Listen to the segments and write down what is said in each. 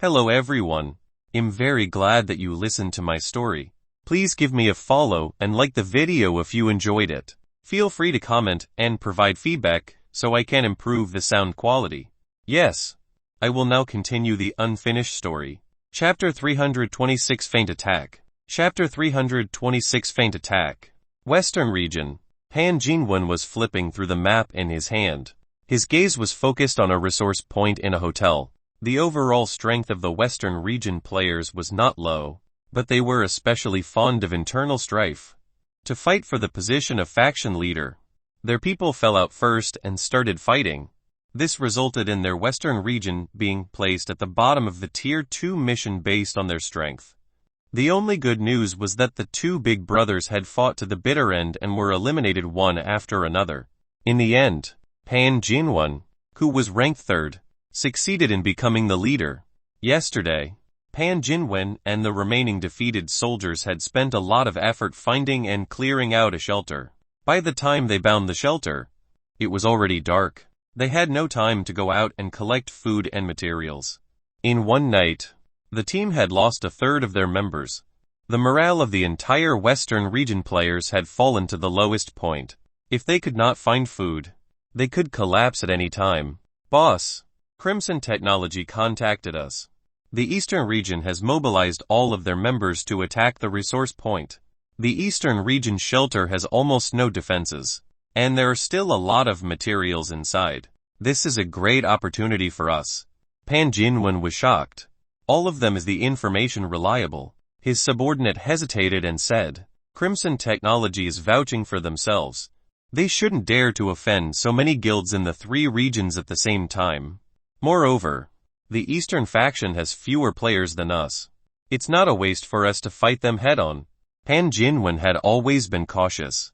Hello everyone. I'm very glad that you listened to my story. Please give me a follow and like the video if you enjoyed it. Feel free to comment and provide feedback so I can improve the sound quality. Yes, I will now continue the unfinished story. Chapter 326 Faint Attack. Chapter 326 Faint Attack. Western Region. Pan Jinwen was flipping through the map in his hand. His gaze was focused on a resource point in a hotel. The overall strength of the Western Region players was not low, but they were especially fond of internal strife. To fight for the position of faction leader, their people fell out first and started fighting. This resulted in their Western Region being placed at the bottom of the Tier 2 mission based on their strength. The only good news was that the two big brothers had fought to the bitter end and were eliminated one after another. In the end, Pan Jinwen, who was ranked third, succeeded in becoming the leader. Yesterday, Pan Jinwen and the remaining defeated soldiers had spent a lot of effort finding and clearing out a shelter. By the time they found the shelter, it was already dark. They had no time to go out and collect food and materials. In one night, the team had lost a third of their members. The morale of the entire Western Region players had fallen to the lowest point. If they could not find food, they could collapse at any time. Boss, Crimson Technology contacted us. The Eastern Region has mobilized all of their members to attack the resource point. The Eastern Region shelter has almost no defenses, and there are still a lot of materials inside. This is a great opportunity for us. Pan Jinwen was shocked. All of them is the information reliable? His subordinate hesitated and said, Crimson Technology is vouching for themselves. They shouldn't dare to offend so many guilds in the three regions at the same time. Moreover, the Eastern faction has fewer players than us. It's not a waste for us to fight them head-on. Pan Jinwen had always been cautious.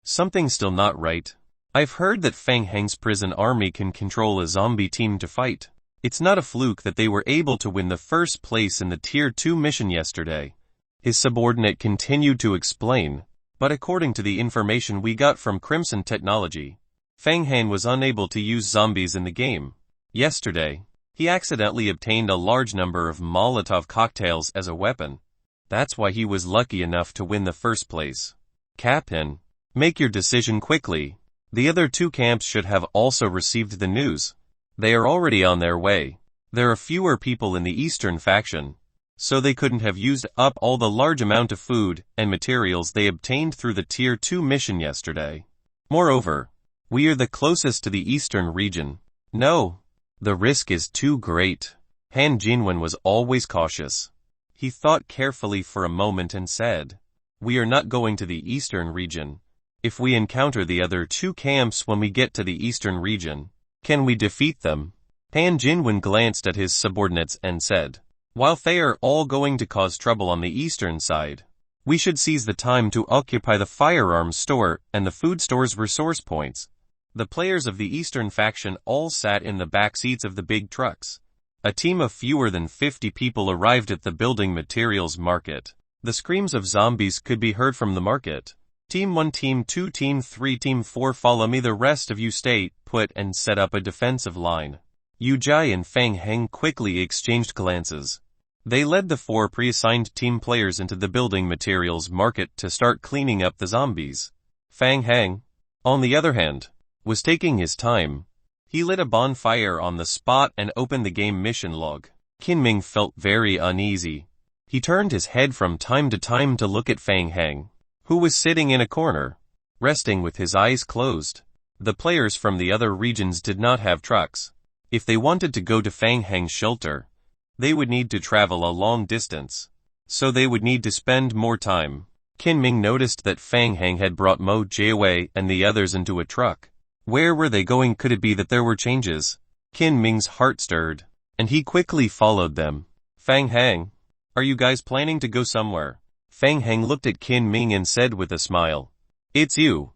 Something's still not right. I've heard that Fang Heng's prison army can control a zombie team to fight. It's not a fluke that they were able to win the first place in the Tier 2 mission yesterday. His subordinate continued to explain. But according to the information we got from Crimson Technology, Fang Heng was unable to use zombies in the game. Yesterday, he accidentally obtained a large number of Molotov cocktails as a weapon. That's why he was lucky enough to win the first place. Captain, make your decision quickly. The other two camps should have also received the news. They are already on their way. There are fewer people in the Eastern faction, so they couldn't have used up all the large amount of food and materials they obtained through the Tier 2 mission yesterday. Moreover, we are the closest to the Eastern Region. No, the risk is too great. Pan Jinwen was always cautious. He thought carefully for a moment and said, we are not going to the Eastern Region. If we encounter the other two camps when we get to the Eastern Region, can we defeat them? Pan Jinwen glanced at his subordinates and said, while they are all going to cause trouble on the eastern side, we should seize the time to occupy the firearms store and the food store's resource points. The players of the Eastern faction all sat in the back seats of the big trucks. A team of fewer than 50 people arrived at the building materials market. The screams of zombies could be heard from the market. Team 1, Team 2, Team 3, Team 4, follow me. The rest of you stay put and set up a defensive line. Yu Jai and Fang Heng quickly exchanged glances. They led the four pre-assigned team players into the building materials market to start cleaning up the zombies. Fang Heng, on the other hand, was taking his time. He lit a bonfire on the spot and opened the game mission log. Qin Ming felt very uneasy. He turned his head from time to time to look at Fang Heng, who was sitting in a corner, resting with his eyes closed. The players from the other regions did not have trucks. If they wanted to go to Fang Heng's shelter, they would need to travel a long distance, so they would need to spend more time. Qin Ming noticed that Fang Heng had brought Mo Jiawei and the others into a truck. Where were they going? Could it be that there were changes? Qin Ming's heart stirred, and he quickly followed them. Fang Heng, are you guys planning to go somewhere? Fang Heng looked at Qin Ming and said with a smile, it's you.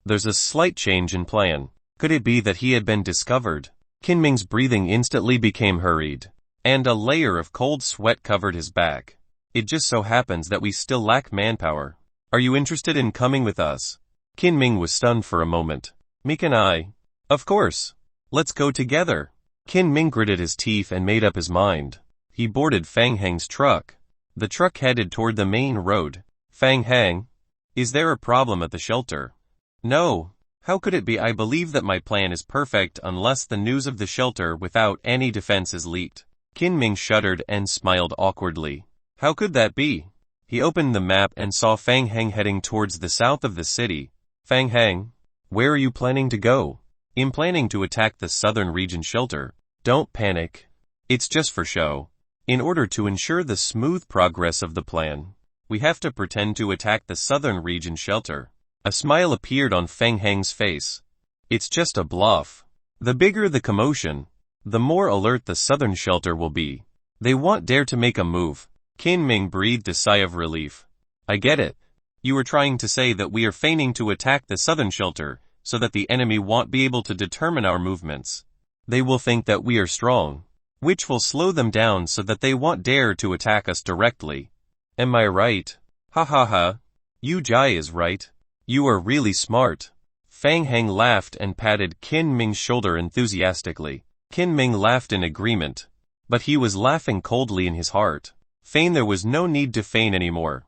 There's a slight change in plan. Could it be that he had been discovered? Qin Ming's breathing instantly became hurried, and a layer of cold sweat covered his back. It just so happens that we still lack manpower. Are you interested in coming with us? Qin Ming was stunned for a moment. Me and I? Of course. Let's go together. Qin Ming gritted his teeth and made up his mind. He boarded Fang Heng's truck. The truck headed toward the main road. Fang Heng, is there a problem at the shelter? No. How could it be? I believe that my plan is perfect unless the news of the shelter without any defense is leaked. Qin Ming shuddered and smiled awkwardly. How could that be? He opened the map and saw Fang Heng heading towards the south of the city. Fang Heng, where are you planning to go? I'm planning to attack the southern region shelter. Don't panic. It's just for show. In order to ensure the smooth progress of the plan, we have to pretend to attack the southern region shelter. A smile appeared on Fang Heng's face. It's just a bluff. The bigger the commotion, the more alert the southern shelter will be. They won't dare to make a move. Qin Ming breathed a sigh of relief. I get it. You were trying to say that we are feigning to attack the southern shelter, so that the enemy won't be able to determine our movements. They will think that we are strong, which will slow them down so that they won't dare to attack us directly. Am I right? Ha ha ha. Yu Jai is right. You are really smart. Fang Heng laughed and patted Qin Ming's shoulder enthusiastically. Qin Ming laughed in agreement, but he was laughing coldly in his heart. There was no need to feign anymore.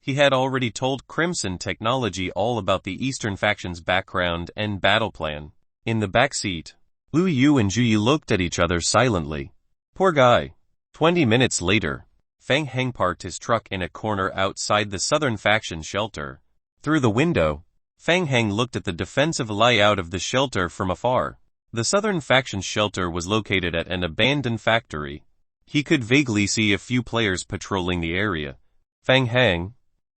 He had already told Crimson Technology all about the Eastern faction's background and battle plan. In the back seat, Lu Yu and Zhu Yi looked at each other silently. Poor guy. 20 minutes later, Fang Heng parked his truck in a corner outside the southern faction shelter. Through the window, Fang Heng looked at the defensive layout of the shelter from afar. The southern faction shelter was located at an abandoned factory. He could vaguely see a few players patrolling the area. Fang Heng,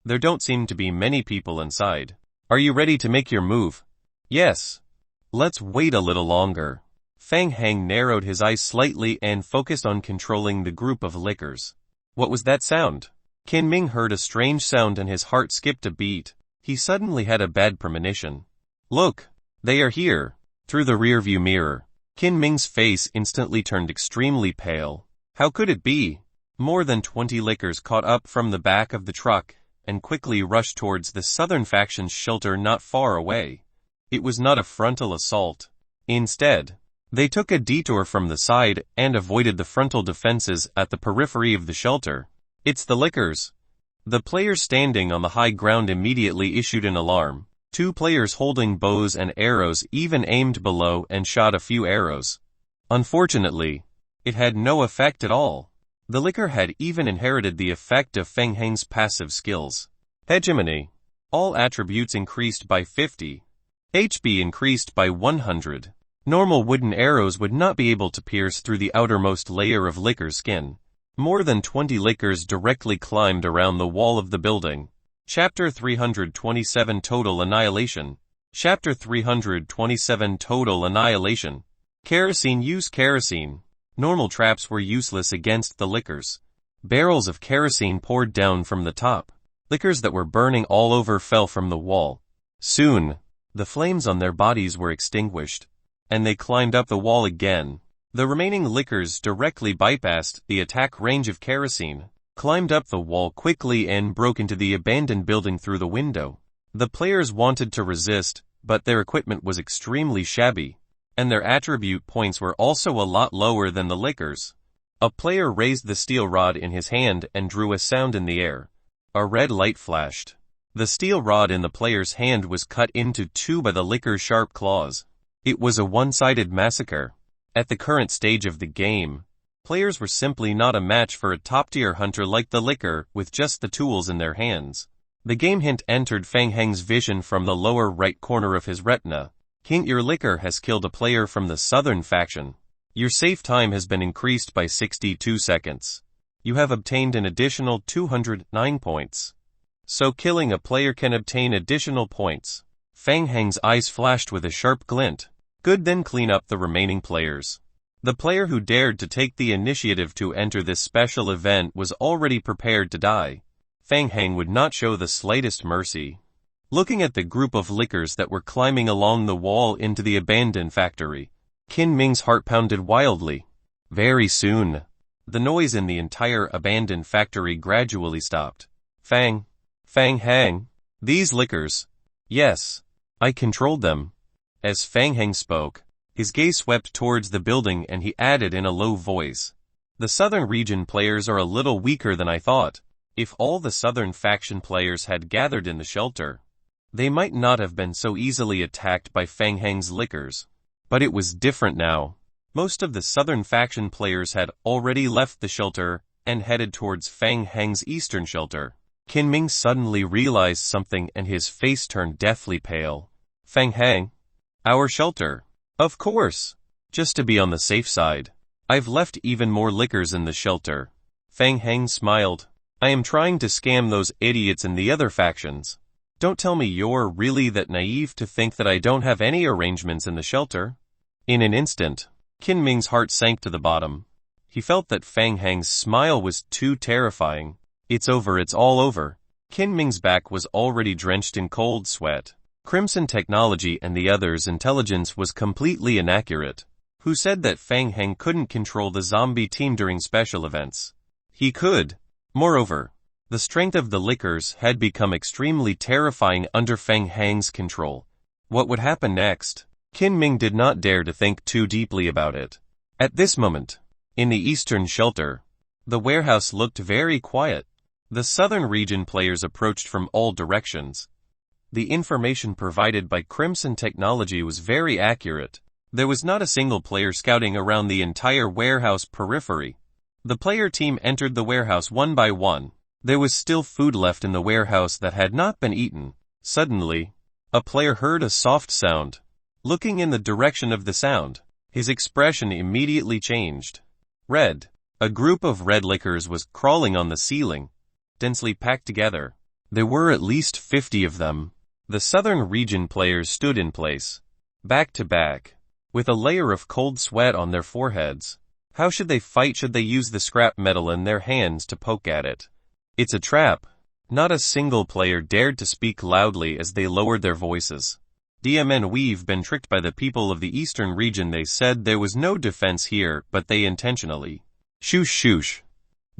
there don't seem to be many people inside. Are you ready to make your move? Yes. Let's wait a little longer. Fang Heng narrowed his eyes slightly and focused on controlling the group of lickers. What was that sound? Qin Ming heard a strange sound and his heart skipped a beat. He suddenly had a bad premonition. Look, they are here. Through the rearview mirror, Qin Ming's face instantly turned extremely pale. How could it be? More than 20 lickers caught up from the back of the truck and quickly rushed towards the southern faction's shelter not far away. It was not a frontal assault. Instead, they took a detour from the side and avoided the frontal defenses at the periphery of the shelter. It's the lickers. The players standing on the high ground immediately issued an alarm. 2 players holding bows and arrows even aimed below and shot a few arrows. Unfortunately, it had no effect at all. The licker had even inherited the effect of Fang Heng's passive skills. Hegemony. All attributes increased by 50. HP increased by 100. Normal wooden arrows would not be able to pierce through the outermost layer of licker's skin. More than 20 lickers directly climbed around the wall of the building. Chapter 327 Total Annihilation. Chapter 327 Total Annihilation. Kerosene. Use kerosene. Normal traps were useless against the lickers. Barrels of kerosene poured down from the top. Lickers that were burning all over fell from the wall. Soon, the flames on their bodies were extinguished, and they climbed up the wall again. The remaining lickers directly bypassed the attack range of kerosene, climbed up the wall quickly and broke into the abandoned building through the window. The players wanted to resist, but their equipment was extremely shabby, and their attribute points were also a lot lower than the lickers. A player raised the steel rod in his hand and drew a sound in the air. A red light flashed. The steel rod in the player's hand was cut into 2 by the licker's sharp claws. It was a one-sided massacre. At the current stage of the game, players were simply not a match for a top-tier hunter like the licker with just the tools in their hands. The game hint entered Fang Heng's vision from the lower right corner of his retina. Hint: your licker has killed a player from the southern faction. Your save time has been increased by 62 seconds. You have obtained an additional 209 points. So killing a player can obtain additional points. Fang Heng's eyes flashed with a sharp glint. Good, then clean up the remaining players. The player who dared to take the initiative to enter this special event was already prepared to die. Fang Heng would not show the slightest mercy. Looking at the group of lickers that were climbing along the wall into the abandoned factory, Qin Ming's heart pounded wildly. Very soon, the noise in the entire abandoned factory gradually stopped. Fang Heng, these lickers. Yes, I controlled them. As Fang Heng spoke, his gaze swept towards the building and he added in a low voice. The Southern region players are a little weaker than I thought. If all the Southern faction players had gathered in the shelter, they might not have been so easily attacked by Fang Heng's lickers. But it was different now. Most of the Southern faction players had already left the shelter and headed towards Fang Heng's eastern shelter. Qin Ming suddenly realized something and his face turned deathly pale. Fang Heng? Our shelter? Of course. Just to be on the safe side. I've left even more liquors in the shelter. Fang Heng smiled. I am trying to scam those idiots in the other factions. Don't tell me you're really that naive to think that I don't have any arrangements in the shelter. In an instant, Qin Ming's heart sank to the bottom. He felt that Fang Heng's smile was too terrifying. It's over, it's all over. Qin Ming's back was already drenched in cold sweat. Crimson Technology and the others' intelligence was completely inaccurate. Who said that Fang Heng couldn't control the zombie team during special events? He could. Moreover, the strength of the lickers had become extremely terrifying under Fang Heng's control. What would happen next? Qin Ming did not dare to think too deeply about it. At this moment, in the eastern shelter, the warehouse looked very quiet. The southern region players approached from all directions. The information provided by Crimson Technology was very accurate. There was not a single player scouting around the entire warehouse periphery. The player team entered the warehouse one by one. There was still food left in the warehouse that had not been eaten. Suddenly, a player heard a soft sound. Looking in the direction of the sound, his expression immediately changed. Red. A group of red lickers was crawling on the ceiling, densely packed together. There were at least 50 of them. The southern region players stood in place, back to back, with a layer of cold sweat on their foreheads. How should they fight? Should they use the scrap metal in their hands to poke at it? It's a trap. Not a single player dared to speak loudly as they lowered their voices. DMN, we've been tricked by the people of the eastern region. They said there was no defense here, but they intentionally. Shoosh shoosh.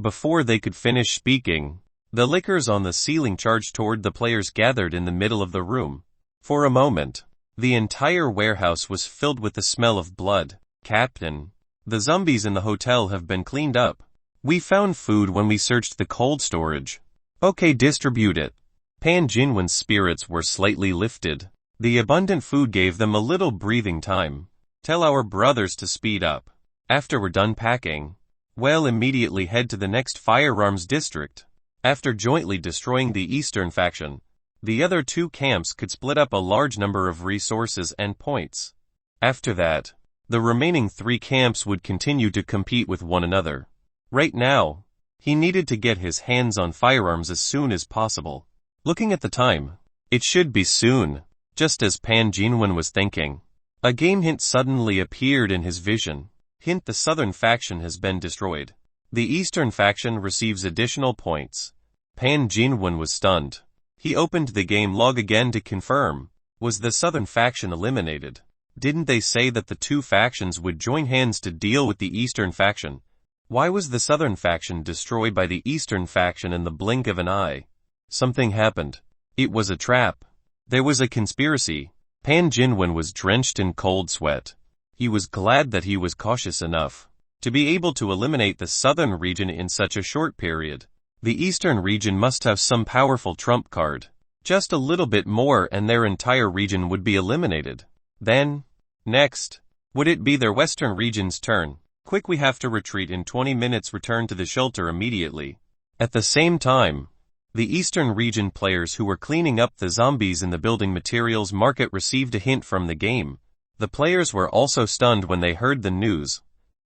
Before they could finish speaking, the lickers on the ceiling charged toward the players gathered in the middle of the room. For a moment, the entire warehouse was filled with the smell of blood. Captain, the zombies in the hotel have been cleaned up. We found food when we searched the cold storage. Okay, distribute it. Pan Jinwen's spirits were slightly lifted. The abundant food gave them a little breathing time. Tell our brothers to speed up. After we're done packing, we'll immediately head to the next firearms district. After jointly destroying the eastern faction, the other two camps could split up a large number of resources and points. After that, the remaining 3 camps would continue to compete with one another. Right now, he needed to get his hands on firearms as soon as possible. Looking at the time, it should be soon. Just as Pan Jinwen was thinking, a game hint suddenly appeared in his vision. Hint: the southern faction has been destroyed. The eastern faction receives additional points. Pan Jinwen was stunned. He opened the game log again to confirm. Was the southern faction eliminated? Didn't they say that the two factions would join hands to deal with the eastern faction? Why was the southern faction destroyed by the eastern faction in the blink of an eye? Something happened. It was a trap. There was a conspiracy. Pan Jinwen was drenched in cold sweat. He was glad that he was cautious enough to be able to eliminate the southern region in such a short period. The eastern region must have some powerful trump card. Just a little bit more and their entire region would be eliminated. Then, next, would it be their western region's turn? Quick, we have to retreat in 20 minutes. Return to the shelter immediately. At the same time, the eastern region players who were cleaning up the zombies in the building materials market received a hint from the game. The players were also stunned when they heard the news.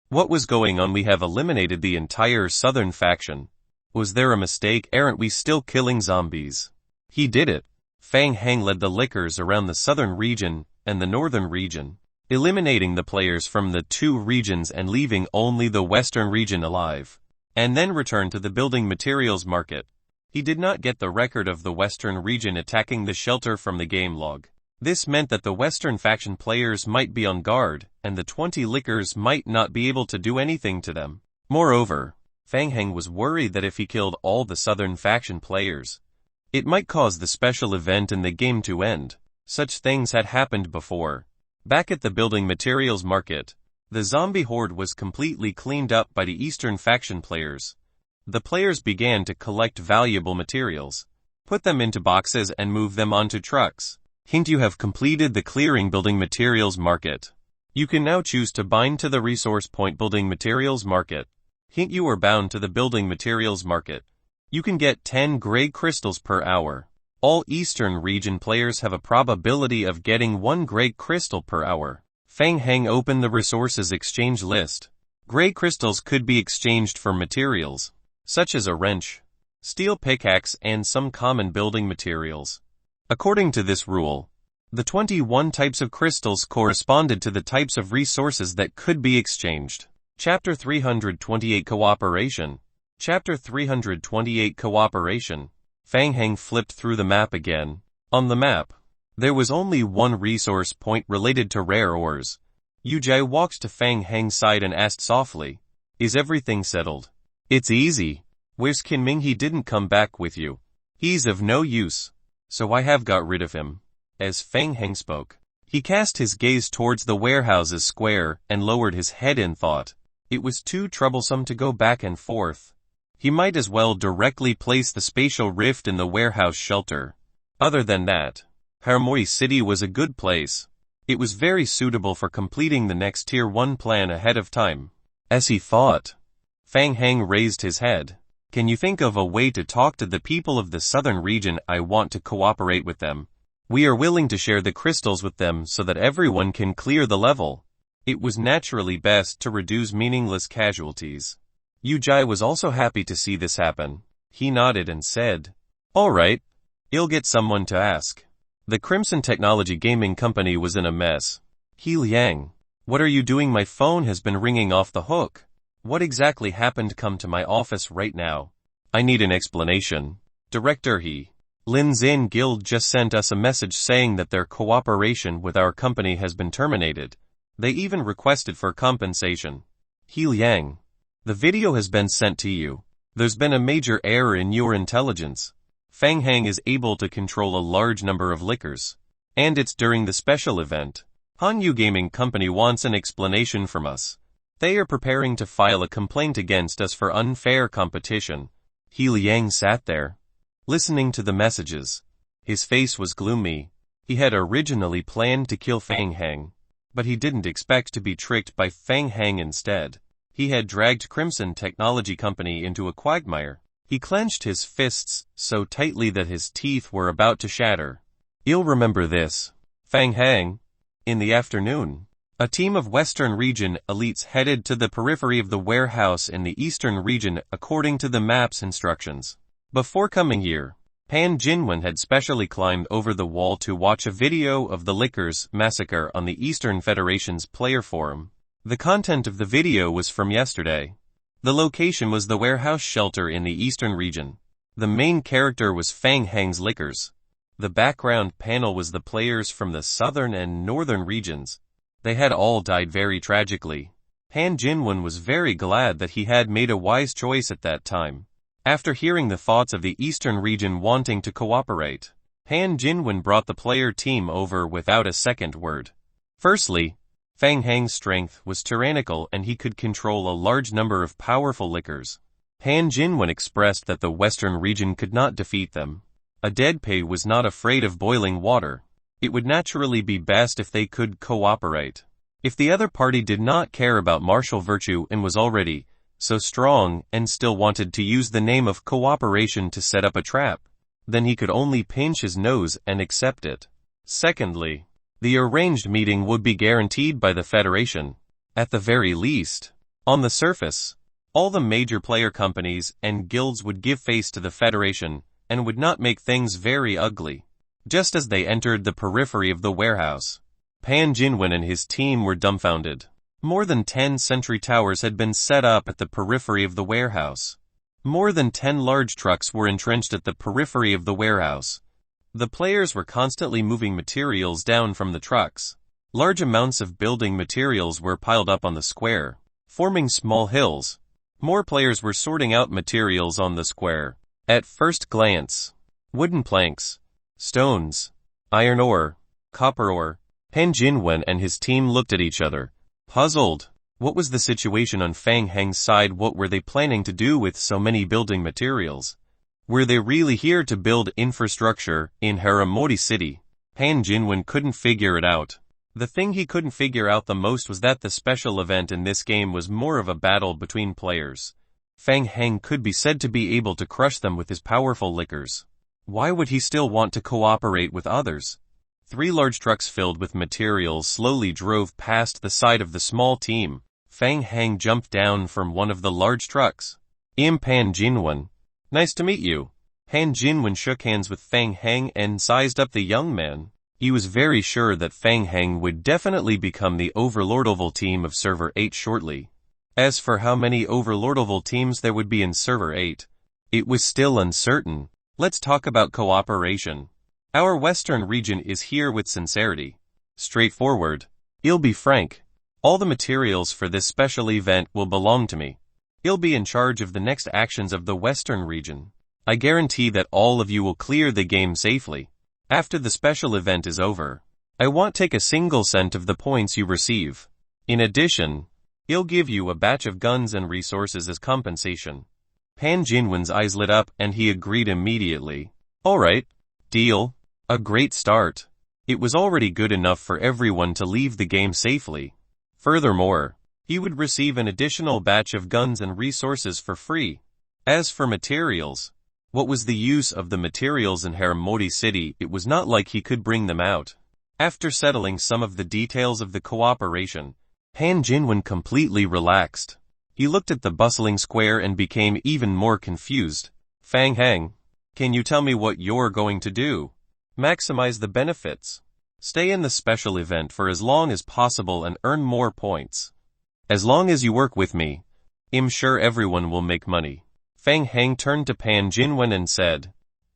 What was going on? We have eliminated the entire southern faction. Was there a mistake? Aren't we still killing zombies? He did it. Fang Heng led the lickers around the southern region and the northern region, eliminating the players from the two regions and leaving only the western region alive, and then returned to the building materials market. He did not get the record of the western region attacking the shelter from the game log. This meant that the western faction players might be on guard, and the 20 lickers might not be able to do anything to them. Moreover, Fang Heng was worried that if he killed all the southern faction players, it might cause the special event in the game to end. Such things had happened before. Back at the building materials market, The zombie horde was completely cleaned up by the Eastern faction players. The players began to collect valuable materials, put them into boxes and move them onto trucks. Hint: you have completed the clearing building materials market. You can now choose to bind to the resource point building materials market. Hint: you are bound to the building materials market. You can get 10 gray crystals per hour. All Eastern region players have a probability of getting 1 gray crystal per hour. Fang Hang opened the resources exchange list. Gray crystals could be exchanged for materials, such as a wrench, steel pickaxe and some common building materials. According to this rule, the 21 types of crystals corresponded to the types of resources that could be exchanged. Chapter 328 Cooperation. Chapter 328 Cooperation. Fang Hang flipped through the map again. On the map, there was only one resource point related to rare ores. Yujai walked to Fang Hang's side and asked softly, "Is everything settled?" "It's easy. Where's Kinming? He didn't come back with you. He's of no use, so I have got rid of him." As Fang Hang spoke, he cast his gaze towards the warehouse's square and lowered his head in thought. It was too troublesome to go back and forth. He might as well directly place the spatial rift in the warehouse shelter. Other than that, Harmony City was a good place. It was very suitable for completing the next Tier 1 plan ahead of time. As he thought, Fang Hang raised his head. "Can you think of a way to talk to the people of the southern region? I want to cooperate with them. We are willing to share the crystals with them so that everyone can clear the level." It was naturally best to reduce meaningless casualties. Yujai was also happy to see this happen. He nodded and said, "All right. I'll get someone to ask." The Crimson Technology Gaming Company was in a mess. "He Liang, what are you doing? My phone has been ringing off the hook. What exactly happened? Come to my office right now. I need an explanation." "Director He Lin Zin Guild just sent us a message saying that their cooperation with our company has been terminated. They even requested for compensation." "He Liang, the video has been sent to you. There's been a major error in your intelligence. Fang Hang is able to control a large number of liquors, and it's during the special event. Hanyu Gaming Company wants an explanation from us. They are preparing to file a complaint against us for unfair competition." He Liang sat there, listening to the messages. His face was gloomy. He had originally planned to kill Fang Hang, but he didn't expect to be tricked by Fang Hang instead. He had dragged Crimson Technology Company into a quagmire. He clenched his fists so tightly that his teeth were about to shatter. "You'll remember this, Fang Hang." In the afternoon, a team of Western Region elites headed to the periphery of the warehouse in the Eastern Region according to the map's instructions. Before coming here, Pan Jinwen had specially climbed over the wall to watch a video of the Lickers massacre on the Eastern Federation's player forum. The content of the video was from yesterday. The location was the warehouse shelter in the Eastern Region. The main character was Fang Hang's Lickers. The background panel was the players from the Southern and Northern regions. They had all died very tragically. Pan Jinwen was very glad that he had made a wise choice at that time. After hearing the thoughts of the Eastern Region wanting to cooperate, Pan Jinwen brought the player team over without a second word. Firstly, Fang Hang's strength was tyrannical and he could control a large number of powerful liquors. Pan Jinwen expressed that the Western Region could not defeat them. A dead pig was not afraid of boiling water. It would naturally be best if they could cooperate. If the other party did not care about martial virtue and was already so strong and still wanted to use the name of cooperation to set up a trap, then he could only pinch his nose and accept it. Secondly, the arranged meeting would be guaranteed by the Federation. At the very least, on the surface, all the major player companies and guilds would give face to the Federation and would not make things very ugly. Just as they entered the periphery of the warehouse, Pan Jinwen and his team were dumbfounded. More than 10 sentry towers had been set up at the periphery of the warehouse. More than 10 large trucks were entrenched at the periphery of the warehouse. The players were constantly moving materials down from the trucks. Large amounts of building materials were piled up on the square, forming small hills. More players were sorting out materials on the square. At first glance, wooden planks, stones, iron ore, copper ore. Pan Jinwen and his team looked at each other, puzzled. What was the situation on Fang Heng's side? What were they planning to do with so many building materials? Were they really here to build infrastructure in Haramori City? Han Jinwen couldn't figure it out. The thing he couldn't figure out the most was that the special event in this game was more of a battle between players. Fang Heng could be said to be able to crush them with his powerful liquors. Why would he still want to cooperate with others? 3 large trucks filled with materials slowly drove past the side of the small team. Fang Heng jumped down from one of the large trucks. Han Jinwen. Nice to meet you. Han Jinwen shook hands with Fang Heng and sized up the young man. He was very sure that Fang Heng would definitely become the overlordoval team of Server 8 shortly. As for how many overlordoval teams there would be in Server 8, it was still uncertain. Let's talk about cooperation. Our Western region is here with sincerity. Straightforward. I'll be frank. All the materials for this special event will belong to me. I'll be in charge of the next actions of the Western region. I guarantee that all of you will clear the game safely. After the special event is over, I won't take a single cent of the points you receive. In addition, I'll give you a batch of guns and resources as compensation. Han Jinwen's eyes lit up and he agreed immediately. Alright. Deal. A great start. It was already good enough for everyone to leave the game safely. Furthermore, he would receive an additional batch of guns and resources for free. As for materials, what was the use of the materials in Haramori City? It was not like he could bring them out. After settling some of the details of the cooperation, Han Jinwen completely relaxed. He looked at the bustling square and became even more confused. Fang Heng, can you tell me what you're going to do? Maximize the benefits. Stay in the special event for as long as possible and earn more points. As long as you work with me, I'm sure everyone will make money. Fang Heng turned to Pan Jinwen and said,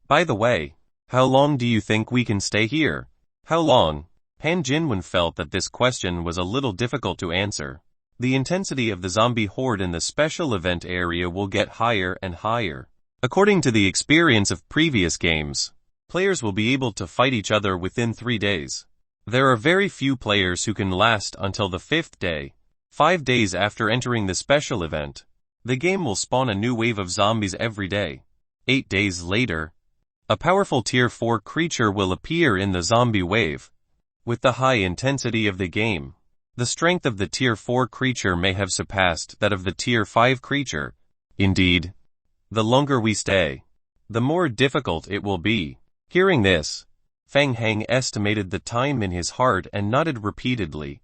By the way, how long do you think we can stay here? How long? Pan Jinwen felt that this question was a little difficult to answer. The intensity of the zombie horde in the special event area will get higher and higher. According to the experience of previous games, players will be able to fight each other within 3 days. There are very few players who can last until the 5th day. 5 days after entering the special event, the game will spawn a new wave of zombies every day. 8 days later, a powerful Tier 4 creature will appear in the zombie wave. With the high intensity of the game, the strength of the Tier 4 creature may have surpassed that of the Tier 5 creature. Indeed, the longer we stay, the more difficult it will be. Hearing this, Fang Heng estimated the time in his heart and nodded repeatedly.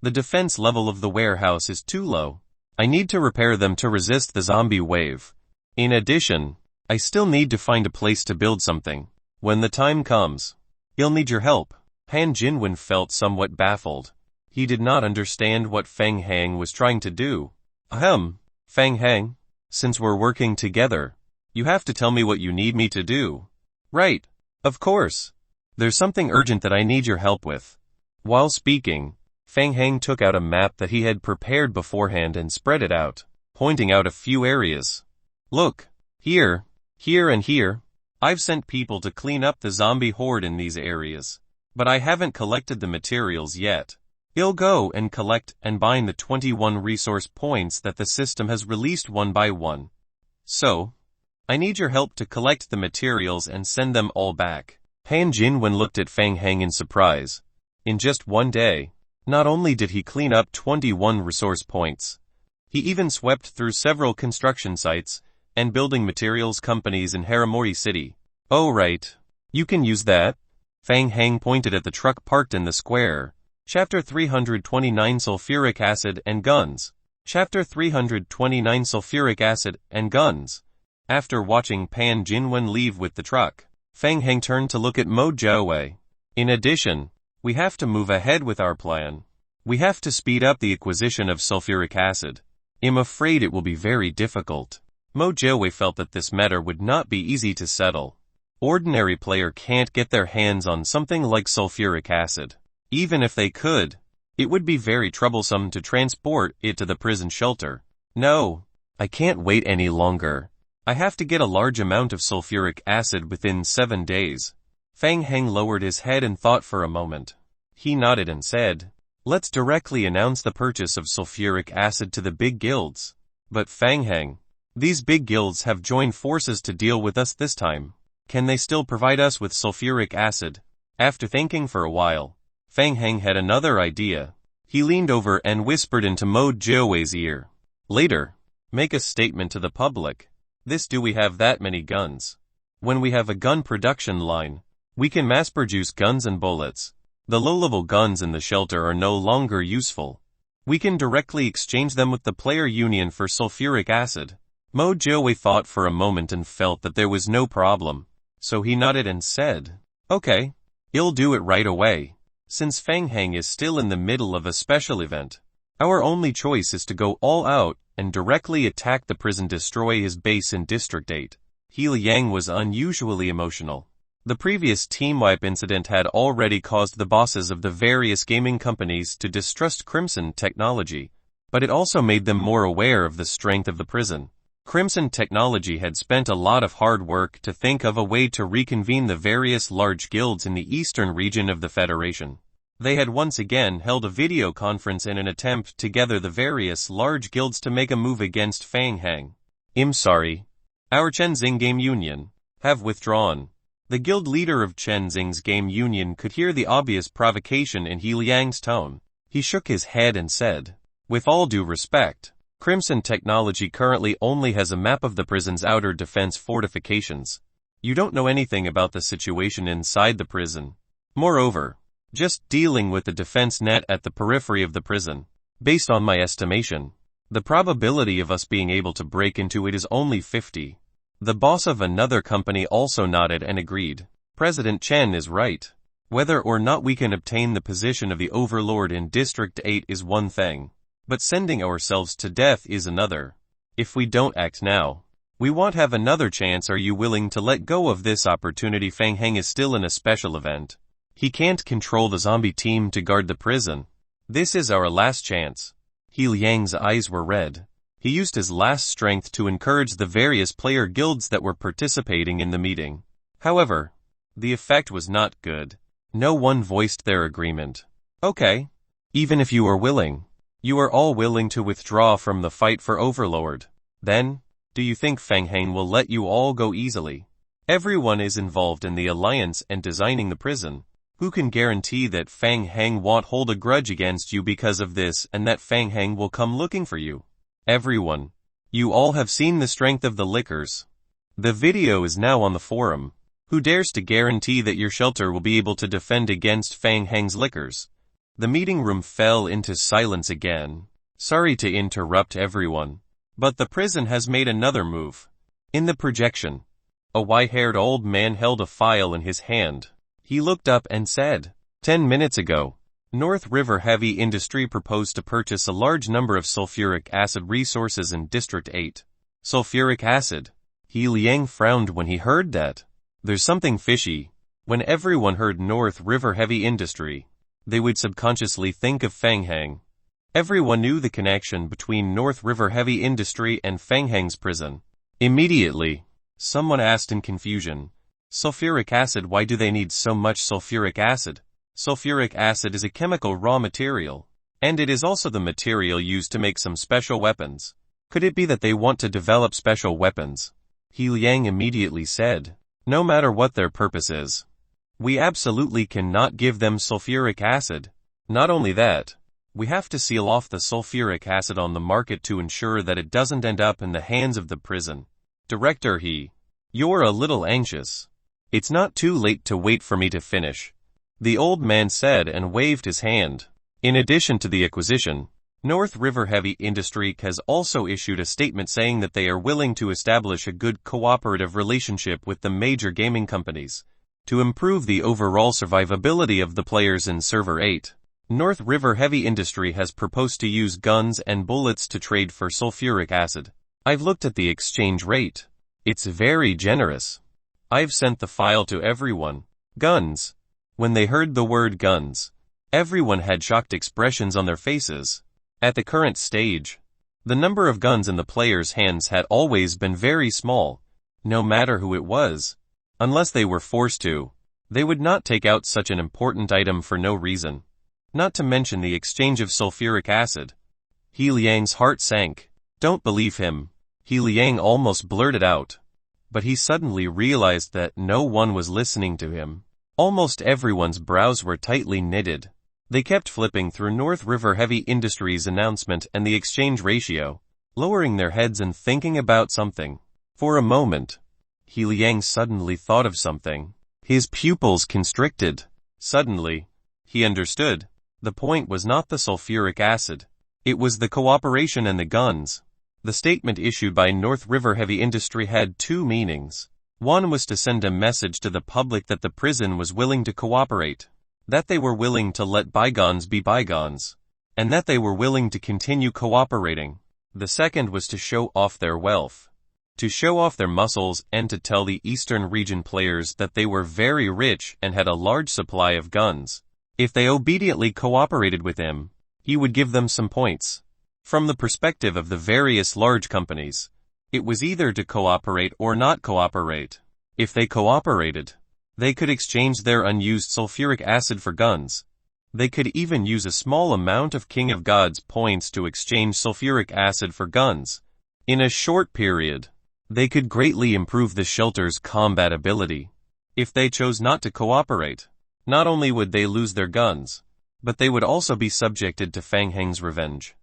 The defense level of the warehouse is too low. I need to repair them to resist the zombie wave. In addition, I still need to find a place to build something. When the time comes, I'll need your help. Han Jinwen felt somewhat baffled. He did not understand what Fang Heng was trying to do. Fang Heng, since we're working together, you have to tell me what you need me to do. Right. Of course. There's something urgent that I need your help with. While speaking, Fang Heng took out a map that he had prepared beforehand and spread it out, pointing out a few areas. Look, here, here and here. I've sent people to clean up the zombie horde in these areas, but I haven't collected the materials yet. I'll go and collect and bind the 21 resource points that the system has released one by one. So, I need your help to collect the materials and send them all back. Han Jinwen looked at Fang Heng in surprise. In just one day, not only did he clean up 21 resource points, he even swept through several construction sites and building materials companies in Haramori City. Oh right, you can use that. Fang Heng pointed at the truck parked in the square. Chapter 329 Sulfuric Acid and Guns. Chapter 329 Sulfuric Acid and Guns. After watching Pan Jinwen leave with the truck, Fang Heng turned to look at Mo Jiawei. In addition, we have to move ahead with our plan. We have to speed up the acquisition of sulfuric acid. I'm afraid it will be very difficult. Mo Jiawei felt that this matter would not be easy to settle. Ordinary player can't get their hands on something like sulfuric acid. Even if they could, it would be very troublesome to transport it to the prison shelter. No, I can't wait any longer. I have to get a large amount of sulfuric acid within 7 days. Fang Heng lowered his head and thought for a moment. He nodded and said, Let's directly announce the purchase of sulfuric acid to the big guilds. But Fang Heng, these big guilds have joined forces to deal with us this time. Can they still provide us with sulfuric acid? After thinking for a while, Fang Heng had another idea. He leaned over and whispered into Mo Jiawei's ear. Later, make a statement to the public. Do we have that many guns? When we have a gun production line, we can mass produce guns and bullets. The low-level guns in the shelter are no longer useful. We can directly exchange them with the player union for sulfuric acid. Mo Jiawei thought for a moment and felt that there was no problem. So he nodded and said, okay, you'll do it right away. Since Fang Heng is still in the middle of a special event, our only choice is to go all out and directly attack the prison, destroy his base in District 8. He Liang was unusually emotional. The previous team wipe incident had already caused the bosses of the various gaming companies to distrust Crimson Technology, but it also made them more aware of the strength of the prison. Crimson Technology had spent a lot of hard work to think of a way to reconvene the various large guilds in the eastern region of the Federation. They had once again held a video conference in an attempt to gather the various large guilds to make a move against Fang Heng. I'm sorry. Our Chenzing Game Union have withdrawn. The guild leader of Chenzing's Game Union could hear the obvious provocation in He Liang's tone. He shook his head and said, with all due respect, Crimson Technology currently only has a map of the prison's outer defense fortifications. You don't know anything about the situation inside the prison. Moreover, just dealing with the defense net at the periphery of the prison. Based on my estimation, the probability of us being able to break into it is only 50. The boss of another company also nodded and agreed. President Chen is right. Whether or not we can obtain the position of the overlord in District 8 is one thing, but sending ourselves to death is another. If we don't act now, we won't have another chance. Are you willing to let go of this opportunity? Fang Heng is still in a special event. He can't control the zombie team to guard the prison. This is our last chance. He Liang's eyes were red. He used his last strength to encourage the various player guilds that were participating in the meeting. However, the effect was not good. No one voiced their agreement. Okay. Even if you are willing, you are all willing to withdraw from the fight for Overlord. Then, do you think Fang Heng will let you all go easily? Everyone is involved in the alliance and designing the prison. Who can guarantee that Fang Heng won't hold a grudge against you because of this and that Fang Heng will come looking for you? Everyone, you all have seen the strength of the liquors. The video is now on the forum. Who dares to guarantee that your shelter will be able to defend against Fang Heng's liquors? The meeting room fell into silence again. Sorry to interrupt everyone, but the prison has made another move. In the projection, a white-haired old man held a file in his hand. He looked up and said, 10 minutes ago, North River Heavy Industry proposed to purchase a large number of sulfuric acid resources in District 8. Sulfuric acid. He Liang frowned when he heard that. There's something fishy. When everyone heard North River Heavy Industry, they would subconsciously think of Fang Heng. Everyone knew the connection between North River Heavy Industry and Fang Heng's prison. Immediately, someone asked in confusion, sulfuric acid, why do they need so much sulfuric acid? Sulfuric acid is a chemical raw material, and it is also the material used to make some special weapons. Could it be that they want to develop special weapons? He Liang immediately said, no matter what their purpose is, we absolutely cannot give them sulfuric acid. Not only that, we have to seal off the sulfuric acid on the market to ensure that it doesn't end up in the hands of the prison. Director you're a little anxious. It's not too late to wait for me to finish, the old man said and waved his hand. In addition to the acquisition, North River Heavy Industry has also issued a statement saying that they are willing to establish a good cooperative relationship with the major gaming companies to improve the overall survivability of the players in Server 8. North River Heavy Industry has proposed to use guns and bullets to trade for sulfuric acid. I've looked at the exchange rate. It's very generous. I've sent the file to everyone. Guns. When they heard the word guns, everyone had shocked expressions on their faces. At the current stage, the number of guns in the players' hands had always been very small. No matter who it was, unless they were forced to, they would not take out such an important item for no reason. not to mention the exchange of sulfuric acid. He Liang's heart sank. Don't believe him, He Liang almost blurted out. But he suddenly realized that no one was listening to him. Almost everyone's brows were tightly knitted. They kept flipping through North River Heavy Industries' announcement and the exchange ratio, lowering their heads and thinking about something. For a moment, He Liang suddenly thought of something. His pupils constricted. Suddenly, he understood. The point was not the sulfuric acid. It was the cooperation and the guns. The statement issued by North River Heavy Industry had two meanings. One was to send a message to the public that the prison was willing to cooperate, that they were willing to let bygones be bygones, and that they were willing to continue cooperating. The second was to show off their wealth, to show off their muscles, and to tell the Eastern region players that they were very rich and had a large supply of guns. If they obediently cooperated with him, he would give them some points. From the perspective of the various large companies, it was either to cooperate or not cooperate. If they cooperated, they could exchange their unused sulfuric acid for guns. They could even use a small amount of King of Gods points to exchange sulfuric acid for guns. In a short period, they could greatly improve the shelter's combat ability. If they chose not to cooperate, not only would they lose their guns, but they would also be subjected to Fang Heng's revenge.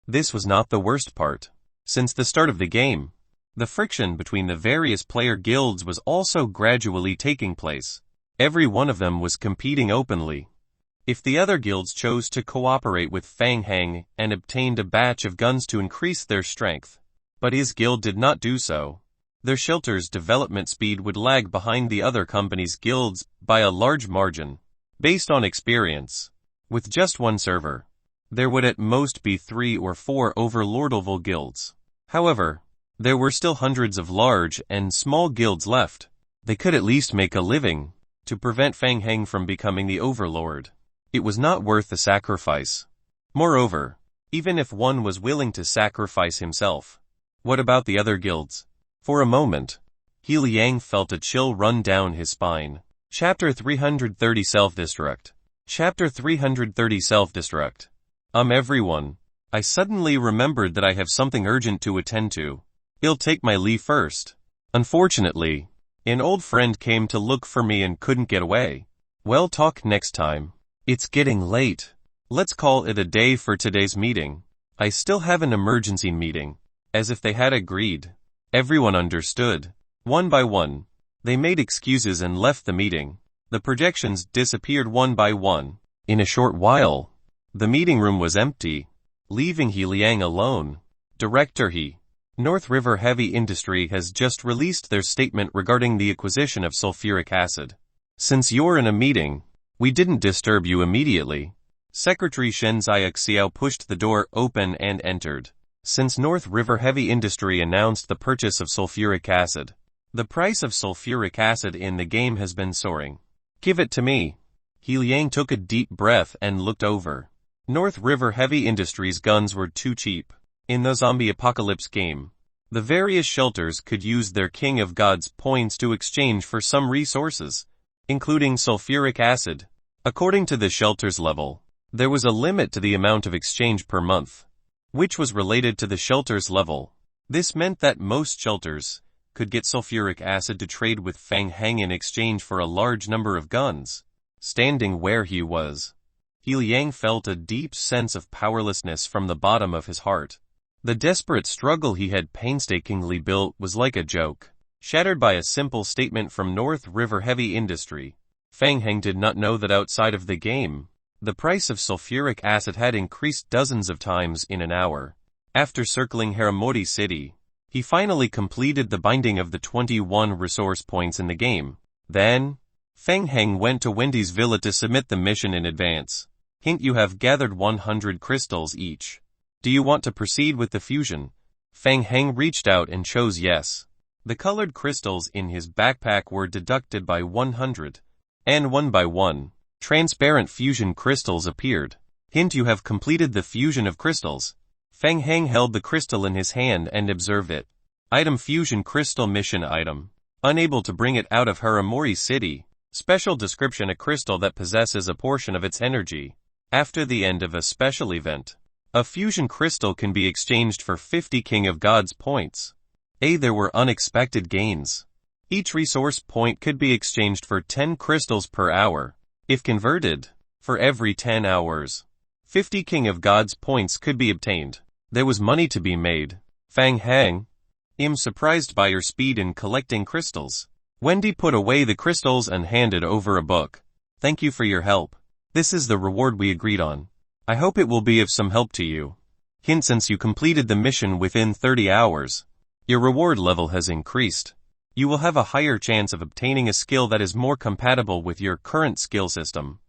This was not the worst part. Since the start of the game, the friction between the various player guilds was also gradually taking place. Every one of them was competing openly. If the other guilds chose to cooperate with Fang Heng and obtained a batch of guns to increase their strength, but his guild did not do so, their shelter's development speed would lag behind the other companies' guilds by a large margin. Based on experience, with just one server, there would at most be 3 or 4 overlordable guilds. However, there were still hundreds of large and small guilds left. They could at least make a living to prevent Fang Heng from becoming the overlord. It was not worth the sacrifice. Moreover, even if one was willing to sacrifice himself, what about the other guilds? For a moment, He Liang felt a chill run down his spine. Chapter 330 Self-Destruct. Chapter 330 Self-Destruct. Everyone. I suddenly remembered that I have something urgent to attend to. I'll take my leave first. Unfortunately, an old friend came to look for me and couldn't get away. We'll talk next time. It's getting late. Let's call it a day for today's meeting. I still have an emergency meeting. As if they had agreed. Everyone understood. One by one, they made excuses and left the meeting. The projections disappeared one by one. In a short while, the meeting room was empty, leaving He Liang alone. Director He. North River Heavy Industry has just released their statement regarding the acquisition of sulfuric acid. Since you're in a meeting, we didn't disturb you immediately. Secretary Shen Ziaxiao pushed the door open and entered. Since North River Heavy Industry announced the purchase of sulfuric acid, the price of sulfuric acid in the game has been soaring. Give it to me. He Liang took a deep breath and looked over. North River Heavy Industries guns were too cheap. In the zombie apocalypse game, the various shelters could use their King of Gods points to exchange for some resources, including sulfuric acid. According to the shelter's level, there was a limit to the amount of exchange per month, which was related to the shelter's level. This meant that most shelters could get sulfuric acid to trade with Fang Heng in exchange for a large number of guns. Standing where he was, He Liang felt a deep sense of powerlessness from the bottom of his heart. The desperate struggle he had painstakingly built was like a joke, shattered by a simple statement from North River Heavy Industry. Fang Heng did not know that outside of the game, the price of sulfuric acid had increased dozens of times in an hour. After circling Haramori City, he finally completed the binding of the 21 resource points in the game. Then, Fang Heng went to Wendy's villa to submit the mission in advance. Hint: you have gathered 100 crystals each. Do you want to proceed with the fusion? Fang Heng reached out and chose yes. The colored crystals in his backpack were deducted by 100. And one by one, transparent fusion crystals appeared. Hint: you have completed the fusion of crystals. Fang Heng held the crystal in his hand and observed it. Item: Fusion Crystal Mission Item. Unable to bring it out of Haramori City. Special description: a crystal that possesses a portion of its energy After the end of a special event, a fusion crystal can be exchanged for 50 King of Gods points. There were unexpected gains. Each resource point could be exchanged for 10 crystals per hour. If converted, for every 10 hours, 50 King of Gods points could be obtained. There was money to be made. Fang Hang, I'm surprised by your speed in collecting crystals. Wendy put away the crystals and handed over a book. Thank you for your help. This is the reward we agreed on. I hope it will be of some help to you. Since you completed the mission within 30 hours, your reward level has increased. You will have a higher chance of obtaining a skill that is more compatible with your current skill system.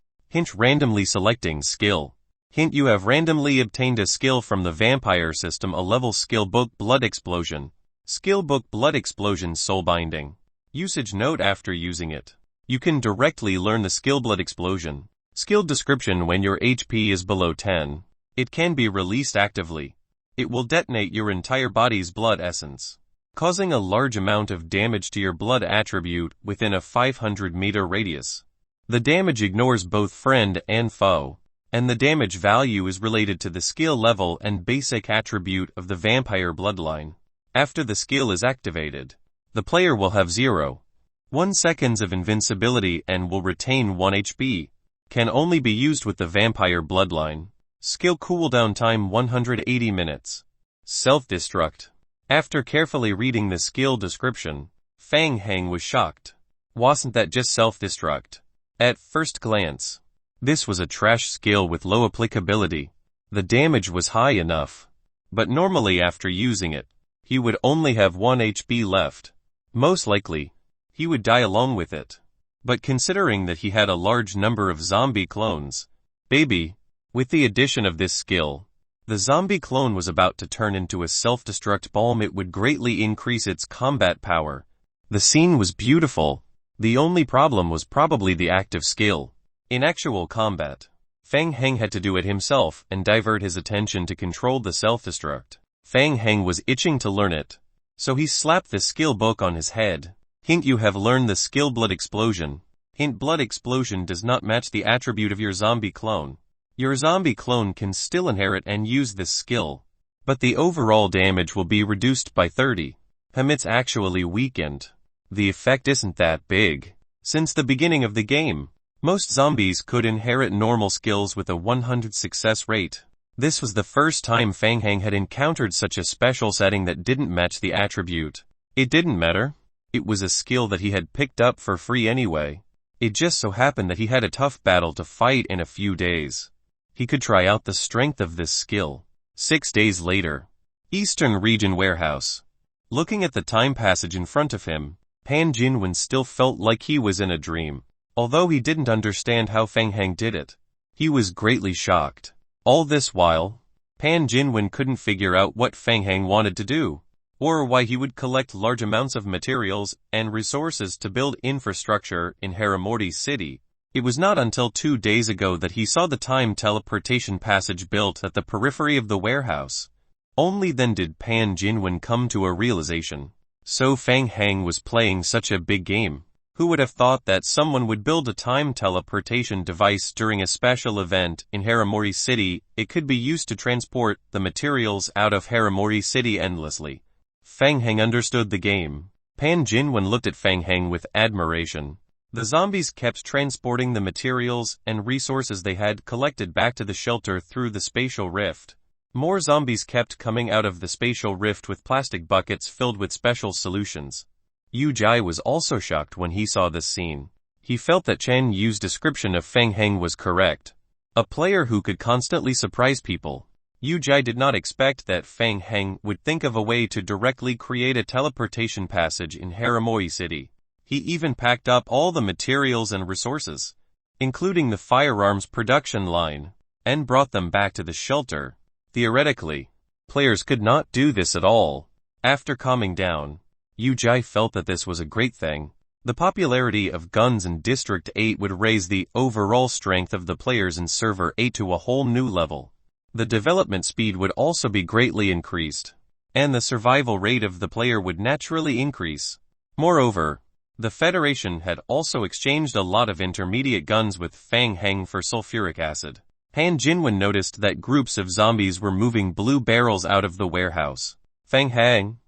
Randomly selecting skill. You have randomly obtained a skill from the vampire system, a level skill book Blood Explosion. Skill book Blood Explosion Soul Binding. Usage note: after using it, you can directly learn the skill Blood Explosion. Skill description: when your HP is below 10, it can be released actively. It will detonate your entire body's blood essence, causing a large amount of damage to your blood attribute within a 500-meter radius. The damage ignores both friend and foe, and the damage value is related to the skill level and basic attribute of the vampire bloodline. After the skill is activated, the player will have 0.1 seconds of invincibility and will retain 1 HP. Can only be used with the vampire bloodline. Skill cooldown time 180 minutes. Self-destruct. After carefully reading the skill description, Fang Hang was shocked. Wasn't that just self-destruct? At first glance, this was a trash skill with low applicability. The damage was high enough, but normally after using it, he would only have 1 HP left. Most likely, he would die along with it. But considering that he had a large number of zombie clones, with the addition of this skill, the zombie clone was about to turn into a self-destruct bomb. It would greatly increase its combat power. The scene was beautiful. The only problem was probably the active skill. In actual combat, Fang Hang had to do it himself and divert his attention to control the self-destruct. Fang Hang was itching to learn it, so he slapped the skill book on his head. You have learned the skill Blood Explosion. Blood Explosion does not match the attribute of your zombie clone. Your zombie clone can still inherit and use this skill, but the overall damage will be reduced by 30. It's actually weakened. The effect isn't that big. Since the beginning of the game, most zombies could inherit normal skills with a 100 success rate. This was the first time Fang Hang had encountered such a special setting that didn't match the attribute. It didn't matter. It was a skill that he had picked up for free anyway. It just so happened that he had a tough battle to fight in a few days. He could try out the strength of this skill. 6 days later. Eastern Region Warehouse. Looking at the time passage in front of him, Pan Jinwen still felt like he was in a dream. Although he didn't understand how Fang Hang did it, he was greatly shocked. All this while, Pan Jinwen couldn't figure out what Fang Hang wanted to do, or why he would collect large amounts of materials and resources to build infrastructure in Haramori City. It was not until 2 days ago that he saw the time teleportation passage built at the periphery of the warehouse. Only then did Pan Jinwen come to a realization. So Fang Hang was playing such a big game. Who would have thought that someone would build a time teleportation device during a special event in Haramori City? It could be used to transport the materials out of Haramori City endlessly. Fang Hang understood the game. Pan Jinwen looked at Fang Hang with admiration. The zombies kept transporting the materials and resources they had collected back to the shelter through the spatial rift. More zombies kept coming out of the spatial rift with plastic buckets filled with special solutions. Yu Jai was also shocked when he saw this scene. He felt that Chen Yu's description of Fang Hang was correct. A player who could constantly surprise people. Yu Jai did not expect that Fang Hang would think of a way to directly create a teleportation passage in Haramori City. He even packed up all the materials and resources, including the firearms production line, and brought them back to the shelter. Theoretically, players could not do this at all. After calming down, Yu Jai felt that this was a great thing. The popularity of guns in District 8 would raise the overall strength of the players in Server 8 to a whole new level. The development speed would also be greatly increased, and the survival rate of the player would naturally increase. Moreover, the Federation had also exchanged a lot of intermediate guns with Fang Hang for sulfuric acid. Han Jinwen noticed that groups of zombies were moving blue barrels out of the warehouse. Feng Hang?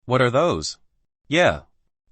What are those? Yeah.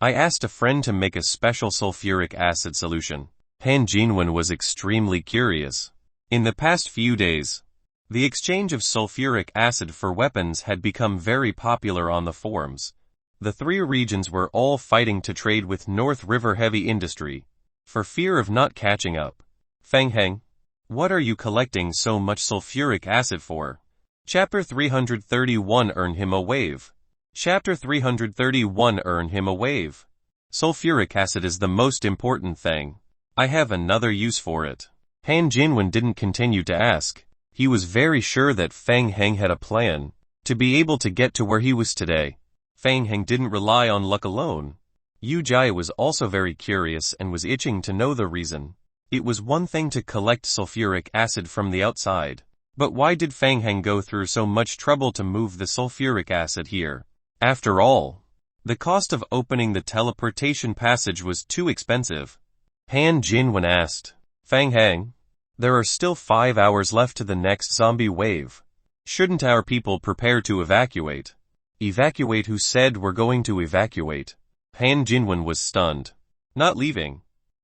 I asked a friend to make a special sulfuric acid solution. Han Jinwen was extremely curious. In the past few days, the exchange of sulfuric acid for weapons had become very popular on the forums. The three regions were all fighting to trade with North River Heavy Industry, for fear of not catching up. Feng Heng, what are you collecting so much sulfuric acid for? Chapter 331 Earn him a wave. Chapter 331 Earn him a wave. Sulfuric acid is the most important thing. I have another use for it. Han Jinwen didn't continue to ask. He was very sure that Feng Heng had a plan to be able to get to where he was today. Feng Heng didn't rely on luck alone. Yu Jai was also very curious and was itching to know the reason. It was one thing to collect sulfuric acid from the outside, but why did Feng Heng go through so much trouble to move the sulfuric acid here? After all, the cost of opening the teleportation passage was too expensive. Han Jinwen asked, Feng Heng, there are still 5 hours left to the next zombie wave. Shouldn't our people prepare to evacuate? Evacuate? Who said we're going to evacuate? Han Jinwen was stunned. Not leaving.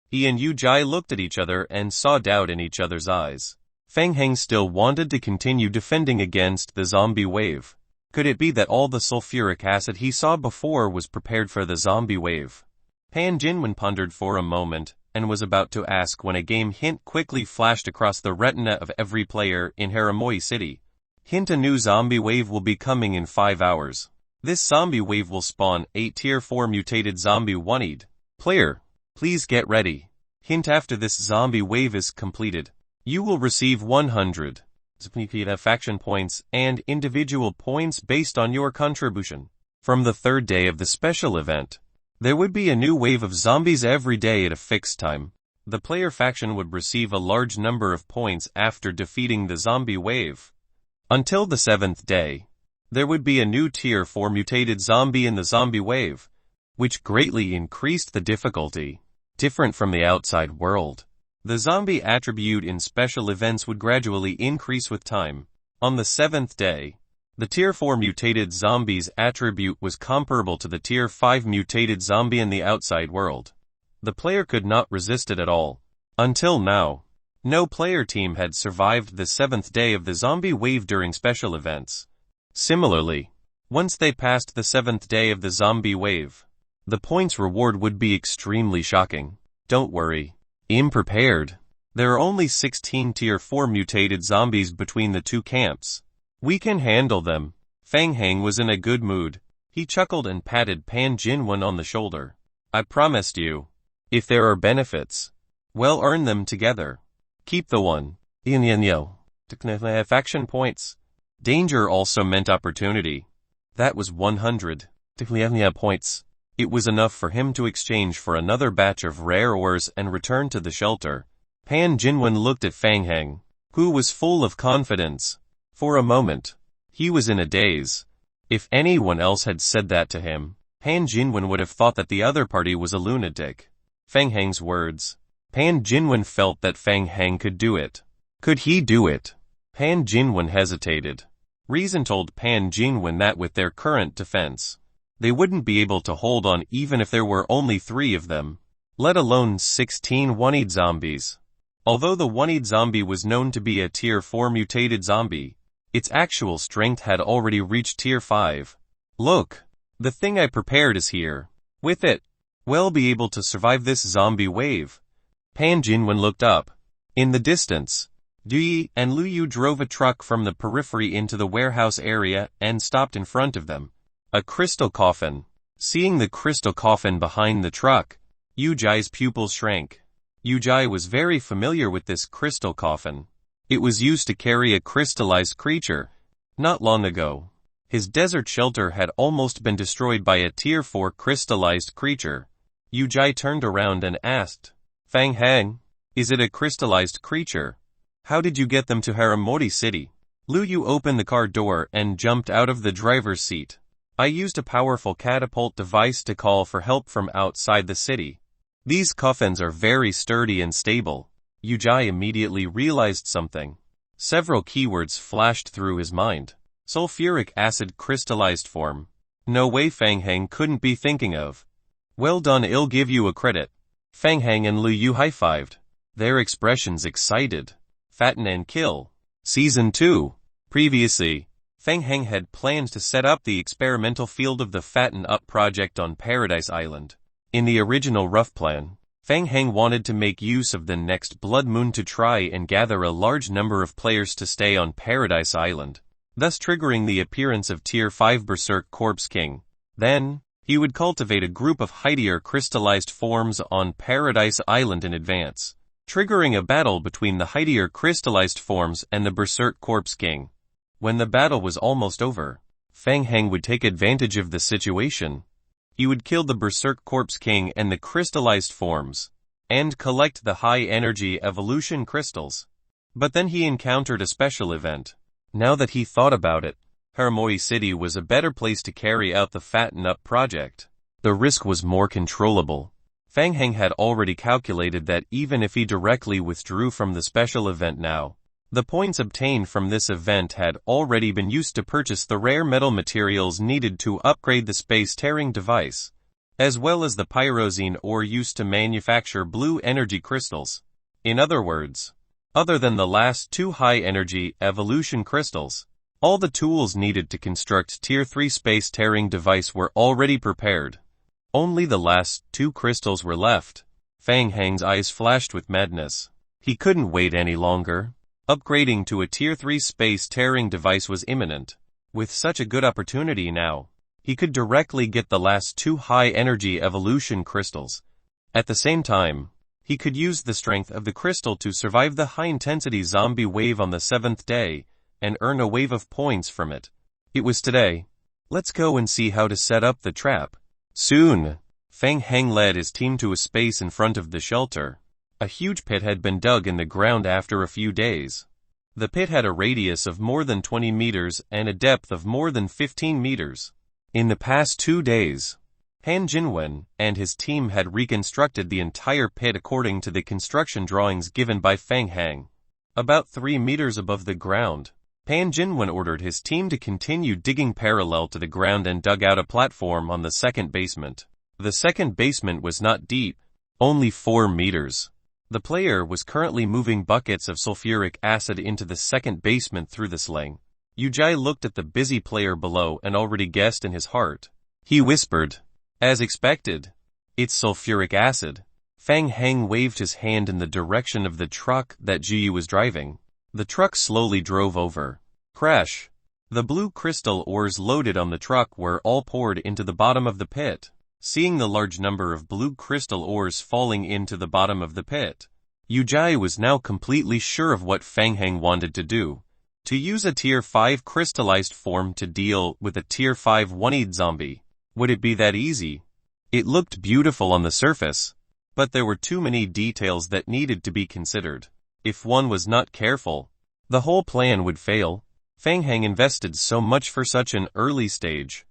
He and Yu Jai looked at each other and saw doubt in each other's eyes. Feng Heng still wanted to continue defending against the zombie wave. Could it be that all the sulfuric acid he saw before was prepared for the zombie wave? Han Jinwen pondered for a moment, and was about to ask when a game hint quickly flashed across the retina of every player in Haramoi City. Hint: a new zombie wave will be coming in 5 hours. This zombie wave will spawn 8 tier 4 mutated zombie wanted. Player, please get ready. Hint: after this zombie wave is completed, you will receive 100 faction points and individual points based on your contribution. From the third day of the special event, there would be a new wave of zombies every day at a fixed time. The player faction would receive a large number of points after defeating the zombie wave. Until the 7th day, there would be a new tier 4 mutated zombie in the zombie wave, which greatly increased the difficulty. Different from the outside world, the zombie attribute in special events would gradually increase with time. On the 7th day, the tier 4 mutated zombie's attribute was comparable to the tier 5 mutated zombie in the outside world. The player could not resist it at all. Until now, no player team had survived the 7th day of the zombie wave during special events. Similarly, once they passed the 7th day of the zombie wave, the points reward would be extremely shocking. Don't worry. I'm prepared. There are only 16 tier 4 mutated zombies between the two camps. We can handle them. Feng Heng was in a good mood. He chuckled and patted Pan Jinwen on the shoulder. I promised you. If there are benefits, we'll earn them together. Keep the one. Faction points. Danger also meant opportunity. That was 100 points. It was enough for him to exchange for another batch of rare ores and return to the shelter. Pan Jinwen looked at Feng Heng, who was full of confidence. For a moment, he was in a daze. If anyone else had said that to him, Han Jinwen would have thought that the other party was a lunatic. Feng Heng's words. Pan Jinwen felt that Feng Heng could do it. Could he do it? Pan Jinwen hesitated. Reason told Pan Jinwen that with their current defense, they wouldn't be able to hold on even if there were only 3 of them, let alone 16 one-eyed zombies. Although the one-eyed zombie was known to be a tier 4 mutated zombie, its actual strength had already reached tier 5. Look, the thing I prepared is here. With it, we'll be able to survive this zombie wave. Pan Jinwen looked up. In the distance, Dui and Lu Yu drove a truck from the periphery into the warehouse area and stopped in front of them. A crystal coffin. Seeing the crystal coffin behind the truck, Yu Jai's pupils shrank. Yu Jai was very familiar with this crystal coffin. It was used to carry a crystallized creature. Not long ago, his desert shelter had almost been destroyed by a tier 4 crystallized creature. Yu Jai turned around and asked, Feng Heng, is it a crystallized creature? How did you get them to Haramori City? Lu Yu opened the car door and jumped out of the driver's seat. I used a powerful catapult device to call for help from outside the city. These coffins are very sturdy and stable. Yu Jai immediately realized something. Several keywords flashed through his mind. Sulfuric acid crystallized form. No way Fang Heng couldn't be thinking of. Well done, I'll give you a credit. Fang Heng and Liu Yu high-fived. Their expressions excited. Fatten and kill. Season 2. Previously, Fang Heng had planned to set up the experimental field of the Fatten Up project on Paradise Island. In the original rough plan, Fang Heng wanted to make use of the next blood moon to try and gather a large number of players to stay on Paradise Island, thus triggering the appearance of Tier 5 Berserk Corpse King. Then, he would cultivate a group of hightier crystallized forms on Paradise Island in advance, triggering a battle between the hightier crystallized forms and the Berserk Corpse King. When the battle was almost over, Fang Heng would take advantage of the situation. He would kill the Berserk Corpse King and the crystallized forms, and collect the high-energy evolution crystals. But then he encountered a special event. Now that he thought about it, Hermoi City was a better place to carry out the Fatten Up project. The risk was more controllable. Fang Heng had already calculated that even if he directly withdrew from the special event now, the points obtained from this event had already been used to purchase the rare metal materials needed to upgrade the space-tearing device, as well as the pyrozine ore used to manufacture blue energy crystals. In other words, other than the last two high-energy evolution crystals, all the tools needed to construct Tier 3 space-tearing device were already prepared. Only the last two crystals were left. Fang Heng's eyes flashed with madness. He couldn't wait any longer. Upgrading to a Tier 3 space-tearing device was imminent. With such a good opportunity now, he could directly get the last two high-energy evolution crystals. At the same time, he could use the strength of the crystal to survive the high-intensity zombie wave on the 7th day, and earn a wave of points from it. It was today. Let's go and see how to set up the trap. Soon, Fang Heng led his team to a space in front of the shelter. A huge pit had been dug in the ground after a few days. The pit had a radius of more than 20 meters and a depth of more than 15 meters. In the past 2 days, Han Jinwen and his team had reconstructed the entire pit according to the construction drawings given by Fang Heng. About 3 meters above the ground, Pan Jinwen ordered his team to continue digging parallel to the ground and dug out a platform on the second basement. The second basement was not deep, only 4 meters. The player was currently moving buckets of sulfuric acid into the second basement through the sling. Yujai looked at the busy player below and already guessed in his heart. He whispered, "As expected, it's sulfuric acid." Fang Heng waved his hand in the direction of the truck that Ji was driving. The truck slowly drove over. Crash! The blue crystal ores loaded on the truck were all poured into the bottom of the pit. Seeing the large number of blue crystal ores falling into the bottom of the pit, Yujai was now completely sure of what Fang Heng wanted to do. To use a Tier 5 crystallized form to deal with a Tier 5 one-eyed zombie. Would it be that easy? It looked beautiful on the surface, but there were too many details that needed to be considered. If one was not careful, the whole plan would fail. Fang Heng invested so much for such an early stage.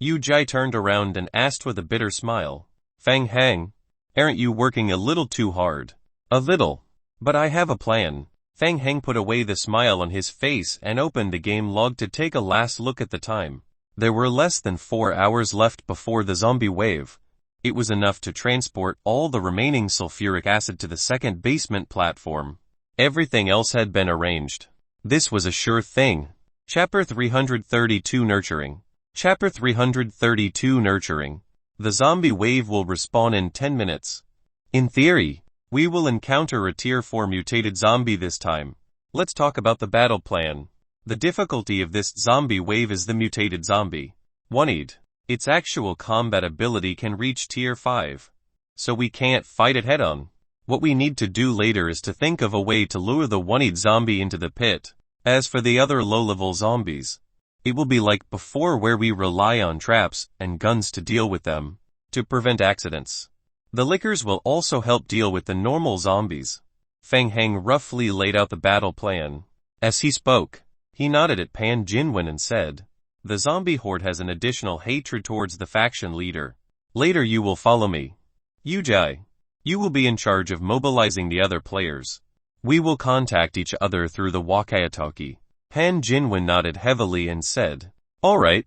Yujai turned around and asked with a bitter smile, "Fang Heng, aren't you working a little too hard?" "A little. But I have a plan." Fang Heng put away the smile on his face and opened the game log to take a last look at the time. There were less than 4 hours left before the zombie wave. It was enough to transport all the remaining sulfuric acid to the second basement platform. Everything else had been arranged. This was a sure thing. Chapter 332 Nurturing. Chapter 332 Nurturing. The zombie wave will respawn in 10 minutes. In theory, we will encounter a Tier 4 mutated zombie this time. Let's talk about the battle plan. The difficulty of this zombie wave is the mutated zombie. One-eyed. Its actual combat ability can reach Tier 5. So we can't fight it head-on. What we need to do later is to think of a way to lure the one-eyed zombie into the pit. As for the other low-level zombies, it will be like before where we rely on traps and guns to deal with them, to prevent accidents. The liquors will also help deal with the normal zombies. Fang Heng roughly laid out the battle plan. As he spoke, he nodded at Pan Jinwen and said, "The zombie horde has an additional hatred towards the faction leader. Later you will follow me. Yujai, you will be in charge of mobilizing the other players. We will contact each other through the walkie-talkie. Han Jinwen nodded heavily and said, "All right."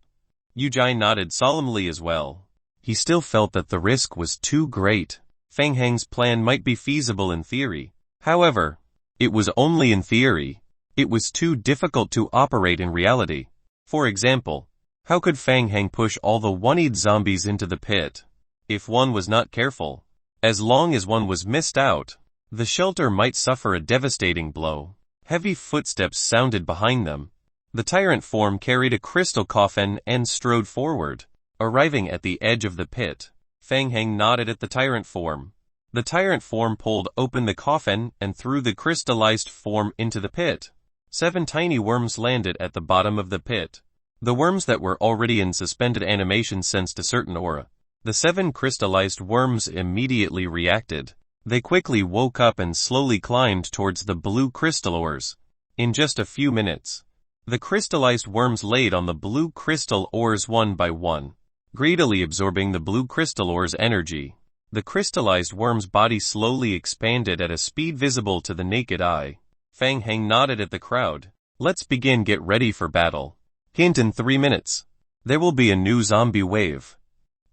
Yu Jai nodded solemnly as well. He still felt that the risk was too great. Feng Heng's plan might be feasible in theory. However, it was only in theory. It was too difficult to operate in reality. For example, how could Feng Heng push all the one-eyed zombies into the pit? If one was not careful, as long as one was missed out, the shelter might suffer a devastating blow. Heavy footsteps sounded behind them. The tyrant form carried a crystal coffin and strode forward. Arriving at the edge of the pit, Feng Heng nodded at the tyrant form. The tyrant form pulled open the coffin and threw the crystallized form into the pit. 7 tiny worms landed at the bottom of the pit. The worms that were already in suspended animation sensed a certain aura. The 7 crystallized worms immediately reacted. They quickly woke up and slowly climbed towards the blue crystal ores. In just a few minutes, the crystallized worms laid on the blue crystal ores one by one, greedily absorbing the blue crystal ore's energy. The crystallized worm's body slowly expanded at a speed visible to the naked eye. Feng Heng nodded at the crowd. "Let's begin. Get ready for battle. Hint: in 3 minutes, there will be a new zombie wave.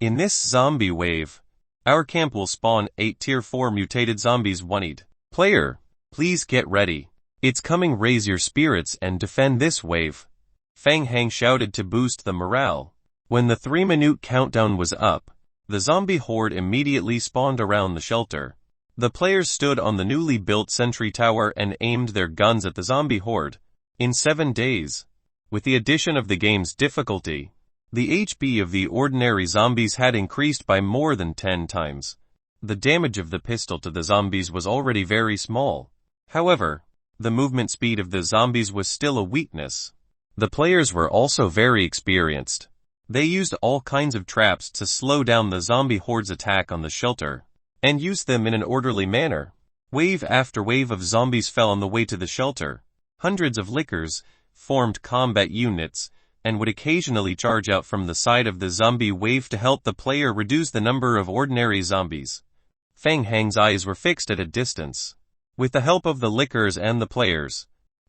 In this zombie wave, our camp will spawn 8 tier 4 mutated zombies one-eyed. Player, please get ready. It's coming. Raise your spirits and defend this wave." Feng Heng shouted to boost the morale. When the 3-minute countdown was up, the zombie horde immediately spawned around the shelter. The players stood on the newly built sentry tower and aimed their guns at the zombie horde. In 7 days, with the addition of the game's difficulty, the HP of the ordinary zombies had increased by more than 10 times. The damage of the pistol to the zombies was already very small. However, the movement speed of the zombies was still a weakness. The players were also very experienced. They used all kinds of traps to slow down the zombie horde's attack on the shelter, and used them in an orderly manner. Wave after wave of zombies fell on the way to the shelter. Hundreds of lickers formed combat units, and would occasionally charge out from the side of the zombie wave to help the player reduce the number of ordinary zombies. Feng Heng's eyes were fixed at a distance. With the help of the lickers and the players,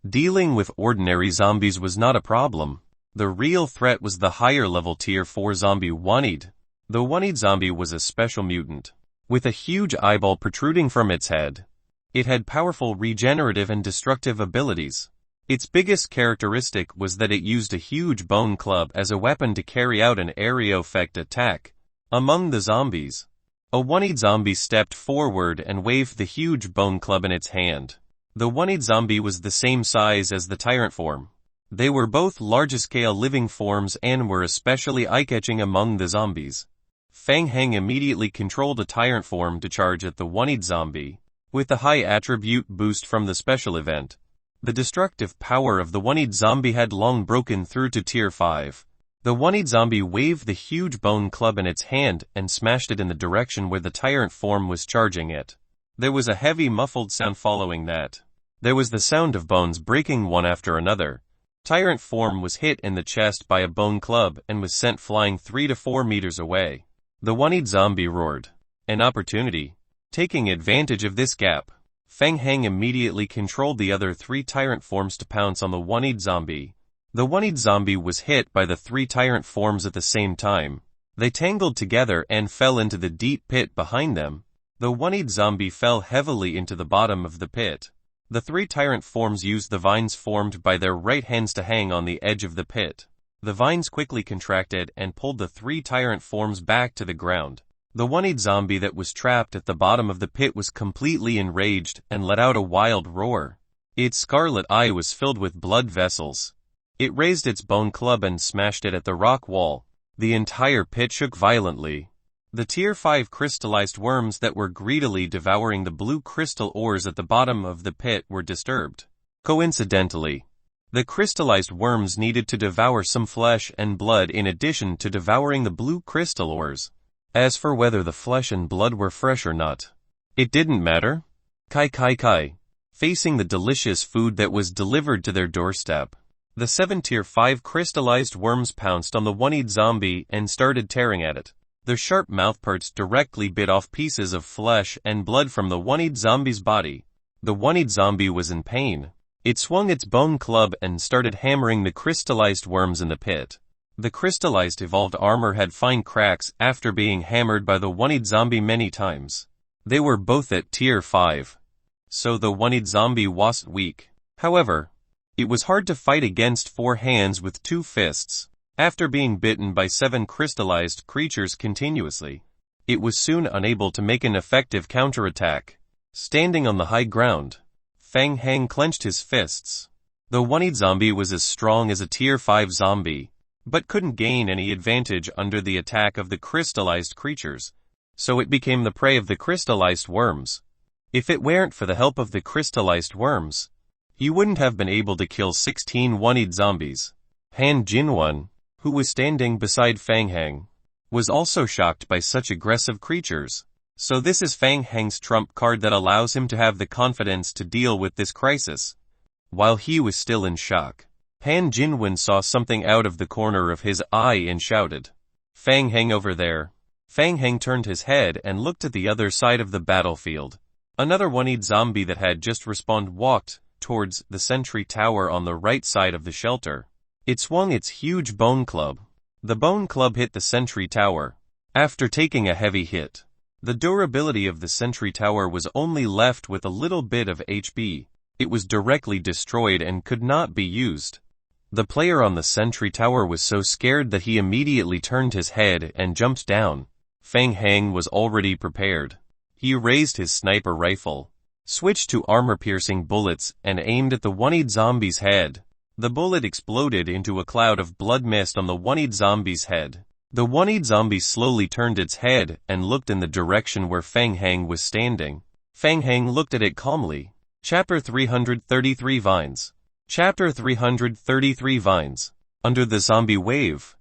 dealing with ordinary zombies was not a problem. The real threat was the higher level tier 4 zombie one-eyed. The one-eyed zombie was a special mutant, with a huge eyeball protruding from its head. It had powerful regenerative and destructive abilities. Its biggest characteristic was that it used a huge bone club as a weapon to carry out an area effect attack. Among the zombies, a one-eyed zombie stepped forward and waved the huge bone club in its hand. The one-eyed zombie was the same size as the tyrant form. They were both large-scale living forms and were especially eye-catching among the zombies. Feng Heng immediately controlled a tyrant form to charge at the one-eyed zombie. With the high attribute boost from the special event, the destructive power of the one-eyed zombie had long broken through to tier 5. The one-eyed zombie waved the huge bone club in its hand and smashed it in the direction where the tyrant form was charging it. There was a heavy muffled sound following that. There was the sound of bones breaking one after another. Tyrant form was hit in the chest by a bone club and was sent flying 3 to 4 meters away. The one-eyed zombie roared. An opportunity. Taking advantage of this gap, Feng Heng immediately controlled the other 3 tyrant forms to pounce on the one-eyed zombie. The one-eyed zombie was hit by the 3 tyrant forms at the same time. They tangled together and fell into the deep pit behind them. The one-eyed zombie fell heavily into the bottom of the pit. The 3 tyrant forms used the vines formed by their right hands to hang on the edge of the pit. The vines quickly contracted and pulled the 3 tyrant forms back to the ground. The one-eyed zombie that was trapped at the bottom of the pit was completely enraged and let out a wild roar. Its scarlet eye was filled with blood vessels. It raised its bone club and smashed it at the rock wall. The entire pit shook violently. The tier 5 crystallized worms that were greedily devouring the blue crystal ores at the bottom of the pit were disturbed. Coincidentally, the crystallized worms needed to devour some flesh and blood in addition to devouring the blue crystal ores. As for whether the flesh and blood were fresh or not, it didn't matter. Kai. Facing the delicious food that was delivered to their doorstep, the 7 tier 5 crystallized worms pounced on the one-eyed zombie and started tearing at it. Their sharp mouthparts directly bit off pieces of flesh and blood from the one-eyed zombie's body. The one-eyed zombie was in pain. It swung its bone club and started hammering the crystallized worms in the pit. The crystallized evolved armor had fine cracks after being hammered by the one-eyed zombie many times. They were both at tier 5. So the one-eyed zombie wasn't weak. However, it was hard to fight against 4 hands with 2 fists. After being bitten by 7 crystallized creatures continuously, it was soon unable to make an effective counterattack. Standing on the high ground, Fang Hang clenched his fists. The one-eyed zombie was as strong as a tier 5 zombie, but couldn't gain any advantage under the attack of the crystallized creatures, so it became the prey of the crystallized worms. If it weren't for the help of the crystallized worms, he wouldn't have been able to kill 16 one-eyed zombies. Han Jinwen, who was standing beside Fang Hang, was also shocked by such aggressive creatures. So this is Fang Hang's trump card that allows him to have the confidence to deal with this crisis. While he was still in shock, Han Jinwen saw something out of the corner of his eye and shouted, "Fang Hang over there." Fang Hang turned his head and looked at the other side of the battlefield. Another one-eyed zombie that had just respawned walked towards the sentry tower on the right side of the shelter. It swung its huge bone club. The bone club hit the sentry tower. After taking a heavy hit, the durability of the sentry tower was only left with a little bit of HP. It was directly destroyed and could not be used. The player on the sentry tower was so scared that he immediately turned his head and jumped down. Fang Hang was already prepared. He raised his sniper rifle, switched to armor-piercing bullets, and aimed at the one-eyed zombie's head. The bullet exploded into a cloud of blood mist on the one-eyed zombie's head. The one-eyed zombie slowly turned its head and looked in the direction where Fang Hang was standing. Fang Hang looked at it calmly. Chapter 333 Vines. Chapter 333 Vines. Under the zombie wave.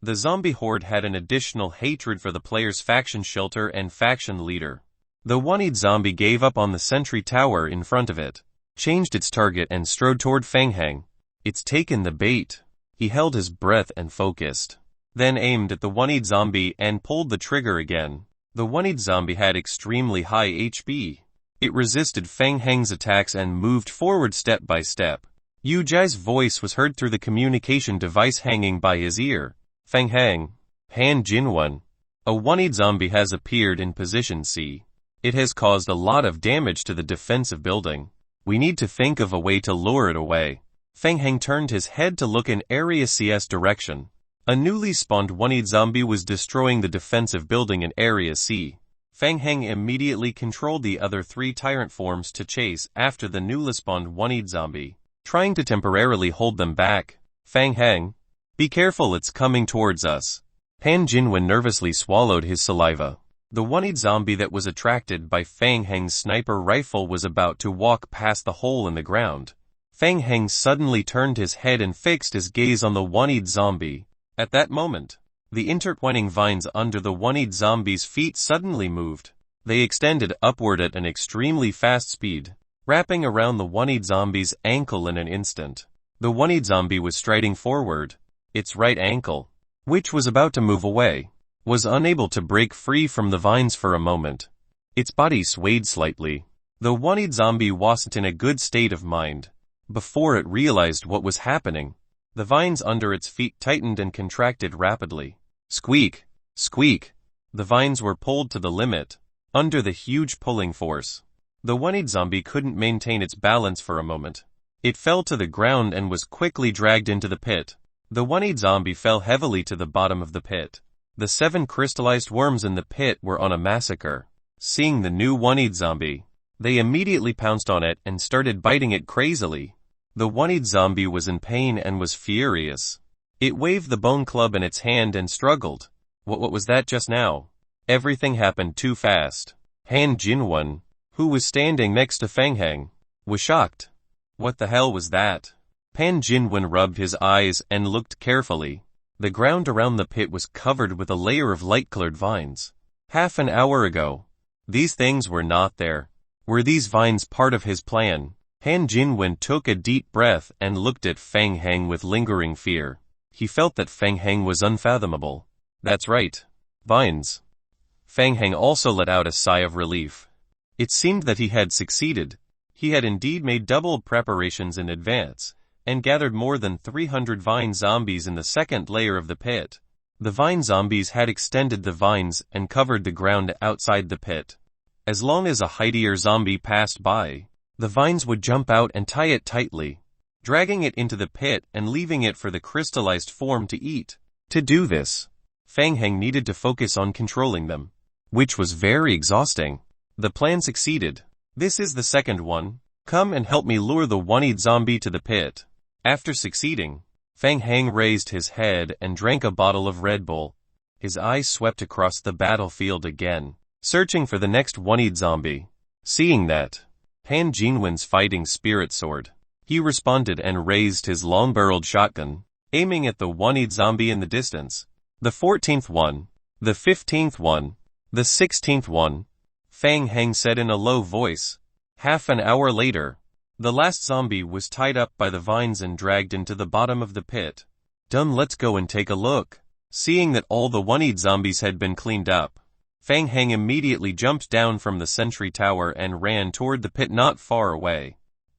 The zombie horde had an additional hatred for the player's faction shelter and faction leader. The one-eyed zombie gave up on the sentry tower in front of it, changed its target and strode toward Fang Hang. "It's taken the bait." He held his breath and focused, then aimed at the one-eyed zombie and pulled the trigger again. The one-eyed zombie had extremely high HP. It resisted Fang Hang's attacks and moved forward step by step. Yu Jai's voice was heard through the communication device hanging by his ear. "Fang Hang, Han Jinwen, a one-eyed zombie has appeared in position C. It has caused a lot of damage to the defensive building. We need to think of a way to lure it away." Fang Hang turned his head to look in Area C's direction. A newly spawned one-eyed zombie was destroying the defensive building in Area C. Fang Hang immediately controlled the other 3 tyrant forms to chase after the newly spawned one-eyed zombie, trying to temporarily hold them back. "Fang Hang, be careful, it's coming towards us." Han Jinwen nervously swallowed his saliva. The one-eyed zombie that was attracted by Fang Hang's sniper rifle was about to walk past the hole in the ground. Fang Hang suddenly turned his head and fixed his gaze on the one-eyed zombie. At that moment, the intertwining vines under the one-eyed zombie's feet suddenly moved. They extended upward at an extremely fast speed, wrapping around the one-eyed zombie's ankle in an instant. The one-eyed zombie was striding forward. Its right ankle, which was about to move away, was unable to break free from the vines for a moment. Its body swayed slightly. The one-eyed zombie wasn't in a good state of mind. Before it realized what was happening, the vines under its feet tightened and contracted rapidly. Squeak! Squeak! The vines were pulled to the limit, under the huge pulling force. The one-eyed zombie couldn't maintain its balance for a moment. It fell to the ground and was quickly dragged into the pit. The one-eyed zombie fell heavily to the bottom of the pit. The 7 crystallized worms in the pit were on a massacre. Seeing the new one-eyed zombie, they immediately pounced on it and started biting it crazily. The one-eyed zombie was in pain and was furious. It waved the bone club in its hand and struggled. What was that just now? Everything happened too fast. Han Jinwen, who was standing next to Fang Hang, was shocked. What the hell was that? Han Jinwen rubbed his eyes and looked carefully. The ground around the pit was covered with a layer of light-colored vines. Half an hour ago, these things were not there. Were these vines part of his plan? Han Jinwen took a deep breath and looked at Fang Hang with lingering fear. He felt that Fang Hang was unfathomable. That's right. Vines. Fang Hang also let out a sigh of relief. It seemed that he had succeeded. He had indeed made double preparations in advance, and gathered more than 300 vine zombies in the second layer of the pit. The vine zombies had extended the vines and covered the ground outside the pit. As long as a heightier zombie passed by, the vines would jump out and tie it tightly, dragging it into the pit and leaving it for the crystallized form to eat. To do this, Fang Heng needed to focus on controlling them, which was very exhausting. The plan succeeded. This is the second one. Come and help me lure the one-eyed zombie to the pit. After succeeding, Fang Heng raised his head and drank a bottle of Red Bull. His eyes swept across the battlefield again, searching for the next one-eyed zombie. Seeing that, Han Jinwen's fighting spirit soared. He responded and raised his long-barreled shotgun, aiming at the one-eyed zombie in the distance. The 14th one, the 15th one, the 16th one, Fang Heng said in a low voice. Half an hour later, the last zombie was tied up by the vines and dragged into the bottom of the pit. Done, let's go and take a look. Seeing that all the one-eyed zombies had been cleaned up, Fang Heng immediately jumped down from the sentry tower and ran toward the pit not far away.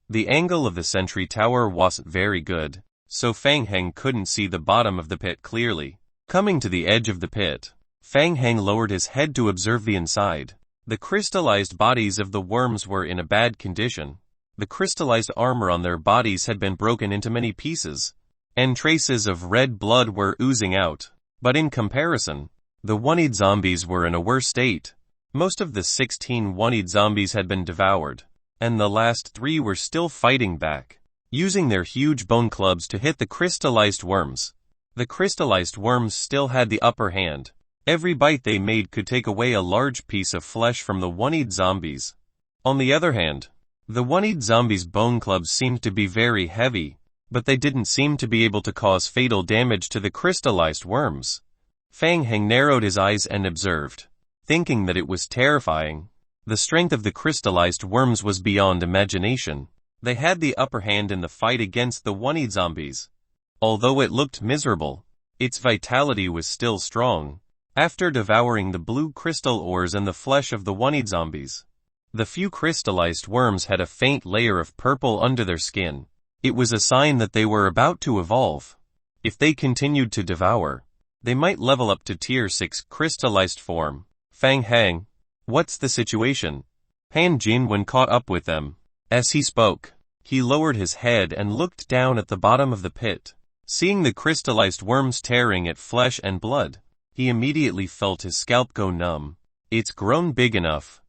The angle of the sentry tower wasn't very good, so Fang Heng couldn't see the bottom of the pit clearly. Coming to the edge of the pit, Fang Heng lowered his head to observe the inside. The crystallized bodies of the worms were in a bad condition. The crystallized armor on their bodies had been broken into many pieces, and traces of red blood were oozing out. But in comparison, the one-eyed zombies were in a worse state. Most of the 16 one-eyed zombies had been devoured, and the last 3 were still fighting back, using their huge bone clubs to hit the crystallized worms. The crystallized worms still had the upper hand. Every bite they made could take away a large piece of flesh from the one-eyed zombies. On the other hand, the one-eyed zombies' bone clubs seemed to be very heavy, but they didn't seem to be able to cause fatal damage to the crystallized worms. Fang Heng narrowed his eyes and observed, thinking that it was terrifying. The strength of the crystallized worms was beyond imagination. They had the upper hand in the fight against the one-eyed zombies. Although it looked miserable, its vitality was still strong. After devouring the blue crystal ores and the flesh of the one-eyed zombies, the few crystallized worms had a faint layer of purple under their skin. It was a sign that they were about to evolve. If they continued to devour, they might level up to tier 6 crystallized form. Fang Heng, what's the situation? Han Jinwen caught up with them. As he spoke, he lowered his head and looked down at the bottom of the pit. Seeing the crystallized worms tearing at flesh and blood, he immediately felt his scalp go numb. It's grown big enough.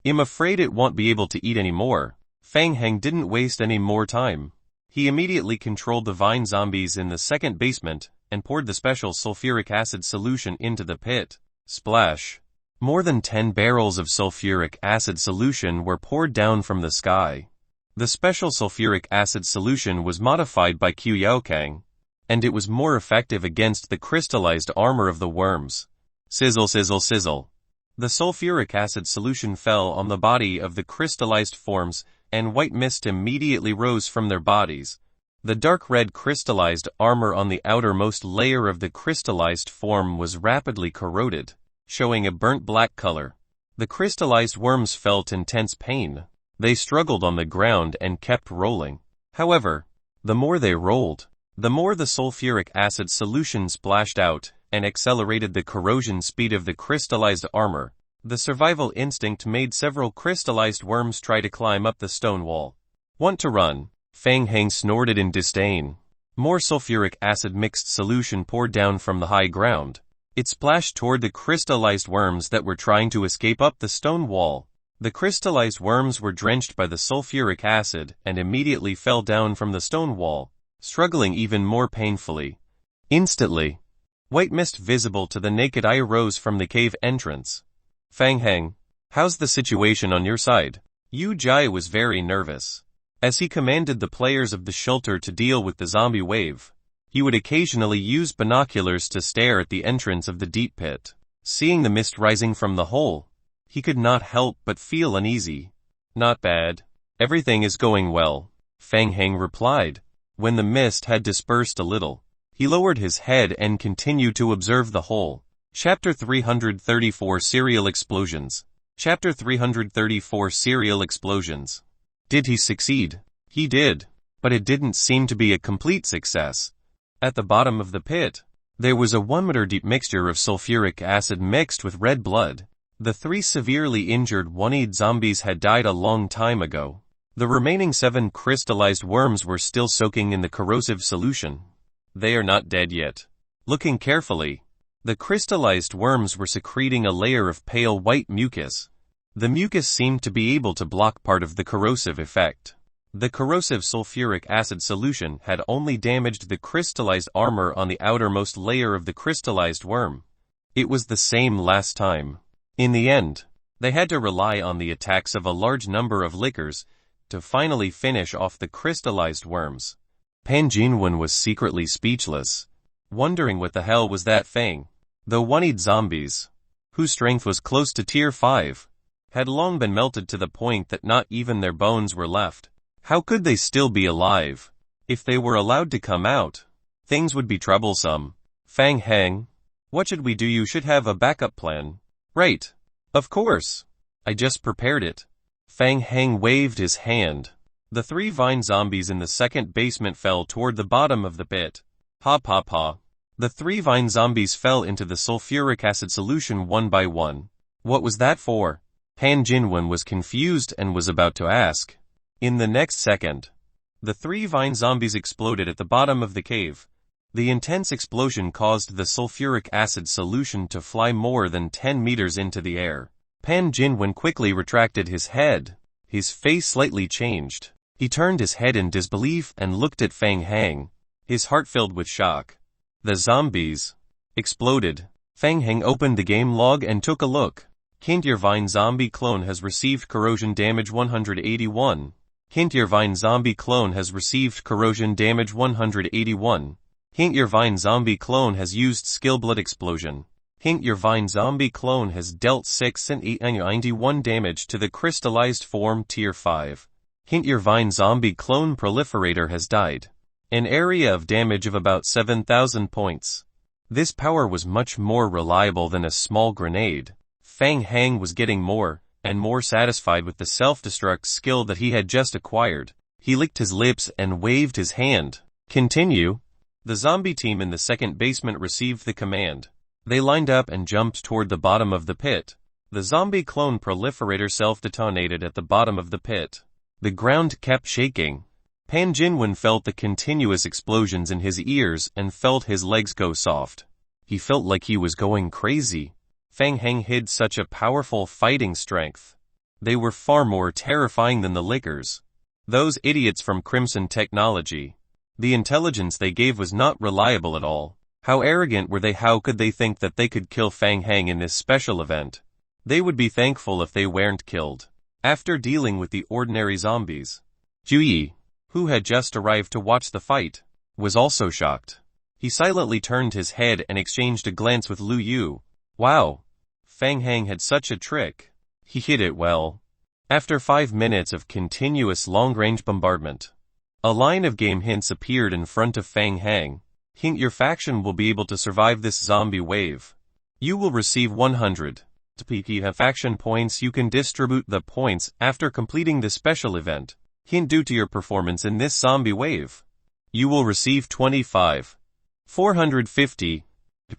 I'm afraid it won't be able to eat anymore. Fang Heng didn't waste any more time. He immediately controlled the vine zombies in the second basement and poured the special sulfuric acid solution into the pit. Splash! More than 10 barrels of sulfuric acid solution were poured down from the sky. The special sulfuric acid solution was modified by Qiu Yaokang, and it was more effective against the crystallized armor of the worms. Sizzle, sizzle, sizzle. The sulfuric acid solution fell on the body of the crystallized forms, and white mist immediately rose from their bodies. The dark red crystallized armor on the outermost layer of the crystallized form was rapidly corroded, showing a burnt black color. The crystallized worms felt intense pain. They struggled on the ground and kept rolling. However, the more they rolled, the more the sulfuric acid solution splashed out and accelerated the corrosion speed of the crystallized armor. The survival instinct made several crystallized worms try to climb up the stone wall. Want to run? Fang Heng snorted in disdain. More sulfuric acid mixed solution poured down from the high ground. It splashed toward the crystallized worms that were trying to escape up the stone wall. The crystallized worms were drenched by the sulfuric acid and immediately fell down from the stone wall, struggling even more painfully. Instantly, white mist visible to the naked eye rose from the cave entrance. Fang Heng, how's the situation on your side? Yu Jai was very nervous. As he commanded the players of the shelter to deal with the zombie wave, he would occasionally use binoculars to stare at the entrance of the deep pit. Seeing the mist rising from the hole, he could not help but feel uneasy. Not bad. Everything is going well, Fang Heng replied. When the mist had dispersed a little, he lowered his head and continued to observe the hole. Chapter 334 Serial Explosions. Chapter 334 Serial Explosions. Did he succeed? He did, but it didn't seem to be a complete success. At the bottom of the pit, there was a 1-meter deep mixture of sulfuric acid mixed with red blood. The 3 severely injured one-eyed zombies had died a long time ago. The remaining 7 crystallized worms were still soaking in the corrosive solution. They are not dead yet. Looking carefully, the crystallized worms were secreting a layer of pale white mucus. The mucus seemed to be able to block part of the corrosive effect. The corrosive sulfuric acid solution had only damaged the crystallized armor on the outermost layer of the crystallized worm. It was the same last time. In the end, they had to rely on the attacks of a large number of lickers to finally finish off the crystallized worms. Pan Jinwen was secretly speechless, wondering what the hell was that thing. The one-eyed zombies, whose strength was close to tier 5, had long been melted to the point that not even their bones were left. How could they still be alive? If they were allowed to come out, things would be troublesome. Fang Heng, what should we do? You should have a backup plan. Right. Of course. I just prepared it. Fang Heng waved his hand. The 3 vine zombies in the second basement fell toward the bottom of the pit. Ha pa pa. The 3 vine zombies fell into the sulfuric acid solution one by one. What was that for? Pan Jinwen was confused and was about to ask. In the next second, the 3 vine zombies exploded at the bottom of the cave. The intense explosion caused the sulfuric acid solution to fly more than 10 meters into the air. Pan Jinwen quickly retracted his head. His face slightly changed. He turned his head in disbelief and looked at Fang Heng, his heart filled with shock. The zombies exploded. Fang Heng opened the game log and took a look. Hint: your vine zombie clone has received corrosion damage 181. Hint: your vine zombie clone has received corrosion damage 181. Hint: your vine zombie clone has used skill blood explosion. Hint: your vine zombie clone has dealt 6 and 891 damage to the crystallized form tier 5. Hint: your vine zombie clone proliferator has died. An area of damage of about 7,000 points. This power was much more reliable than a small grenade. Fang Heng was getting more and more satisfied with the self-destruct skill that he had just acquired. He licked his lips and waved his hand. Continue. The zombie team in the second basement received the command. They lined up and jumped toward the bottom of the pit. The zombie clone proliferator self-detonated at the bottom of the pit. The ground kept shaking. Pan Jinwen felt the continuous explosions in his ears and felt his legs go soft. He felt like he was going crazy. Fang Heng hid such a powerful fighting strength. They were far more terrifying than the lickers. Those idiots from Crimson Technology. The intelligence they gave was not reliable at all. How arrogant were they? How could they think that they could kill Fang Heng in this special event? They would be thankful if they weren't killed. After dealing with the ordinary zombies, Juyi, who had just arrived to watch the fight, was also shocked. He silently turned his head and exchanged a glance with Lu Yu. Wow! Fang Heng had such a trick. He hit it well. After 5 minutes of continuous long-range bombardment, a line of game hints appeared in front of Fang Heng. Hint: your faction will be able to survive this zombie wave. You will receive 100 faction points. You can distribute the points after completing the special event. Hint: due to your performance in this zombie wave, you will receive 25 450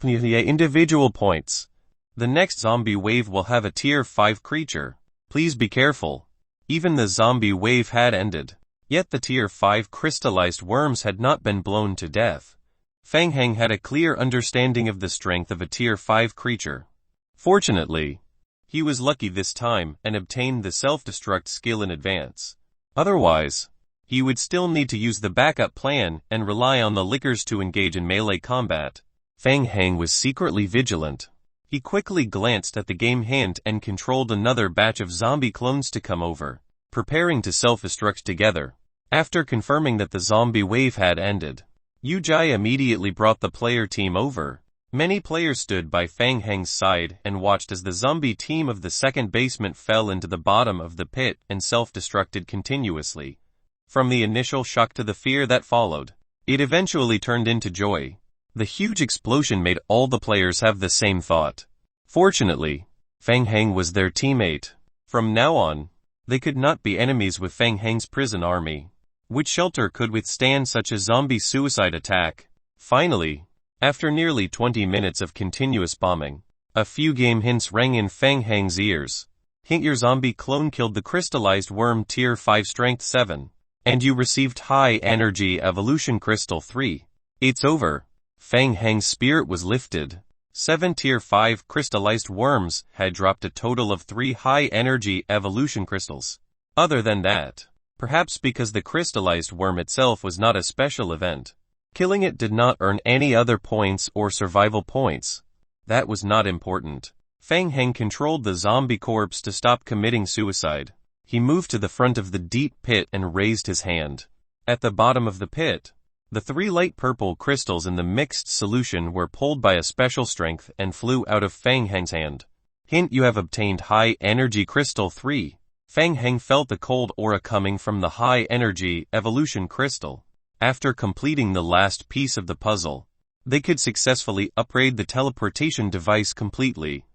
individual points. The next zombie wave will have a tier 5 creature. Please be careful. Even the zombie wave had ended, yet the tier 5 crystallized worms had not been blown to death. Fang Heng had a clear understanding of the strength of a tier 5 creature. Fortunately, he was lucky this time and obtained the self-destruct skill in advance. Otherwise, he would still need to use the backup plan and rely on the lickers to engage in melee combat. Fang Heng was secretly vigilant. He quickly glanced at the game hint and controlled another batch of zombie clones to come over, preparing to self-destruct together. After confirming that the zombie wave had ended, Yu Jai immediately brought the player team over. Many players stood by Fang Heng's side and watched as the zombie team of the second basement fell into the bottom of the pit and self-destructed continuously. From the initial shock to the fear that followed, it eventually turned into joy. The huge explosion made all the players have the same thought. Fortunately, Fang Heng was their teammate. From now on, They could not be enemies with Fang Heng's prison army. Which shelter could withstand such a zombie suicide attack? Finally, after nearly 20 minutes of continuous bombing, a few game hints rang in Fang Heng's ears. Hint: your zombie clone killed the crystallized worm tier 5 strength 7. And you received high energy evolution crystal 3. It's over. Fang Heng's spirit was lifted. 7 tier 5 crystallized worms had dropped a total of 3 high energy evolution crystals. Other than that, perhaps because the crystallized worm itself was not a special event, killing it did not earn any other points or survival points. That was not important. Fang Heng controlled the zombie corpse to stop committing suicide. He moved to the front of the deep pit and raised his hand. At the bottom of the pit, the 3 light purple crystals in the mixed solution were pulled by a special strength and flew out of Fang Heng's hand. Hint: you have obtained high energy crystal 3. Fang Heng felt the cold aura coming from the high energy evolution crystal. After completing the last piece of the puzzle, they could successfully upgrade the teleportation device completely.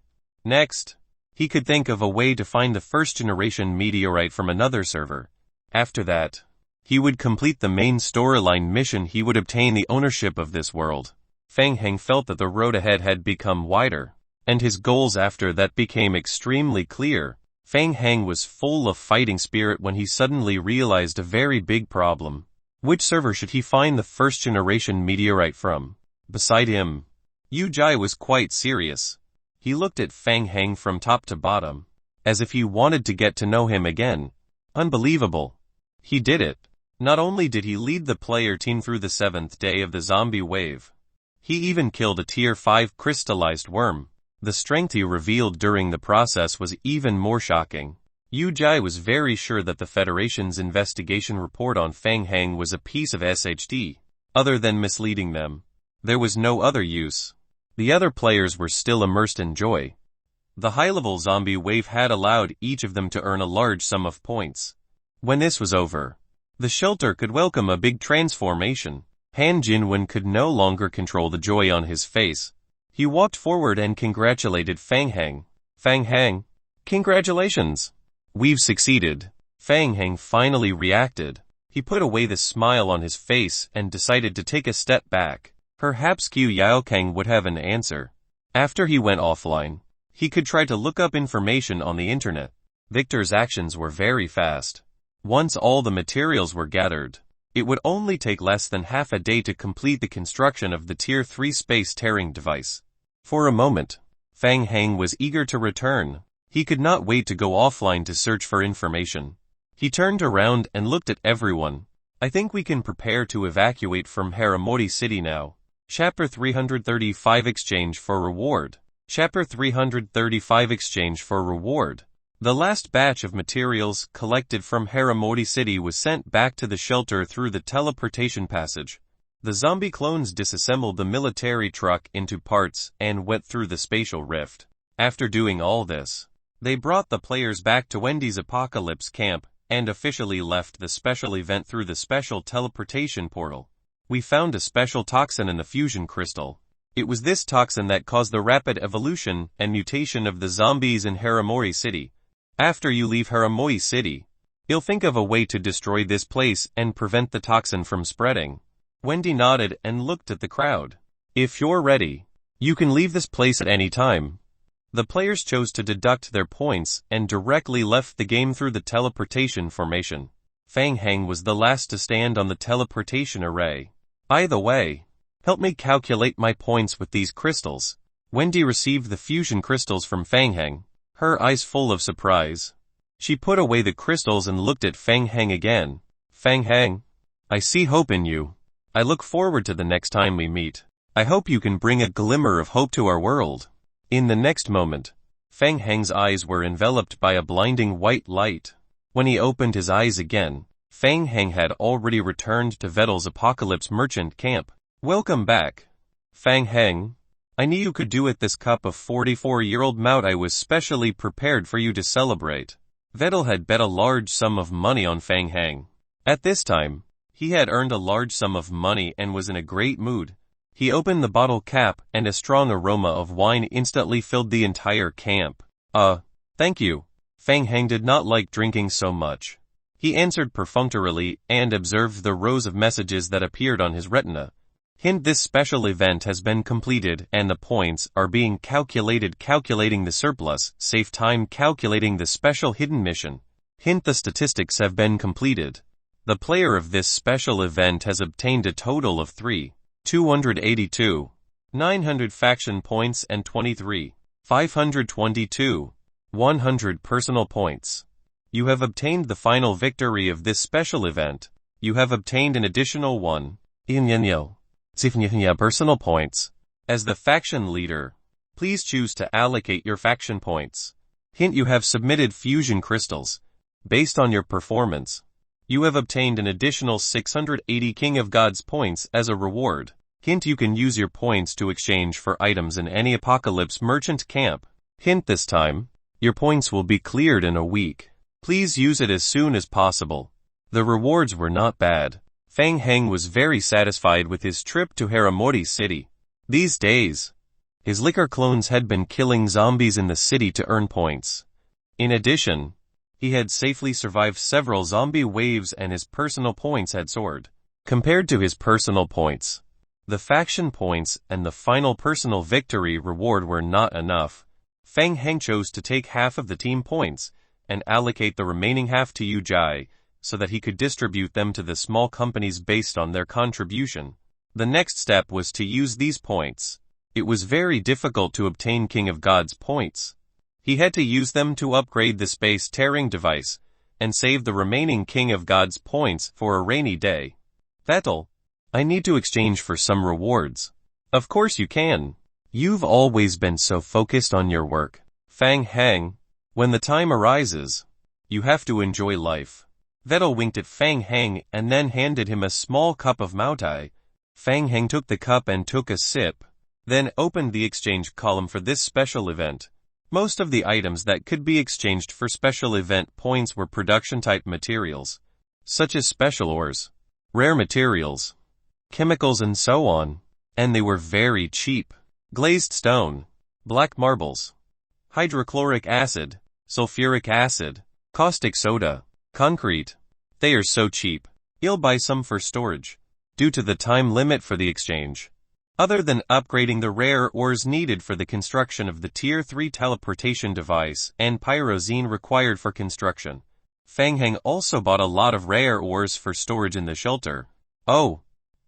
Next, he could think of a way to find the first generation meteorite from another server. After that, he would complete the main storyline mission. He would obtain the ownership of this world. Fang Heng felt that the road ahead had become wider, and his goals after that became extremely clear. Fang Heng was full of fighting spirit when he suddenly realized a very big problem. Which server should he find the first generation meteorite from? Beside him, Yu Jai was quite serious. He looked at Fang Heng from top to bottom, as if he wanted to get to know him again. Unbelievable. He did it. Not only did he lead the player team through the 7th day of the zombie wave, he even killed a tier 5 crystallized worm. The strength he revealed during the process was even more shocking. Yu Jai was very sure that the Federation's investigation report on Fang Heng was a piece of SHD. Other than misleading them, there was no other use. The other players were still immersed in joy. The high-level zombie wave had allowed each of them to earn a large sum of points. When this was over, the shelter could welcome a big transformation. Han Jinwen could no longer control the joy on his face. He walked forward and congratulated Fang Heng. Fang Heng, congratulations! We've succeeded. Fang Heng finally reacted. He put away the smile on his face and decided to take a step back. Perhaps Qiu Yaokang would have an answer. After he went offline, he could try to look up information on the internet. Victor's actions were very fast. Once all the materials were gathered, it would only take less than half a day to complete the construction of the Tier 3 space-tearing device. For a moment, Fang Heng was eager to return. He could not wait to go offline to search for information. He turned around and looked at everyone. I think we can prepare to evacuate from Haramori City now. Chapter 335 Exchange for Reward. Chapter 335 Exchange for Reward. The last batch of materials collected from Haramori City was sent back to the shelter through the teleportation passage. The zombie clones disassembled the military truck into parts and went through the spatial rift. After doing all this, they brought the players back to Wendy's Apocalypse camp and officially left the special event through the special teleportation portal. We found a special toxin in the fusion crystal. It was this toxin that caused the rapid evolution and mutation of the zombies in Haramori City. After you leave Haramori City, you'll think of a way to destroy this place and prevent the toxin from spreading. Wendy nodded and looked at the crowd. If you're ready, you can leave this place at any time. The players chose to deduct their points and directly left the game through the teleportation formation. Fang Heng was the last to stand on the teleportation array. By the way, help me calculate my points with these crystals. Wendy received the fusion crystals from Fang Heng, her eyes full of surprise. She put away the crystals and looked at Fang Heng again. Fang Heng, I see hope in you. I look forward to the next time we meet. I hope you can bring a glimmer of hope to our world. In the next moment, Fang Heng's eyes were enveloped by a blinding white light. When he opened his eyes again, Fang Heng had already returned to Vettel's Apocalypse merchant camp. Welcome back. Fang Heng, I knew you could do it. This cup of 44-year-old Mout I was specially prepared for you to celebrate. Vettel had bet a large sum of money on Fang Heng. At this time, he had earned a large sum of money and was in a great mood. He opened the bottle cap and a strong aroma of wine instantly filled the entire camp. Thank you. Fang Heng did not like drinking so much. He answered perfunctorily and observed the rows of messages that appeared on his retina. Hint: this special event has been completed and the points are being calculated. Calculating the surplus. Save time calculating the special hidden mission. Hint: the statistics have been completed. The player of this special event has obtained a total of 3,282, 900 faction points and 23,522, 100 personal points. You have obtained the final victory of this special event. You have obtained an additional 1 personal points. As the faction leader, please choose to allocate your faction points. Hint: you have submitted fusion crystals. Based on your performance, you have obtained an additional 680 King of Gods points as a reward. Hint: you can use your points to exchange for items in any Apocalypse merchant camp. Hint: this time, your points will be cleared in a week. Please use it as soon as possible. The rewards were not bad. Fang Heng was very satisfied with his trip to Haramori City. These days, his liquor clones had been killing zombies in the city to earn points. In addition, he had safely survived several zombie waves and his personal points had soared. Compared to his personal points, the faction points and the final personal victory reward were not enough. Fang Heng chose to take half of the team points and allocate the remaining half to Yu Jai, so that he could distribute them to the small companies based on their contribution. The next step was to use these points. It was very difficult to obtain King of Gods points. He had to use them to upgrade the space-tearing device, and save the remaining King of Gods points for a rainy day. Vettel, I need to exchange for some rewards. Of course you can. You've always been so focused on your work. Fang Heng, when the time arises, you have to enjoy life. Vettel winked at Fang Heng and then handed him a small cup of Moutai. Fang Heng took the cup and took a sip, then opened the exchange column for this special event. Most of the items that could be exchanged for special event points were production-type materials, such as special ores, rare materials, chemicals and so on, and they were very cheap. Glazed stone, black marbles, hydrochloric acid, sulfuric acid, caustic soda, concrete. They are so cheap. You'll buy some for storage, due to the time limit for the exchange. Other than upgrading the rare ores needed for the construction of the Tier 3 teleportation device and pyrozine required for construction, Fang Heng also bought a lot of rare ores for storage in the shelter. Oh,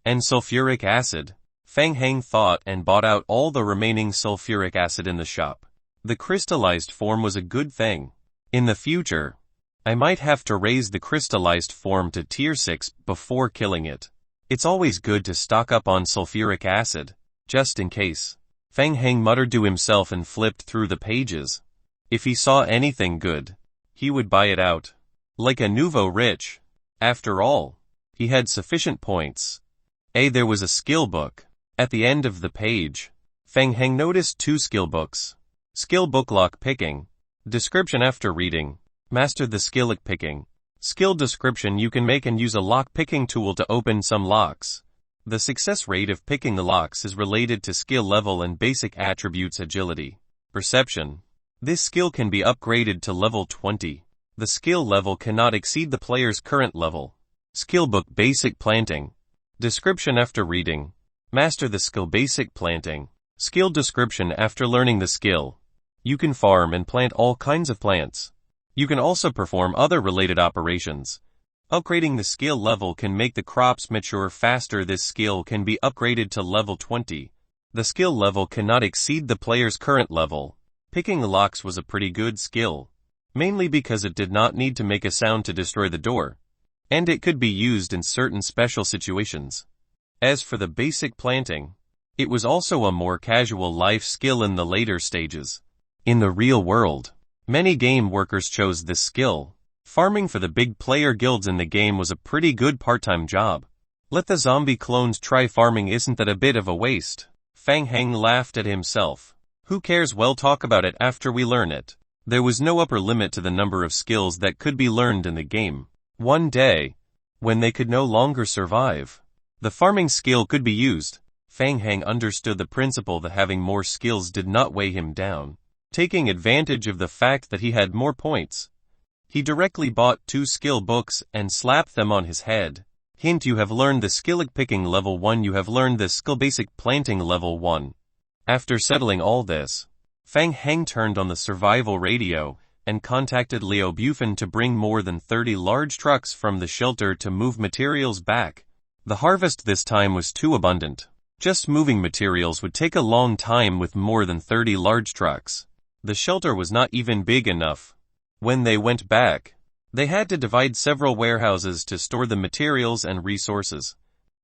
and sulfuric acid. Fang Heng thought and bought out all the remaining sulfuric acid in the shop. The crystallized form was a good thing. In the future, I might have to raise the crystallized form to Tier 6 before killing it. It's always good to stock up on sulfuric acid, just in case. Fang Heng muttered to himself and flipped through the pages. If he saw anything good, he would buy it out. Like a nouveau rich. After all, he had sufficient points. There was a skill book. At the end of the page, Fang Heng noticed 2 skill books. Skill book: lock picking. Description: after reading, master the skill lock picking. Skill description: you can make and use a lock picking tool to open some locks. The success rate of picking the locks is related to skill level and basic attributes: agility, perception. This skill can be upgraded to level 20. The skill level cannot exceed the player's current level. Skill book: basic planting. Description: after reading, master the skill basic planting. Skill description: after learning the skill, you can farm and plant all kinds of plants. You can also perform other related operations. Upgrading the skill level can make the crops mature faster. This skill can be upgraded to level 20. The skill level cannot exceed the player's current level. Picking the locks was a pretty good skill, mainly because it did not need to make a sound to destroy the door, and it could be used in certain special situations. As for the basic planting, it was also a more casual life skill in the later stages. In the real world, many game workers chose this skill. Farming for the big player guilds in the game was a pretty good part-time job. Let the zombie clones try farming. Isn't that a bit of a waste? Fang Heng laughed at himself. Who cares? We'll talk about it after we learn it. There was no upper limit to the number of skills that could be learned in the game. One day, when they could no longer survive, the farming skill could be used. Fang Heng understood the principle that having more skills did not weigh him down. Taking advantage of the fact that he had more points, he directly bought 2 skill books and slapped them on his head. Hint: you have learned the skill picking level 1. You have learned the skill basic planting level 1. After settling all this, Fang Heng turned on the survival radio and contacted Liu Bufan to bring more than 30 large trucks from the shelter to move materials back. The harvest this time was too abundant. Just moving materials would take a long time with more than 30 large trucks. The shelter was not even big enough. When they went back, they had to divide several warehouses to store the materials and resources.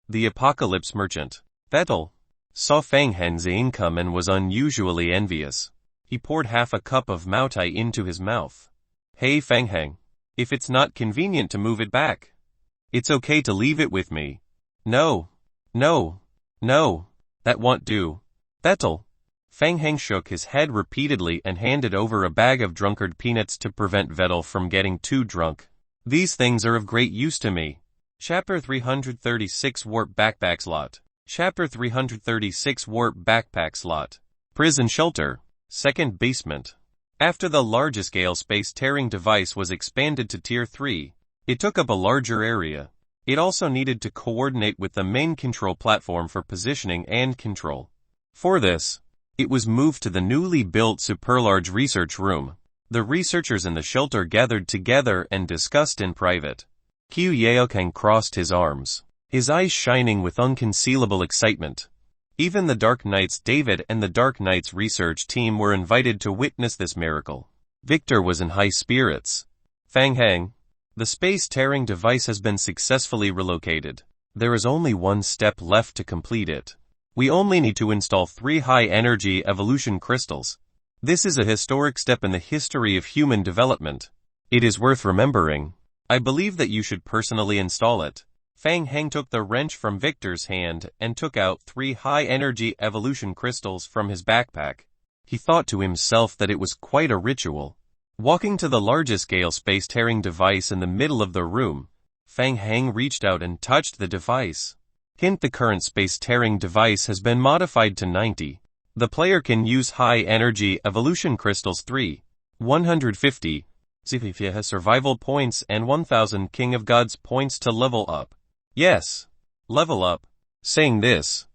The apocalypse merchant, Vettel, saw Fang Heng's income and was unusually envious. He poured half a cup of Maotai into his mouth. Hey Fang Heng, if it's not convenient to move it back, it's okay to leave it with me. No, that won't do. Vettel. Fang Heng shook his head repeatedly and handed over a bag of drunkard peanuts to prevent Vettel from getting too drunk. These things are of great use to me. Chapter 336 Warp Backpack Slot. Chapter 336 Warp Backpack Slot. Prison Shelter. Second basement. After the large-scale space-tearing device was expanded to Tier 3, it took up a larger area. It also needed to coordinate with the main control platform for positioning and control. For this, it was moved to the newly built superlarge research room. The researchers in the shelter gathered together and discussed in private. Qiu Yaokang crossed his arms, his eyes shining with unconcealable excitement. Even the Dark Knights David and the Dark Knights research team were invited to witness this miracle. Victor was in high spirits. Fang Heng, the space-tearing device has been successfully relocated. There is only one step left to complete it. We only need to install 3 high-energy evolution crystals. This is a historic step in the history of human development. It is worth remembering. I believe that you should personally install it. Fang Heng took the wrench from Victor's hand and took out 3 high-energy evolution crystals from his backpack. He thought to himself that it was quite a ritual. Walking to the largest-scale space-tearing device in the middle of the room, Fang Heng reached out and touched the device. Hint: the current space-tearing device has been modified to 90. The player can use high-energy evolution crystals 150 survival points and 1000 King of Gods points to level up. Yes, level up. Saying this,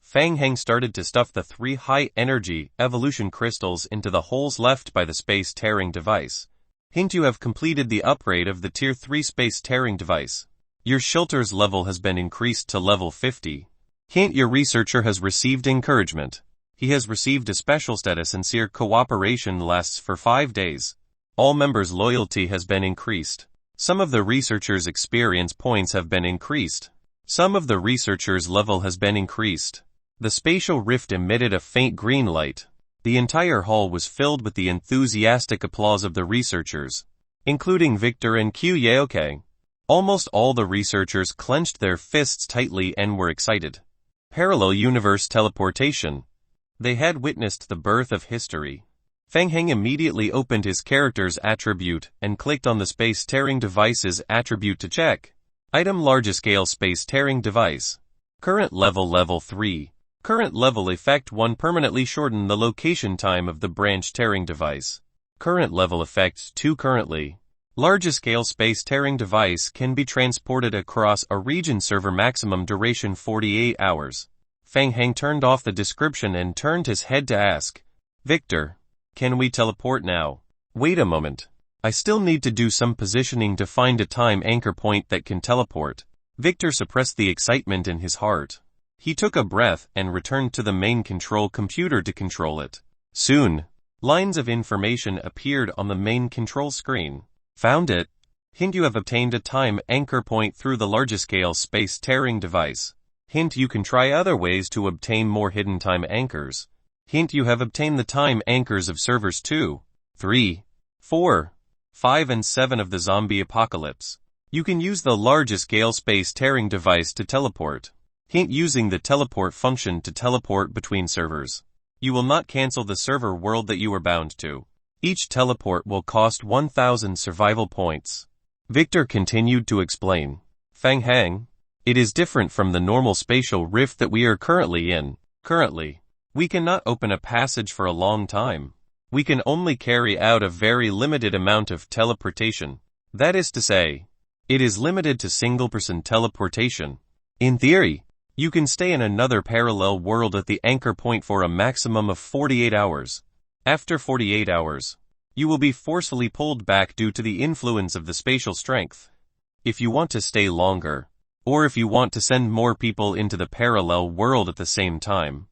Fang Heng started to stuff the 3 high-energy evolution crystals into the holes left by the space-tearing device. Hint: you have completed the upgrade of the Tier 3 space-tearing device. Your shelter's level has been increased to level 50. Hint: your researcher has received encouragement. He has received a special status. Sincere cooperation lasts for 5 days. All members' loyalty has been increased. Some of the researchers' experience points have been increased. Some of the researchers' level has been increased. The spatial rift emitted a faint green light. The entire hall was filled with the enthusiastic applause of the researchers, including Victor and Qiu Yaokang. Almost all the researchers clenched their fists tightly and were excited. Parallel universe teleportation. They had witnessed the birth of history. Fang Heng immediately opened his character's attribute and clicked on the space-tearing device's attribute to check. Item: large-scale space-tearing device. Current level level 3. Current level effect 1 permanently shorten the location time of the branch-tearing device. Current level effect 2 currently. Large-scale space-tearing device can be transported across a region. Server maximum duration 48 hours. Fang Heng turned off the description and turned his head to ask, Victor, can we teleport now? Wait a moment. I still need to do some positioning to find a time anchor point that can teleport. Victor suppressed the excitement in his heart. He took a breath and returned to the main control computer to control it. Soon, lines of information appeared on the main control screen. Found it. Hint: you have obtained a time anchor point through the large-scale space-tearing device. Hint: you can try other ways to obtain more hidden time anchors. Hint: you have obtained the time anchors of servers 2, 3, 4, 5 and 7 of the zombie apocalypse. You can use the large-scale space-tearing device to teleport. Hint: using the teleport function to teleport between servers. You will not cancel the server world that you are bound to. Each teleport will cost 1000 survival points. Victor continued to explain. Fang Heng, it is different from the normal spatial rift that we are currently in. Currently, we cannot open a passage for a long time. we can only carry out a very limited amount of teleportation. That is to say, it is limited to single-person teleportation. In theory, you can stay in another parallel world at the anchor point for a maximum of 48 hours. After 48 hours, you will be forcefully pulled back due to the influence of the spatial strength. If you want to stay longer, or if you want to send more people into the parallel world at the same time,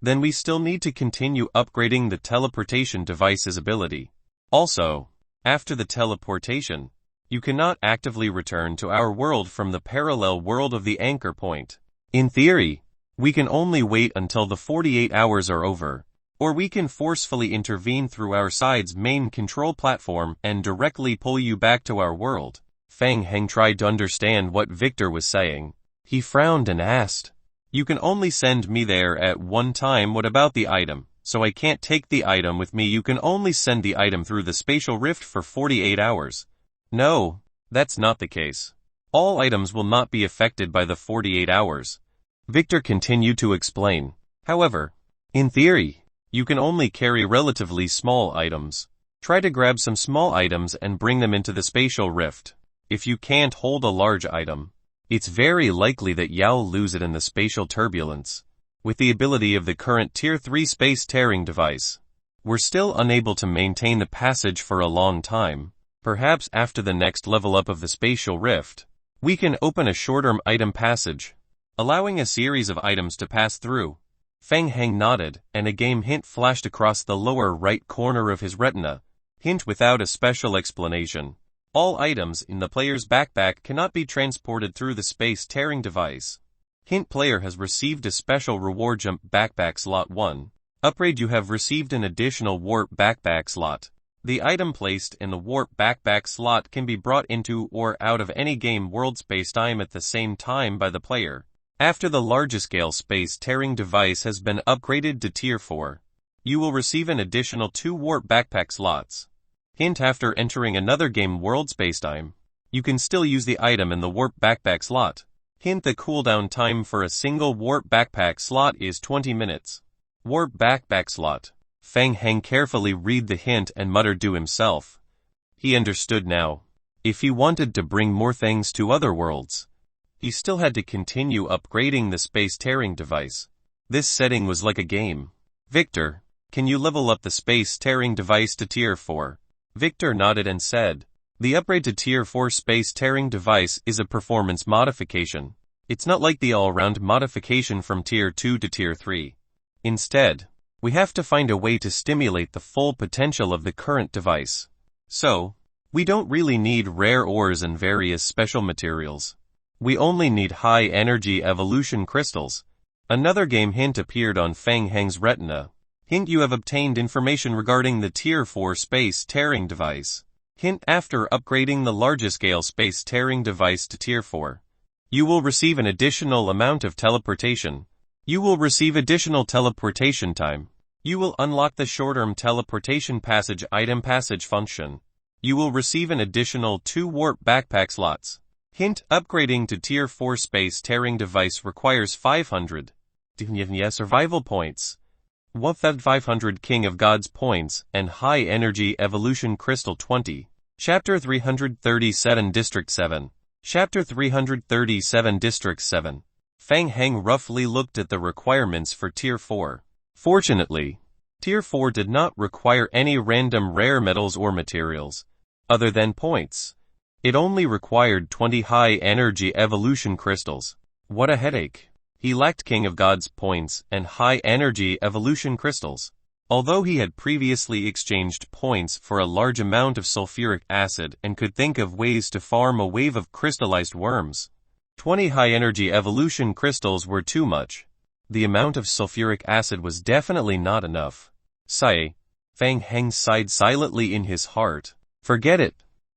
then we still need to continue upgrading the teleportation device's ability. Also, after the teleportation, you cannot actively return to our world from the parallel world of the anchor point. In theory, we can only wait until the 48 hours are over, or we can forcefully intervene through our side's main control platform and directly pull you back to our world. Fang Heng tried to understand what Victor was saying. He frowned and asked, "You can only send me there at one time. What about the item? So I can't take the item with me. You can only send the item through the spatial rift for 48 hours. No, that's not the case. All items will not be affected by the 48 hours. Victor continued to explain. However, in theory, you can only carry relatively small items. Try to grab some small items and bring them into the spatial rift. If you can't hold a large item, it's very likely that you'll lose it in the spatial turbulence. With the ability of the current Tier 3 space-tearing device, we're still unable to maintain the passage for a long time. Perhaps after the next level up of the spatial rift, we can open a short-term item passage, allowing a series of items to pass through." Fang Heng nodded, and a game hint flashed across the lower right corner of his retina. Hint without a special explanation. All items in the player's backpack cannot be transported through the space-tearing device. Hint player has received a special reward jump backpack slot 1. Upgrade: you have received an additional warp backpack slot. The item placed in the warp backpack slot can be brought into or out of any game world space-time at the same time by the player. After the large-scale space-tearing device has been upgraded to Tier 4, you will receive an additional 2 warp backpack slots. Hint: after entering another game world spacetime, you can still use the item in the warp backpack slot. Hint: the cooldown time for a single warp backpack slot is 20 minutes. Warp backpack slot. Fang Heng carefully read the hint and muttered to himself. He understood now. If he wanted to bring more things to other worlds, he still had to continue upgrading the space-tearing device. This setting was like a game. "Victor, can you level up the space-tearing device to Tier 4? Victor nodded and said, "The upgrade to Tier 4 space-tearing device is a performance modification. It's not like the all-round modification from Tier 2 to Tier 3. Instead, we have to find a way to stimulate the full potential of the current device. So, we don't really need rare ores and various special materials. We only need high-energy evolution crystals." Another game hint appeared on Fang Heng's retina. Hint: you have obtained information regarding the Tier 4 space-tearing device. Hint: after upgrading the large-scale space-tearing device to Tier 4, you will receive an additional amount of teleportation. You will receive additional teleportation time. You will unlock the short-term teleportation passage item passage function. You will receive an additional 2 warp backpack slots. Hint: upgrading to Tier 4 space-tearing device requires 500 survival points, 1,500 King of Gods points, and high-energy evolution crystal 20. Chapter 337 District 7. Chapter 337 District 7. Fang Heng roughly looked at the requirements for Tier 4. Fortunately, Tier 4 did not require any random rare metals or materials, other than points. It only required 20 high-energy evolution crystals. What a headache. He lacked King of Gods points and high-energy evolution crystals. Although he had previously exchanged points for a large amount of sulfuric acid and could think of ways to farm a wave of crystallized worms, 20 high-energy evolution crystals were too much. The amount of sulfuric acid was definitely not enough. Sigh. Fang Heng sighed silently in his heart. Forget it.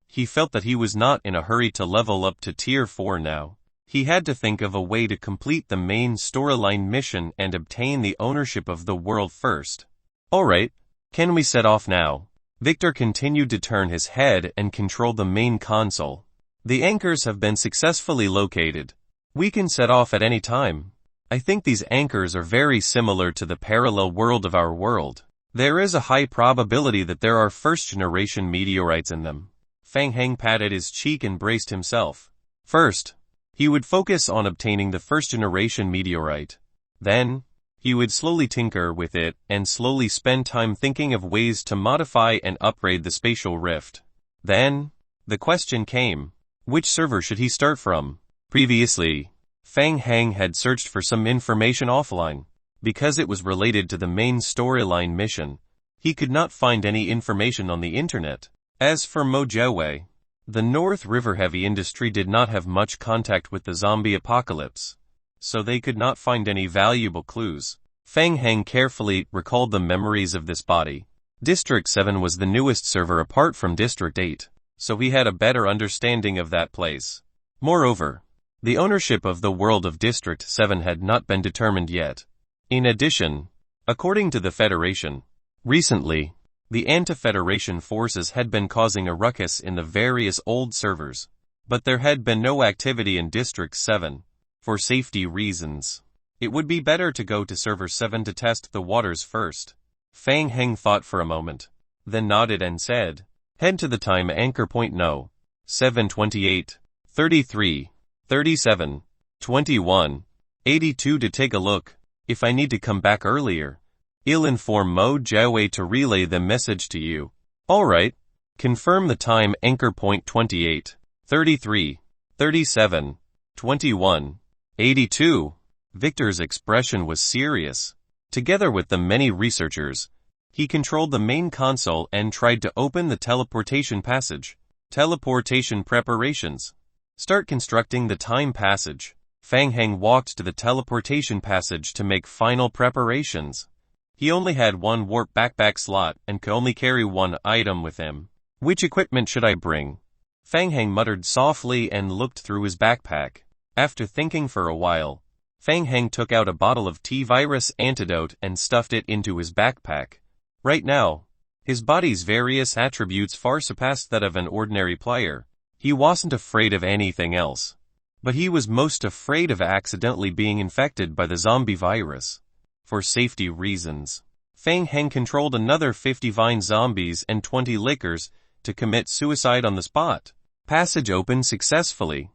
He felt that he was not in a hurry to level up to Tier 4 now. He had to think of a way to complete the main storyline mission and obtain the ownership of the world first. Alright, can we set off now? Victor continued to turn his head and control the main console. The anchors have been successfully located. We can set off at any time. I think these anchors are very similar to the parallel world of our world. There is a high probability that there are first-generation meteorites in them. Fang Heng patted his cheek and braced himself. First, he would focus on obtaining the first-generation meteorite. Then, he would slowly tinker with it and slowly spend time thinking of ways to modify and upgrade the spatial rift. Then, the question came, which server should he start from? Previously, Fang Heng had searched for some information offline. Because it was related to the main storyline mission, he could not find any information on the internet. As for Mojaway, the North River heavy industry did not have much contact with the zombie apocalypse, so they could not find any valuable clues. Fang Heng carefully recalled the memories of this body. District 7 was the newest server apart from District 8, so he had a better understanding of that place. Moreover, the ownership of the world of District 7 had not been determined yet. In addition, according to the Federation, recently, the anti-Federation forces had been causing a ruckus in the various old servers, but there had been no activity in District 7. For safety reasons, it would be better to go to Server 7 to test the waters first. Fang Heng thought for a moment, then nodded and said, head to the time anchor point No. 728, 33, 37, 21, 82 to take a look. If I need to come back earlier, I'll inform Mo Jiawei to relay the message to you. Alright. Confirm the time anchor point 28, 33, 37, 21, 82. Victor's expression was serious. Together with the many researchers, he controlled the main console and tried to open the teleportation passage. Teleportation preparations. Start constructing the time passage. Fang Heng walked to the teleportation passage to make final preparations. He only had one warp backpack slot and could only carry one item with him. Which equipment should I bring? Fang Heng muttered softly and looked through his backpack. After thinking for a while, Fang Heng took out a bottle of T-virus antidote and stuffed it into his backpack. Right now, his body's various attributes far surpassed that of an ordinary player. He wasn't afraid of anything else. But he was most afraid of accidentally being infected by the zombie virus. For safety reasons, Fang Heng controlled another 50 vine zombies and 20 lickers to commit suicide on the spot. Passage opened successfully.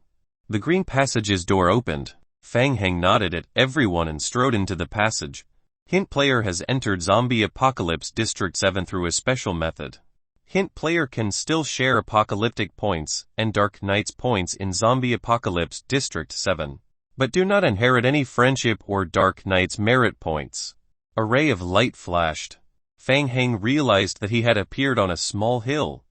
The green passage's door opened. Fang Heng nodded at everyone and strode into the passage. Hint player has entered Zombie Apocalypse District 7 through a special method. Hint player can still share apocalyptic points and Dark Knight's points in Zombie Apocalypse District 7, but do not inherit any friendship or Dark Knight's merit points. A ray of light flashed. Fang Heng realized that he had appeared on a small hill.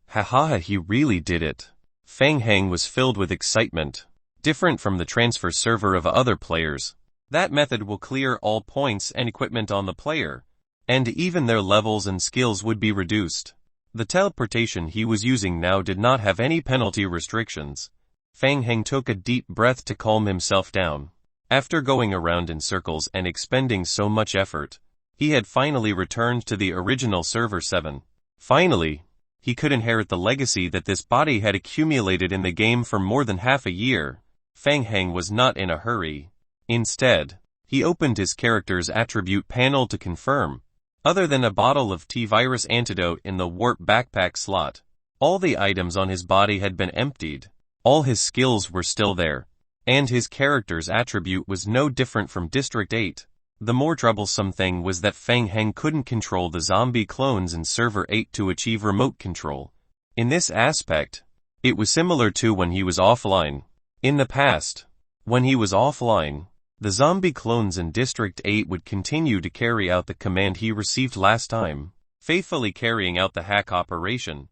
Ha, he really did it. Fang Heng was filled with excitement. Different from the transfer server of other players, that method will clear all points and equipment on the player, and even their levels and skills would be reduced. The teleportation he was using now did not have any penalty restrictions. Fang Heng took a deep breath to calm himself down. After going around in circles and expending so much effort, he had finally returned to the original Server 7. Finally, he could inherit the legacy that this body had accumulated in the game for more than half a year. Fang Heng was not in a hurry. Instead, he opened his character's attribute panel to confirm. Other than a bottle of T-virus antidote in the warp backpack slot, all the items on his body had been emptied. All his skills were still there, and his character's attribute was no different from District 8. The more troublesome thing was that Fang Heng couldn't control the zombie clones in Server 8 to achieve remote control. In this aspect, it was similar to when he was offline. In the past, when he was offline, the zombie clones in District 8 would continue to carry out the command he received last time, faithfully carrying out the hack operation.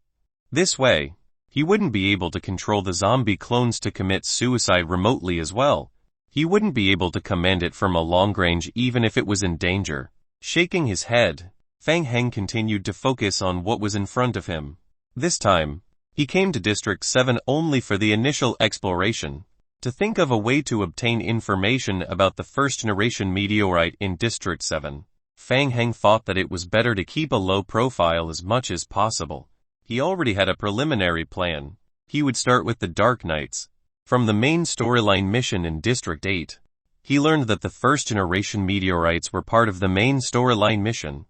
This way, he wouldn't be able to control the zombie clones to commit suicide remotely as well. He wouldn't be able to command it from a long range even if it was in danger. Shaking his head, Fang Heng continued to focus on what was in front of him. This time, he came to District 7 only for the initial exploration, to think of a way to obtain information about the first-generation meteorite in District 7. Fang Heng thought that it was better to keep a low profile as much as possible. He already had a preliminary plan. He would start with the Dark Knights. From the main storyline mission in District 8, he learned that the first-generation meteorites were part of the main storyline mission.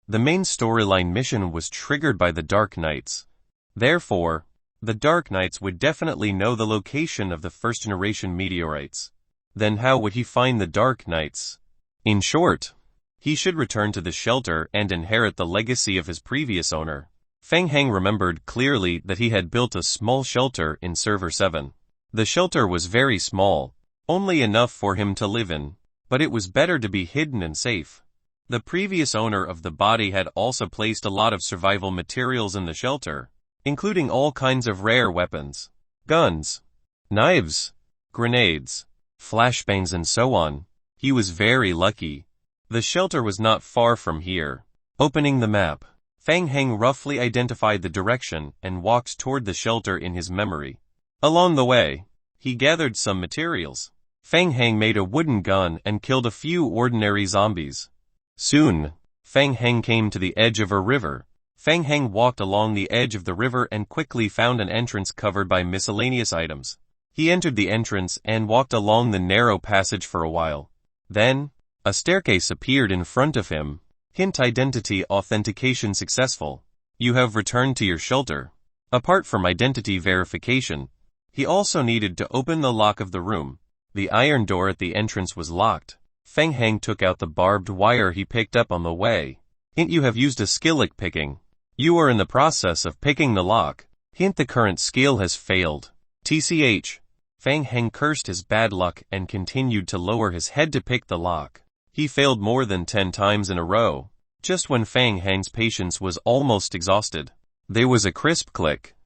The main storyline mission was triggered by the Dark Knights. Therefore, the Dark Knights would definitely know the location of the first-generation meteorites. Then how would he find the Dark Knights? In short, he should return to the shelter and inherit the legacy of his previous owner. Feng Heng remembered clearly that he had built a small shelter in Server 7. The shelter was very small, only enough for him to live in, but it was better to be hidden and safe. The previous owner of the body had also placed a lot of survival materials in the shelter, including all kinds of rare weapons, guns, knives, grenades, flashbangs and so on. He was very lucky. The shelter was not far from here. Opening the map, Feng Heng roughly identified the direction and walked toward the shelter in his memory. Along the way, he gathered some materials. Feng Heng made a wooden gun and killed a few ordinary zombies. Soon, Feng Heng came to the edge of a river. Feng Heng walked along the edge of the river and quickly found an entrance covered by miscellaneous items. He entered the entrance and walked along the narrow passage for a while. Then, a staircase appeared in front of him. Hint: identity authentication successful. You have returned to your shelter. Apart from identity verification, he also needed to open the lock of the room. The iron door at the entrance was locked. Feng Heng took out the barbed wire he picked up on the way. Hint: you have used a skill like picking. You are in the process of picking the lock. Hint: the current skill has failed. TCH. Feng Heng cursed his bad luck and continued to lower his head to pick the lock. He failed more than 10 times in a row. Just when Feng Heng's patience was almost exhausted, there was a crisp click.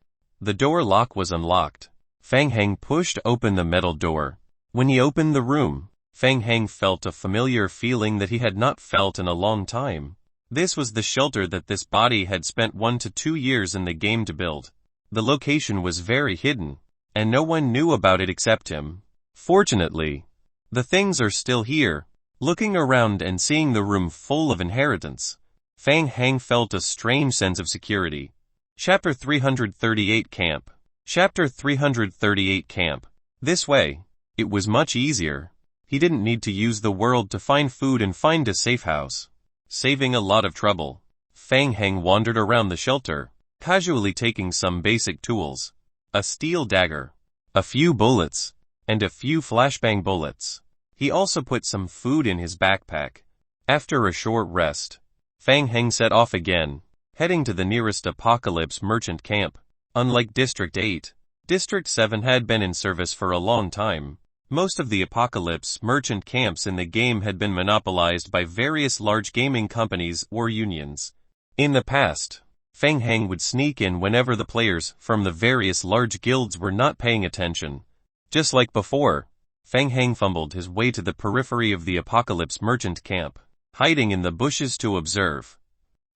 The door lock was unlocked. Feng Heng pushed open the metal door. When he opened the room, Feng Heng felt a familiar feeling that he had not felt in a long time. This was the shelter that this body had spent 1 to 2 years in the game to build. The location was very hidden, and no one knew about it except him. Fortunately, the things are still here. Looking around and seeing the room full of inheritance, Feng Heng felt a strange sense of security. Chapter 338 Camp. Chapter 338 Camp. This way, it was much easier. He didn't need to use the world to find food and find a safe house, saving a lot of trouble. Feng Heng wandered around the shelter, casually taking some basic tools. A steel dagger, a few bullets, and a few flashbang bullets. He also put some food in his backpack. After a short rest, Feng Heng set off again, heading to the nearest Apocalypse merchant camp. Unlike District 8, District 7 had been in service for a long time. Most of the Apocalypse merchant camps in the game had been monopolized by various large gaming companies or unions. In the past, Feng Heng would sneak in whenever the players from the various large guilds were not paying attention. Just like before, Feng Heng fumbled his way to the periphery of the Apocalypse merchant camp, hiding in the bushes to observe.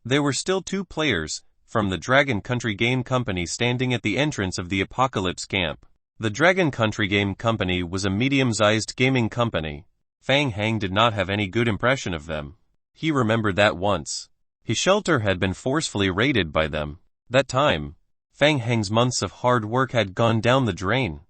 There were still 2 players from the Dragon Country Game Company standing at the entrance of the Apocalypse camp. The Dragon Country Game Company was a medium-sized gaming company. Feng Heng did not have any good impression of them. He remembered that once his shelter had been forcefully raided by them. That time, Feng Heng's months of hard work had gone down the drain.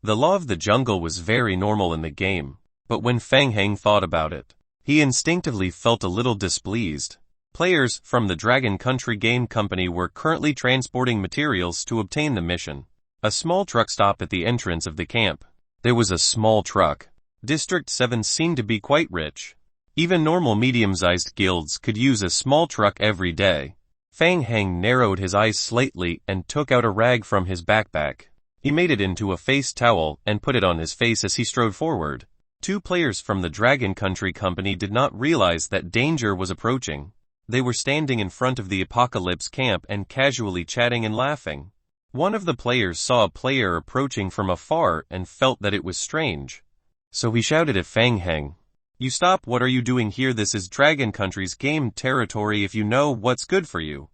The law of the jungle was very normal in the game, but when Feng Heng thought about it, he instinctively felt a little displeased. Players from the Dragon Country Game Company were currently transporting materials to obtain the mission. A small truck stopped at the entrance of the camp. There was a small truck. District 7 seemed to be quite rich. Even normal medium-sized guilds could use a small truck every day. Feng Heng narrowed his eyes slightly and took out a rag from his backpack. He made it into a face towel and put it on his face as he strode forward. 2 players from the Dragon Country Company did not realize that danger was approaching. They were standing in front of the Apocalypse camp and casually chatting and laughing. One of the players saw a player approaching from afar and felt that it was strange. So he shouted at Feng Heng, "You stop, what are you doing here? This is Dragon Country's game territory. If you know what's good for you,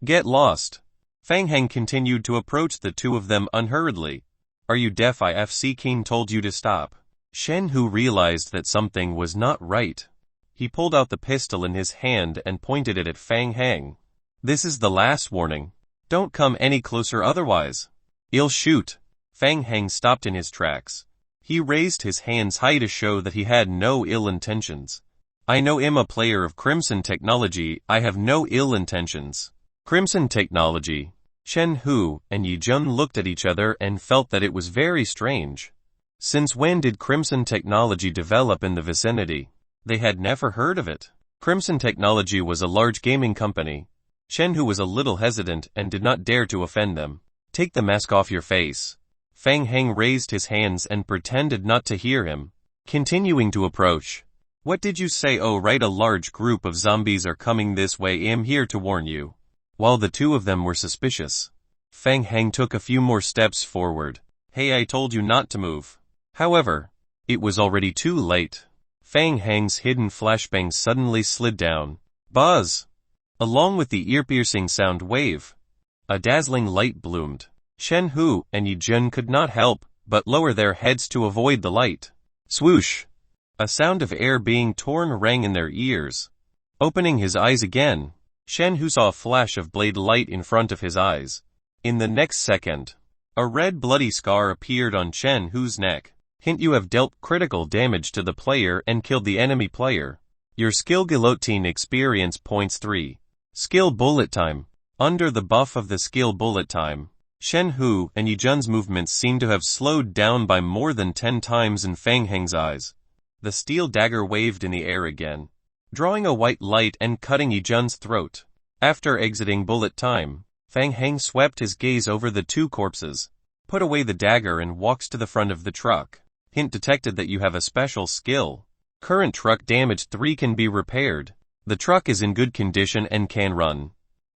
get lost." Feng Heng continued to approach the 2 of them unhurriedly. "Are you deaf? IFC King told you to stop." Shen Hu realized that something was not right. He pulled out the pistol in his hand and pointed it at Feng Heng. "This is the last warning. Don't come any closer otherwise I'll shoot." Feng Heng stopped in his tracks. He raised his hands high to show that he had no ill intentions. I know I'm a player of Crimson Technology. I have no ill intentions. Crimson Technology. Shen Hu and Yi Jun looked at each other and felt that it was very strange. Since when did Crimson Technology develop in the vicinity? They had never heard of it. Crimson Technology was a large gaming company. Shen Hu was a little hesitant and did not dare to offend them. Take the mask off your face. Fang Heng raised his hands and pretended not to hear him. Continuing to approach. What did you say? Oh right, a large group of zombies are coming this way. I'm here to warn you. While the two of them were suspicious, Fang Heng took a few more steps forward. Hey, I told you not to move. However, it was already too late. Fang Heng's hidden flashbang suddenly slid down. Buzz! Along with the ear-piercing sound wave, a dazzling light bloomed. Shen Hu and Yi Jun could not help but lower their heads to avoid the light. Swoosh! A sound of air being torn rang in their ears. Opening his eyes again, Shen Hu saw a flash of blade light in front of his eyes. In the next second, a red bloody scar appeared on Shen Hu's neck. Hint: you have dealt critical damage to the player and killed the enemy player. Your skill guillotine experience points 3. Skill bullet time. Under the buff of the skill bullet time, Shen Hu and Yi Jun's movements seemed to have slowed down by more than 10 times in Fang Heng's eyes. The steel dagger waved in the air again, drawing a white light and cutting Yi Jun's throat. After exiting bullet time, Fang Heng swept his gaze over the two corpses, put away the dagger and walks to the front of the truck. Hint: detected that you have a special skill. Current truck damage 3 can be repaired. The truck is in good condition and can run.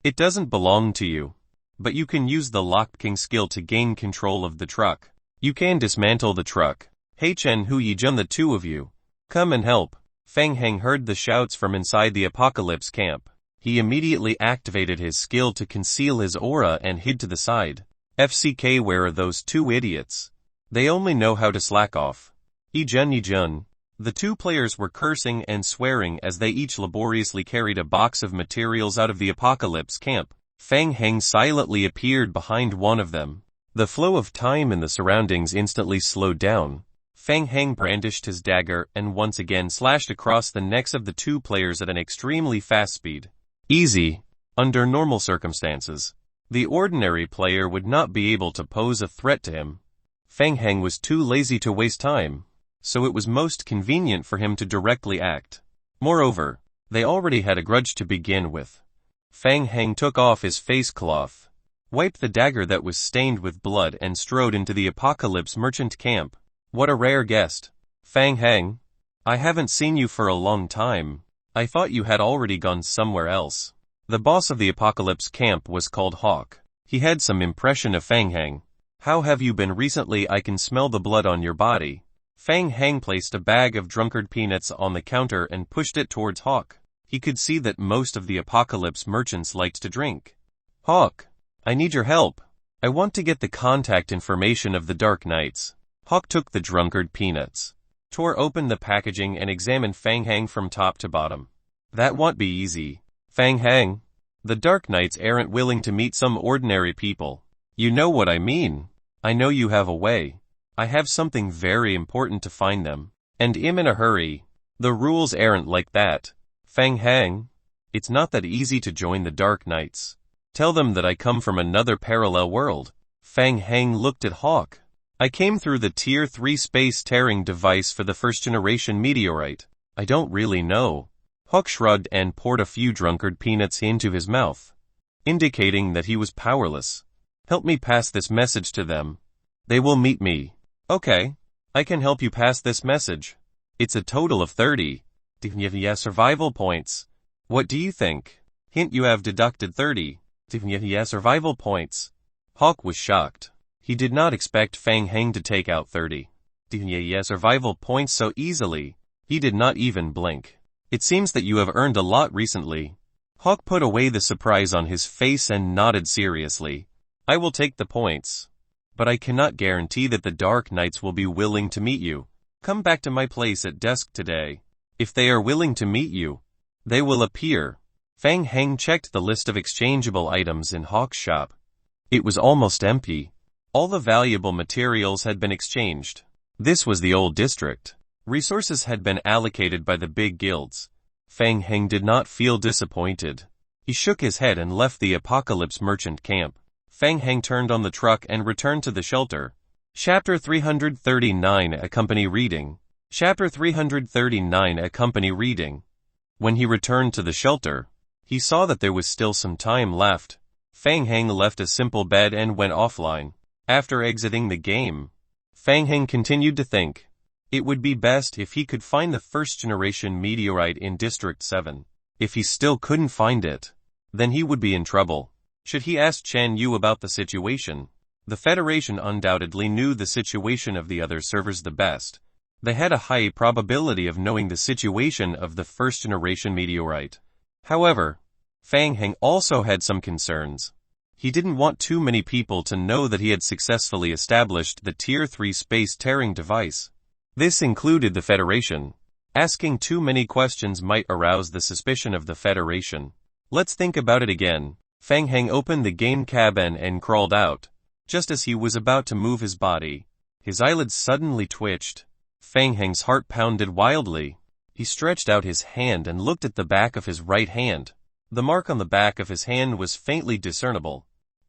It doesn't belong to you, but you can use the lockpicking skill to gain control of the truck. You can dismantle the truck. Hey Shen Hu, Yi Jun, the two of you, come and help. Fang Heng heard the shouts from inside the apocalypse camp. He immediately activated his skill to conceal his aura and hid to the side. FCK, where are those two idiots? They only know how to slack off. Yi Jun. The two players were cursing and swearing as they each laboriously carried a box of materials out of the apocalypse camp. Fang Heng silently appeared behind one of them. The flow of time in the surroundings instantly slowed down. Fang Heng brandished his dagger and once again slashed across the necks of the two players at an extremely fast speed. Easy. Under normal circumstances, the ordinary player would not be able to pose a threat to him. Fang Heng was too lazy to waste time, so it was most convenient for him to directly act. Moreover, they already had a grudge to begin with. Fang Heng took off his face cloth, wiped the dagger that was stained with blood and strode into the apocalypse merchant camp. What a rare guest. Fang Heng, I haven't seen you for a long time. I thought you had already gone somewhere else. The boss of the apocalypse camp was called Hawk. He had some impression of Fang Heng. How have you been recently? I can smell the blood on your body. Fang Heng placed a bag of drunkard peanuts on the counter and pushed it towards Hawk. He could see that most of the apocalypse merchants liked to drink. Hawk, I need your help. I want to get the contact information of the Dark Knights. Hawk took the drunkard peanuts, tore open the packaging and examined Fang Heng from top to bottom. That won't be easy. Fang Heng, the Dark Knights aren't willing to meet some ordinary people. You know what I mean. I know you have a way. I have something very important to find them. And I'm in a hurry. The rules aren't like that. Fang Heng, it's not that easy to join the Dark Knights. Tell them that I come from another parallel world. Fang Heng looked at Hawk. I came through the Tier 3 space-tearing device for the first-generation meteorite. I don't really know. Hawk shrugged and poured a few drunkard peanuts into his mouth, indicating that he was powerless. Help me pass this message to them. They will meet me. Okay. I can help you pass this message. It's a total of 30. Survival points. What do you think? Hint: you have deducted 30. Survival points. Hawk was shocked. He did not expect Fang Heng to take out 30 survival points so easily. He did not even blink. It seems that you have earned a lot recently. Hawk put away the surprise on his face and nodded seriously. I will take the points. But I cannot guarantee that the Dark Knights will be willing to meet you. Come back to my place at dusk today. If they are willing to meet you, they will appear. Fang Heng checked the list of exchangeable items in Hawk's shop. It was almost empty. All the valuable materials had been exchanged. This was the old district. Resources had been allocated by the big guilds. Fang Heng did not feel disappointed. He shook his head and left the Apocalypse Merchant camp. Fang Heng turned on the truck and returned to the shelter. Chapter 339 Accompany Reading. Chapter 339 Accompany Reading. When he returned to the shelter, he saw that there was still some time left. Fang Heng left a simple bed and went offline. After exiting the game, Fang Heng continued to think. It would be best if he could find the first-generation meteorite in District 7. If he still couldn't find it, then he would be in trouble. Should he ask Chen Yu about the situation? The Federation undoubtedly knew the situation of the other servers the best. They had a high probability of knowing the situation of the first-generation meteorite. However, Fang Heng also had some concerns. He didn't want too many people to know that he had successfully established the Tier 3 space-tearing device. This included the Federation. Asking too many questions might arouse the suspicion of the Federation. Let's think about it again. Fang Heng opened the game cabin and crawled out. Just as he was about to move his body, his eyelids suddenly twitched. Fang Heng's heart pounded wildly. He stretched out his hand and looked at the back of his right hand. The mark on the back of his hand was faintly discernible.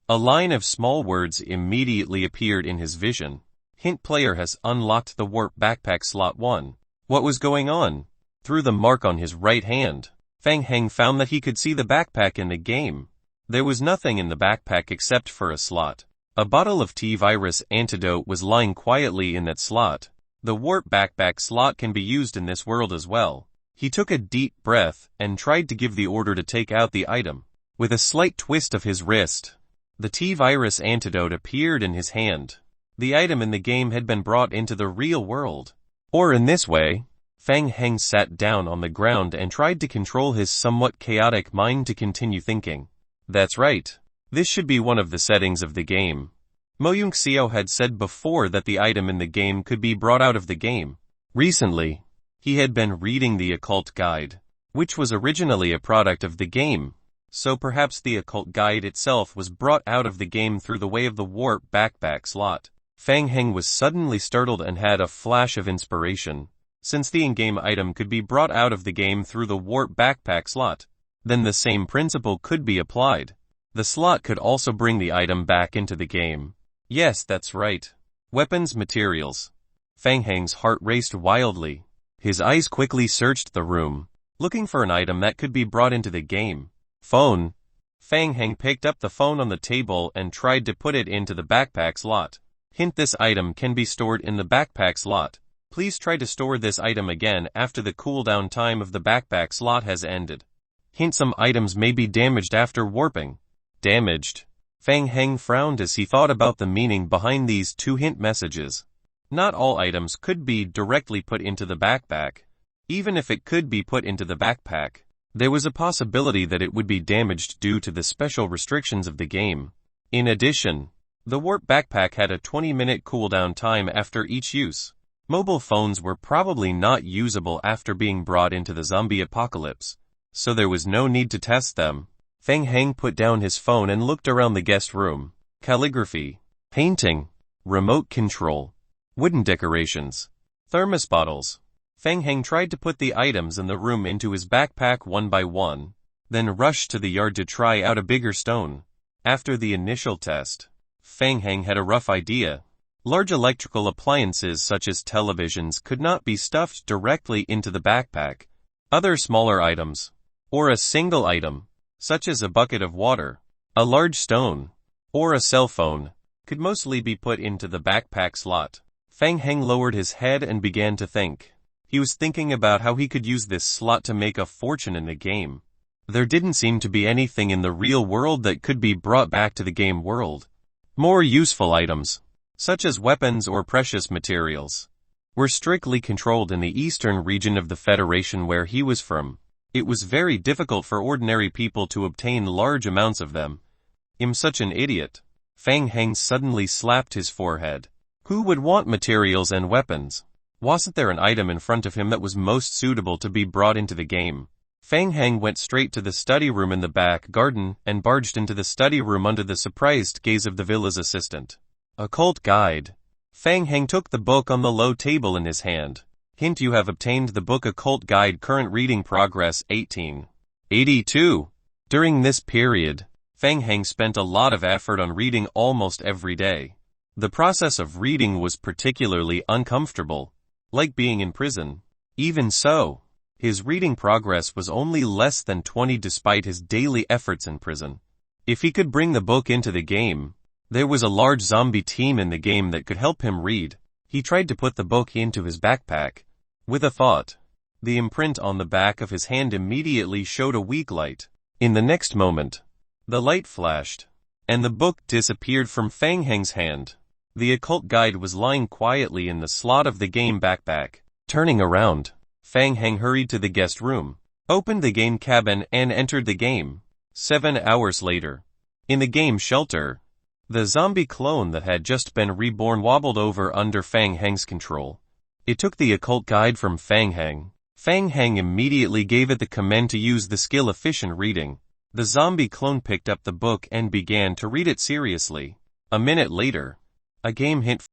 A line of small words immediately appeared in his vision. Hint: player has unlocked the warp backpack slot 1. What was going on? Through the mark on his right hand, Fang Heng found that he could see the backpack in the game. There was nothing in the backpack except for a slot. A bottle of T-virus antidote was lying quietly in that slot. The warp backpack slot can be used in this world as well. He took a deep breath and tried to give the order to take out the item. With a slight twist of his wrist, the T-virus antidote appeared in his hand. The item in the game had been brought into the real world. Or in this way, Fang Heng sat down on the ground and tried to control his somewhat chaotic mind to continue thinking. That's right. This should be one of the settings of the game. Mo Yung Xiao had said before that the item in the game could be brought out of the game. Recently, he had been reading the Occult Guide, which was originally a product of the game. So perhaps the Occult Guide itself was brought out of the game through the way of the warp backpack slot. Fang Heng was suddenly startled and had a flash of inspiration. Since the in-game item could be brought out of the game through the warp backpack slot, then the same principle could be applied. The slot could also bring the item back into the game. Yes, that's right. Weapons materials. Fang Heng's heart raced wildly. His eyes quickly searched the room, looking for an item that could be brought into the game. Phone. Fang Heng picked up the phone on the table and tried to put it into the backpack slot. Hint: this item can be stored in the backpack slot. Please try to store this item again after the cooldown time of the backpack slot has ended. Hint: some items may be damaged after warping. Damaged. Fang Heng frowned as he thought about the meaning behind these two hint messages. Not all items could be directly put into the backpack. Even if it could be put into the backpack, there was a possibility that it would be damaged due to the special restrictions of the game. In addition, the warp backpack had a 20-minute cooldown time after each use. Mobile phones were probably not usable after being brought into the zombie apocalypse, so there was no need to test them. Fang Heng put down his phone and looked around the guest room. Calligraphy, painting, remote control, wooden decorations, thermos bottles. Fang Heng tried to put the items in the room into his backpack one by one, then rushed to the yard to try out a bigger stone. After the initial test, Fang Heng had a rough idea. Large electrical appliances such as televisions could not be stuffed directly into the backpack. Other smaller items, or a single item, such as a bucket of water, a large stone, or a cell phone, could mostly be put into the backpack slot. Fang Heng lowered his head and began to think. He was thinking about how he could use this slot to make a fortune in the game. There didn't seem to be anything in the real world that could be brought back to the game world. More useful items, such as weapons or precious materials, were strictly controlled in the eastern region of the Federation where he was from. It was very difficult for ordinary people to obtain large amounts of them. I'm such an idiot. Fang Heng suddenly slapped his forehead. Who would want materials and weapons? Wasn't there an item in front of him that was most suitable to be brought into the game? Fang Heng went straight to the study room in the back garden and barged into the study room under the surprised gaze of the villa's assistant. Occult Guide. Fang Heng took the book on the low table in his hand. Hint: you have obtained the book Occult Guide. Current reading progress 1882. During this period, Fang Heng spent a lot of effort on reading almost every day. The process of reading was particularly uncomfortable, like being in prison. Even so, his reading progress was only less than 20 despite his daily efforts in prison. If he could bring the book into the game, there was a large zombie team in the game that could help him read. He tried to put the book into his backpack. With a thought, the imprint on the back of his hand immediately showed a weak light. In the next moment, the light flashed, and the book disappeared from Fang Heng's hand. The occult guide was lying quietly in the slot of the game backpack. Turning around, Fang Heng hurried to the guest room, opened the game cabin and entered the game. 7 hours later, in the game shelter, the zombie clone that had just been reborn wobbled over under Fang Heng's control. It took the occult guide from Fang Heng. Fang Heng immediately gave it the command to use the skill efficient reading. The zombie clone picked up the book and began to read it seriously. A minute later, a game hint.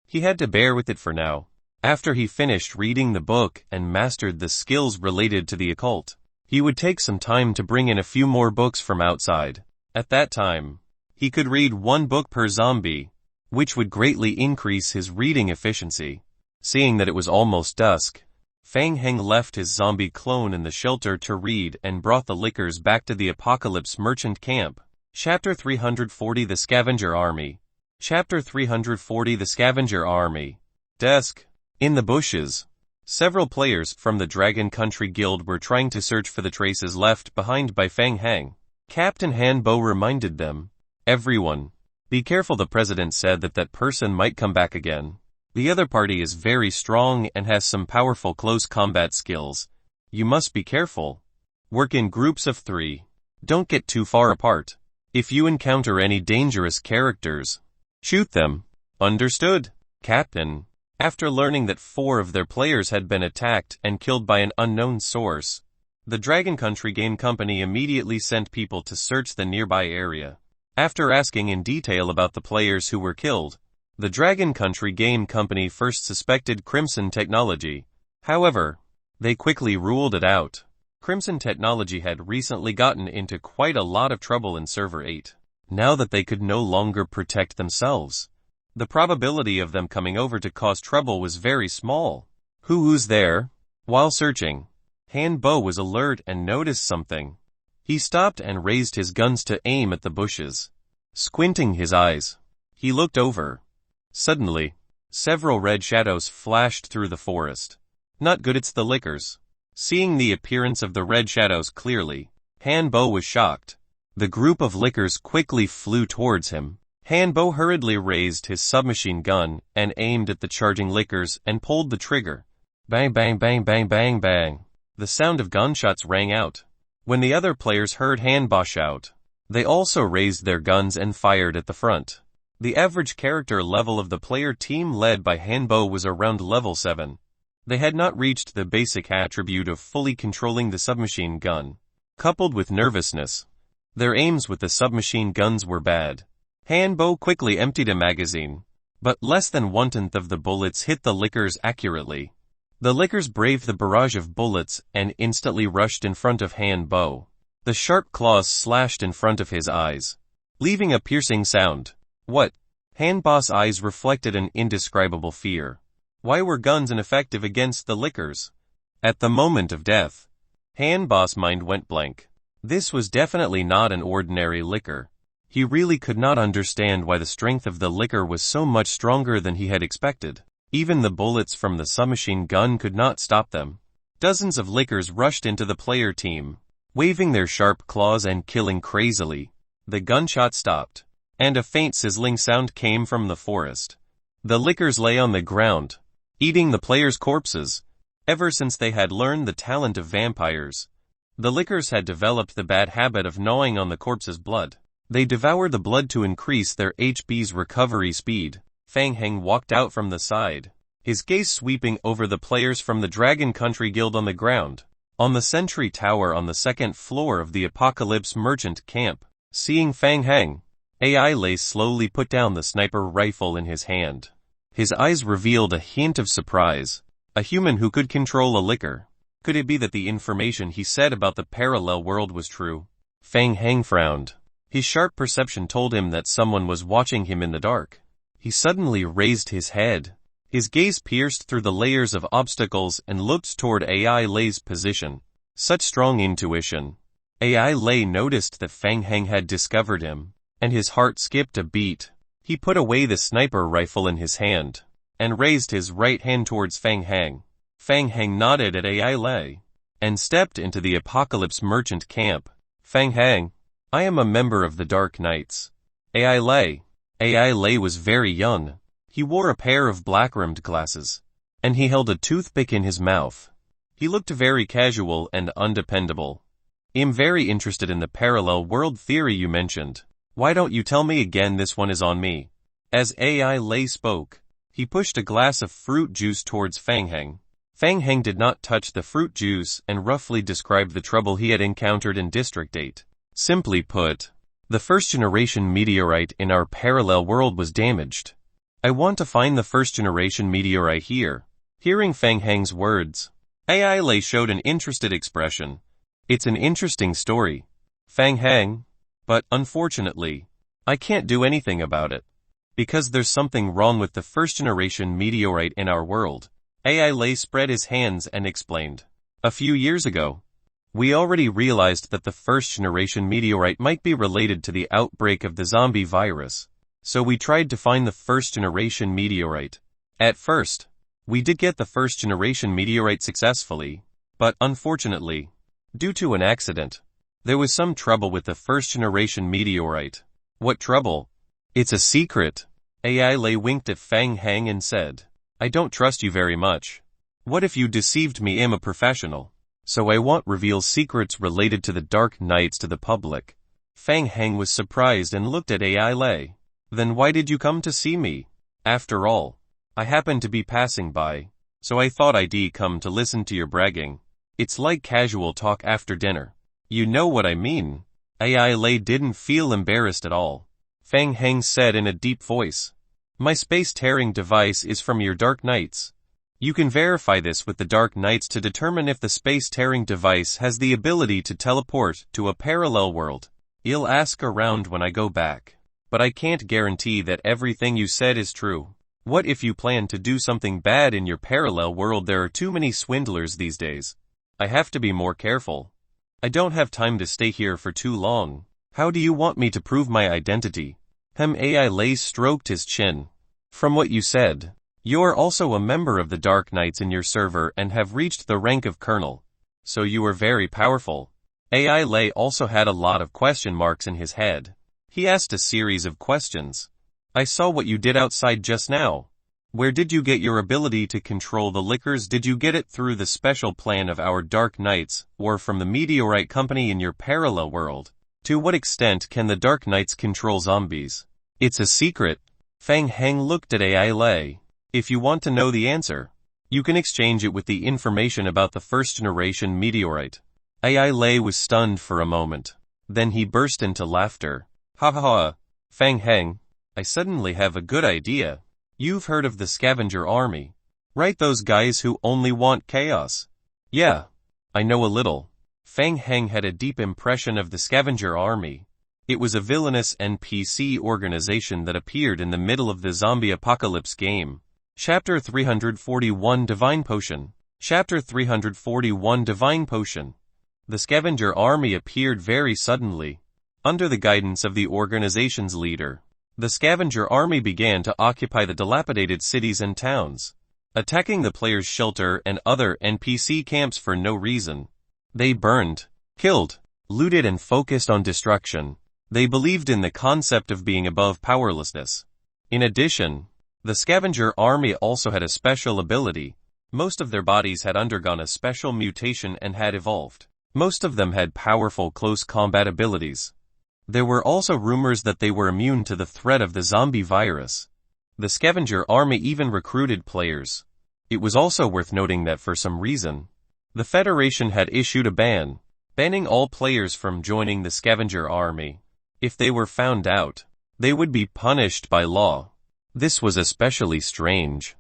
He had to bear with it for now. After he finished reading the book and mastered the skills related to the occult, he would take some time to bring in a few more books from outside. At that time, he could read 1 book per zombie, which would greatly increase his reading efficiency. Seeing that it was almost dusk, Fang Heng left his zombie clone in the shelter to read and brought the liquors back to the Apocalypse Merchant Camp. Chapter 340: The Scavenger Army. Chapter 340: The Scavenger Army. Desk. In the bushes, several players from the Dragon Country Guild were trying to search for the traces left behind by Fang Heng. Captain Han Bo reminded them, "Everyone, be careful. The president said that person might come back again. The other party is very strong and has some powerful close combat skills. You must be careful. Work in groups of 3. Don't get too far apart. If you encounter any dangerous characters, shoot them." Understood, Captain. After learning that 4 of their players had been attacked and killed by an unknown source, the Dragon Country Game Company immediately sent people to search the nearby area. After asking in detail about the players who were killed, the Dragon Country Game Company first suspected Crimson Technology. However, they quickly ruled it out. Crimson Technology had recently gotten into quite a lot of trouble in Server 8. Now that they could no longer protect themselves, the probability of them coming over to cause trouble was very small. Who's there? While searching, Han Bo was alert and noticed something. He stopped and raised his guns to aim at the bushes. Squinting his eyes, he looked over. Suddenly, several red shadows flashed through the forest. Not good. It's the lickers. Seeing the appearance of the red shadows clearly, Han Bo was shocked. The group of lickers quickly flew towards him. Han Bo hurriedly raised his submachine gun and aimed at the charging lickers and pulled the trigger. Bang bang bang bang bang bang. The sound of gunshots rang out. When the other players heard Han Bo shout, they also raised their guns and fired at the front. The average character level of the player team led by Han Bo was around level 7. They had not reached the basic attribute of fully controlling the submachine gun. Coupled with nervousness, their aims with the submachine guns were bad. Han Bo quickly emptied a magazine, but less than 1/10 of the bullets hit the lickers accurately. The lickers braved the barrage of bullets and instantly rushed in front of Han Bo. The sharp claws slashed in front of his eyes, leaving a piercing sound. What? Han Bo's eyes reflected an indescribable fear. Why were guns ineffective against the lickers? At the moment of death, Han Bo's mind went blank. This was definitely not an ordinary liquor. He really could not understand why the strength of the liquor was so much stronger than he had expected. Even the bullets from the submachine gun could not stop them. Dozens of lickers rushed into the player team, waving their sharp claws and killing crazily. The gunshot stopped, and a faint sizzling sound came from the forest. The lickers lay on the ground, eating the players' corpses. Ever since they had learned the talent of vampires, the lickers had developed the bad habit of gnawing on the corpse's blood. They devoured the blood to increase their HP's recovery speed. Fang Heng walked out from the side, his gaze sweeping over the players from the Dragon Country Guild on the ground. On the sentry tower on the second floor of the Apocalypse Merchant Camp, seeing Fang Heng, AI Lei slowly put down the sniper rifle in his hand. His eyes revealed a hint of surprise. A human who could control a liquor. Could it be that the information he said about the parallel world was true? Fang Heng frowned. His sharp perception told him that someone was watching him in the dark. He suddenly raised his head. His gaze pierced through the layers of obstacles and looked toward AI Lei's position. Such strong intuition. AI Lei noticed that Fang Heng had discovered him, and his heart skipped a beat. He put away the sniper rifle in his hand, and raised his right hand towards Fang Heng. Fang Heng nodded at AI Lei, and stepped into the Apocalypse Merchant Camp. Fang Heng, I am a member of the Dark Knights. AI Lei. AI Lei was very young. He wore a pair of black-rimmed glasses, and he held a toothpick in his mouth. He looked very casual and undependable. I'm very interested in the parallel world theory you mentioned. Why don't you tell me again? This one is on me. As AI Lei spoke, he pushed a glass of fruit juice towards Fang Heng. Fang Heng did not touch the fruit juice and roughly described the trouble he had encountered in District 8. Simply put, the first-generation meteorite in our parallel world was damaged. I want to find the first-generation meteorite here. Hearing Fang Heng's words, AI Lei showed an interested expression. It's an interesting story, Fang Heng, but unfortunately, I can't do anything about it. Because there's something wrong with the first-generation meteorite in our world. AI Lei spread his hands and explained. A few years ago, we already realized that the first-generation meteorite might be related to the outbreak of the zombie virus, so we tried to find the first-generation meteorite. At first, we did get the first-generation meteorite successfully, but unfortunately, due to an accident, there was some trouble with the first-generation meteorite. What trouble? It's a secret. AI Lei winked at Fang Heng and said, I don't trust you very much. What if you deceived me? I'm a professional, so I won't reveal secrets related to the Dark Knights to the public. Fang Heng was surprised and looked at AI Lei. Then why did you come to see me? After all, I happened to be passing by, so I thought I'd come to listen to your bragging. It's like casual talk after dinner. You know what I mean. AI Lei didn't feel embarrassed at all. Fang Heng said in a deep voice, my space-tearing device is from your Dark Knights. You can verify this with the Dark Knights to determine if the space-tearing device has the ability to teleport to a parallel world. I'll ask around when I go back, but I can't guarantee that everything you said is true. What if you plan to do something bad in your parallel world? There are too many swindlers these days. I have to be more careful. I don't have time to stay here for too long. How do you want me to prove my identity? AI Lei stroked his chin. From what you said, you're also a member of the Dark Knights in your server and have reached the rank of Colonel. So you are very powerful. AI Lei also had a lot of question marks in his head. He asked a series of questions. I saw what you did outside just now. Where did you get your ability to control the liquors? Did you get it through the special plan of our Dark Knights, or from the meteorite company in your parallel world? To what extent can the Dark Knights control zombies? It's a secret. Fang Heng looked at AI Lei. If you want to know the answer, you can exchange it with the information about the first-generation meteorite. AI Lei was stunned for a moment. Then he burst into laughter. Ha ha ha. Fang Heng, I suddenly have a good idea. You've heard of the scavenger army, right? Those guys who only want chaos. Yeah, I know a little. Fang Heng had a deep impression of the scavenger army. It was a villainous NPC organization that appeared in the middle of the zombie apocalypse game. Chapter 341 Divine Potion. Chapter 341 Divine Potion. The scavenger army appeared very suddenly. Under the guidance of the organization's leader, the scavenger army began to occupy the dilapidated cities and towns, attacking the players' shelter and other NPC camps for no reason. They burned, killed, looted and focused on destruction. They believed in the concept of being above powerlessness. In addition, the scavenger army also had a special ability. Most of their bodies had undergone a special mutation and had evolved. Most of them had powerful close combat abilities. There were also rumors that they were immune to the threat of the zombie virus. The scavenger army even recruited players. It was also worth noting that for some reason, the Federation had issued a ban, banning all players from joining the scavenger army. If they were found out, they would be punished by law. This was especially strange.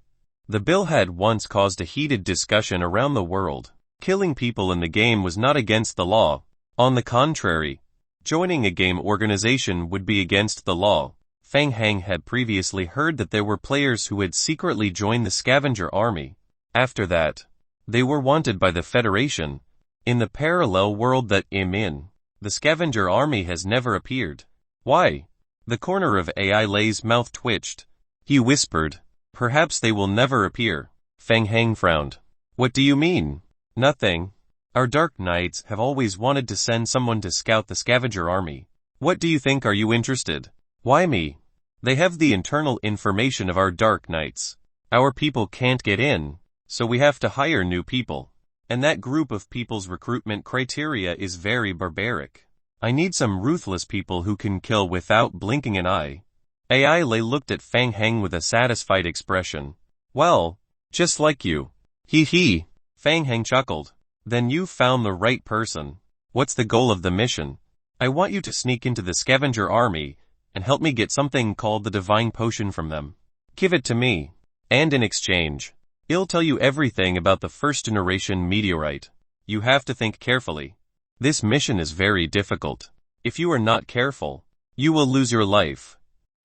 The bill had once caused a heated discussion around the world. Killing people in the game was not against the law. On the contrary, joining a game organization would be against the law. Fang Heng had previously heard that there were players who had secretly joined the scavenger army. After that, they were wanted by the Federation. In the parallel world that I'm in, the scavenger army has never appeared. Why? The corner of AI Lei's mouth twitched. He whispered, "Perhaps they will never appear." Fang Heng frowned. "What do you mean?" "Nothing. Our Dark Knights have always wanted to send someone to scout the scavenger army. What do you think? Are you interested?" "Why me?" "They have the internal information of our Dark Knights. Our people can't get in, so we have to hire new people. And that group of people's recruitment criteria is very barbaric. I need some ruthless people who can kill without blinking an eye." AI Lei looked at Fang Heng with a satisfied expression. "Well, just like you." "Hee hee." Fang Heng chuckled. "Then you found the right person. What's the goal of the mission?" "I want you to sneak into the scavenger army and help me get something called the divine potion from them. Give it to me. And in exchange, I'll tell you everything about the first generation meteorite. You have to think carefully. This mission is very difficult. If you are not careful, you will lose your life.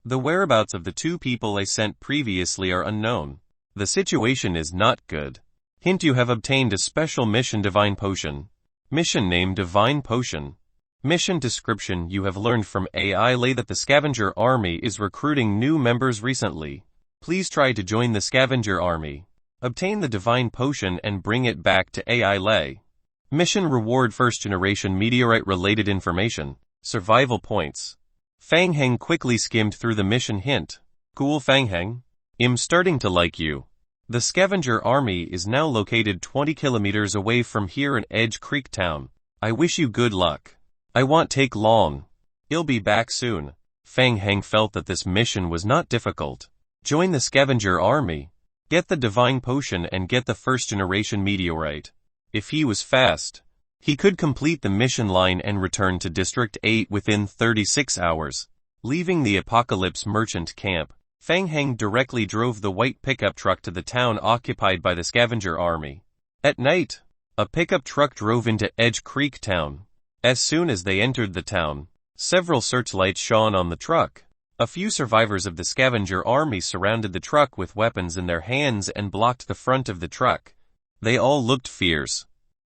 The whereabouts of the two people I sent previously are unknown. The situation is not good. Hint: you have obtained a special mission divine potion. Mission name divine potion. Mission description: you have learned from AI Lei that the scavenger army is recruiting new members recently. Please try to join the scavenger army. Obtain the divine potion and bring it back to AI Lei. Mission reward: first generation meteorite related information. Survival points. Fang Heng quickly skimmed through the mission hint. "Cool, Fang Heng. I'm starting to like you. The scavenger army is now located 20 kilometers away from here in Edge Creek Town. I wish you good luck. I won't take long. I'll be back soon." Fang Heng felt that this mission was not difficult. Join the scavenger army, get the divine potion and get the first generation meteorite. If he was fast, he could complete the mission line and return to District 8 within 36 hours. Leaving the Apocalypse Merchant Camp, Fang Heng directly drove the white pickup truck to the town occupied by the scavenger army. At night, a pickup truck drove into Edge Creek Town. As soon as they entered the town, several searchlights shone on the truck. A few survivors of the scavenger army surrounded the truck with weapons in their hands and blocked the front of the truck. They all looked fierce.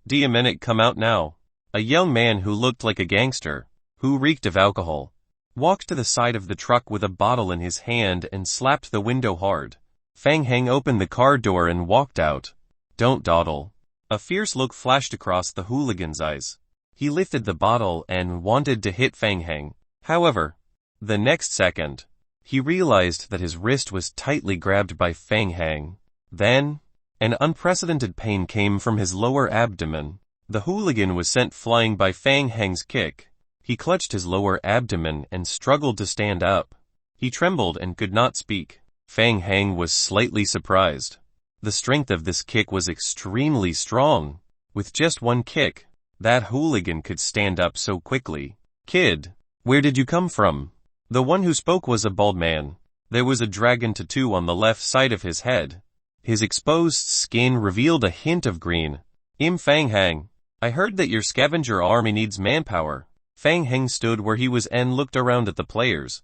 "Diamenic, come out now." A young man who looked like a gangster, who reeked of alcohol, walked to the side of the truck with a bottle in his hand and slapped the window hard. Fang Heng opened the car door and walked out. "Don't dawdle." A fierce look flashed across the hooligan's eyes. He lifted the bottle and wanted to hit Fang Heng. However, the next second, he realized that his wrist was tightly grabbed by Fang Heng. Then, an unprecedented pain came from his lower abdomen. The hooligan was sent flying by Fang Heng's kick. He clutched his lower abdomen and struggled to stand up. He trembled and could not speak. Fang Heng was slightly surprised. The strength of this kick was extremely strong. With just one kick, that hooligan could stand up so quickly. "Kid, where did you come from?" The one who spoke was a bald man. There was a dragon tattoo on the left side of his head. His exposed skin revealed a hint of green. "I'm Fang Heng. I heard that your scavenger army needs manpower." Fang Heng stood where he was and looked around at the players.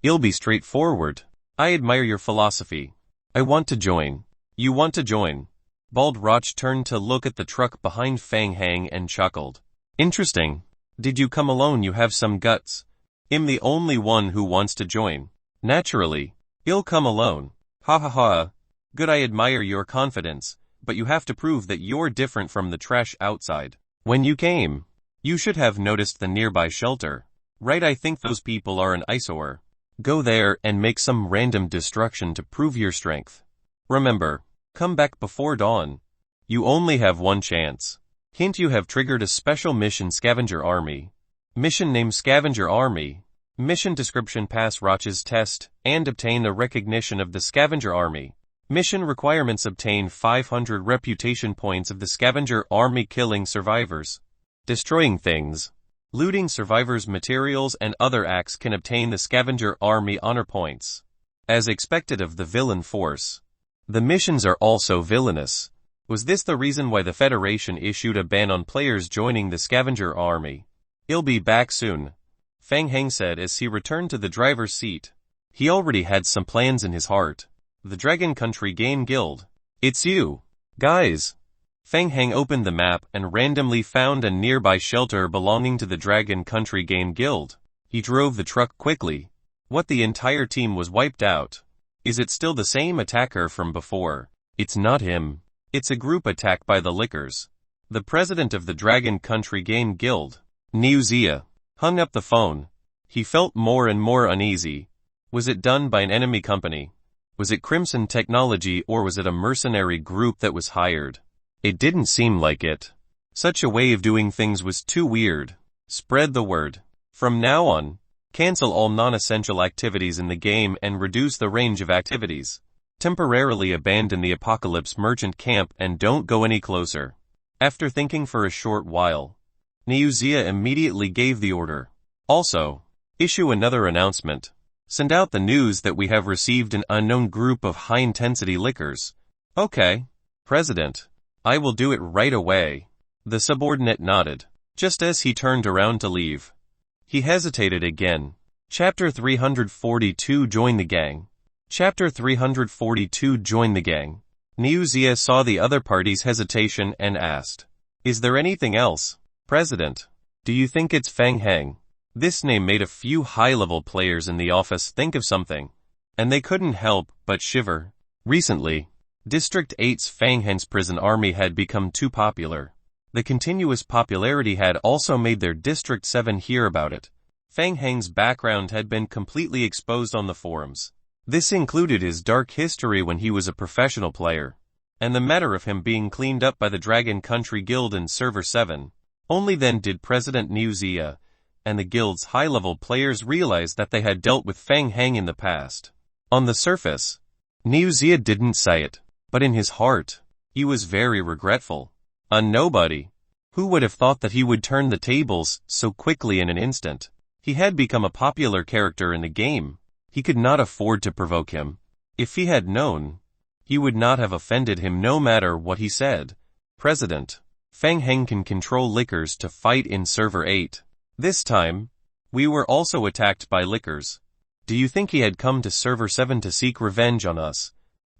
"I'll be straightforward. I admire your philosophy. I want to join." "You want to join?" Bald Roch turned to look at the truck behind Fang Heng and chuckled. Interesting. Did you come alone? You have some guts. I'm the only one who wants to join. Naturally. I'll come alone. Ha ha ha. Good, I admire your confidence, but you have to prove that you're different from the trash outside. When you came, you should have noticed the nearby shelter. Right, I think those people are an eyesore. Go there and make some random destruction to prove your strength. Remember, come back before dawn. You only have one chance. Hint, you have triggered a special mission, Scavenger Army. Mission name Scavenger Army. Mission description: pass Roch's test and obtain the recognition of the Scavenger Army. Mission requirements: obtain 500 reputation points of the Scavenger Army, killing survivors, destroying things, looting survivors' materials and other acts can obtain the Scavenger Army honor points. As expected of the villain force, the missions are also villainous. Was this the reason why the Federation issued a ban on players joining the Scavenger Army? I'll be back soon, Fang Heng said as he returned to the driver's seat. He already had some plans in his heart. The Dragon Country Game Guild. It's you, guys. Fang Heng opened the map and randomly found a nearby shelter belonging to the Dragon Country Game Guild. He drove the truck quickly. What, the entire team was wiped out? Is it still the same attacker from before? It's not him. It's a group attack by the Lickers. The president of the Dragon Country Game Guild, Niuzia, hung up the phone. He felt more and more uneasy. Was it done by an enemy company? Was it Crimson Technology, or was it a mercenary group that was hired? It didn't seem like it. Such a way of doing things was too weird. Spread the word. From now on, cancel all non-essential activities in the game and reduce the range of activities. Temporarily abandon the Apocalypse Merchant Camp and don't go any closer. After thinking for a short while, Niuzia immediately gave the order. Also, issue another announcement. Send out the news that we have received an unknown group of high-intensity lickers. Okay, President. I will do it right away. The subordinate nodded. Just as he turned around to leave, he hesitated again. Chapter 342: Join the Gang. Chapter 342: Join the Gang. Niuzia saw the other party's hesitation and asked, "Is there anything else, President? Do you think it's Fang Heng?" This name made a few high-level players in the office think of something, and they couldn't help but shiver. Recently, District 8's Fang Heng's prison army had become too popular. The continuous popularity had also made their District 7 hear about it. Fang Heng's background had been completely exposed on the forums. This included his dark history when he was a professional player, and the matter of him being cleaned up by the Dragon Country Guild in Server 7. Only then did President Niuzia and the guild's high-level players realize that they had dealt with Fang Heng in the past. On the surface, Niuzia didn't say it, but in his heart, he was very regretful. A nobody. Who would have thought that he would turn the tables so quickly in an instant? He had become a popular character in the game. He could not afford to provoke him. If he had known, he would not have offended him no matter what he said. President, Fang Heng can control lickers to fight in Server 8. This time, we were also attacked by lickers. Do you think he had come to Server 7 to seek revenge on us?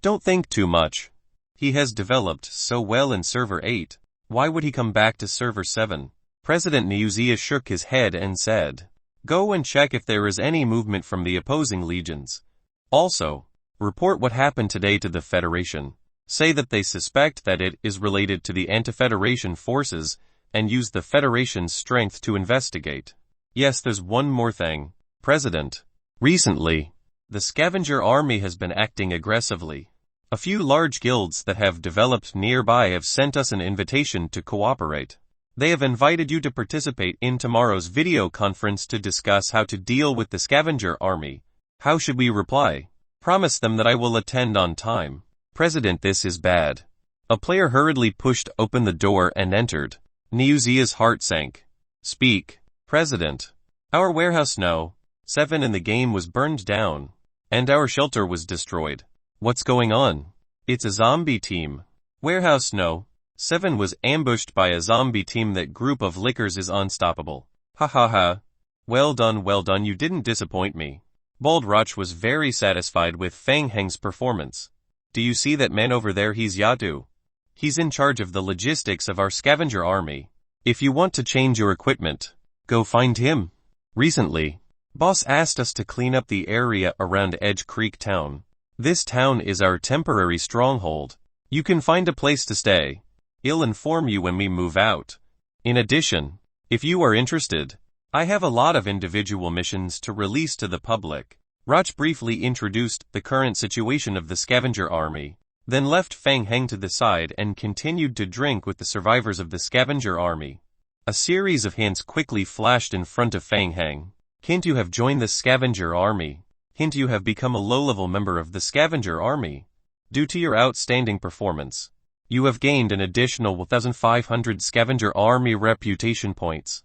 Don't think too much. He has developed so well in Server 8. Why would he come back to Server 7? President Niuzia shook his head and said, "Go and check if there is any movement from the opposing legions. Also, report what happened today to the Federation. Say that they suspect that it is related to the anti-Federation forces and use the Federation's strength to investigate." Yes, there's one more thing, President. Recently, the Scavenger Army has been acting aggressively. A few large guilds that have developed nearby have sent us an invitation to cooperate. They have invited you to participate in tomorrow's video conference to discuss how to deal with the Scavenger Army. How should we reply? Promise them that I will attend on time. President, this is bad. A player hurriedly pushed open the door and entered. Niuzia's heart sank. Speak, President. Our warehouse No. 7 in the game was burned down, and our shelter was destroyed. What's going on? It's a zombie team. Warehouse No. 7 was ambushed by a zombie team. That group of lickers is unstoppable. Ha ha ha. Well done, you didn't disappoint me. Bald Roch was very satisfied with Fang Heng's performance. Do you see that man over there? He's Yatu. He's in charge of the logistics of our Scavenger Army. If you want to change your equipment, go find him. Recently, boss asked us to clean up the area around Edge Creek Town. This town is our temporary stronghold. You can find a place to stay. I'll inform you when we move out. In addition, if you are interested, I have a lot of individual missions to release to the public. Rach briefly introduced the current situation of the scavenger army, then left Fang Heng to the side and continued to drink with the survivors of the scavenger army. A series of hints quickly flashed in front of Fang Heng. Hint: you have joined the scavenger army. Hint: you have become a low-level member of the scavenger army. Due to your outstanding performance, you have gained an additional 1,500 scavenger army reputation points.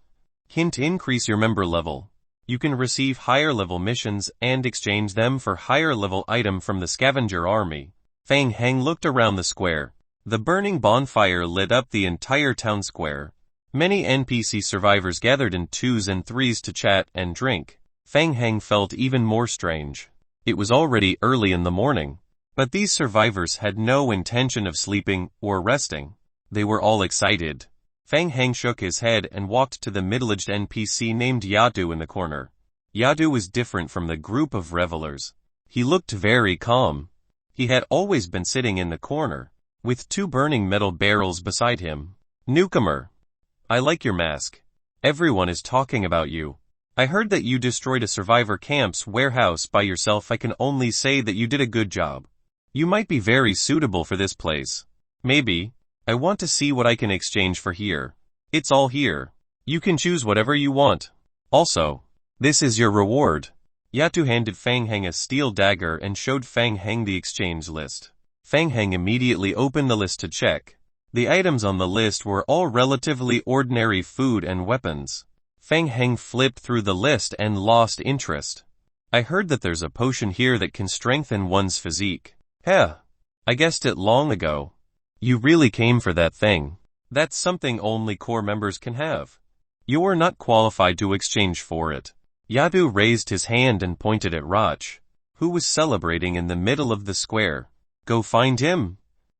Hint: increase your member level. You can receive higher level missions and exchange them for higher level item from the scavenger army. Fang Heng looked around the square. The burning bonfire lit up the entire town square. Many NPC survivors gathered in twos and threes to chat and drink. Fang Heng felt even more strange. It was already early in the morning, but these survivors had no intention of sleeping or resting. They were all excited. Fang Heng shook his head and walked to the middle-aged NPC named Yatu in the corner. Yatu was different from the group of revelers. He looked very calm. He had always been sitting in the corner, with two burning metal barrels beside him. Newcomer, I like your mask. Everyone is talking about you. I heard that you destroyed a survivor camp's warehouse by yourself. I can only say that you did a good job. You might be very suitable for this place. Maybe. I want to see what I can exchange for here. It's all here. You can choose whatever you want. Also, this is your reward. Yatu handed Fang Heng a steel dagger and showed Fang Heng the exchange list. Fang Heng immediately opened the list to check. The items on the list were all relatively ordinary food and weapons. Fang Heng flipped through the list and lost interest. I heard that there's a potion here that can strengthen one's physique. Heh. I guessed it long ago. You really came for that thing. That's something only core members can have. You're not qualified to exchange for it. Yatu raised his hand and pointed at Rach, who was celebrating in the middle of the square. Go find him.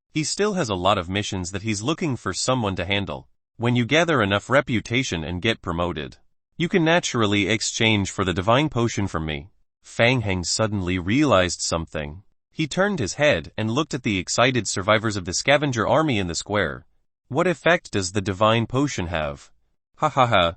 He still has a lot of missions that he's looking for someone to handle. When you gather enough reputation and get promoted, you can naturally exchange for the divine potion from me. Fang Heng suddenly realized something. He turned his head and looked at the excited survivors of the scavenger army in the square. What effect does the divine potion have? Ha ha ha.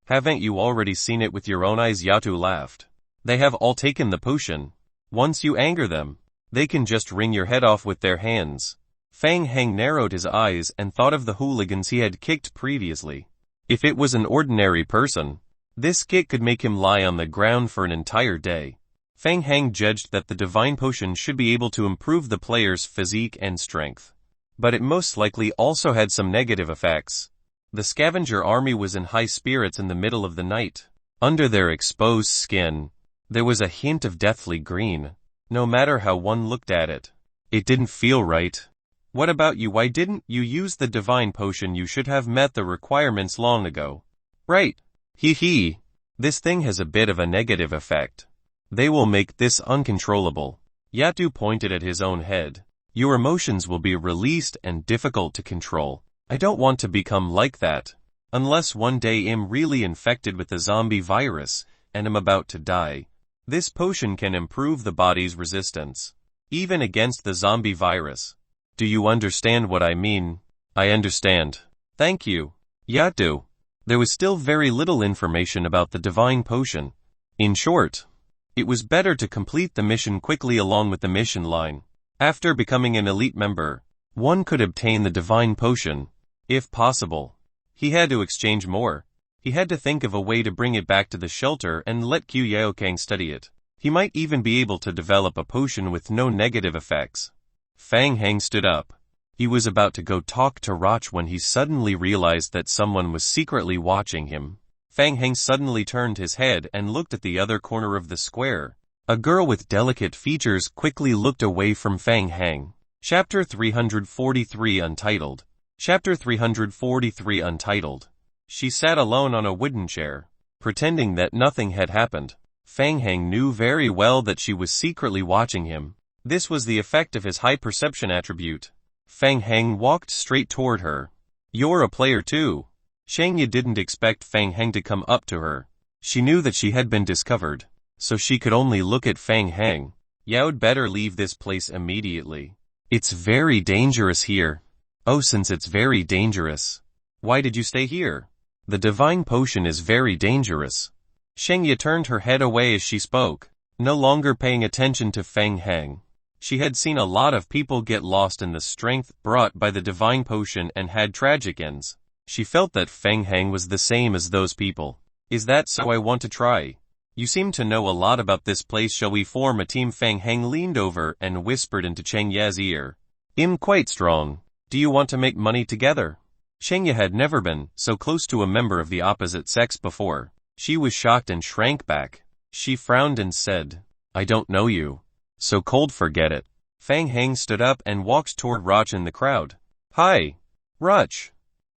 Haven't you already seen it with your own eyes? Yatu laughed. They have all taken the potion. Once you anger them, they can just wring your head off with their hands. Fang Heng narrowed his eyes and thought of the hooligans he had kicked previously. If it was an ordinary person, this kick could make him lie on the ground for an entire day. Fang Heng judged that the divine potion should be able to improve the player's physique and strength, but it most likely also had some negative effects. The scavenger army was in high spirits in the middle of the night. Under their exposed skin, there was a hint of deathly green. No matter how one looked at it, it didn't feel right. What about you? Why didn't you use the divine potion? You should have met the requirements long ago. Right. Hee hee. This thing has a bit of a negative effect. They will make this uncontrollable. Yatu pointed at his own head. Your emotions will be released and difficult to control. I don't want to become like that. Unless one day I'm really infected with the zombie virus, and I'm about to die. This potion can improve the body's resistance, even against the zombie virus. Do you understand what I mean? I understand. Thank you, Yatu. There was still very little information about the divine potion. In short, it was better to complete the mission quickly along with the mission line. After becoming an elite member, one could obtain the divine potion, if possible. He had to exchange more. He had to think of a way to bring it back to the shelter and let Qiu Yaokang study it. He might even be able to develop a potion with no negative effects. Fang Heng stood up. He was about to go talk to Rach when he suddenly realized that someone was secretly watching him. Fang Heng suddenly turned his head and looked at the other corner of the square. A girl with delicate features quickly looked away from Fang Heng. Chapter 343 Untitled. Chapter 343 Untitled. She sat alone on a wooden chair, pretending that nothing had happened. Fang Heng knew very well that she was secretly watching him. This was the effect of his high perception attribute. Fang Heng walked straight toward her. You're a player too. Shangye didn't expect Fang Heng to come up to her. She knew that she had been discovered, so she could only look at Fang Heng. You'd better leave this place immediately. It's very dangerous here. Oh, since it's very dangerous, why did you stay here? The divine potion is very dangerous. Shangye turned her head away as she spoke, no longer paying attention to Fang Heng. She had seen a lot of people get lost in the strength brought by the divine potion and had tragic ends. She felt that Fang Heng was the same as those people. Is that so? I want to try. You seem to know a lot about this place. Shall we form a team? Fang Heng leaned over and whispered into Changye's ear. I'm quite strong. Do you want to make money together? Shangye had never been so close to a member of the opposite sex before. She was shocked and shrank back. She frowned and said, I don't know you. So cold, forget it. Fang Heng stood up and walked toward Roch in the crowd. Hi, Roch.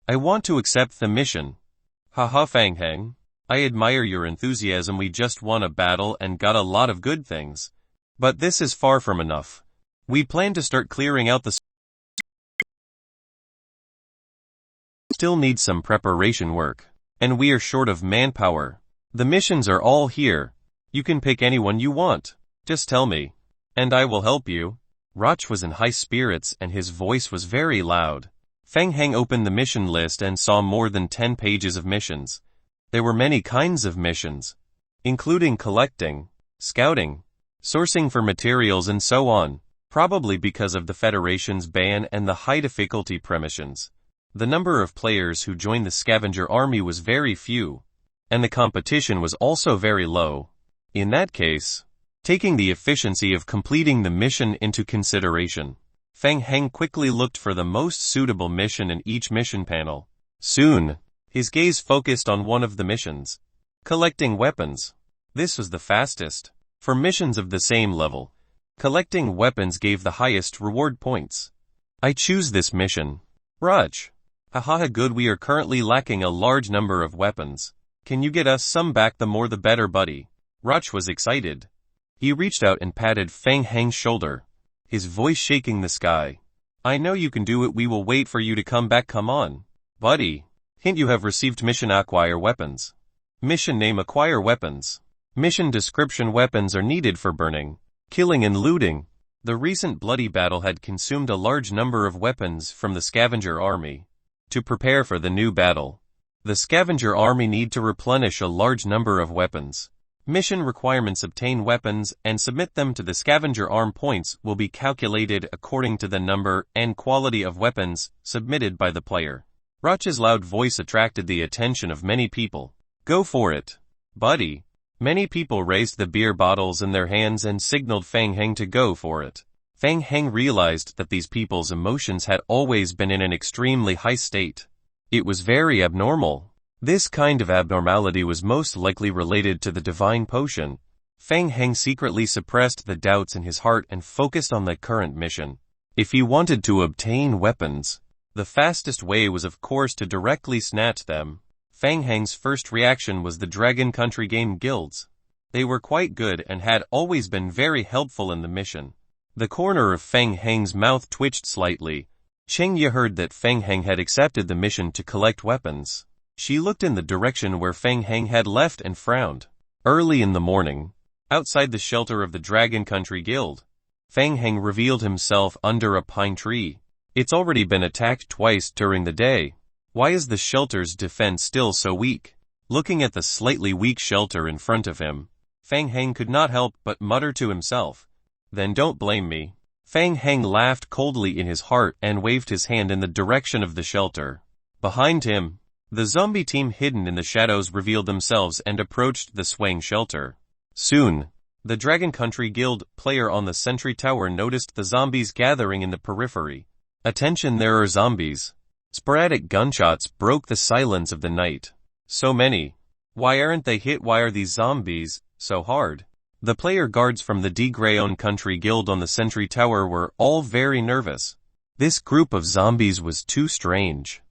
I want to accept the mission. Haha, Fang Heng. I admire your enthusiasm. We just won a battle and got a lot of good things. But this is far from enough. We plan to start clearing out the still need some preparation work. And we are short of manpower. The missions are all here. You can pick anyone you want. Just tell me. And I will help you. Roch was in high spirits and his voice was very loud. Fang Heng opened the mission list and saw more than 10 pages of missions. There were many kinds of missions, including collecting, scouting, sourcing for materials and so on, probably because of the Federation's ban and the high difficulty missions. The number of players who joined the scavenger army was very few, and the competition was also very low. In that case, taking the efficiency of completing the mission into consideration, Fang Heng quickly looked for the most suitable mission in each mission panel. Soon, his gaze focused on one of the missions, collecting weapons. This was the fastest. For missions of the same level, collecting weapons gave the highest reward points. I choose this mission. Roch. Haha, good. We are currently lacking a large number of weapons. Can you get us some back? The more the better, buddy. Roch was excited. He reached out and patted Fang Heng's shoulder, his voice shaking the sky. I know you can do it. We will wait for you to come back. Come on, buddy. Hint: you have received mission acquire weapons. Mission name: acquire weapons. Mission description: weapons are needed for burning, killing and looting. The recent bloody battle had consumed a large number of weapons from the scavenger army. To prepare for the new battle, the scavenger army need to replenish a large number of weapons. Mission requirements: obtain weapons and submit them to the scavenger arm. Points will be calculated according to the number and quality of weapons submitted by the player. Roch's loud voice attracted the attention of many people. Go for it, buddy. Many people raised the beer bottles in their hands and signaled Fang Heng to go for it. Fang Heng realized that these people's emotions had always been in an extremely high state. It was very abnormal. This kind of abnormality was most likely related to the divine potion. Fang Heng secretly suppressed the doubts in his heart and focused on the current mission. If he wanted to obtain weapons, the fastest way was of course to directly snatch them. Fang Heng's first reaction was the Dragon Country game guilds. They were quite good and had always been very helpful in the mission. The corner of Fang Heng's mouth twitched slightly. Changye heard that Fang Heng had accepted the mission to collect weapons. She looked in the direction where Fang Heng had left and frowned. Early in the morning, outside the shelter of the Dragon Country Guild, Fang Heng revealed himself under a pine tree. It's already been attacked twice during the day. Why is the shelter's defense still so weak? Looking at the slightly weak shelter in front of him, Fang Heng could not help but mutter to himself, Then don't blame me. Fang Heng laughed coldly in his heart and waved his hand in the direction of the shelter. Behind him, the zombie team hidden in the shadows revealed themselves and approached the swaying shelter. Soon, the Dragon Country Guild player on the sentry tower noticed the zombies gathering in the periphery. Attention, there are zombies. Sporadic gunshots broke the silence of the night. So many. Why aren't they hit? Why are these zombies so hard? The player guards from the Dragon Country Guild on the sentry tower were all very nervous. This group of zombies was too strange.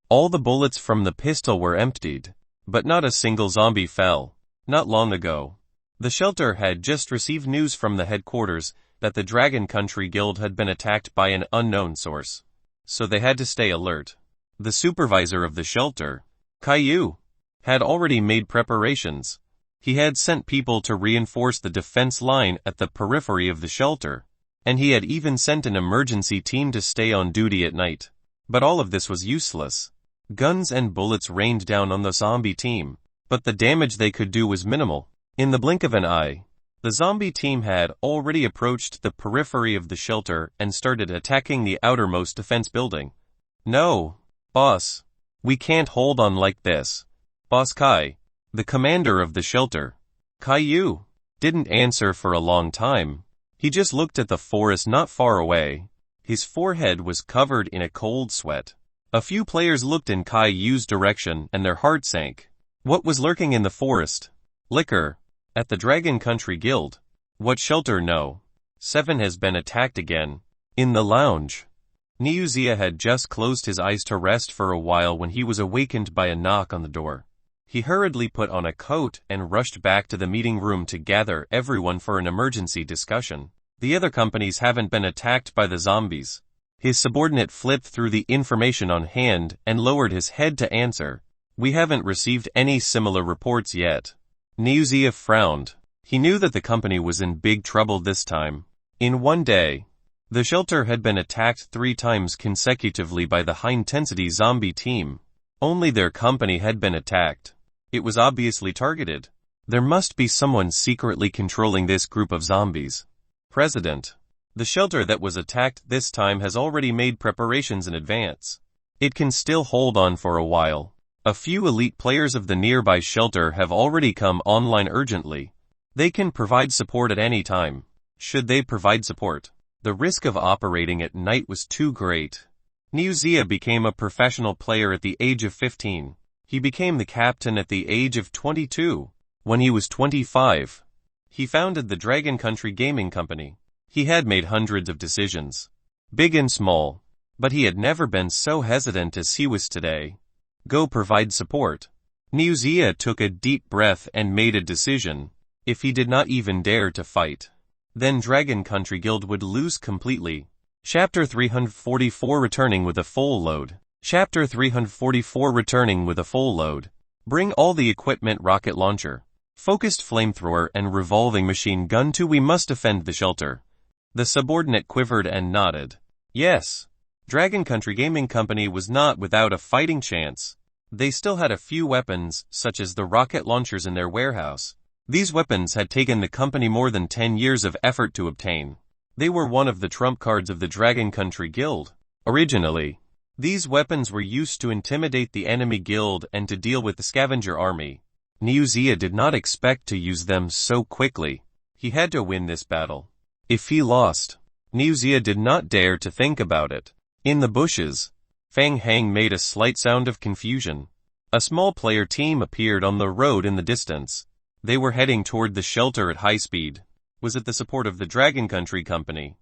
All the bullets from the pistol were emptied, but not a single zombie fell. Not long ago, the shelter had just received news from the headquarters that the Dragon Country Guild had been attacked by an unknown source. So they had to stay alert. The supervisor of the shelter, Caillou had already made preparations. He had sent people to reinforce the defense line at the periphery of the shelter, and he had even sent an emergency team to stay on duty at night. But all of this was useless. Guns and bullets rained down on the zombie team, but the damage they could do was minimal. In the blink of an eye, the zombie team had already approached the periphery of the shelter and started attacking the outermost defense building. "No, boss. We can't hold on like this. Boss Kai, the commander of the shelter." Caillou didn't answer for a long time. He just looked at the forest not far away. His forehead was covered in a cold sweat. A few players looked in Caillou's direction and their hearts sank. What was lurking in the forest? Liquor. At the Dragon Country Guild. What shelter? No. 7 has been attacked again. In the lounge. Niuzia had just closed his eyes to rest for a while when he was awakened by a knock on the door. He hurriedly put on a coat and rushed back to the meeting room to gather everyone for an emergency discussion. The other companies haven't been attacked by the zombies. His subordinate flipped through the information on hand and lowered his head to answer. "We haven't received any similar reports yet." Niuzia frowned. He knew that the company was in big trouble this time. In one day, the shelter had been attacked 3 times consecutively by the high-intensity zombie team. Only their company had been attacked. It was obviously targeted. There must be someone secretly controlling this group of zombies. President. The shelter that was attacked this time has already made preparations in advance. It can still hold on for a while. A few elite players of the nearby shelter have already come online urgently. They can provide support at any time. Should they provide support? The risk of operating at night was too great. Niuzia became a professional player at the age of 15. He became the captain at the age of 22. When he was 25, he founded the Dragon Country Gaming Company. He had made hundreds of decisions, big and small, but he had never been so hesitant as he was today. Go provide support. Niuzia took a deep breath and made a decision. If he did not even dare to fight, then Dragon Country Guild would lose completely. Chapter 344 Returning with a full load. Chapter 344 Returning with a full load. Bring all the equipment: rocket launcher, focused flamethrower and revolving machine gun. 2. We must defend the shelter. The subordinate quivered and nodded. Yes. Dragon Country Gaming Company was not without a fighting chance. They still had a few weapons, such as the rocket launchers, in their warehouse. These weapons had taken the company more than 10 years of effort to obtain. They were one of the trump cards of the Dragon Country Guild. Originally, these weapons were used to intimidate the enemy guild and to deal with the scavenger army. Niuzia did not expect to use them so quickly. He had to win this battle. If he lost, Niuzia did not dare to think about it. In the bushes, Fang Hang made a slight sound of confusion. A small player team appeared on the road in the distance. They were heading toward the shelter at high speed. Was it the support of the Dragon Country Company?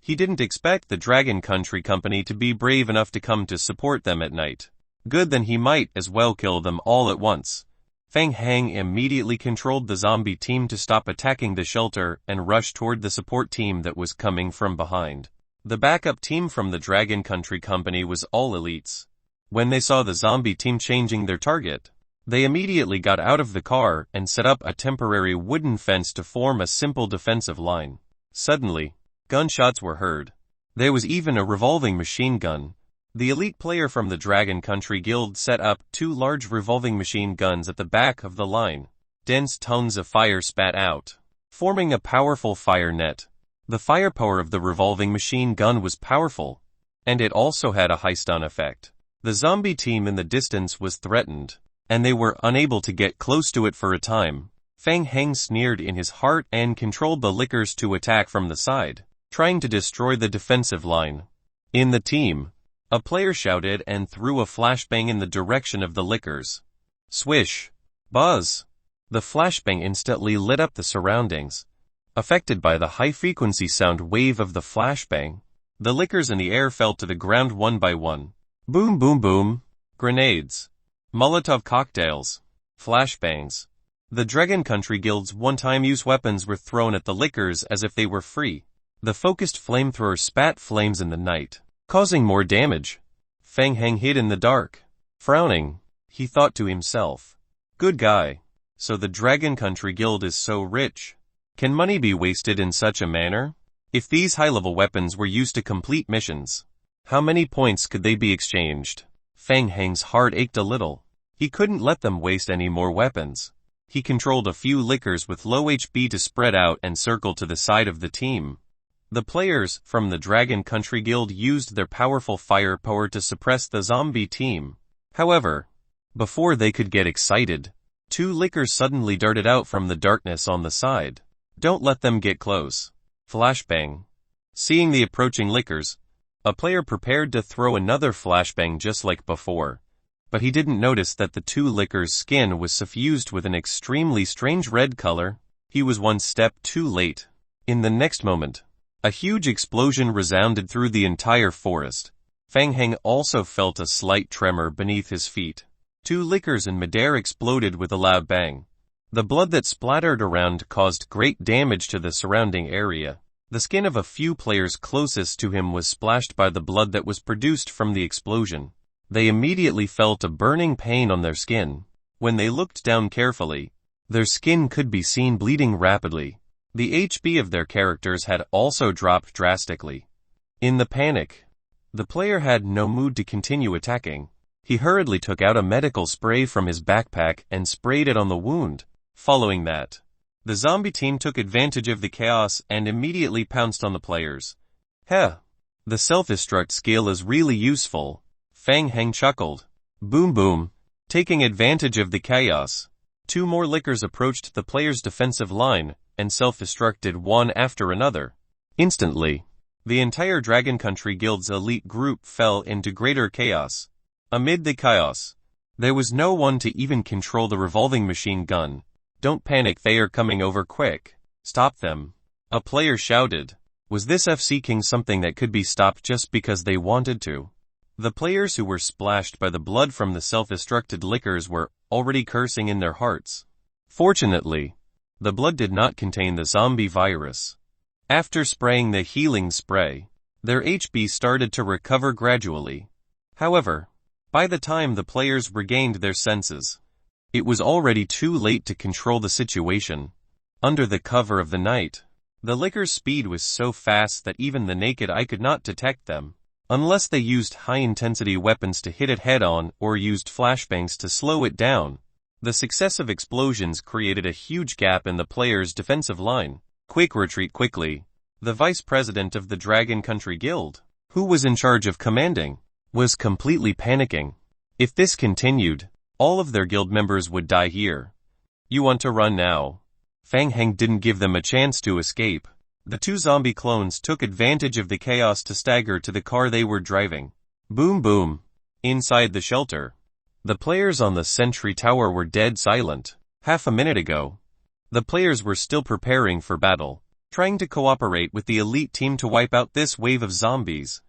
He didn't expect the Dragon Country Company to be brave enough to come to support them at night. Good, then he might as well kill them all at once. Fang Hang immediately controlled the zombie team to stop attacking the shelter and rush toward the support team that was coming from behind. The backup team from the Dragon Country Company was all elites. When they saw the zombie team changing their target, they immediately got out of the car and set up a temporary wooden fence to form a simple defensive line. Suddenly, gunshots were heard. There was even a revolving machine gun. The elite player from the Dragon Country Guild set up 2 large revolving machine guns at the back of the line. Dense tongues of fire spat out, forming a powerful fire net. The firepower of the revolving machine gun was powerful, and it also had a high stun effect. The zombie team in the distance was threatened, and they were unable to get close to it for a time. Fang Hang sneered in his heart and controlled the lickers to attack from the side, trying to destroy the defensive line. In the team, a player shouted and threw a flashbang in the direction of the lickers. Swish! Buzz! The flashbang instantly lit up the surroundings. Affected by the high-frequency sound wave of the flashbang, the lickers in the air fell to the ground one by one. Boom boom boom! Grenades, Molotov cocktails, flashbangs. The Dragon Country Guild's one-time use weapons were thrown at the lickers as if they were free. The focused flamethrower spat flames in the night, causing more damage. Fang Hang hid in the dark, frowning. He thought to himself. Good guy. So the Dragon Country Guild is so rich. Can money be wasted in such a manner? If these high-level weapons were used to complete missions, how many points could they be exchanged? Fang Heng's heart ached a little. He couldn't let them waste any more weapons. He controlled a few lickers with low HP to spread out and circle to the side of the team. The players from the Dragon Country Guild used their powerful firepower to suppress the zombie team. However, before they could get excited, 2 lickers suddenly darted out from the darkness on the side. Don't let them get close. Flashbang. Seeing the approaching lickers, a player prepared to throw another flashbang just like before. But he didn't notice that the 2 lickers' skin was suffused with an extremely strange red color. He was one step too late. In the next moment, a huge explosion resounded through the entire forest. Fang Heng also felt a slight tremor beneath his feet. 2 lickers in midair exploded with a loud bang. The blood that splattered around caused great damage to the surrounding area. The skin of a few players closest to him was splashed by the blood that was produced from the explosion. They immediately felt a burning pain on their skin. When they looked down carefully, their skin could be seen bleeding rapidly. The HP of their characters had also dropped drastically. In the panic, the player had no mood to continue attacking. He hurriedly took out a medical spray from his backpack and sprayed it on the wound. Following that, the zombie team took advantage of the chaos and immediately pounced on the players. Heh, the self-destruct skill is really useful. Fang Heng chuckled. Boom boom. Taking advantage of the chaos, 2 more lickers approached the player's defensive line and self-destructed one after another. Instantly, the entire Dragon Country Guild's elite group fell into greater chaos. Amid the chaos, there was no one to even control the revolving machine gun. Don't panic, they are coming over quick. Stop them. A player shouted. Was this FC King something that could be stopped just because they wanted to? The players who were splashed by the blood from the self-destructed lickers were already cursing in their hearts. Fortunately, the blood did not contain the zombie virus. After spraying the healing spray, their HP started to recover gradually. However, by the time the players regained their senses, it was already too late to control the situation. Under the cover of the night, the lickers' speed was so fast that even the naked eye could not detect them, unless they used high-intensity weapons to hit it head-on or used flashbangs to slow it down. The successive explosions created a huge gap in the players' defensive line. Quick retreat quickly. The vice president of the Dragon Country Guild, who was in charge of commanding, was completely panicking. If this continued, all of their guild members would die here. You want to run now? Fang Heng didn't give them a chance to escape. The 2 zombie clones took advantage of the chaos to stagger to the car they were driving. Boom boom. Inside the shelter, the players on the sentry tower were dead silent. Half a minute ago, the players were still preparing for battle, trying to cooperate with the elite team to wipe out this wave of zombies.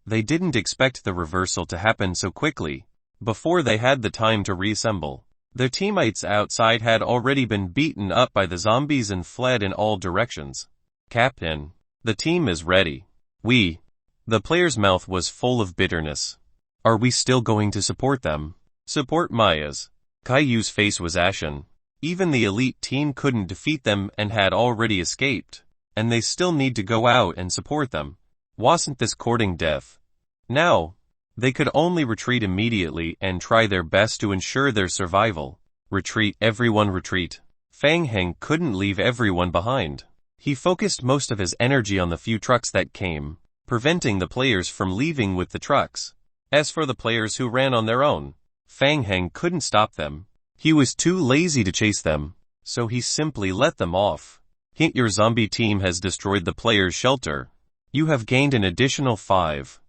They didn't expect the reversal to happen so quickly. Before they had the time to reassemble, their teammates outside had already been beaten up by the zombies and fled in all directions. Captain, the team is ready. The player's mouth was full of bitterness. Are we still going to support them? Support Maya's. Caillou's face was ashen. Even the elite team couldn't defeat them and had already escaped, and they still need to go out and support them. Wasn't this courting death? Now, they could only retreat immediately and try their best to ensure their survival. Retreat, everyone retreat. Fang Heng couldn't leave everyone behind. He focused most of his energy on the few trucks that came, preventing the players from leaving with the trucks. As for the players who ran on their own, Fang Heng couldn't stop them. He was too lazy to chase them, so he simply let them off. Hint: your zombie team has destroyed the player's shelter. You have gained an additional 5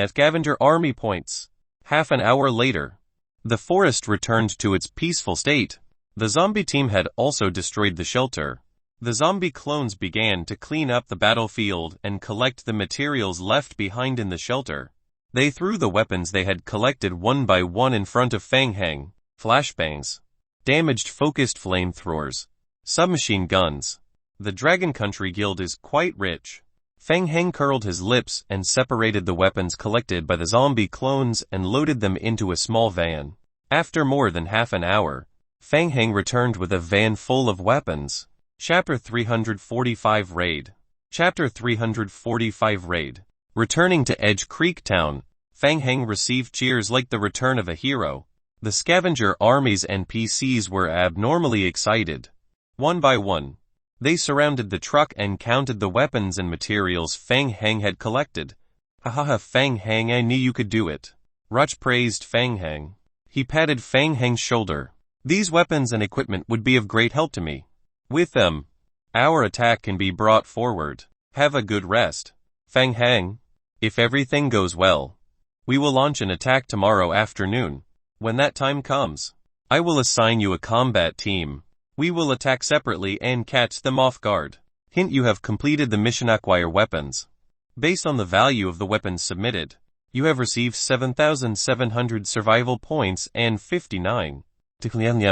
scavenger army points. Half an hour later, the forest returned to its peaceful state. The zombie team had also destroyed the shelter. The zombie clones began to clean up the battlefield and collect the materials left behind in the shelter. They threw the weapons they had collected one by one in front of Fang Heng. Flashbangs, damaged focused flamethrowers, submachine guns. The Dragon Country Guild is quite rich. Fang Heng curled his lips and separated the weapons collected by the zombie clones and loaded them into a small van. After more than half an hour, Fang Heng returned with a van full of weapons. Chapter 345 Raid. Chapter 345 Raid. Returning to Edge Creek Town, Fang Heng received cheers like the return of a hero. The scavenger army's NPCs were abnormally excited. One by one, they surrounded the truck and counted the weapons and materials Fang Heng had collected. Hahaha, Fang Heng, I knew you could do it. Ruch praised Fang Heng. He patted Fang Heng's shoulder. These weapons and equipment would be of great help to me. With them, our attack can be brought forward. Have a good rest, Fang Heng. If everything goes well, we will launch an attack tomorrow afternoon. When that time comes, I will assign you a combat team. We will attack separately and catch them off guard. Hint: you have completed the mission acquire weapons. Based on the value of the weapons submitted, you have received 7,700 survival points and 59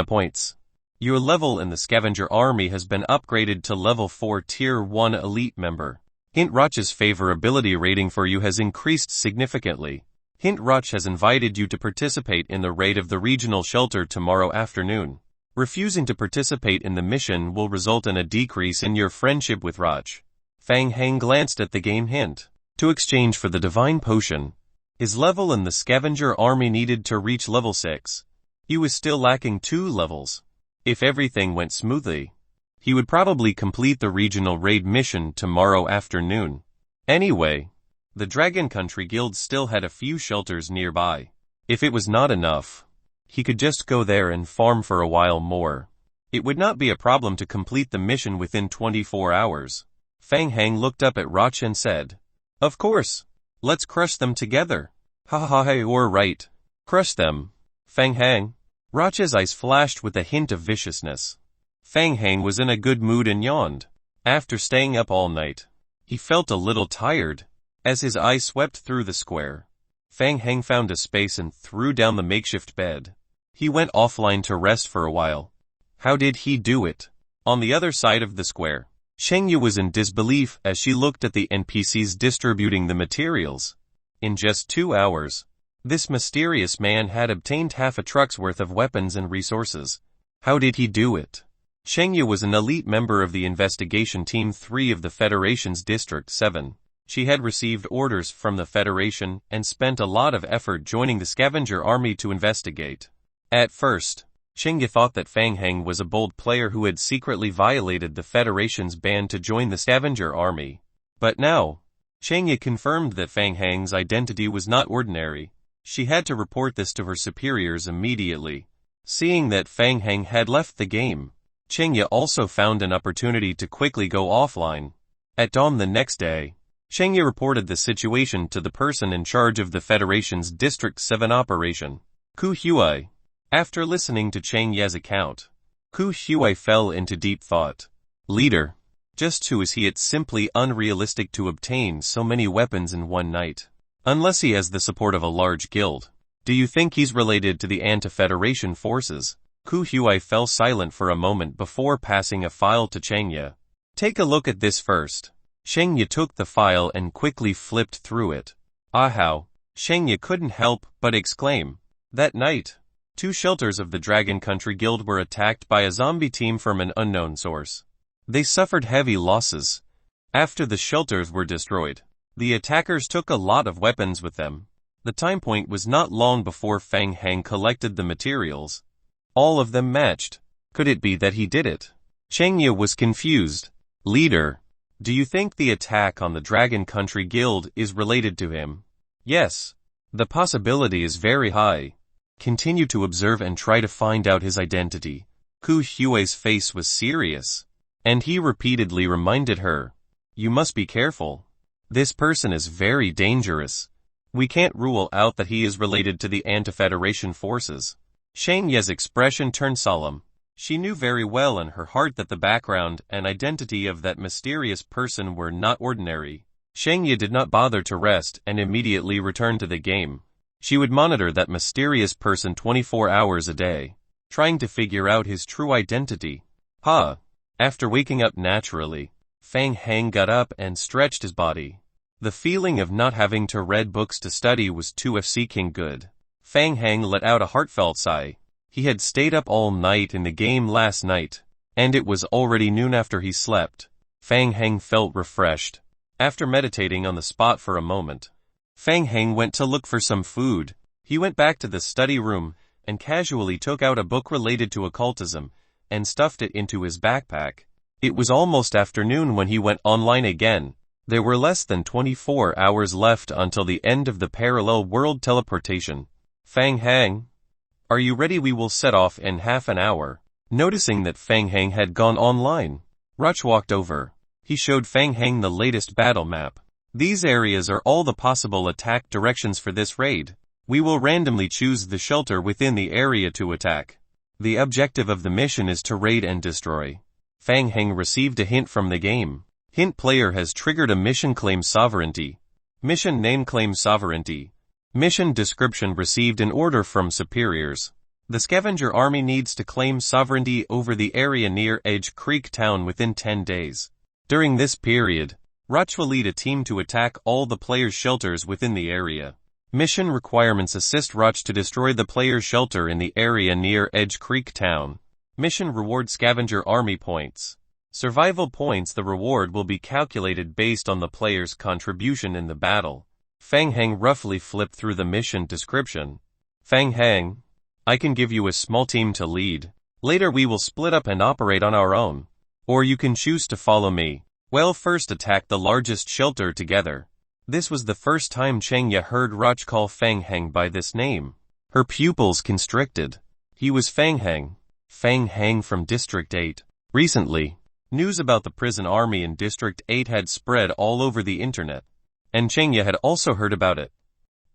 points. Your level in the scavenger army has been upgraded to level 4 tier 1 elite member. Hint: Roch's favorability rating for you has increased significantly. Hint: Roch has invited you to participate in the raid of the regional shelter tomorrow afternoon. Refusing to participate in the mission will result in a decrease in your friendship with Roch. Fang Heng glanced at the game hint. To exchange for the divine potion, his level in the scavenger army needed to reach level 6. He was still lacking 2 levels. If everything went smoothly, he would probably complete the regional raid mission tomorrow afternoon. Anyway, the Dragon Country Guild still had a few shelters nearby. If it was not enough, he could just go there and farm for a while more. It would not be a problem to complete the mission within 24 hours. Fang Heng looked up at Roch and said, "Of course. Let's crush them together." Ha ha ha, you're right. Crush them, Fang Heng. Roch's eyes flashed with a hint of viciousness. Fang Heng was in a good mood and yawned. After staying up all night, he felt a little tired. As his eyes swept through the square, Fang Heng found a space and threw down the makeshift bed. He went offline to rest for a while. How did he do it? On the other side of the square, Shengyu was in disbelief as she looked at the NPCs distributing the materials. In just 2 hours, this mysterious man had obtained half a truck's worth of weapons and resources. How did he do it? Shengyu was an elite member of the investigation team 3 of the Federation's District 7. She had received orders from the Federation and spent a lot of effort joining the scavenger army to investigate. At first, Shengyu thought that Fang Heng was a bold player who had secretly violated the Federation's ban to join the scavenger army. But now, Shengyu confirmed that Fang Heng's identity was not ordinary. She had to report this to her superiors immediately. Seeing that Fang Heng had left the game, Shengyu also found an opportunity to quickly go offline. At dawn the next day, Shengyu reported the situation to the person in charge of the Federation's District 7 operation, Ku Huai. After listening to Cheng Ye's account, Ku Huai fell into deep thought. Leader, just who is he? It's simply unrealistic to obtain so many weapons in one night. Unless he has the support of a large guild. Do you think he's related to the anti-Federation forces? Ku Huai fell silent for a moment before passing a file to Cheng Ye. Take a look at this first. Cheng Ye took the file and quickly flipped through it. Ah how, Cheng Ye couldn't help but exclaim. That night, 2 shelters of the Dragon Country Guild were attacked by a zombie team from an unknown source. They suffered heavy losses. After the shelters were destroyed, the attackers took a lot of weapons with them. The time point was not long before Fang Heng collected the materials. All of them matched. Could it be that he did it? Cheng Ye was confused. Leader, do you think the attack on the Dragon Country Guild is related to him? Yes. The possibility is very high. Continue to observe and try to find out his identity. Ku Huai's face was serious, and he repeatedly reminded her, "You must be careful. This person is very dangerous. We can't rule out that he is related to the anti-Federation forces." Cheng Ye's expression turned solemn. She knew very well in her heart that the background and identity of that mysterious person were not ordinary. Cheng Ye did not bother to rest and immediately returned to the game. She would monitor that mysterious person 24 hours a day, trying to figure out his true identity. After waking up naturally, Fang Heng got up and stretched his body. The feeling of not having to read books to study was too seeking good. Fang Hang let out a heartfelt sigh. He had stayed up all night in the game last night, and it was already noon after he slept. Fang Hang felt refreshed. After meditating on the spot for a moment, Fang Hang went to look for some food. He went back to the study room and casually took out a book related to occultism and stuffed it into his backpack. It was almost afternoon when he went online again. There were less than 24 hours left until the end of the parallel world teleportation. Fang Hang, are you ready? We will set off in half an hour. Noticing that Fang Hang had gone online, Ruch walked over. He showed Fang Hang the latest battle map. These areas are all the possible attack directions for this raid. We will randomly choose the shelter within the area to attack. The objective of the mission is to raid and destroy. Fang Hang received a hint from the game. Hint player has triggered a mission claim sovereignty. Mission name claim sovereignty. Mission description received an order from superiors. The scavenger army needs to claim sovereignty over the area near Edge Creek Town within 10 days. During this period, Ruch will lead a team to attack all the players' shelters within the area. Mission requirements: assist Ruch to destroy the player's shelter in the area near Edge Creek Town. Mission reward: scavenger army points. Survival points: the reward will be calculated based on the player's contribution in the battle. Fang Hang roughly flipped through the mission description. Fang Hang, I can give you a small team to lead. Later we will split up and operate on our own. Or you can choose to follow me. Well, first attack the largest shelter together. This was the first time Chengya heard Ruch call Fang Hang by this name. Her pupils constricted. He was Fang Hang from District 8. Recently, news about the prison army in District 8 had spread all over the internet, and Chengya had also heard about it.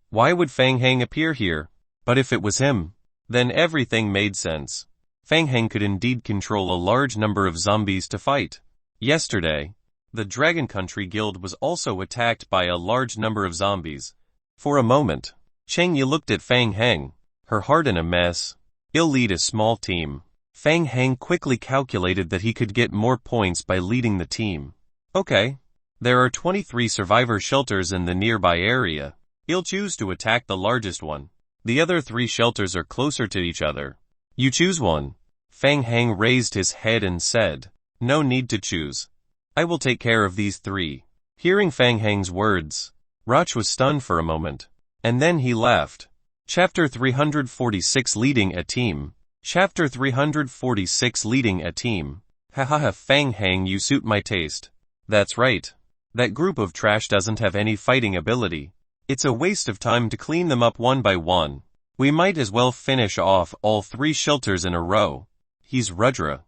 Why would Fang Hang appear here? But if it was him, then everything made sense. Fang Hang could indeed control a large number of zombies to fight. Yesterday, the Dragon Country Guild was also attacked by a large number of zombies. For a moment, Chengya looked at Fang Hang, her heart in a mess. He'll lead a small team. Fang Hang quickly calculated that he could get more points by leading the team. Okay. There are 23 survivor shelters in the nearby area. He'll choose to attack the largest one. The other 3 shelters are closer to each other. You choose one. Fang Hang raised his head and said, no need to choose. I will take care of these 3. Hearing Fang Hang's words, Ruch was stunned for a moment, and then he laughed. Chapter 346: Leading a Team. Chapter 346: Leading a Team. Hahaha, Fang Hang, you suit my taste. That's right. That group of trash doesn't have any fighting ability. It's a waste of time to clean them up one by one. We might as well finish off all 3 shelters in a row. He's Rudra.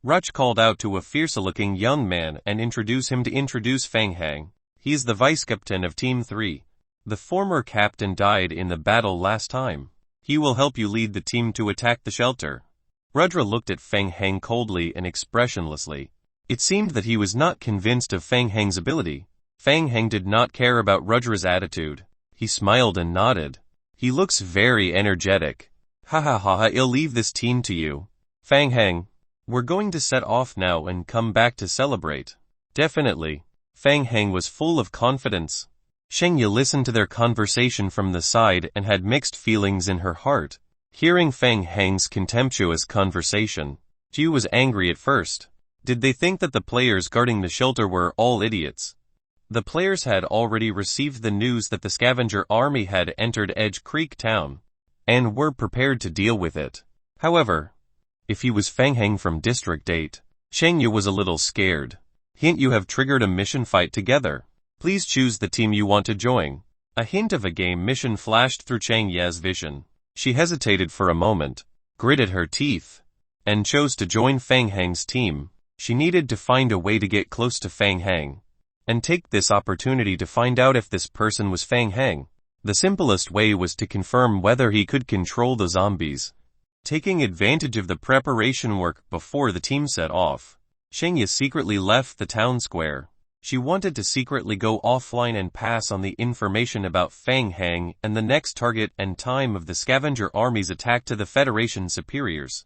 Ruch called out to a fierce-looking young man and introduced Fang Hang. He's the vice-captain of Team 3. The former captain died in the battle last time. He will help you lead the team to attack the shelter. Rudra looked at Fang Hang coldly and expressionlessly. It seemed that he was not convinced of Fang Hang's ability. Fang Hang did not care about Rudra's attitude. He smiled and nodded. He looks very energetic. Ha ha ha ha, I'll leave this team to you. Fang Hang, we're going to set off now and come back to celebrate. Definitely. Fang Hang was full of confidence. Chengya listened to their conversation from the side and had mixed feelings in her heart. Hearing Fang Hang's contemptuous conversation, she was angry at first. Did they think that the players guarding the shelter were all idiots? The players had already received the news that the scavenger army had entered Edge Creek Town, and were prepared to deal with it. However, if he was Fang Hang from District 8, Chengya was a little scared. Hint: you have triggered a mission fight together. Please choose the team you want to join. A hint of a game mission flashed through Chengya's vision. She hesitated for a moment, gritted her teeth, and chose to join Fang Hang's team. She needed to find a way to get close to Fang Hang, and take this opportunity to find out if this person was Fang Hang. The simplest way was to confirm whether he could control the zombies. Taking advantage of the preparation work before the team set off, Chengya secretly left the town square. She wanted to secretly go offline and pass on the information about Fang Hang and the next target and time of the scavenger army's attack to the Federation superiors.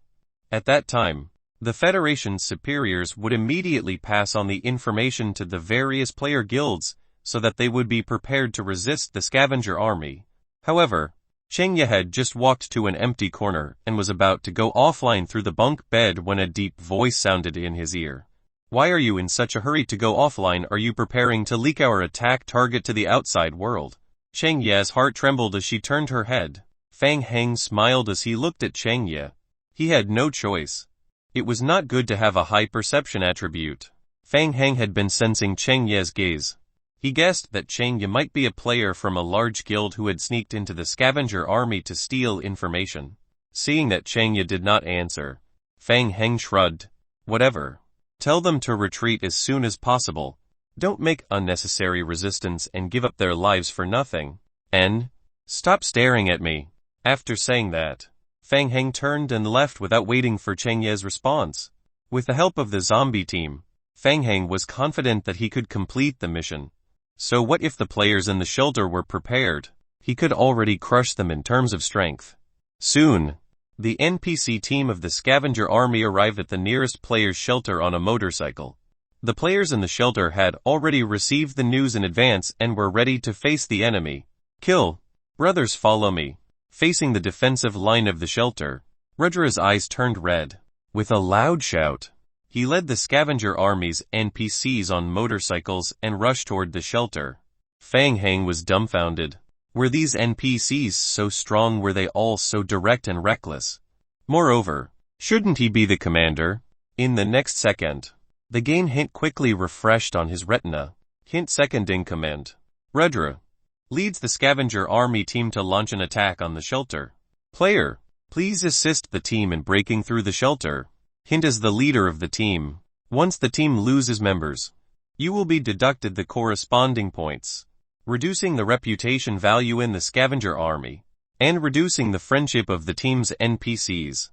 At that time, the Federation superiors would immediately pass on the information to the various player guilds so that they would be prepared to resist the scavenger army. However, Cheng Ye had just walked to an empty corner and was about to go offline through the bunk bed when a deep voice sounded in his ear. Why are you in such a hurry to go offline? Are you preparing to leak our attack target to the outside world? Cheng Ye's heart trembled as she turned her head. Fang Heng smiled as he looked at Cheng Ye. He had no choice. It was not good to have a high perception attribute. Fang Heng had been sensing Cheng Ye's gaze. He guessed that Cheng Ye might be a player from a large guild who had sneaked into the scavenger army to steal information. Seeing that Cheng Ye did not answer, Fang Heng shrugged. Whatever. Tell them to retreat as soon as possible. Don't make unnecessary resistance and give up their lives for nothing. And stop staring at me. After saying that, Fang Heng turned and left without waiting for Cheng Ye's response. With the help of the zombie team, Fang Heng was confident that he could complete the mission. So what if the players in the shelter were prepared? He could already crush them in terms of strength. Soon, the NPC team of the scavenger army arrived at the nearest player's shelter on a motorcycle. The players in the shelter had already received the news in advance and were ready to face the enemy. Kill. Brothers, follow me. Facing the defensive line of the shelter, Rudra's eyes turned red. With a loud shout, he led the scavenger army's NPCs on motorcycles and rushed toward the shelter. Fang Heng was dumbfounded. Were these NPCs so strong? Were they all so direct and reckless? Moreover, shouldn't he be the commander? In the next second, the game hint quickly refreshed on his retina. Hint second in command. Rudra leads the scavenger army team to launch an attack on the shelter. Player, please assist the team in breaking through the shelter. Hint as the leader of the team. Once the team loses members, you will be deducted the corresponding points, reducing the reputation value in the scavenger army, and reducing the friendship of the team's NPCs.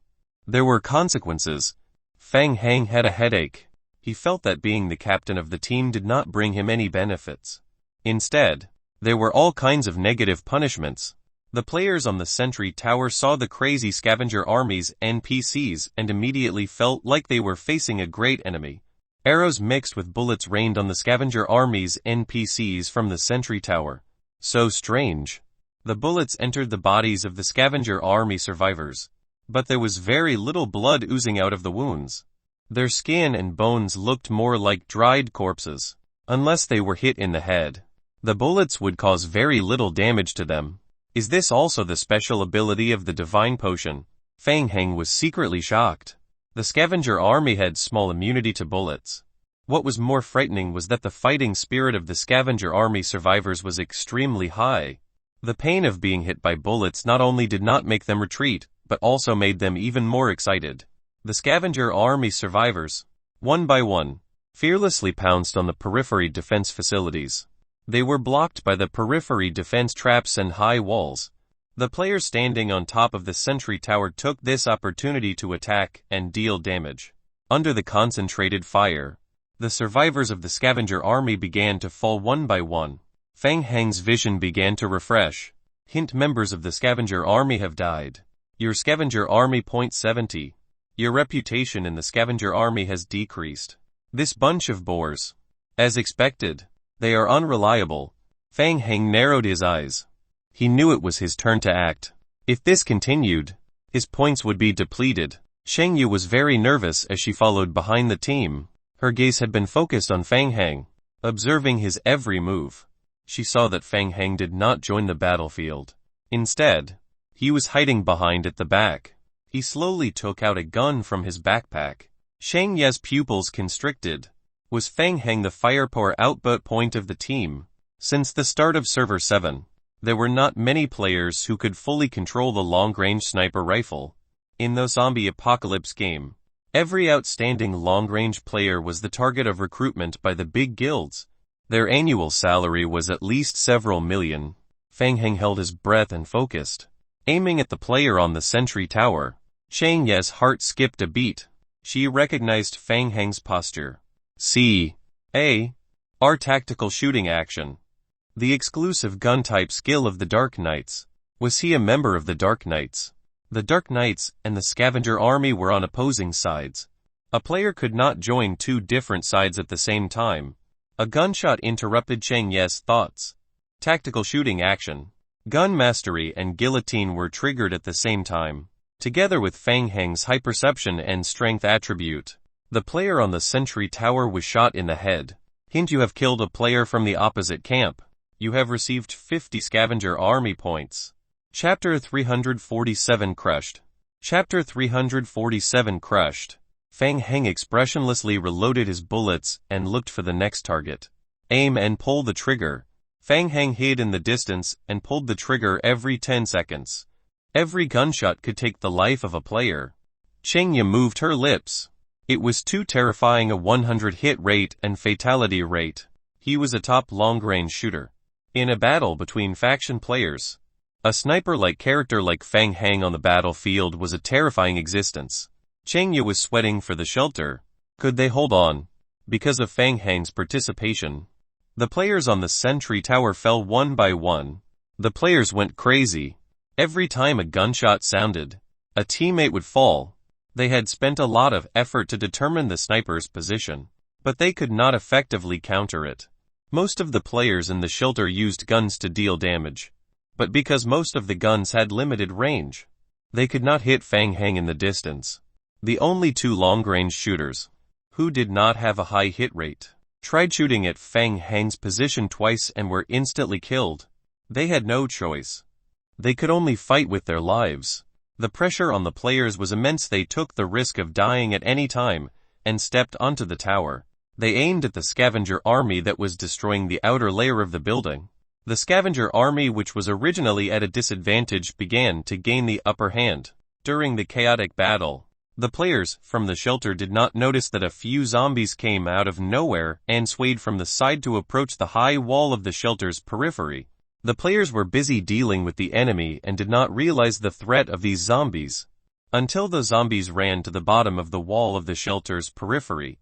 There were consequences. Fang Heng had a headache. He felt that being the captain of the team did not bring him any benefits. Instead, there were all kinds of negative punishments. The players on the sentry tower saw the crazy scavenger army's NPCs and immediately felt like they were facing a great enemy. Arrows mixed with bullets rained on the scavenger army's NPCs from the sentry tower. So strange. The bullets entered the bodies of the scavenger army survivors, but there was very little blood oozing out of the wounds. Their skin and bones looked more like dried corpses. Unless they were hit in the head, the bullets would cause very little damage to them. Is this also the special ability of the divine potion? Fang Heng was secretly shocked. The scavenger army had small immunity to bullets. What was more frightening was that the fighting spirit of the scavenger army survivors was extremely high. The pain of being hit by bullets not only did not make them retreat, but also made them even more excited. The scavenger army survivors, one by one, fearlessly pounced on the periphery defense facilities. They were blocked by the periphery defense traps and high walls. The players standing on top of the sentry tower took this opportunity to attack and deal damage. Under the concentrated fire, the survivors of the scavenger army began to fall one by one. Fang Heng's vision began to refresh. Hint: members of the scavenger army have died. Your scavenger army .70. Your reputation in the scavenger army has decreased. This bunch of bores. As expected, they are unreliable. Fang Heng narrowed his eyes. He knew it was his turn to act. If this continued, his points would be depleted. Cheng Yu was very nervous as she followed behind the team. Her gaze had been focused on Fang Heng, observing his every move. She saw that Fang Heng did not join the battlefield. Instead, he was hiding behind at the back. He slowly took out a gun from his backpack. Cheng Ye's pupils constricted. Was Fang Heng the firepower output point of the team? Since the start of Server 7, there were not many players who could fully control the long-range sniper rifle. In the zombie apocalypse game, every outstanding long-range player was the target of recruitment by the big guilds. Their annual salary was at least several million. Fang Heng held his breath and focused, aiming at the player on the sentry tower. Cheng Ye's heart skipped a beat. She recognized Fang Heng's posture. C.A.R. tactical shooting action. The exclusive gun-type skill of the Dark Knights. Was he a member of the Dark Knights? The Dark Knights and the scavenger army were on opposing sides. A player could not join two different sides at the same time. A gunshot interrupted Cheng Ye's thoughts. Tactical shooting action. Gun mastery and guillotine were triggered at the same time, together with Fang Heng's hyperception and strength attribute. The player on the sentry tower was shot in the head. Hint: you have killed a player from the opposite camp. You have received 50 scavenger army points. Chapter 347 Crushed. Chapter 347 Crushed. Fang Heng expressionlessly reloaded his bullets and looked for the next target. Aim and pull the trigger. Fang Heng hid in the distance and pulled the trigger every 10 seconds. Every gunshot could take the life of a player. Chengya moved her lips. It was too terrifying, a 100 hit rate and fatality rate. He was a top long-range shooter. In a battle between faction players, a sniper-like character like Fang Heng on the battlefield was a terrifying existence. Chengya was sweating for the shelter. Could they hold on? Because of Fang Heng's participation, the players on the sentry tower fell one by one. The players went crazy. Every time a gunshot sounded, a teammate would fall. They had spent a lot of effort to determine the sniper's position, but they could not effectively counter it. Most of the players in the shelter used guns to deal damage, but because most of the guns had limited range, they could not hit Fang Heng in the distance. The only two long-range shooters, who did not have a high hit rate, tried shooting at Fang Heng's position twice and were instantly killed. They had no choice. They could only fight with their lives. The pressure on the players was immense. They took the risk of dying at any time and stepped onto the tower. They aimed at the scavenger army that was destroying the outer layer of the building. The scavenger army, which was originally at a disadvantage, began to gain the upper hand. During the chaotic battle, the players from the shelter did not notice that a few zombies came out of nowhere and swayed from the side to approach the high wall of the shelter's periphery. The players were busy dealing with the enemy and did not realize the threat of these zombies until the zombies ran to the bottom of the wall of the shelter's periphery.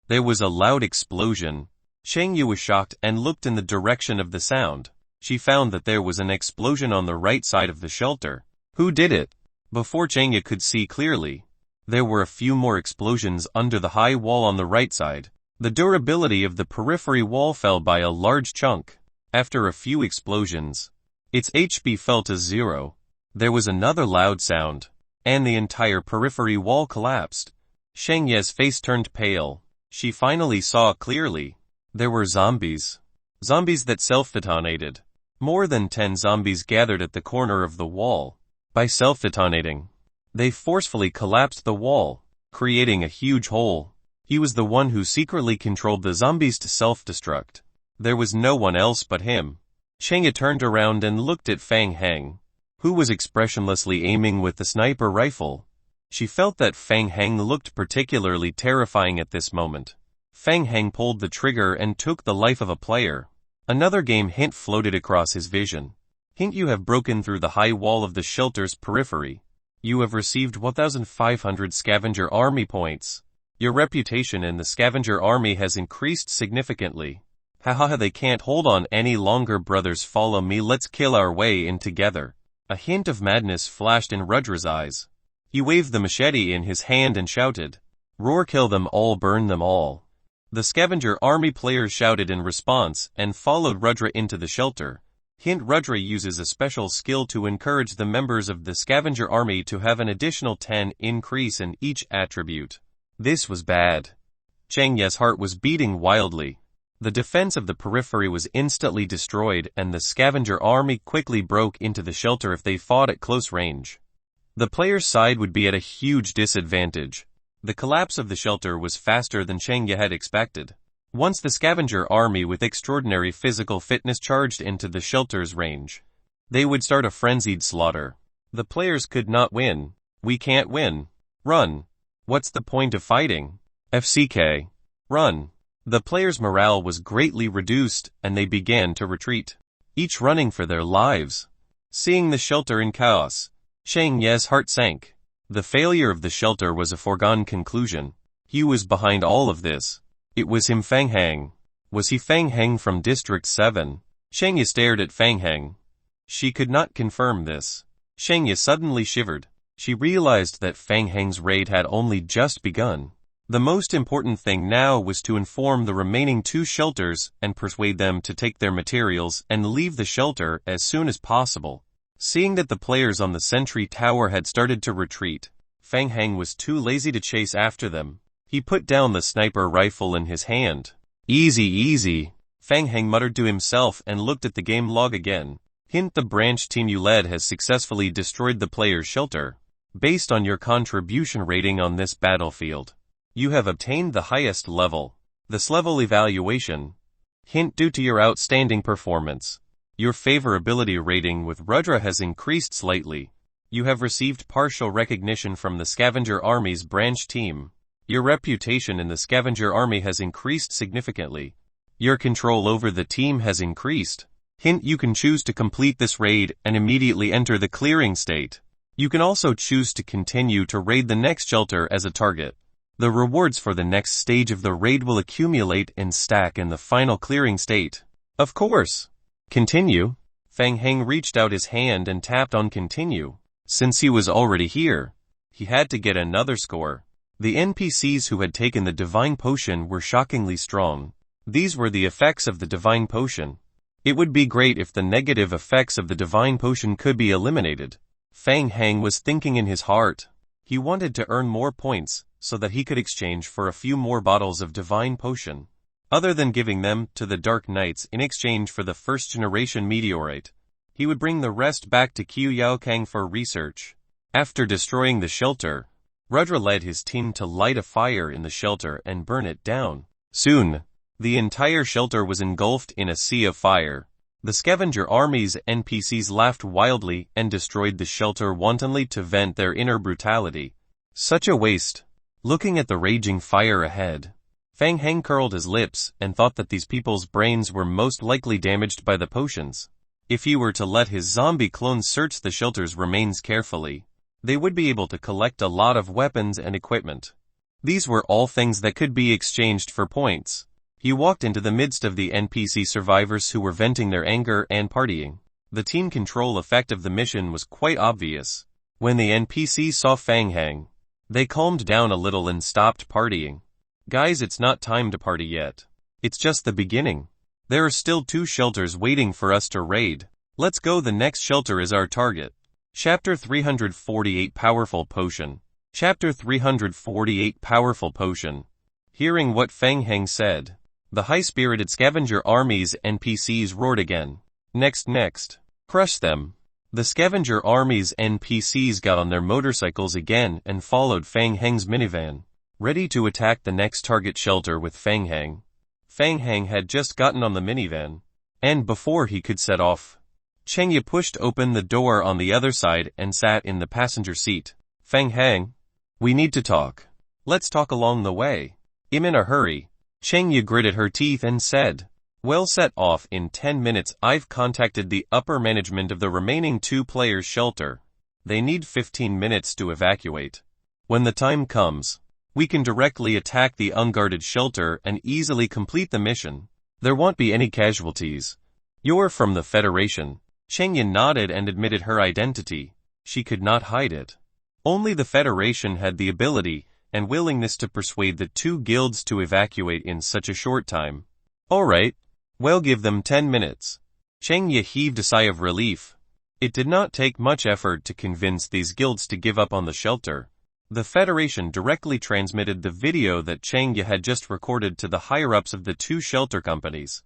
There was a loud explosion. Chengyu was shocked and looked in the direction of the sound. She found that there was an explosion on the right side of the shelter. Who did it? Before Chengyu could see clearly, there were a few more explosions under the high wall on the right side. The durability of the periphery wall fell by a large chunk. After a few explosions, its HP fell to 0. There was another loud sound, and the entire periphery wall collapsed. Shengye's face turned pale. She finally saw clearly. There were zombies. Zombies that self-detonated. More than 10 zombies gathered at the corner of the wall. By self-detonating, they forcefully collapsed the wall, creating a huge hole. He was the one who secretly controlled the zombies to self-destruct. There was no one else but him. Chengya turned around and looked at Fang Heng, who was expressionlessly aiming with the sniper rifle. She felt that Fang Heng looked particularly terrifying at this moment. Fang Heng pulled the trigger and took the life of a player. Another game hint floated across his vision. Hint: you have broken through the high wall of the shelter's periphery. You have received 1,500 scavenger army points. Your reputation in the scavenger army has increased significantly. Haha, they can't hold on any longer. Brothers, follow me, let's kill our way in together. A hint of madness flashed in Rudra's eyes. He waved the machete in his hand and shouted, "Roar, kill them all, burn them all." The scavenger army players shouted in response and followed Rudra into the shelter. Hint: Rudra uses a special skill to encourage the members of the scavenger army to have an additional 10 increase in each attribute. This was bad. Chengya's heart was beating wildly. The defense of the periphery was instantly destroyed, and the scavenger army quickly broke into the shelter if they fought at close range. The player's side would be at a huge disadvantage. The collapse of the shelter was faster than Chengya had expected. Once the scavenger army with extraordinary physical fitness charged into the shelter's range, they would start a frenzied slaughter. The players could not win. We can't win. Run. What's the point of fighting? FCK. Run. The players' morale was greatly reduced, and they began to retreat, each running for their lives. Seeing the shelter in chaos, Chengya's heart sank. The failure of the shelter was a foregone conclusion. He was behind all of this. It was him, Fang Heng. Was he Fang Heng from District 7? Chengya stared at Fang Heng. She could not confirm this. Chengya suddenly shivered. She realized that Fang Heng's raid had only just begun. The most important thing now was to inform the remaining 2 shelters and persuade them to take their materials and leave the shelter as soon as possible. Seeing that the players on the sentry tower had started to retreat, Fang Heng was too lazy to chase after them. He put down the sniper rifle in his hand. Easy, easy, Fang Heng muttered to himself and looked at the game log again. Hint: the branch team you led has successfully destroyed the player's shelter. Based on your contribution rating on this battlefield, you have obtained the highest level. This level evaluation. Hint: due to your outstanding performance, your favorability rating with Rudra has increased slightly. You have received partial recognition from the Scavenger Army's branch team. Your reputation in the Scavenger Army has increased significantly. Your control over the team has increased. Hint: you can choose to complete this raid and immediately enter the clearing state. You can also choose to continue to raid the next shelter as a target. The rewards for the next stage of the raid will accumulate and stack in the final clearing state. Of course. Continue. Fang Heng reached out his hand and tapped on continue. Since he was already here, he had to get another score. The NPCs who had taken the divine potion were shockingly strong. These were the effects of the divine potion. It would be great if the negative effects of the divine potion could be eliminated. Fang Heng was thinking in his heart. He wanted to earn more points so that he could exchange for a few more bottles of divine potion. Other than giving them to the Dark Knights in exchange for the first-generation meteorite, he would bring the rest back to Qiu Yaokang for research. After destroying the shelter, Rudra led his team to light a fire in the shelter and burn it down. Soon, the entire shelter was engulfed in a sea of fire. The Scavenger Army's NPCs laughed wildly and destroyed the shelter wantonly to vent their inner brutality. Such a waste. Looking at the raging fire ahead, Fang Heng curled his lips and thought that these people's brains were most likely damaged by the potions. If he were to let his zombie clones search the shelter's remains carefully, they would be able to collect a lot of weapons and equipment. These were all things that could be exchanged for points. He walked into the midst of the NPC survivors who were venting their anger and partying. The team control effect of the mission was quite obvious. When the NPCs saw Fang Heng, they calmed down a little and stopped partying. Guys, it's not time to party yet. It's just the beginning. There are still 2 shelters waiting for us to raid. Let's go, the next shelter is our target. Chapter 348 Powerful Potion. Chapter 348 Powerful Potion. Hearing what Fang Heng said, the high-spirited Scavenger Army's NPCs roared again. Next. Crush them. The Scavenger Army's NPCs got on their motorcycles again and followed Fang Heng's minivan, ready to attack the next target shelter with Fang Heng. Fang Heng had just gotten on the minivan, and before he could set off, Chengya pushed open the door on the other side and sat in the passenger seat. Fang Heng, we need to talk. Let's talk along the way. I'm in a hurry. Chengya gritted her teeth and said, well, set off in 10 minutes. I've contacted the upper management of the remaining 2 players' shelter. They need 15 minutes to evacuate. When the time comes, we can directly attack the unguarded shelter and easily complete the mission. There won't be any casualties. You're from the Federation. Chengya nodded and admitted her identity. She could not hide it. Only the Federation had the ability and willingness to persuade the 2 guilds to evacuate in such a short time. Alright. Well, give them 10 minutes. Chengya heaved a sigh of relief. It did not take much effort to convince these guilds to give up on the shelter. The Federation directly transmitted the video that Chengya had just recorded to the higher-ups of the 2 shelter companies.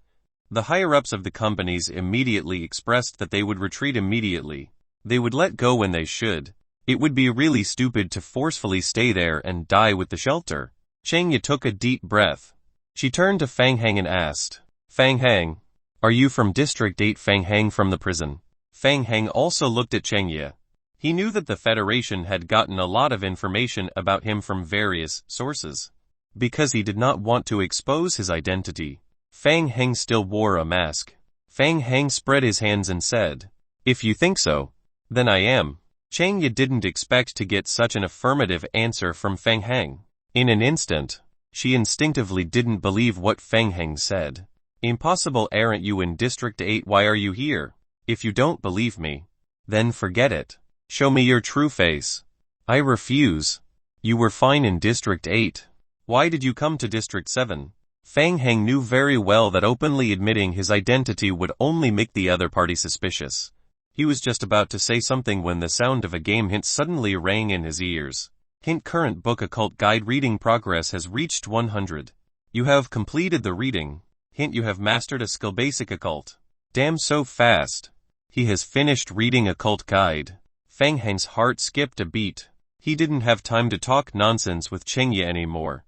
The higher-ups of the companies immediately expressed that they would retreat immediately. They would let go when they should. It would be really stupid to forcefully stay there and die with the shelter. Chengya took a deep breath. She turned to Fang Heng and asked, Fang Heng, are you from District 8? Fang Heng from the prison. Fang Heng also looked at Chengya. He knew that the Federation had gotten a lot of information about him from various sources. Because he did not want to expose his identity, Fang Heng still wore a mask. Fang Heng spread his hands and said, if you think so, then I am. Chengya didn't expect to get such an affirmative answer from Fang Heng. In an instant, she instinctively didn't believe what Fang Heng said. Impossible, aren't you in District 8? Why are you here? If you don't believe me, then forget it. Show me your true face. I refuse. You were fine in District 8. Why did you come to District 7? Fang Heng knew very well that openly admitting his identity would only make the other party suspicious. He was just about to say something when the sound of a game hint suddenly rang in his ears. Hint: current book occult guide reading progress has reached 100. You have completed the reading. Hint: you have mastered a skill basic occult. Damn, so fast. He has finished reading occult guide. Fang Heng's heart skipped a beat. He didn't have time to talk nonsense with Chengye anymore.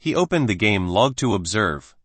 He opened the game log to observe.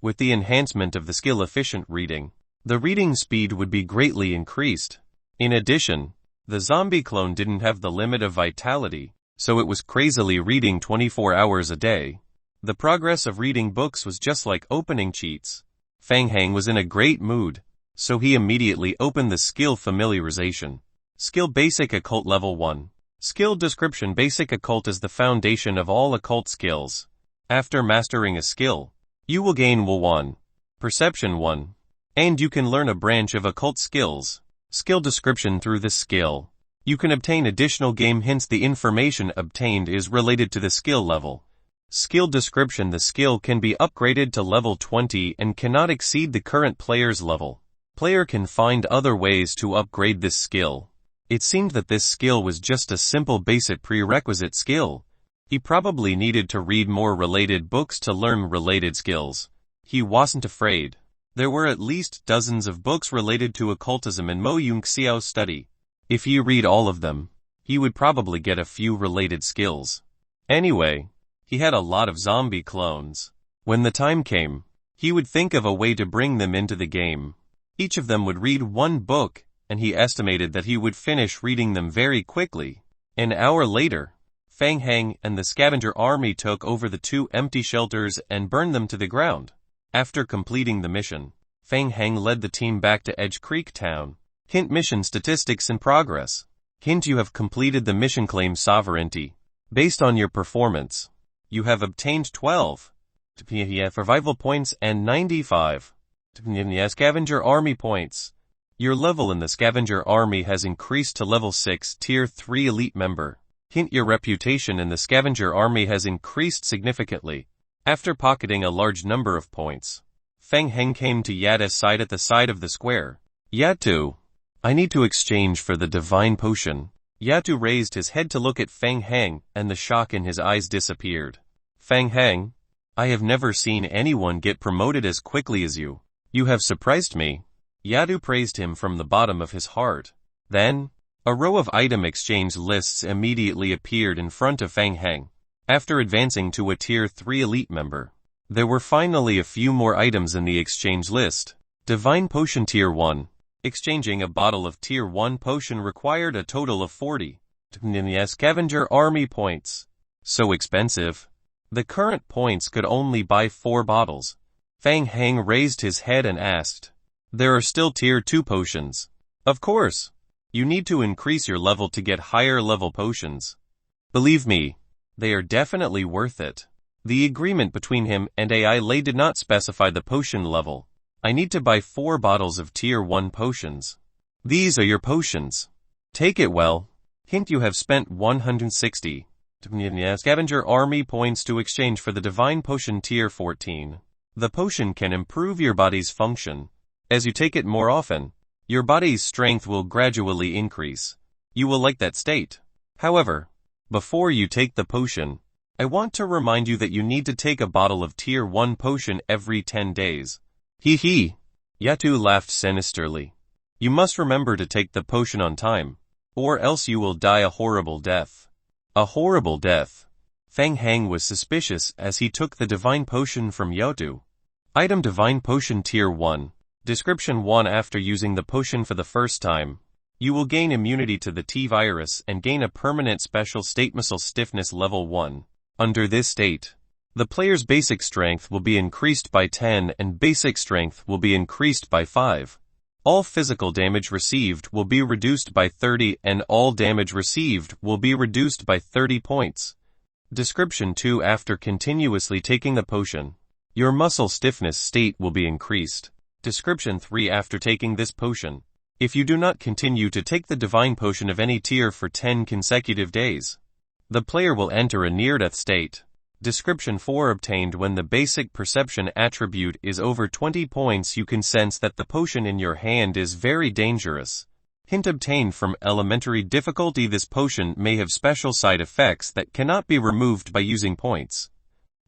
With the enhancement of the skill efficient reading, the reading speed would be greatly increased. In addition, the zombie clone didn't have the limit of vitality, so it was crazily reading 24 hours a day. The progress of reading books was just like opening cheats. Fang Heng was in a great mood, so he immediately opened the skill familiarization. Skill basic occult level 1. Skill description: basic occult is the foundation of all occult skills. After mastering a skill, you will gain Will 1, Perception 1, and you can learn a branch of occult skills. Skill description: through this skill, you can obtain additional game hints. The information obtained is related to the skill level. Skill description: the skill can be upgraded to level 20 and cannot exceed the current player's level. Player can find other ways to upgrade this skill. It seemed that this skill was just a simple basic prerequisite skill. He probably needed to read more related books to learn related skills. He wasn't afraid. There were at least dozens of books related to occultism in Mo Yung Xiao's study. If he read all of them, he would probably get a few related skills. Anyway, he had a lot of zombie clones. When the time came, he would think of a way to bring them into the game. Each of them would read one book, and he estimated that he would finish reading them very quickly. An hour later, Fang Heng and the scavenger army took over the 2 empty shelters and burned them to the ground. After completing the mission, Fang Heng led the team back to Edge Creek Town. Hint: mission statistics in progress. Hint: you have completed the mission. Claim sovereignty. Based on your performance, you have obtained 12 survival points and 95 scavenger army points. Your level in the scavenger army has increased to level 6 tier 3 elite member. Hint: your reputation in the scavenger army has increased significantly. After pocketing a large number of points, Fang Heng came to Yatu's side at the side of the square. Yatu, I need to exchange for the divine potion. Yatu raised his head to look at Fang Heng, and the shock in his eyes disappeared. Fang Heng, I have never seen anyone get promoted as quickly as you. You have surprised me. Yatu praised him from the bottom of his heart. Then, a row of item exchange lists immediately appeared in front of Fang Heng. After advancing to a tier 3 elite member, there were finally a few more items in the exchange list. Divine Potion Tier 1. Exchanging a bottle of Tier 1 potion required a total of 40 scavenger army points. So expensive. The current points could only buy 4 bottles. Fang Heng raised his head and asked, there are still Tier 2 potions? Of course. You need to increase your level to get higher level potions. Believe me, they are definitely worth it. The agreement between him and AI Lei did not specify the potion level. I need to buy 4 bottles of Tier 1 potions. These are your potions. Take it well. Hint: you have spent 160 scavenger army points to exchange for the divine potion Tier 14. The potion can improve your body's function. As you take it more often, your body's strength will gradually increase. You will like that state. However, before you take the potion, I want to remind you that you need to take a bottle of Tier 1 potion every 10 days. Hee hee. Yatu laughed sinisterly. You must remember to take the potion on time, or else you will die a horrible death. A horrible death. Fang Heng was suspicious as he took the divine potion from Yatu. Item: Divine Potion Tier 1. Description: 1. After using the potion for the first time, you will gain immunity to the T-virus and gain a permanent special state muscle stiffness level 1. Under this state, the player's basic strength will be increased by 10 and basic strength will be increased by 5. All physical damage received will be reduced by 30 and all damage received will be reduced by 30 points. Description: 2. After continuously taking the potion, your muscle stiffness state will be increased. Description: 3. After taking this potion, if you do not continue to take the divine potion of any tier for 10 consecutive days, the player will enter a near-death state. Description 4 obtained when the basic perception attribute is over 20 points. You can sense that the potion in your hand is very dangerous. Hint obtained from elementary difficulty. This potion may have special side effects that cannot be removed by using points.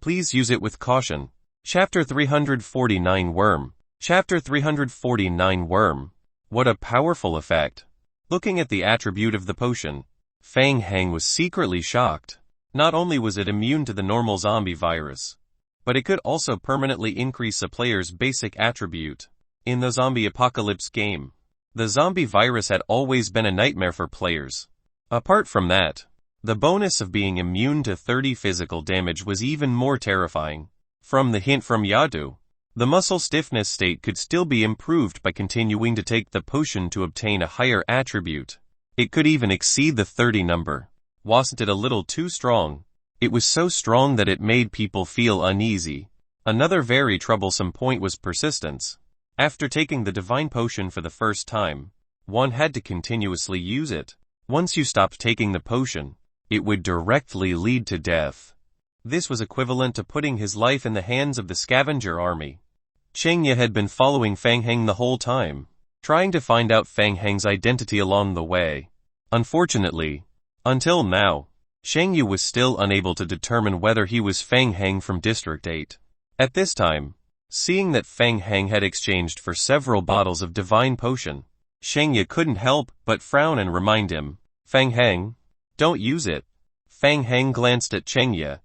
Please use it with caution. Chapter 349 Worm. Chapter 349 Worm. What a powerful effect. Looking at the attribute of the potion, Fang Heng was secretly shocked. Not only was it immune to the normal zombie virus, but it could also permanently increase a player's basic attribute. In the zombie apocalypse game, the zombie virus had always been a nightmare for players. Apart from that, the bonus of being immune to 30 physical damage was even more terrifying. From the hint from Yadu, the muscle stiffness state could still be improved by continuing to take the potion to obtain a higher attribute. It could even exceed the 30 number. Wasn't it a little too strong? It was so strong that it made people feel uneasy. Another very troublesome point was persistence. After taking the divine potion for the first time, one had to continuously use it. Once you stopped taking the potion, it would directly lead to death. This was equivalent to putting his life in the hands of the scavenger army. Cheng Ye had been following Fang Heng the whole time, trying to find out Fang Heng's identity along the way. Unfortunately, until now, Sheng Yu was still unable to determine whether he was Fang Heng from District 8. At this time, seeing that Fang Heng had exchanged for several bottles of divine potion, Sheng Yu couldn't help but frown and remind him, "Fang Heng, don't use it." Fang Heng glanced at Cheng Ye.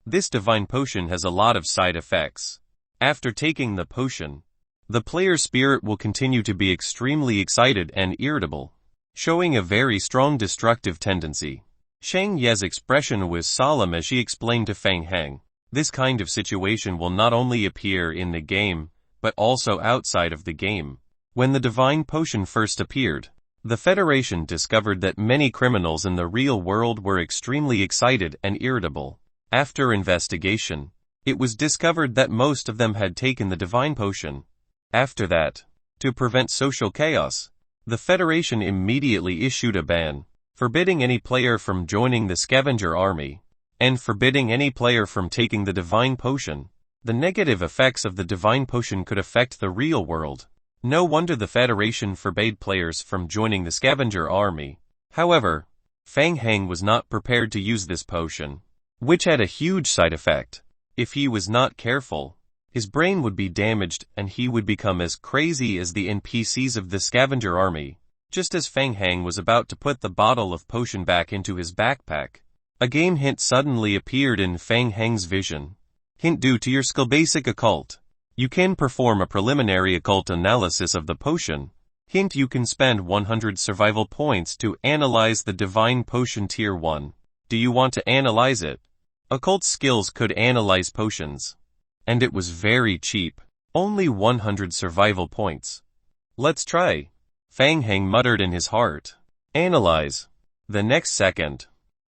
This divine potion has a lot of side effects. After taking the potion, the player's spirit will continue to be extremely excited and irritable, showing a very strong destructive tendency. Sheng Ye's expression was solemn as she explained to Fang Heng, this kind of situation will not only appear in the game, but also outside of the game. When the divine potion first appeared, the Federation discovered that many criminals in the real world were extremely excited and irritable. After investigation, it was discovered that most of them had taken the divine potion. After that, to prevent social chaos, the Federation immediately issued a ban, forbidding any player from joining the scavenger army, and forbidding any player from taking the divine potion. The negative effects of the divine potion could affect the real world. No wonder the Federation forbade players from joining the scavenger army. However, Fang Heng was not prepared to use this potion, which had a huge side effect. If he was not careful, his brain would be damaged and he would become as crazy as the NPCs of the scavenger army. Just as Fang Heng was about to put the bottle of potion back into his backpack, a game hint suddenly appeared in Fang Heng's vision. Hint: due to your skill basic occult, you can perform a preliminary occult analysis of the potion. Hint: you can spend 100 survival points to analyze the divine potion tier 1. Do you want to analyze it? Occult skills could analyze potions, and it was very cheap, only 100 survival points. Let's try, Fang Heng muttered in his heart. Analyze. The next second,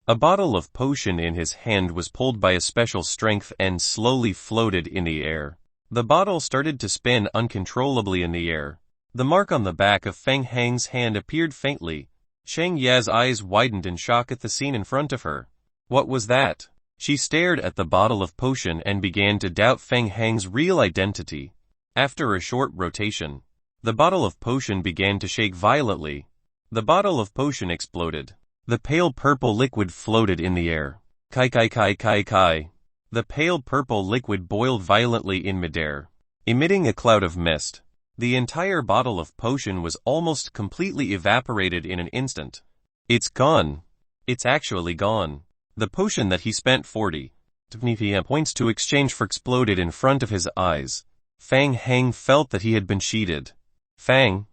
a bottle of potion in his hand was pulled by a special strength and slowly floated in the air. The bottle started to spin uncontrollably in the air. The mark on the back of Fang Heng's hand appeared faintly. Sheng Ye's eyes widened in shock at the scene in front of her. What was that? She stared at the bottle of potion and began to doubt Fang Heng's real identity. After a short rotation, the bottle of potion began to shake violently. The bottle of potion exploded. The pale purple liquid floated in the air. Kai kai kai kai kai. The pale purple liquid boiled violently in midair, emitting a cloud of mist. The entire bottle of potion was almost completely evaporated in an instant. It's gone. It's actually gone. The potion that he spent 40 points to exchange for exploded in front of his eyes. Fang Heng felt that he had been cheated. Fang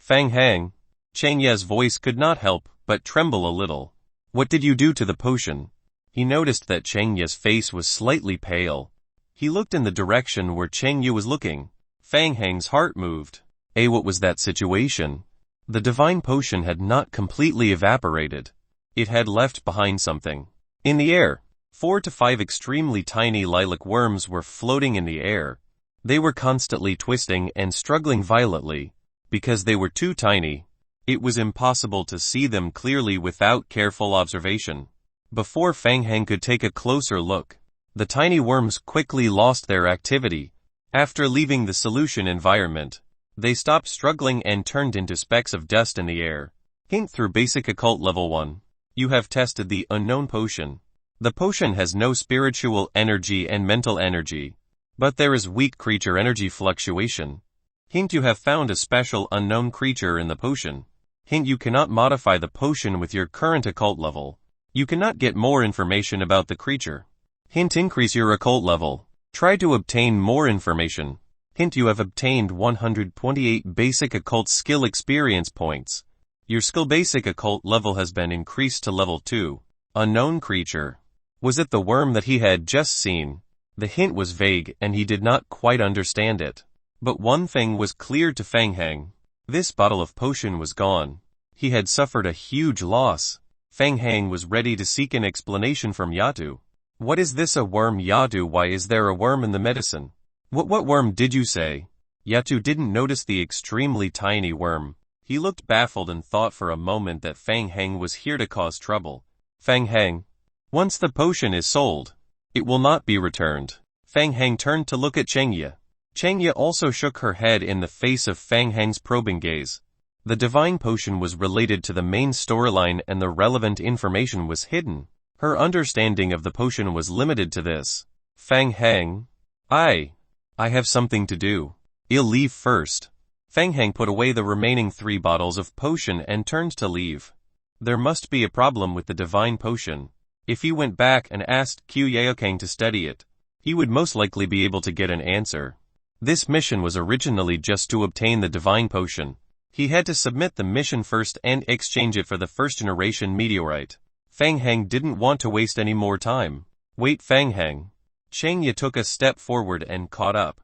Heng. Cheng Ye's voice could not help but tremble a little. What did you do to the potion? He noticed that Cheng Ye's face was slightly pale. He looked in the direction where Cheng Ye was looking. Fang Heng's heart moved. What was that situation? The divine potion had not completely evaporated. It had left behind something. In the air, 4 to 5 extremely tiny lilac worms were floating in the air. They were constantly twisting and struggling violently. Because they were too tiny, it was impossible to see them clearly without careful observation. Before Fang Heng could take a closer look, The tiny worms quickly lost their activity. After leaving the solution environment, they stopped struggling and turned into specks of dust in the air. Hint through Basic Occult Level 1. You have tested the Unknown Potion. The potion has no spiritual energy and mental energy, but there is weak creature energy fluctuation. Hint you have found a special unknown creature in the potion. Hint you cannot modify the potion with your current occult level. You cannot get more information about the creature. Hint increase your occult level. Try to obtain more information. Hint you have obtained 128 basic occult skill experience points. Your skill basic occult level has been increased to level 2. Unknown creature. Was it the worm that he had just seen? The hint was vague and he did not quite understand it. But one thing was clear to Fang Heng. This bottle of potion was gone. He had suffered a huge loss. Fang Heng was ready to seek an explanation from Yatu. What is this, a worm, Yatu? Why is there a worm in the medicine? What worm did you say? Yatu didn't notice the extremely tiny worm. He looked baffled and thought for a moment that Fang Heng was here to cause trouble. Fang Heng. Once the potion is sold, it will not be returned. Fang Heng turned to look at Chengya. Chengya also shook her head in the face of Fang Heng's probing gaze. The divine potion was related to the main storyline and the relevant information was hidden. Her understanding of the potion was limited to this. Fang Heng. I have something to do. I'll leave first. Fang Heng put away the remaining 3 bottles of potion and turned to leave. There must be a problem with the divine potion. If he went back and asked Qiu Yaokang to study it, he would most likely be able to get an answer. This mission was originally just to obtain the divine potion. He had to submit the mission first and exchange it for the first generation meteorite. Fang Heng didn't want to waste any more time. Wait, Fang Heng. Chengya took a step forward and caught up.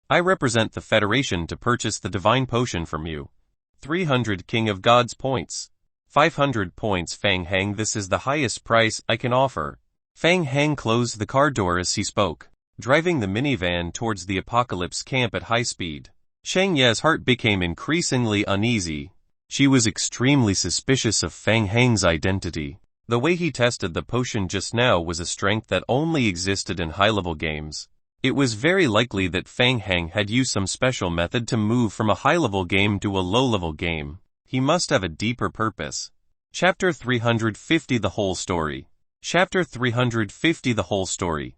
I represent the Federation to purchase the divine potion from you. 300 King of Gods points. 500 points, Fang Heng. This is the highest price I can offer. Fang Heng closed the car door as he spoke, driving the minivan towards the apocalypse camp at high speed. Chengya's heart became increasingly uneasy. She was extremely suspicious of Fang Heng's identity. The way he tested the potion just now was a strength that only existed in high-level games. It was very likely that Fang Heng had used some special method to move from a high-level game to a low-level game. He must have a deeper purpose. Chapter 350 The Whole Story. Chapter 350 The Whole Story.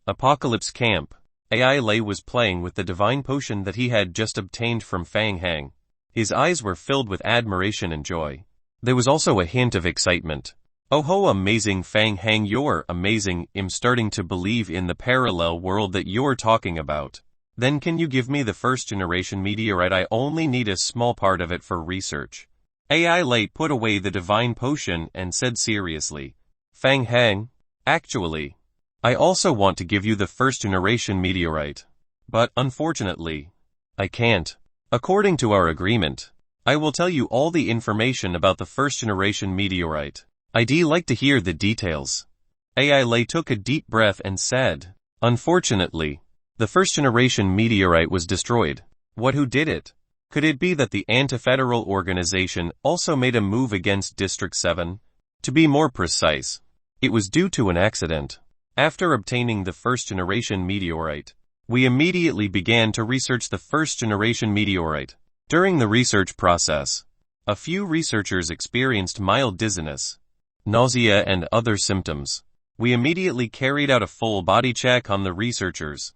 Apocalypse Camp. AI Lei was playing with the divine potion that he had just obtained from Fang Heng. His eyes were filled with admiration and joy. There was also a hint of excitement. Oh ho, amazing Fang Heng, you're amazing. I'm starting to believe in the parallel world that you're talking about. Then can you give me the first generation meteorite? I only need a small part of it for research. AI Lei put away the divine potion and said seriously. Fang Heng, actually, I also want to give you the first generation meteorite. But unfortunately, I can't. According to our agreement, I will tell you all the information about the first generation meteorite. I'd like to hear the details. AI Lei took a deep breath and said, unfortunately, the first generation meteorite was destroyed. What, who did it? Could it be that the anti-federal organization also made a move against District 7? To be more precise, it was due to an accident. After obtaining the first generation meteorite, we immediately began to research the first generation meteorite. During the research process, a few researchers experienced mild dizziness, nausea and other symptoms. We immediately carried out a full body check on the researchers,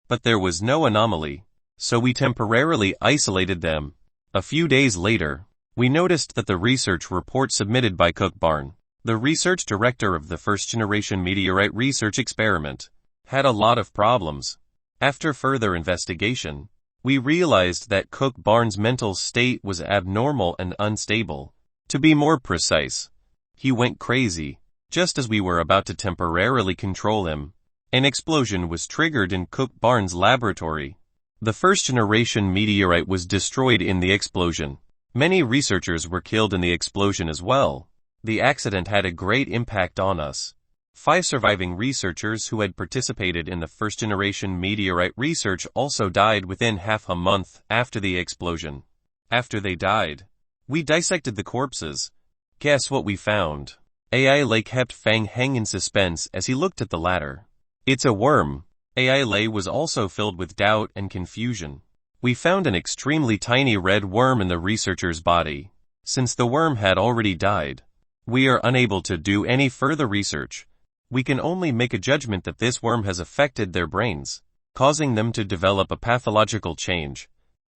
but there was no anomaly, so we temporarily isolated them. A few days later, we noticed that the research report submitted by Cook Barn, the research director of the first generation meteorite research experiment, had a lot of problems. After further investigation, we realized that Cook Barn's mental state was abnormal and unstable. To be more precise, he went crazy. Just as we were about to temporarily control him, an explosion was triggered in Cook Barn's laboratory. The first generation meteorite was destroyed in the explosion. Many researchers were killed in the explosion as well. The accident had a great impact on us. 5 surviving researchers who had participated in the first generation meteorite research also died within half a month after the explosion. After they died, we dissected the corpses. Guess what we found? AI Lei kept Fang Heng in suspense as he looked at the latter. It's a worm. AI Lay was also filled with doubt and confusion. We found an extremely tiny red worm in the researcher's body. Since the worm had already died, we are unable to do any further research. We can only make a judgment that this worm has affected their brains, causing them to develop a pathological change.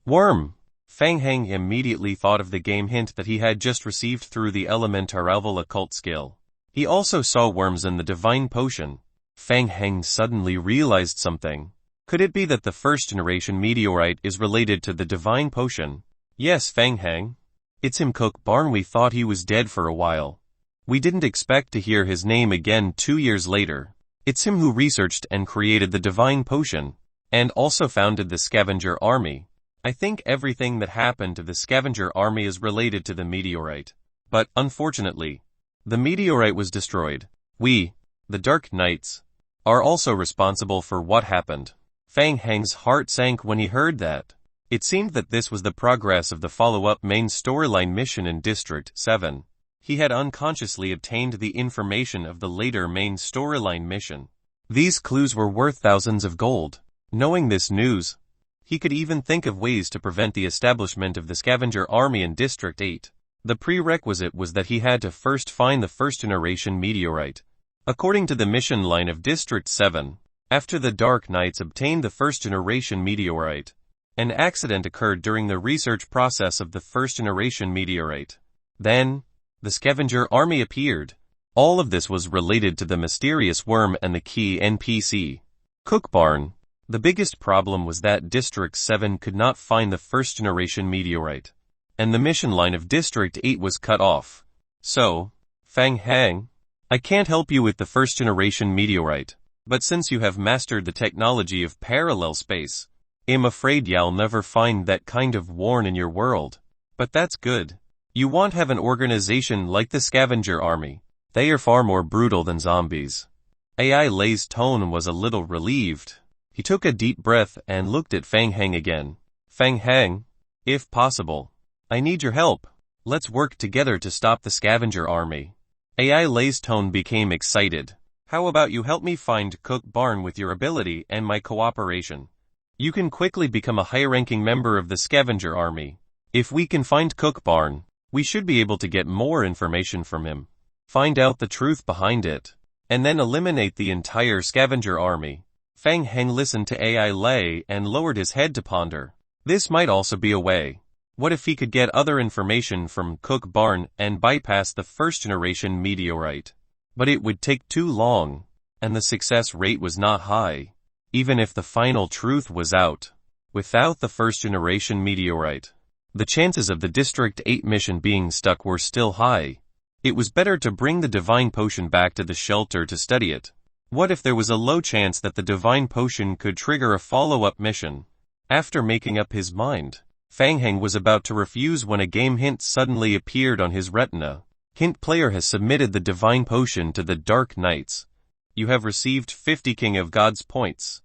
Worm! Fang Heng immediately thought of the game hint that he had just received through the Elementaralval occult skill. He also saw worms in the divine potion. Fang Heng suddenly realized something. Could it be that the first-generation meteorite is related to the divine potion? Yes, Fang Heng. It's him, Cook Barn. We thought he was dead for a while. We didn't expect to hear his name again 2 years later. It's him who researched and created the divine potion, and also founded the scavenger army. I think everything that happened to the scavenger army is related to the meteorite. But, unfortunately, the meteorite was destroyed. We, the Dark Knights, are also responsible for what happened. Fang Heng's heart sank when he heard that. It seemed that this was the progress of the follow-up main storyline mission in District 7. He had unconsciously obtained the information of the later main storyline mission. These clues were worth thousands of gold. Knowing this news, he could even think of ways to prevent the establishment of the scavenger army in District 8. The prerequisite was that he had to first find the first-generation meteorite. According to the mission line of District 7, after the Dark Knights obtained the first-generation meteorite, an accident occurred during the research process of the first-generation meteorite. Then, the scavenger army appeared. All of this was related to the mysterious worm and the key NPC. Cook Barn. The biggest problem was that District 7 could not find the first-generation meteorite, and the mission line of District 8 was cut off. So, Fang Heng, I can't help you with the first-generation meteorite, but since you have mastered the technology of parallel space, I'm afraid you'll never find that kind of worm in your world. But that's good. You won't have an organization like the scavenger army. They are far more brutal than zombies. AI Lay's tone was a little relieved. He took a deep breath and looked at Fang Heng again. Fang Heng, if possible, I need your help. Let's work together to stop the scavenger army. AI Lay's tone became excited. How about you help me find Cook Barn with your ability and my cooperation? You can quickly become a high-ranking member of the scavenger army. If we can find Cook Barn, we should be able to get more information from him, find out the truth behind it, and then eliminate the entire scavenger army. Fang Heng listened to AI Lay and lowered his head to ponder. This might also be a way. What if he could get other information from Cook Barn and bypass the first-generation meteorite? But it would take too long, and the success rate was not high. Even if the final truth was out, without the first-generation meteorite, the chances of the District 8 mission being stuck were still high. It was better to bring the divine potion back to the shelter to study it. What if there was a low chance that the divine potion could trigger a follow-up mission? After making up his mind, Fang Heng was about to refuse when a game hint suddenly appeared on his retina. Hint player has submitted the divine potion to the Dark Knights. You have received 50 King of Gods points.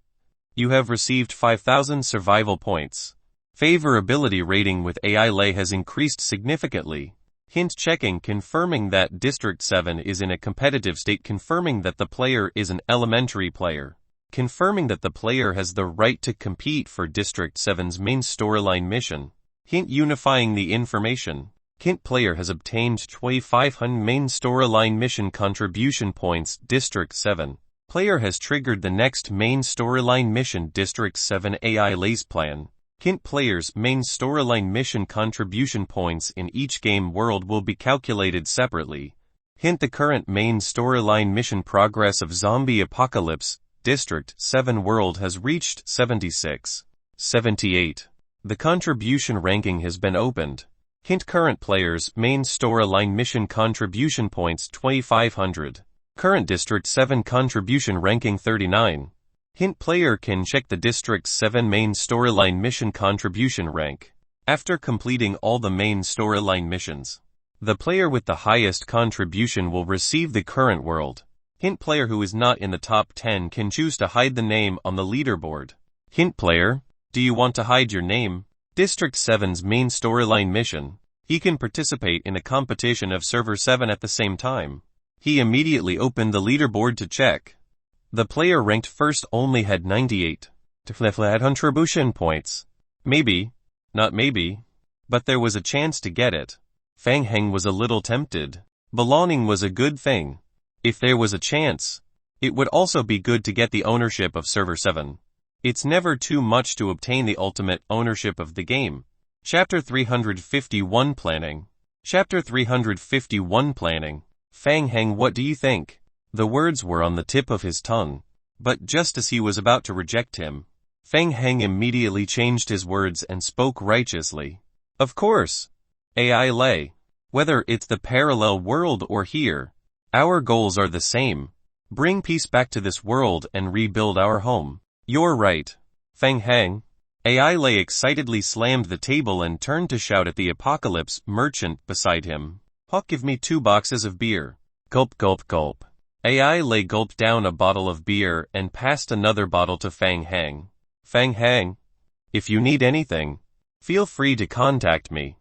You have received 5,000 survival points. Favorability rating with AI Lay has increased significantly. Hint checking confirming that District 7 is in a competitive state, confirming that the player is an elementary player, confirming that the player has the right to compete for District 7's main storyline mission. Hint unifying the information. Hint player has obtained 2,500 main storyline mission contribution points. District 7 player has triggered the next main storyline mission. District 7 AI Lay's plan. Hint player's main storyline mission contribution points in each game world will be calculated separately. Hint the current main storyline mission progress of Zombie Apocalypse. District 7 world has reached 76. 78. The contribution ranking has been opened. Hint current player's main storyline mission contribution points 2,500. Current District 7 contribution ranking 39. Hint player can check the District 7 main storyline mission contribution rank. After completing all the main storyline missions, the player with the highest contribution will receive the current world. Hint player who is not in the top 10 can choose to hide the name on the leaderboard. Hint player, do you want to hide your name? District 7's main storyline mission. He can participate in a competition of Server 7 at the same time. He immediately opened the leaderboard to check. The player ranked first only had 98 contribution points. Maybe, not maybe, but there was a chance to get it. Fang Heng was a little tempted. Belonging was a good thing. If there was a chance, it would also be good to get the ownership of Server 7. It's never too much to obtain the ultimate ownership of the game. Chapter 351 Planning. Chapter 351 Planning. Fang Heng, what do you think? The words were on the tip of his tongue, but just as he was about to reject him, Fang Heng immediately changed his words and spoke righteously. Of course. AI Lei. Whether it's the parallel world or here, our goals are the same. Bring peace back to this world and rebuild our home. You're right. Fang Heng. AI Lei excitedly slammed the table and turned to shout at the apocalypse merchant beside him. Hawk, give me 2 boxes of beer. Gulp, gulp, gulp. AI Lei gulped down a bottle of beer and passed another bottle to Fang Heng. Fang Heng, if you need anything, feel free to contact me.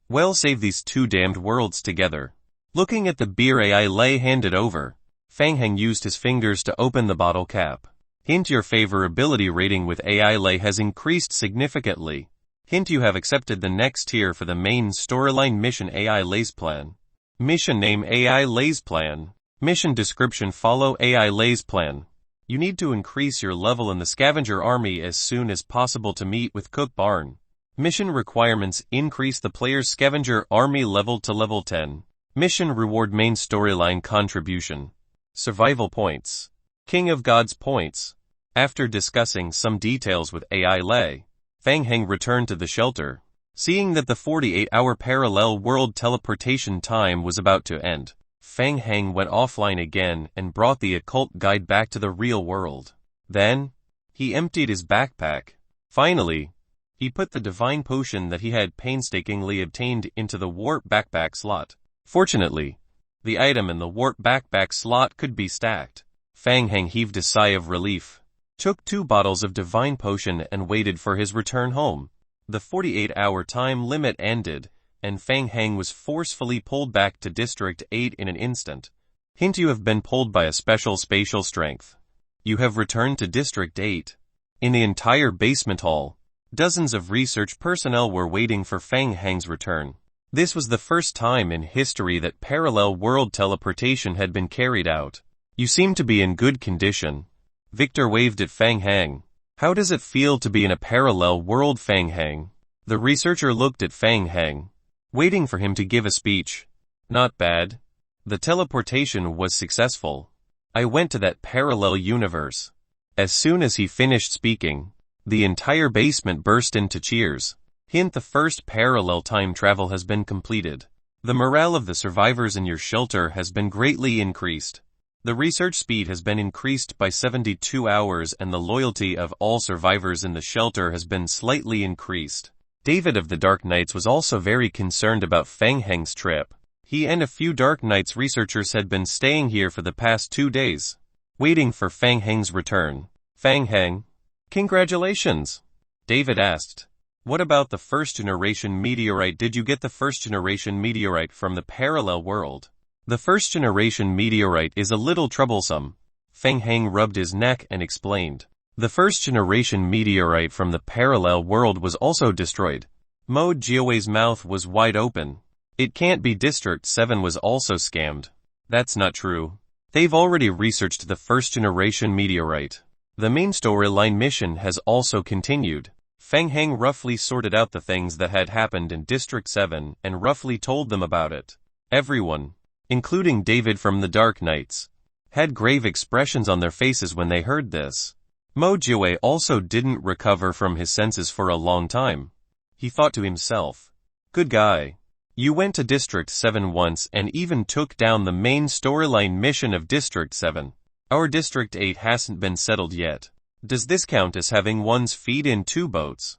We'll save these 2 damned worlds together. Looking at the beer AI Lei handed over, Fang Heng used his fingers to open the bottle cap. Hint, your favorability rating with AI Lei has increased significantly. Hint, you have accepted the next tier for the main storyline mission AI Lei's plan. Mission name AI Lei's plan. Mission description, follow AI Lei's plan. You need to increase your level in the scavenger army as soon as possible to meet with Cook Barn. Mission requirements, increase the player's scavenger army level to level 10. Mission reward, main storyline contribution. Survival points. King of Gods points. After discussing some details with AI Lei, Fang Heng returned to the shelter. Seeing that the 48-hour parallel world teleportation time was about to end, Fang Heng went offline again and brought the occult guide back to the real world. Then, he emptied his backpack. Finally, he put the divine potion that he had painstakingly obtained into the warp backpack slot. Fortunately, the item in the warp backpack slot could be stacked. Fang Heng heaved a sigh of relief, took 2 bottles of divine potion and waited for his return home. The 48-hour time limit ended, and Fang Heng was forcefully pulled back to District 8 in an instant. Hint, you have been pulled by a special spatial strength. You have returned to District 8. In the entire basement hall, dozens of research personnel were waiting for Fang Heng's return. This was the first time in history that parallel world teleportation had been carried out. You seem to be in good condition. Victor waved at Fang Heng. How does it feel to be in a parallel world, Fang Heng? The researcher looked at Fang Heng, waiting for him to give a speech. Not bad. The teleportation was successful. I went to that parallel universe. As soon as he finished speaking, the entire basement burst into cheers. Hint, the first parallel time travel has been completed. The morale of the survivors in your shelter has been greatly increased. The research speed has been increased by 72 hours and the loyalty of all survivors in the shelter has been slightly increased. David of the Dark Knights was also very concerned about Fang Heng's trip. He and a few Dark Knights researchers had been staying here for the past 2 days, waiting for Fang Heng's return. Fang Heng, congratulations, David asked. What about the first generation meteorite? Did you get the first generation meteorite from the parallel world? The first generation meteorite is a little troublesome. Fang Heng rubbed his neck and explained. The first generation meteorite from the parallel world was also destroyed. Mo Jiawei's mouth was wide open. It can't be. District 7 was also scammed. That's not true. They've already researched the first generation meteorite. The main storyline mission has also continued. Fang Heng roughly sorted out the things that had happened in District 7 and roughly told them about it. Everyone, including David from the Dark Knights, had grave expressions on their faces when they heard this. Mo Jiawei also didn't recover from his senses for a long time. He thought to himself, good guy. You went to District 7 once and even took down the main storyline mission of District 7. Our District 8 hasn't been settled yet. Does this count as having one's feet in 2 boats?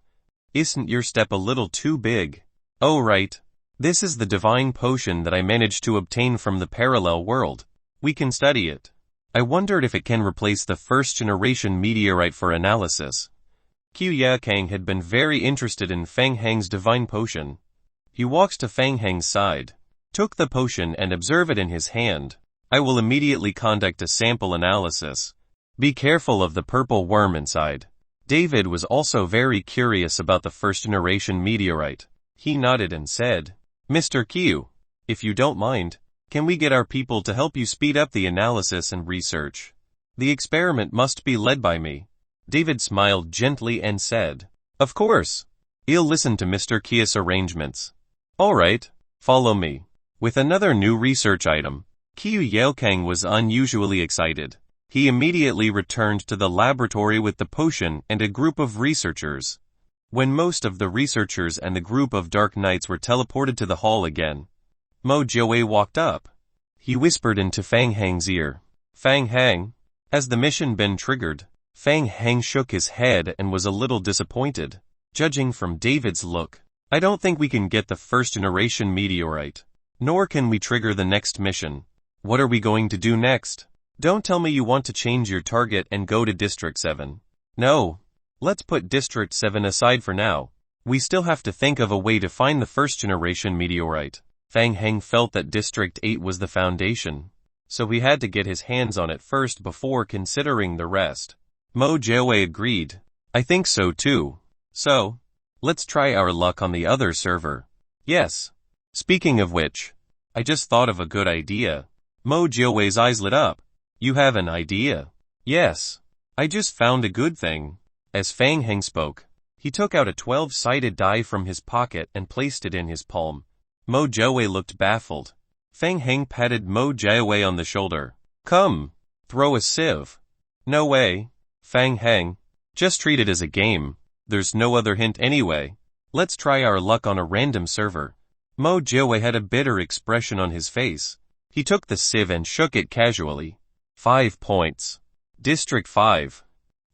Isn't your step a little too big? Oh right. This is the divine potion that I managed to obtain from the parallel world. We can study it. I wondered if it can replace the first generation meteorite for analysis. Qiu Yakang had been very interested in Fang Heng's divine potion. He walks to Fang Heng's side, took the potion and observed it in his hand. I will immediately conduct a sample analysis. Be careful of the purple worm inside. David was also very curious about the first-generation meteorite. He nodded and said, Mr. Q, if you don't mind, can we get our people to help you speed up the analysis and research? The experiment must be led by me. David smiled gently and said, Of course. I'll listen to Mr. Q's arrangements. All right, follow me. With another new research item, Qiu Yaokang was unusually excited. He immediately returned to the laboratory with the potion and a group of researchers. When most of the researchers and the group of Dark Knights were teleported to the hall again, Mo Jiawei walked up. He whispered into Fang Hang's ear. Fang Hang, has the mission been triggered? Fang Hang shook his head and was a little disappointed. Judging from David's look, I don't think we can get the first-generation meteorite. Nor can we trigger the next mission. What are we going to do next? Don't tell me you want to change your target and go to District 7. No. Let's put District 7 aside for now. We still have to think of a way to find the first-generation meteorite. Fang Heng felt that District 8 was the foundation, so he had to get his hands on it first before considering the rest. Mo Jiawei agreed. I think so too. So, let's try our luck on the other server. Yes. Speaking of which, I just thought of a good idea. Mo Jiawei's eyes lit up. You have an idea? Yes. I just found a good thing. As Fang Heng spoke, he took out a 12-sided die from his pocket and placed it in his palm. Mo Jiawei looked baffled. Fang Heng patted Mo Jiawei on the shoulder. Come, throw a sieve. No way. Fang Heng, just treat it as a game. There's no other hint anyway. Let's try our luck on a random server. Mo Jiawei had a bitter expression on his face. He took the sieve and shook it casually. 5 points. District 5.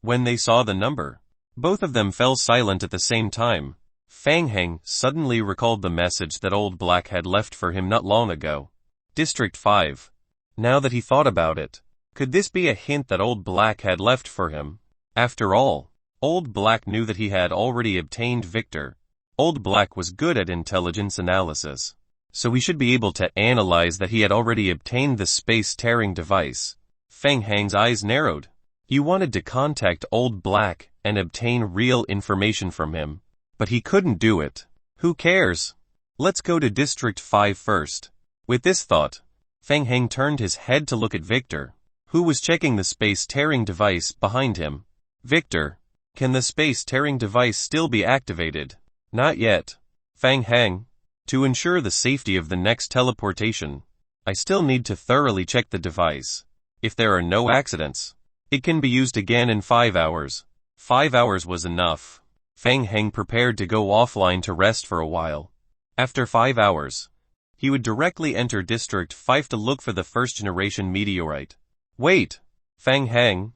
When they saw the number, both of them fell silent at the same time. Fang Heng suddenly recalled the message that Old Black had left for him not long ago. District 5. Now that he thought about it, could this be a hint that Old Black had left for him? After all, Old Black knew that he had already obtained Victor. Old Black was good at intelligence analysis, so he should be able to analyze that he had already obtained the space-tearing device. Fang Heng's eyes narrowed. He wanted to contact Old Black and obtain real information from him, but he couldn't do it. Who cares? Let's go to District 5 first. With this thought, Fang Heng turned his head to look at Victor, who was checking the space-tearing device behind him. Victor, can the space-tearing device still be activated? Not yet. Fang Heng, to ensure the safety of the next teleportation, I still need to thoroughly check the device. If there are no accidents, it can be used again in 5 hours. 5 hours was enough. Fang Heng prepared to go offline to rest for a while. After 5 hours, he would directly enter District 5 to look for the first-generation meteorite. Wait, Fang Heng,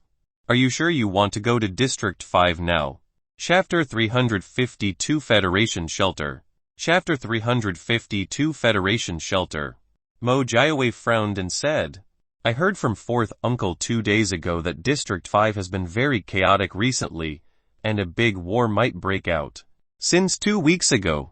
are you sure you want to go to District 5 now? Chapter 352 Federation Shelter. Chapter 352 Federation Shelter. Mo Jiawei frowned and said, I heard from 4th Uncle 2 days ago that District 5 has been very chaotic recently, and a big war might break out. Since 2 weeks ago,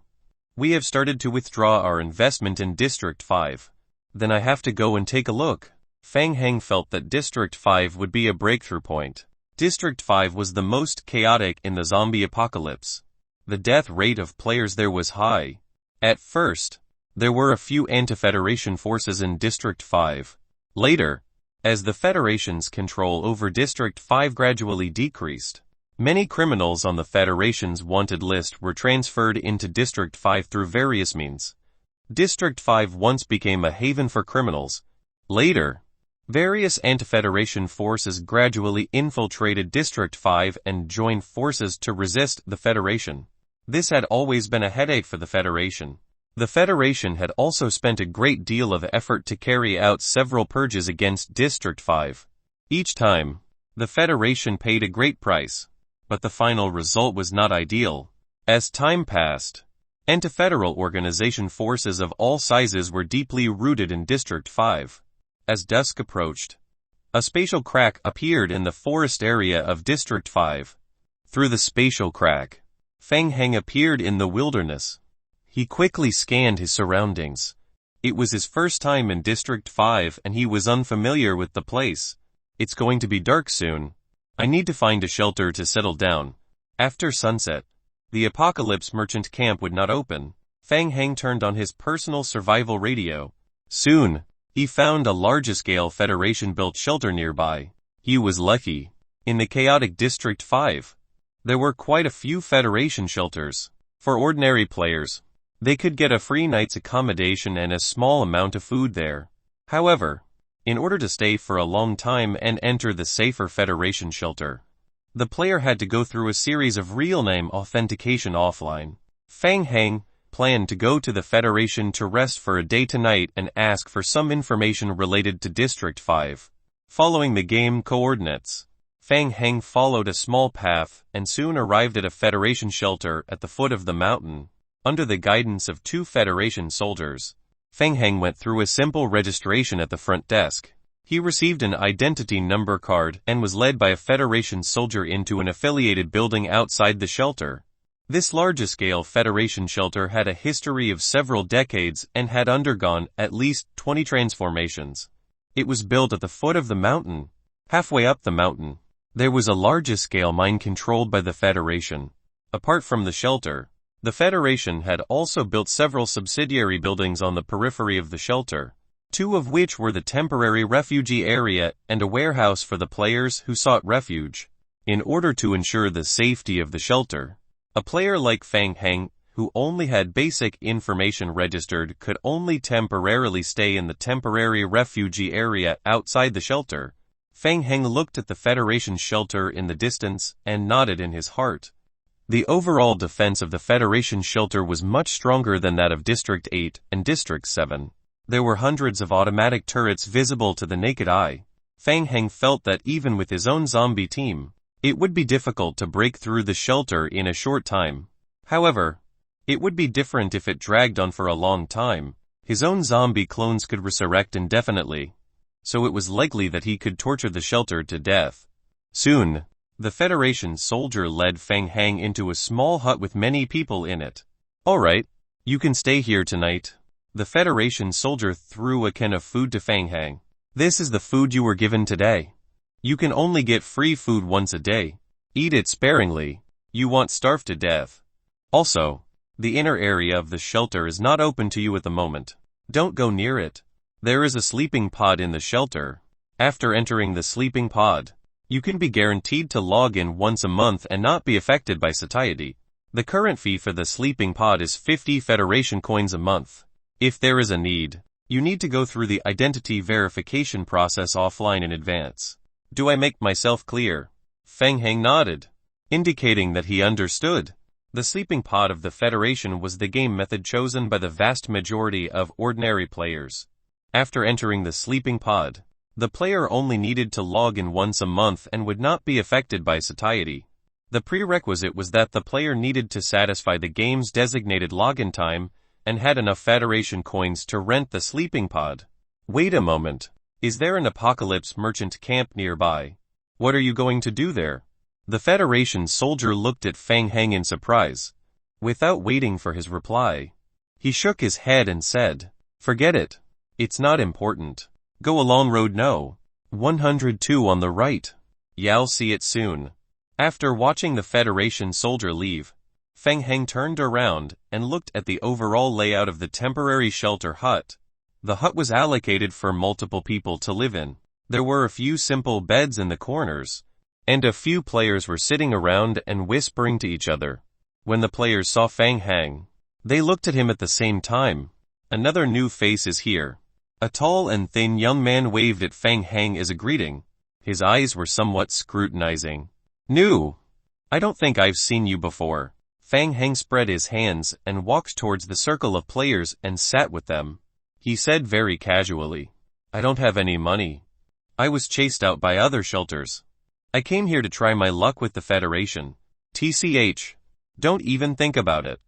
we have started to withdraw our investment in District 5. Then I have to go and take a look. Fang Heng felt that District 5 would be a breakthrough point. District 5 was the most chaotic in the zombie apocalypse. The death rate of players there was high. At first, there were a few anti-Federation forces in District 5. Later, as the Federation's control over District 5 gradually decreased, many criminals on the Federation's wanted list were transferred into District 5 through various means. District 5 once became a haven for criminals. Later, various anti-Federation forces gradually infiltrated District 5 and joined forces to resist the Federation. This had always been a headache for the Federation. The Federation had also spent a great deal of effort to carry out several purges against District 5. Each time, the Federation paid a great price, but the final result was not ideal. As time passed, anti-federal organization forces of all sizes were deeply rooted in District 5. As dusk approached, a spatial crack appeared in the forest area of District 5. Through the spatial crack, Fang Heng appeared in the wilderness. He quickly scanned his surroundings. It was his first time in District 5 and he was unfamiliar with the place. It's going to be dark soon. I need to find a shelter to settle down. After sunset, the apocalypse merchant camp would not open. Fang Heng turned on his personal survival radio. Soon, he found a large-scale Federation-built shelter nearby. He was lucky. In the chaotic District 5, there were quite a few Federation shelters. For ordinary players, they could get a free night's accommodation and a small amount of food there. However, in order to stay for a long time and enter the safer Federation shelter, the player had to go through a series of real-name authentication offline. Fang Heng planned to go to the Federation to rest for a day tonight and ask for some information related to District 5. Following the game coordinates, Fang Heng followed a small path and soon arrived at a Federation shelter at the foot of the mountain. Under the guidance of 2 Federation soldiers, Fang Heng went through a simple registration at the front desk. He received an identity number card and was led by a Federation soldier into an affiliated building outside the shelter. This large-scale Federation shelter had a history of several decades and had undergone at least 20 transformations. It was built at the foot of the mountain. Halfway up the mountain, there was a large-scale mine controlled by the Federation. Apart from the shelter, the Federation had also built several subsidiary buildings on the periphery of the shelter, 2 of which were the temporary refugee area and a warehouse for the players who sought refuge. In order to ensure the safety of the shelter, a player like Fang Heng, who only had basic information registered, could only temporarily stay in the temporary refugee area outside the shelter. Fang Heng looked at the Federation shelter in the distance and nodded in his heart. The overall defense of the Federation shelter was much stronger than that of District 8 and District 7. There were hundreds of automatic turrets visible to the naked eye. Fang Heng felt that even with his own zombie team, it would be difficult to break through the shelter in a short time. However, it would be different if it dragged on for a long time. His own zombie clones could resurrect indefinitely, so it was likely that he could torture the shelter to death. Soon, the Federation soldier led Fang Heng into a small hut with many people in it. All right, you can stay here tonight. The Federation soldier threw a can of food to Fang Heng. This is the food you were given today. You can only get free food once a day. Eat it sparingly. You won't starve to death. Also, the inner area of the shelter is not open to you at the moment. Don't go near it. There is a sleeping pod in the shelter. After entering the sleeping pod, you can be guaranteed to log in once a month and not be affected by satiety. The current fee for the sleeping pod is 50 Federation coins a month. If there is a need, you need to go through the identity verification process offline in advance. Do I make myself clear? Fang Heng nodded, indicating that he understood. The sleeping pod of the Federation was the game method chosen by the vast majority of ordinary players. After entering the sleeping pod, the player only needed to log in once a month and would not be affected by satiety. The prerequisite was that the player needed to satisfy the game's designated login time and had enough Federation coins to rent the sleeping pod. Wait a moment. Is there an apocalypse merchant camp nearby? What are you going to do there? The Federation soldier looked at Fang Heng in surprise. Without waiting for his reply, he shook his head and said, "Forget it. It's not important. Go along road no. 102 on the right. You'll see it soon." After watching the Federation soldier leave, Fang Heng turned around and looked at the overall layout of the temporary shelter hut. The hut was allocated for multiple people to live in. There were a few simple beds in the corners, and a few players were sitting around and whispering to each other. When the players saw Fang Heng, they looked at him at the same time. Another new face is here. A tall and thin young man waved at Fang Heng as a greeting. His eyes were somewhat scrutinizing. "New. I don't think I've seen you before." Fang Heng spread his hands and walked towards the circle of players and sat with them. He said very casually, "I don't have any money. I was chased out by other shelters. I came here to try my luck with the Federation. TCH. Don't even think about it.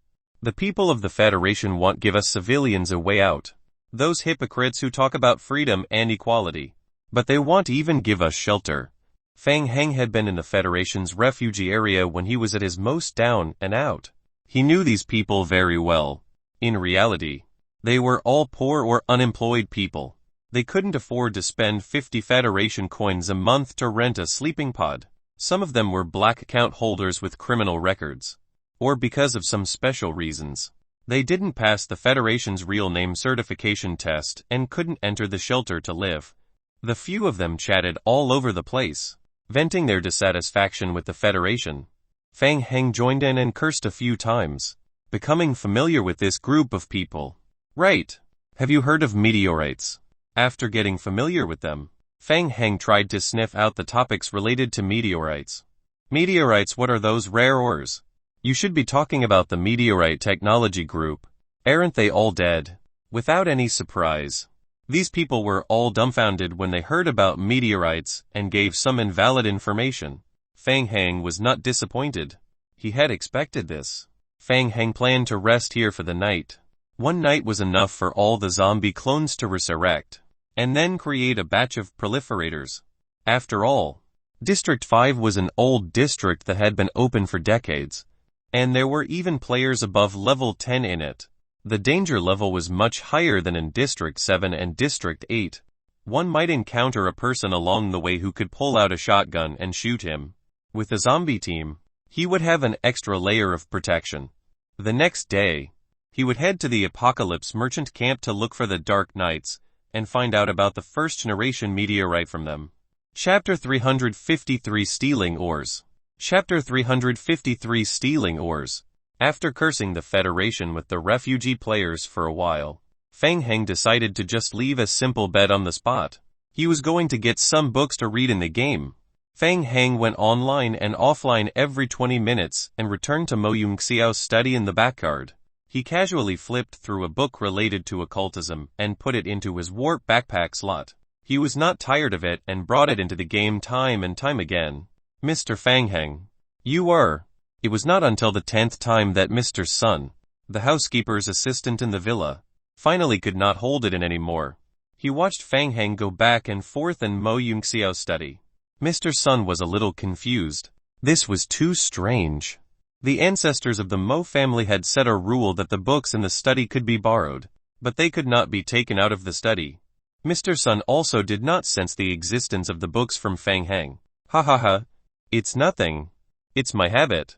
The people of the Federation won't give us civilians a way out. Those hypocrites who talk about freedom and equality. But they won't even give us shelter." Fang Heng had been in the Federation's refugee area when he was at his most down and out. He knew these people very well. In reality, they were all poor or unemployed people. They couldn't afford to spend 50 Federation coins a month to rent a sleeping pod. Some of them were black account holders with criminal records. Or because of some special reasons. They didn't pass the Federation's real name certification test and couldn't enter the shelter to live. The few of them chatted all over the place, venting their dissatisfaction with the Federation. Fang Heng joined in and cursed a few times, becoming familiar with this group of people. Right. Have you heard of meteorites? After getting familiar with them, Fang Heng tried to sniff out the topics related to meteorites. Meteorites, what are those rare ores? You should be talking about the meteorite technology group. Aren't they all dead? Without any surprise, these people were all dumbfounded when they heard about meteorites and gave some invalid information. Fang Heng was not disappointed. He had expected this. Fang Heng planned to rest here for the night. One night was enough for all the zombie clones to resurrect, and then create a batch of proliferators. After all, District 5 was an old district that had been open for decades, and there were even players above level 10 in it. The danger level was much higher than in District 7 and District 8. One might encounter a person along the way who could pull out a shotgun and shoot him. With a zombie team, he would have an extra layer of protection. The next day, he would head to the Apocalypse merchant camp to look for the Dark Knights and find out about the first-generation meteorite from them. Chapter 353 Stealing Ores. Chapter 353 Stealing Ores. After cursing the Federation with the refugee players for a while, Fang Heng decided to just leave a simple bet on the spot. He was going to get some books to read in the game. Fang Heng went online and offline every 20 minutes and returned to Mo Yongxiao's study in the backyard. He casually flipped through a book related to occultism and put it into his warp backpack slot. He was not tired of it and brought it into the game time and time again. Mr. Fang Heng, you are. It was not until the 10th time that Mr. Sun, the housekeeper's assistant in the villa, finally could not hold it in anymore. He watched Fang Heng go back and forth in Mo Yongxiao's study. Mr. Sun was a little confused. This was too strange. The ancestors of the Mo family had set a rule that the books in the study could be borrowed, but they could not be taken out of the study. Mr. Sun also did not sense the existence of the books from Fang Heng. Ha ha ha. It's nothing. It's my habit.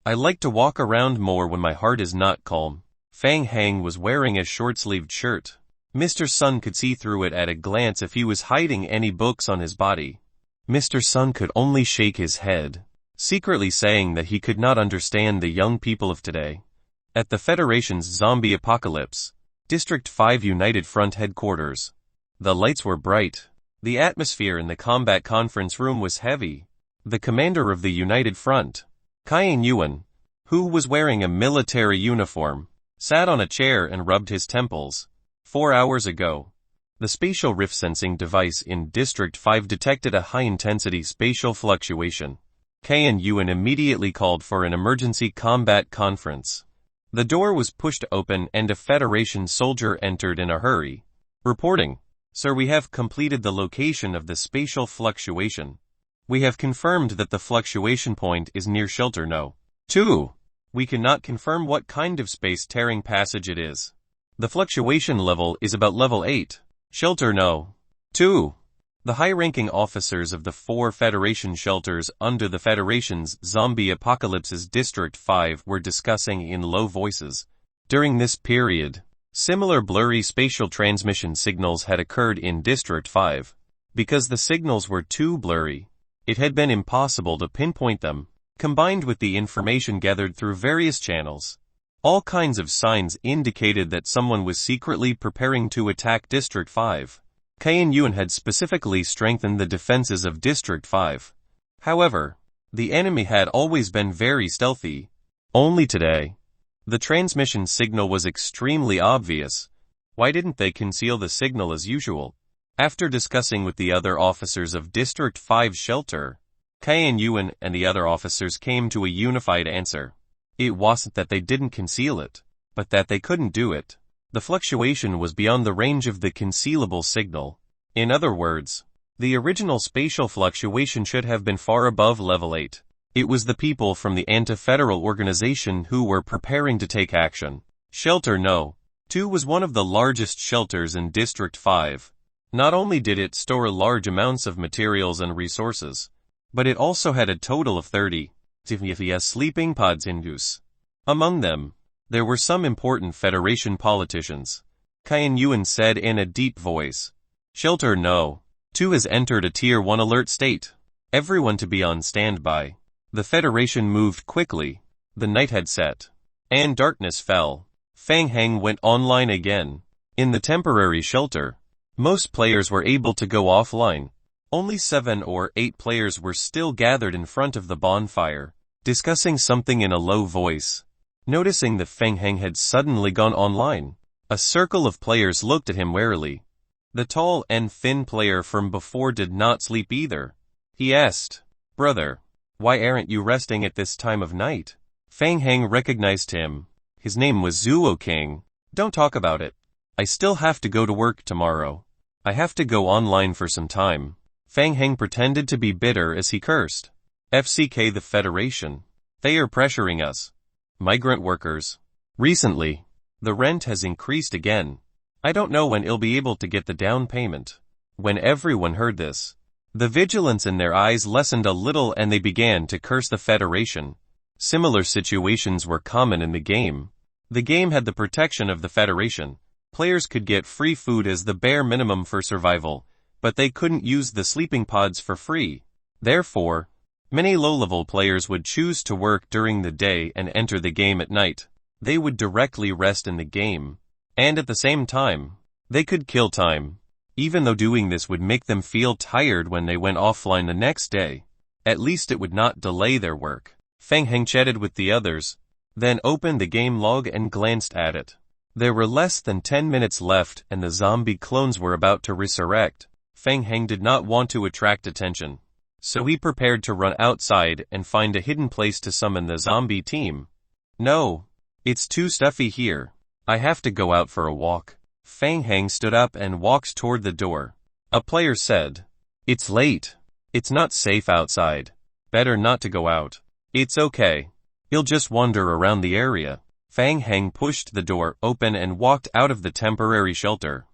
I like to walk around more when my heart is not calm. Fang Heng was wearing a short-sleeved shirt. Mr. Sun could see through it at a glance if he was hiding any books on his body. Mr. Sun could only shake his head, secretly saying that he could not understand the young people of today. At the Federation's zombie apocalypse, District 5 United Front headquarters, the lights were bright. The atmosphere in the combat conference room was heavy. The commander of the United Front, Cayenne Yuan, who was wearing a military uniform, sat on a chair and rubbed his temples. 4 hours ago, the spatial rift sensing device in District 5 detected a high-intensity spatial fluctuation. Cayenne Yuan immediately called for an emergency combat conference. The door was pushed open and a Federation soldier entered in a hurry. Reporting, Sir, we have completed the location of the spatial fluctuation. We have confirmed that the fluctuation point is near Shelter No. 2. We cannot confirm what kind of space-tearing passage it is. The fluctuation level is about level 8. Shelter No. 2. The high-ranking officers of the 4 Federation shelters under the Federation's zombie apocalypse's District 5 were discussing in low voices. During this period, similar blurry spatial transmission signals had occurred in District 5. Because the signals were too blurry, it had been impossible to pinpoint them. Combined with the information gathered through various channels, all kinds of signs indicated that someone was secretly preparing to attack District 5. Cayenne Yuan had specifically strengthened the defenses of District 5. However, the enemy had always been very stealthy. Only today, the transmission signal was extremely obvious. Why didn't they conceal the signal as usual? After discussing with the other officers of District 5 shelter, Cayenne Yuan and the other officers came to a unified answer. It wasn't that they didn't conceal it, but that they couldn't do it. The fluctuation was beyond the range of the concealable signal. In other words, the original spatial fluctuation should have been far above level 8. It was the people from the anti-federal organization who were preparing to take action. Shelter No. 2 was one of the largest shelters in District 5. Not only did it store large amounts of materials and resources, but it also had a total of 30 sleeping pods in use. Among them, there were some important Federation politicians. Kyan Yuan said in a deep voice. Shelter No. 2 has entered a Tier 1 alert state. Everyone to be on standby. The Federation moved quickly. The night had set, and darkness fell. Fang Heng went online again. In the temporary shelter, most players were able to go offline. Only 7 or 8 players were still gathered in front of the bonfire, discussing something in a low voice. Noticing that Fang Heng had suddenly gone online, a circle of players looked at him warily. The tall and thin player from before did not sleep either. He asked, Brother, why aren't you resting at this time of night? Fang Heng recognized him. His name was Zuo King. Don't talk about it. I still have to go to work tomorrow. I have to go online for some time. Fang Heng pretended to be bitter as he cursed. FCK the Federation. They are pressuring us. Migrant workers. Recently, the rent has increased again. I don't know when I'll be able to get the down payment. When everyone heard this, the vigilance in their eyes lessened a little and they began to curse the Federation. Similar situations were common in the game. The game had the protection of the Federation. Players could get free food as the bare minimum for survival, but they couldn't use the sleeping pods for free. Therefore, many low-level players would choose to work during the day and enter the game at night. They would directly rest in the game, and at the same time, they could kill time. Even though doing this would make them feel tired when they went offline the next day, at least it would not delay their work. Fang Heng chatted with the others, then opened the game log and glanced at it. There were less than 10 minutes left and the zombie clones were about to resurrect. Fang Heng did not want to attract attention, so he prepared to run outside and find a hidden place to summon the zombie team. No, it's too stuffy here. I have to go out for a walk. Fang Heng stood up and walked toward the door. A player said, It's late. It's not safe outside. Better not to go out. It's okay. He'll just wander around the area. Fang Heng pushed the door open and walked out of the temporary shelter.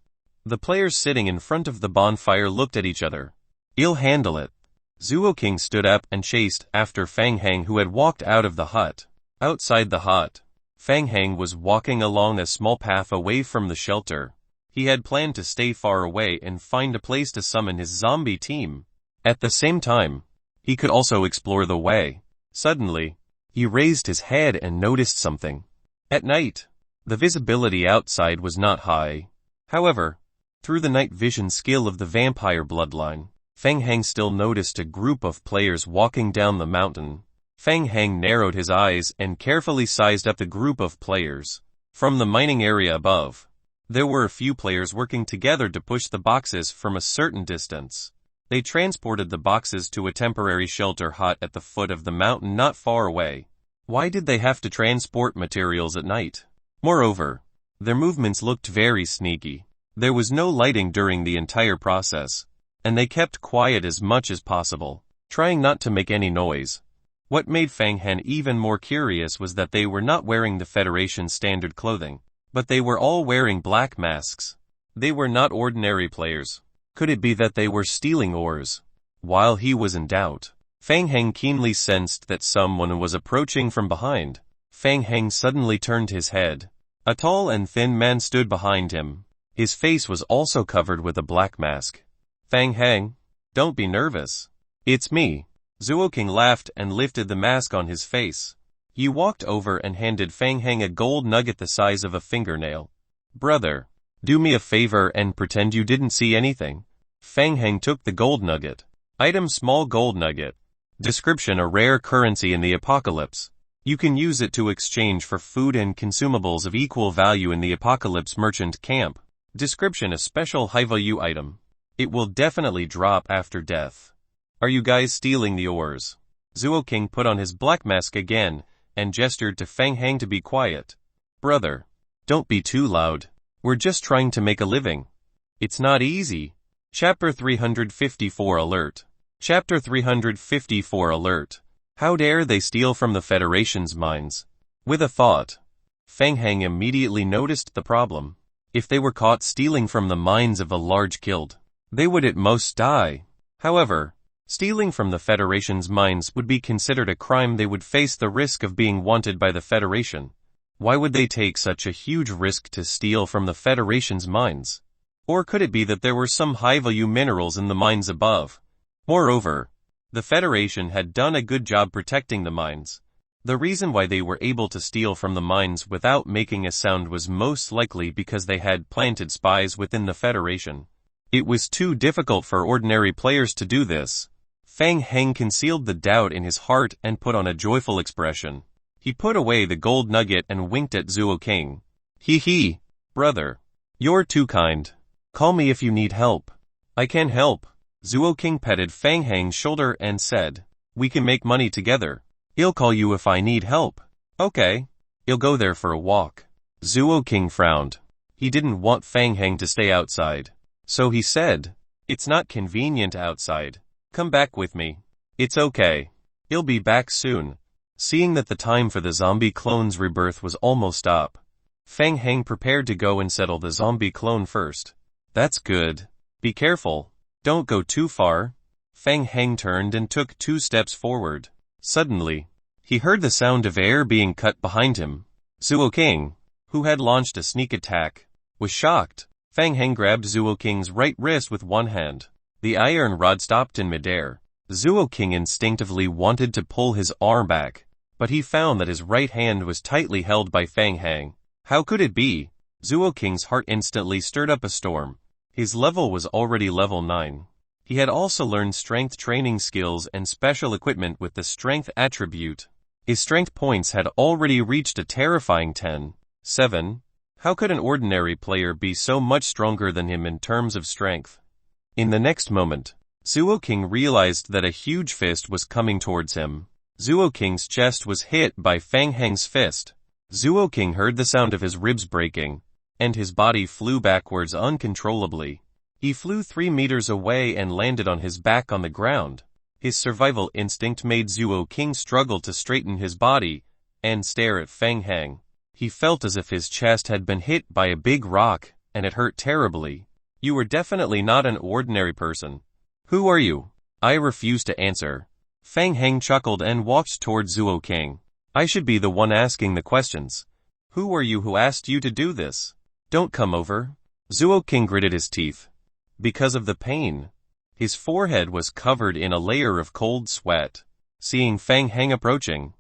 The players sitting in front of the bonfire looked at each other. He'll handle it. Zuo King stood up and chased after Fang Heng who had walked out of the hut. Outside the hut, Fang Heng was walking along a small path away from the shelter. He had planned to stay far away and find a place to summon his zombie team. At the same time, he could also explore the way. Suddenly, he raised his head and noticed something. At night, the visibility outside was not high. However, through the night vision skill of the vampire bloodline, Fang Heng still noticed a group of players walking down the mountain. Fang Heng narrowed his eyes and carefully sized up the group of players. From the mining area above, there were a few players working together to push the boxes from a certain distance. They transported the boxes to a temporary shelter hut at the foot of the mountain not far away. Why did they have to transport materials at night? Moreover, their movements looked very sneaky. There was no lighting during the entire process, and they kept quiet as much as possible, trying not to make any noise. What made Fang Heng even more curious was that they were not wearing the Federation's standard clothing, but they were all wearing black masks. They were not ordinary players. Could it be that they were stealing ores? While he was in doubt, Fang Heng keenly sensed that someone was approaching from behind. Fang Heng suddenly turned his head. A tall and thin man stood behind him. His face was also covered with a black mask. Fang Heng, don't be nervous. It's me. Zuo King laughed and lifted the mask on his face. He walked over and handed Fang Heng a gold nugget the size of a fingernail. Brother, do me a favor and pretend you didn't see anything. Fang Heng took the gold nugget. Item: small gold nugget. Description: a rare currency in the apocalypse. You can use it to exchange for food and consumables of equal value in the apocalypse merchant camp. Description: a special high-value item. It will definitely drop after death. Are you guys stealing the ores? Zuo King put on his black mask again and gestured to Fang Heng to be quiet. Brother, don't be too loud. We're just trying to make a living. It's not easy. Chapter 354 Alert. Chapter 354 Alert. How dare they steal from the Federation's mines? With a thought, Fang Heng immediately noticed the problem. If they were caught stealing from the mines of a large guild, they would at most die. However, stealing from the Federation's mines would be considered a crime. They would face the risk of being wanted by the Federation. Why would they take such a huge risk to steal from the Federation's mines? Or could it be that there were some high-value minerals in the mines above? Moreover, the Federation had done a good job protecting the mines. The reason why they were able to steal from the mines without making a sound was most likely because they had planted spies within the Federation. It was too difficult for ordinary players to do this. Fang Heng concealed the doubt in his heart and put on a joyful expression. He put away the gold nugget and winked at Zuo King. Hee, brother. You're too kind. Call me if you need help. I can help. Zuo King petted Fang Heng's shoulder and said, we can make money together. I'll call you if I need help. Okay. I'll go there for a walk. Zuo King frowned. He didn't want Fang Heng to stay outside. So he said, it's not convenient outside. Come back with me. It's okay. I'll be back soon. Seeing that the time for the zombie clone's rebirth was almost up, Fang Heng prepared to go and settle the zombie clone first. That's good. Be careful. Don't go too far. Fang Heng turned and took 2 steps forward. Suddenly, he heard the sound of air being cut behind him. Zuo King, who had launched a sneak attack, was shocked. Fang Heng grabbed Zuo King's right wrist with one hand. The iron rod stopped in midair. Zuo King instinctively wanted to pull his arm back, but he found that his right hand was tightly held by Fang Heng. How could it be? Zuo King's heart instantly stirred up a storm. His level was already level 9. He had also learned strength training skills and special equipment with the strength attribute. His strength points had already reached a terrifying 10.7. How could an ordinary player be so much stronger than him in terms of strength? In the next moment, Zuo King realized that a huge fist was coming towards him. Zuo King's chest was hit by Fang Heng's fist. Zuo King heard the sound of his ribs breaking, and his body flew backwards uncontrollably. He flew 3 meters away and landed on his back on the ground. His survival instinct made Zuo King struggle to straighten his body and stare at Fang Heng. He felt as if his chest had been hit by a big rock, and it hurt terribly. You were definitely not an ordinary person. Who are you? I refused to answer. Fang Heng chuckled and walked toward Zuo King. I should be the one asking the questions. Who are you? Who asked you to do this? Don't come over. Zuo King gritted his teeth. Because of the pain, his forehead was covered in a layer of cold sweat. Seeing Fang Heng approaching,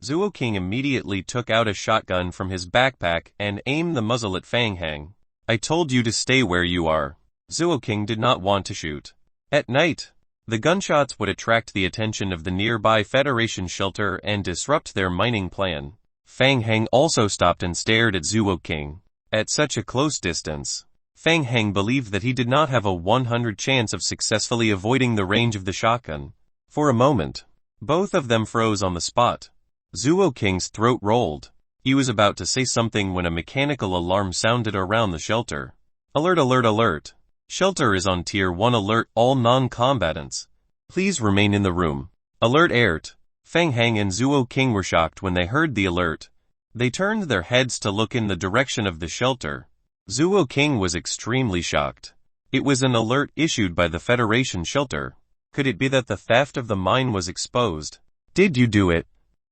Zuo King immediately took out a shotgun from his backpack and aimed the muzzle at Fang Heng. I told you to stay where you are. Zuo King did not want to shoot. At night, the gunshots would attract the attention of the nearby Federation shelter and disrupt their mining plan. Fang Heng also stopped and stared at Zuo King. At such a close distance, Fang Heng believed that he did not have a 100 chance of successfully avoiding the range of the shotgun. For a moment, both of them froze on the spot. Zuo King's throat rolled. He was about to say something when a mechanical alarm sounded around the shelter. Alert, alert, alert. Shelter is on Tier 1 alert. All non-combatants, please remain in the room. Alert alert. Fang Heng and Zuo King were shocked when they heard the alert. They turned their heads to look in the direction of the shelter. Zuo King was extremely shocked. It was an alert issued by the Federation shelter. Could it be that the theft of the mine was exposed? Did you do it?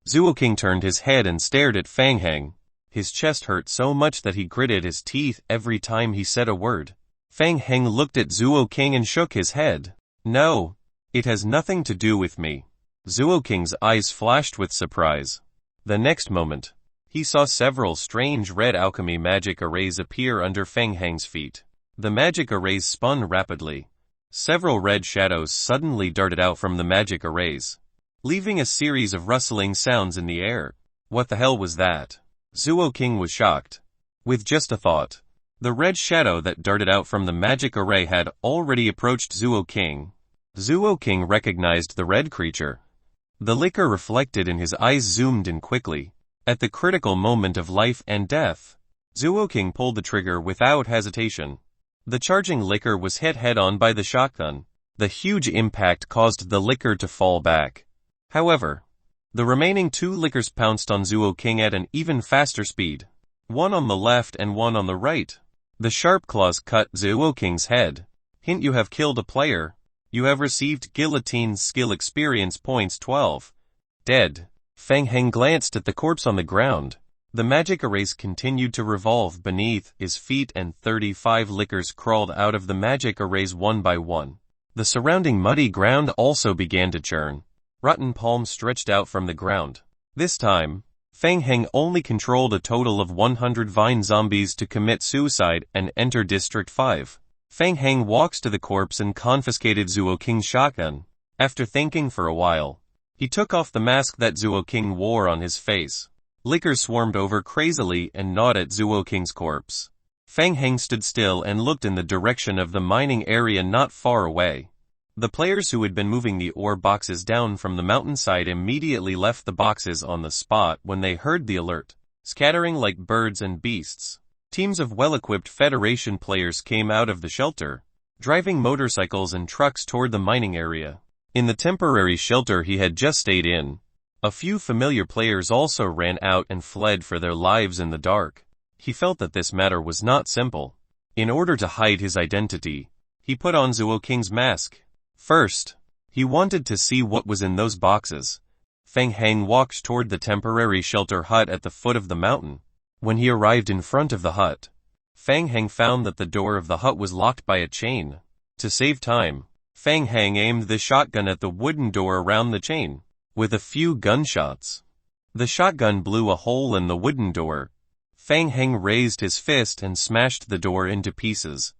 Zuo King turned his head and stared at Fang Heng. His chest hurt so much that he gritted his teeth every time he said a word. Fang Heng looked at Zuo King and shook his head. No, it has nothing to do with me. Zuo King's eyes flashed with surprise. The next moment, he saw several strange red alchemy magic arrays appear under Fang Heng's feet. The magic arrays spun rapidly. Several red shadows suddenly darted out from the magic arrays, leaving a series of rustling sounds in the air. What the hell was that? Zuo King was shocked. With just a thought, the red shadow that darted out from the magic array had already approached Zuo King. Zuo King recognized the red creature. The liquor reflected in his eyes zoomed in quickly. At the critical moment of life and death, Zuo King pulled the trigger without hesitation. The charging liquor was hit head-on by the shotgun. The huge impact caused the liquor to fall back. However, the remaining 2 liquors pounced on Zuo King at an even faster speed. One on the left and one on the right. The sharp claws cut Zuo King's head. Hint: you have killed a player. You have received Guillotine Skill Experience Points 12. Dead. Feng Heng glanced at the corpse on the ground. The magic erase continued to revolve beneath his feet and 35 lickers crawled out of the magic erase one by one. The surrounding muddy ground also began to churn. Rotten palms stretched out from the ground. This time, Feng Heng only controlled a total of 100 vine zombies to commit suicide and enter District 5. Feng Heng walks to the corpse and confiscated Zuo King's shotgun. After thinking for a while, he took off the mask that Zuo King wore on his face. Lickers swarmed over crazily and gnawed at Zuo King's corpse. Feng Heng stood still and looked in the direction of the mining area not far away. The players who had been moving the ore boxes down from the mountainside immediately left the boxes on the spot when they heard the alert, scattering like birds and beasts. Teams of well-equipped Federation players came out of the shelter, driving motorcycles and trucks toward the mining area. In the temporary shelter he had just stayed in, a few familiar players also ran out and fled for their lives in the dark. He felt that this matter was not simple. In order to hide his identity, he put on Zuo King's mask. First, he wanted to see what was in those boxes. Feng Heng walked toward the temporary shelter hut at the foot of the mountain. When he arrived in front of the hut, Feng Heng found that the door of the hut was locked by a chain. To save time, Feng Heng aimed the shotgun at the wooden door around the chain. With a few gunshots, the shotgun blew a hole in the wooden door. Feng Heng raised his fist and smashed the door into pieces.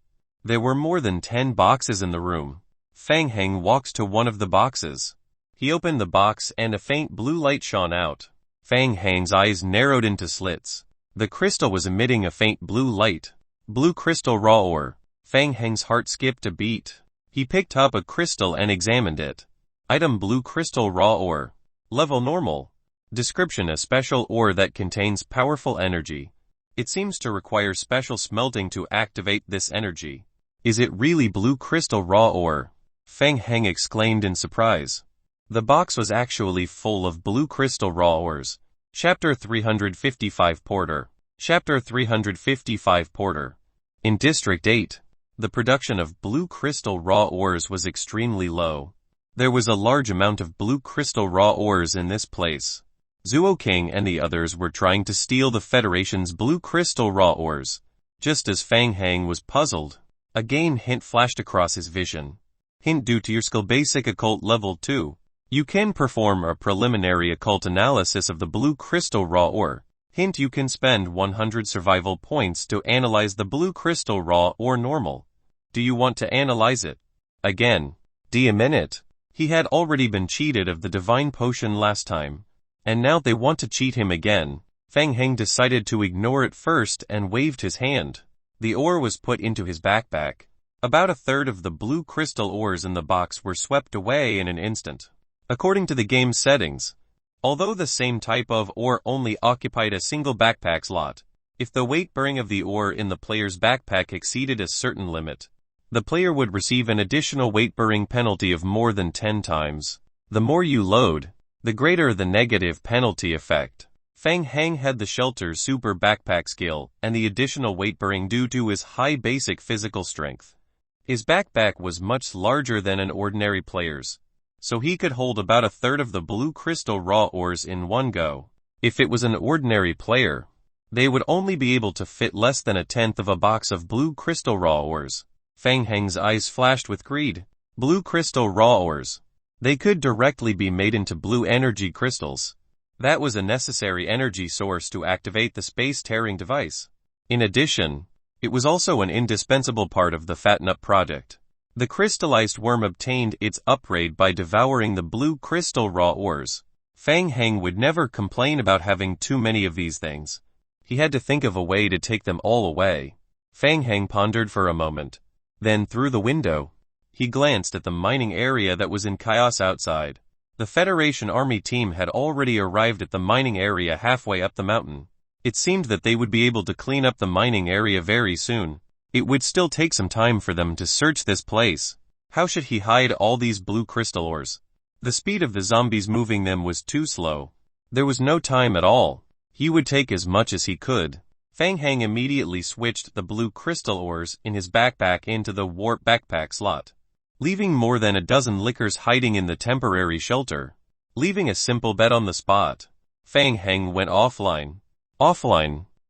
There were more than 10 boxes in the room. Feng Heng walked to one of the boxes. He opened the box and a faint blue light shone out. Feng Heng's eyes narrowed into slits. The crystal was emitting a faint blue light. Blue crystal raw ore. Feng Heng's heart skipped a beat. He picked up a crystal and examined it. Item: blue crystal raw ore. Level normal. Description: a special ore that contains powerful energy. It seems to require special smelting to activate this energy. Is it really blue crystal raw ore? Feng Heng exclaimed in surprise. The box was actually full of blue crystal raw ores. Chapter 355 Porter. Chapter 355 Porter. In District 8, the production of blue crystal raw ores was extremely low. There was a large amount of blue crystal raw ores in this place. Zuo King and the others were trying to steal the Federation's blue crystal raw ores. Just as Feng Heng was puzzled, a game hint flashed across his vision. Hint: due to your skill Basic Occult Level 2, you can perform a preliminary occult analysis of the blue crystal raw ore. Hint: you can spend 100 survival points to analyze the blue crystal raw ore normal. Do you want to analyze it? Again. D a minute. He had already been cheated of the divine potion last time, and now they want to cheat him again. Feng Heng decided to ignore it first and waved his hand. The ore was put into his backpack. About a third of the blue crystal ores in the box were swept away in an instant. According to the game's settings, although the same type of ore only occupied a single backpack slot, if the weight bearing of the ore in the player's backpack exceeded a certain limit, the player would receive an additional weight-bearing penalty of more than 10 times. The more you load, the greater the negative penalty effect. Feng Heng had the shelter's super backpack skill and the additional weight-bearing due to his high basic physical strength. His backpack was much larger than an ordinary player's, so he could hold about a third of the blue crystal raw ores in one go. If it was an ordinary player, they would only be able to fit less than a tenth of a box of blue crystal raw ores. Feng Heng's eyes flashed with greed. Blue crystal raw ores. They could directly be made into blue energy crystals. That was a necessary energy source to activate the space-tearing device. In addition, it was also an indispensable part of the Fatnut project. The crystallized worm obtained its upgrade by devouring the blue crystal raw ores. Feng Heng would never complain about having too many of these things. He had to think of a way to take them all away. Feng Heng pondered for a moment. Then through the window, he glanced at the mining area that was in chaos outside. The Federation Army team had already arrived at the mining area halfway up the mountain. It seemed that they would be able to clean up the mining area very soon. It would still take some time for them to search this place. How should he hide all these blue crystal ores? The speed of the zombies moving them was too slow. There was no time at all. He would take as much as he could. Fang Hang immediately switched the blue crystal ores in his backpack into the warp backpack slot, leaving more than a dozen lickers hiding in the temporary shelter. Leaving a simple bet on the spot, Fang Hang went offline.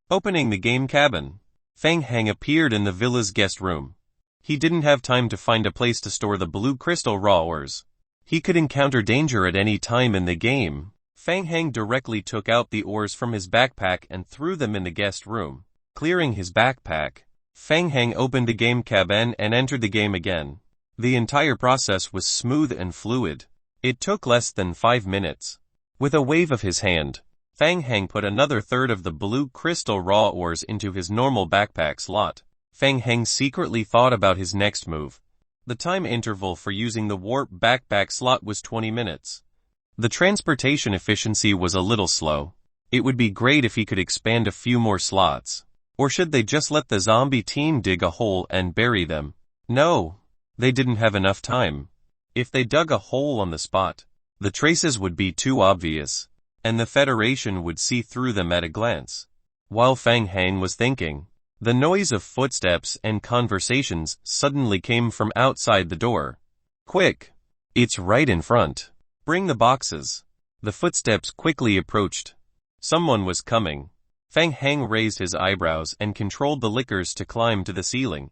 Opening the game cabin, Fang Hang appeared in the villa's guest room. He didn't have time to find a place to store the blue crystal raw ores. He could encounter danger at any time in the game. Fang Hang directly took out the ores from his backpack and threw them in the guest room. Clearing his backpack, Fang Hang opened the game cabin and entered the game again. The entire process was smooth and fluid. It took less than 5 minutes. With a wave of his hand, Fang Hang put another third of the blue crystal raw ores into his normal backpack slot. Fang Hang secretly thought about his next move. The time interval for using the warp backpack slot was 20 minutes. The transportation efficiency was a little slow. It would be great if he could expand a few more slots. Or should they just let the zombie team dig a hole and bury them? No, they didn't have enough time. If they dug a hole on the spot, the traces would be too obvious, and the Federation would see through them at a glance. While Fang Hang was thinking, the noise of footsteps and conversations suddenly came from outside the door. Quick! It's right in front. Bring the boxes. The footsteps quickly approached. Someone was coming. Fang Hang raised his eyebrows and controlled the lickers to climb to the ceiling.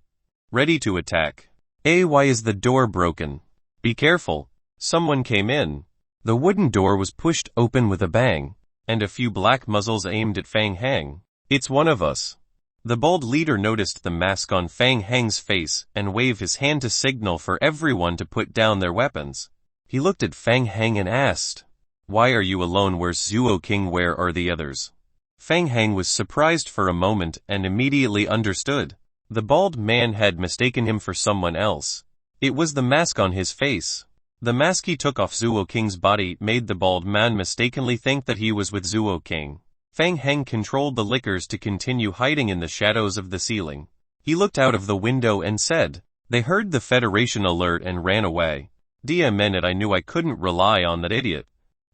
Ready to attack. Why is the door broken? Be careful. Someone came in. The wooden door was pushed open with a bang, and a few black muzzles aimed at Fang Hang. It's one of us. The bald leader noticed the mask on Fang Hang's face and waved his hand to signal for everyone to put down their weapons. He looked at Fang Hang and asked, "Why are you alone? Where's Zuo King? Where are the others?" Fang Hang was surprised for a moment and immediately understood. The bald man had mistaken him for someone else. It was the mask on his face. The mask he took off Zuo King's body made the bald man mistakenly think that he was with Zuo King. Fang Hang controlled the lickers to continue hiding in the shadows of the ceiling. He looked out of the window and said, "They heard the Federation alert and ran away. Damn it, I knew I couldn't rely on that idiot."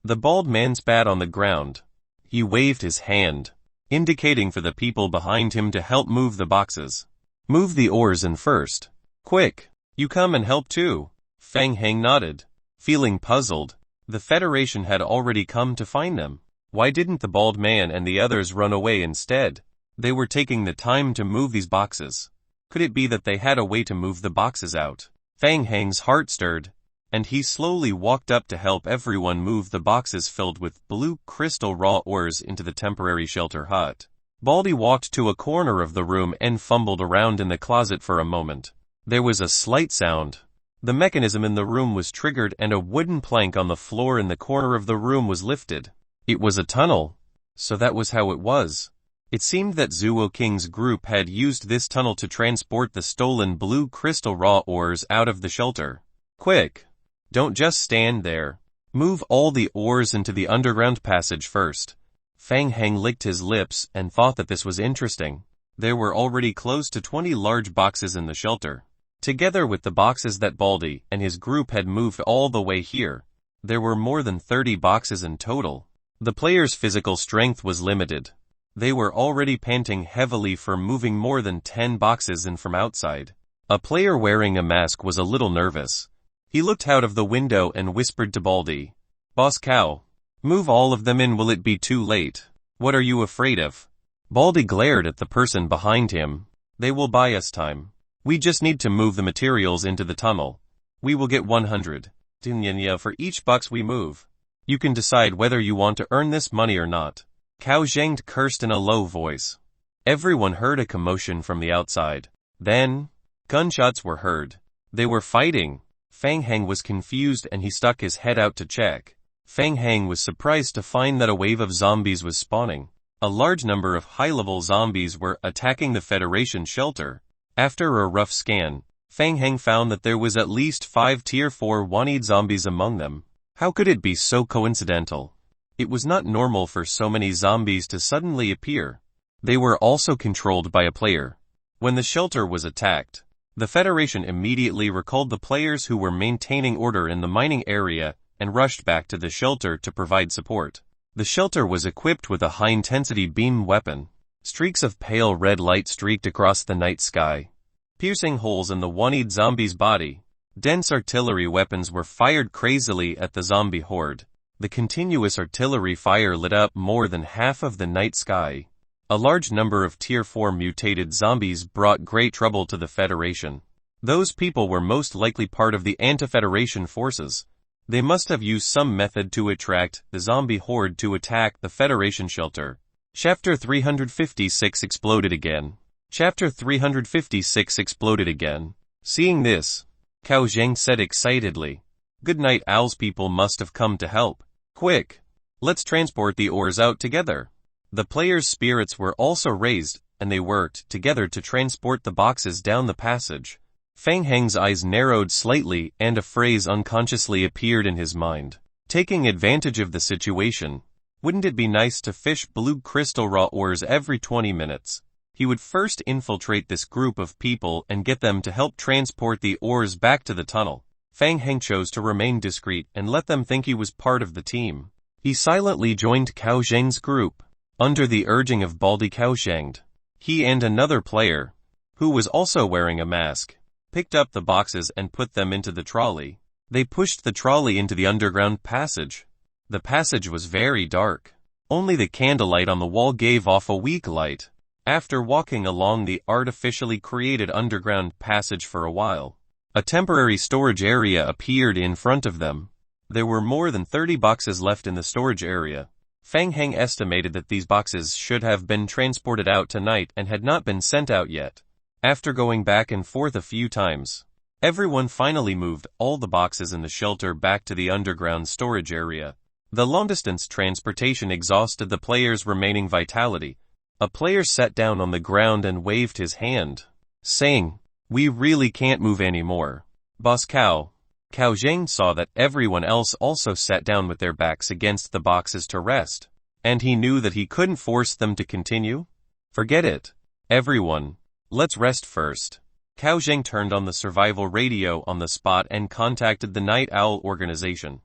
The bald man spat on the ground. He waved his hand, indicating for the people behind him to help move the boxes. "Move the ores in first. Quick, you come and help too." Fang Hang nodded. Feeling puzzled, the Federation had already come to find them. Why didn't the bald man and the others run away instead? They were taking the time to move these boxes. Could it be that they had a way to move the boxes out? Fang Hang's heart stirred, and he slowly walked up to help everyone move the boxes filled with blue crystal raw ores into the temporary shelter hut. Baldy walked to a corner of the room and fumbled around in the closet for a moment. There was a slight sound. The mechanism in the room was triggered and a wooden plank on the floor in the corner of the room was lifted. It was a tunnel. So that was how it was. It seemed that Zuo King's group had used this tunnel to transport the stolen blue crystal raw ores out of the shelter. Quick! Don't just stand there. Move all the ores into the underground passage first. Fang Hang licked his lips and thought that this was interesting. There were already close to 20 large boxes in the shelter. Together with the boxes that Baldy and his group had moved all the way here, there were more than 30 boxes in total. The players' physical strength was limited. They were already panting heavily for moving more than 10 boxes in from outside. A player wearing a mask was a little nervous. He looked out of the window and whispered to Baldy, "Boss Cow, move all of them in. Will it be too late? What are you afraid of?" Baldy glared at the person behind him. "They will buy us time. We just need to move the materials into the tunnel. We will get 100 dinya for each box we move. You can decide whether you want to earn this money or not." Cao Zhang cursed in a low voice. Everyone heard a commotion from the outside. Then, gunshots were heard. They were fighting. Fang Hang was confused and he stuck his head out to check. Fang Hang was surprised to find that a wave of zombies was spawning. A large number of high-level zombies were attacking the Federation shelter. After a rough scan, Fang Hang found that there was at least 5 Tier 4 Wanted zombies among them. How could it be so coincidental? It was not normal for so many zombies to suddenly appear. They were also controlled by a player. When the shelter was attacked, the Federation immediately recalled the players who were maintaining order in the mining area and rushed back to the shelter to provide support. The shelter was equipped with a high-intensity beam weapon. Streaks of pale red light streaked across the night sky, piercing holes in the one-eyed zombie's body. Dense artillery weapons were fired crazily at the zombie horde. The continuous artillery fire lit up more than half of the night sky. A large number of Tier 4 mutated zombies brought great trouble to the Federation. Those people were most likely part of the anti-Federation forces. They must have used some method to attract the zombie horde to attack the Federation shelter. Chapter 356 exploded again. Chapter 356 exploded again. Seeing this, Cao Zhang said excitedly, "Good night, Owl's people must have come to help. Quick! Let's transport the ores out together." The players' spirits were also raised, and they worked together to transport the boxes down the passage. Fang Heng's eyes narrowed slightly and a phrase unconsciously appeared in his mind. Taking advantage of the situation, wouldn't it be nice to fish blue crystal raw ores every 20 minutes? He would first infiltrate this group of people and get them to help transport the ores back to the tunnel. Fang Heng chose to remain discreet and let them think he was part of the team. He silently joined Cao Zhang's group. Under the urging of Baldy Cao Zhang, he and another player, who was also wearing a mask, picked up the boxes and put them into the trolley. They pushed the trolley into the underground passage. The passage was very dark. Only the candlelight on the wall gave off a weak light. After walking along the artificially created underground passage for a while, a temporary storage area appeared in front of them. There were more than 30 boxes left in the storage area. Fang Heng estimated that these boxes should have been transported out tonight and had not been sent out yet. After going back and forth a few times, everyone finally moved all the boxes in the shelter back to the underground storage area. The long-distance transportation exhausted the player's remaining vitality. A player sat down on the ground and waved his hand, saying, "We really can't move anymore. Boss Cao." Cao Zhang saw that everyone else also sat down with their backs against the boxes to rest, and he knew that he couldn't force them to continue. "Forget it, everyone. Let's rest first." Cao Zhang turned on the survival radio on the spot and contacted the Night Owl organization.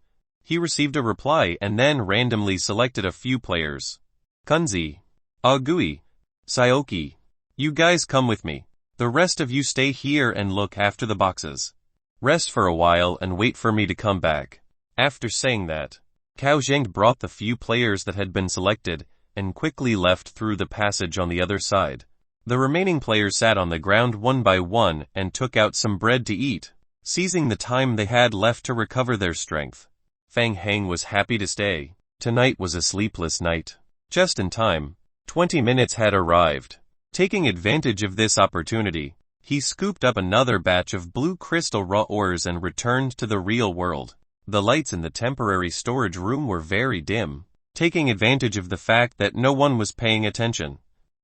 He received a reply and then randomly selected a few players. "Kunzi, Agui, Saoki, you guys come with me. The rest of you stay here and look after the boxes. Rest for a while and wait for me to come back." After saying that, Cao Zhang brought the few players that had been selected and quickly left through the passage on the other side. The remaining players sat on the ground one by one and took out some bread to eat, seizing the time they had left to recover their strength. Fang Heng was happy to stay. Tonight was a sleepless night. Just in time, 20 minutes had arrived. Taking advantage of this opportunity, he scooped up another batch of blue crystal raw ores and returned to the real world. The lights in the temporary storage room were very dim. Taking advantage of the fact that no one was paying attention,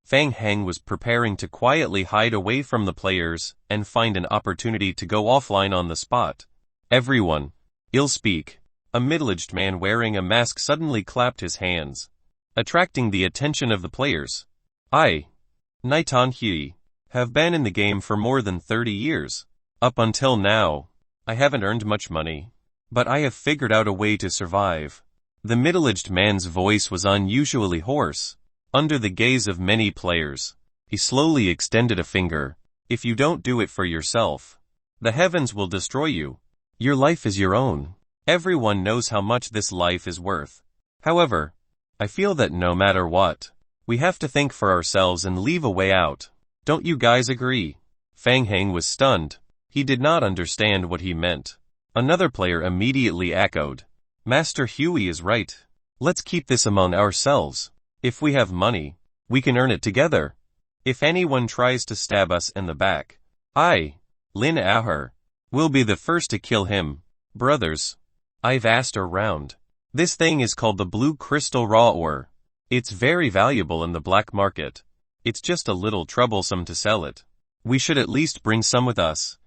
Fang Heng was preparing to quietly hide away from the players and find an opportunity to go offline on the spot. "Everyone, I'll speak." A middle-aged man wearing a mask suddenly clapped his hands, attracting the attention of the players. "I, Naitan Hui, have been in the game for more than 30 years. Up until now, I haven't earned much money, but I have figured out a way to survive." The middle-aged man's voice was unusually hoarse. Under the gaze of many players, he slowly extended a finger. "If you don't do it for yourself, the heavens will destroy you. Your life is your own. Everyone knows how much this life is worth. However, I feel that no matter what, we have to think for ourselves and leave a way out. Don't you guys agree?" Fang Heng was stunned. He did not understand what he meant. Another player immediately echoed, "Master Huey is right. Let's keep this among ourselves. If we have money, we can earn it together. If anyone tries to stab us in the back, I, Lin Aher, will be the first to kill him. Brothers, I've asked around. This thing is called the blue crystal raw ore. It's very valuable in the black market. It's just a little troublesome to sell it. We should at least bring some with us."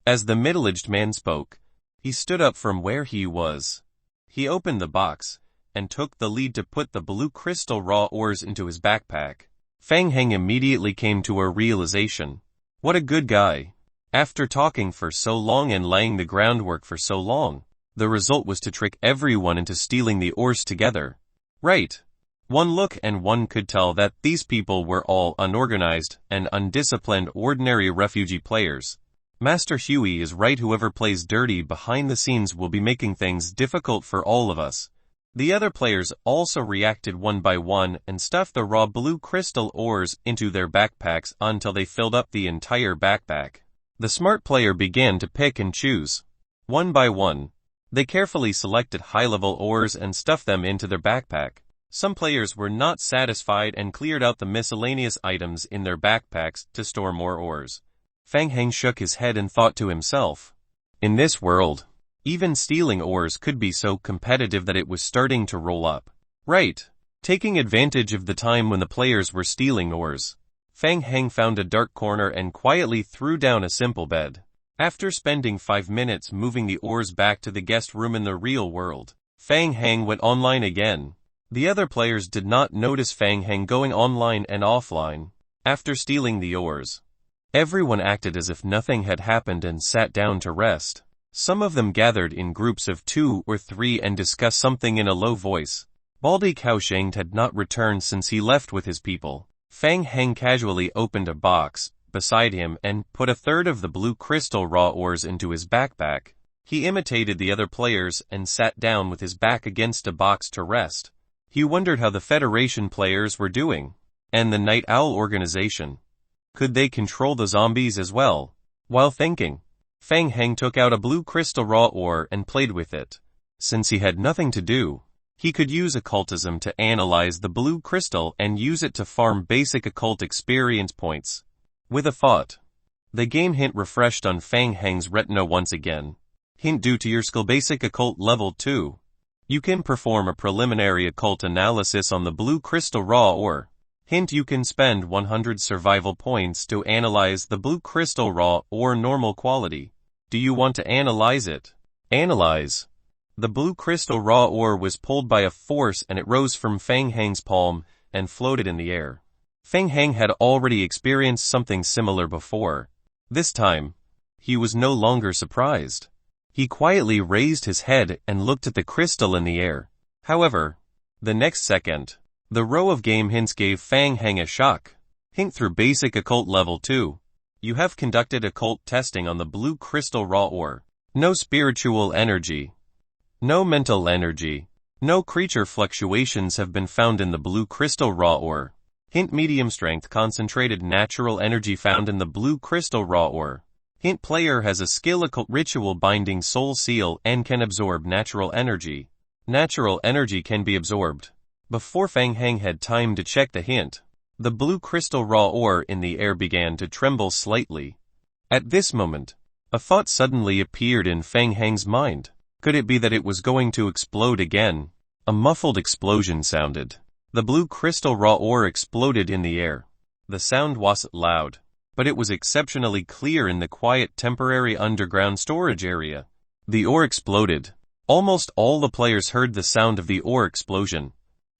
As the middle-aged man spoke, he stood up from where he was. He opened the box and took the lead to put the blue crystal raw ores into his backpack. Fang Heng immediately came to a realization. What a good guy. After talking for so long and laying the groundwork for so long, the result was to trick everyone into stealing the ores together. Right. One look and one could tell that these people were all unorganized and undisciplined ordinary refugee players. Master Huey is right, whoever plays dirty behind the scenes will be making things difficult for all of us. The other players also reacted one by one and stuffed the raw blue crystal ores into their backpacks until they filled up the entire backpack. The smart player began to pick and choose. One by one, they carefully selected high-level ores and stuffed them into their backpack. Some players were not satisfied and cleared out the miscellaneous items in their backpacks to store more ores. Fang Heng shook his head and thought to himself, in this world, even stealing ores could be so competitive that it was starting to roll up. Right. Taking advantage of the time when the players were stealing ores, Fang Heng found a dark corner and quietly threw down a simple bed. After spending 5 minutes moving the ores back to the guest room in the real world, Fang Heng went online again. The other players did not notice Fang Heng going online and offline. After stealing the ores, everyone acted as if nothing had happened and sat down to rest. Some of them gathered in groups of 2 or 3 and discussed something in a low voice. Baldy Kaosheng had not returned since he left with his people. Fang Heng casually opened a box beside him and put a third of the blue crystal raw ores into his backpack. He imitated the other players and sat down with his back against a box to rest. He wondered how the Federation players were doing. And the Night Owl organization. Could they control the zombies as well? While thinking, Fang Heng took out a blue crystal raw ore and played with it. Since he had nothing to do, he could use occultism to analyze the blue crystal and use it to farm basic occult experience points. With a thought, the game hint refreshed on Fang Heng's retina once again. Hint: due to your skill basic occult level 2, you can perform a preliminary occult analysis on the blue crystal raw ore. Hint: you can spend 100 survival points to analyze the blue crystal raw ore normal quality. Do you want to analyze it? Analyze. The blue crystal raw ore was pulled by a force and it rose from Fang Heng's palm and floated in the air. Fang Heng had already experienced something similar before. This time, he was no longer surprised. He quietly raised his head and looked at the crystal in the air. However, the next second, the row of game hints gave Fang Heng a shock. Hint: through basic occult level 2, you have conducted occult testing on the blue crystal raw ore. No spiritual energy, no mental energy, no creature fluctuations have been found in the blue crystal raw ore. Hint: medium strength concentrated natural energy found in the blue crystal raw ore. Hint: player has a skill occult ritual binding soul seal and can absorb natural energy. Natural energy can be absorbed. Before Fang Heng had time to check the hint, the blue crystal raw ore in the air began to tremble slightly. At this moment, a thought suddenly appeared in Fang Heng's mind. Could it be that it was going to explode again? A muffled explosion sounded. The blue crystal raw ore exploded in the air. The sound wasn't loud, but it was exceptionally clear in the quiet temporary underground storage area. The ore exploded. Almost all the players heard the sound of the ore explosion.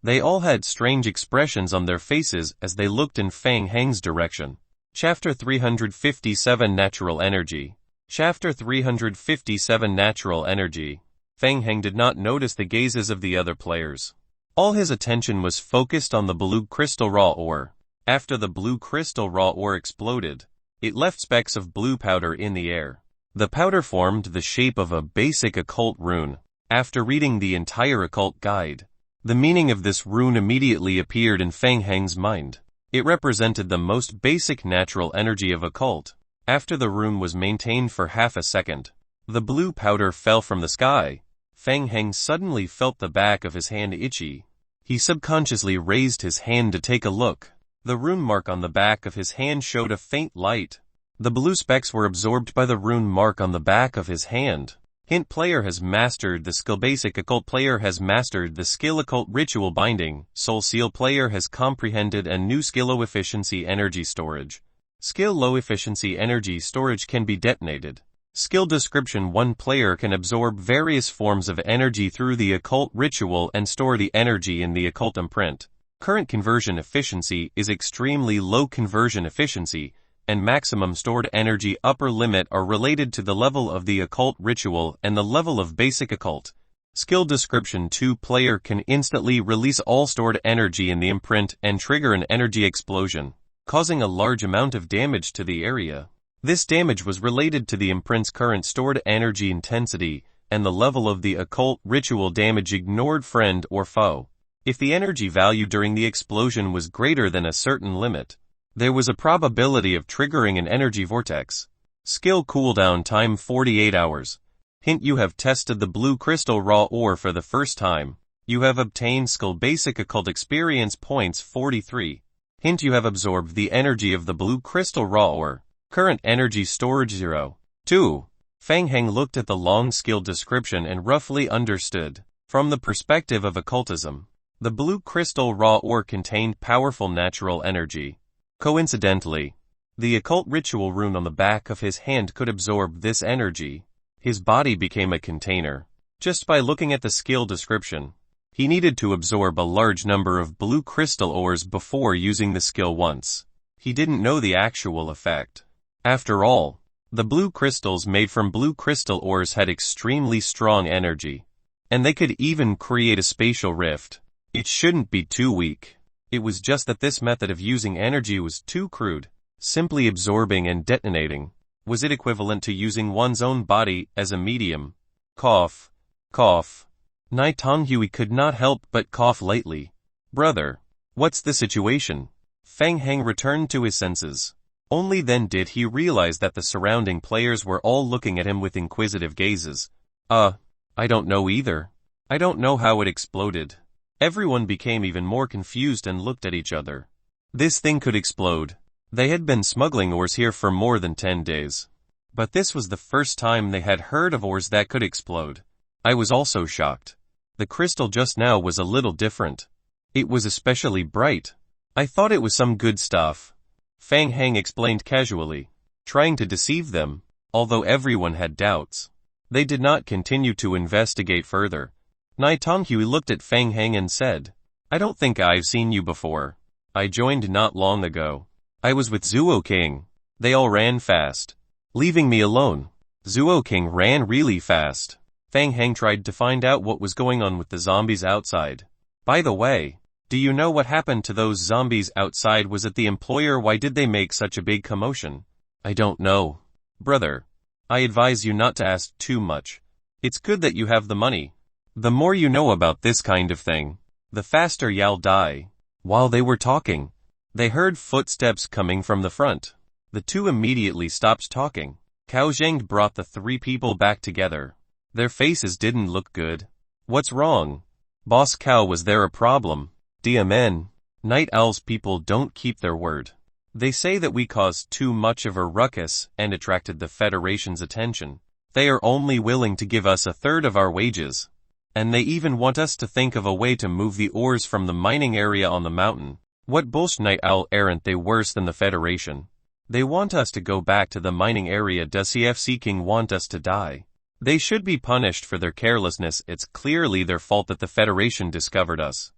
They all had strange expressions on their faces as they looked in Fang Heng's direction. Chapter 357 Natural Energy. Chapter 357 Natural Energy. Fang Heng did not notice the gazes of the other players. All his attention was focused on the blue crystal raw ore. After the blue crystal raw ore exploded, it left specks of blue powder in the air. The powder formed the shape of a basic occult rune. After reading the entire occult guide, the meaning of this rune immediately appeared in Fang Heng's mind. It represented the most basic natural energy of occult. After the rune was maintained for half a second, the blue powder fell from the sky. Fang Heng suddenly felt the back of his hand itchy. He subconsciously raised his hand to take a look. The rune mark on the back of his hand showed a faint light. The blue specks were absorbed by the rune mark on the back of his hand. Hint: player has mastered the skill basic occult. Player has mastered the skill occult ritual binding soul seal. Player has comprehended a new skill: low efficiency energy storage. Skill: low efficiency energy storage can be detonated. Skill description: one player can absorb various forms of energy through the occult ritual and store the energy in the occult imprint. Current conversion efficiency is extremely low. Conversion efficiency and maximum stored energy upper limit are related to the level of the occult ritual and the level of basic occult. Skill description: 2 player can instantly release all stored energy in the imprint and trigger an energy explosion, causing a large amount of damage to the area. This damage was related to the imprint's current stored energy intensity and the level of the occult ritual damage ignored friend or foe. If the energy value during the explosion was greater than a certain limit, there was a probability of triggering an energy vortex. Skill cooldown time 48 hours. Hint: you have tested the blue crystal raw ore for the first time. You have obtained skill basic occult experience points 43. Hint: you have absorbed the energy of the blue crystal raw ore. Current energy storage 0. 2. Fang Heng looked at the long skill description and roughly understood. From the perspective of occultism, the blue crystal raw ore contained powerful natural energy. Coincidentally, the occult ritual rune on the back of his hand could absorb this energy. His body became a container. Just by looking at the skill description, he needed to absorb a large number of blue crystal ores before using the skill once. He didn't know the actual effect. After all, the blue crystals made from blue crystal ores had extremely strong energy, and they could even create a spatial rift. It shouldn't be too weak. It was just that this method of using energy was too crude. Simply absorbing and detonating. Was it equivalent to using one's own body as a medium? Cough. Cough. Nai Tonghui could not help but cough lightly. Brother, what's the situation? Fang Heng returned to his senses. Only then did he realize that the surrounding players were all looking at him with inquisitive gazes. I don't know either. I don't know how it exploded. Everyone became even more confused and looked at each other. This thing could explode. They had been smuggling ores here for more than 10 days. But this was the first time they had heard of ores that could explode. I was also shocked. The crystal just now was a little different. It was especially bright. I thought it was some good stuff. Fang Heng explained casually, trying to deceive them, although everyone had doubts. They did not continue to investigate further. Nai Tonghui looked at Fang Heng and said, I don't think I've seen you before. I joined not long ago. I was with Zuo King. They all ran fast, leaving me alone. Zuo King ran really fast. Fang Heng tried to find out what was going on with the zombies outside. By the way, do you know what happened to those zombies outside? Was it the employer? Why did they make such a big commotion? I don't know. Brother, I advise you not to ask too much. It's good that you have the money. The more you know about this kind of thing, the faster you'll die. While they were talking, they heard footsteps coming from the front. The two immediately stopped talking. Cao Zheng brought the 3 people back together. Their faces didn't look good. What's wrong? Boss Cao, was there a problem? DMN. Night Owl's people don't keep their word. They say that we caused too much of a ruckus and attracted the Federation's attention. They are only willing to give us 1/3 of our wages. And they even want us to think of a way to move the ores from the mining area on the mountain. What bullshit! Night Owl, aren't they worse than the Federation? They want us to go back to the mining area. Does CFC King want us to die? They should be punished for their carelessness. It's clearly their fault that the Federation discovered us.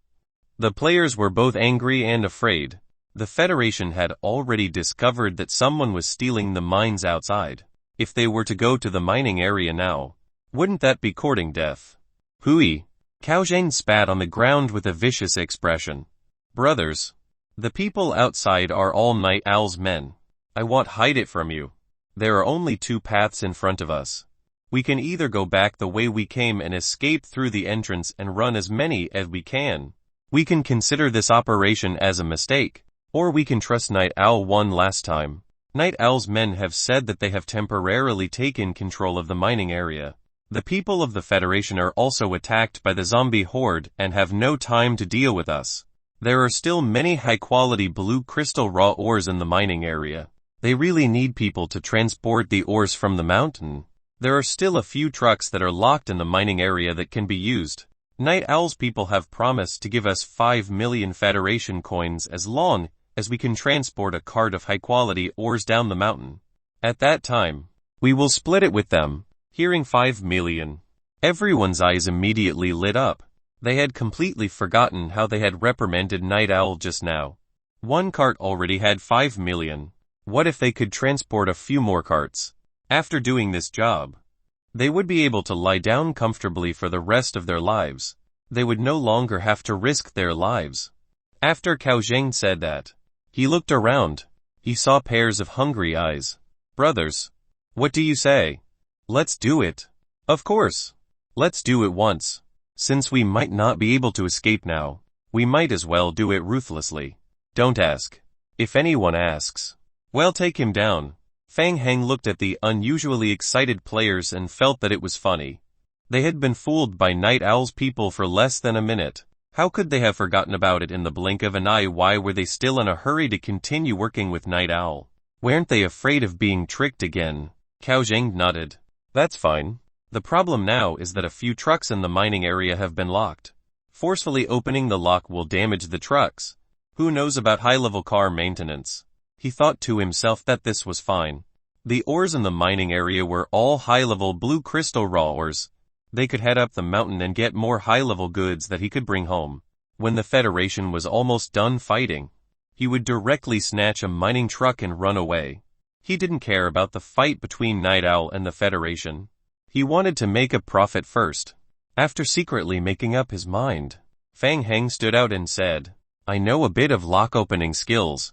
The players were both angry and afraid. The Federation had already discovered that someone was stealing the mines outside. If they were to go to the mining area now, wouldn't that be courting death? Hui. Cao Zheng spat on the ground with a vicious expression. Brothers, the people outside are all Night Owl's men. I won't hide it from you. There are only 2 paths in front of us. We can either go back the way we came and escape through the entrance and run as many as we can. We can consider this operation as a mistake, or we can trust Night Owl one last time. Night Owl's men have said that they have temporarily taken control of the mining area. The people of the Federation are also attacked by the zombie horde and have no time to deal with us. There are still many high-quality blue crystal raw ores in the mining area. They really need people to transport the ores from the mountain. There are still a few trucks that are locked in the mining area that can be used. Night Owl's people have promised to give us 5 million Federation coins as long as we can transport a cart of high-quality ores down the mountain. At that time, we will split it with them. Hearing 5 million, everyone's eyes immediately lit up. They had completely forgotten how they had reprimanded Night Owl just now. One cart already had 5 million. What if they could transport a few more carts? After doing this job, They would be able to lie down comfortably for the rest of their lives. They would no longer have to risk their lives. After Cao Zheng said that, he looked around. He saw pairs of hungry eyes. Brothers, what do you say? Let's do it. Of course. Let's do it once. Since we might not be able to escape now, we might as well do it ruthlessly. Don't ask. If anyone asks, well, take him down. Fang Heng looked at the unusually excited players and felt that it was funny. They had been fooled by Night Owl's people for less than a minute. How could they have forgotten about it in the blink of an eye? Why were they still in a hurry to continue working with Night Owl? Weren't they afraid of being tricked again? Cao Zheng nodded. That's fine. The problem now is that a few trucks in the mining area have been locked. Forcefully opening the lock will damage the trucks. Who knows about high-level car maintenance? He thought to himself that this was fine. The ores in the mining area were all high-level blue crystal raw ores. They could head up the mountain and get more high-level goods that he could bring home. When the Federation was almost done fighting, he would directly snatch a mining truck and run away. He didn't care about the fight between Night Owl and the Federation. He wanted to make a profit first. After secretly making up his mind, Fang Heng stood out and said, I know a bit of lock opening skills,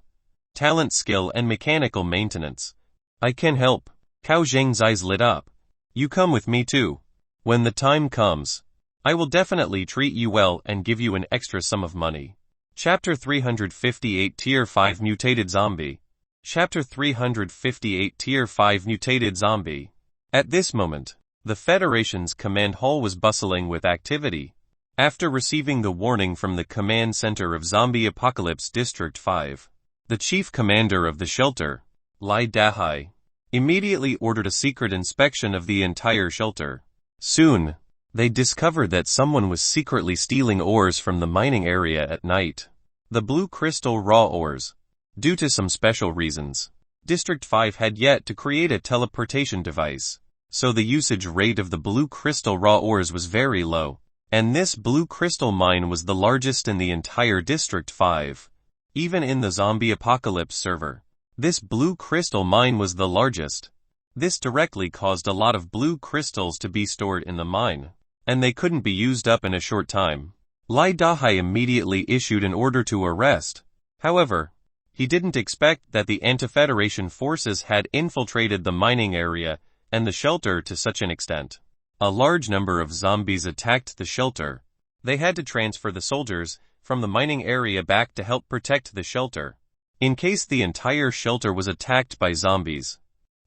talent skill and mechanical maintenance. I can help. Cao Zheng's eyes lit up. You come with me too. When the time comes, I will definitely treat you well and give you an extra sum of money. Chapter 358 Tier 5 Mutated Zombie. Chapter 358 Tier 5 Mutated Zombie. At this moment, the Federation's command hall was bustling with activity. After receiving the warning from the command center of Zombie Apocalypse District 5, the chief commander of the shelter, Lai Dahai, immediately ordered a secret inspection of the entire shelter. Soon, they discovered that someone was secretly stealing ores from the mining area at night. The blue crystal raw ores. Due to some special reasons, District 5 had yet to create a teleportation device, so the usage rate of the blue crystal raw ores was very low. And this blue crystal mine was the largest in the entire District 5. Even in the Zombie Apocalypse server, this blue crystal mine was the largest. This directly caused a lot of blue crystals to be stored in the mine, and they couldn't be used up in a short time. Lai Dahai immediately issued an order to arrest. However, he didn't expect that the anti-Federation forces had infiltrated the mining area and the shelter to such an extent. A large number of zombies attacked the shelter. They had to transfer the soldiers from the mining area back to help protect the shelter, in case the entire shelter was attacked by zombies.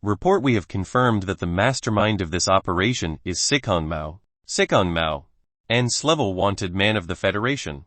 Report: we have confirmed that the mastermind of this operation is Sikon Mao. Sikon Mao, N-level wanted man of the Federation.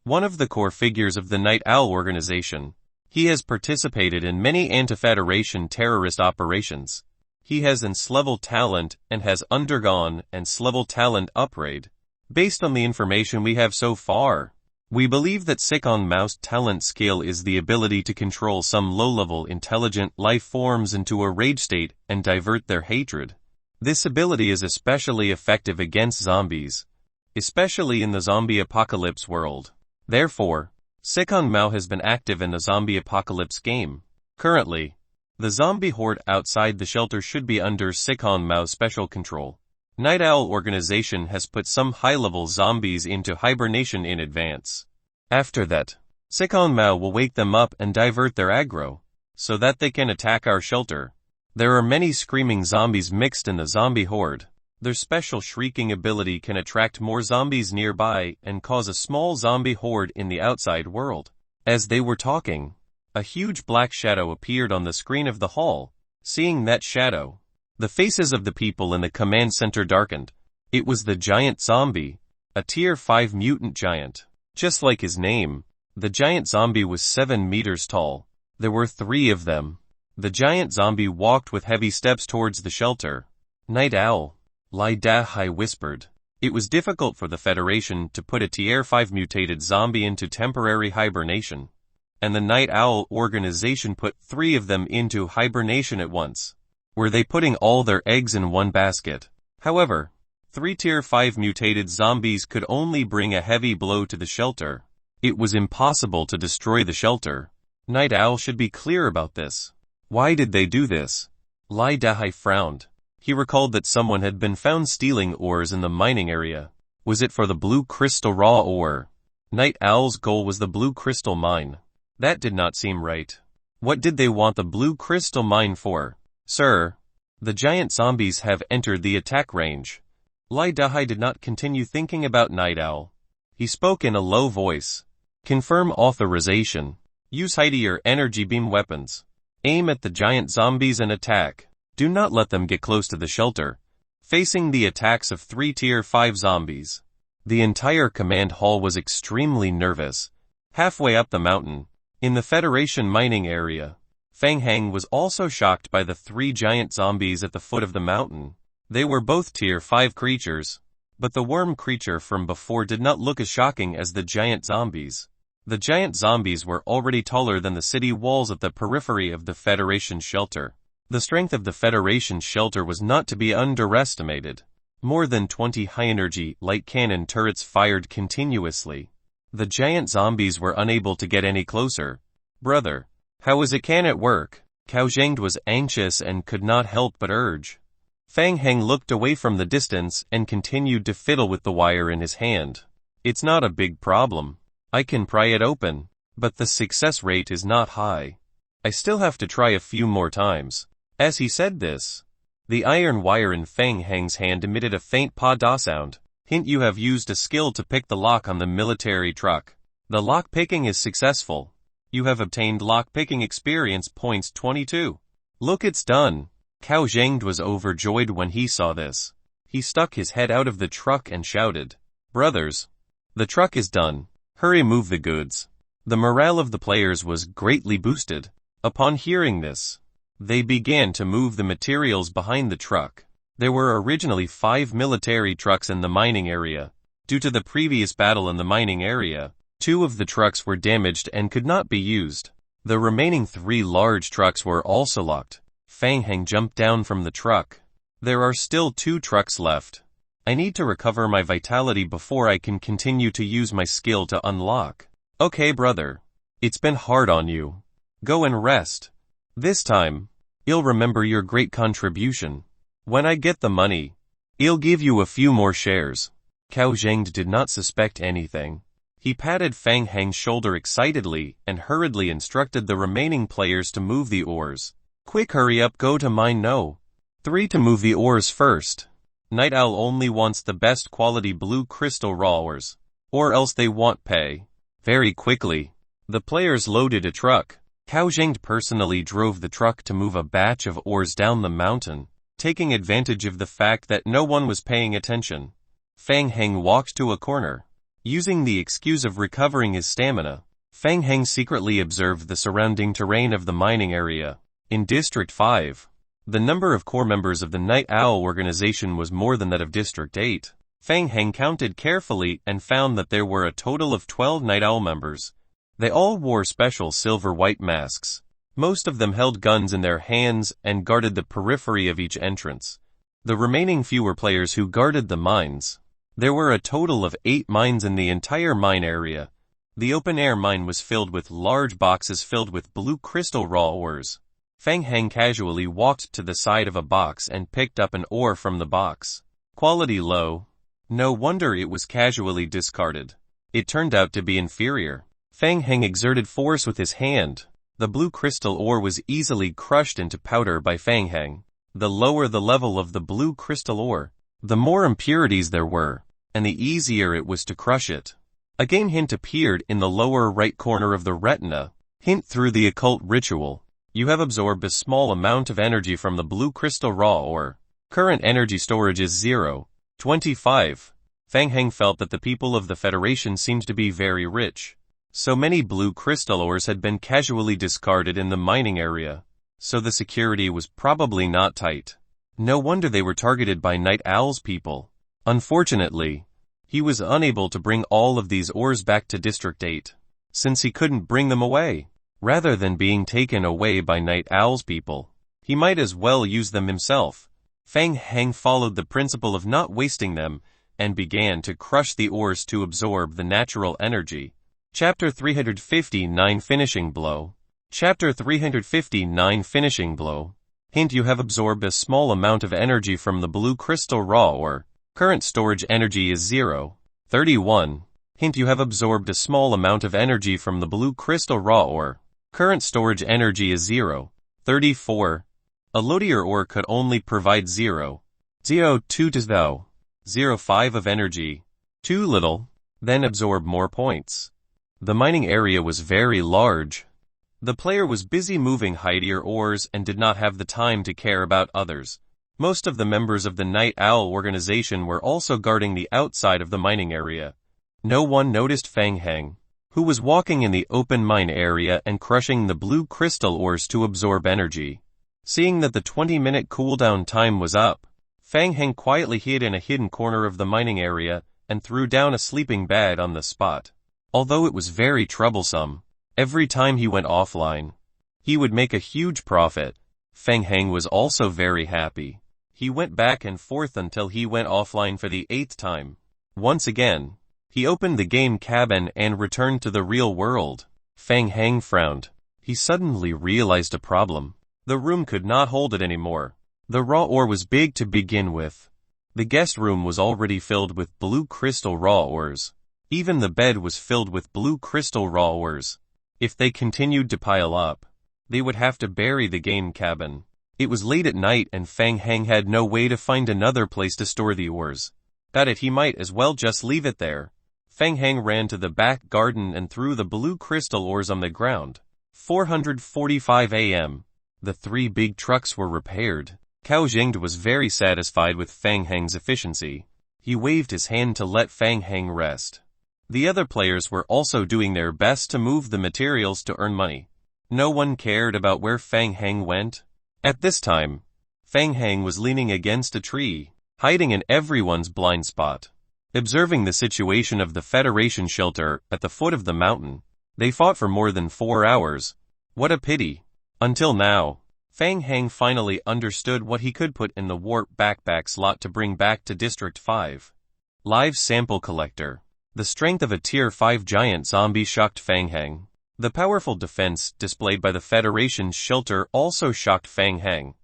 One of the core figures of the Night Owl organization. He has participated in many anti-Federation terrorist operations. He has N-level talent and has undergone N-level talent upgrade. Based on the information we have so far, we believe that Sikon Mao's talent skill is the ability to control some low-level intelligent life forms into a rage state and divert their hatred. This ability is especially effective against zombies, especially in the zombie apocalypse world. Therefore, Sikon Mao has been active in the zombie apocalypse game. Currently, the zombie horde outside the shelter should be under Sikon Mao's special control. Night Owl organization has put some high-level zombies into hibernation in advance. After that, Sikon Mao will wake them up and divert their aggro, so that they can attack our shelter. There are many screaming zombies mixed in the zombie horde. Their special shrieking ability can attract more zombies nearby and cause a small zombie horde in the outside world. As they were talking, a huge black shadow appeared on the screen of the hall. Seeing that shadow, the faces of the people in the command center darkened. It was the giant zombie, a tier 5 mutant giant. Just like his name, the giant zombie was 7 meters tall. There were 3 of them. The giant zombie walked with heavy steps towards the shelter. Night Owl, Lai Dahai whispered. It was difficult for the Federation to put a tier 5 mutated zombie into temporary hibernation, and the Night Owl organization put 3 of them into hibernation at once. Were they putting all their eggs in one basket? However, 3 tier 5 mutated zombies could only bring a heavy blow to the shelter. It was impossible to destroy the shelter. Night Owl should be clear about this. Why did they do this? Lai Dahai frowned. He recalled that someone had been found stealing ores in the mining area. Was it for the blue crystal raw ore? Night Owl's goal was the blue crystal mine. That did not seem right. What did they want the blue crystal mine for? Sir, the giant zombies have entered the attack range. Lai Dahai did not continue thinking about Night Owl. He spoke in a low voice. Confirm authorization. Use Hideer energy beam weapons. Aim at the giant zombies and attack. Do not let them get close to the shelter. Facing the attacks of 3 Tier 5 zombies. The entire command hall was extremely nervous. Halfway up the mountain, in the Federation mining area, Fang Hang was also shocked by the 3 giant zombies at the foot of the mountain. They were both Tier 5 creatures, but the worm creature from before did not look as shocking as the giant zombies. The giant zombies were already taller than the city walls at the periphery of the Federation shelter. The strength of the Federation shelter was not to be underestimated. More than 20 high-energy light cannon turrets fired continuously. The giant zombies were unable to get any closer. Brother, how is it can it work? Cao Zhengde was anxious and could not help but urge. Fang Heng looked away from the distance and continued to fiddle with the wire in his hand. It's not a big problem. I can pry it open, but the success rate is not high. I still have to try a few more times. As he said this, the iron wire in Fang Heng's hand emitted a faint pa-da sound. Hint: you have used a skill to pick the lock on the military truck. The lock picking is successful. You have obtained lock picking experience points 22. Look, it's done. Cao Zhengde was overjoyed when he saw this. He stuck his head out of the truck and shouted, "Brothers, the truck is done. Hurry, move the goods." The morale of the players was greatly boosted. Upon hearing this, they began to move the materials behind the truck. There were originally 5 military trucks in the mining area. Due to the previous battle in the mining area, 2 of the trucks were damaged and could not be used. The remaining 3 large trucks were also locked. Fang Heng jumped down from the truck. There are still 2 trucks left. I need to recover my vitality before I can continue to use my skill to unlock. Okay, brother. It's been hard on you. Go and rest. This time, I'll remember your great contribution. When I get the money, I'll give you a few more shares. Cao Zhengde did not suspect anything. He patted Fang Heng's shoulder excitedly and hurriedly instructed the remaining players to move the ores. Quick, hurry up, go to mine no. 3 to move the ores first. Night Owl only wants the best quality blue crystal raw ores, or else they won't pay. Very quickly, the players loaded a truck. Cao Zhengde personally drove the truck to move a batch of ores down the mountain, taking advantage of the fact that no one was paying attention. Fang Heng walked to a corner. Using the excuse of recovering his stamina, Fang Heng secretly observed the surrounding terrain of the mining area. In District 5, the number of core members of the Night Owl organization was more than that of District 8. Fang Heng counted carefully and found that there were a total of 12 Night Owl members. They all wore special silver-white masks. Most of them held guns in their hands and guarded the periphery of each entrance. The remaining few were players who guarded the mines. There were a total of 8 mines in the entire mine area. The open-air mine was filled with large boxes filled with blue crystal raw ores. Fang Heng casually walked to the side of a box and picked up an ore from the box. Quality low. No wonder it was casually discarded. It turned out to be inferior. Fang Heng exerted force with his hand. The blue crystal ore was easily crushed into powder by Fang Heng. The lower the level of the blue crystal ore, the more impurities there were, and the easier it was to crush it. A game hint appeared in the lower right corner of the retina. Hint: through the occult ritual, you have absorbed a small amount of energy from the blue crystal raw ore. Current energy storage is 0.25. Fang Heng felt that the people of the Federation seemed to be very rich. So many blue crystal ores had been casually discarded in the mining area, so the security was probably not tight. No wonder they were targeted by Night Owl's people. Unfortunately, he was unable to bring all of these ores back to District 8, since he couldn't bring them away. Rather than being taken away by Night Owl's people, he might as well use them himself. Fang Heng followed the principle of not wasting them, and began to crush the ores to absorb the natural energy. Chapter 359 Finishing Blow. Chapter 359 Finishing Blow. Hint: you have absorbed a small amount of energy from the blue crystal raw ore. Current storage energy is 0. 31. Hint: you have absorbed a small amount of energy from the blue crystal raw ore. Current storage energy is 0. 34. A loadier ore could only provide 0. 0.2 to thou. 0.5 of energy. Too little. Then absorb more points. The mining area was very large. The player was busy moving mightier ores and did not have the time to care about others. Most of the members of the Night Owl organization were also guarding the outside of the mining area. No one noticed Fang Heng, who was walking in the open mine area and crushing the blue crystal ores to absorb energy. Seeing that the 20-minute cooldown time was up, Fang Heng quietly hid in a hidden corner of the mining area and threw down a sleeping bag on the spot. Although it was very troublesome, every time he went offline, he would make a huge profit. Fang Heng was also very happy. He went back and forth until he went offline for the 8th time. Once again, he opened the game cabin and returned to the real world. Fang Heng frowned. He suddenly realized a problem. The room could not hold it anymore. The raw ore was big to begin with. The guest room was already filled with blue crystal raw ores. Even the bed was filled with blue crystal raw ores. If they continued to pile up, they would have to bury the game cabin. It was late at night and Fang Heng had no way to find another place to store the ores. Got it, he might as well just leave it there. Fang Heng ran to the back garden and threw the blue crystal ores on the ground. 4:45 a.m. The 3 big trucks were repaired. Cao Jingde was very satisfied with Fang Heng's efficiency. He waved his hand to let Fang Heng rest. The other players were also doing their best to move the materials to earn money. No one cared about where Fang Heng went. At this time, Fang Heng was leaning against a tree, hiding in everyone's blind spot. Observing the situation of the Federation shelter at the foot of the mountain, they fought for more than 4 hours. What a pity. Until now, Fang Heng finally understood what he could put in the warp backpack slot to bring back to District 5. Live Sample Collector. The strength of a Tier 5 giant zombie shocked Fang Heng. The powerful defense displayed by the Federation's shelter also shocked Fang Heng.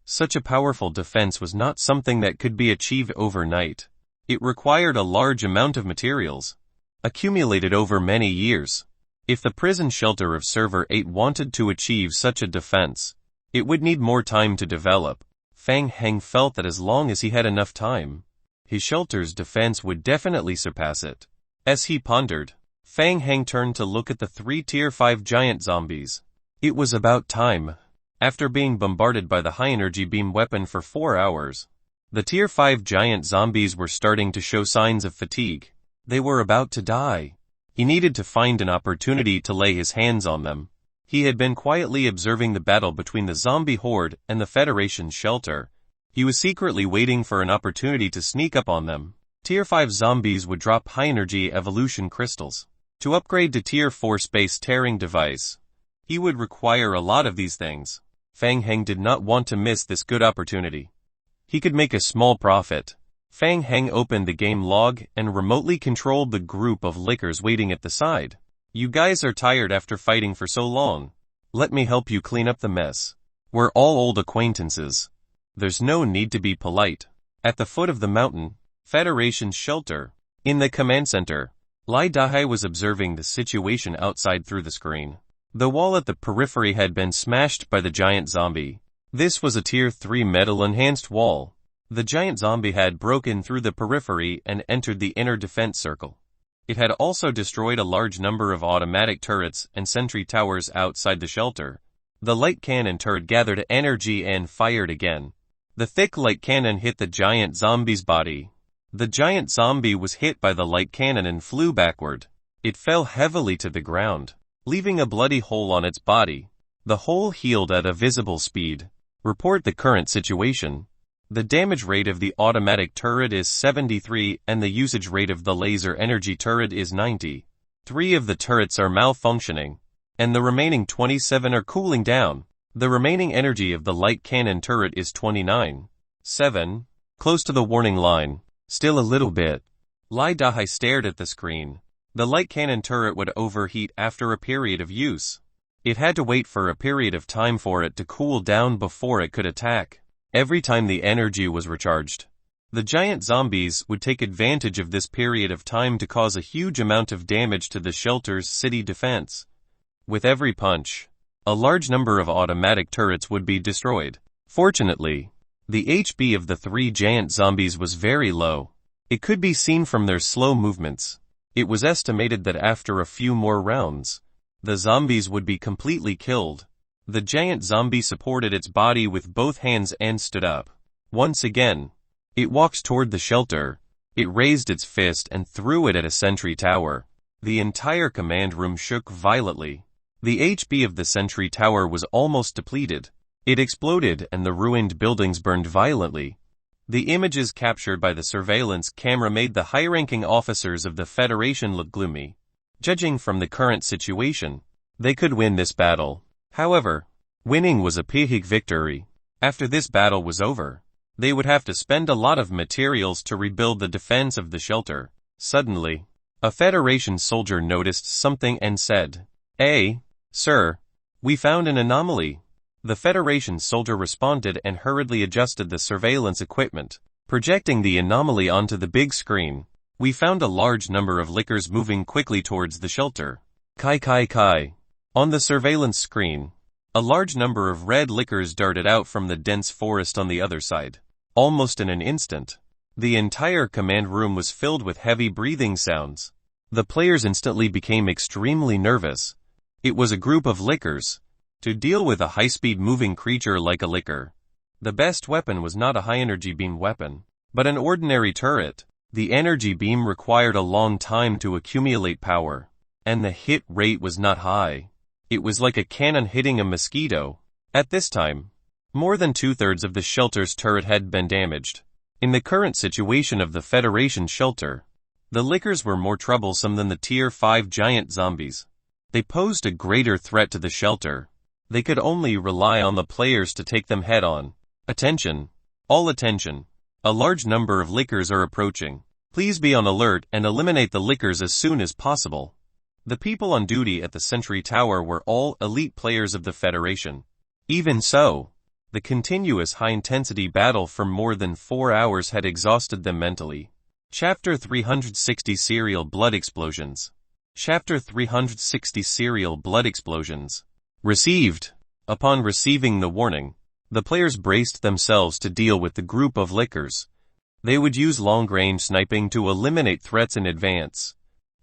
Such a powerful defense was not something that could be achieved overnight. It required a large amount of materials, accumulated over many years. If the prison shelter of Server 8 wanted to achieve such a defense, it would need more time to develop. Fang Heng felt that as long as he had enough time, his shelter's defense would definitely surpass it. As he pondered, Fang Heng turned to look at the 3 Tier 5 giant zombies. It was about time. After being bombarded by the high-energy beam weapon for 4 hours, the Tier 5 giant zombies were starting to show signs of fatigue. They were about to die. He needed to find an opportunity to lay his hands on them. He had been quietly observing the battle between the zombie horde and the Federation's shelter. He was secretly waiting for an opportunity to sneak up on them. Tier 5 zombies would drop high-energy evolution crystals. To upgrade to Tier 4 space-tearing device, he would require a lot of these things. Fang Heng did not want to miss this good opportunity. He could make a small profit. Fang Heng opened the game log and remotely controlled the group of lickers waiting at the side. You guys are tired after fighting for so long. Let me help you clean up the mess. We're all old acquaintances. There's no need to be polite. At the foot of the mountain, Federation shelter. In the command center, Lai Dahai was observing the situation outside through the screen. The wall at the periphery had been smashed by the giant zombie. This was a Tier 3 metal-enhanced wall. The giant zombie had broken through the periphery and entered the inner defense circle. It had also destroyed a large number of automatic turrets and sentry towers outside the shelter. The light cannon turret gathered energy and fired again. The thick light cannon hit the giant zombie's body. The giant zombie was hit by the light cannon and flew backward. It fell heavily to the ground, leaving a bloody hole on its body. The hole healed at a visible speed. Report the current situation. The damage rate of the automatic turret is 73 and the usage rate of the laser energy turret is 90. 3 of the turrets are malfunctioning, and the remaining 27 are cooling down. The remaining energy of the light cannon turret is 29. 7. Close to the warning line. Still a little bit. Lai Dahai stared at the screen. The light cannon turret would overheat after a period of use. It had to wait for a period of time for it to cool down before it could attack. Every time the energy was recharged, the giant zombies would take advantage of this period of time to cause a huge amount of damage to the shelter's city defense. With every punch, a large number of automatic turrets would be destroyed. Fortunately, the HP of the 3 giant zombies was very low. It could be seen from their slow movements. It was estimated that after a few more rounds, the zombies would be completely killed. The giant zombie supported its body with both hands and stood up. Once again, it walked toward the shelter. It raised its fist and threw it at a sentry tower. The entire command room shook violently. The HP of the sentry tower was almost depleted. It exploded and the ruined buildings burned violently. The images captured by the surveillance camera made the high-ranking officers of the Federation look gloomy. Judging from the current situation, they could win this battle. However, winning was a big victory. After this battle was over, they would have to spend a lot of materials to rebuild the defense of the shelter. Suddenly, a Federation soldier noticed something and said, "Hey, sir, we found an anomaly." The Federation soldier responded and hurriedly adjusted the surveillance equipment, projecting the anomaly onto the big screen. "We found a large number of lickers moving quickly towards the shelter. Kai. On the surveillance screen, a large number of red lickers darted out from the dense forest on the other side. Almost in an instant, the entire command room was filled with heavy breathing sounds. The players instantly became extremely nervous. It was a group of lickers. To deal with a high-speed moving creature like a licker, the best weapon was not a high-energy beam weapon, but an ordinary turret. The energy beam required a long time to accumulate power, and the hit rate was not high. It was like a cannon hitting a mosquito. At this time, more than 2/3 of the shelter's turret had been damaged. In the current situation of the Federation shelter, the lickers were more troublesome than the Tier 5 giant zombies. They posed a greater threat to the shelter. They could only rely on the players to take them head-on. Attention! All attention! A large number of lickers are approaching. Please be on alert and eliminate the lickers as soon as possible. The people on duty at the sentry tower were all elite players of the Federation. Even so, the continuous high-intensity battle for more than 4 hours had exhausted them mentally. Chapter 360 Serial Blood Explosions. Chapter 360 Serial Blood Explosions. Received. Upon receiving the warning, the players braced themselves to deal with the group of lickers. They would use long-range sniping to eliminate threats in advance.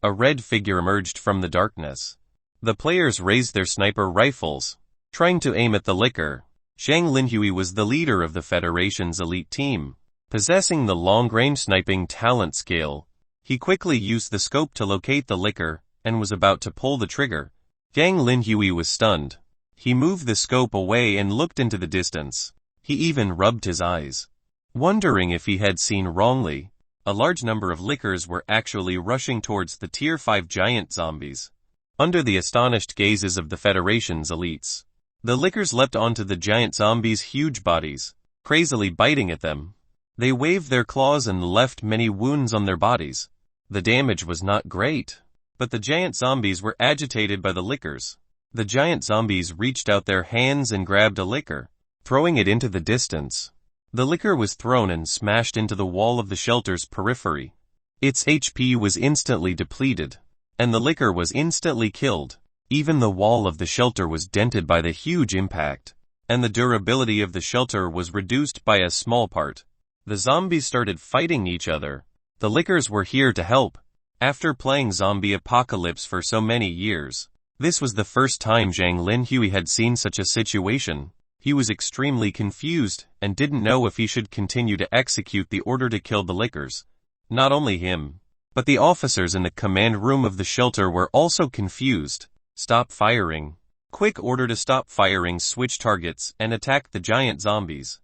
A red figure emerged from the darkness. The players raised their sniper rifles, trying to aim at the licker. Zhang Linhui was the leader of the Federation's elite team. Possessing the long-range sniping talent skill, he quickly used the scope to locate the licker, and was about to pull the trigger. Zhang Linhui was stunned. He moved the scope away and looked into the distance. He even rubbed his eyes, wondering if he had seen wrongly. A large number of lickers were actually rushing towards the Tier 5 giant zombies. Under the astonished gazes of the Federation's elites, the lickers leapt onto the giant zombies' huge bodies, crazily biting at them. They waved their claws and left many wounds on their bodies. The damage was not great, but the giant zombies were agitated by the lickers. The giant zombies reached out their hands and grabbed a licker, throwing it into the distance. The licker was thrown and smashed into the wall of the shelter's periphery. Its HP was instantly depleted, and the licker was instantly killed. Even the wall of the shelter was dented by the huge impact, and the durability of the shelter was reduced by a small part. The zombies started fighting each other. The lickers were here to help. After playing Zombie Apocalypse for so many years, this was the first time Zhang Linhui had seen such a situation. He was extremely confused and didn't know if he should continue to execute the order to kill the lickers. Not only him, but the officers in the command room of the shelter were also confused. Stop firing. Quick order to stop firing, switch targets, and attack the giant zombies.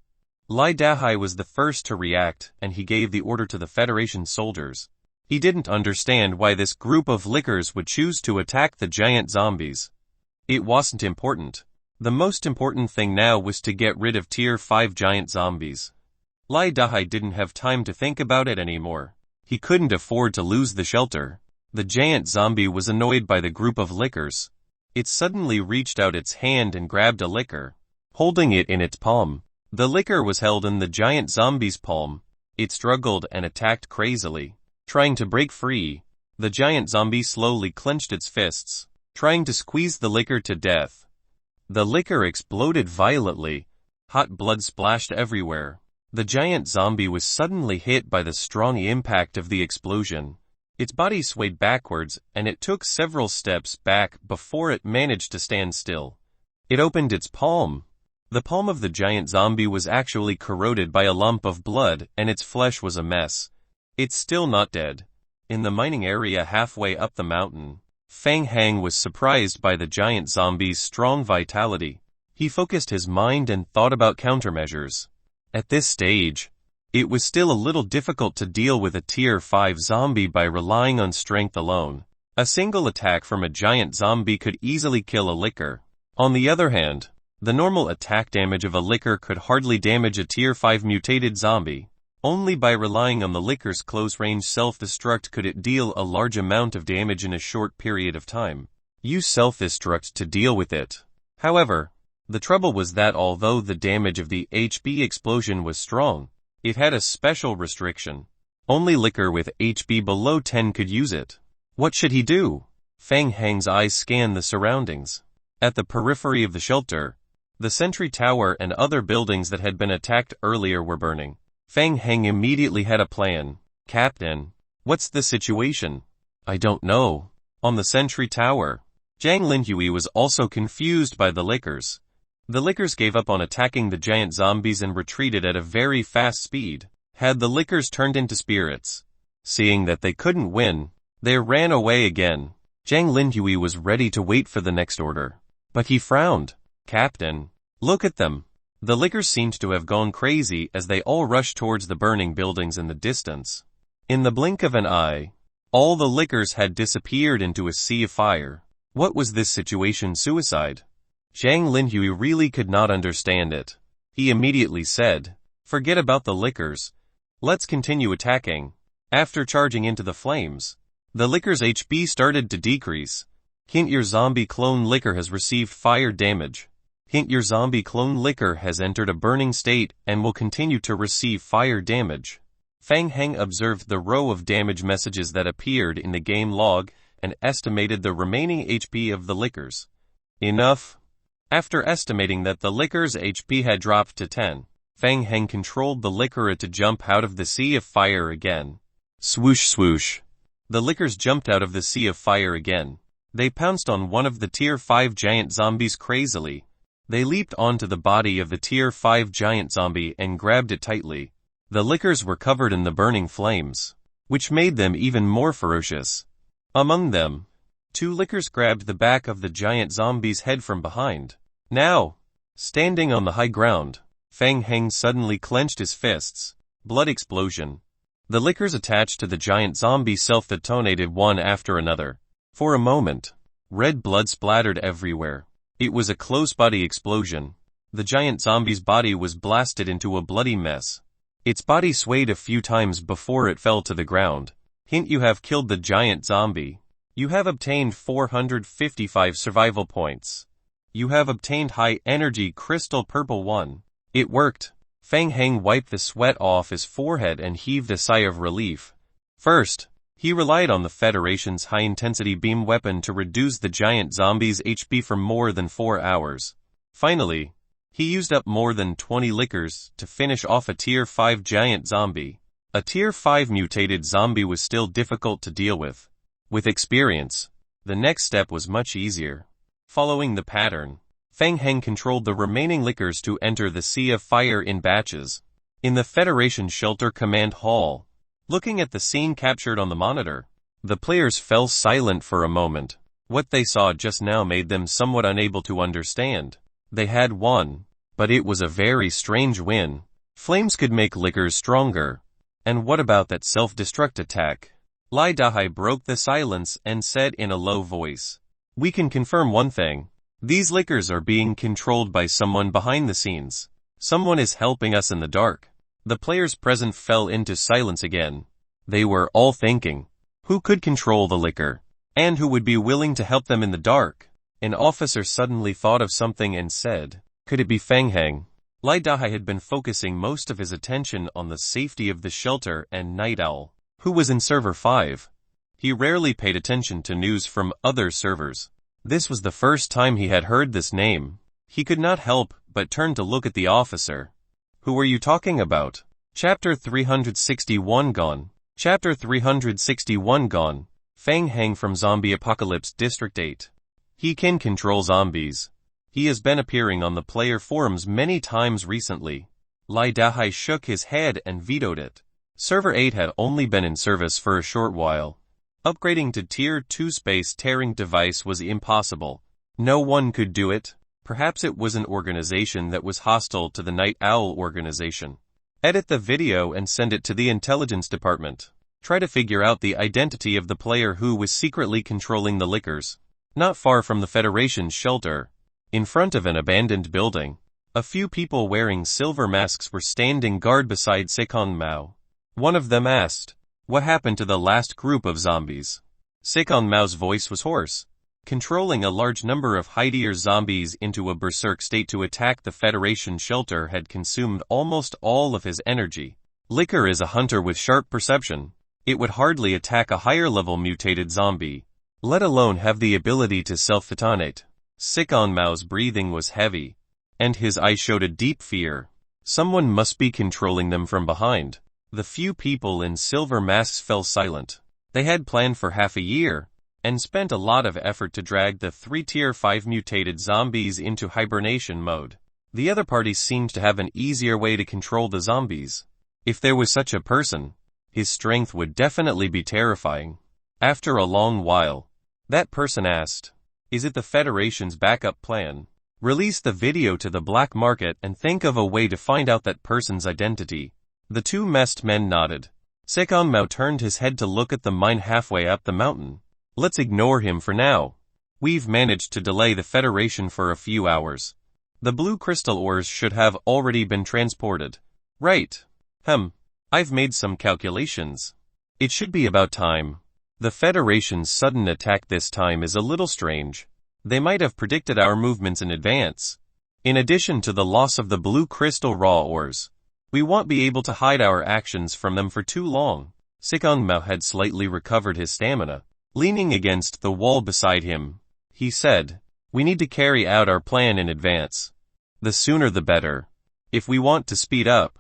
Lai Dahai was the first to react, and he gave the order to the Federation soldiers. He didn't understand why this group of lickers would choose to attack the giant zombies. It wasn't important. The most important thing now was to get rid of Tier 5 giant zombies. Lai Dahai didn't have time to think about it anymore. He couldn't afford to lose the shelter. The giant zombie was annoyed by the group of lickers. It suddenly reached out its hand and grabbed a liquor, holding it in its palm. The liquor was held in the giant zombie's palm. It struggled and attacked crazily, trying to break free. The giant zombie slowly clenched its fists, trying to squeeze the liquor to death. The liquor exploded violently. Hot blood splashed everywhere. The giant zombie was suddenly hit by the strong impact of the explosion. Its body swayed backwards, and it took several steps back before it managed to stand still. It opened its palm. The palm of the giant zombie was actually corroded by a lump of blood, and its flesh was a mess. It's still not dead. In the mining area halfway up the mountain, Fang Hang was surprised by the giant zombie's strong vitality. He focused his mind and thought about countermeasures. At this stage, it was still a little difficult to deal with a Tier 5 zombie by relying on strength alone. A single attack from a giant zombie could easily kill a liquor. On the other hand, the normal attack damage of a liquor could hardly damage a Tier 5 mutated zombie. Only by relying on the liquor's close-range self-destruct could it deal a large amount of damage in a short period of time. Use self-destruct to deal with it. However, the trouble was that although the damage of the HP explosion was strong, it had a special restriction. Only liquor with HP below 10 could use it. What should he do? Fang Hang's eyes scanned the surroundings. At the periphery of the shelter, the sentry tower and other buildings that had been attacked earlier were burning. Fang Hang immediately had a plan. Captain, what's the situation? I don't know. On the sentry tower, Zhang Linhui was also confused by the liquors. The liquors gave up on attacking the giant zombies and retreated at a very fast speed. Had the liquors turned into spirits? Seeing that they couldn't win, they ran away again. Zhang Linhui was ready to wait for the next order. But he frowned. Captain, look at them. The liquors seemed to have gone crazy as they all rushed towards the burning buildings in the distance. In the blink of an eye, all the liquors had disappeared into a sea of fire. What was this situation? Suicide? Zhang Linhui really could not understand it. He immediately said, forget about the liquors. Let's continue attacking. After charging into the flames, the liquor's HP started to decrease. Hint: your zombie clone liquor has received fire damage. Hint: your zombie clone liquor has entered a burning state and will continue to receive fire damage. Fang Hang observed the row of damage messages that appeared in the game log and estimated the remaining HP of the liquors. Enough. After estimating that the liquor's HP had dropped to 10, Fang Hang controlled the liquor to jump out of the sea of fire again. Swoosh swoosh. The liquors jumped out of the sea of fire again. They pounced on one of the Tier 5 giant zombies crazily. They leaped onto the body of the Tier 5 giant zombie and grabbed it tightly. The liquors were covered in the burning flames, which made them even more ferocious. Among them, 2 liquors grabbed the back of the giant zombie's head from behind. Now, standing on the high ground, Fang Hang suddenly clenched his fists. Blood explosion. The liquors attached to the giant zombie self-detonated one after another. For a moment, red blood splattered everywhere. It was a close-body explosion. The giant zombie's body was blasted into a bloody mess. Its body swayed a few times before it fell to the ground. Hint: you have killed the giant zombie. You have obtained 455 survival points. You have obtained high energy crystal purple 1. It worked. Fang Hang wiped the sweat off his forehead and heaved a sigh of relief. First, he relied on the Federation's high-intensity beam weapon to reduce the giant zombie's HP for more than 4 hours. Finally, he used up more than 20 liquors to finish off a Tier 5 giant zombie. A Tier 5 mutated zombie was still difficult to deal with. With experience, the next step was much easier. Following the pattern, Fang Hang controlled the remaining liquors to enter the sea of fire in batches. In the Federation Shelter Command Hall, looking at the scene captured on the monitor, the players fell silent for a moment. What they saw just now made them somewhat unable to understand. They had won, but it was a very strange win. Flames could make liquors stronger. And what about that self-destruct attack? Lai Dahai broke the silence and said in a low voice, we can confirm one thing. These liquors are being controlled by someone behind the scenes. Someone is helping us in the dark. The players present fell into silence again. They were all thinking, who could control the liquor? And who would be willing to help them in the dark? An officer suddenly thought of something and said, "Could it be Fang Hang?" Lai Dahai had been focusing most of his attention on the safety of the shelter and Night Owl, who was in server 5. He rarely paid attention to news from other servers. This was the first time he had heard this name. He could not help but turn to look at the officer. "Who are you talking about?" Chapter 361 Gone. Chapter 361 Gone. Fang Hang from Zombie Apocalypse District 8. He can control zombies. He has been appearing on the player forums many times recently. Lai Dahai shook his head and vetoed it. Server 8 had only been in service for a short while. Upgrading to Tier 2 space-tearing device was impossible. No one could do it. Perhaps it was an organization that was hostile to the Night Owl organization. Edit the video and send it to the intelligence department. Try to figure out the identity of the player who was secretly controlling the lickers. Not far from the Federation's shelter, in front of an abandoned building, a few people wearing silver masks were standing guard beside Sekong Mao. One of them asked, "What happened to the last group of zombies?" Sekong Mao's voice was hoarse. Controlling a large number of high-tier zombies into a berserk state to attack the Federation shelter had consumed almost all of his energy. Licker is a hunter with sharp perception. It would hardly attack a higher-level mutated zombie, let alone have the ability to self-detonate. Sekong Mao's breathing was heavy, and his eyes showed a deep fear. Someone must be controlling them from behind. The few people in silver masks fell silent. They had planned for half a year, and spent a lot of effort to drag the 3 Tier 5 mutated zombies into hibernation mode. The other parties seemed to have an easier way to control the zombies. If there was such a person, his strength would definitely be terrifying. After a long while, that person asked, "Is it the Federation's backup plan? Release the video to the black market and think of a way to find out that person's identity." The two masked men nodded. Sekong Mao turned his head to look at the mine halfway up the mountain. "Let's ignore him for now. We've managed to delay the Federation for a few hours. The blue crystal ores should have already been transported." "Right. I've made some calculations. It should be about time. The Federation's sudden attack this time is a little strange. They might have predicted our movements in advance. In addition to the loss of the blue crystal raw ores, we won't be able to hide our actions from them for too long." Sekong Mao had slightly recovered his stamina. Leaning against the wall beside him, he said, "We need to carry out our plan in advance. The sooner the better. If we want to speed up,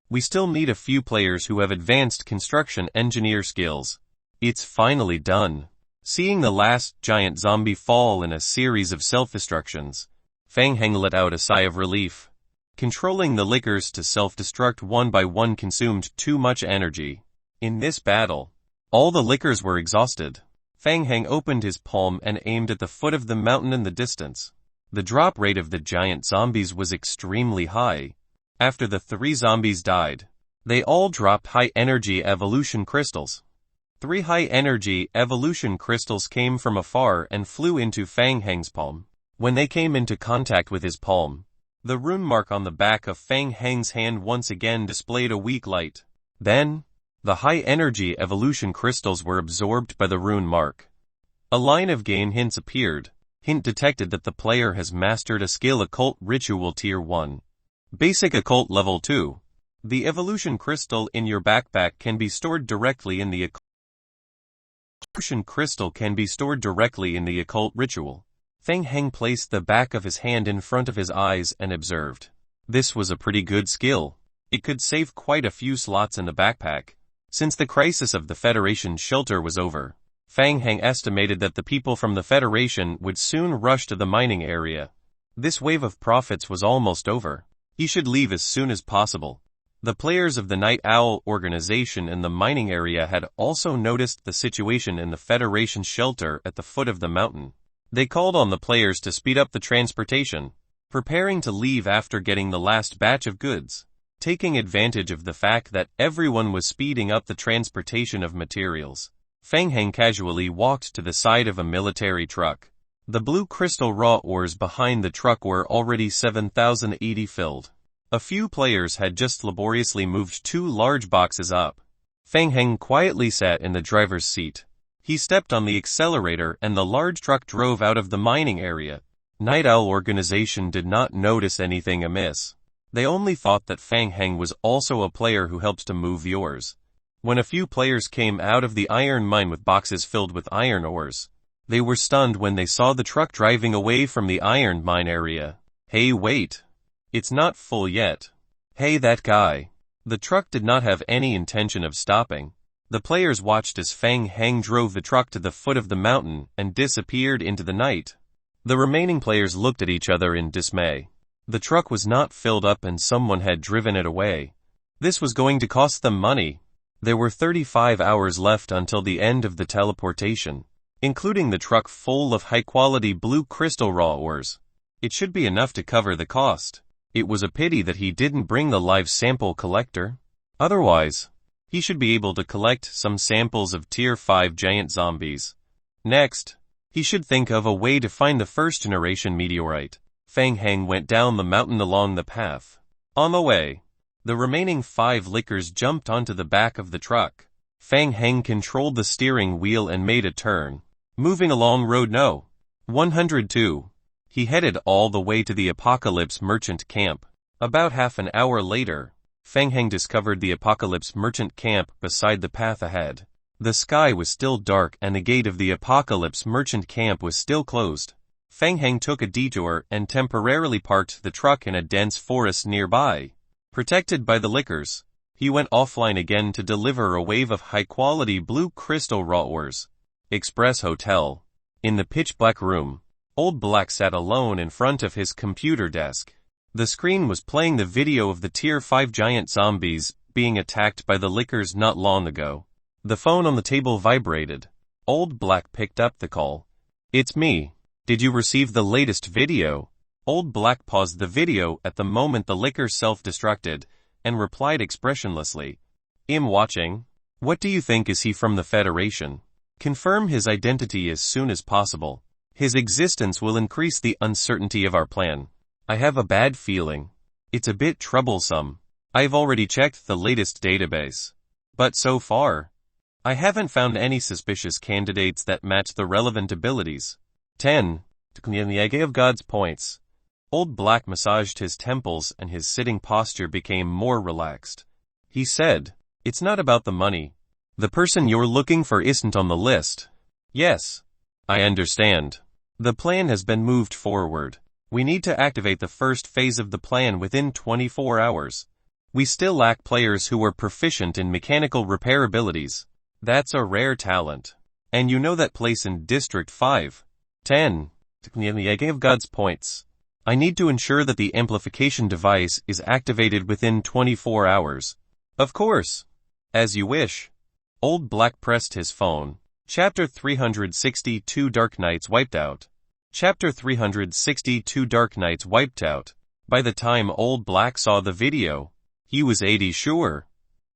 we still need a few players who have advanced construction engineer skills." It's finally done. Seeing the last giant zombie fall in a series of self-destructions, Fang Hang let out a sigh of relief. Controlling the lickers to self-destruct one by one consumed too much energy. In this battle, all the lickers were exhausted. Fang Hang opened his palm and aimed at the foot of the mountain in the distance. The drop rate of the giant zombies was extremely high. After the 3 zombies died, they all dropped high-energy evolution crystals. 3 high-energy evolution crystals came from afar and flew into Fang Hang's palm. When they came into contact with his palm, the rune mark on the back of Fang Hang's hand once again displayed a weak light. Then, the high-energy evolution crystals were absorbed by the rune mark. A line of game hints appeared. Hint detected that the player has mastered a skill Occult Ritual Tier 1. Basic Occult Level 2. The evolution crystal in your backpack can be stored directly in the evolution crystal can be stored directly in the occult ritual. Fang Hang placed the back of his hand in front of his eyes and observed. This was a pretty good skill. It could save quite a few slots in the backpack. Since the crisis of the Federation shelter was over, Fang Hang estimated that the people from the Federation would soon rush to the mining area. This wave of profits was almost over. He should leave as soon as possible. The players of the Night Owl organization in the mining area had also noticed the situation in the Federation shelter at the foot of the mountain. They called on the players to speed up the transportation, preparing to leave after getting the last batch of goods. Taking advantage of the fact that everyone was speeding up the transportation of materials, Fang Hang casually walked to the side of a military truck. The blue crystal raw ores behind the truck were already 7,080 filled. A few players had just laboriously moved 2 large boxes up. Fang Hang quietly sat in the driver's seat. He stepped on the accelerator and the large truck drove out of the mining area. Night Owl organization did not notice anything amiss. They only thought that Fang Heng was also a player who helped to move ores. When a few players came out of the iron mine with boxes filled with iron ores, they were stunned when they saw the truck driving away from the iron mine area. Hey, wait. It's not full yet. Hey, that guy. The truck did not have any intention of stopping. The players watched as Fang Heng drove the truck to the foot of the mountain and disappeared into the night. The remaining players looked at each other in dismay. The truck was not filled up and someone had driven it away. This was going to cost them money. There were 35 hours left until the end of the teleportation, including the truck full of high-quality blue crystal raw ores. It should be enough to cover the cost. It was a pity that he didn't bring the live sample collector. Otherwise, he should be able to collect some samples of Tier 5 giant zombies. Next, he should think of a way to find the first-generation meteorite. Fang Heng went down the mountain along the path. On the way, the remaining 5 lickers jumped onto the back of the truck. Fang Heng controlled the steering wheel and made a turn, moving along road No. 102. He headed all the way to the Apocalypse Merchant Camp. About half an hour later, Fang Heng discovered the Apocalypse Merchant Camp beside the path ahead. The sky was still dark and the gate of the Apocalypse Merchant Camp was still closed. Fang Heng took a detour and temporarily parked the truck in a dense forest nearby. Protected by the lickers, he went offline again to deliver a wave of high-quality blue crystal raw ores. Express Hotel. In the pitch-black room, Old Black sat alone in front of his computer desk. The screen was playing the video of the Tier 5 giant zombies being attacked by the lickers not long ago. The phone on the table vibrated. Old Black picked up the call. It's me. Did you receive the latest video? Old Black paused the video at the moment the lickers self-destructed, and replied expressionlessly. I'm watching. What do you think? Is he from the Federation? Confirm his identity as soon as possible. His existence will increase the uncertainty of our plan. I have a bad feeling. It's a bit troublesome. I've already checked the latest database. But so far, I haven't found any suspicious candidates that match the relevant abilities. 10. Of God's points. Old Black massaged his temples and his sitting posture became more relaxed. He said, it's not about the money. The person you're looking for isn't on the list. Yes. I understand. The plan has been moved forward. We need to activate the first phase of the plan within 24 hours. We still lack players who are proficient in mechanical repair abilities. That's a rare talent. And you know that place in District 5. 10. Of God's points. I need to ensure that the amplification device is activated within 24 hours. Of course. As you wish. Old Black pressed his phone. Chapter 362 Dark Nights Wiped Out. Chapter 362 Dark Nights Wiped Out. By the time Old Black saw the video, he was 80 sure.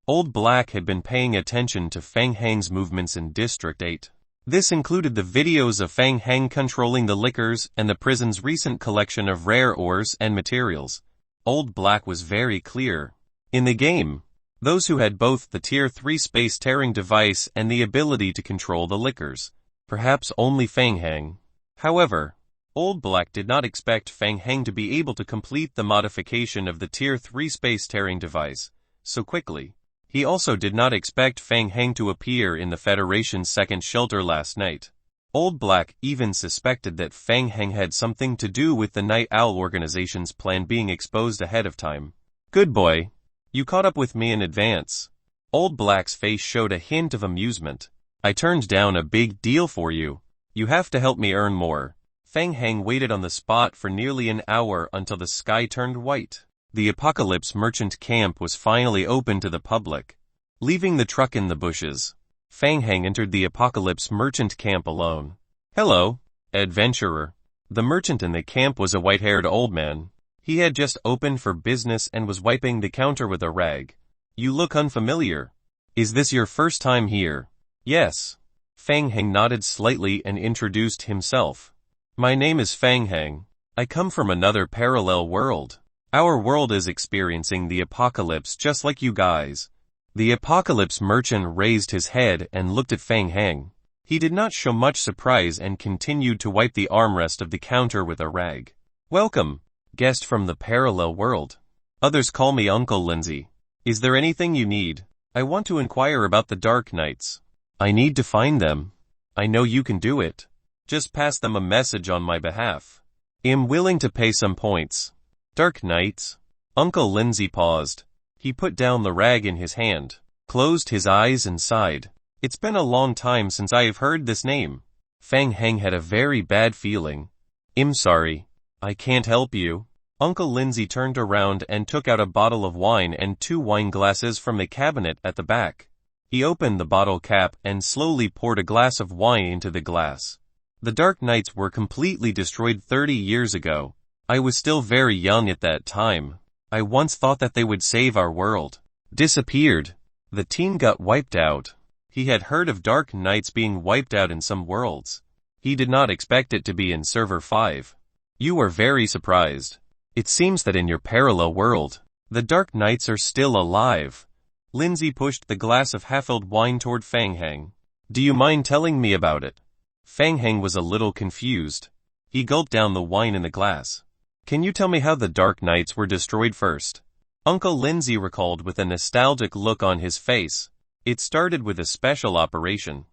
Old Black had been paying attention to Fang Heng's movements in District 8. This included the videos of Fang Heng controlling the lickers and the prison's recent collection of rare ores and materials. Old Black was very clear. In the game, those who had both the Tier 3 space-tearing device and the ability to control the lickers. Perhaps only Fang Heng. However, Old Black did not expect Fang Heng to be able to complete the modification of the Tier 3 space-tearing device so quickly. He also did not expect Fang Heng to appear in the Federation's second shelter last night. Old Black even suspected that Fang Heng had something to do with the Night Owl organization's plan being exposed ahead of time. Good boy. You caught up with me in advance. Old Black's face showed a hint of amusement. I turned down a big deal for you. You have to help me earn more. Fang Heng waited on the spot for nearly an hour until the sky turned white. The Apocalypse Merchant Camp was finally open to the public. Leaving the truck in the bushes, Fang Heng entered the Apocalypse Merchant Camp alone. Hello, adventurer. The merchant in the camp was a white-haired old man. He had just opened for business and was wiping the counter with a rag. You look unfamiliar. Is this your first time here? Yes. Fang Heng nodded slightly and introduced himself. My name is Fang Heng. I come from another parallel world. Our world is experiencing the apocalypse just like you guys. The Apocalypse Merchant raised his head and looked at Fang Heng. He did not show much surprise and continued to wipe the armrest of the counter with a rag. Welcome, guest from the parallel world. Others call me Uncle Lindsay. Is there anything you need? I want to inquire about the Dark Knights. I need to find them. I know you can do it. Just pass them a message on my behalf. I'm willing to pay some points. Dark Knights? Uncle Lindsay paused. He put down the rag in his hand, closed his eyes and sighed. It's been a long time since I have heard this name. Fang Heng had a very bad feeling. I'm sorry. I can't help you. Uncle Lindsay turned around and took out a bottle of wine and 2 wine glasses from a cabinet at the back. He opened the bottle cap and slowly poured a glass of wine into the glass. The Dark Knights were completely destroyed 30 years ago. I was still very young at that time. I once thought that they would save our world. Disappeared. The team got wiped out. He had heard of Dark Knights being wiped out in some worlds. He did not expect it to be in Server 5. You are very surprised. It seems that in your parallel world, the Dark Knights are still alive. Lindsay pushed the glass of half-filled wine toward Fang Heng. Do you mind telling me about it? Fang Heng was a little confused. He gulped down the wine in the glass. Can you tell me how the Dark Knights were destroyed first? Uncle Lindsay recalled with a nostalgic look on his face. It started with a special operation.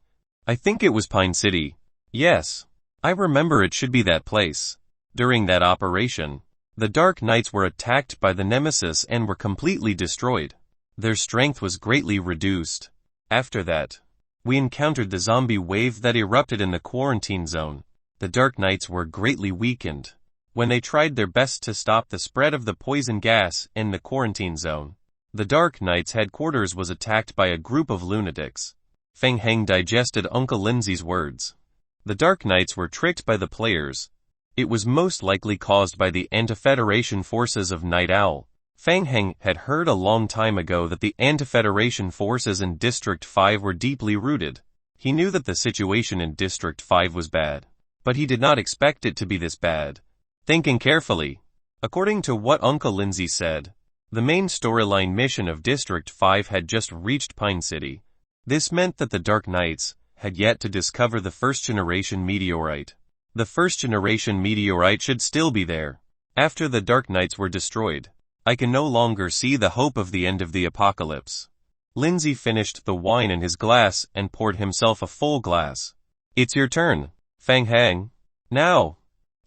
I think it was Pine City. Yes. I remember it should be that place. During that operation, the Dark Knights were attacked by the Nemesis and were completely destroyed. Their strength was greatly reduced. After that, we encountered the zombie wave that erupted in the quarantine zone. The Dark Knights were greatly weakened. When they tried their best to stop the spread of the poison gas in the quarantine zone, the Dark Knights' headquarters was attacked by a group of lunatics. Fang Heng digested Uncle Lindsay's words. The Dark Knights were tricked by the players. It was most likely caused by the Anti-Federation forces of Night Owl. Fang Heng had heard a long time ago that the Anti-Federation forces in District 5 were deeply rooted. He knew that the situation in District 5 was bad, but he did not expect it to be this bad. Thinking carefully, according to what Uncle Lindsay said, the main storyline mission of District 5 had just reached Pine City. This meant that the Dark Knights had yet to discover the first-generation meteorite. The first-generation meteorite should still be there. After the Dark Knights were destroyed, I can no longer see the hope of the end of the apocalypse. Lindsay finished the wine in his glass and poured himself a full glass. It's your turn, Fang Heng. Now,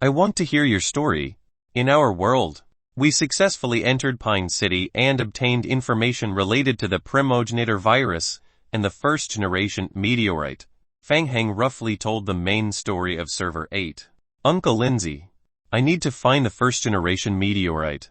I want to hear your story. In our world, we successfully entered Pine City and obtained information related to the primogenitor virus and the first-generation meteorite. Fang Heng roughly told the main story of Server 8. Uncle Lindsay, I need to find the first-generation meteorite.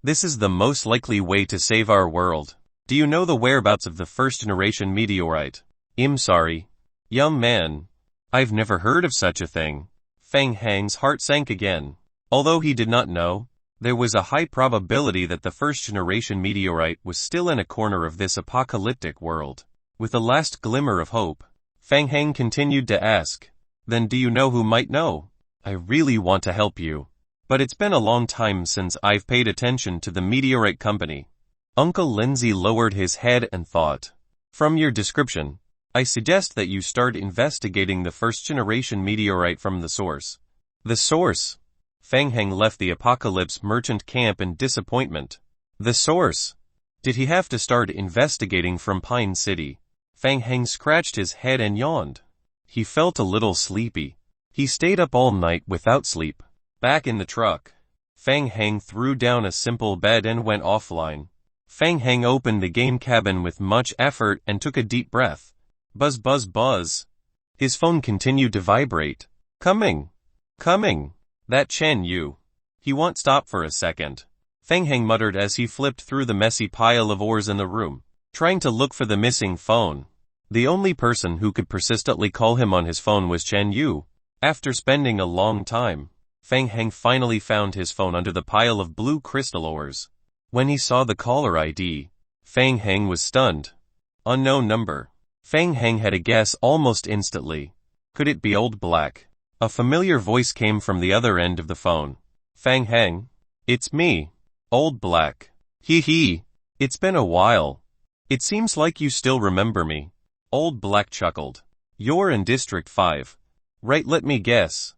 This is the most likely way to save our world. Do you know the whereabouts of the first-generation meteorite? I'm sorry. Young man. I've never heard of such a thing. Fang Heng's heart sank again. Although he did not know, there was a high probability that the first-generation meteorite was still in a corner of this apocalyptic world. With a last glimmer of hope, Fang Heng continued to ask, Then do you know who might know? I really want to help you. But it's been a long time since I've paid attention to the meteorite company. Uncle Lindsay lowered his head and thought. From your description, I suggest that you start investigating the first-generation meteorite from the source. The source? Fang Heng left the Apocalypse Merchant camp in disappointment. The source? Did he have to start investigating from Pine City? Fang Heng scratched his head and yawned. He felt a little sleepy. He stayed up all night without sleep. Back in the truck, Fang Heng threw down a simple bed and went offline. Fang Heng opened the game cabin with much effort and took a deep breath. Buzz buzz buzz. His phone continued to vibrate. Coming. That Chen Yu. He won't stop for a second. Fang Heng muttered as he flipped through the messy pile of ores in the room, trying to look for the missing phone. The only person who could persistently call him on his phone was Chen Yu. After spending a long time, Fang Heng finally found his phone under the pile of blue crystal ores. When he saw the caller ID, Fang Heng was stunned. Unknown number. Fang Heng had a guess almost instantly. Could it be Old Black? A familiar voice came from the other end of the phone. Fang Heng? It's me, Old Black. Hee. It's been a while. It seems like you still remember me. Old Black chuckled. You're in District 5. Right, let me guess.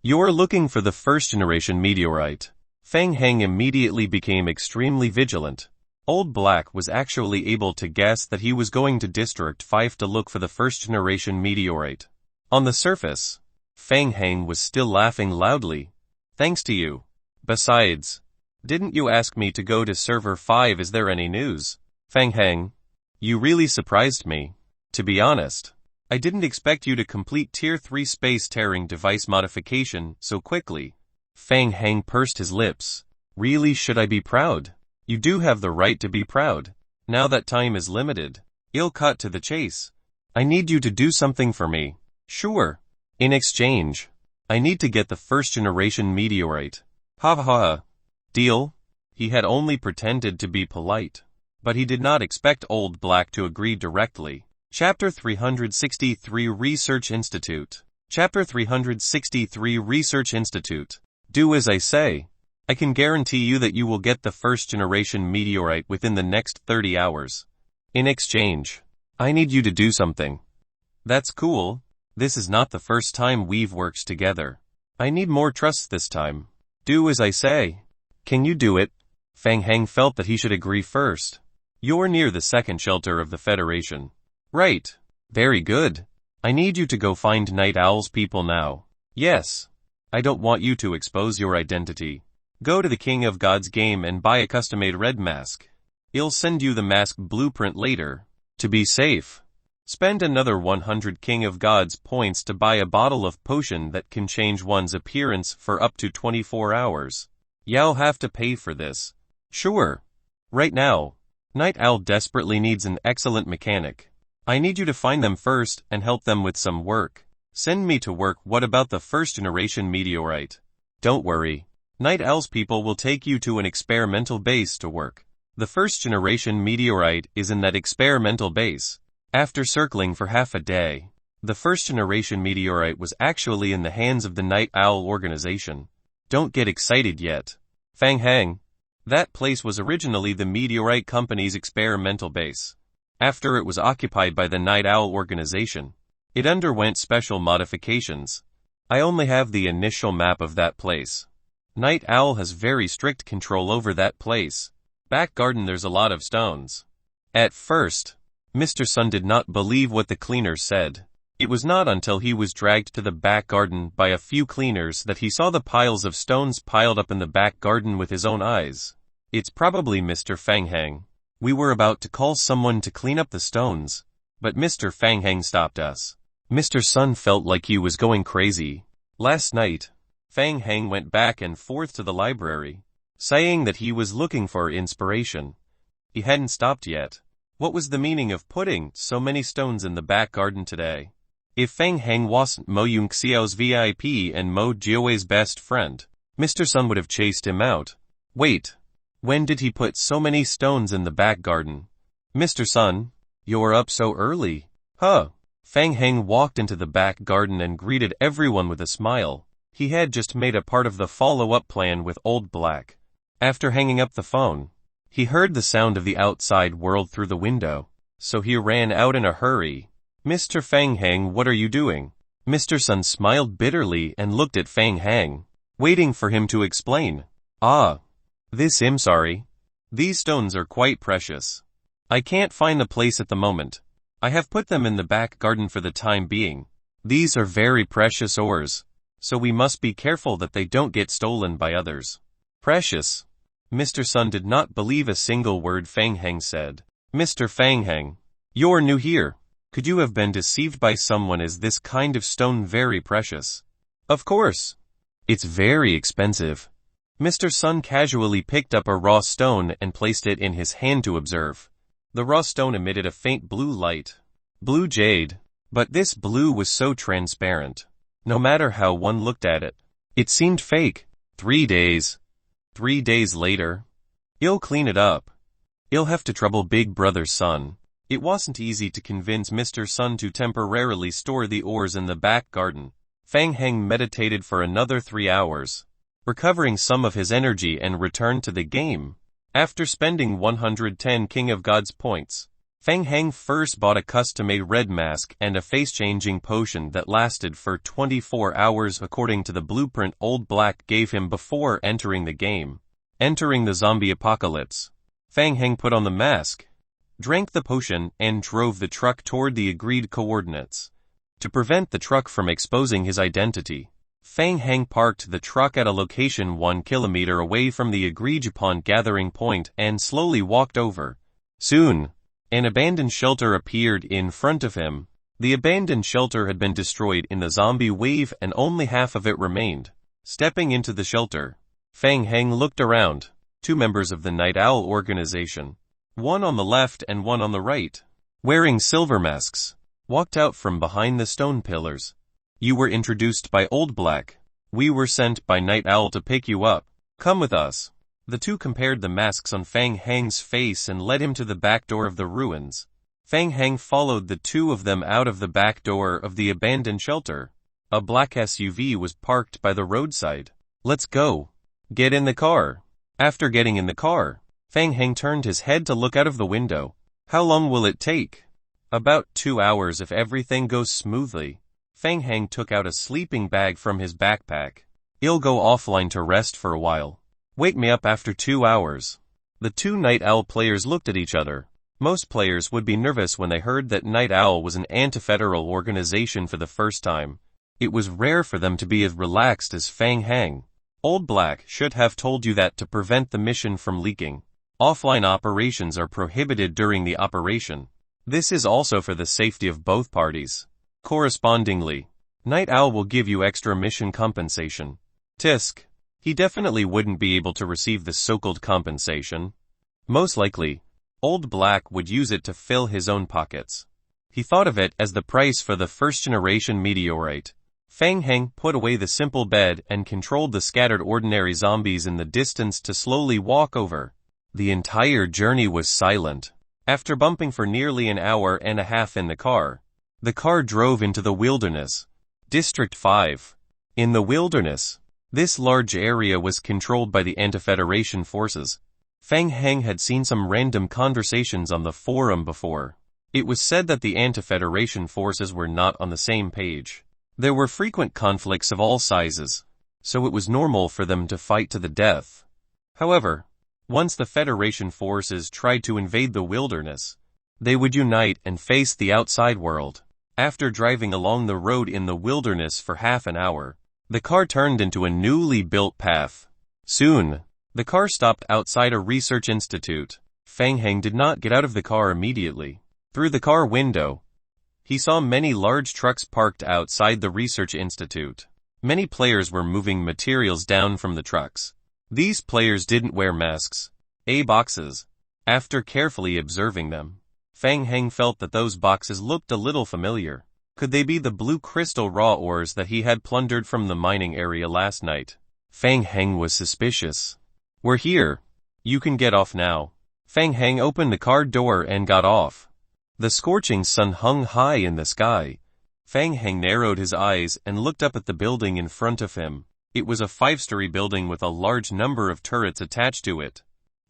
You're looking for the first generation meteorite. Fang Heng immediately became extremely vigilant. Old Black was actually able to guess that he was going to District 5 to look for the first generation meteorite. On the surface, Fang Heng was still laughing loudly. Thanks to you. Besides, didn't you ask me to go to Server 5? Is there any news? Fang Heng, you really surprised me. To be honest, I didn't expect you to complete Tier 3 space-tearing device modification so quickly. Fang Heng pursed his lips. Really, should I be proud? You do have the right to be proud. Now that time is limited, I'll cut to the chase. I need you to do something for me. Sure. In exchange, I need to get the first generation meteorite. Ha ha ha. Deal? He had only pretended to be polite, but he did not expect Old Black to agree directly. Chapter 363 Research Institute. Chapter 363 Research Institute. Do as I say. I can guarantee you that you will get the first generation meteorite within the next 30 hours. In exchange, I need you to do something. That's cool. This is not the first time we've worked together. I need more trust this time. Do as I say. Can you do it? Fang Heng felt that he should agree first. You're near the second shelter of the Federation. Right. Very good. I need you to go find Night Owl's people now. Yes. I don't want you to expose your identity. Go to the King of God's game and buy a custom-made red mask. I'll send you the mask blueprint later. To be safe, spend another 100 King of God's points to buy a bottle of potion that can change one's appearance for up to 24 hours. You'll have to pay for this. Sure. Right now, Night Owl desperately needs an excellent mechanic. I need you to find them first and help them with some work. Send me to work. What about the first generation meteorite? Don't worry. Night Owl's people will take you to an experimental base to work. The first generation meteorite is in that experimental base. After circling for half a day, the first generation meteorite was actually in the hands of the Night Owl organization. Don't get excited yet. Fang Heng. That place was originally the Meteorite Company's experimental base. After it was occupied by the Night Owl organization, it underwent special modifications. I only have the initial map of that place. Night Owl has very strict control over that place. Back garden, there's a lot of stones. At first, Mr. Sun did not believe what the cleaners said. It was not until he was dragged to the back garden by a few cleaners that he saw the piles of stones piled up in the back garden with his own eyes. It's probably Mr. Fang Heng. We were about to call someone to clean up the stones, but Mr. Fang Heng stopped us. Mr. Sun felt like he was going crazy. Last night, Fang Heng went back and forth to the library, saying that he was looking for inspiration. He hadn't stopped yet. What was the meaning of putting so many stones in the back garden today? If Fang Heng wasn't Mo Yung Xiao's VIP and Mo Jiawei's best friend, Mr. Sun would have chased him out. Wait, when did he put so many stones in the back garden? Mr. Sun, you're up so early. Huh. Fang Heng walked into the back garden and greeted everyone with a smile. He had just made a part of the follow-up plan with Old Black. After hanging up the phone, he heard the sound of the outside world through the window, so he ran out in a hurry. Mr. Fang Heng, what are you doing? Mr. Sun smiled bitterly and looked at Fang Heng, waiting for him to explain. I'm sorry. These stones are quite precious. I can't find the place at the moment. I have put them in the back garden for the time being. These are very precious ores, so we must be careful that they don't get stolen by others. Precious? Mr. Sun did not believe a single word Fang Heng said. Mr. Fang Heng, you're new here. Could you have been deceived by someone? Is this kind of stone very precious? Of course. It's very expensive. Mr. Sun casually picked up a raw stone and placed it in his hand to observe. The raw stone emitted a faint blue light. Blue jade. But this blue was so transparent. No matter how one looked at it, it seemed fake. 3 days. 3 days later. I'll clean it up. I'll have to trouble Big Brother Sun. It wasn't easy to convince Mr. Sun to temporarily store the ores in the back garden. Fang Heng meditated for another 3 hours, recovering some of his energy and returned to the game. After spending 110 King of God's points, Fang Heng first bought a custom-made red mask and a face-changing potion that lasted for 24 hours according to the blueprint Old Black gave him before entering the game. Entering the zombie apocalypse, Fang Heng put on the mask, drank the potion, and drove the truck toward the agreed coordinates. To prevent the truck from exposing his identity, Fang Heng parked the truck at a location 1 kilometer away from the agreed-upon gathering point and slowly walked over. Soon, an abandoned shelter appeared in front of him. The abandoned shelter had been destroyed in the zombie wave and only half of it remained. Stepping into the shelter, Fang Heng looked around. 2 members of the Night Owl organization, one on the left and one on the right, wearing silver masks, walked out from behind the stone pillars. You were introduced by Old Black. We were sent by Night Owl to pick you up. Come with us. The 2 compared the masks on Fang Heng's face and led him to the back door of the ruins. Fang Heng followed the 2 of them out of the back door of the abandoned shelter. A black SUV was parked by the roadside. Let's go. Get in the car. After getting in the car, Fang Heng turned his head to look out of the window. How long will it take? About 2 hours if everything goes smoothly. Fang Heng took out a sleeping bag from his backpack. I'll go offline to rest for a while. Wake me up after 2 hours. The 2 Night Owl players looked at each other. Most players would be nervous when they heard that Night Owl was an anti-federal organization for the first time. It was rare for them to be as relaxed as Fang Heng. Old Black should have told you that to prevent the mission from leaking. Offline operations are prohibited during the operation. This is also for the safety of both parties. Correspondingly, Night Owl will give you extra mission compensation. Tisk. He definitely wouldn't be able to receive the so-called compensation. Most likely, Old Black would use it to fill his own pockets. He thought of it as the price for the first-generation meteorite. Fang Heng put away the simple bed and controlled the scattered ordinary zombies in the distance to slowly walk over. The entire journey was silent. After bumping for nearly an hour and a half in the car drove into the wilderness. District 5. In the wilderness, this large area was controlled by the anti-Federation forces. Fang Heng had seen some random conversations on the forum before. It was said that the anti-Federation forces were not on the same page. There were frequent conflicts of all sizes, so it was normal for them to fight to the death. However, once the Federation forces tried to invade the wilderness, they would unite and face the outside world. After driving along the road in the wilderness for half an hour, the car turned into a newly built path. Soon, the car stopped outside a research institute. Fang Heng did not get out of the car immediately. Through the car window, he saw many large trucks parked outside the research institute. Many players were moving materials down from the trucks. These players didn't wear masks. Boxes. After carefully observing them, Fang Heng felt that those boxes looked a little familiar. Could they be the blue crystal raw ores that he had plundered from the mining area last night? Fang Heng was suspicious. We're here. You can get off now. Fang Heng opened the car door and got off. The scorching sun hung high in the sky. Fang Heng narrowed his eyes and looked up at the building in front of him. It was a 5-story building with a large number of turrets attached to it.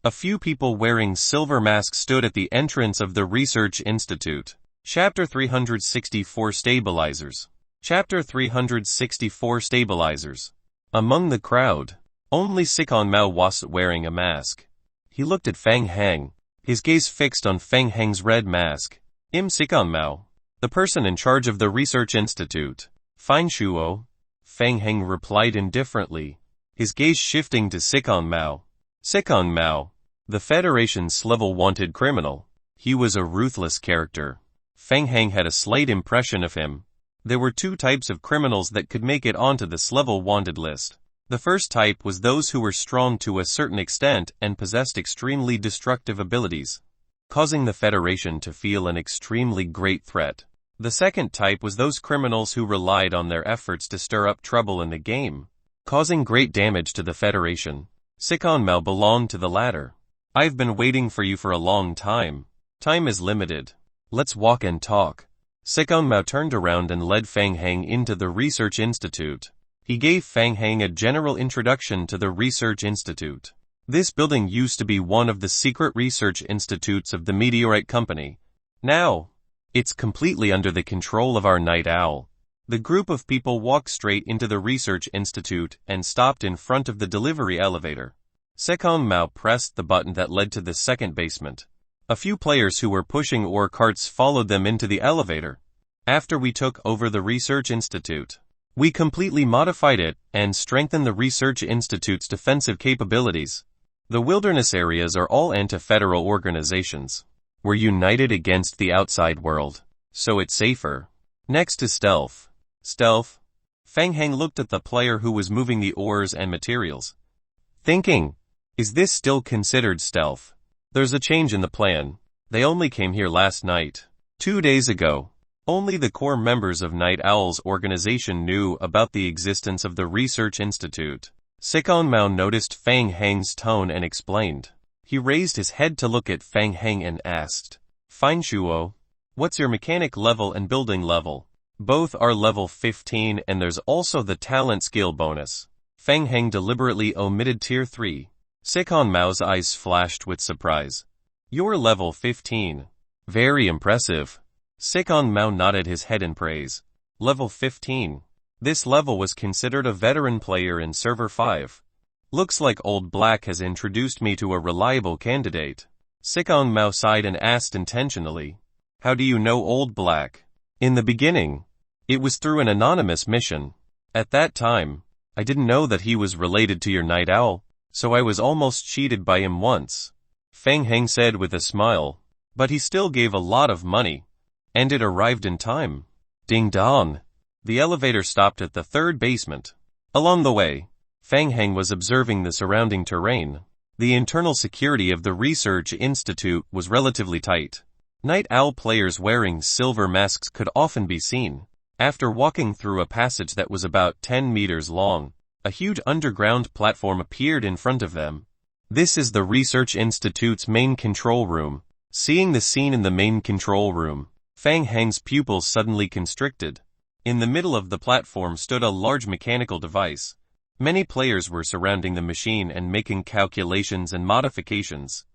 A few people wearing silver masks stood at the entrance of the research institute. Chapter 364 Stabilizers. Chapter 364 Stabilizers. Among the crowd, only Sikon Mao was wearing a mask. He looked at Fang Heng, his gaze fixed on Fang Heng's red mask. Sikon Mao, the person in charge of the research institute. Fine Shuo. Fang Heng replied indifferently, his gaze shifting to Sikon Mao. Sikon Mao, the Federation's level-wanted criminal. He was a ruthless character. Fang Heng had a slight impression of him. There were 2 types of criminals that could make it onto this level-wanted list. The first type was those who were strong to a certain extent and possessed extremely destructive abilities, causing the Federation to feel an extremely great threat. The second type was those criminals who relied on their efforts to stir up trouble in the game, causing great damage to the Federation. Sikon Mao belonged to the latter. I've been waiting for you for a long time. Time is limited. Let's walk and talk. Sikon Mao turned around and led Fang Heng into the research institute. He gave Fang Heng a general introduction to the research institute. This building used to be one of the secret research institutes of the Meteorite Company. Now, it's completely under the control of our night owl. The group of people walked straight into the research institute and stopped in front of the delivery elevator. Sekon Mao pressed the button that led to the second basement. A few players who were pushing ore carts followed them into the elevator. After we took over the research institute, we completely modified it and strengthened the research institute's defensive capabilities. The wilderness areas are all anti-federal organizations. We're united against the outside world, so it's safer. Next is stealth. Stealth? Fang Heng looked at the player who was moving the ores and materials, thinking, is this still considered stealth? There's a change in the plan. They only came here last night. 2 days ago. Only the core members of Night Owl's organization knew about the existence of the research institute. Sekon Mao noticed Fang Heng's tone and explained. He raised his head to look at Fang Heng and asked, Fine Shuo, what's your mechanic level and building level? Both are level 15 and there's also the talent skill bonus. Fang Heng deliberately omitted tier 3. Sekon Mao's eyes flashed with surprise. You're level 15. Very impressive. Sekon Mao nodded his head in praise. Level 15. This level was considered a veteran player in Server 5. Looks like Old Black has introduced me to a reliable candidate. Sekon Mao sighed and asked intentionally. How do you know Old Black? In the beginning, it was through an anonymous mission. At that time, I didn't know that he was related to your Night Owl, so I was almost cheated by him once. Fang Heng said with a smile. But he still gave a lot of money. And it arrived in time. Ding dong. The elevator stopped at the third basement. Along the way, Fang Heng was observing the surrounding terrain. The internal security of the research institute was relatively tight. Night Owl players wearing silver masks could often be seen. After walking through a passage that was about 10 meters long, a huge underground platform appeared in front of them. This is the research institute's main control room. Seeing the scene in the main control room, Fang Heng's pupils suddenly constricted. In the middle of the platform stood a large mechanical device. Many players were surrounding the machine and making calculations and modifications.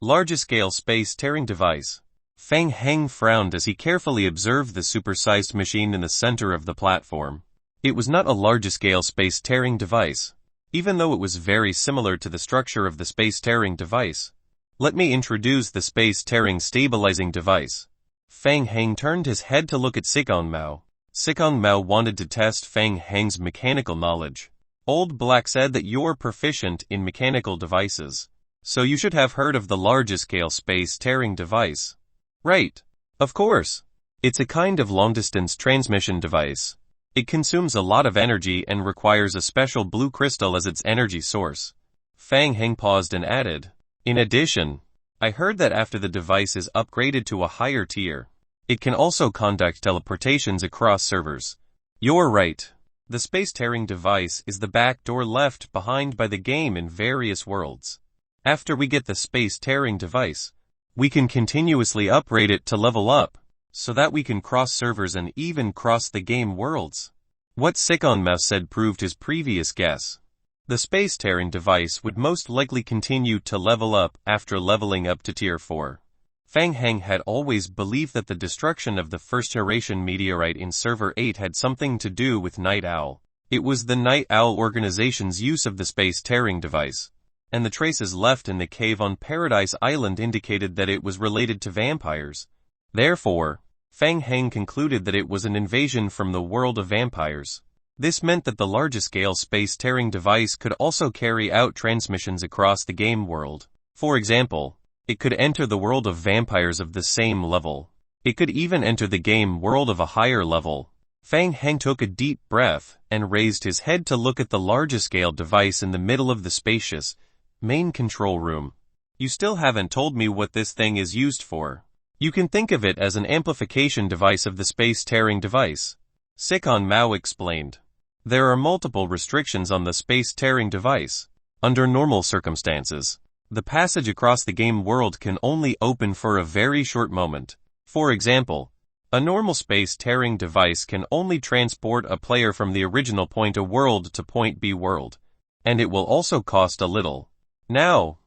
Large-scale space-tearing device. Fang Heng frowned as he carefully observed the supersized machine in the center of the platform. It was not a large-scale space-tearing device, even though it was very similar to the structure of the space-tearing device. Let me introduce the space-tearing stabilizing device. Fang Heng turned his head to look at Sekon Mao. Sekon Mao wanted to test Fang Heng's mechanical knowledge. Old Black said that you're proficient in mechanical devices, so you should have heard of the large-scale space-tearing device. Right. Of course. It's a kind of long-distance transmission device. It consumes a lot of energy and requires a special blue crystal as its energy source. Fang Heng paused and added, in addition, I heard that after the device is upgraded to a higher tier, it can also conduct teleportations across servers. You're right. The space-tearing device is the back door left behind by the game in various worlds. After we get the space-tearing device, we can continuously upgrade it to level up, so that we can cross servers and even cross the game worlds. What Sekon Mao said proved his previous guess. The space-tearing device would most likely continue to level up after leveling up to tier 4. Fang Heng had always believed that the destruction of the first-generation meteorite in Server 8 had something to do with Night Owl. It was the Night Owl organization's use of the space-tearing device, and the traces left in the cave on Paradise Island indicated that it was related to vampires. Therefore, Fang Heng concluded that it was an invasion from the world of vampires. This meant that the large-scale space-tearing device could also carry out transmissions across the game world. For example, it could enter the world of vampires of the same level. It could even enter the game world of a higher level. Fang Heng took a deep breath and raised his head to look at the large-scale device in the middle of the spacious main control room. You still haven't told me what this thing is used for. You can think of it as an amplification device of the space-tearing device. Sekon Mao explained. There are multiple restrictions on the space-tearing device. Under normal circumstances, the passage across the game world can only open for a very short moment. For example, a normal space-tearing device can only transport a player from the original point A world to point B world, and it will also cost a little. Now,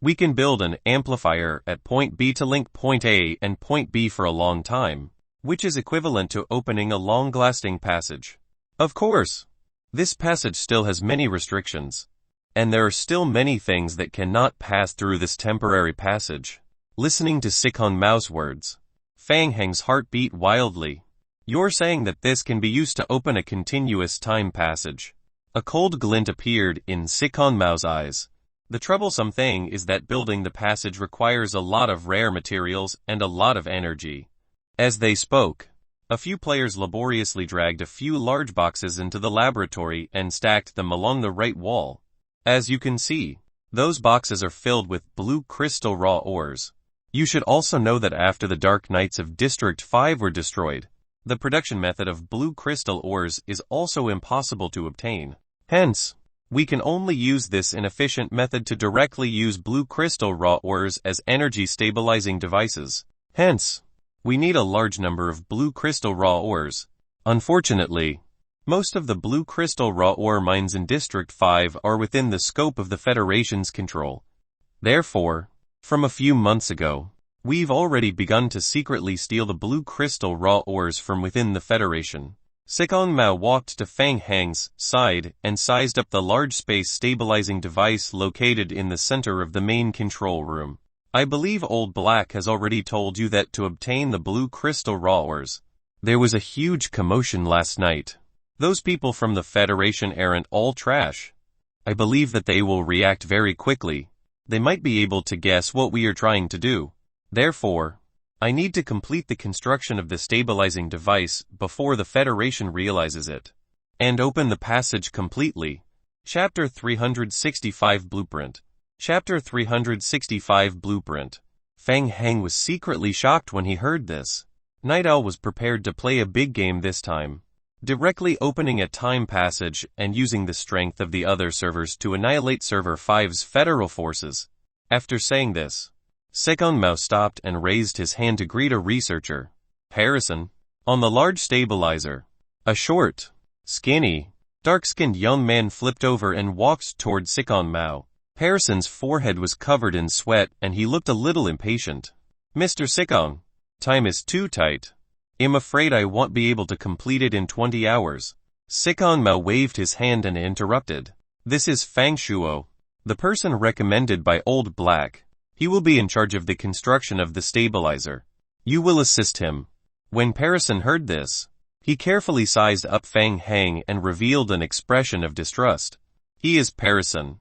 We can build an amplifier at point B to link point A and point B for a long time, which is equivalent to opening a long-lasting passage. Of course, this passage still has many restrictions, and there are still many things that cannot pass through this temporary passage. Listening to Sikon Mao's words, Fang Heng's heart beat wildly. You're saying that this can be used to open a continuous time passage. A cold glint appeared in Sikon Mao's eyes. The troublesome thing is that building the passage requires a lot of rare materials and a lot of energy. As they spoke, a few players laboriously dragged a few large boxes into the laboratory and stacked them along the right wall. As you can see, those boxes are filled with blue crystal raw ores. You should also know that after the Dark Knights of District 5 were destroyed, the production method of blue crystal ores is also impossible to obtain. Hence, we can only use this inefficient method to directly use blue crystal raw ores as energy stabilizing devices. Hence, we need a large number of blue crystal raw ores. Unfortunately, most of the blue crystal raw ore mines in District 5 are within the scope of the Federation's control. Therefore, from a few months ago, we've already begun to secretly steal the blue crystal raw ores from within the Federation. Sikon Mao walked to Fang Heng's side and sized up the large space stabilizing device located in the center of the main control room. I believe Old Black has already told you that to obtain the blue crystal raw ores, there was a huge commotion last night. Those people from the Federation aren't all trash. I believe that they will react very quickly. They might be able to guess what we are trying to do. Therefore, I need to complete the construction of the stabilizing device before the Federation realizes it, and open the passage completely. Chapter 365 Blueprint. Chapter 365 Blueprint. Fang Heng was secretly shocked when he heard this. Night Owl was prepared to play a big game this time, directly opening a time passage and using the strength of the other servers to annihilate Server 5's federal forces. After saying this, Sikon Mao stopped and raised his hand to greet a researcher. Harrison. On the large stabilizer, a short, skinny, dark-skinned young man flipped over and walked toward Sikon Mao. Harrison's forehead was covered in sweat and he looked a little impatient. Mr. Sikon, time is too tight. I'm afraid I won't be able to complete it in 20 hours. Sikon Mao waved his hand and interrupted. This is Fang Shuo, the person recommended by Old Black. He will be in charge of the construction of the stabilizer. You will assist him. When Harrison heard this, he carefully sized up Fang Heng and revealed an expression of distrust. He is Harrison,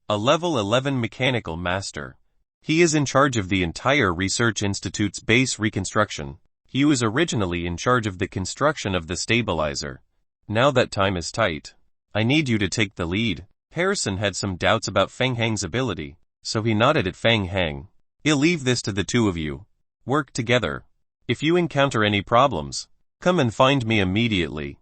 a level 11 mechanical master. He is in charge of the entire Research Institute's base reconstruction. He was originally in charge of the construction of the stabilizer. Now that time is tight, I need you to take the lead. Harrison had some doubts about Fang Heng's ability, so he nodded at Fang Heng. I'll leave this to the two of you. Work together. If you encounter any problems, come and find me immediately.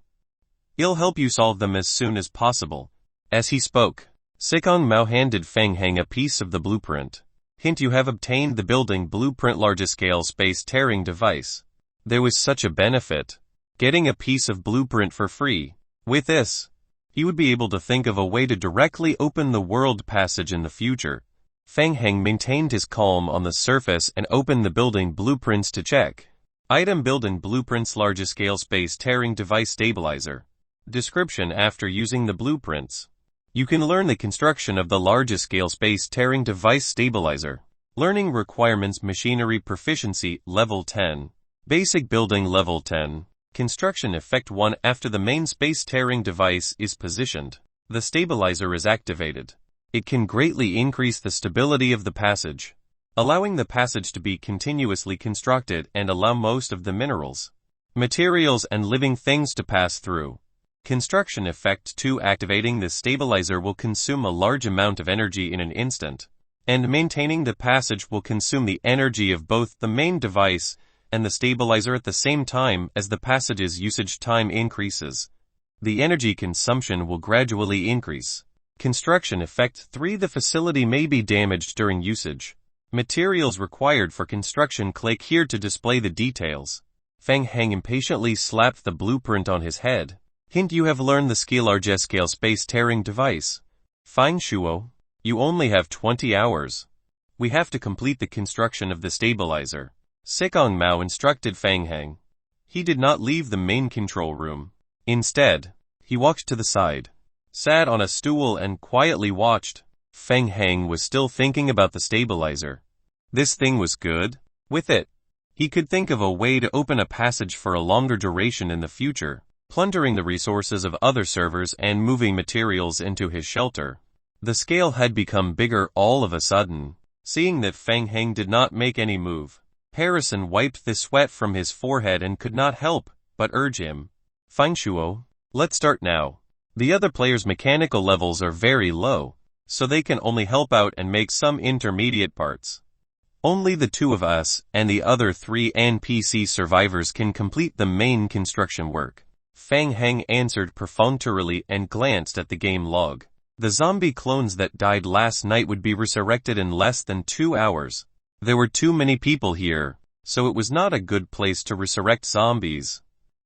I'll help you solve them as soon as possible. As he spoke, Sikon Mao handed Fang Heng a piece of the blueprint. Hint: you have obtained the building blueprint large-scale space-tearing device. There was such a benefit, getting a piece of blueprint for free. With this, he would be able to think of a way to directly open the world passage in the future. Fang Heng maintained his calm on the surface and opened the building blueprints to check. Item: building blueprints large-scale space-tearing device stabilizer. Description: after using the blueprints, you can learn the construction of the large-scale space-tearing device stabilizer. Learning requirements: machinery proficiency, level 10. Basic building, level 10. Construction effect 1. After the main space-tearing device is positioned, the stabilizer is activated. It can greatly increase the stability of the passage, allowing the passage to be continuously constructed and allow most of the minerals, materials and living things to pass through. Construction effect 2. Activating the stabilizer will consume a large amount of energy in an instant, and maintaining the passage will consume the energy of both the main device and the stabilizer at the same time. As the passage's usage time increases, the energy consumption will gradually increase. Construction effect 3. The facility may be damaged during usage. Materials required for construction. Click here to display the details. Fang Heng impatiently slapped the blueprint on his head. Hint: you have learned the skill large-scale space-tearing device. Fang Shuo, you only have 20 hours. We have to complete the construction of the stabilizer. Sikong Mao instructed Fang Heng. He did not leave the main control room. Instead, he walked to the side, sat on a stool and quietly watched. Fang Heng was still thinking about the stabilizer. This thing was good. With it, he could think of a way to open a passage for a longer duration in the future, plundering the resources of other servers and moving materials into his shelter. The scale had become bigger all of a sudden. Seeing that Fang Heng did not make any move, Harrison wiped the sweat from his forehead and could not help but urge him. Fang Shuo, let's start now. The other players' mechanical levels are very low, so they can only help out and make some intermediate parts. Only the two of us and the other 3 NPC survivors can complete the main construction work. Fang Heng answered perfunctorily and glanced at the game log. The zombie clones that died last night would be resurrected in less than 2 hours. There were too many people here, so it was not a good place to resurrect zombies.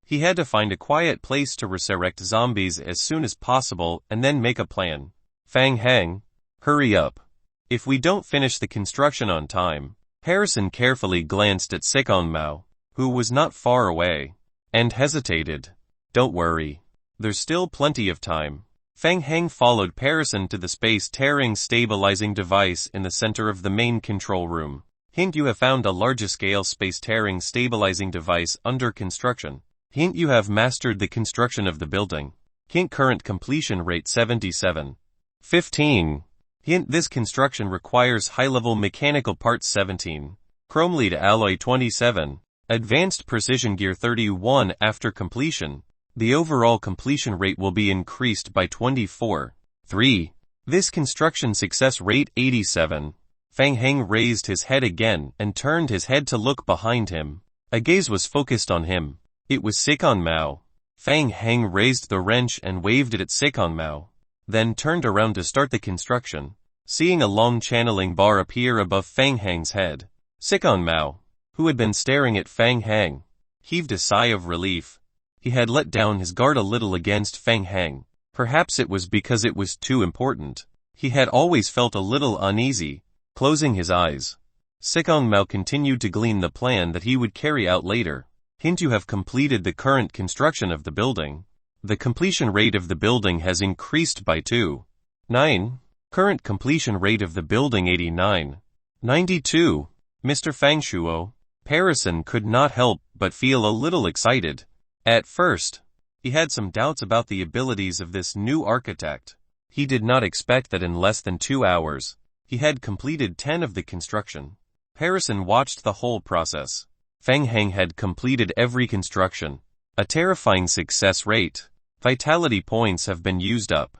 He had to find a quiet place to resurrect zombies as soon as possible and then make a plan. Fang Heng, hurry up. If we don't finish the construction on time. Harrison carefully glanced at Sikong Mao, who was not far away, and hesitated. Don't worry. There's still plenty of time. Fang Heng followed Harrison to the space-tearing stabilizing device in the center of the main control room. Hint, you have found a large-scale space-tearing stabilizing device under construction. Hint, you have mastered the construction of the building. Hint, current completion rate 77. 15. Hint, this construction requires high-level mechanical parts 17. Chrome lead alloy 27. Advanced precision gear 31. After completion, the overall completion rate will be increased by 24. 3. This construction success rate 87. Fang Heng raised his head again and turned his head to look behind him. A gaze was focused on him. It was Sikong Mao. Fang Heng raised the wrench and waved it at Sikong Mao, then turned around to start the construction. Seeing a long channeling bar appear above Fang Heng's head, Sikong Mao, who had been staring at Fang Heng, heaved a sigh of relief. He had let down his guard a little against Fang Heng. Perhaps it was because it was too important. He had always felt a little uneasy. Closing his eyes, Sikong Mao continued to glean the plan that he would carry out later. Hint, you have completed the current construction of the building. The completion rate of the building has increased by 2. 9. Current completion rate of the building 89. 92. Mr. Fang Shuo. Harrison could not help but feel a little excited. At first, he had some doubts about the abilities of this new architect. He did not expect that in less than 2 hours, he had completed 10 of the construction. Harrison watched the whole process. Fang Heng had completed every construction. A terrifying success rate. Vitality points have been used up.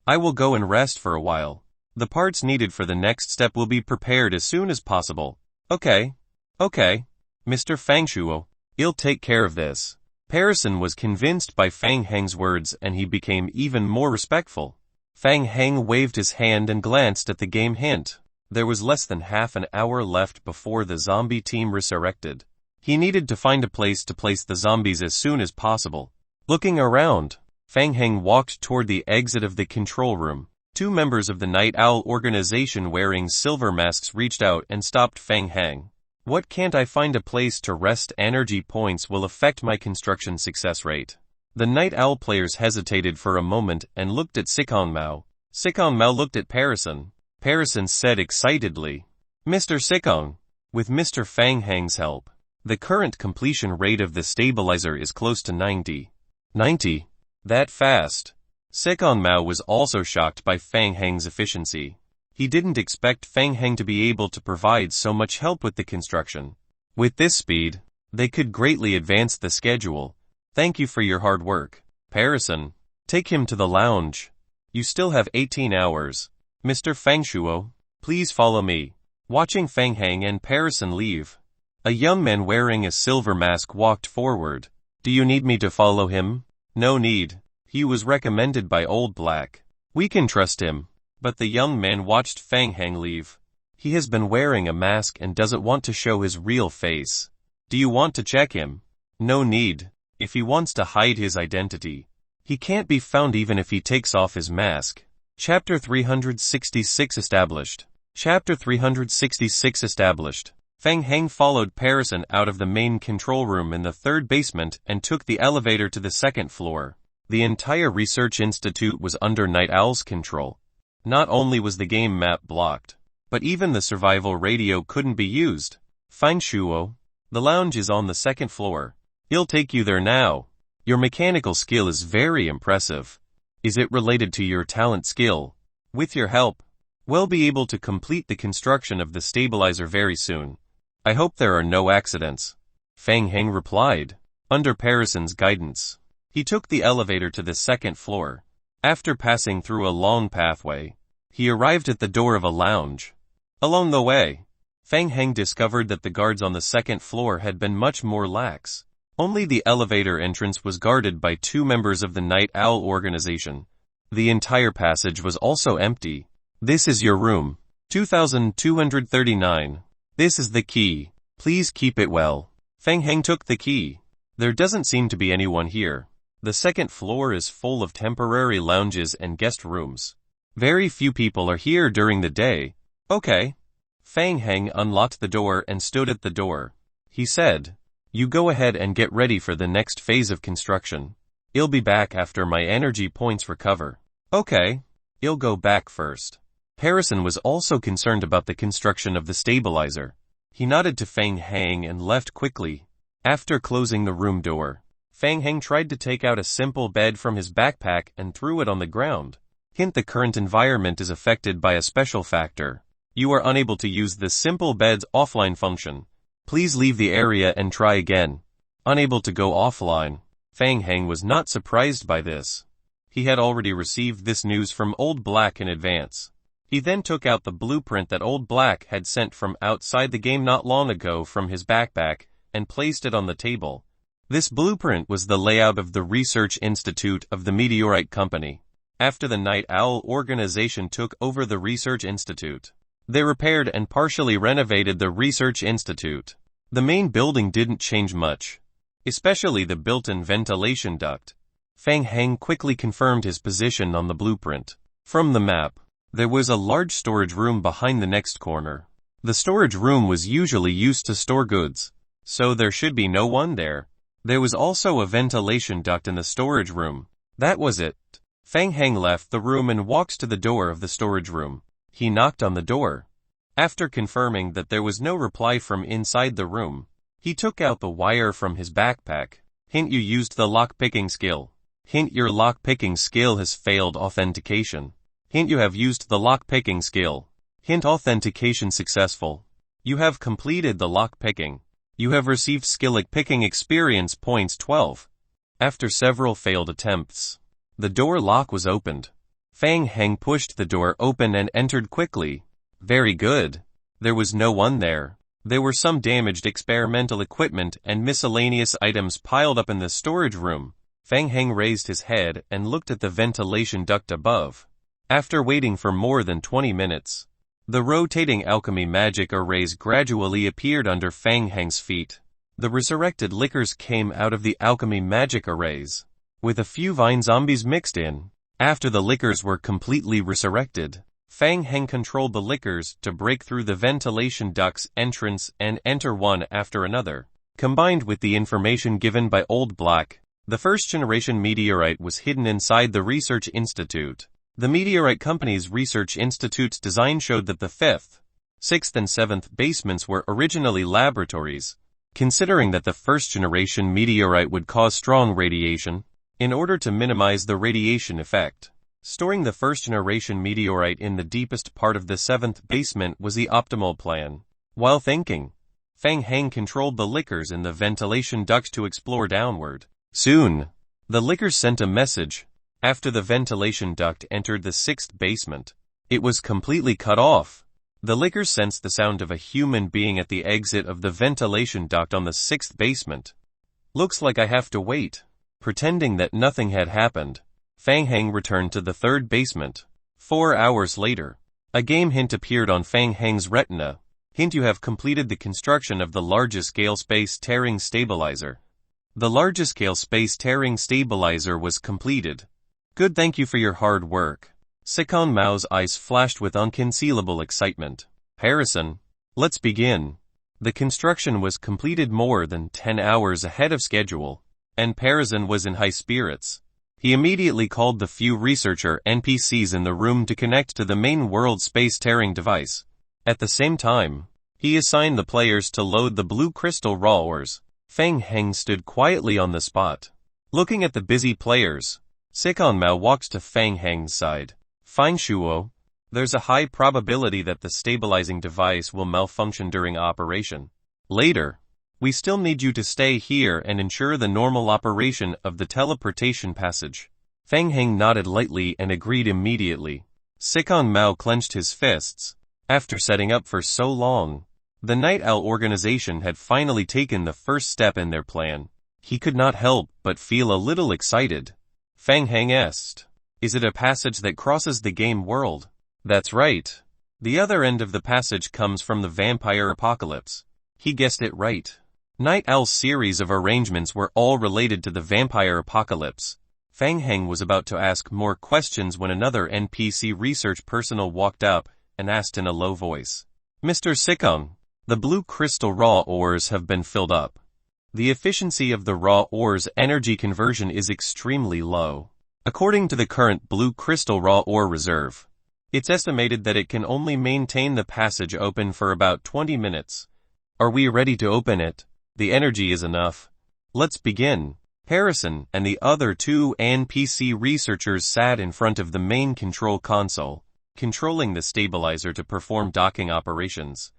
I will go and rest for a while. The parts needed for the next step will be prepared as soon as possible. Okay. Mr. Fang Shuo, I'll take care of this. Harrison was convinced by Fang Heng's words and he became even more respectful. Fang Heng waved his hand and glanced at the game hint. There was less than half an hour left before the zombie team resurrected. He needed to find a place to place the zombies as soon as possible. Looking around, Fang Heng walked toward the exit of the control room. 2 members of the Night Owl organization wearing silver masks reached out and stopped Fang Heng. What, can't I find a place to rest? Energy points will affect my construction success rate. The Night Owl players hesitated for a moment and looked at Sikong Mao. Sikong Mao looked at Harrison. Harrison said excitedly, Mr. Sikong, with Mr. Fang Heng's help, the current completion rate of the stabilizer is close to 90. 90? That fast? Sikong Mao was also shocked by Fang Heng's efficiency. He didn't expect Fang Heng to be able to provide so much help with the construction. With this speed, they could greatly advance the schedule. Thank you for your hard work. Harrison, take him to the lounge. You still have 18 hours. Mr. Fang Shuo, please follow me. Watching Fang Heng and Harrison leave, a young man wearing a silver mask walked forward. Do you need me to follow him? No need. He was recommended by Old Black. We can trust him. But the young man watched Fang Heng leave. He has been wearing a mask and doesn't want to show his real face. Do you want to check him? No need. If he wants to hide his identity, he can't be found even if he takes off his mask. Chapter 366 established. Chapter 366 Established. Feng Heng followed Parison out of the main control room in the third basement and took the elevator to the second floor. The entire research institute was under Night Owl's control. Not only was the game map blocked, but even the survival radio couldn't be used. Fine Shuo, the lounge is on the second floor. He'll take you there now. Your mechanical skill is very impressive. Is it related to your talent skill? With your help, we'll be able to complete the construction of the stabilizer very soon. I hope there are no accidents. Feng Heng replied. Under Parison's guidance, he took the elevator to the second floor. After passing through a long pathway, he arrived at the door of a lounge. Along the way, Feng Heng discovered that the guards on the second floor had been much more lax. Only the elevator entrance was guarded by 2 members of the Night Owl organization. The entire passage was also empty. This is your room. 2239. This is the key. Please keep it well. Feng Heng took the key. There doesn't seem to be anyone here. The second floor is full of temporary lounges and guest rooms. Very few people are here during the day. Okay. Feng Heng unlocked the door and stood at the door. He said, "You go ahead and get ready for the next phase of construction. I'll be back after my energy points recover." Okay. I'll go back first. Parison was also concerned about the construction of the stabilizer. He nodded to Feng Heng and left quickly. After closing the room door, Feng Heng tried to take out a simple bed from his backpack and threw it on the ground. Hint: the current environment is affected by a special factor. You are unable to use the simple bed's offline function. Please leave the area and try again. Unable to go offline. Feng Heng was not surprised by this. He had already received this news from Old Black in advance. He then took out the blueprint that Old Black had sent from outside the game not long ago from his backpack and placed it on the table. This blueprint was the layout of the Research Institute of the Meteorite Company. After the Night Owl organization took over the Research Institute, they repaired and partially renovated the Research Institute. The main building didn't change much, especially the built-in ventilation duct. Feng Heng quickly confirmed his position on the blueprint. From the map, there was a large storage room behind the next corner. The storage room was usually used to store goods, so there should be no one there. There was also a ventilation duct in the storage room. That was it. Feng Heng left the room and walked to the door of the storage room. He knocked on the door. After confirming that there was no reply from inside the room, he took out the wire from his backpack. Hint: you used the lock-picking skill. Hint: your lock-picking skill has failed authentication. Hint: you have used the lock-picking skill. Hint: authentication successful. You have completed the lock-picking. You have received skillic picking experience points 12. After several failed attempts, the door lock was opened. Feng Heng pushed the door open and entered quickly. Very good. There was no one there. There were some damaged experimental equipment and miscellaneous items piled up in the storage room. Feng Heng raised his head and looked at the ventilation duct above. After waiting for more than 20 minutes, the rotating alchemy magic arrays gradually appeared under Feng Heng's feet. The resurrected liquors came out of the alchemy magic arrays, with a few vine zombies mixed in. After the liquors were completely resurrected, Feng Heng controlled the liquors to break through the ventilation duct's entrance and enter one after another. Combined with the information given by Old Black, the first-generation meteorite was hidden inside the Research Institute. The Meteorite Company's Research Institute's design showed that the 5th, 6th and 7th basements were originally laboratories. Considering that the first-generation meteorite would cause strong radiation, in order to minimize the radiation effect, storing the first-generation meteorite in the deepest part of the 7th basement was the optimal plan. While thinking, Feng Heng controlled the liquors in the ventilation duct to explore downward. Soon, the liquors sent a message. After the ventilation duct entered the 6th basement, it was completely cut off. The liquors sensed the sound of a human being at the exit of the ventilation duct on the 6th basement. Looks like I have to wait. Pretending that nothing had happened, Feng Heng returned to the 3rd basement. 4 hours later, a game hint appeared on Feng Heng's retina. Hint: you have completed the construction of the largest-scale space-tearing stabilizer. The largest-scale space-tearing stabilizer was completed. Good, thank you for your hard work. Sikon Mao's eyes flashed with unconcealable excitement. Harrison, let's begin. The construction was completed more than 10 hours ahead of schedule, and Parizon was in high spirits. He immediately called the few researcher NPCs in the room to connect to the main world space-tearing device. At the same time, he assigned the players to load the blue crystal raw ores. Feng Heng stood quietly on the spot. Looking at the busy players, Sikon Mao walked to Feng Heng's side. Fine Shuo, there's a high probability that the stabilizing device will malfunction during operation. Later, we still need you to stay here and ensure the normal operation of the teleportation passage. Feng Heng nodded lightly and agreed immediately. Sikon Mao clenched his fists. After setting up for so long, the Night Owl organization had finally taken the first step in their plan. He could not help but feel a little excited. Feng Heng asked, "Is it a passage that crosses the game world?" "That's right. The other end of the passage comes from the vampire apocalypse." He guessed it right. Night Owl's series of arrangements were all related to the vampire apocalypse. Feng Heng was about to ask more questions when another NPC research personnel walked up and asked in a low voice, "Mr. Sikon, the blue crystal raw ores have been filled up. The efficiency of the raw ores energy conversion is extremely low. According to the current blue crystal raw ore reserve, it's estimated that it can only maintain the passage open for about 20 minutes. Are we ready to open it? The energy is enough. Let's begin." Harrison and the other two NPC researchers sat in front of the main control console, controlling the stabilizer to perform docking operations.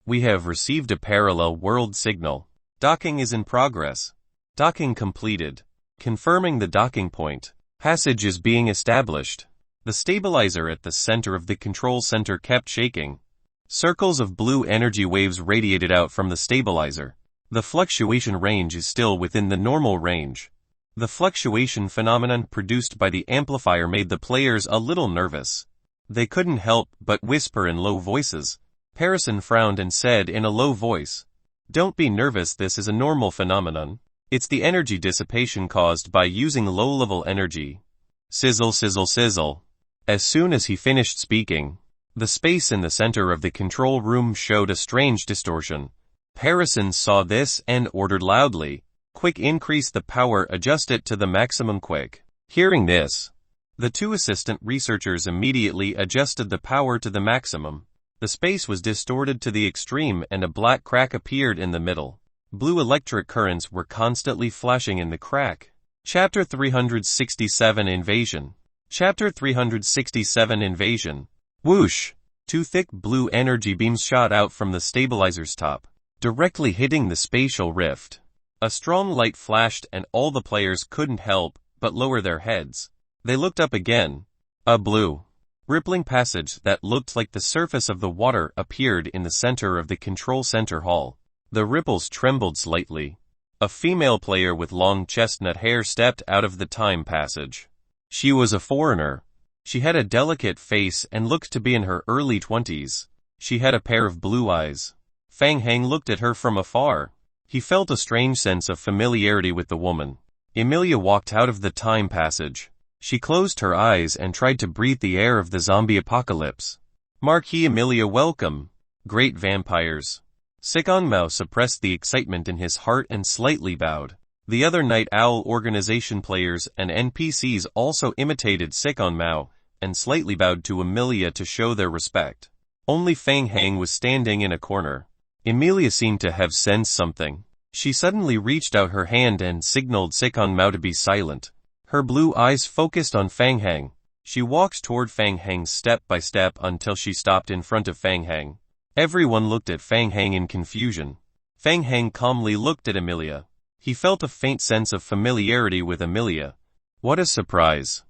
"We have received a parallel world signal. Docking is in progress. Docking completed. Confirming the docking point. Passage is being established." The stabilizer at the center of the control center kept shaking. Circles of blue energy waves radiated out from the stabilizer. The fluctuation range is still within the normal range. The fluctuation phenomenon produced by the amplifier made the players a little nervous. They couldn't help but whisper in low voices. Harrison frowned and said in a low voice, "Don't be nervous, this is a normal phenomenon. It's the energy dissipation caused by using low-level energy." Sizzle, sizzle, sizzle. As soon as he finished speaking, the space in the center of the control room showed a strange distortion. Harrison saw this and ordered loudly, "Quick, increase the power, adjust it to the maximum quick." Hearing this, the two assistant researchers immediately adjusted the power to the maximum. The space was distorted to the extreme and a black crack appeared in the middle. Blue electric currents were constantly flashing in the crack. Chapter 367 Invasion. Chapter 367 Invasion. Whoosh! Two thick blue energy beams shot out from the stabilizer's top, directly hitting the spatial rift. A strong light flashed and all the players couldn't help but lower their heads. They looked up again. A blue, rippling passage that looked like the surface of the water appeared in the center of the control center hall. The ripples trembled slightly. A female player with long chestnut hair stepped out of the time passage. She was a foreigner. She had a delicate face and looked to be in her early 20s. She had a pair of blue eyes. Feng Heng looked at her from afar. He felt a strange sense of familiarity with the woman. Emilia walked out of the time passage. She closed her eyes and tried to breathe the air of the zombie apocalypse. "Marquis Emilia, welcome. Great vampires." Sikon Mao suppressed the excitement in his heart and slightly bowed. The other Night Owl organization players and NPCs also imitated Sikon Mao and slightly bowed to Emilia to show their respect. Only Feng Heng was standing in a corner. Emilia seemed to have sensed something. She suddenly reached out her hand and signaled Sikon Mao to be silent. Her blue eyes focused on Feng Heng. She walked toward Feng Heng step by step until she stopped in front of Feng Heng. Everyone looked at Feng Heng in confusion. Feng Heng calmly looked at Emilia. He felt a faint sense of familiarity with Emilia. What a surprise.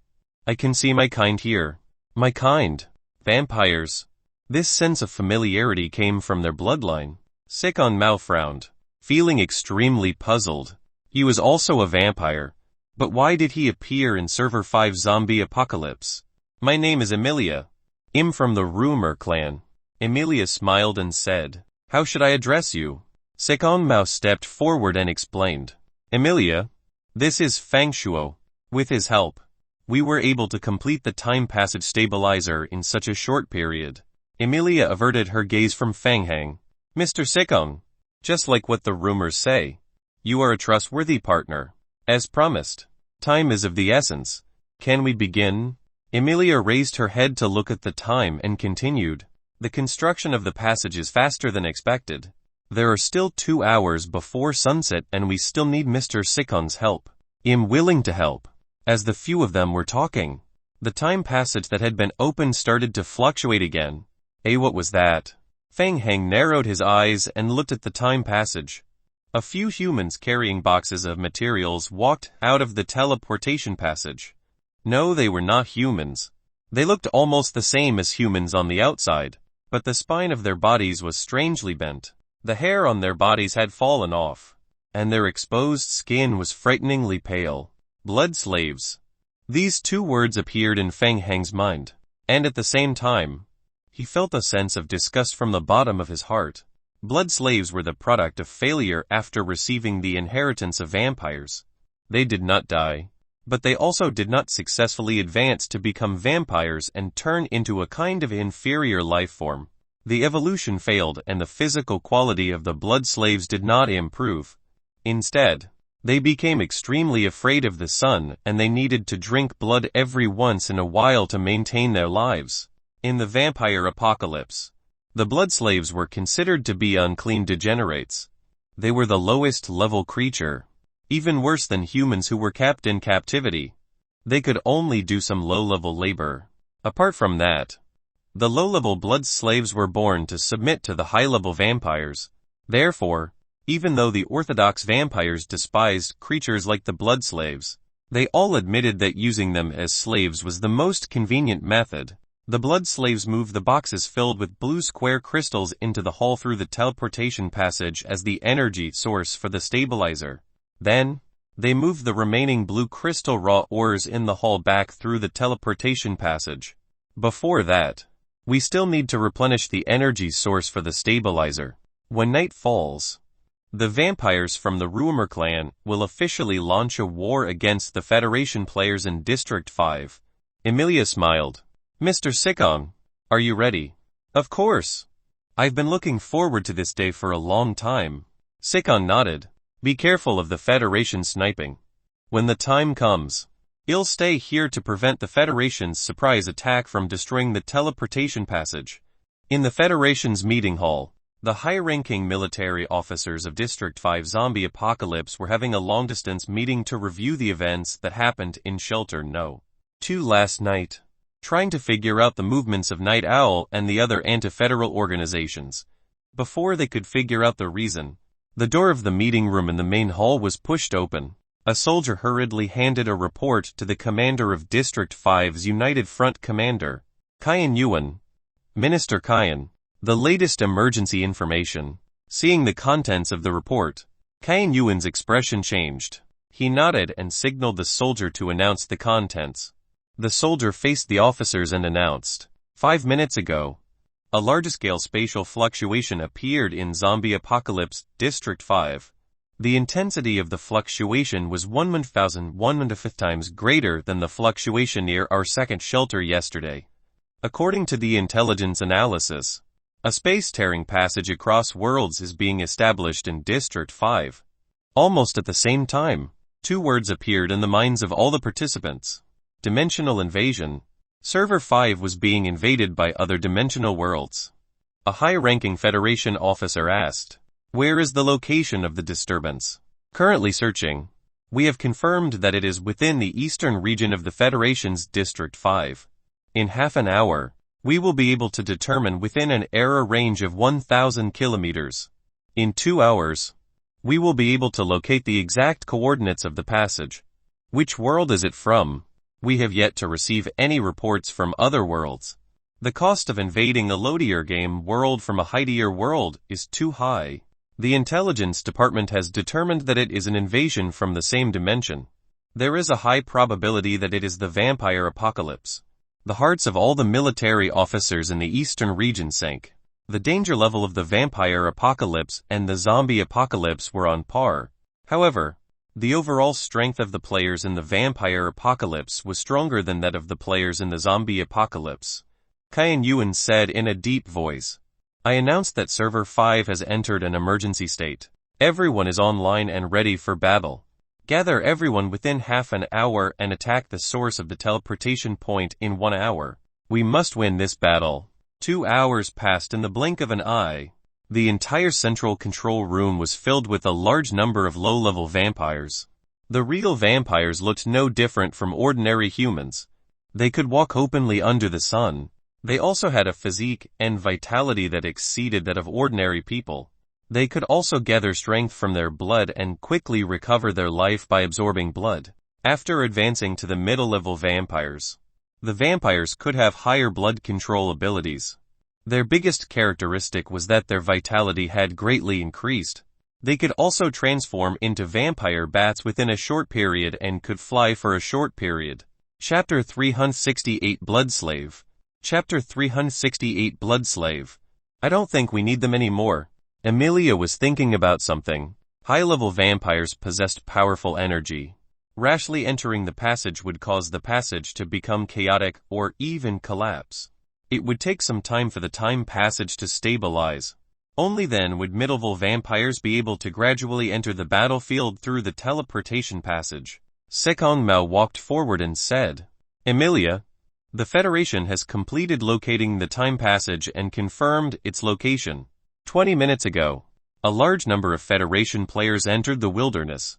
I can see my kind here. My kind. Vampires. This sense of familiarity came from their bloodline. Sikon Mao frowned, feeling extremely puzzled. He was also a vampire. But why did he appear in Server 5 Zombie Apocalypse? My name is Emilia. I'm from the Rumor clan. Emilia smiled and said, How should I address you? Sikon Mao stepped forward and explained. Emilia, this is Feng Shuo. With his help, We were able to complete the time passage stabilizer in such a short period. Emilia averted her gaze from Fang Hang. Mr. Sikong, just like what the rumors say, you are a trustworthy partner. As promised, time is of the essence. Can we begin? Emilia raised her head to look at the time and continued. The construction of the passage is faster than expected. There are still 2 hours before sunset and we still need Mr. Sikong's help. I'm willing to help. As the few of them were talking, the time passage that had been opened started to fluctuate again. What was that? Fang Hang narrowed his eyes and looked at the time passage. A few humans carrying boxes of materials walked out of the teleportation passage. No, they were not humans. They looked almost the same as humans on the outside, but the spine of their bodies was strangely bent. The hair on their bodies had fallen off, and their exposed skin was frighteningly pale. Blood slaves. These 2 words appeared in Fang Hang's mind, and at the same time, he felt a sense of disgust from the bottom of his heart. Blood slaves were the product of failure after receiving the inheritance of vampires. They did not die, but they also did not successfully advance to become vampires and turn into a kind of inferior life form. The evolution failed and the physical quality of the blood slaves did not improve. Instead, they became extremely afraid of the sun and they needed to drink blood every once in a while to maintain their lives. In the vampire apocalypse, the blood slaves were considered to be unclean degenerates. They were the lowest level creature, even worse than humans who were kept in captivity. They could only do some low-level labor. Apart from that, the low-level blood slaves were born to submit to the high-level vampires. Therefore, even though the orthodox vampires despised creatures like the blood slaves, they all admitted that using them as slaves was the most convenient method. The blood slaves moved the boxes filled with blue square crystals into the hall through the teleportation passage as the energy source for the stabilizer. Then, they moved the remaining blue crystal raw ores in the hall back through the teleportation passage. Before that, we still need to replenish the energy source for the stabilizer. When night falls, the vampires from the Rumor clan will officially launch a war against the Federation players in District 5. Emilia smiled. Mr. Sikong, are you ready? Of course. I've been looking forward to this day for a long time. Sikong nodded. Be careful of the Federation sniping. When the time comes, I'll stay here to prevent the Federation's surprise attack from destroying the teleportation passage. In the Federation's meeting hall, the high-ranking military officers of District 5 Zombie Apocalypse were having a long-distance meeting to review the events that happened in Shelter No. 2 last night, trying to figure out the movements of Night Owl and the other anti-federal organizations. Before they could figure out the reason, the door of the meeting room in the main hall was pushed open. A soldier hurriedly handed a report to the commander of District 5's United Front Commander, Kyan Yuan. Minister Kyan, the latest emergency information. Seeing the contents of the report, Kyan Yuan's expression changed. He nodded and signaled the soldier to announce the contents. The soldier faced the officers and announced, 5 minutes ago, a large-scale spatial fluctuation appeared in Zombie Apocalypse, District 5. The intensity of the fluctuation was 1,105 times greater than the fluctuation near our second shelter yesterday. According to the intelligence analysis, a space-tearing passage across worlds is being established in District 5. Almost at the same time, 2 words appeared in the minds of all the participants. Dimensional invasion. Server 5 was being invaded by other dimensional worlds. A high-ranking Federation officer asked, "Where is the location of the disturbance?" Currently searching. We have confirmed that it is within the eastern region of the Federation's District 5. In half an hour, we will be able to determine within an error range of 1,000 kilometers. In 2 hours, we will be able to locate the exact coordinates of the passage. Which world is it from? We have yet to receive any reports from other worlds. The cost of invading a loadier game world from a heightier world is too high. The intelligence department has determined that it is an invasion from the same dimension. There is a high probability that it is the vampire apocalypse. The hearts of all the military officers in the eastern region sank. The danger level of the vampire apocalypse and the zombie apocalypse were on par. However, The overall strength of the players in the vampire apocalypse was stronger than that of the players in the zombie apocalypse. Kyan Yuan said in a deep voice. I announced that Server 5 has entered an emergency state. Everyone is online and ready for battle. Gather everyone within half an hour and attack the source of the teleportation point in 1 hour. We must win this battle. 2 hours passed in the blink of an eye. The entire central control room was filled with a large number of low-level vampires. The real vampires looked no different from ordinary humans. They could walk openly under the sun. They also had a physique and vitality that exceeded that of ordinary people. They could also gather strength from their blood and quickly recover their life by absorbing blood. After advancing to the middle-level vampires, the vampires could have higher blood control abilities. Their biggest characteristic was that their vitality had greatly increased. They could also transform into vampire bats within a short period and could fly for a short period. Chapter 368 Blood Slave. Chapter 368 Blood Slave. I don't think we need them anymore. Emilia was thinking about something. High-level vampires possessed powerful energy. Rashly entering the passage would cause the passage to become chaotic or even collapse. It would take some time for the time passage to stabilize. Only then would middle-level vampires be able to gradually enter the battlefield through the teleportation passage. Sekong Mao walked forward and said, Emilia, the Federation has completed locating the time passage and confirmed its location. 20 minutes ago, a large number of Federation players entered the wilderness.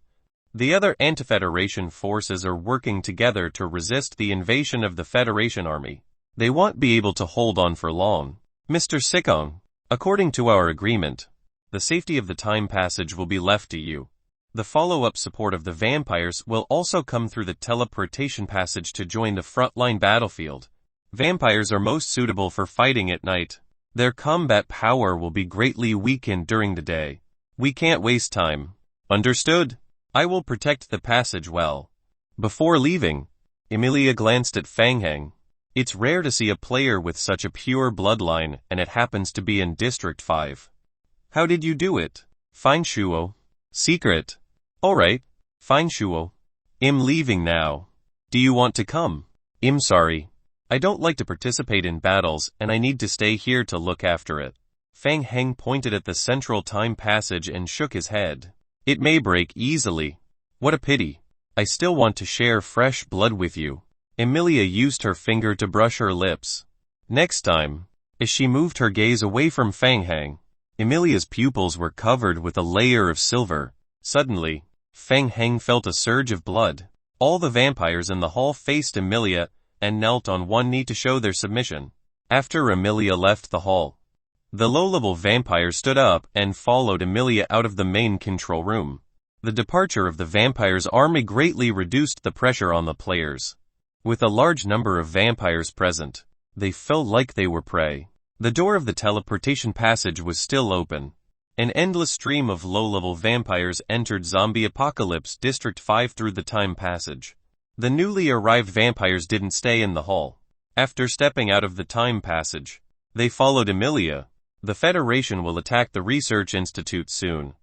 The other anti-Federation forces are working together to resist the invasion of the Federation army. They won't be able to hold on for long. Mr. Sikong, according to our agreement, the safety of the time passage will be left to you. The follow-up support of the vampires will also come through the teleportation passage to join the frontline battlefield. Vampires are most suitable for fighting at night. Their combat power will be greatly weakened during the day. We can't waste time. Understood? I will protect the passage well. Before leaving, Emilia glanced at Fang Heng. It's rare to see a player with such a pure bloodline, and it happens to be in District 5. How did you do it? Fine Shuo. Secret. Alright. Fine Shuo. I'm leaving now. Do you want to come? I'm sorry. I don't like to participate in battles, and I need to stay here to look after it. Fang Heng pointed at the central time passage and shook his head. It may break easily. What a pity. I still want to share fresh blood with you. Emilia used her finger to brush her lips. Next time, as she moved her gaze away from Fang Heng, Emilia's pupils were covered with a layer of silver. Suddenly, Fang Heng felt a surge of blood. All the vampires in the hall faced Emilia and knelt on one knee to show their submission. After Emilia left the hall, the low-level vampires stood up and followed Emilia out of the main control room. The departure of the vampires' army greatly reduced the pressure on the players. With a large number of vampires present, they felt like they were prey. The door of the teleportation passage was still open. An endless stream of low-level vampires entered Zombie Apocalypse District 5 through the time passage. The newly arrived vampires didn't stay in the hall. After stepping out of the time passage, they followed Emilia. The Federation will attack the Research Institute soon.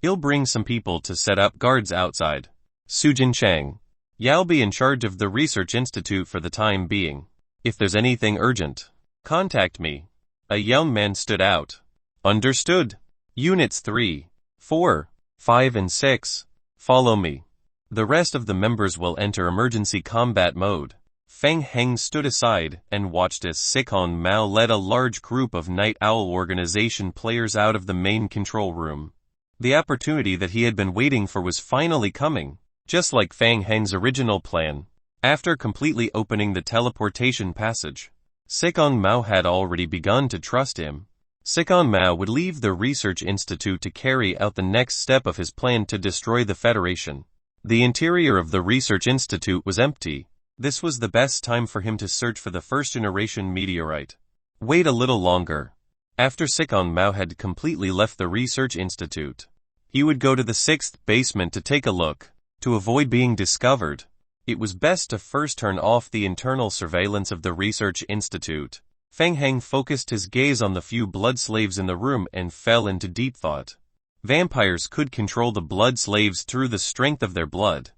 He'll bring some people to set up guards outside. Sujin Chang. You'll be in charge of the Research Institute for the time being. If there's anything urgent, contact me. A young man stood out. Understood. Units 3, 4, 5 and 6. Follow me. The rest of the members will enter emergency combat mode. Fang Heng stood aside and watched as Sikong Mao led a large group of Night Owl organization players out of the main control room. The opportunity that he had been waiting for was finally coming. Just like Fang Heng's original plan, after completely opening the teleportation passage, Sikong Mao had already begun to trust him. Sikong Mao would leave the Research Institute to carry out the next step of his plan to destroy the Federation. The interior of the Research Institute was empty. This was the best time for him to search for the first-generation meteorite. Wait a little longer. After Sikong Mao had completely left the Research Institute, he would go to the 6th basement to take a look. To avoid being discovered, it was best to first turn off the internal surveillance of the Research Institute. Fang Heng focused his gaze on the few blood slaves in the room and fell into deep thought. Vampires could control the blood slaves through the strength of their blood.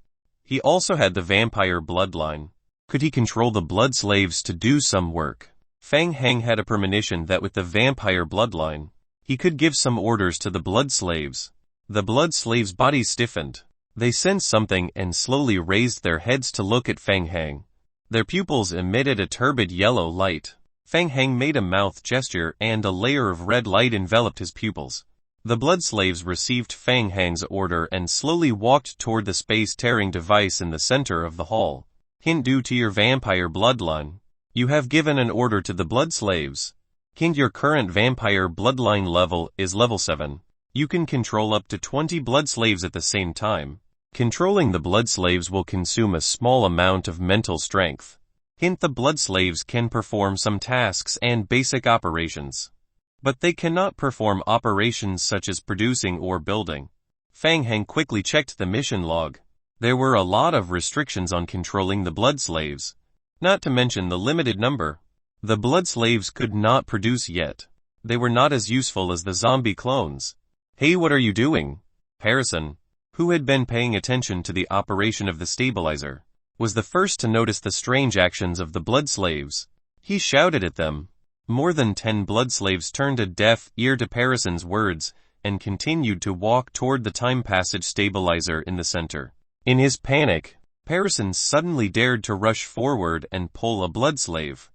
He also had the vampire bloodline. Could he control the blood slaves to do some work? Fang Heng had a premonition that with the vampire bloodline, he could give some orders to the blood slaves. The blood slaves' bodies stiffened. They sensed something and slowly raised their heads to look at Fang Heng. Their pupils emitted a turbid yellow light. Fang Heng made a mouth gesture and a layer of red light enveloped his pupils. The blood slaves received Fang Heng's order and slowly walked toward the space-tearing device in the center of the hall. Hint: due to your vampire bloodline, you have given an order to the blood slaves. Hint: your current vampire bloodline level is level 7. You can control up to 20 blood slaves at the same time. Controlling the blood slaves will consume a small amount of mental strength. Hint: the blood slaves can perform some tasks and basic operations, but they cannot perform operations such as producing or building. Fang Heng quickly checked the mission log. There were a lot of restrictions on controlling the blood slaves, not to mention the limited number. The blood slaves could not produce yet. They were not as useful as the zombie clones. Hey, what are you doing? Harrison, who had been paying attention to the operation of the stabilizer, was the first to notice the strange actions of the blood slaves. He shouted at them. More than 10 blood slaves turned a deaf ear to Harrison's words and continued to walk toward the time passage stabilizer in the center. In his panic, Harrison suddenly dared to rush forward and pull a blood slave.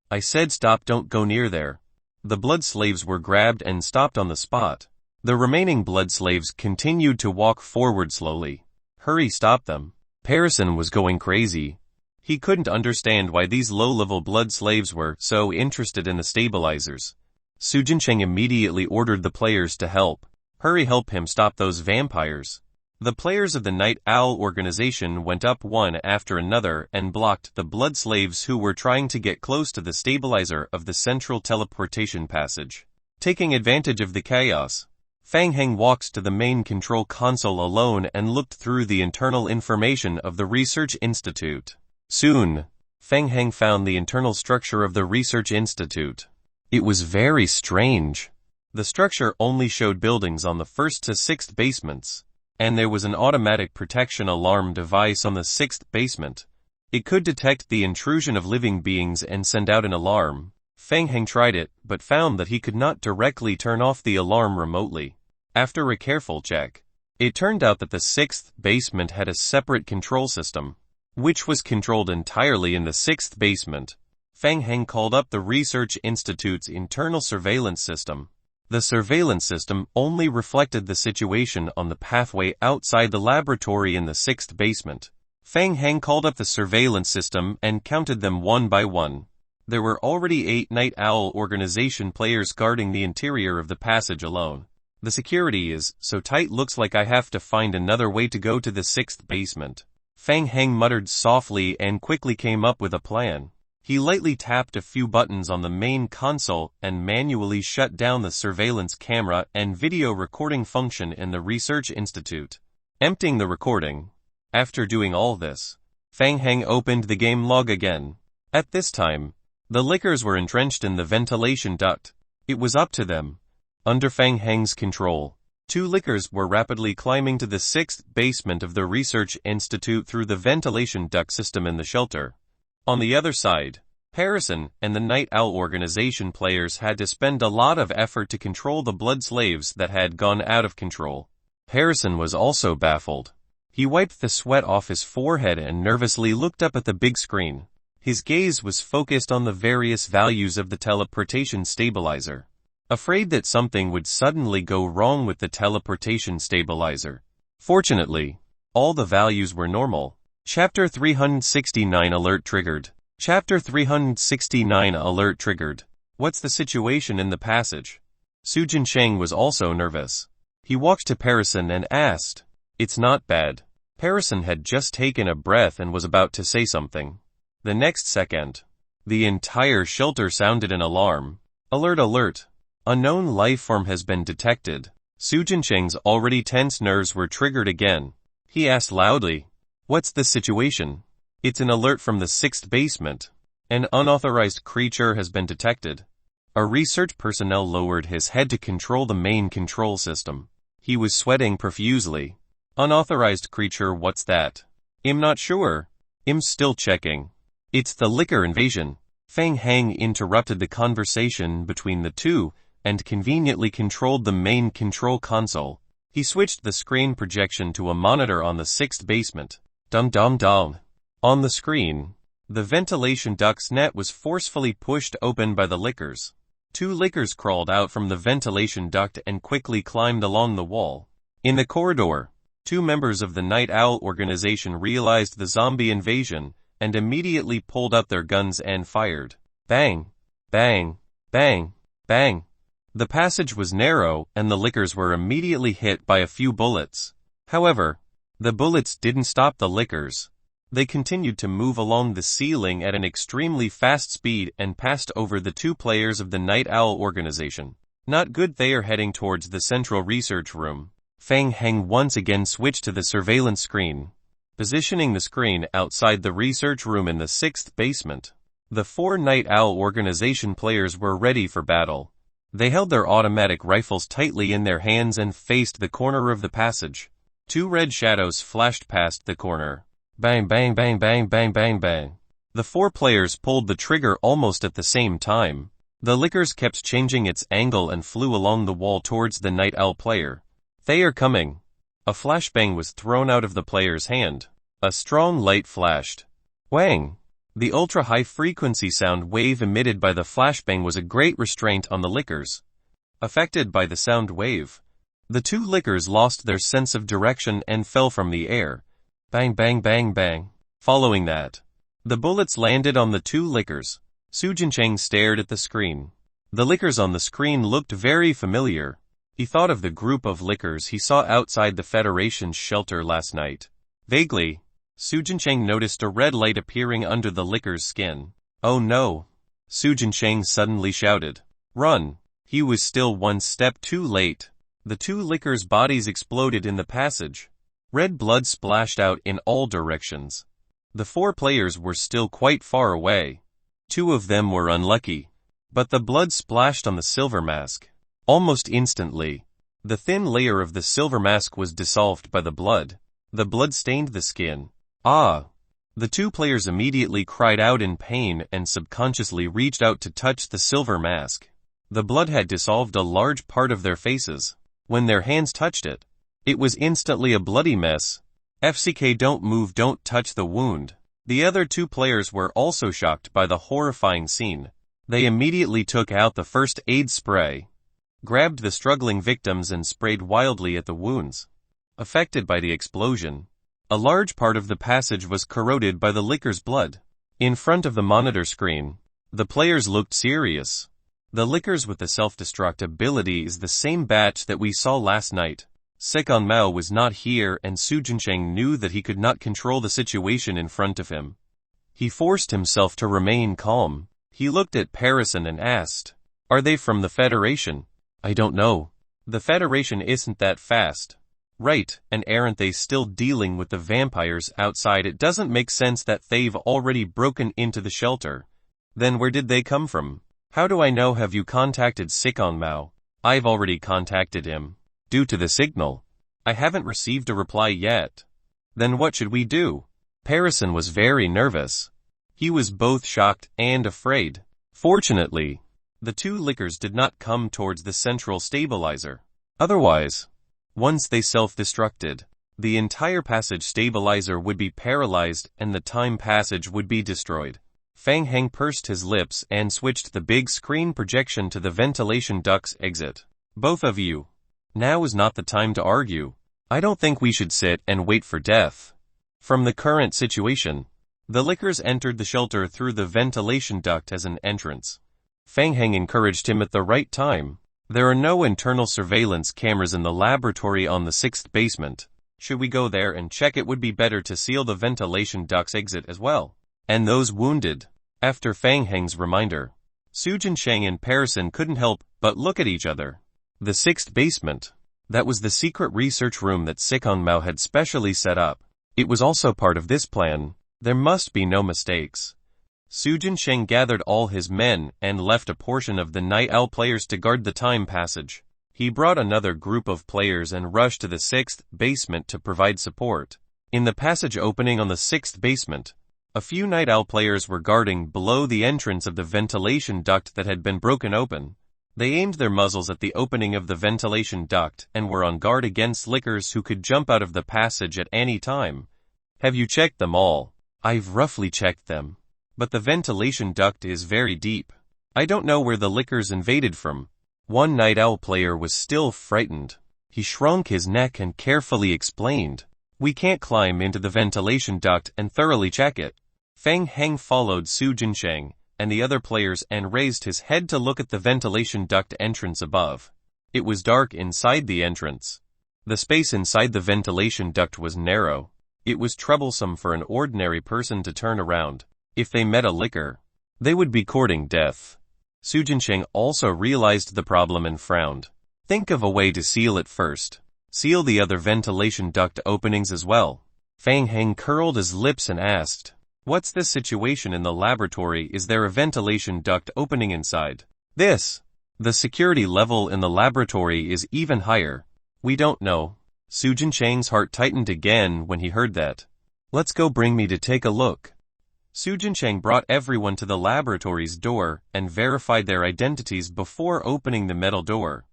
I said stop, don't go near there. The blood slaves were grabbed and stopped on the spot. The remaining blood slaves continued to walk forward slowly. Hurry, stop them. Harrison was going crazy. He couldn't understand why these low-level blood slaves were so interested in the stabilizers. Su Jincheng immediately ordered the players to help. Hurry, help him stop those vampires. The players of the Night Owl organization went up one after another and blocked the blood slaves who were trying to get close to the stabilizer of the central teleportation passage. Taking advantage of the chaos, Fang Heng walked to the main control console alone and looked through the internal information of the research institute. Soon, Fang Heng found the internal structure of the research institute. It was very strange. The structure only showed buildings on the 1st to 6th basements, and there was an automatic protection alarm device on the 6th basement. It could detect the intrusion of living beings and send out an alarm. Fang Heng tried it, but found that he could not directly turn off the alarm remotely. After a careful check, it turned out that the 6th basement had a separate control system, which was controlled entirely in the 6th basement. Fang Heng called up the Research Institute's internal surveillance system. The surveillance system only reflected the situation on the pathway outside the laboratory in the 6th basement. Fang Heng called up the surveillance system and counted them one by one. There were already 8 Night Owl organization players guarding the interior of the passage alone. The security is so tight, looks like I have to find another way to go to the 6th basement. Fang Heng muttered softly and quickly came up with a plan. He lightly tapped a few buttons on the main console and manually shut down the surveillance camera and video recording function in the Research Institute, emptying the recording. After doing all this, Fang Heng opened the game log again. At this time, the lickers were entrenched in the ventilation duct. It was up to them. Under Fang Heng's control, 2 lickers were rapidly climbing to the 6th basement of the Research Institute through the ventilation duct system in the shelter. On the other side, Harrison and the Night Owl organization players had to spend a lot of effort to control the blood slaves that had gone out of control. Harrison was also baffled. He wiped the sweat off his forehead and nervously looked up at the big screen. His gaze was focused on the various values of the teleportation stabilizer. Afraid that something would suddenly go wrong with the teleportation stabilizer. Fortunately, all the values were normal. Chapter 369 alert triggered. Chapter 369 alert triggered. What's the situation in the passage? Su Jincheng was also nervous. He walked to Harrison and asked. It's not bad. Harrison had just taken a breath and was about to say something. The next second, the entire shelter sounded an alarm. Alert, alert. Unknown life form has been detected. Su Jincheng's already tense nerves were triggered again. He asked loudly, what's the situation? It's an alert from the 6th basement. An unauthorized creature has been detected. A research personnel lowered his head to control the main control system. He was sweating profusely. Unauthorized creature, what's that? I'm not sure. I'm still checking. It's the liquor invasion. Fang Hang interrupted the conversation between the two and conveniently controlled the main control console. He switched the screen projection to a monitor on the 6th basement. Dum. On the screen, the ventilation duct's net was forcefully pushed open by the lickers. 2 lickers crawled out from the ventilation duct and quickly climbed along the wall. In the corridor, 2 members of the Night Owl organization realized the zombie invasion and immediately pulled out their guns and fired. Bang! Bang! Bang! Bang! The passage was narrow and the lickers were immediately hit by a few bullets. However, the bullets didn't stop the lickers. They continued to move along the ceiling at an extremely fast speed and passed over the 2 players of the Night Owl organization. Not good. They are heading towards the central research room. Fang Heng once again switched to the surveillance screen, positioning the screen outside the research room in the 6th basement. The 4 Night Owl organization players were ready for battle. They held their automatic rifles tightly in their hands and faced the corner of the passage. 2 red shadows flashed past the corner. Bang bang bang bang bang bang bang. The 4 players pulled the trigger almost at the same time. The lickers kept changing its angle and flew along the wall towards the Night Owl player. They are coming. A flashbang was thrown out of the player's hand. A strong light flashed. Wang! The ultra-high frequency sound wave emitted by the flashbang was a great restraint on the lickers. Affected by the sound wave, the 2 lickers lost their sense of direction and fell from the air. Bang bang bang bang. Following that, the bullets landed on the 2 lickers. Su Jincheng stared at the screen. The lickers on the screen looked very familiar. He thought of the group of lickers he saw outside the Federation's shelter last night. Vaguely, Su Jincheng noticed a red light appearing under the licker's skin. Oh no! Su Jincheng suddenly shouted. Run! He was still one step too late. The 2 lickers' bodies exploded in the passage. Red blood splashed out in all directions. The 4 players were still quite far away. 2 of them were unlucky. But the blood splashed on the silver mask. Almost instantly, the thin layer of the silver mask was dissolved by the blood. The blood stained the skin. Ah! The 2 players immediately cried out in pain and subconsciously reached out to touch the silver mask. The blood had dissolved a large part of their faces. When their hands touched it, it was instantly a bloody mess. FCK, don't move, don't touch the wound. The other 2 players were also shocked by the horrifying scene. They immediately took out the first aid spray, grabbed the struggling victims and sprayed wildly at the wounds. Affected by the explosion, a large part of the passage was corroded by the licker's blood. In front of the monitor screen, the players looked serious. The lickers with the self-destruct ability is the same batch that we saw last night. Sekon Mao was not here and Su Jincheng knew that he could not control the situation in front of him. He forced himself to remain calm. He looked at Parison and asked, Are they from the Federation? I don't know. The Federation isn't that fast. Right, and aren't they still dealing with the vampires outside? It doesn't make sense that they've already broken into the shelter. Then where did they come from? How do I know? Have you contacted Sekon Mao? I've already contacted him. Due to the signal, I haven't received a reply yet. Then what should we do? Parison was very nervous. He was both shocked and afraid. Fortunately, the 2 lickers did not come towards the central stabilizer. Otherwise, once they self-destructed, the entire passage stabilizer would be paralyzed and the time passage would be destroyed. Fang Heng pursed his lips and switched the big screen projection to the ventilation duct's exit. Both of you. Now is not the time to argue. I don't think we should sit and wait for death. From the current situation, the lickers entered the shelter through the ventilation duct as an entrance. Fang Heng encouraged him at the right time. There are no internal surveillance cameras in the laboratory on the 6th basement. Should we go there and check? It would be better to seal the ventilation duct's exit as well. And those wounded. After Fang Heng's reminder, Su Jincheng and Parison couldn't help but look at each other. The 6th basement. That was the secret research room that Sekon Mao had specially set up. It was also part of this plan. There must be no mistakes. Su Jincheng gathered all his men and left a portion of the Night Owl players to guard the time passage. He brought another group of players and rushed to the 6th basement to provide support. In the passage opening on the 6th basement, a few Night Owl players were guarding below the entrance of the ventilation duct that had been broken open. They aimed their muzzles at the opening of the ventilation duct and were on guard against lickers who could jump out of the passage at any time. Have you checked them all? I've roughly checked them. But the ventilation duct is very deep. I don't know where the lickers invaded from. One Night Owl player was still frightened. He shrunk his neck and carefully explained, "We can't climb into the ventilation duct and thoroughly check it." Fang Heng followed Su Jinsheng and the other players and raised his head to look at the ventilation duct entrance above. It was dark inside the entrance. The space inside the ventilation duct was narrow. It was troublesome for an ordinary person to turn around. If they met a licker, they would be courting death. Su Jinsheng also realized the problem and frowned. Think of a way to seal it first. Seal the other ventilation duct openings as well. Fang Heng curled his lips and asked, "What's the situation in the laboratory? Is there a ventilation duct opening inside?" The security level in the laboratory is even higher. We don't know. Su Jinsheng's heart tightened again when he heard that. Let's go, bring me to take a look. Su Jinsheng brought everyone to the laboratory's door and verified their identities before opening the metal door.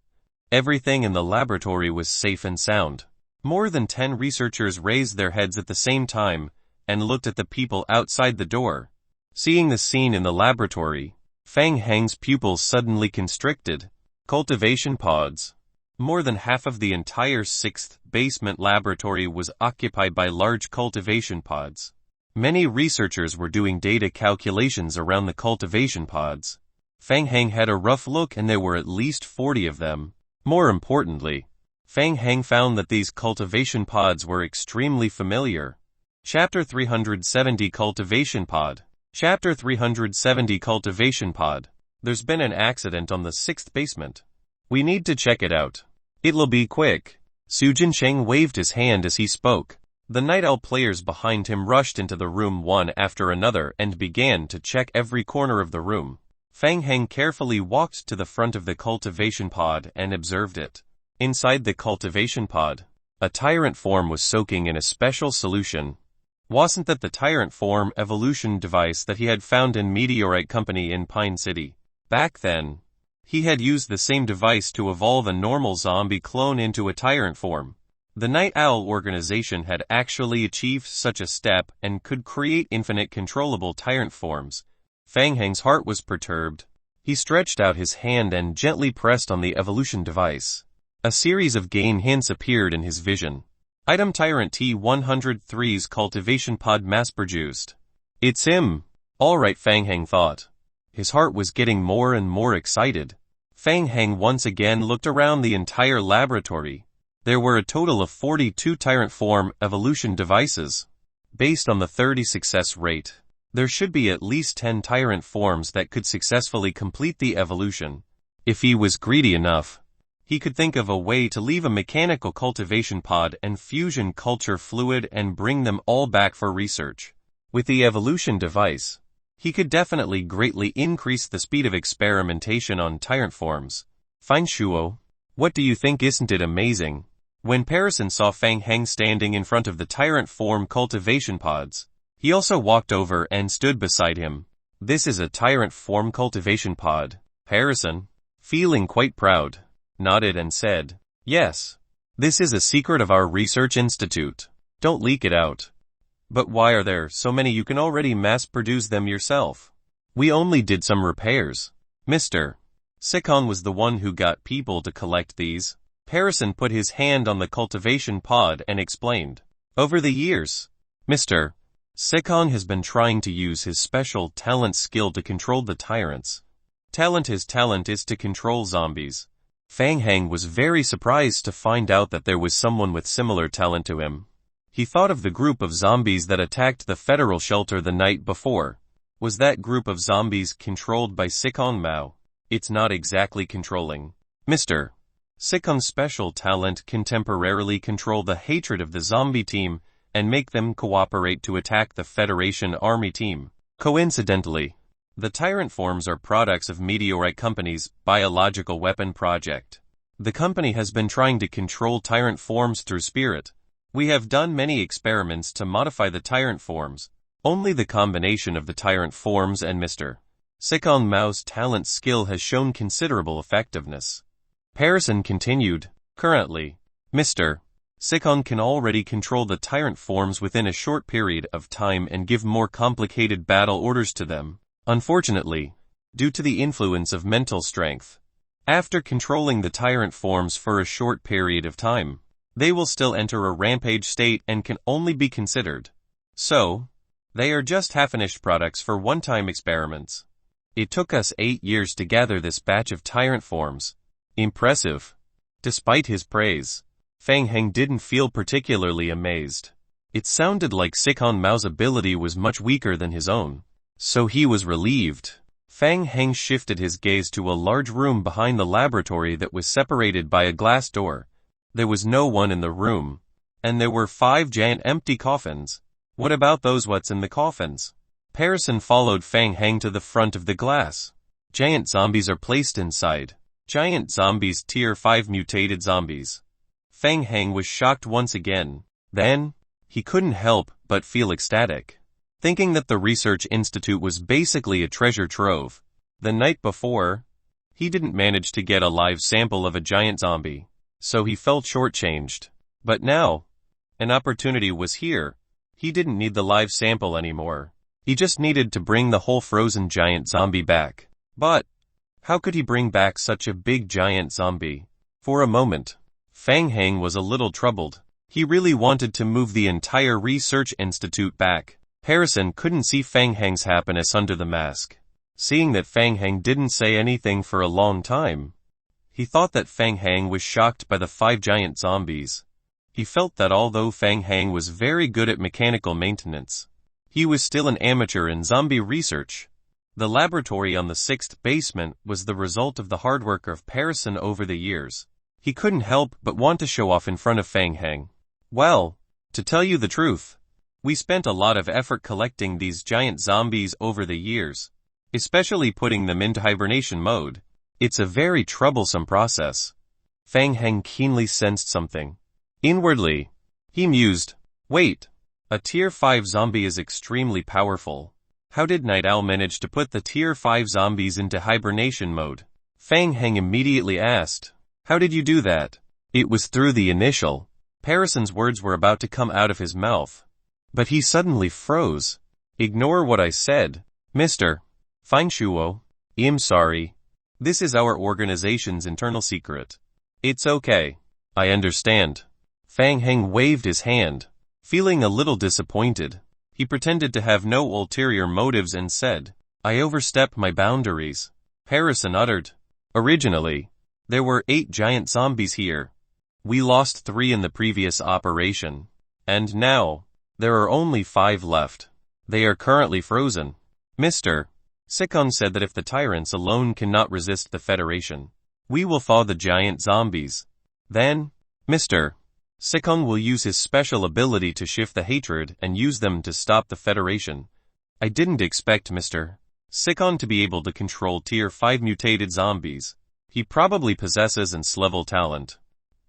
Everything in the laboratory was safe and sound. More than 10 researchers raised their heads at the same time and looked at the people outside the door. Seeing the scene in the laboratory, Fang Heng's pupils suddenly constricted. Cultivation pods. More than half of the entire 6th basement laboratory was occupied by large cultivation pods. Many researchers were doing data calculations around the cultivation pods. Fang Heng had a rough look and there were at least 40 of them. More importantly, Fang Heng found that these cultivation pods were extremely familiar. Chapter 370 Cultivation Pod. Chapter 370 Cultivation Pod. There's been an accident on the 6th basement. We need to check it out. It'll be quick. Su Jinsheng waved his hand as he spoke. The Night Owl players behind him rushed into the room one after another and began to check every corner of the room. Fang Heng carefully walked to the front of the cultivation pod and observed it. Inside the cultivation pod, a tyrant form was soaking in a special solution. Wasn't that the tyrant form evolution device that he had found in Meteorite Company in Pine City? Back then, he had used the same device to evolve a normal zombie clone into a tyrant form. The Night Owl organization had actually achieved such a step and could create infinite controllable tyrant forms. Fang Heng's heart was perturbed. He stretched out his hand and gently pressed on the evolution device. A series of game hints appeared in his vision. Item Tyrant T-103's cultivation pod mass-produced. It's him. Alright, Fang Heng thought. His heart was getting more and more excited. Fang Heng once again looked around the entire laboratory. There were a total of 42 tyrant form evolution devices. Based on the 30 success rate, there should be at least 10 tyrant forms that could successfully complete the evolution. If he was greedy enough, he could think of a way to leave a mechanical cultivation pod and fusion culture fluid and bring them all back for research. With the evolution device, he could definitely greatly increase the speed of experimentation on tyrant forms. Fine Shuo, what do you think? Isn't it amazing? When Parison saw Fang Heng standing in front of the tyrant form cultivation pods, he also walked over and stood beside him. This is a tyrant form cultivation pod. Parison, feeling quite proud, nodded and said, "Yes. This is a secret of our research institute. Don't leak it out." "But why are there so many? You can already mass-produce them yourself." "We only did some repairs. Mr. Sikon was the one who got people to collect these." Parison put his hand on the cultivation pod and explained. "Over the years, Mr. Sikon has been trying to use his special talent skill to control the tyrants. His talent is to control zombies." Fang Heng was very surprised to find out that there was someone with similar talent to him. He thought of the group of zombies that attacked the federal shelter the night before. Was that group of zombies controlled by Sikon Mao? It's not exactly controlling. Mr. Sikon's special talent can temporarily control the hatred of the zombie team and make them cooperate to attack the Federation Army team. Coincidentally, the tyrant forms are products of Meteorite Company's biological weapon project. The company has been trying to control tyrant forms through spirit. We have done many experiments to modify the tyrant forms. Only the combination of the tyrant forms and Mr. Sikon Mao's talent skill has shown considerable effectiveness. Harrison continued, currently, Mr. Sikon can already control the tyrant forms within a short period of time and give more complicated battle orders to them. Unfortunately, due to the influence of mental strength, after controlling the tyrant forms for a short period of time, they will still enter a rampage state and can only be considered. So, they are just half-finished products for one-time experiments. It took us 8 years to gather this batch of tyrant forms. Impressive. Despite his praise, Fang Heng didn't feel particularly amazed. It sounded like Sikon Mao's ability was much weaker than his own. So he was relieved. Fang Heng shifted his gaze to a large room behind the laboratory that was separated by a glass door. There was no one in the room, and there were 5 giant empty coffins. What about those what's in the coffins? Harrison followed Fang Heng to the front of the glass. Giant zombies are placed inside. Giant zombies, tier 5 mutated zombies. Fang Heng was shocked once again. Then, he couldn't help but feel ecstatic, thinking that the research institute was basically a treasure trove. The night before, he didn't manage to get a live sample of a giant zombie, so he felt shortchanged. But now, an opportunity was here. He didn't need the live sample anymore. He just needed to bring the whole frozen giant zombie back. But, how could he bring back such a big giant zombie? For a moment, Fang Heng was a little troubled. He really wanted to move the entire research institute back. Harrison couldn't see Fang Heng's happiness under the mask. Seeing that Fang Heng didn't say anything for a long time, he thought that Fang Heng was shocked by the 5 giant zombies. He felt that although Fang Heng was very good at mechanical maintenance, he was still an amateur in zombie research. The laboratory on the 6th basement was the result of the hard work of Harrison over the years. He couldn't help but want to show off in front of Fang Heng. Well, to tell you the truth, we spent a lot of effort collecting these giant zombies over the years, especially putting them into hibernation mode. It's a very troublesome process. Fang Heng keenly sensed something. Inwardly, he mused, wait, a tier 5 zombie is extremely powerful. How did Night Owl manage to put the tier 5 zombies into hibernation mode? Fang Heng immediately asked, how did you do that? It was through the initial. Harrison's words were about to come out of his mouth, but he suddenly froze. Ignore what I said, Mr. Feinshuo. I'm sorry. This is our organization's internal secret. It's okay. I understand. Fang Heng waved his hand. Feeling a little disappointed, he pretended to have no ulterior motives and said, I overstepped my boundaries. Harrison uttered, originally, there were 8 giant zombies here. We lost 3 in the previous operation. And now, there are only 5 left. They are currently frozen. Mr. Sikon said that if the tyrants alone cannot resist the Federation, we will thaw the giant zombies. Then, Mr. Sikon will use his special ability to shift the hatred and use them to stop the Federation. I didn't expect Mr. Sikon to be able to control tier 5 mutated zombies. He probably possesses an S-level talent.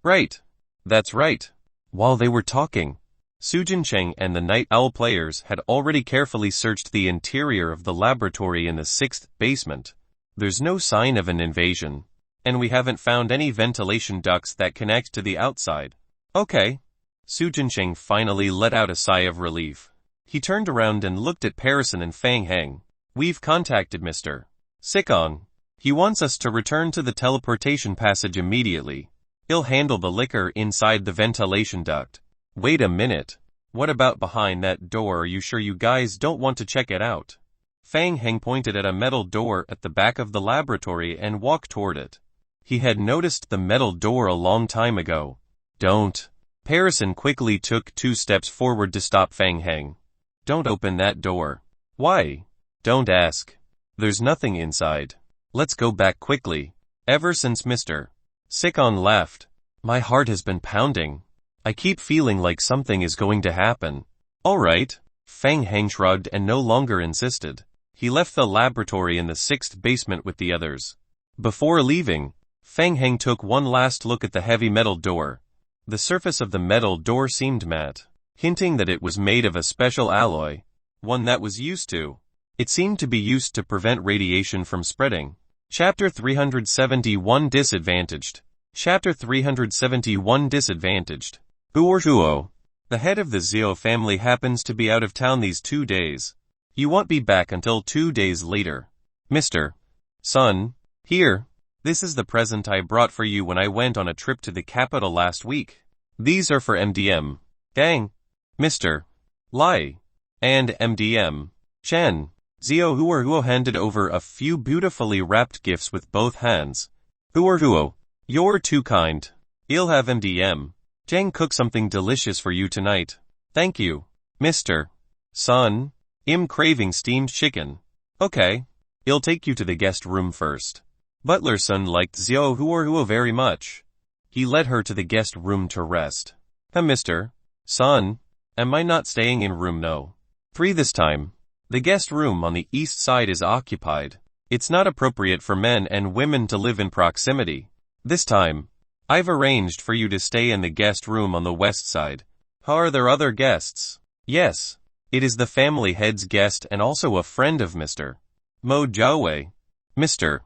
Right. That's right. While they were talking, Sujin Cheng and the Night Owl players had already carefully searched the interior of the laboratory in the 6th basement. There's no sign of an invasion, and we haven't found any ventilation ducts that connect to the outside. Okay. Sujin Cheng finally let out a sigh of relief. He turned around and looked at Harrison and Fang Heng. We've contacted Mr. Sikon. He wants us to return to the teleportation passage immediately. He'll handle the liquor inside the ventilation duct. Wait a minute. What about behind that door? Are you sure you guys don't want to check it out? Fang Heng pointed at a metal door at the back of the laboratory and walked toward it. He had noticed the metal door a long time ago. Don't. Harrison quickly took 2 steps forward to stop Fang Heng. Don't open that door. Why? Don't ask. There's nothing inside. Let's go back quickly. Ever since Mr. Sikon left, my heart has been pounding. I keep feeling like something is going to happen. All right. Fang Heng shrugged and no longer insisted. He left the laboratory in the 6th basement with the others. Before leaving, Feng Heng took one last look at the heavy metal door. The surface of the metal door seemed matte, hinting that it was made of a special alloy, one that was used to. It seemed to be used to prevent radiation from spreading. Chapter 371 Disadvantaged. Chapter 371 Disadvantaged. Huo. The head of the Zhao family happens to be out of town these 2 days. He won't be back until 2 days later. Mr. Son, here. This is the present I brought for you when I went on a trip to the capital last week. These are for MDM Gang, Mr. Lai, and MDM Chen. Huo handed over a few beautifully wrapped gifts with both hands. Huo, you're too kind. I'll have MDM Cheng cook something delicious for you tonight. Thank you, Mr. Son. I'm craving steamed chicken. Okay. I'll take you to the guest room first. Butler's son liked Huo very much. He led her to the guest room to rest. Mr. Son, am I not staying in room No. 3 this time? The guest room on the east side is occupied. It's not appropriate for men and women to live in proximity. This time, I've arranged for you to stay in the guest room on the west side. Are there other guests? Yes. It is the family head's guest and also a friend of Mr. Mo Jiawei. Mr.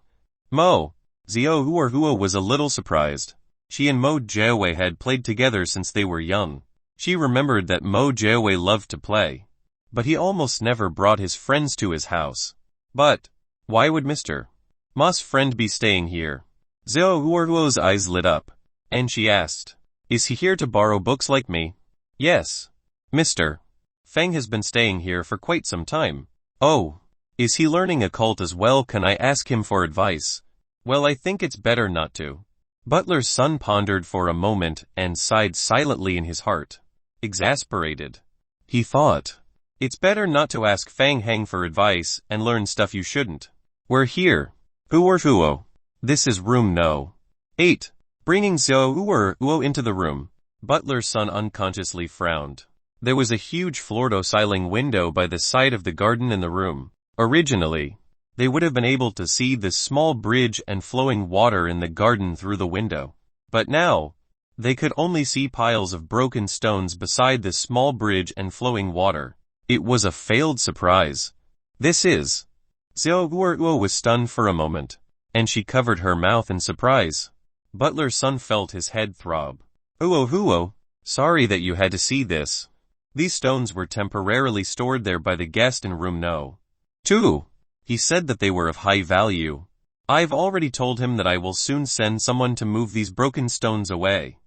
Mo. Huo was a little surprised. She and Mo Jiawei had played together since they were young. She remembered that Mo Jiawei loved to play, but he almost never brought his friends to his house. But why would Mr. Mo's friend be staying here? Huo's eyes lit up, and she asked, "Is he here to borrow books like me?" "Yes. Mr. Feng has been staying here for quite some time." "Oh. Is he learning occult as well? Can I ask him for advice?" "Well, I think it's better not to." Butler's son pondered for a moment and sighed silently in his heart. Exasperated, he thought, "It's better not to ask Feng Heng for advice and learn stuff you shouldn't." "We're here. Huo. This is room No. 8. Bringing Huo into the room, Butler's son unconsciously frowned. There was a huge floor-to-ceiling window by the side of the garden in the room. Originally, they would have been able to see the small bridge and flowing water in the garden through the window. But now, they could only see piles of broken stones beside the small bridge and flowing water. It was a failed surprise. "This is..." Huo was stunned for a moment, and she covered her mouth in surprise. Butler's son felt his head throb. Huo, sorry that you had to see this. These stones were temporarily stored there by the guest in room No. 2. He said that they were of high value. I've already told him that I will soon send someone to move these broken stones away.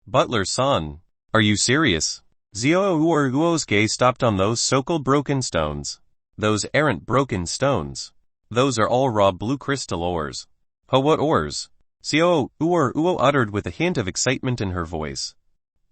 Butler's son, are you serious? Huo's gaze stopped on those so-called broken stones. Those errant broken stones. Those are all raw blue crystal ores. What ores? Huo uttered with a hint of excitement in her voice.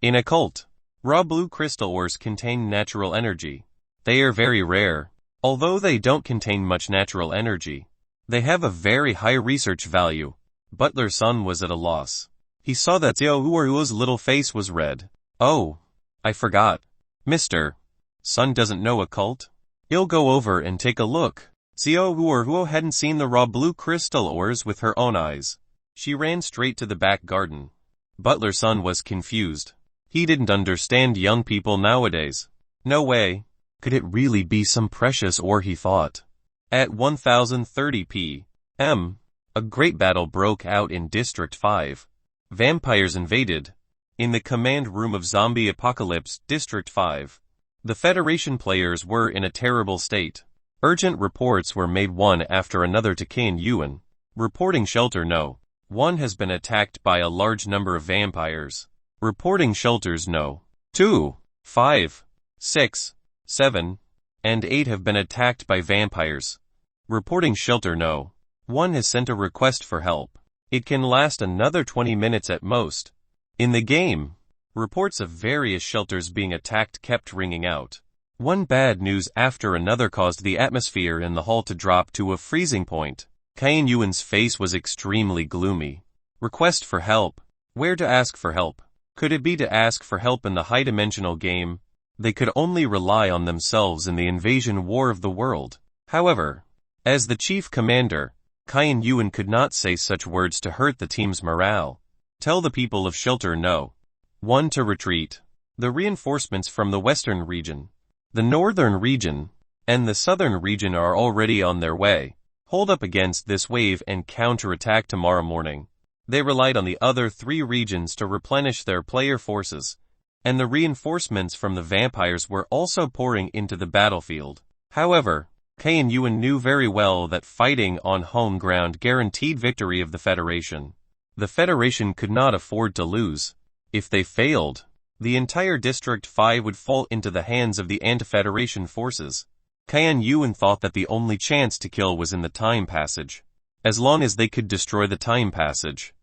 In occult, raw blue crystal ores contain natural energy. They are very rare. Although they don't contain much natural energy, they have a very high research value. Butler's son was at a loss. He saw that Huo's little face was red. Oh, I forgot. Mr. Son doesn't know occult? He'll go over and take a look. Huo hadn't seen the raw blue crystal ores with her own eyes. She ran straight to the back garden. Butler's son was confused. He didn't understand young people nowadays. No way. Could it really be some precious ore, he thought. At 1030 p.m., a great battle broke out in District 5. Vampires invaded. In the command room of Zombie Apocalypse, District 5. The Federation players were in a terrible state. Urgent reports were made one after another to Kane Yuan. Reporting shelter No. 1 has been attacked by a large number of vampires. Reporting shelters No. 2, 5, 6, 7, and 8 have been attacked by vampires. Reporting shelter No. 1 has sent a request for help. It can last another 20 minutes at most. In the game, reports of various shelters being attacked kept ringing out. One bad news after another caused the atmosphere in the hall to drop to a freezing point. Kane Yuan's face was extremely gloomy. Request for help. Where to ask for help? Could it be to ask for help in the high-dimensional game? They could only rely on themselves in the invasion war of the world. However, as the chief commander, Kai Yuan could not say such words to hurt the team's morale. Tell the people of Shelter no. 1 to retreat. The reinforcements from the western region, the northern region, and the southern region are already on their way. Hold up against this wave and counterattack tomorrow morning. They relied on the other 3 regions to replenish their player forces, and the reinforcements from the vampires were also pouring into the battlefield. However, Kai Yuan knew very well that fighting on home ground guaranteed victory of the Federation. The Federation could not afford to lose. If they failed, the entire District 5 would fall into the hands of the anti-Federation forces. Kai Yuan thought that the only chance to kill was in the time passage. As long as they could destroy the time passage,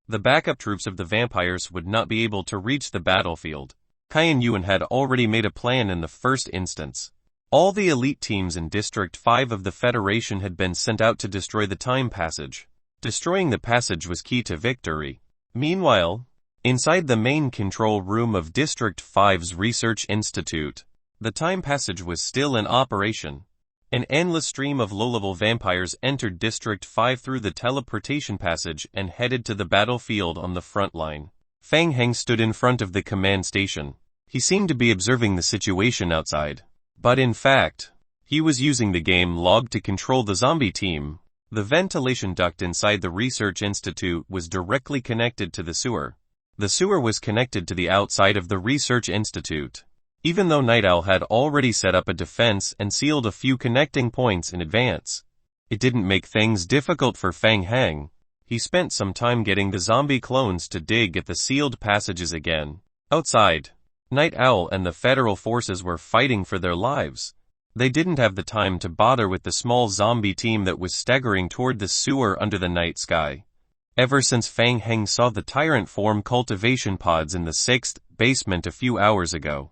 the backup troops of the vampires would not be able to reach the battlefield. Kai Yuan had already made a plan in the first instance. All the elite teams in District 5 of the Federation had been sent out to destroy the time passage. Destroying the passage was key to victory. Meanwhile, inside the main control room of District 5's Research Institute, the time passage was still in operation. An endless stream of low-level vampires entered District 5 through the teleportation passage and headed to the battlefield on the front line. Fang Heng stood in front of the command station. He seemed to be observing the situation outside. But in fact, he was using the game log to control the zombie team. The ventilation duct inside the Research Institute was directly connected to the sewer. The sewer was connected to the outside of the Research Institute. Even though Night Owl had already set up a defense and sealed a few connecting points in advance, it didn't make things difficult for Fang Heng. He spent some time getting the zombie clones to dig at the sealed passages again. Outside, Night Owl and the federal forces were fighting for their lives. They didn't have the time to bother with the small zombie team that was staggering toward the sewer under the night sky. Ever since Fang Heng saw the tyrant form cultivation pods in the 6th basement a few hours ago,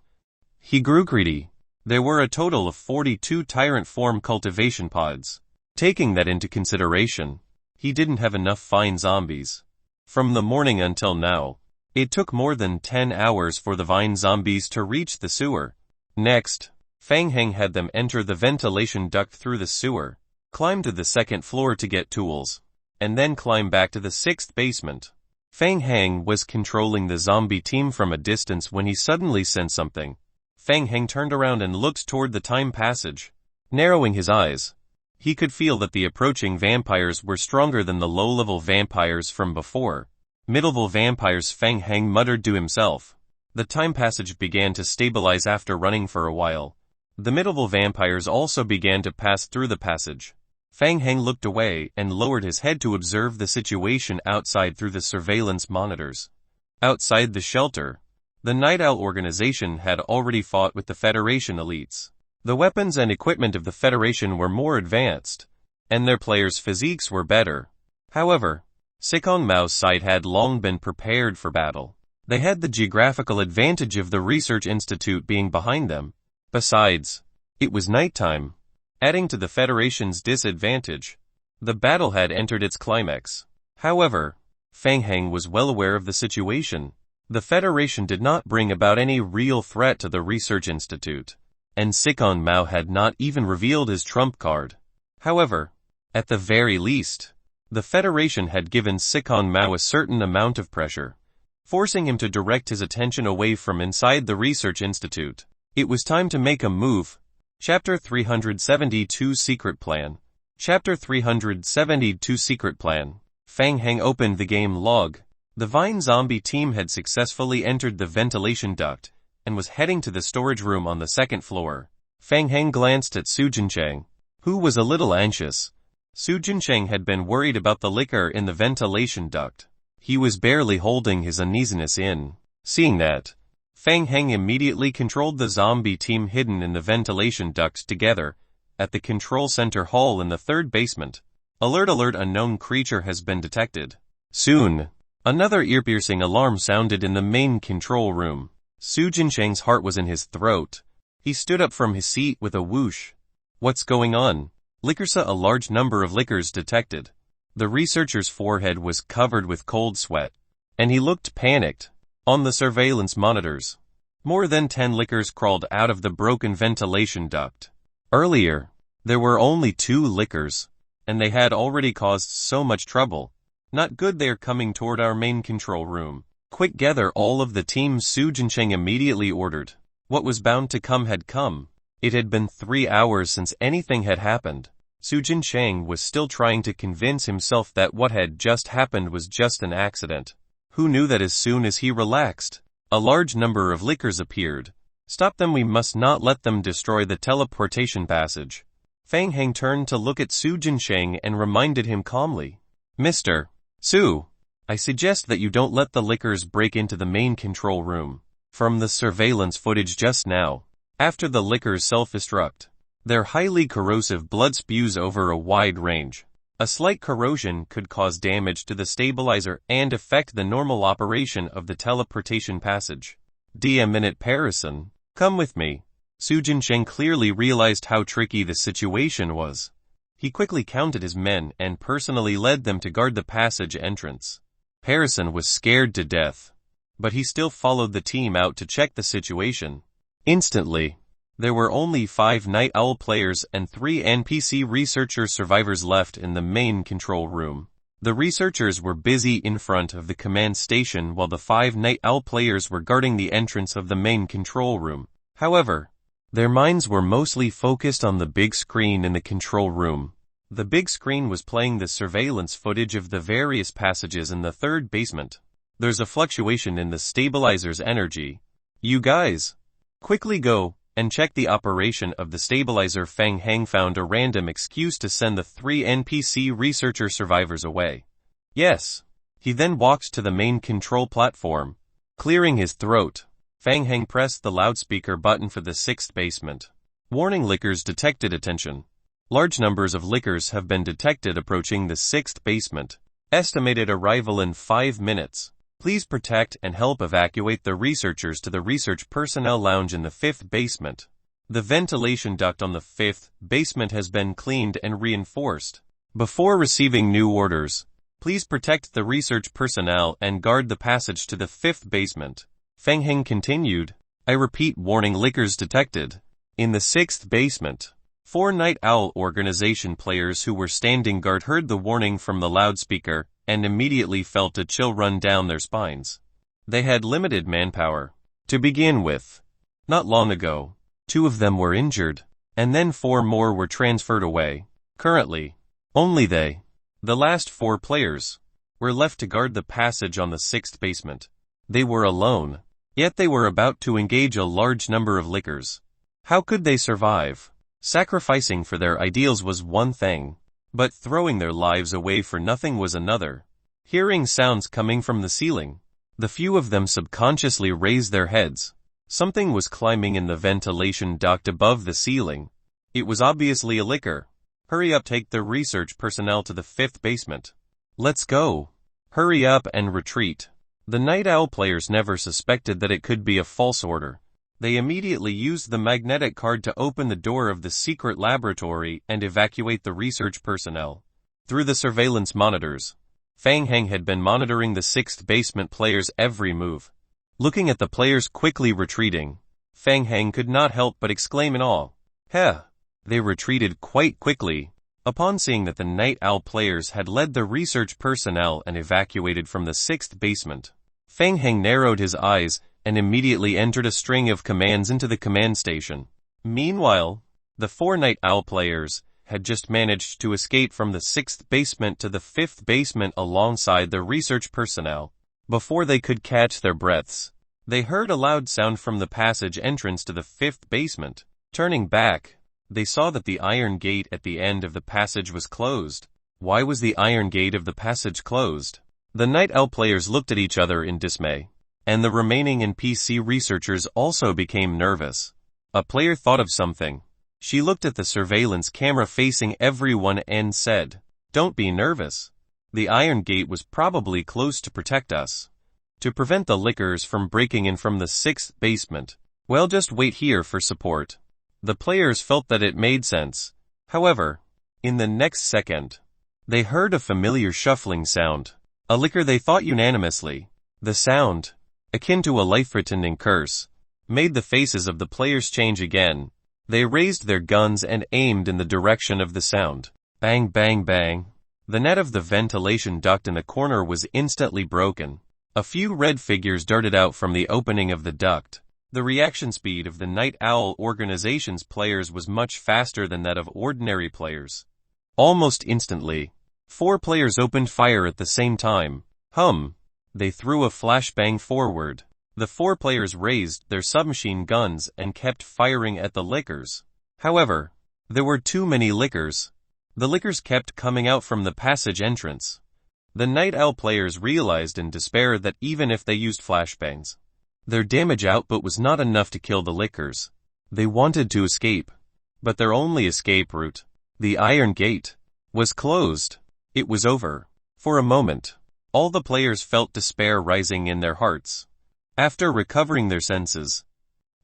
he grew greedy. There were a total of 42 tyrant form cultivation pods. Taking that into consideration, he didn't have enough fine zombies. From the morning until now, it took more than 10 hours for the vine zombies to reach the sewer. Next, Fang Heng had them enter the ventilation duct through the sewer, climb to the 2nd floor to get tools, and then climb back to the 6th basement. Fang Heng was controlling the zombie team from a distance when he suddenly sensed something. Fang Heng turned around and looked toward the time passage. Narrowing his eyes, he could feel that the approaching vampires were stronger than the low-level vampires from before. Mid-level vampires, Fang Heng muttered to himself. The time passage began to stabilize after running for a while. The mid-level vampires also began to pass through the passage. Fang Heng looked away and lowered his head to observe the situation outside through the surveillance monitors. Outside the shelter, the Night Owl organization had already fought with the Federation elites. The weapons and equipment of the Federation were more advanced, and their players' physiques were better. However, Sikong Mao's side had long been prepared for battle. They had the geographical advantage of the Research Institute being behind them. Besides, it was nighttime, adding to the Federation's disadvantage. The battle had entered its climax. However, Fang Heng was well aware of the situation. The Federation did not bring about any real threat to the Research Institute, and Sikong Mao had not even revealed his trump card. However, at the very least, the Federation had given Sikong Mao a certain amount of pressure, forcing him to direct his attention away from inside the Research Institute. It was time to make a move. Chapter 372 Secret Plan. Chapter 372 Secret Plan. Fang Heng opened the game log. The Vine Zombie team had successfully entered the ventilation duct, and was heading to the storage room on the 2nd floor. Fang Heng glanced at Su Jincheng, who was a little anxious. Su Jincheng had been worried about the liquor in the ventilation duct. He was barely holding his uneasiness in. Seeing that, Fang Heng immediately controlled the zombie team hidden in the ventilation duct together, at the control center hall in the 3rd basement. Alert, alert, unknown creature has been detected. Soon, another ear-piercing alarm sounded in the main control room. Su Jincheng's heart was in his throat. He stood up from his seat with a whoosh. What's going on? Liquorsa, a large number of liquors detected. The researcher's forehead was covered with cold sweat, and he looked panicked. On the surveillance monitors, more than 10 liquors crawled out of the broken ventilation duct. Earlier, there were only 2 liquors, and they had already caused so much trouble. Not good, they're coming toward our main control room. Quick, gather all of the team, Su Jincheng immediately ordered. What was bound to come had come. It had been 3 hours since anything had happened. Su Jincheng was still trying to convince himself that what had just happened was just an accident. Who knew that as soon as he relaxed, a large number of lickers appeared. Stop them, we must not let them destroy the teleportation passage. Fang Heng turned to look at Su Jincheng and reminded him calmly. Mr. Su, I suggest that you don't let the lickers break into the main control room. From the surveillance footage just now, after the lickers self-destruct, their highly corrosive blood spews over a wide range. A slight corrosion could cause damage to the stabilizer and affect the normal operation of the teleportation passage. Minute Parison, come with me. Su Jincheng clearly realized how tricky the situation was. He quickly counted his men and personally led them to guard the passage entrance. Parison was scared to death, but he still followed the team out to check the situation. Instantly, there were only 5 Night Owl players and 3 NPC researcher survivors left in the main control room. The researchers were busy in front of the command station while the 5 Night Owl players were guarding the entrance of the main control room. However, their minds were mostly focused on the big screen in the control room. The big screen was playing the surveillance footage of the various passages in the 3rd basement. There's a fluctuation in the stabilizer's energy. You guys, quickly go and check the operation of the stabilizer. Fang Heng found a random excuse to send the 3 NPC researcher survivors away. Yes. He then walked to the main control platform. Clearing his throat, Fang Heng pressed the loudspeaker button for the 6th basement. Warning, lickers detected, attention. Large numbers of lickers have been detected approaching the 6th basement. Estimated arrival in 5 minutes. Please protect and help evacuate the researchers to the research personnel lounge in the 5th basement. The ventilation duct on the 5th basement has been cleaned and reinforced. Before receiving new orders, please protect the research personnel and guard the passage to the 5th basement. Fang Heng continued. I repeat, warning, lickers detected. In the 6th basement. 4 Night Owl organization players who were standing guard heard the warning from the loudspeaker and immediately felt a chill run down their spines. They had limited manpower to begin with. Not long ago, 2 of them were injured, and then 4 more were transferred away. Currently, only they, the last 4 players, were left to guard the passage on the 6th basement. They were alone, yet they were about to engage a large number of lickers. How could they survive? Sacrificing for their ideals was one thing, but throwing their lives away for nothing was another. Hearing sounds coming from the ceiling, the few of them subconsciously raised their heads. Something was climbing in the ventilation duct above the ceiling. It was obviously a licker. Hurry up, take the research personnel to the 5th basement. Let's go. Hurry up and retreat. The Night Owl players never suspected that it could be a false order. They immediately used the magnetic card to open the door of the secret laboratory and evacuate the research personnel. Through the surveillance monitors, Fang Heng had been monitoring the 6th basement players' every move. Looking at the players quickly retreating, Fang Heng could not help but exclaim in awe. Heh! They retreated quite quickly. Upon seeing that the Night Owl players had led the research personnel and evacuated from the 6th basement, Fang Heng narrowed his eyes and immediately entered a string of commands into the command station. Meanwhile, the 4 Night Owl players had just managed to escape from the 6th basement to the 5th basement alongside the research personnel. Before they could catch their breaths, they heard a loud sound from the passage entrance to the 5th basement. Turning back, they saw that the iron gate at the end of the passage was closed. Why was the iron gate of the passage closed? The Night Owl players looked at each other in dismay, and the remaining NPC researchers also became nervous. A player thought of something. She looked at the surveillance camera facing everyone and said, "Don't be nervous. The iron gate was probably closed to protect us, to prevent the lickers from breaking in from the 6th basement. Well, just wait here for support." The players felt that it made sense. However, in the next second, they heard a familiar shuffling sound. A licker, they thought unanimously. The sound, akin to a life-threatening curse, made the faces of the players change again. They raised their guns and aimed in the direction of the sound. Bang bang bang. The net of the ventilation duct in the corner was instantly broken. A few red figures darted out from the opening of the duct. The reaction speed of the Night Owl organization's players was much faster than that of ordinary players. Almost instantly, 4 players opened fire at the same time. They threw a flashbang forward. The 4 players raised their submachine guns and kept firing at the lickers. However, there were too many lickers. The lickers kept coming out from the passage entrance. The Night Owl players realized in despair that even if they used flashbangs, their damage output was not enough to kill the lickers. They wanted to escape, but their only escape route, the iron gate, was closed. It was over. For a moment, all the players felt despair rising in their hearts. After recovering their senses,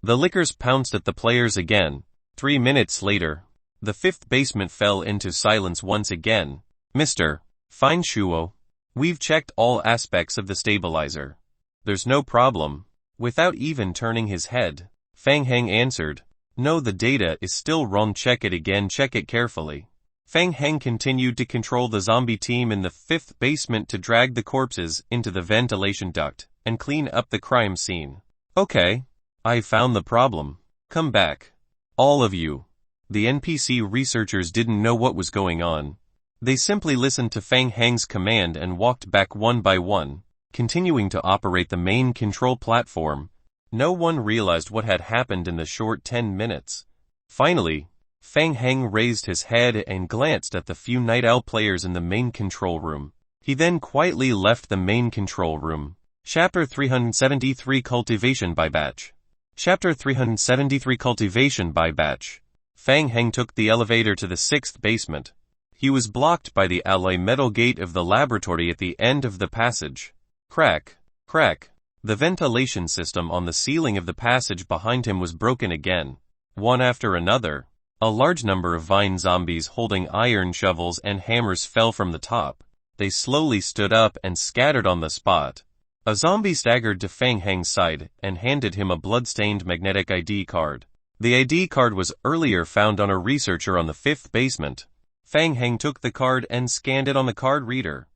the lickers pounced at the players again. 3 minutes later, the 5th basement fell into silence once again. Mr. Fine Shuo, we've checked all aspects of the stabilizer. There's no problem. Without even turning his head, Fang Heng answered, no, the data is still wrong. Check it again, check it carefully. Fang Heng continued to control the zombie team in the 5th basement to drag the corpses into the ventilation duct and clean up the crime scene. Okay, I found the problem. Come back. All of you. The NPC researchers didn't know what was going on. They simply listened to Fang Heng's command and walked back one by one, continuing to operate the main control platform. No one realized what had happened in the short 10 minutes. Finally, Fang Heng raised his head and glanced at the few Night Owl players in the main control room. He then quietly left the main control room. Chapter 373 Cultivation by Batch. Chapter 373 Cultivation by Batch. Fang Heng took the elevator to the 6th basement. He was blocked by the alloy metal gate of the laboratory at the end of the passage. Crack, crack. The ventilation system on the ceiling of the passage behind him was broken again. One after another, a large number of vine zombies holding iron shovels and hammers fell from the top. They slowly stood up and scattered on the spot. A zombie staggered to Fang Heng's side and handed him a blood-stained magnetic ID card. The ID card was earlier found on a researcher on the 5th basement. Fang Heng took the card and scanned it on the card reader.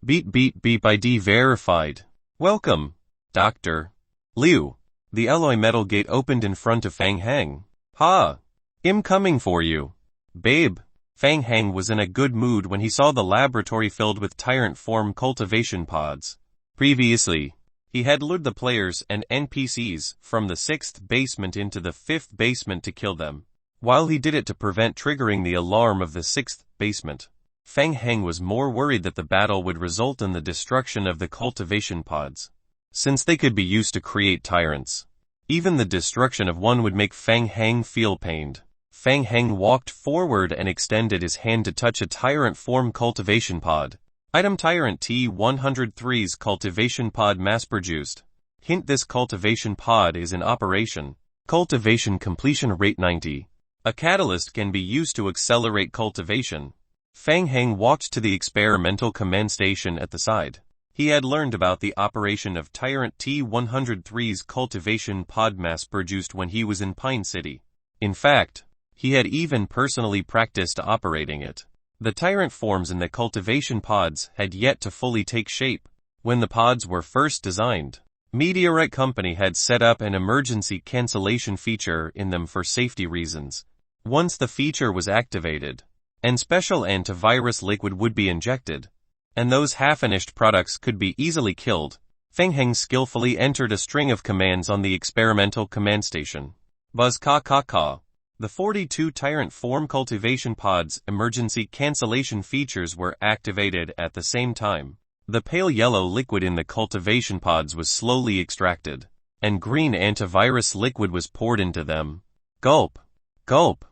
Beep beep beep, ID verified. Welcome, Dr. Liu. The alloy metal gate opened in front of Fang Heng. Ha! I'm coming for you. Babe. Fang Heng was in a good mood when he saw the laboratory filled with tyrant form cultivation pods. Previously, he had lured the players and NPCs from the 6th basement into the 5th basement to kill them. While he did it to prevent triggering the alarm of the 6th basement, Fang Heng was more worried that the battle would result in the destruction of the cultivation pods. Since they could be used to create tyrants, even the destruction of one would make Fang Heng feel pained. Fang Heng walked forward and extended his hand to touch a tyrant form cultivation pod. Item Tyrant T-103's cultivation pod mass-produced. Hint: this cultivation pod is in operation. Cultivation completion rate 90. A catalyst can be used to accelerate cultivation. Fang Heng walked to the experimental command station at the side. He had learned about the operation of Tyrant T-103's cultivation pod mass-produced when he was in Pine City. In fact, he had even personally practiced operating it. The tyrant forms in the cultivation pods had yet to fully take shape. When the pods were first designed, Meteorite Company had set up an emergency cancellation feature in them for safety reasons. Once the feature was activated, and special antivirus liquid would be injected, and those half-finished products could be easily killed, Fang Heng skillfully entered a string of commands on the experimental command station. Buzz ka ka ka. The 42 tyrant form cultivation pods emergency cancellation features were activated at the same time. The pale yellow liquid in the cultivation pods was slowly extracted, and green antivirus liquid was poured into them. Gulp, gulp,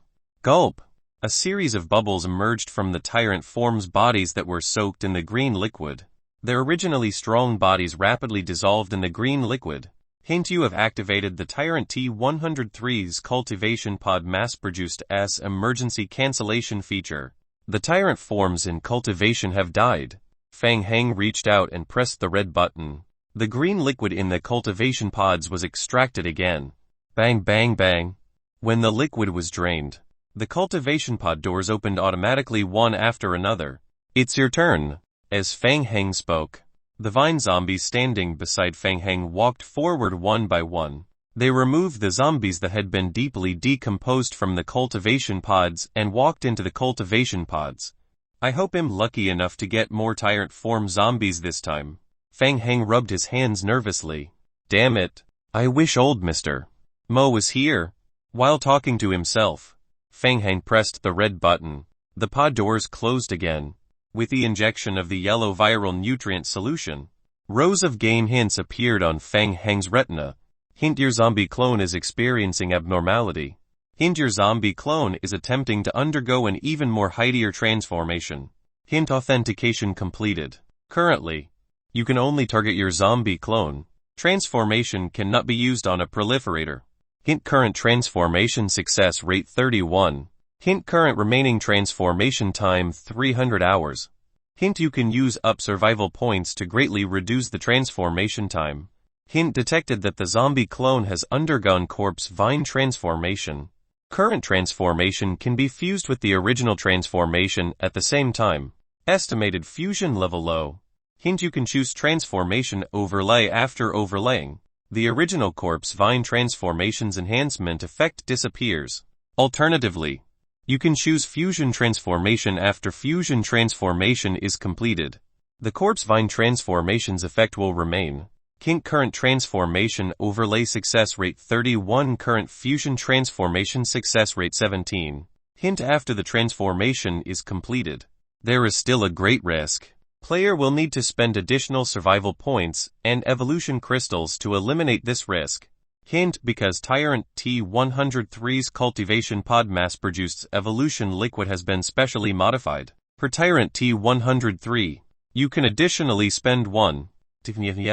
gulp. A series of bubbles emerged from the tyrant form's bodies that were soaked in the green liquid. Their originally strong bodies rapidly dissolved in the green liquid. Hint: you have activated the Tyrant T-103's cultivation pod mass-produced S emergency cancellation feature. The tyrant forms in cultivation have died. Fang Heng reached out and pressed the red button. The green liquid in the cultivation pods was extracted again. Bang bang bang. When the liquid was drained, The cultivation pod doors opened automatically one after another. It's your turn. As Fang Heng spoke, the vine zombies standing beside Fang Heng walked forward one by one. They removed the zombies that had been deeply decomposed from the cultivation pods and walked into the cultivation pods. I hope I'm lucky enough to get more tyrant form zombies this time. Fang Heng rubbed his hands nervously. Damn it. I wish old Mr. Mo was here. While talking to himself, Fang Heng pressed the red button. The pod doors closed again. With the injection of the yellow viral nutrient solution, rows of game hints appeared on Fang Heng's retina. Hint: your zombie clone is experiencing abnormality. Hint: your zombie clone is attempting to undergo an even more hightier transformation. Hint: authentication completed. Currently, you can only target your zombie clone. Transformation cannot be used on a proliferator. Hint: current transformation success rate 31. Hint: current remaining transformation time 300 hours. Hint: you can use up survival points to greatly reduce the transformation time. Hint: detected that the zombie clone has undergone corpse vine transformation. Current transformation can be fused with the original transformation at the same time. Estimated fusion level low. Hint: you can choose transformation overlay after overlaying. The original corpse vine transformation's enhancement effect disappears. Alternatively, you can choose fusion transformation after fusion transformation is completed. The corpse vine transformation's effect will remain. Hint: current transformation overlay success rate 31. Current fusion transformation success rate 17. Hint: after the transformation is completed, there is still a great risk. Player will need to spend additional survival points and evolution crystals to eliminate this risk. Hint: because Tyrant T103's cultivation pod mass-produced evolution liquid has been specially modified. For Tyrant T103, you can additionally spend 1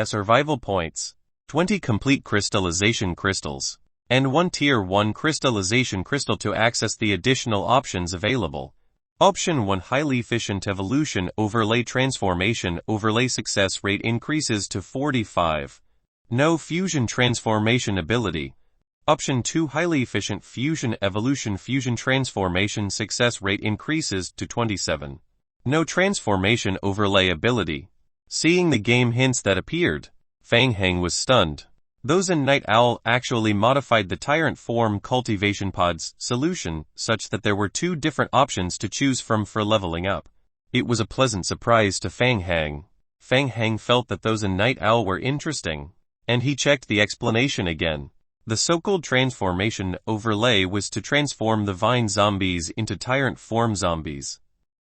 survival points, 20 complete crystallization crystals, and 1 tier 1 crystallization crystal to access the additional options available. Option 1: highly efficient evolution overlay. Transformation overlay success rate increases to 45. No fusion transformation ability. Option 2: highly efficient fusion evolution. Fusion transformation success rate increases to 27. No transformation overlay ability. Seeing the game hints that appeared, Fang Heng was stunned. Those in Night Owl actually modified the Tyrant Form Cultivation Pod's solution such that there were 2 different options to choose from for leveling up. It was a pleasant surprise to Fang Heng. Fang Heng felt that those in Night Owl were interesting, and he checked the explanation again. The so-called transformation overlay was to transform the vine zombies into Tyrant Form zombies,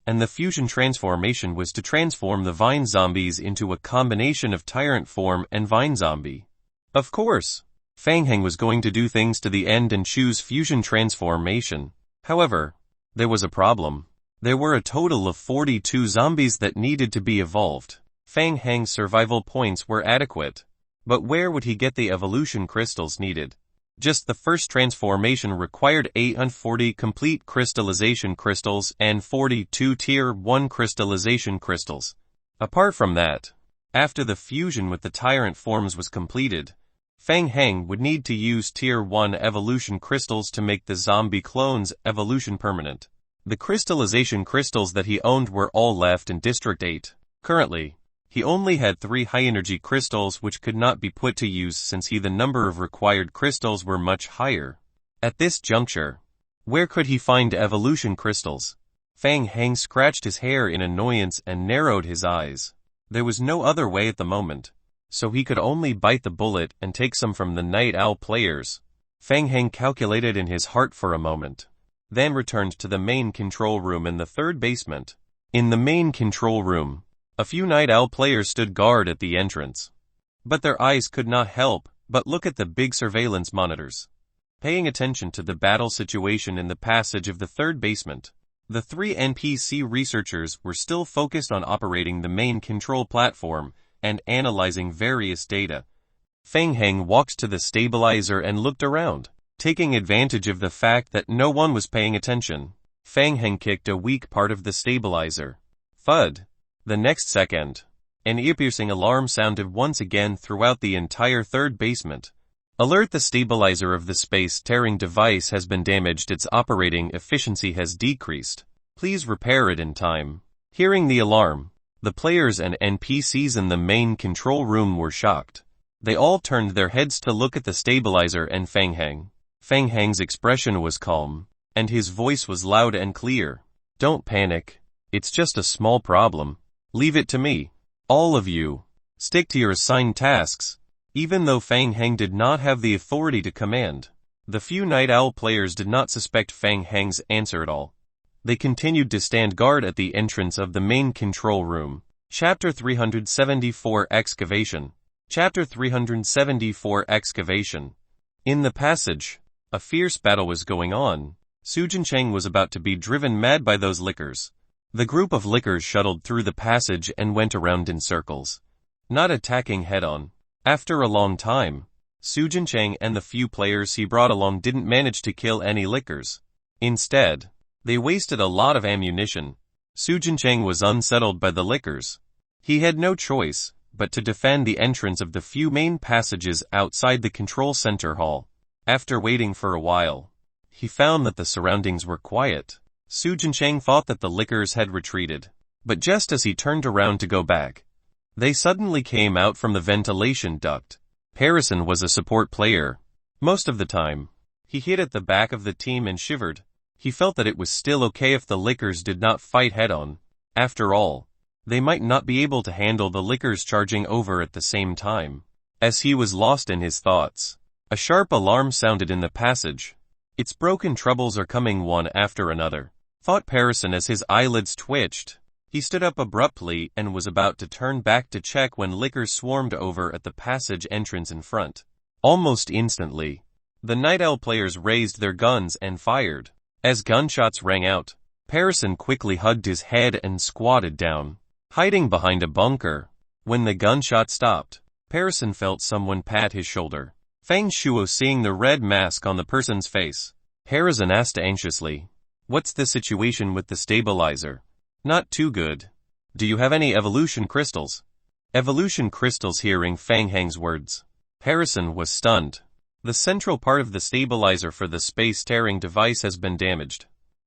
and the fusion transformation was to transform the vine zombies into a combination of Tyrant Form and vine zombie. Of course, Fang Heng was going to do things to the end and choose fusion transformation. However, there was a problem. There were a total of 42 zombies that needed to be evolved. Fang Heng's survival points were adequate, but where would he get the evolution crystals needed? Just the first transformation required 840 complete crystallization crystals and 42 tier 1 crystallization crystals. Apart from that, after the fusion with the Tyrant Forms was completed, Fang Heng would need to use tier 1 evolution crystals to make the zombie clones evolution permanent. The crystallization crystals that he owned were all left in District 8. Currently, he only had 3 high-energy crystals which could not be put to use since the number of required crystals were much higher. At this juncture, where could he find evolution crystals? Fang Heng scratched his hair in annoyance and narrowed his eyes. There was no other way at the moment, so he could only bite the bullet and take some from the Night Owl players. Fang Heng calculated in his heart for a moment, then returned to the main control room in the 3rd basement. In the main control room, a few Night Owl players stood guard at the entrance, but their eyes could not help but look at the big surveillance monitors. Paying attention to the battle situation in the passage of the 3rd basement, the 3 NPC researchers were still focused on operating the main control platform and analyzing various data. Fang Heng walked to the stabilizer and looked around. Taking advantage of the fact that no one was paying attention, Fang Heng kicked a weak part of the stabilizer. Thud! The next second, an ear-piercing alarm sounded once again throughout the entire 3rd basement. Alert: the stabilizer of the space-tearing device has been damaged. Its operating efficiency has decreased. Please repair it in time. Hearing the alarm, the players and NPCs in the main control room were shocked. They all turned their heads to look at the stabilizer and Feng Hang. Feng Hang's expression was calm, and his voice was loud and clear. Don't panic. It's just a small problem. Leave it to me. All of you, stick to your assigned tasks. Even though Feng Hang did not have the authority to command, the few Night Owl players did not suspect Feng Hang's answer at all. They continued to stand guard at the entrance of the main control room. Chapter 374 Excavation. Chapter 374 Excavation. In the passage, a fierce battle was going on. Su Jincheng was about to be driven mad by those lickers. The group of lickers shuttled through the passage and went around in circles, not attacking head-on. After a long time, Su Jincheng and the few players he brought along didn't manage to kill any lickers. Instead, they wasted a lot of ammunition. Su Jincheng was unsettled by the lickers. He had no choice but to defend the entrance of the few main passages outside the control center hall. After waiting for a while, he found that the surroundings were quiet. Su Jincheng thought that the lickers had retreated, but just as he turned around to go back, they suddenly came out from the ventilation duct. Harrison was a support player. Most of the time, he hid at the back of the team and shivered. He felt that it was still okay if the lickers did not fight head-on. After all, they might not be able to handle the lickers charging over at the same time. As he was lost in his thoughts, a sharp alarm sounded in the passage. Its broken troubles are coming one after another, thought Harrison as his eyelids twitched. He stood up abruptly and was about to turn back to check when lickers swarmed over at the passage entrance in front. Almost instantly, the Night Owl players raised their guns and fired. As gunshots rang out, Harrison quickly hugged his head and squatted down, hiding behind a bunker. When the gunshot stopped, Harrison felt someone pat his shoulder. Feng Shuo, seeing the red mask on the person's face, Harrison asked anxiously, "What's the situation with the stabilizer?" "Not too good. Do you have any evolution crystals?" Evolution crystals. Hearing Feng Hang's words, Harrison was stunned. The central part of the stabilizer for the space-tearing device has been damaged.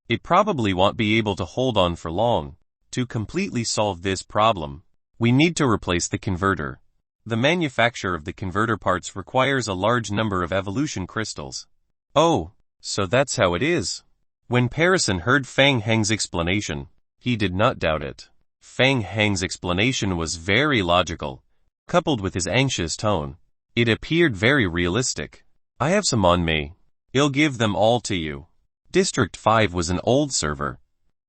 It probably won't be able to hold on for long. To completely solve this problem, we need to replace the converter. The manufacture of the converter parts requires a large number of evolution crystals. Oh, so that's how it is. When Harrison heard Feng Hang's explanation, he did not doubt it. Feng Hang's explanation was very logical, coupled with his anxious tone. It appeared very realistic. "I have some on me. I'll give them all to you." District 5 was an old server.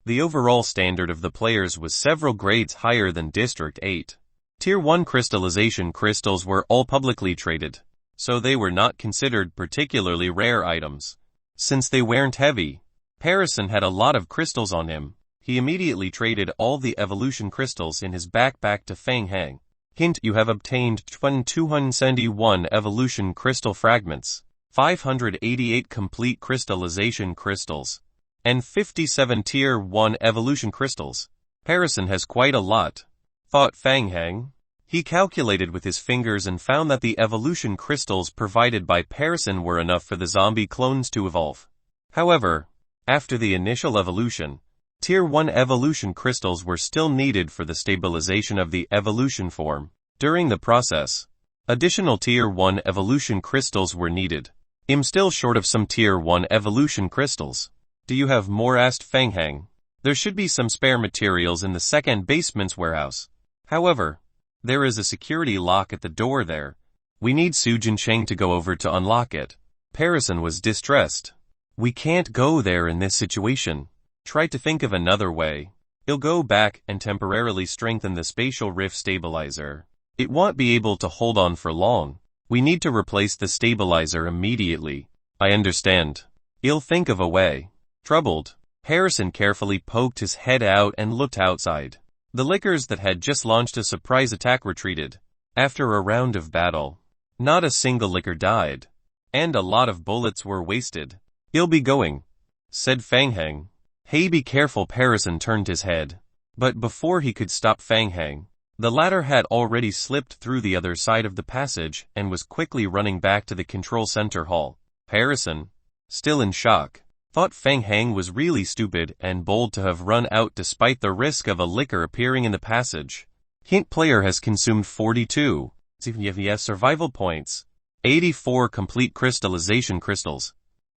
The overall standard of the players was several grades higher than District 8. Tier 1 crystallization crystals were all publicly traded, so they were not considered particularly rare items. Since they weren't heavy, Harrison had a lot of crystals on him. He immediately traded all the evolution crystals in his backpack to Feng Hang. Hint: you have obtained 271 evolution crystal fragments, 588 complete crystallization crystals, and 57 tier 1 evolution crystals. Harrison has quite a lot, thought Feng Hang. He calculated with his fingers and found that the evolution crystals provided by Harrison were enough for the zombie clones to evolve. However, after the initial evolution, Tier 1 evolution crystals were still needed for the stabilization of the evolution form. During the process, additional Tier 1 evolution crystals were needed. "I'm still short of some Tier 1 evolution crystals. Do you have more?" asked Feng Hang. "There should be some spare materials in the second basement's warehouse. However, there is a security lock at the door there. We need Su Jincheng to go over to unlock it." Harrison was distressed. "We can't go there in this situation. Try to think of another way. I'll go back and temporarily strengthen the spatial rift stabilizer. It won't be able to hold on for long. We need to replace the stabilizer immediately." "I understand. I'll think of a way." Troubled, Harrison carefully poked his head out and looked outside. The lickers that had just launched a surprise attack retreated. After a round of battle, not a single licker died, and a lot of bullets were wasted. "I'll be going," said Feng Hang. "Hey, be careful." Harrison turned his head, but before he could stop Feng Hang, The latter had already slipped through the other side of the passage and was quickly running back to the control center hall. Harrison, still in shock, thought Feng Hang was really stupid and bold to have run out despite the risk of a licker appearing in the passage. Hint: player has consumed 42 survival points, 84 complete crystallization crystals,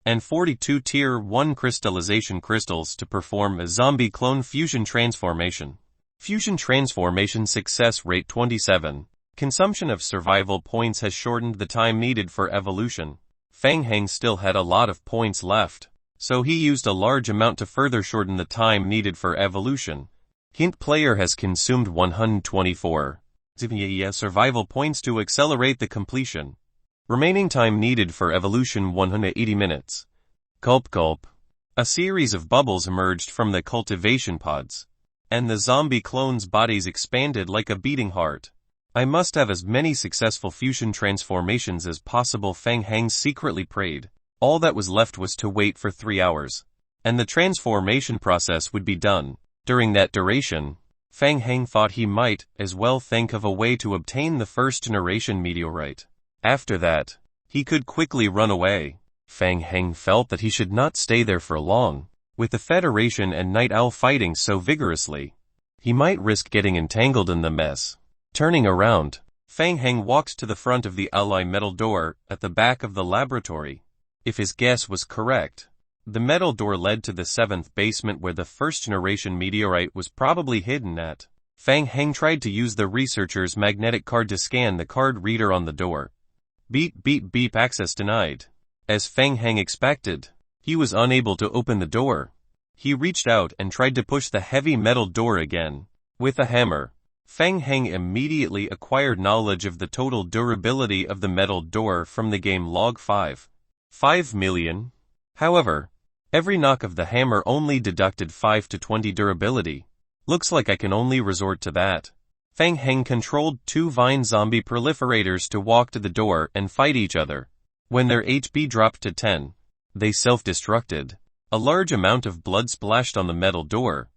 and 42 tier 1 crystallization crystals to perform a zombie clone fusion transformation. Fusion transformation success rate 27. Consumption of survival points has shortened the time needed for evolution. Feng Hang still had a lot of points left, so he used a large amount to further shorten the time needed for evolution. Hint: player has consumed 124 survival points to accelerate the completion. Remaining time needed for evolution 180 minutes. Gulp gulp. A series of bubbles emerged from the cultivation pods, and the zombie clones' bodies expanded like a beating heart. I must have as many successful fusion transformations as possible, Feng Hang secretly prayed. All that was left was to wait for 3 hours, and the transformation process would be done. During that duration, Feng Hang thought he might as well think of a way to obtain the first generation meteorite. After that, he could quickly run away. Feng Hang felt that he should not stay there for long. With the Federation and Night Owl fighting so vigorously, he might risk getting entangled in the mess. Turning around, Feng Hang walked to the front of the ally metal door at the back of the laboratory. If his guess was correct, the metal door led to the 7th basement where the first-generation meteorite was probably hidden at. Feng Hang tried to use the researcher's magnetic card to scan the card reader on the door. Beep beep beep, access denied. As Feng Hang expected, he was unable to open the door. He reached out and tried to push the heavy metal door again. With a hammer, Feng Hang immediately acquired knowledge of the total durability of the metal door from the game log 5. 5 million. However, every knock of the hammer only deducted 5 to 20 durability. Looks like I can only resort to that. Feng Hang controlled 2 vine zombie proliferators to walk to the door and fight each other. When their HP dropped to 10, they self-destructed. A large amount of blood splashed on the metal door,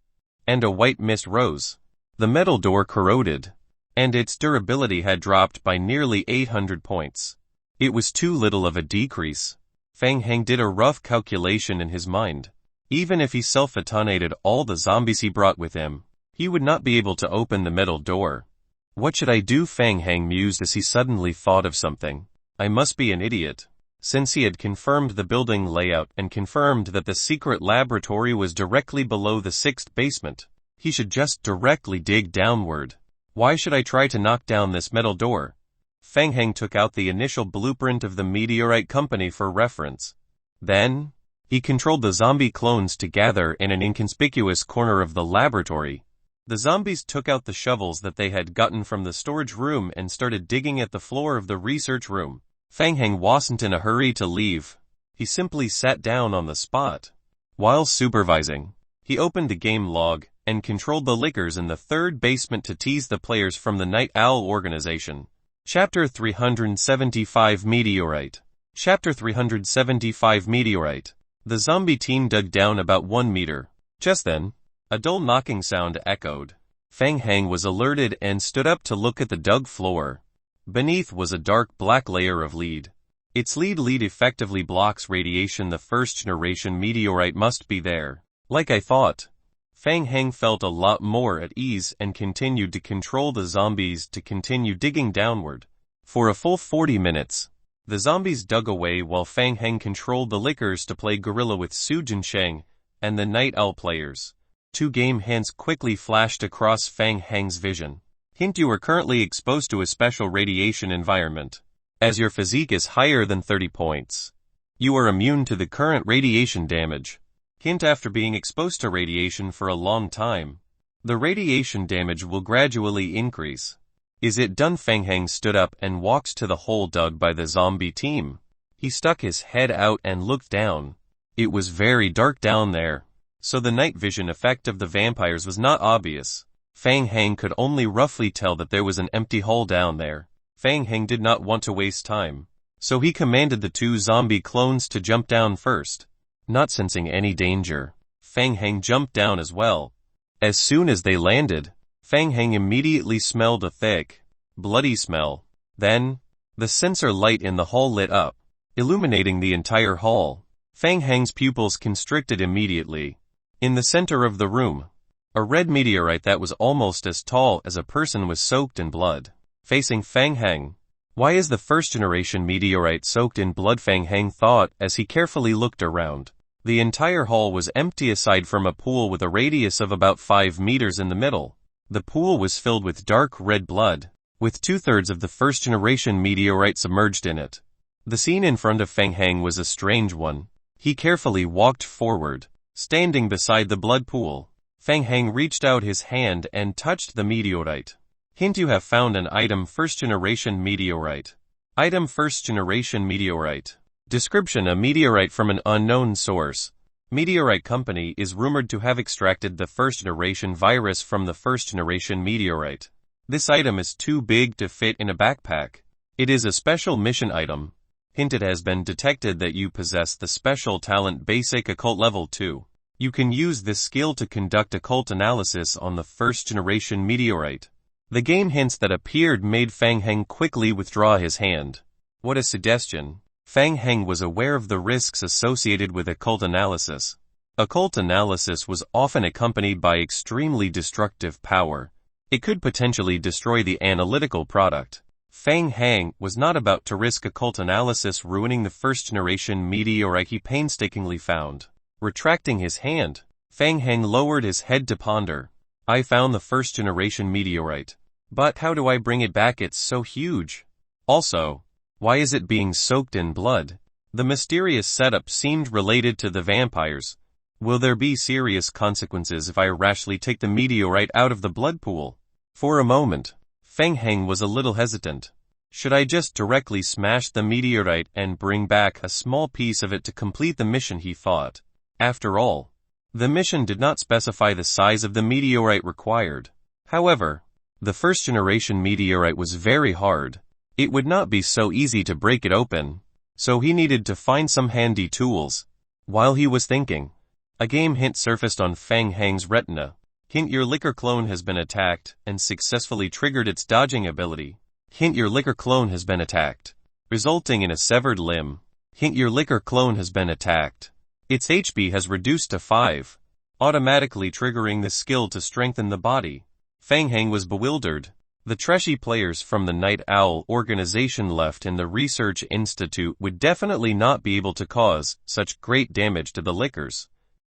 and a white mist rose. The metal door corroded, and its durability had dropped by nearly 800 points. It was too little of a decrease. Feng Hang did a rough calculation in his mind. Even if he self-detonated all the zombies he brought with him, he would not be able to open the metal door. What should I do? Feng Hang mused as he suddenly thought of something. I must be an idiot. Since he had confirmed the building layout and confirmed that the secret laboratory was directly below the 6th basement, he should just directly dig downward. Why should I try to knock down this metal door? Feng Hang took out the initial blueprint of the meteorite company for reference. Then, he controlled the zombie clones to gather in an inconspicuous corner of the laboratory. The zombies took out the shovels that they had gotten from the storage room and started digging at the floor of the research room. Feng Hang wasn't in a hurry to leave. He simply sat down on the spot. While supervising, he opened the game log and controlled the lickers in the 3rd basement to tease the players from the Night Owl organization. Chapter 375 Meteorite. Chapter 375 Meteorite. The zombie team dug down about 1 meter. Just then, a dull knocking sound echoed. Feng Hang was alerted and stood up to look at the dug floor. Beneath was a dark black layer of lead. Its lead effectively blocks radiation. The first-generation meteorite must be there. Like I thought. Feng Hang felt a lot more at ease and continued to control the zombies to continue digging downward. For a full 40 minutes, the zombies dug away while Feng Hang controlled the lickers to play gorilla with Su Jinsheng and the Night Owl players. 2 game hands quickly flashed across Feng Hang's vision. Hint: you are currently exposed to a special radiation environment. As your physique is higher than 30 points, you are immune to the current radiation damage. Hint: after being exposed to radiation for a long time, the radiation damage will gradually increase. Is it done? Feng Hang stood up and walked to the hole dug by the zombie team. He stuck his head out and looked down. It was very dark down there, so the night vision effect of the vampires was not obvious. Feng Hang could only roughly tell that there was an empty hole down there. Feng Hang did not want to waste time, so he commanded the 2 zombie clones to jump down first. Not sensing any danger, Feng Hang jumped down as well. As soon as they landed, Fang Heng immediately smelled a thick, bloody smell. Then, the sensor light in the hall lit up, illuminating the entire hall. Fang Heng's pupils constricted immediately. In the center of the room, a red meteorite that was almost as tall as a person was soaked in blood, facing Fang Heng. Why is the first-generation meteorite soaked in blood? Fang Heng thought as he carefully looked around. The entire hall was empty aside from a pool with a radius of about 5 meters in the middle. The pool was filled with dark red blood, with 2/3 of the first-generation meteorite submerged in it. The scene in front of Fang Heng was a strange one. He carefully walked forward, standing beside the blood pool. Fang Heng reached out his hand and touched the meteorite. Hint: you have found an item: first-generation meteorite. Item: first-generation meteorite. Description: a meteorite from an unknown source. Meteorite company is rumored to have extracted the first-generation virus from the first-generation meteorite. This item is too big to fit in a backpack. It is a special mission item. Hint: it has been detected that you possess the special talent Basic Occult Level 2. You can use this skill to conduct occult analysis on the first-generation meteorite. The game hints that appeared made Fang Heng quickly withdraw his hand. What a suggestion. Fang Heng was aware of the risks associated with occult analysis. Occult analysis was often accompanied by extremely destructive power. It could potentially destroy the analytical product. Fang Heng was not about to risk occult analysis ruining the first-generation meteorite he painstakingly found. Retracting his hand, Fang Heng lowered his head to ponder. I found the first-generation meteorite. But how do I bring it back? It's so huge. Also, why is it being soaked in blood? The mysterious setup seemed related to the vampires. Will there be serious consequences if I rashly take the meteorite out of the blood pool? For a moment, Fang Heng was a little hesitant. Should I just directly smash the meteorite and bring back a small piece of it to complete the mission, he thought. After all, the mission did not specify the size of the meteorite required. However, the first-generation meteorite was very hard. It would not be so easy to break it open, so he needed to find some handy tools. While he was thinking, a game hint surfaced on Fang Heng's retina. Hint: your liquor clone has been attacked and successfully triggered its dodging ability. Hint: your liquor clone has been attacked, resulting in a severed limb. Hint: your liquor clone has been attacked. Its HP has reduced to 5, automatically triggering the skill to strengthen the body. Fang Heng was bewildered. The trashy players from the Night Owl organization left in the research institute would definitely not be able to cause such great damage to the liquors.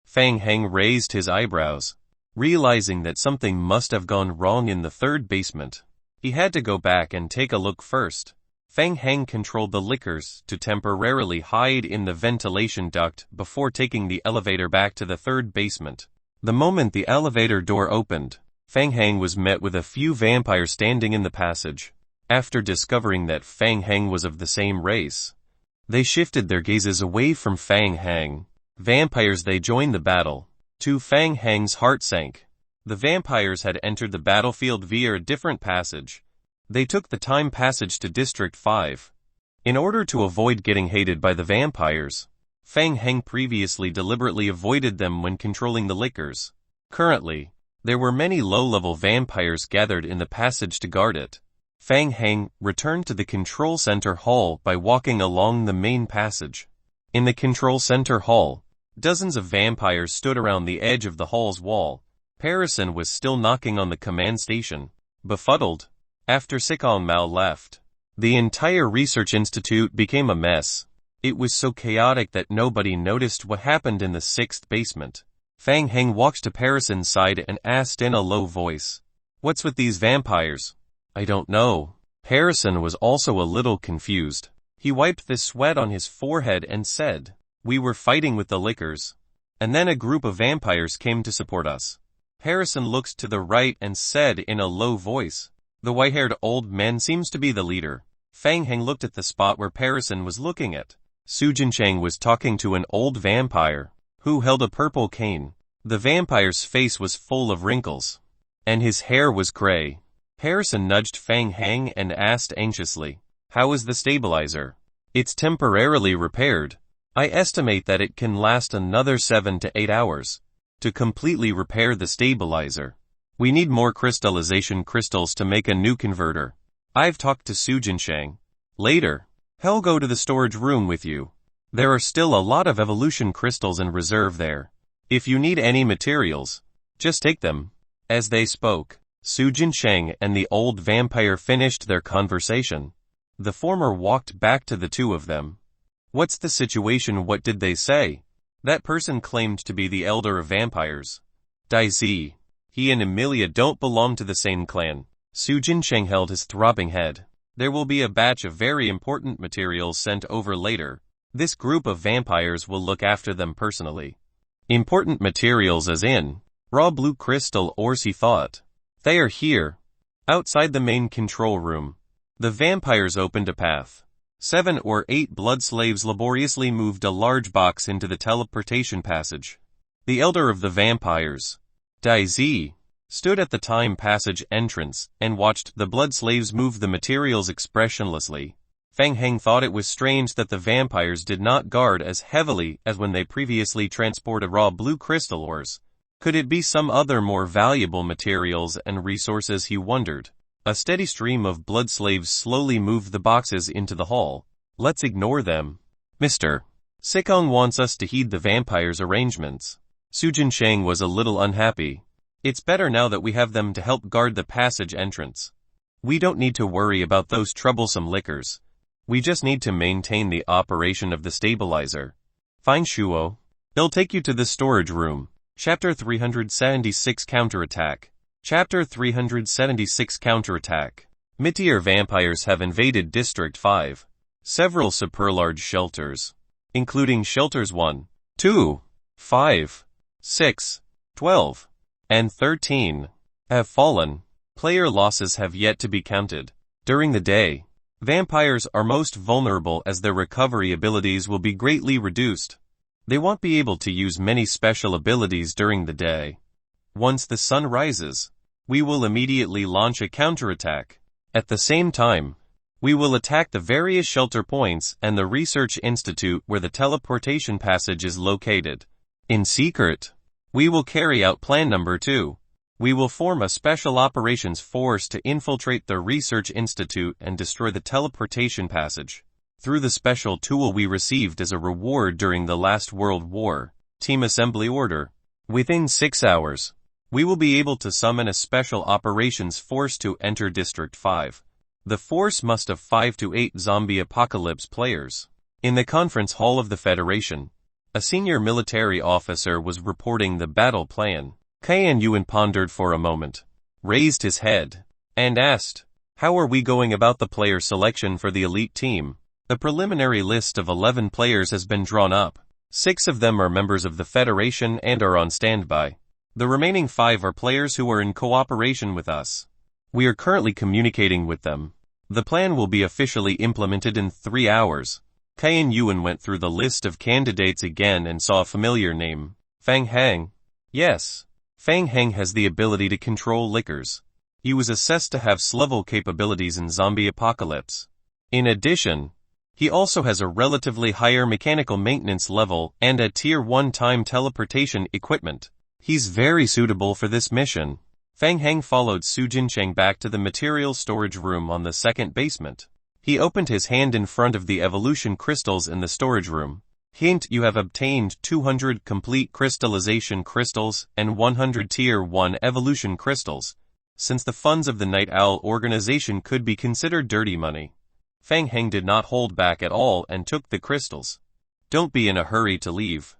Fang Heng raised his eyebrows, realizing that something must have gone wrong in the third basement. He had to go back and take a look first. Fang Heng controlled the liquors to temporarily hide in the ventilation duct before taking the elevator back to the third basement. The moment the elevator door opened, Fang Heng was met with a few vampires standing in the passage. After discovering that Fang Heng was of the same race, they shifted their gazes away from Fang Heng. Vampires, they joined the battle. To Fang Heng's heart sank. The vampires had entered the battlefield via a different passage. They took the time passage to District 5. In order to avoid getting hated by the vampires, Fang Heng previously deliberately avoided them when controlling the liquors. Currently, there were many low-level vampires gathered in the passage to guard it. Fang Heng returned to the control center hall by walking along the main passage. In the control center hall, dozens of vampires stood around the edge of the hall's wall. Harrison was still knocking on the command station. Befuddled, after Sikong Mao left, the entire research institute became a mess. It was so chaotic that nobody noticed what happened in the 6th basement. Fang Heng walked to Harrison's side and asked in a low voice, "What's with these vampires?" "I don't know." Harrison was also a little confused. He wiped the sweat on his forehead and said, "We were fighting with the liquors, and then a group of vampires came to support us." Harrison looked to the right and said in a low voice, "The white-haired old man seems to be the leader." Fang Heng looked at the spot where Harrison was looking at. Su Jincheng was talking to an old vampire, who held a purple cane. The vampire's face was full of wrinkles, and his hair was gray. Harrison nudged Fang Heng and asked anxiously, "How is the stabilizer?" "It's temporarily repaired. I estimate that it can last another 7 to 8 hours. To completely repair the stabilizer, We need more crystallization crystals to make a new converter. I've talked to Sujinsheng. Later, he'll go to the storage room with you. There are still a lot of evolution crystals in reserve there. If you need any materials, just take them. As they spoke, Sujinsheng and the old vampire finished their conversation. The former walked back to the two of them. What's the situation? What did they say? That person claimed to be the elder of vampires. Daizi. He and Emilia don't belong to the same clan. Sujinsheng held his throbbing head. There will be a batch of very important materials sent over later. This group of vampires will look after them personally. Important materials as in raw blue crystal ores, he thought. They are here. Outside the main control room. The vampires opened a path. 7 or 8 blood slaves laboriously moved a large box into the teleportation passage. The elder of the vampires, Daizi, stood at the time passage entrance and watched the blood slaves move the materials expressionlessly. Feng Heng thought it was strange that the vampires did not guard as heavily as when they previously transported raw blue crystal ores. Could it be some other more valuable materials and resources, he wondered. A steady stream of blood slaves slowly moved the boxes into the hall. Let's ignore them. Mr. Sikong wants us to heed the vampires' arrangements. Sujinsheng was a little unhappy. It's better now that we have them to help guard the passage entrance. We don't need to worry about those troublesome lickers. We just need to maintain the operation of the stabilizer. Fine, Shuo. They'll take you to the storage room. Chapter 376 Counterattack. Chapter 376 Counterattack. Mid-tier vampires have invaded District 5. Several super-large shelters, including shelters 1, 2, 5, 6, 12, and 13, have fallen. Player losses have yet to be counted. During the day, vampires are most vulnerable as their recovery abilities will be greatly reduced. They won't be able to use many special abilities during the day. Once the sun rises, we will immediately launch a counterattack. At the same time, we will attack the various shelter points and the research institute where the teleportation passage is located. In secret, we will carry out plan number 2. We will form a special operations force to infiltrate the research institute and destroy the teleportation passage. Through the special tool we received as a reward during the last World War, Team Assembly Order, within 6 hours, we will be able to summon a special operations force to enter District 5. The force must have 5 to 8 zombie apocalypse players. In the conference hall of the Federation, a senior military officer was reporting the battle plan. Qian Yuan pondered for a moment, raised his head, and asked, "How are we going about the player selection for the elite team?" The preliminary list of 11 players has been drawn up. 6 of them are members of the Federation and are on standby. The remaining 5 are players who are in cooperation with us. We are currently communicating with them. The plan will be officially implemented in 3 hours. Qian Yuan went through the list of candidates again and saw a familiar name. Feng Heng. Yes. Feng Heng has the ability to control lickers. He was assessed to have level capabilities in zombie apocalypse. In addition, he also has a relatively higher mechanical maintenance level and a tier 1 time teleportation equipment. He's very suitable for this mission. Feng Heng followed Sujinsheng back to the material storage room on the second basement. He opened his hand in front of the evolution crystals in the storage room. Hint: you have obtained 200 complete crystallization crystals and 100 tier 1 evolution crystals. Since the funds of the Night Owl organization could be considered dirty money, Feng Heng did not hold back at all and took the crystals. Don't be in a hurry to leave.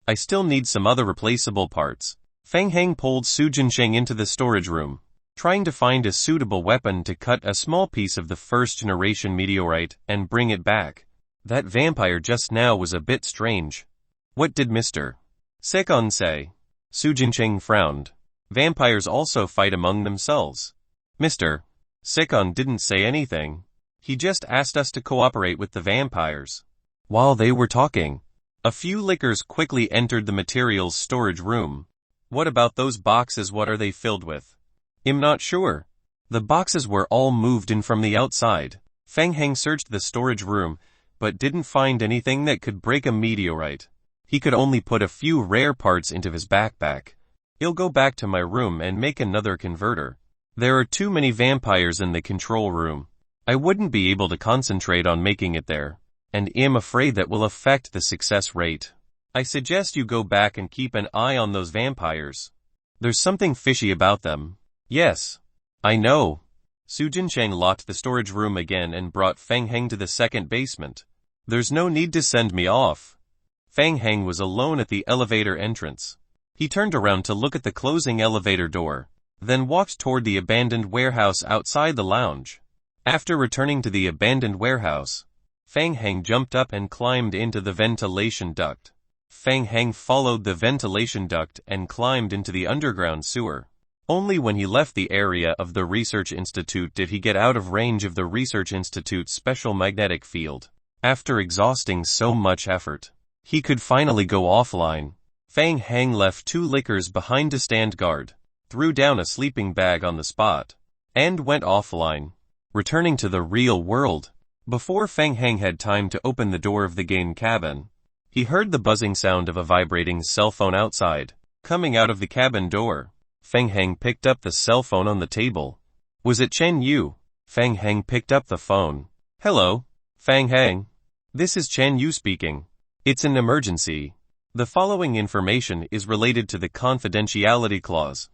I still need some other replaceable parts. Feng Heng pulled Sujinsheng into the storage room, trying to find a suitable weapon to cut a small piece of the first-generation meteorite and bring it back. That vampire just now was a bit strange. What did Mr. Sekon say? Sujinsheng frowned. Vampires also fight among themselves. Mr. Sekon didn't say anything. He just asked us to cooperate with the vampires. While they were talking, a few lickers quickly entered the materials storage room. What about those boxes? What are they filled with? I'm not sure. The boxes were all moved in from the outside. Feng Heng searched the storage room, but didn't find anything that could break a meteorite. He could only put a few rare parts into his backpack. I'll go back to my room and make another converter. There are too many vampires in the control room. I wouldn't be able to concentrate on making it there, and I'm afraid that will affect the success rate. I suggest you go back and keep an eye on those vampires. There's something fishy about them. Yes. I know. Su Jincheng locked the storage room again and brought Feng Heng to the second basement. There's no need to send me off. Feng Heng was alone at the elevator entrance. He turned around to look at the closing elevator door, then walked toward the abandoned warehouse outside the lounge. After returning to the abandoned warehouse, Feng Heng jumped up and climbed into the ventilation duct. Feng Heng followed the ventilation duct and climbed into the underground sewer. Only when he left the area of the Research Institute did he get out of range of the Research Institute's special magnetic field. After exhausting so much effort, he could finally go offline. Feng Heng left 2 liquors behind to stand guard, threw down a sleeping bag on the spot, and went offline, returning to the real world. Before Feng Heng had time to open the door of the game cabin, he heard the buzzing sound of a vibrating cell phone outside. Coming out of the cabin door, Feng Heng picked up the cell phone on the table. Was it Chen Yu? Feng Heng picked up the phone. Hello, Feng Heng. This is Chen Yu speaking. It's an emergency. The following information is related to the confidentiality clause.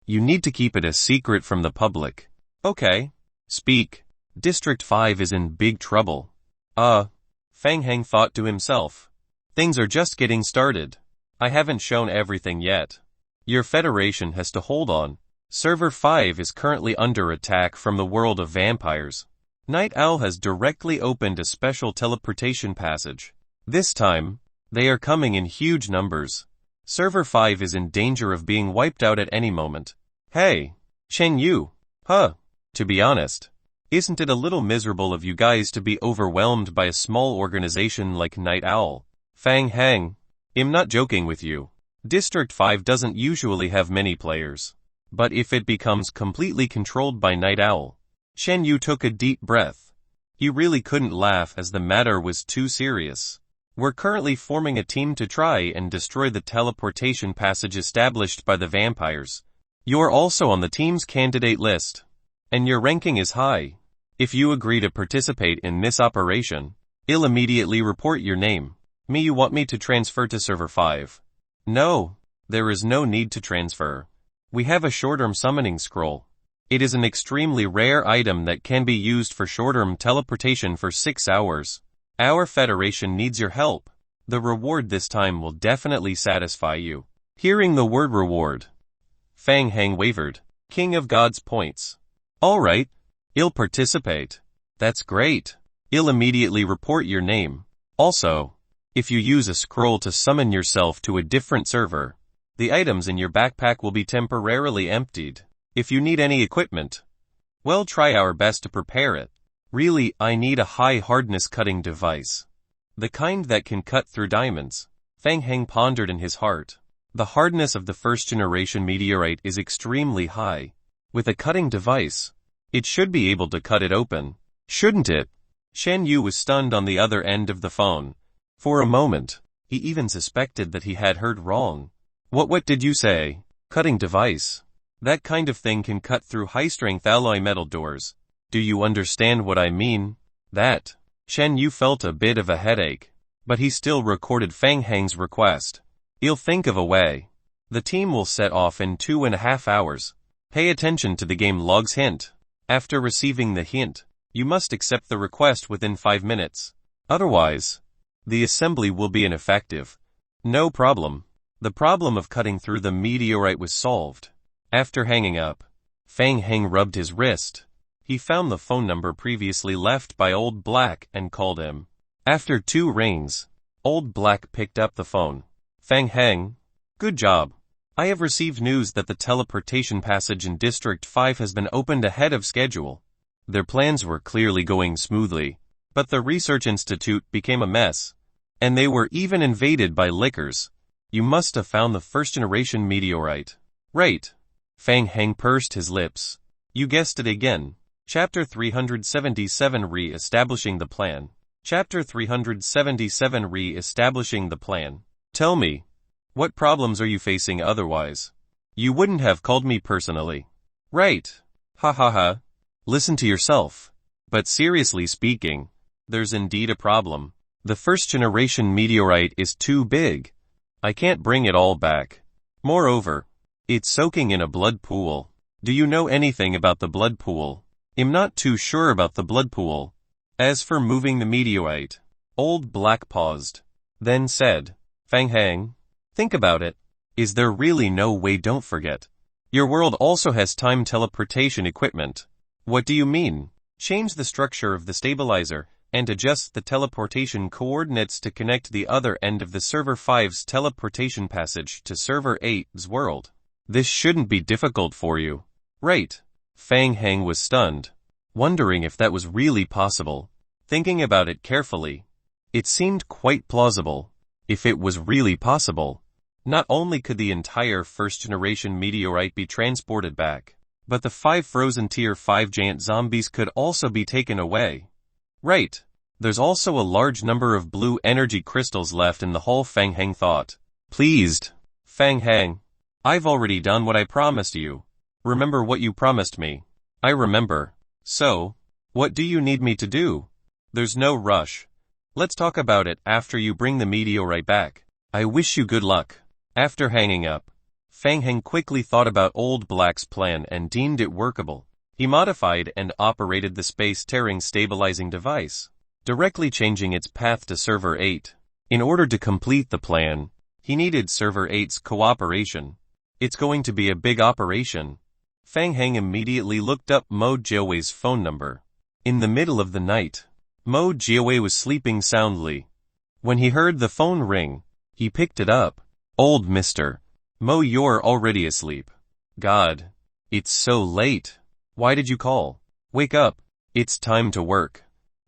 You need to keep it a secret from the public. Okay. Speak. District 5 is in big trouble. Feng Heng thought to himself. Things are just getting started. I haven't shown everything yet. Your Federation has to hold on. Server 5 is currently under attack from the world of vampires. Night Owl has directly opened a special teleportation passage. This time, they are coming in huge numbers. Server 5 is in danger of being wiped out at any moment. Hey, Chen Yu. To be honest, isn't it a little miserable of you guys to be overwhelmed by a small organization like Night Owl? Feng Heng, I'm not joking with you. District 5 doesn't usually have many players. But if it becomes completely controlled by Night Owl. Chen Yu took a deep breath. He really couldn't laugh as the matter was too serious. We're currently forming a team to try and destroy the teleportation passage established by the vampires. You're also on the team's candidate list. And your ranking is high. If you agree to participate in this operation, I'll immediately report your name. You want me to transfer to Server 5? No, there is no need to transfer. We have a short-term summoning scroll. It is an extremely rare item that can be used for short-term teleportation for 6 hours. Our Federation needs your help. The reward this time will definitely satisfy you. Hearing the word reward, Feng Heng wavered. King of God's points. Alright, I'll participate. That's great. I'll immediately report your name. Also, if you use a scroll to summon yourself to a different server, the items in your backpack will be temporarily emptied. If you need any equipment, we'll try our best to prepare it. Really, I need a high hardness cutting device. The kind that can cut through diamonds. Feng Heng pondered in his heart. The hardness of the first generation meteorite is extremely high. With a cutting device, it should be able to cut it open. Shouldn't it? Shen Yu was stunned on the other end of the phone. For a moment, he even suspected that he had heard wrong. What did you say? Cutting device. That kind of thing can cut through high-strength alloy metal doors. Do you understand what I mean? That. Shen Yu felt a bit of a headache, but he still recorded Feng Heng's request. I'll think of a way. The team will set off in 2.5 hours. Pay attention to the game log's hint. After receiving the hint, you must accept the request within 5 minutes. Otherwise, the assembly will be ineffective. No problem. The problem of cutting through the meteorite was solved. After hanging up, Feng Heng rubbed his wrist. He found the phone number previously left by Old Black and called him. After 2 rings, Old Black picked up the phone. Feng Heng, good job. I have received news that the teleportation passage in District 5 has been opened ahead of schedule. Their plans were clearly going smoothly, but the Research Institute became a mess, and they were even invaded by lickers. You must have found the first-generation meteorite. Right. Feng Heng pursed his lips. You guessed it again. Chapter 377 Re-establishing the Plan. Chapter 377 Re-establishing the Plan. Tell me, what problems are you facing otherwise? You wouldn't have called me personally. Right. Ha ha ha. Listen to yourself. But seriously speaking, there's indeed a problem. The first generation meteorite is too big. I can't bring it all back. Moreover, it's soaking in a blood pool. Do you know anything about the blood pool? I'm not too sure about the blood pool. As for moving the meteorite, Old Black paused, then said, Fang Hang, think about it. Is there really no way? Don't forget. Your world also has time teleportation equipment. What do you mean? Change the structure of the stabilizer and adjust the teleportation coordinates to connect the other end of the server 5's teleportation passage to server 8's world. This shouldn't be difficult for you. Right. Fang Hang was stunned, wondering if that was really possible. Thinking about it carefully, it seemed quite plausible. If it was really possible, not only could the entire first-generation meteorite be transported back, but the 5 frozen Tier 5 giant zombies could also be taken away. Right. There's also a large number of blue energy crystals left in the hull, Fang Hang thought. Pleased. Fang Hang, I've already done what I promised you. Remember what you promised me. I remember. So, what do you need me to do? There's no rush. Let's talk about it after you bring the meteorite back. I wish you good luck. After hanging up, Fang Hang quickly thought about Old Black's plan and deemed it workable. He modified and operated the space-tearing stabilizing device, directly changing its path to Server 8. In order to complete the plan, he needed Server 8's cooperation. It's going to be a big operation. Fang Hang immediately looked up Mo Jiawei's phone number. In the middle of the night, Mo Jiawei was sleeping soundly. When he heard the phone ring, he picked it up. Old Mister. Mo, you're already asleep. God. It's so late. Why did you call? Wake up. It's time to work.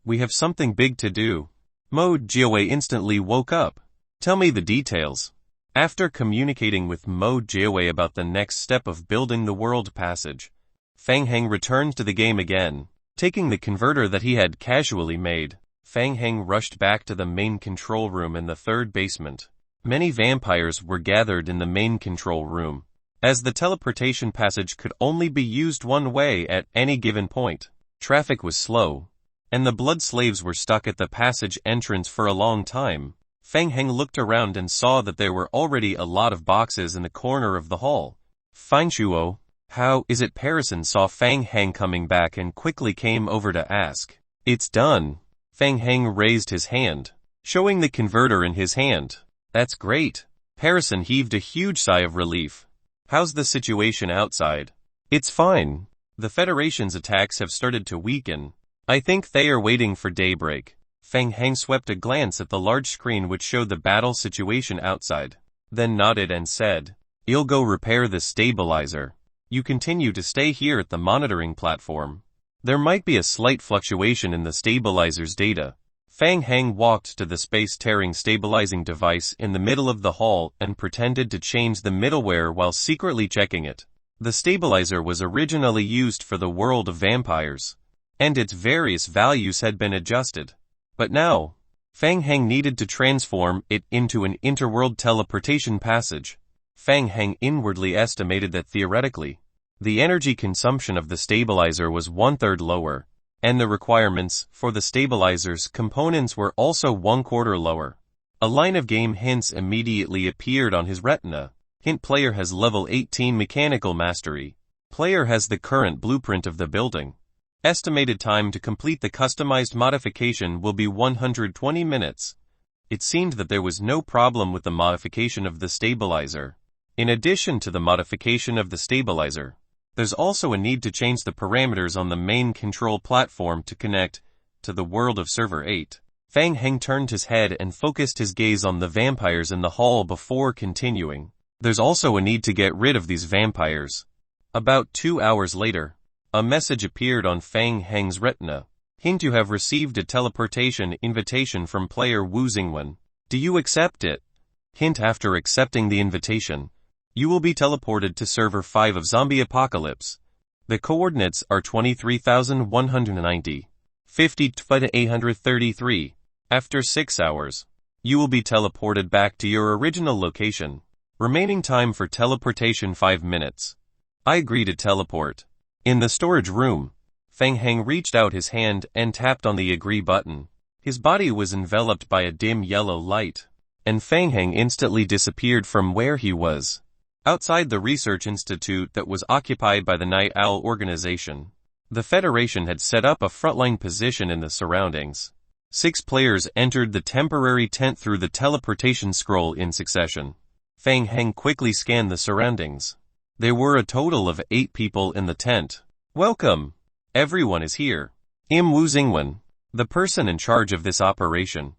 We have something big to do. Mo Jiawei instantly woke up. Tell me the details. After communicating with Mo Jiawei about the next step of building the world passage, Fang Hang returned to the game again. Taking the converter that he had casually made, Fang Hang rushed back to the main control room in the 3rd basement. Many vampires were gathered in the main control room, as the teleportation passage could only be used one way at any given point. Traffic was slow, and the blood slaves were stuck at the passage entrance for a long time. Fang Hang looked around and saw that there were already a lot of boxes in the corner of the hall. Fang Shuo, how is it? Parison saw Fang Hang coming back and quickly came over to ask. It's done. Fang Hang raised his hand, showing the converter in his hand. That's great. Parison heaved a huge sigh of relief. How's the situation outside? It's fine. The Federation's attacks have started to weaken. I think they are waiting for daybreak. Fang Hang swept a glance at the large screen which showed the battle situation outside, then nodded and said, I'll go repair the stabilizer. You continue to stay here at the monitoring platform. There might be a slight fluctuation in the stabilizer's data. Fang Hang walked to the space-tearing stabilizing device in the middle of the hall and pretended to change the middleware while secretly checking it. The stabilizer was originally used for the world of vampires, and its various values had been adjusted. But now, Fang Hang needed to transform it into an interworld teleportation passage. Fang Hang inwardly estimated that theoretically, the energy consumption of the stabilizer was 1/3 lower, and the requirements for the stabilizer's components were also 1/4 lower. A line of game hints immediately appeared on his retina. Hint: player has level 18 mechanical mastery. Player has the current blueprint of the building. Estimated time to complete the customized modification will be 120 minutes. It seemed that there was no problem with the modification of the stabilizer. In addition to the modification of the stabilizer, there's also a need to change the parameters on the main control platform to connect to the world of Server 8. Fang Hang turned his head and focused his gaze on the vampires in the hall before continuing. There's also a need to get rid of these vampires. About 2 hours later, a message appeared on Fang Hang's retina. Hint: you have received a teleportation invitation from player Wu Xingwen. Do you accept it? Hint: after accepting the invitation, you will be teleported to Server 5 of Zombie Apocalypse. The coordinates are 23,190, 50,833. After 6 hours, you will be teleported back to your original location. Remaining time for teleportation 5 minutes. I agree to teleport. In the storage room, Feng Heng reached out his hand and tapped on the agree button. His body was enveloped by a dim yellow light, and Feng Heng instantly disappeared from where he was. Outside the research institute that was occupied by the Night Owl organization, the Federation had set up a frontline position in the surroundings. 6 players entered the temporary tent through the teleportation scroll in succession. Feng Heng quickly scanned the surroundings. There were a total of 8 people in the tent. Welcome. Everyone is here. I'm Wu Xingwen, the person in charge of this operation.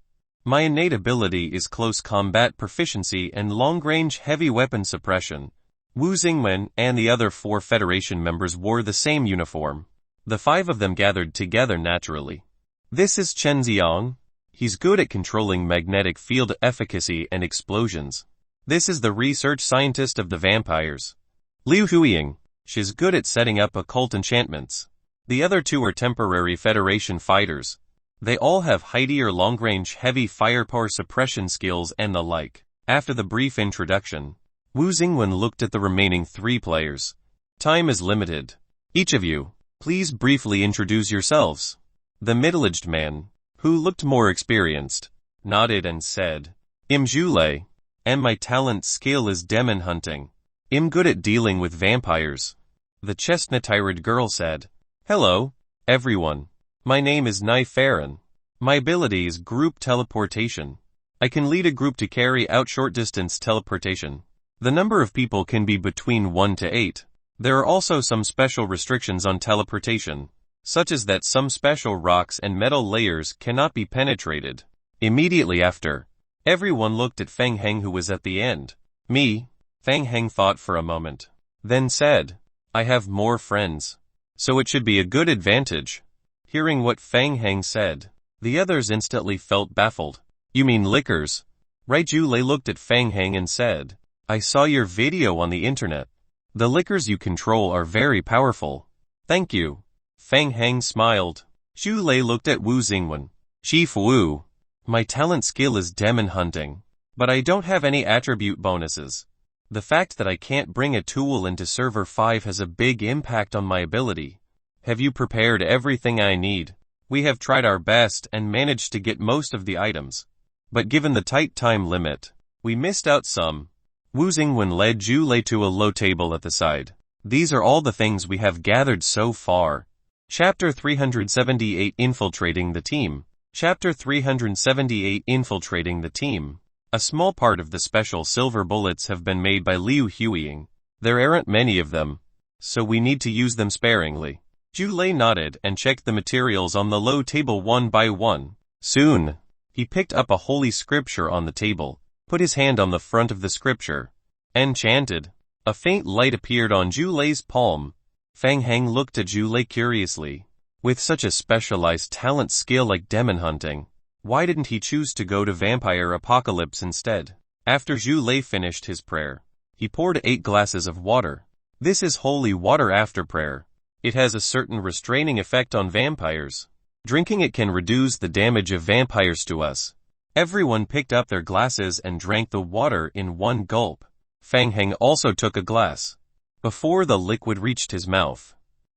My innate ability is close combat proficiency and long-range heavy weapon suppression. Wu Xingwen and the other 4 Federation members wore the same uniform. The 5 of them gathered together naturally. This is Chen Xiang. He's good at controlling magnetic field efficacy and explosions. This is the research scientist of the vampires, Liu Huiying. She's good at setting up occult enchantments. The other 2 are temporary Federation fighters. They all have heighty or long-range heavy firepower suppression skills and the like. After the brief introduction, Wu Xingwen looked at the remaining 3 players. Time is limited. Each of you, please briefly introduce yourselves. The middle-aged man, who looked more experienced, nodded and said, I'm Zhu Lei, and my talent skill is demon hunting. I'm good at dealing with vampires. The chestnut-eyed girl said, Hello, everyone. My name is Nai Farron. My ability is group teleportation. I can lead a group to carry out short-distance teleportation. The number of people can be between 1 to 8. There are also some special restrictions on teleportation, such as that some special rocks and metal layers cannot be penetrated. Immediately after, everyone looked at Feng Heng, who was at the end. Me. Feng Heng thought for a moment, then said, I have more friends, so it should be a good advantage. Hearing what Feng Heng said, the others instantly felt baffled. You mean liquors? Right? Zhu Lei looked at Feng Heng and said, I saw your video on the internet. The liquors you control are very powerful. Thank you. Feng Heng smiled. Zhu Lei looked at Wu Xingwen. Chief Wu, my talent skill is demon hunting, but I don't have any attribute bonuses. The fact that I can't bring a tool into server 5 has a big impact on my ability. Have you prepared everything I need? We have tried our best and managed to get most of the items, but given the tight time limit, we missed out some. Wu Xingwen led Zhu Lei to a low table at the side. These are all the things we have gathered so far. Chapter 378 Infiltrating the Team. Chapter 378 Infiltrating the Team. A small part of the special silver bullets have been made by Liu Huiying. There aren't many of them, so we need to use them sparingly. Zhu Lei nodded and checked the materials on the low table one by one. Soon, he picked up a holy scripture on the table, put his hand on the front of the scripture, and chanted. A faint light appeared on Zhu Lei's palm. Feng Heng looked at Zhu Lei curiously. With such a specialized talent skill like demon hunting, why didn't he choose to go to vampire apocalypse instead? After Zhu Lei finished his prayer, he poured 8 glasses of water. This is holy water after prayer. It has a certain restraining effect on vampires. Drinking it can reduce the damage of vampires to us. Everyone picked up their glasses and drank the water in one gulp. Feng Heng also took a glass. Before the liquid reached his mouth,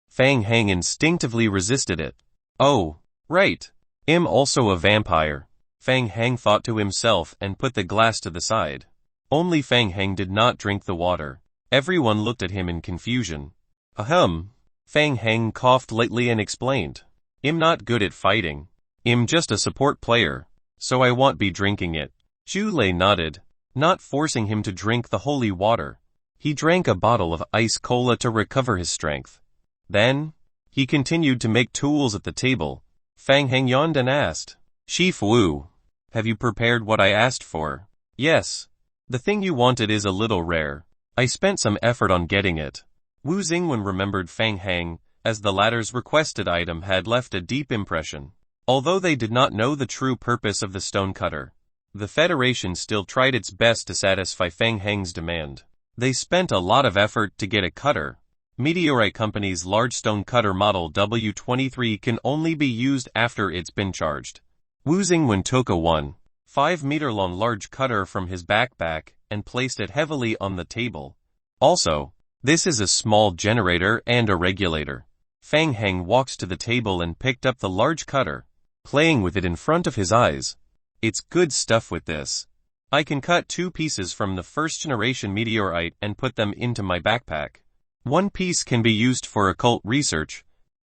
Feng Heng instinctively resisted it. Oh, right. I'm also a vampire. Feng Heng thought to himself and put the glass to the side. Only Feng Heng did not drink the water. Everyone looked at him in confusion. Ahem. Feng Heng coughed lightly and explained. I'm not good at fighting. I'm just a support player, so I won't be drinking it. Zhu Lei nodded, not forcing him to drink the holy water. He drank a bottle of ice cola to recover his strength. Then, he continued to make tools at the table. Feng Heng yawned and asked, Chief Wu, have you prepared what I asked for? Yes. The thing you wanted is a little rare. I spent some effort on getting it. Wu Xingwen remembered Feng Heng, as the latter's requested item had left a deep impression. Although they did not know the true purpose of the stone cutter, the Federation still tried its best to satisfy Feng Heng's demand. They spent a lot of effort to get a cutter. Meteorite Company's large stone cutter model W23 can only be used after it's been charged. Wu Xingwen took a 1.5 meter long large cutter from his backpack and placed it heavily on the table. Also, this is a small generator and a regulator. Fang Heng walked to the table and picked up the large cutter, playing with it in front of his eyes. It's good stuff with this. I can cut 2 pieces from the first-generation meteorite and put them into my backpack. One piece can be used for occult research,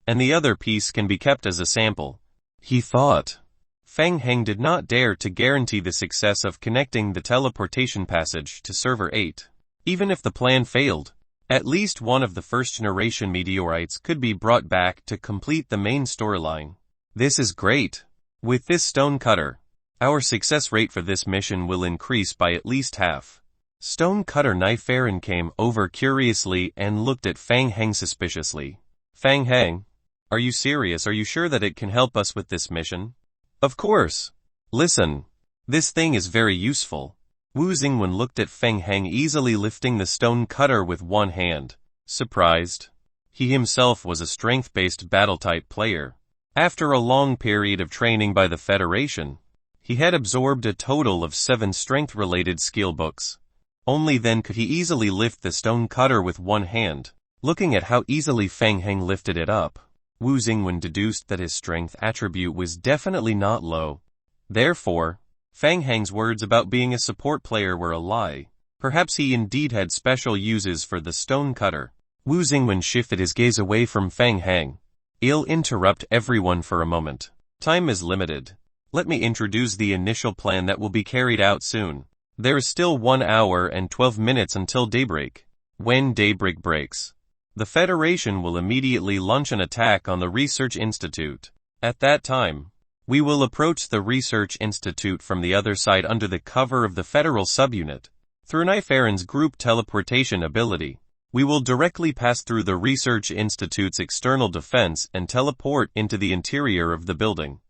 and the other piece can be kept as a sample, he thought. Fang Heng did not dare to guarantee the success of connecting the teleportation passage to Server 8. Even if the plan failed, at least one of the first-generation meteorites could be brought back to complete the main storyline. This is great. With this stone cutter, our success rate for this mission will increase by at least half. Stone cutter Knife Aaron came over curiously and looked at Fang Heng suspiciously. Fang Heng, are you serious? Are you sure that it can help us with this mission? Of course. Listen, this thing is very useful. Wu Xingwen looked at Fang Heng easily lifting the stone cutter with one hand, surprised. He himself was a strength-based battle-type player. After a long period of training by the Federation, he had absorbed a total of 7 strength-related skill books. Only then could he easily lift the stone cutter with one hand. Looking at how easily Fang Heng lifted it up, Wu Xingwen deduced that his strength attribute was definitely not low. Therefore, Fang Heng's words about being a support player were a lie. Perhaps he indeed had special uses for the stone cutter. Wu Xingwen shifted his gaze away from Fang Heng. I'll interrupt everyone for a moment. Time is limited. Let me introduce the initial plan that will be carried out soon. There is still 1 hour and 12 minutes until daybreak. When daybreak breaks, the Federation will immediately launch an attack on the Research Institute. At that time, we will approach the Research Institute from the other side under the cover of the Federal subunit. Through Knife Aaron's group teleportation ability, we will directly pass through the Research Institute's external defense and teleport into the interior of the building.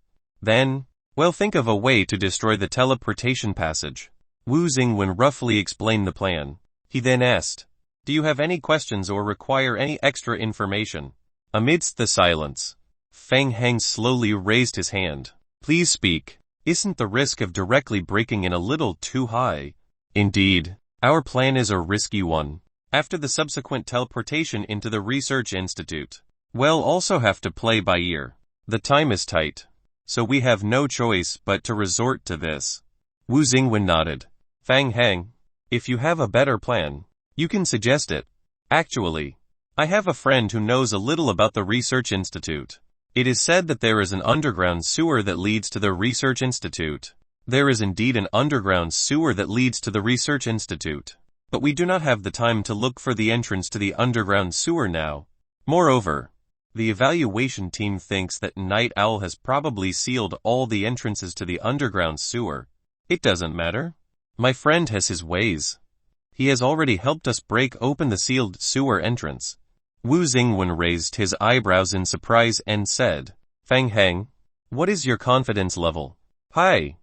Then, we'll think of a way to destroy the teleportation passage. Wu Xingwen roughly explained the plan. He then asked, do you have any questions or require any extra information? Amidst the silence, Fang Heng slowly raised his hand. Please speak. Isn't the risk of directly breaking in a little too high? Indeed, our plan is a risky one. After the subsequent teleportation into the Research Institute, we'll also have to play by ear. The time is tight, so we have no choice but to resort to this. Wu Xingwen nodded. Fang Heng, if you have a better plan, you can suggest it. Actually, I have a friend who knows a little about the Research Institute. It is said that there is an underground sewer that leads to the Research Institute. There is indeed an underground sewer that leads to the Research Institute. But we do not have the time to look for the entrance to the underground sewer now. Moreover, the evaluation team thinks that Night Owl has probably sealed all the entrances to the underground sewer. It doesn't matter. My friend has his ways. He has already helped us break open the sealed sewer entrance. Wu Xingwen raised his eyebrows in surprise and said, Fang Heng, what is your confidence level? High.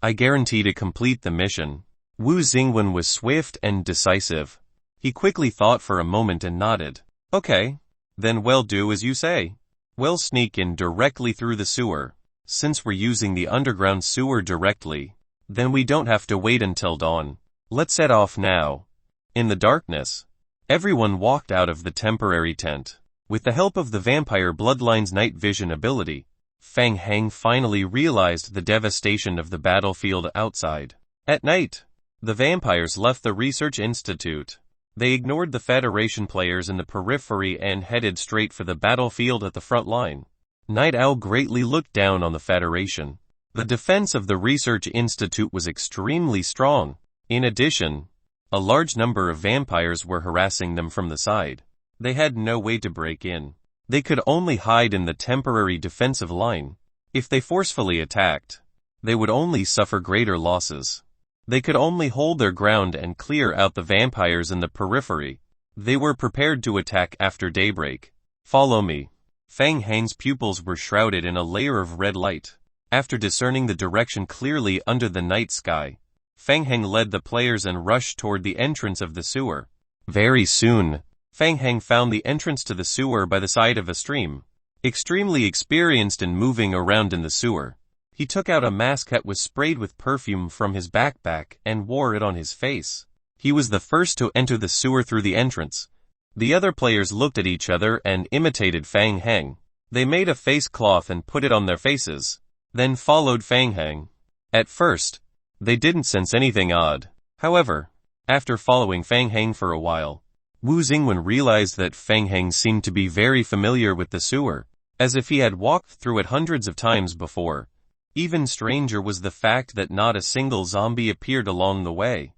I guarantee to complete the mission. Wu Xingwen was swift and decisive. He quickly thought for a moment and nodded. Okay. Then we'll do as you say. We'll sneak in directly through the sewer. Since we're using the underground sewer directly, then we don't have to wait until dawn. Let's set off now. In the darkness, everyone walked out of the temporary tent. With the help of the Vampire Bloodline's night vision ability, Fang Heng finally realized the devastation of the battlefield outside. At night, the vampires left the Research Institute. They ignored the Federation players in the periphery and headed straight for the battlefield at the front line. Night Owl greatly looked down on the Federation. The defense of the Research Institute was extremely strong. In addition, a large number of vampires were harassing them from the side. They had no way to break in. They could only hide in the temporary defensive line. If they forcefully attacked, they would only suffer greater losses. They could only hold their ground and clear out the vampires in the periphery. They were prepared to attack after daybreak. Follow me. Fang Heng's pupils were shrouded in a layer of red light. After discerning the direction clearly under the night sky, Fang Heng led the players and rushed toward the entrance of the sewer. Very soon, Fang Heng found the entrance to the sewer by the side of a stream. Extremely experienced in moving around in the sewer, he took out a mask that was sprayed with perfume from his backpack and wore it on his face. He was the first to enter the sewer through the entrance. The other players looked at each other and imitated Fang Heng. They made a face cloth and put it on their faces, then followed Fang Heng. At first, they didn't sense anything odd. However, after following Fang Heng for a while, Wu Xingwen realized that Fang Heng seemed to be very familiar with the sewer, as if he had walked through it hundreds of times before. Even stranger was the fact that not a single zombie appeared along the way.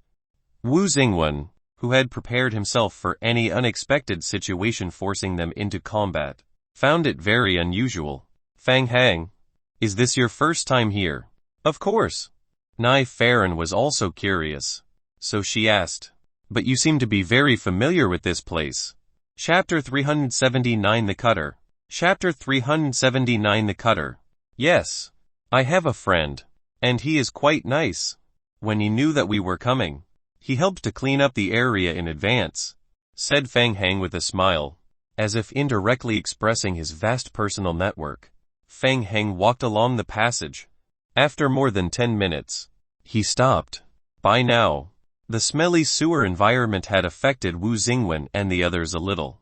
Wu Xingwen, who had prepared himself for any unexpected situation forcing them into combat, found it very unusual. Fang Heng, is this your first time here? Of course. Nai Farron was also curious, so she asked, but you seem to be very familiar with this place. Chapter 379 The Cutter. Chapter 379 The Cutter. Yes, I have a friend, and he is quite nice. When he knew that we were coming, he helped to clean up the area in advance, said Fang Heng with a smile, as if indirectly expressing his vast personal network. Fang Heng walked along the passage. After more than 10 minutes, he stopped. By now, the smelly sewer environment had affected Wu Xingwen and the others a little.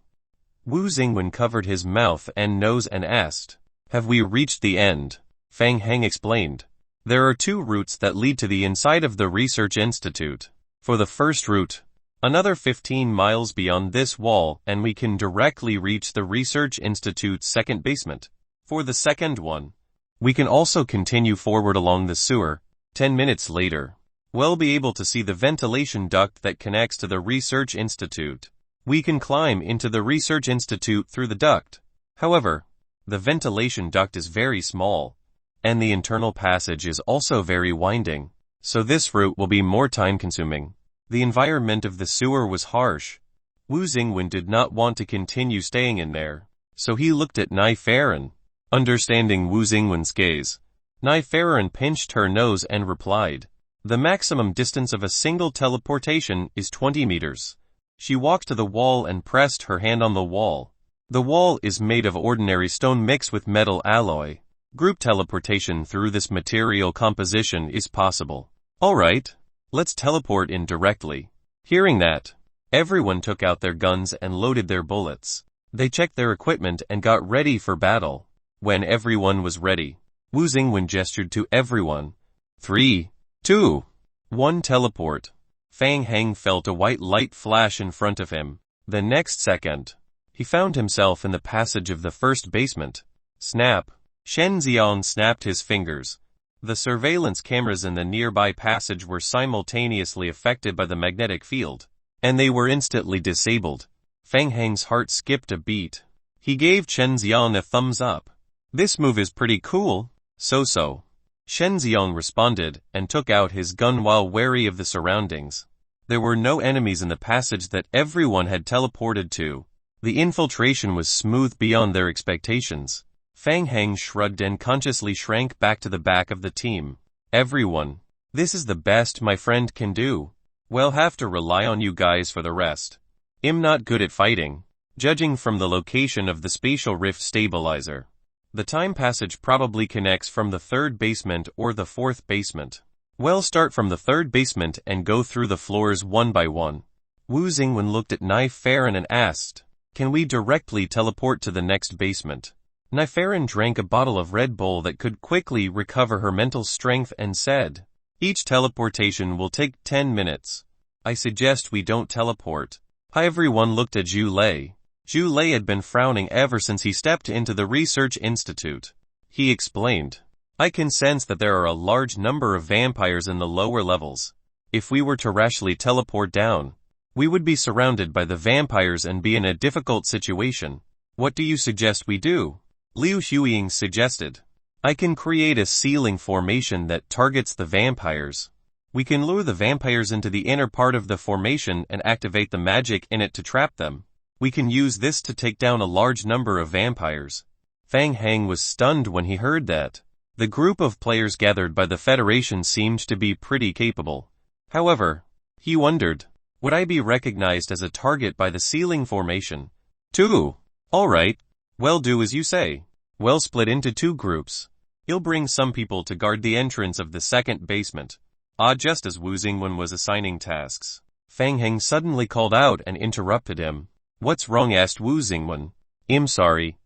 Wu Xingwen covered his mouth and nose and asked, "Have we reached the end?" Fang Heng explained, "There are 2 routes that lead to the inside of the research institute. For the first route, another 15 miles beyond this wall and we can directly reach the research institute's second basement. For the second one, we can also continue forward along the sewer. 10 minutes later, we'll be able to see the ventilation duct that connects to the research institute. We can climb into the research institute through the duct. However, the ventilation duct is very small, and the internal passage is also very winding, so this route will be more time-consuming." The environment of the sewer was harsh. Wu Xingwen did not want to continue staying in there, so he looked at Nai Farron. Understanding Wu Xingwen's gaze, Nai Farron pinched her nose and replied, "The maximum distance of a single teleportation is 20 meters. She walked to the wall and pressed her hand on the wall. The wall is made of ordinary stone mixed with metal alloy. Group teleportation through this material composition is possible. Alright, let's teleport in directly." Hearing that, everyone took out their guns and loaded their bullets. They checked their equipment and got ready for battle. When everyone was ready, Wu Xingwen gestured to everyone. 3, 2, 1 teleport. Fang Heng felt a white light flash in front of him. The next second, he found himself in the passage of the first basement. Snap! Shen Xiang snapped his fingers. The surveillance cameras in the nearby passage were simultaneously affected by the magnetic field, and they were instantly disabled. Fang Heng's heart skipped a beat. He gave Chen Xiang a thumbs up. "This move is pretty cool." So. Shen Xiang responded and took out his gun while wary of the surroundings. There were no enemies in the passage that everyone had teleported to. The infiltration was smooth beyond their expectations. Fang Heng shrugged and consciously shrank back to the back of the team. "Everyone, this is the best my friend can do. We'll have to rely on you guys for the rest. I'm not good at fighting, judging from the location of the spatial rift stabilizer. The time passage probably connects from the 3rd basement or the 4th basement. We'll start from the 3rd basement and go through the floors one by one." Wu Xingwen looked at Nai Farron and asked, "Can we directly teleport to the next basement?" Nai Farron drank a bottle of Red Bull that could quickly recover her mental strength and said, "Each teleportation will take 10 minutes. I suggest we don't teleport." Everyone looked at Zhu Lei. Zhu Lei had been frowning ever since he stepped into the research institute. He explained, "I can sense that there are a large number of vampires in the lower levels. If we were to rashly teleport down, we would be surrounded by the vampires and be in a difficult situation. What do you suggest we do?" Liu Huiying suggested, "I can create a ceiling formation that targets the vampires. We can lure the vampires into the inner part of the formation and activate the magic in it to trap them. We can use this to take down a large number of vampires." Fang Heng was stunned when he heard that. The group of players gathered by the Federation seemed to be pretty capable. However, he wondered, would I be recognized as a target by the ceiling formation? 2. Alright, well, do as you say. We'll split into 2 groups. He'll bring some people to guard the entrance of the 2nd basement. Just as Wu Xingwen was assigning tasks, Fang Heng suddenly called out and interrupted him. "What's wrong?" asked Wu Xingwen. "I'm sorry.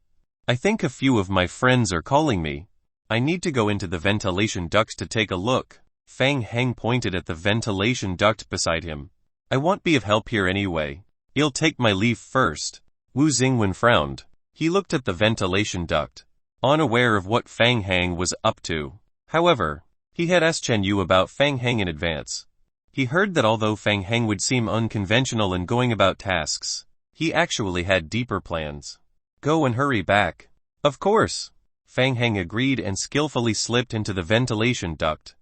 I think a few of my friends are calling me. I need to go into the ventilation duct to take a look." Fang Heng pointed at the ventilation duct beside him. "I won't be of help here anyway. I'll take my leave first." Wu Xingwen frowned. He looked at the ventilation duct, unaware of what Fang Heng was up to. However, he had asked Chen Yu about Fang Heng in advance. He heard that although Fang Heng would seem unconventional in going about tasks, he actually had deeper plans. "Go and hurry back." "Of course." Fang Heng agreed and skillfully slipped into the ventilation duct.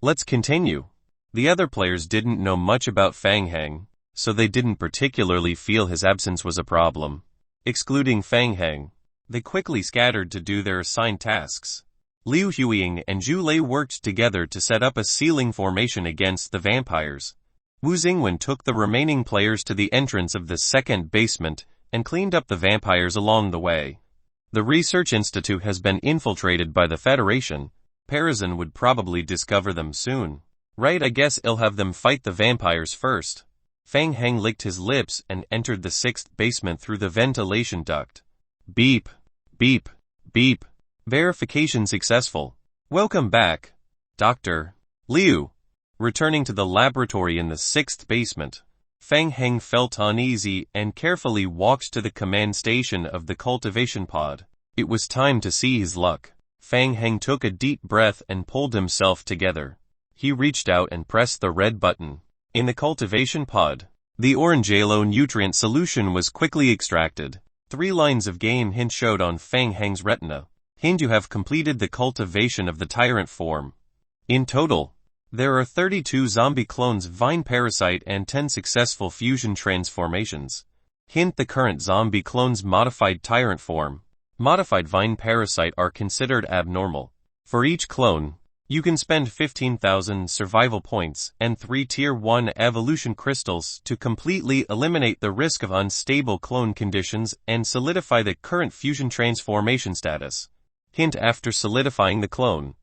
Let's continue. The other players didn't know much about Fang Heng, so they didn't particularly feel his absence was a problem. Excluding Fang Heng, they quickly scattered to do their assigned tasks. Liu Huiying and Zhu Lei worked together to set up a ceiling formation against the vampires. Wu Xingwen took the remaining players to the entrance of the second basement and cleaned up the vampires along the way. The research institute has been infiltrated by the Federation. Parazin would probably discover them soon. Right, I guess I'll have them fight the vampires first. Fang Heng licked his lips and entered the sixth basement through the ventilation duct. Beep, beep, beep. Verification successful. Welcome back, Dr. Liu. Returning to the laboratory in the sixth basement, Fang Heng felt uneasy and carefully walked to the command station of the cultivation pod. It was time to see his luck. Fang Heng took a deep breath and pulled himself together. He reached out and pressed the red button. In the cultivation pod, the orange yellow nutrient solution was quickly extracted. 3 lines of game hint showed on Fang Heng's retina. Hint: you have completed the cultivation of the tyrant form. In total, there are 32 zombie clones vine parasite and 10 successful fusion transformations. Hint: the current zombie clones modified tyrant form, modified vine parasite are considered abnormal. For each clone, you can spend 15,000 survival points and 3 tier 1 evolution crystals to completely eliminate the risk of unstable clone conditions and solidify the current fusion transformation status. Hint: after solidifying the clone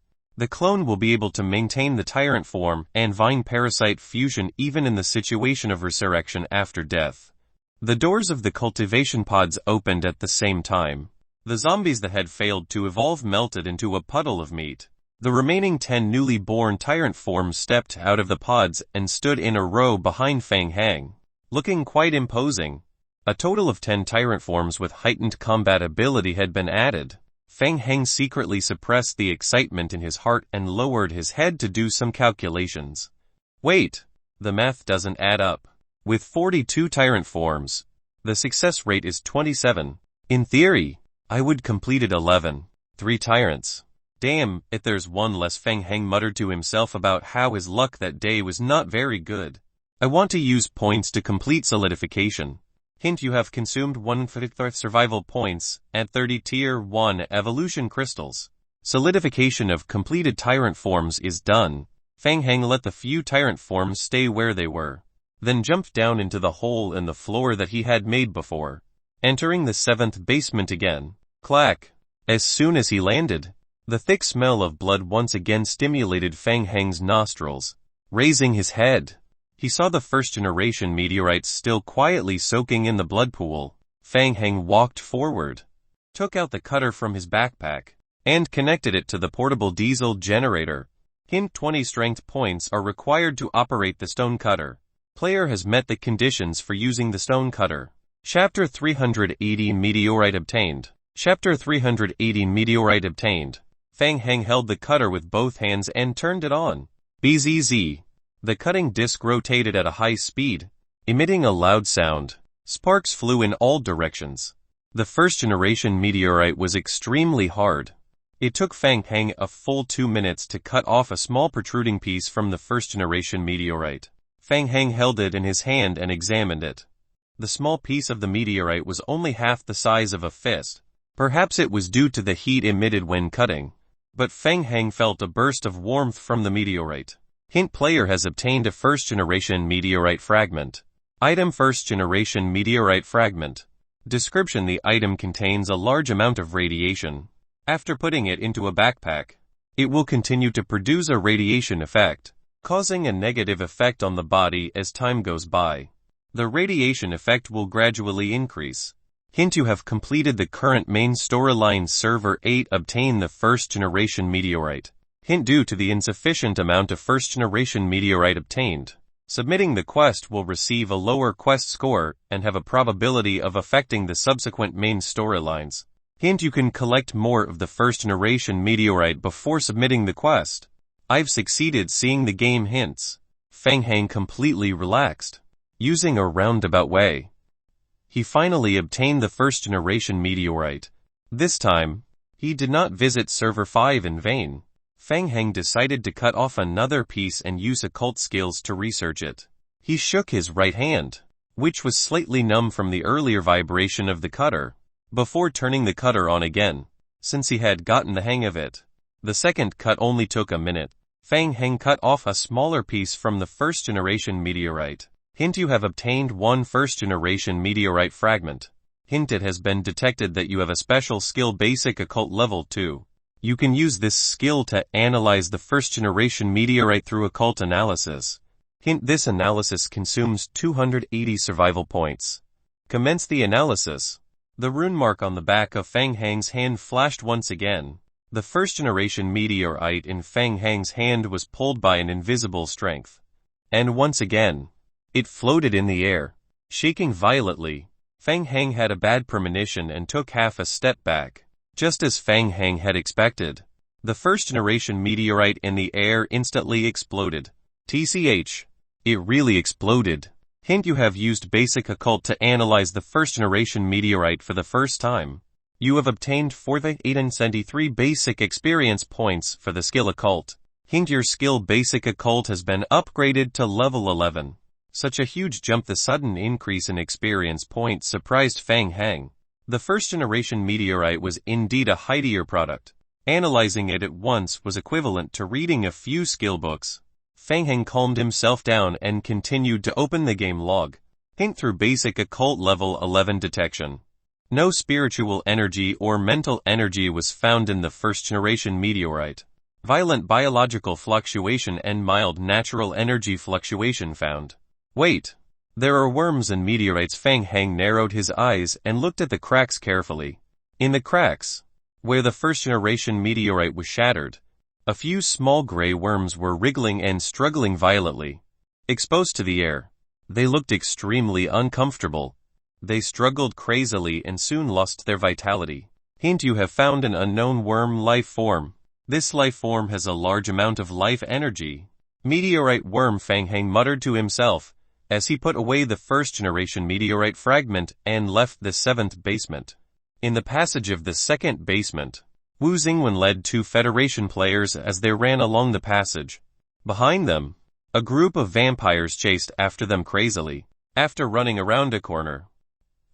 will be able to maintain the tyrant form and vine parasite fusion even in the situation of resurrection after death. The doors of the cultivation pods opened at the same time. The zombies that had failed to evolve melted into a puddle of meat. The remaining 10 newly born tyrant forms stepped out of the pods and stood in a row behind Fang Heng, looking quite imposing. A total of 10 tyrant forms with heightened combat ability had been added. Fang Heng secretly suppressed the excitement in his heart and lowered his head to do some calculations. Wait, the math doesn't add up. With 42 tyrant forms, the success rate is 27. In theory, I would completed 11. 3 tyrants. Damn, if there's one less. Fang Heng muttered to himself about how his luck that day was not very good. I want to use points to complete solidification. Hint: you have consumed 1/5 survival points and 30 tier 1 evolution crystals. Solidification of completed tyrant forms is done. Fang Heng let the few tyrant forms stay where they were, then jumped down into the hole in the floor that he had made before, entering the 7th basement again. Clack. As soon as he landed, the thick smell of blood once again stimulated Fang Heng's nostrils. Raising his head, he saw the first-generation meteorites still quietly soaking in the blood pool. Fang Heng walked forward, took out the cutter from his backpack, and connected it to the portable diesel generator. Hint: 20 strength points are required to operate the stone cutter. Player has met the conditions for using the stone cutter. Chapter 380 Meteorite obtained. Chapter 380 Meteorite obtained. Fang Heng held the cutter with both hands and turned it on. Bzz. The cutting disc rotated at a high speed, emitting a loud sound. Sparks flew in all directions. The first-generation meteorite was extremely hard. It took Fang Heng a full 2 minutes to cut off a small protruding piece from the first-generation meteorite. Fang Heng held it in his hand and examined it. The small piece of the meteorite was only half the size of a fist. Perhaps it was due to the heat emitted when cutting, but Fang Heng felt a burst of warmth from the meteorite. Hint: player has obtained a first-generation meteorite fragment. Item: first-generation meteorite fragment. Description: the item contains a large amount of radiation. After putting it into a backpack, it will continue to produce a radiation effect. causing a negative effect on the body as time goes by. The radiation effect will gradually increase. Hint: you have completed the current main storyline Server 8. Obtain the first generation meteorite. Hint: due to the insufficient amount of first generation meteorite obtained, submitting the quest will receive a lower quest score and have a probability of affecting the subsequent main storylines. Hint: you can collect more of the first generation meteorite before submitting the quest. I've succeeded. Seeing the game hints, Feng Hang completely relaxed. Using a roundabout way, he finally obtained the first generation meteorite. This time, he did not visit Server 5 in vain. Feng Hang decided to cut off another piece and use occult skills to research it. He shook his right hand, which was slightly numb from the earlier vibration of the cutter, before turning the cutter on again, since he had gotten the hang of it. The second cut only took a minute. Feng Hang cut off a smaller piece from the first generation meteorite. Hint: you have obtained one first generation meteorite fragment. Hint: it has been detected that you have a special skill, basic occult level 2. You can use this skill to analyze the first generation meteorite through occult analysis. Hint: this analysis consumes 280 survival points. Commence the analysis. The rune mark on the back of Feng Hang's hand flashed once again. The first generation meteorite in Feng Hang's hand was pulled by an invisible strength. And once again, it floated in the air, shaking violently. Feng Hang had a bad premonition and took half a step back. Just as Feng Hang had expected, the first generation meteorite in the air instantly exploded. TCH. It really exploded. Hint: you have used basic occult to analyze the first generation meteorite for the first time. You have obtained 473 basic experience points for the skill occult. Hint: your skill basic occult has been upgraded to level 11. Such a huge jump. The sudden increase in experience points surprised Feng Hang. The first generation meteorite was indeed a high-tier product. Analyzing it at once was equivalent to reading a few skill books. Feng Hang calmed himself down and continued to open the game log. Hint: through basic occult level 11 detection, no spiritual energy or mental energy was found in the first generation meteorite. Violent biological fluctuation and mild natural energy fluctuation found. Wait. There are worms in meteorites. Feng Hang narrowed his eyes and looked at the cracks carefully. In the cracks, where the first generation meteorite was shattered, a few small gray worms were wriggling and struggling violently. Exposed to the air, they looked extremely uncomfortable. They struggled crazily and soon lost their vitality. Hint: you have found an unknown worm life form. This life form has a large amount of life energy. Meteorite worm, Feng Hang muttered to himself, as he put away the first generation meteorite fragment and left the 7th basement. In the passage of the 2nd basement, Wu Xingwen led 2 Federation players as they ran along the passage. Behind them, a group of vampires chased after them crazily. After running around a corner,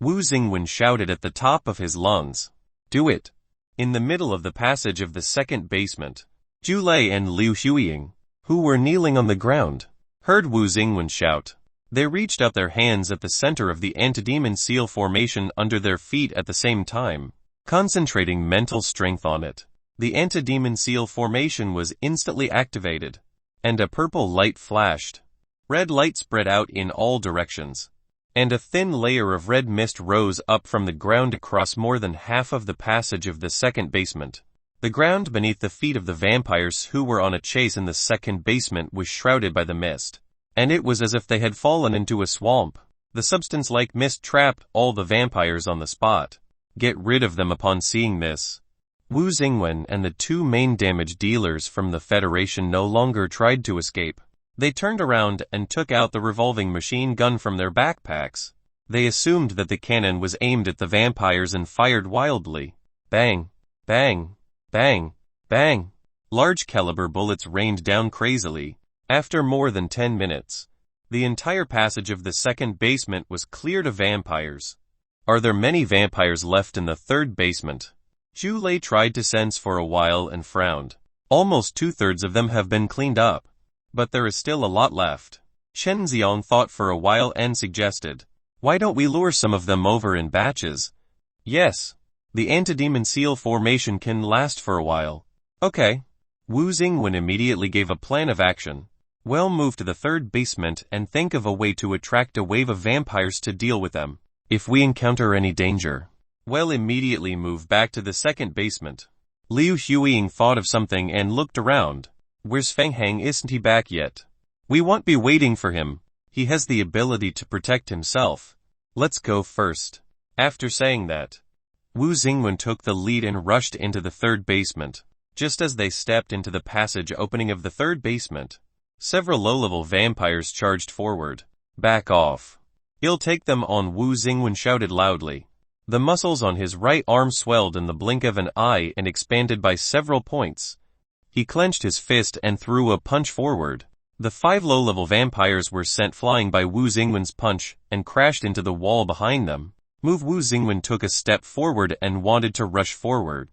Wu Xingwen shouted at the top of his lungs, "Do it!" In the middle of the passage of the 2nd basement, Zhu Lei and Liu Huiying, who were kneeling on the ground, heard Wu Xingwen shout. They reached up their hands at the center of the antidemon seal formation under their feet at the same time, concentrating mental strength on it. The antidemon seal formation was instantly activated, and a purple light flashed. Red light spread out in all directions, and a thin layer of red mist rose up from the ground across more than half of the passage of the 2nd basement. The ground beneath the feet of the vampires who were on a chase in the 2nd basement was shrouded by the mist, and it was as if they had fallen into a swamp. The substance-like mist trapped all the vampires on the spot. Get rid of them. Upon seeing this, Wu Xingwen and the 2 main damage dealers from the Federation no longer tried to escape. They turned around and took out the revolving machine gun from their backpacks. They assumed that the cannon was aimed at the vampires and fired wildly. Bang, bang, bang, bang. Large caliber bullets rained down crazily. After more than 10 minutes, the entire passage of the 2nd basement was cleared of vampires. Are there many vampires left in the 3rd basement? Zhu Lei tried to sense for a while and frowned. Almost 2/3 of them have been cleaned up, but there is still a lot left. Shen Xiang thought for a while and suggested, why don't we lure some of them over in batches? Yes, the antidemon seal formation can last for a while. Okay. Wu Xingwen immediately gave a plan of action. Well, move to the third basement and think of a way to attract a wave of vampires to deal with them. If we encounter any danger, well, immediately move back to the second basement. Liu Huiying thought of something and looked around. Where's Feng Hang? Isn't he back yet? We won't be waiting for him. He has the ability to protect himself. Let's go first. After saying that, Wu Xingwen took the lead and rushed into the third basement. Just as they stepped into the passage opening of the third basement, several low-level vampires charged forward. Back off. He'll take them on, Wu Xingwen shouted loudly. The muscles on his right arm swelled in the blink of an eye and expanded by several points. He clenched his fist and threw a punch forward. The 5 low-level vampires were sent flying by Wu Xingwen's punch and crashed into the wall behind them. Wu Xingwen took a step forward and wanted to rush forward.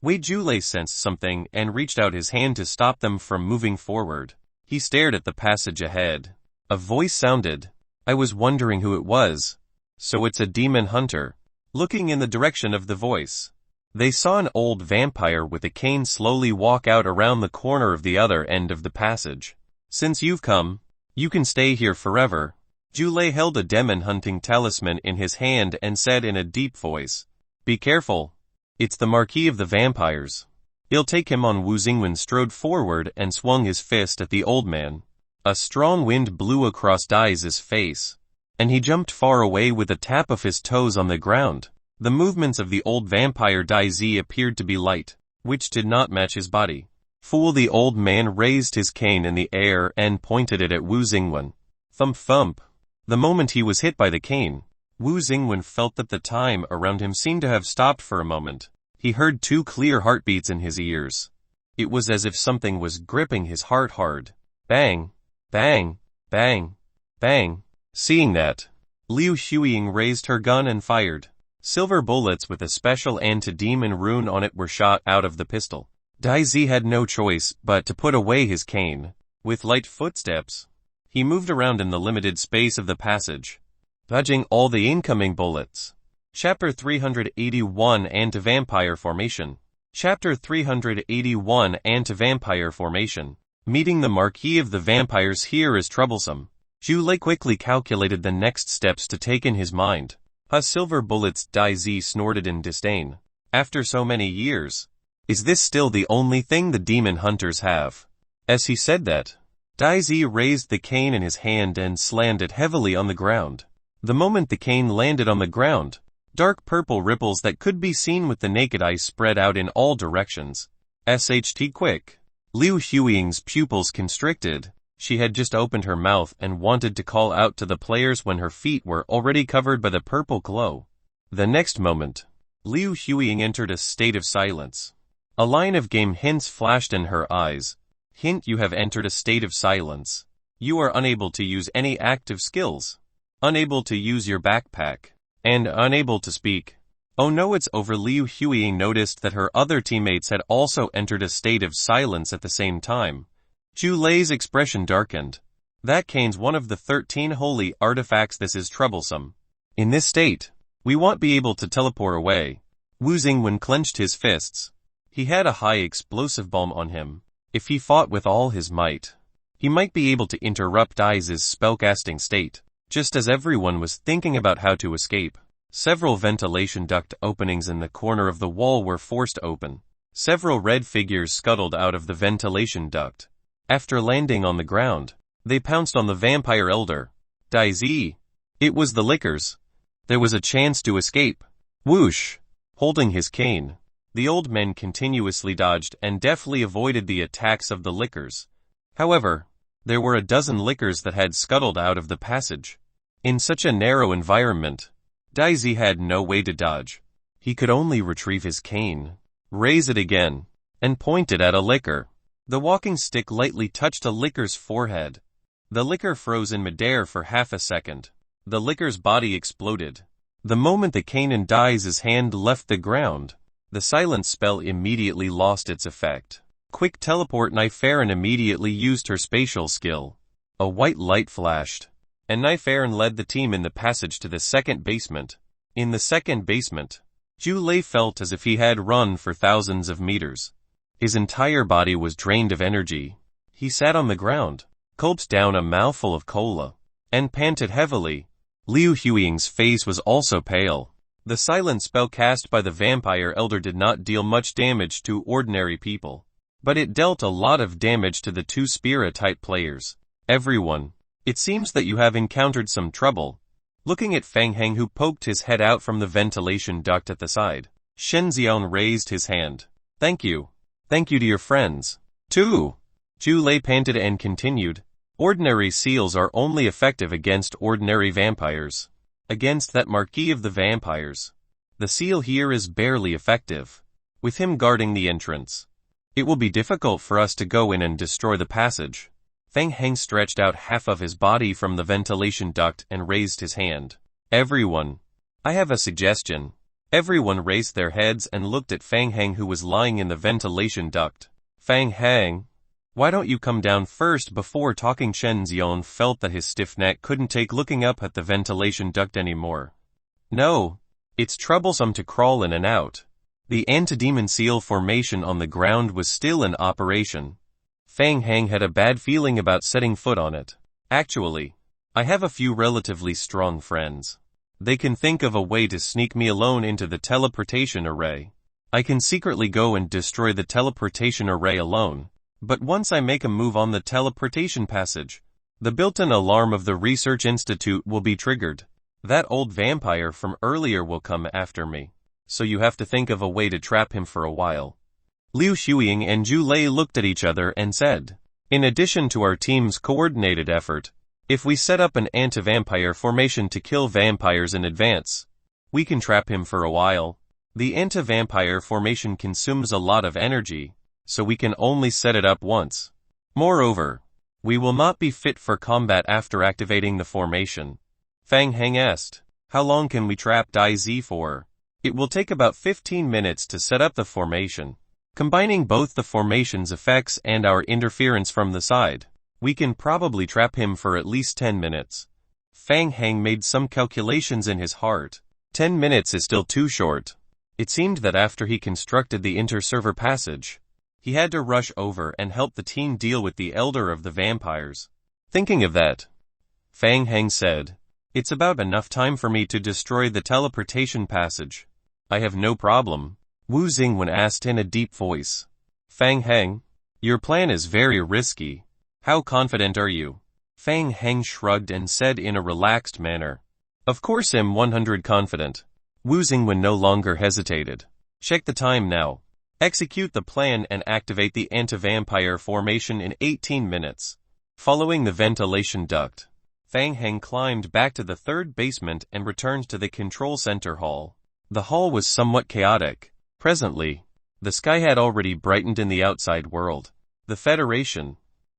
Wei Julei sensed something and reached out his hand to stop them from moving forward. He stared at the passage ahead. A voice sounded. I was wondering who it was. So it's a demon hunter. Looking in the direction of the voice, they saw an old vampire with a cane slowly walk out around the corner of the other end of the passage. Since you've come, you can stay here forever. Julei held a demon hunting talisman in his hand and said in a deep voice, Be careful. It's the Marquis of the Vampires. He'll take him on. Wu Xingwen strode forward and swung his fist at the old man. A strong wind blew across Dai's face, and he jumped far away with a tap of his toes on the ground. The movements of the old vampire Dai appeared to be light, which did not match his body. Fool! The old man raised his cane in the air and pointed it at Wu Xingwen. Thump thump. The moment he was hit by the cane, Wu Xingwen felt that the time around him seemed to have stopped for a moment. He heard 2 clear heartbeats in his ears. It was as if something was gripping his heart hard. Bang! Bang! Bang! Bang! Seeing that, Liu Huiying raised her gun and fired. Silver bullets with a special anti-demon rune on it were shot out of the pistol. Dai had no choice but to put away his cane. With light footsteps, he moved around in the limited space of the passage, dodging all the incoming bullets. Chapter 381 Anti-Vampire Formation. Chapter 381 Anti-Vampire Formation. Meeting the Marquis of the Vampires here is troublesome. Julei quickly calculated the next steps to take in his mind. Silver bullets, Dai snorted in disdain. After so many years, is this still the only thing the demon hunters have? As he said that, Dai raised the cane in his hand and slammed it heavily on the ground. The moment the cane landed on the ground, dark purple ripples that could be seen with the naked eye spread out in all directions. SHT quick. Liu Huiying's pupils constricted. She had just opened her mouth and wanted to call out to the players when her feet were already covered by the purple glow. The next moment, Liu Huiying entered a state of silence. A line of game hints flashed in her eyes. Hint: you have entered a state of silence. You are unable to use any active skills, unable to use your backpack, and unable to speak. Oh no, it's over. Liu Huiying noticed that her other teammates had also entered a state of silence at the same time. Julei's expression darkened. That cane's one of the 13 holy artifacts. This is troublesome. In this state, we won't be able to teleport away. Wu Xingwen clenched his fists. He had a high explosive bomb on him. If he fought with all his might, he might be able to interrupt Dai's spellcasting state. Just as everyone was thinking about how to escape, several ventilation duct openings in the corner of the wall were forced open. Several red figures scuttled out of the ventilation duct. After landing on the ground, they pounced on the vampire elder. Dai. It was the lickers. There was a chance to escape. Whoosh! Holding his cane, the old man continuously dodged and deftly avoided the attacks of the lickers. However, there were a dozen lickers that had scuttled out of the passage. In such a narrow environment, Dai had no way to dodge. He could only retrieve his cane, raise it again, and point it at a licker. The walking stick lightly touched a licker's forehead. The licker froze in midair for half a second. The licker's body exploded. The moment the cane in Dai's hand left the ground, the silence spell immediately lost its effect. Quick teleport. Nyfaren immediately used her spatial skill. A white light flashed, and Nyfaren led the team in the passage to the second basement. In the second basement, Julei felt as if he had run for thousands of meters. His entire body was drained of energy. He sat on the ground, gulped down a mouthful of cola, and panted heavily. Liu Huiying's face was also pale. The silent spell cast by the vampire elder did not deal much damage to ordinary people, but it dealt a lot of damage to the two Spira-type players. Everyone, it seems that you have encountered some trouble. Looking at Fang Heng, who poked his head out from the ventilation duct at the side, Shen Xiaon raised his hand. Thank you. Thank you to your friends, too. Zhu Lei panted and continued. Ordinary seals are only effective against ordinary vampires. Against that Marquis of the Vampires, the seal here is barely effective. With him guarding the entrance, it will be difficult for us to go in and destroy the passage. Fang Heng stretched out half of his body from the ventilation duct and raised his hand. Everyone, I have a suggestion. Everyone raised their heads and looked at Fang Heng, who was lying in the ventilation duct. Fang Heng, why don't you come down first before talking? Shen Xiaon felt that his stiff neck couldn't take looking up at the ventilation duct anymore. No, it's troublesome to crawl in and out. The anti-demon seal formation on the ground was still in operation. Fang Heng had a bad feeling about setting foot on it. Actually, I have a few relatively strong friends. They can think of a way to sneak me alone into the teleportation array. I can secretly go and destroy the teleportation array alone. But once I make a move on the teleportation passage, the built-in alarm of the research institute will be triggered. That old vampire from earlier will come after me. So you have to think of a way to trap him for a while. Liu Huiying and Zhu Lei looked at each other and said, in addition to our team's coordinated effort, if we set up an anti-vampire formation to kill vampires in advance, we can trap him for a while. The anti-vampire formation consumes a lot of energy, so we can only set it up once. Moreover, we will not be fit for combat after activating the formation. Fang Heng asked, how long can we trap Dai Zi for? It will take about 15 minutes to set up the formation. Combining both the formation's effects and our interference from the side, we can probably trap him for at least 10 minutes. Fang Heng made some calculations in his heart. 10 minutes is still too short. It seemed that after he constructed the inter-server passage, he had to rush over and help the team deal with the elder of the vampires. Thinking of that, Fang Heng said, it's about enough time for me to destroy the teleportation passage. I have no problem. Wu Xingwen asked in a deep voice. Fang Heng, your plan is very risky. How confident are you? Fang Heng shrugged and said in a relaxed manner. Of course I'm 100% confident. Wu Xingwen no longer hesitated. Check the time now. Execute the plan and activate the anti-vampire formation in 18 minutes. Following the ventilation duct, Fang Heng climbed back to the third basement and returned to the control center hall. The hall was somewhat chaotic. Presently, the sky had already brightened in the outside world. The Federation,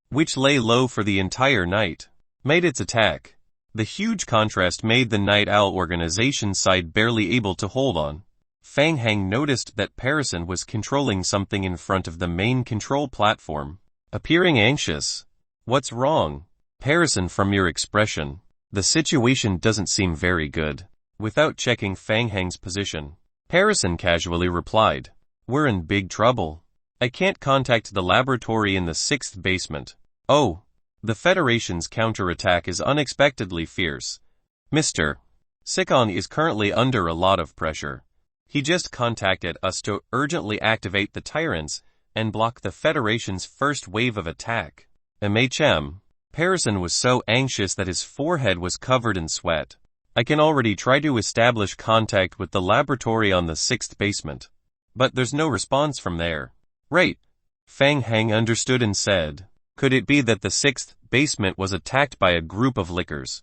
which lay low for the entire night, made its attack. The huge contrast made the Night Owl organization's side barely able to hold on. Fang Heng noticed that Parison was controlling something in front of the main control platform, appearing anxious. What's wrong? Parison, from your expression, the situation doesn't seem very good. Without checking Fang Heng's position, Parison casually replied, we're in big trouble. I can't contact the laboratory in the 6th basement. Oh, the Federation's counterattack is unexpectedly fierce. Mr. Sikon is currently under a lot of pressure. He just contacted us to urgently activate the tyrants and block the Federation's first wave of attack. MHM. Parison was so anxious that his forehead was covered in sweat. I can already try to establish contact with the laboratory on the 6th basement. But there's no response from there. Right. Fang Heng understood and said, could it be that the 6th basement was attacked by a group of lickers?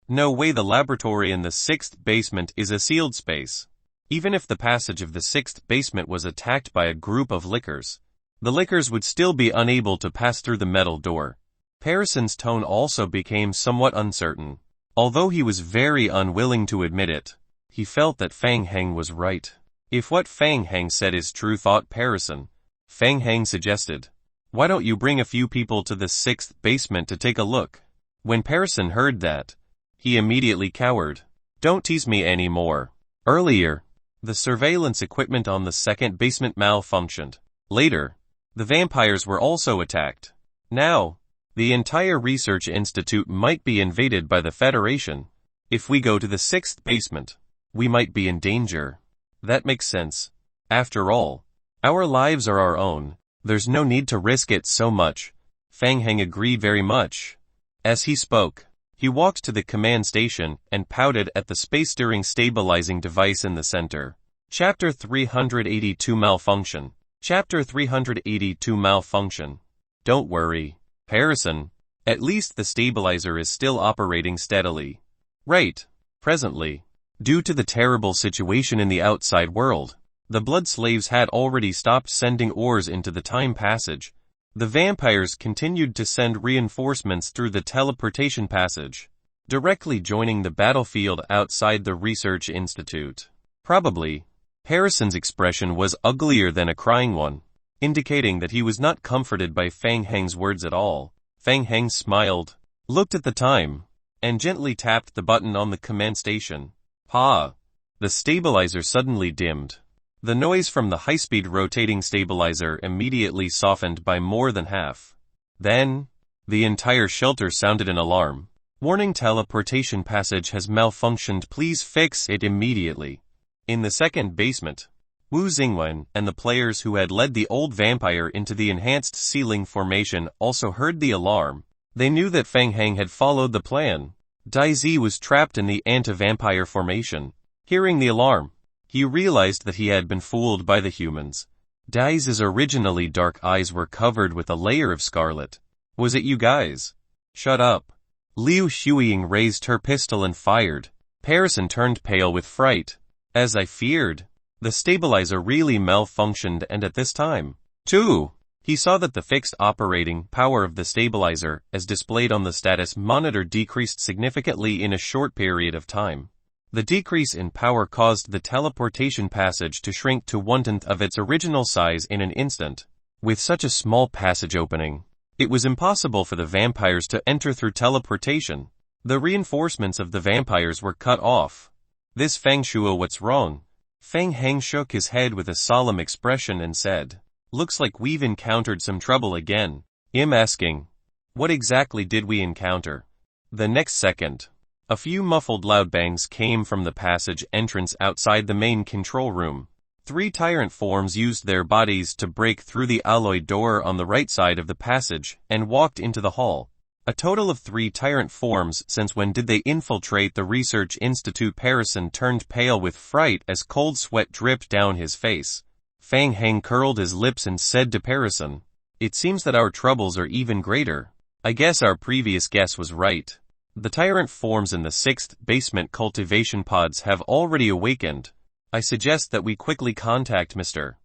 No way, the laboratory in the 6th basement is a sealed space. Even if the passage of the 6th basement was attacked by a group of lickers, the lickers would still be unable to pass through the metal door. Parison's tone also became somewhat uncertain. Although he was very unwilling to admit it, he felt that Fang Heng was right. If what Fang Heng said is true, thought Parison, Fang Heng suggested, why don't you bring a few people to the 6th basement to take a look? When Parison heard that, he immediately cowered. Don't tease me anymore. Earlier, the surveillance equipment on the 2nd basement malfunctioned. Later, the vampires were also attacked. Now, The entire research institute might be invaded by the Federation. If we go to the 6th basement, we might be in danger. That makes sense. After all, our lives are our own. There's no need to risk it so much. Fang Heng agreed very much. As he spoke, he walked to the command station and pouted at the space-steering stabilizing device in the center. Chapter 382 Malfunction. Chapter 382 Malfunction. Don't worry, Harrison. At least the stabilizer is still operating steadily. Right. Presently, due to the terrible situation in the outside world, the blood slaves had already stopped sending ores into the time passage. The vampires continued to send reinforcements through the teleportation passage, directly joining the battlefield outside the research institute. Probably, Harrison's expression was uglier than a crying one, indicating that he was not comforted by Fang Heng's words at all. Fang Heng smiled, looked at the time, and gently tapped the button on the command station. Ha! The stabilizer suddenly dimmed. The noise from the high-speed rotating stabilizer immediately softened by more than half. Then, the entire shelter sounded an alarm. Warning: teleportation passage has malfunctioned. Please fix it immediately. In the 2nd basement, Wu Xingwen and the players who had led the old vampire into the enhanced ceiling formation also heard the alarm. They knew that Fang Heng had followed the plan. Dai Zi was trapped in the anti-vampire formation. Hearing the alarm, he realized that he had been fooled by the humans. Dai Zi's originally dark eyes were covered with a layer of scarlet. Was it you guys? Shut up. Liu Shuiying raised her pistol and fired. Harrison turned pale with fright. As I feared, the stabilizer really malfunctioned, and at this time, too. He saw that the fixed operating power of the stabilizer, as displayed on the status monitor, decreased significantly in a short period of time. The decrease in power caused the teleportation passage to shrink to 1/10 of its original size in an instant. With such a small passage opening, it was impossible for the vampires to enter through teleportation. The reinforcements of the vampires were cut off. This Fang Shuo, what's wrong? Fang Heng shook his head with a solemn expression and said, looks like we've encountered some trouble again. I'm asking, what exactly did we encounter? The next second, a few muffled loud bangs came from the passage entrance outside the main control room. 3 tyrant forms used their bodies to break through the alloy door on the right side of the passage and walked into the hall. A total of 3 tyrant forms. Since when did they infiltrate the research institute? Harrison turned pale with fright as cold sweat dripped down his face. Fang Heng curled his lips and said to Harrison, it seems that our troubles are even greater. I guess our previous guess was right. The tyrant forms in the 6th basement cultivation pods have already awakened. I suggest that we quickly contact Mr.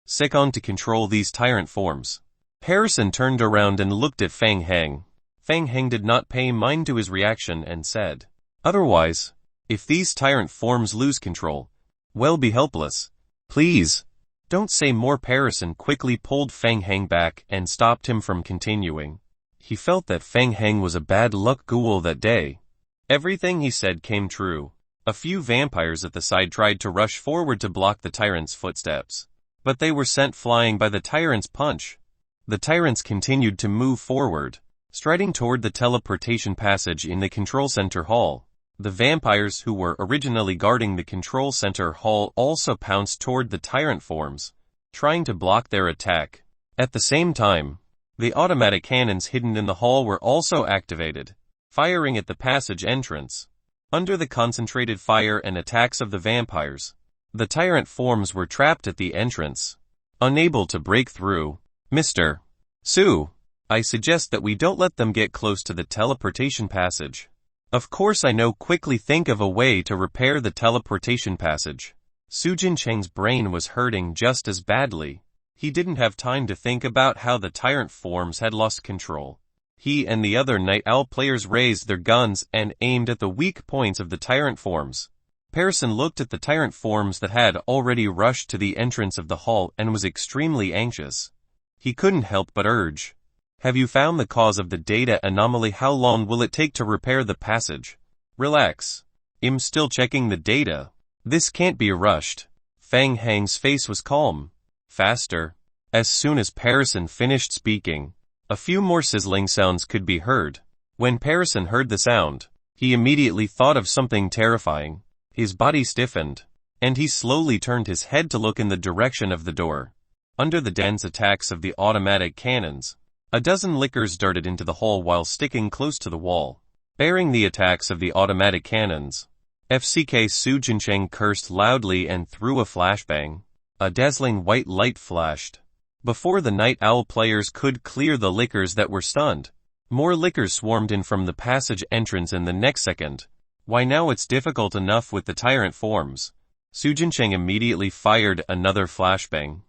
Sikon to control these tyrant forms. Harrison turned around and looked at Fang Heng. Fang Heng did not pay mind to his reaction and said, otherwise, if these tyrant forms lose control, we'll be helpless. Please, don't say more. Harrison quickly pulled Fang Heng back and stopped him from continuing. He felt that Fang Heng was a bad luck ghoul that day. Everything he said came true. A few vampires at the side tried to rush forward to block the tyrant's footsteps, but they were sent flying by the tyrant's punch. The tyrants continued to move forward, striding toward the teleportation passage in the control center hall. The vampires who were originally guarding the control center hall also pounced toward the tyrant forms, trying to block their attack. At the same time, the automatic cannons hidden in the hall were also activated, firing at the passage entrance. Under the concentrated fire and attacks of the vampires, the tyrant forms were trapped at the entrance, unable to break through. Mr. Su, I suggest that we don't let them get close to the teleportation passage. Of course I know. Quickly think of a way to repair the teleportation passage. Su Jincheng's brain was hurting just as badly. He didn't have time to think about how the tyrant forms had lost control. He and the other Night Owl players raised their guns and aimed at the weak points of the tyrant forms. Harrison looked at the tyrant forms that had already rushed to the entrance of the hall and was extremely anxious. He couldn't help but urge, have you found the cause of the data anomaly? How long will it take to repair the passage? Relax. I'm still checking the data. This can't be rushed. Fang Heng's face was calm. Faster. As soon as Harrison finished speaking, A few more sizzling sounds could be heard. When Parison heard the sound, he immediately thought of something terrifying. His body stiffened, and he slowly turned his head to look in the direction of the door. Under the dense attacks of the automatic cannons, a dozen lickers darted into the hole while sticking close to the wall. Bearing the attacks of the automatic cannons, FCK Su Jincheng cursed loudly and threw a flashbang. A dazzling white light flashed. Before the Night Owl players could clear the lickers that were stunned, more lickers swarmed in from the passage entrance in the next second. Why now it's difficult enough with the tyrant forms. Su Jincheng immediately fired another flashbang.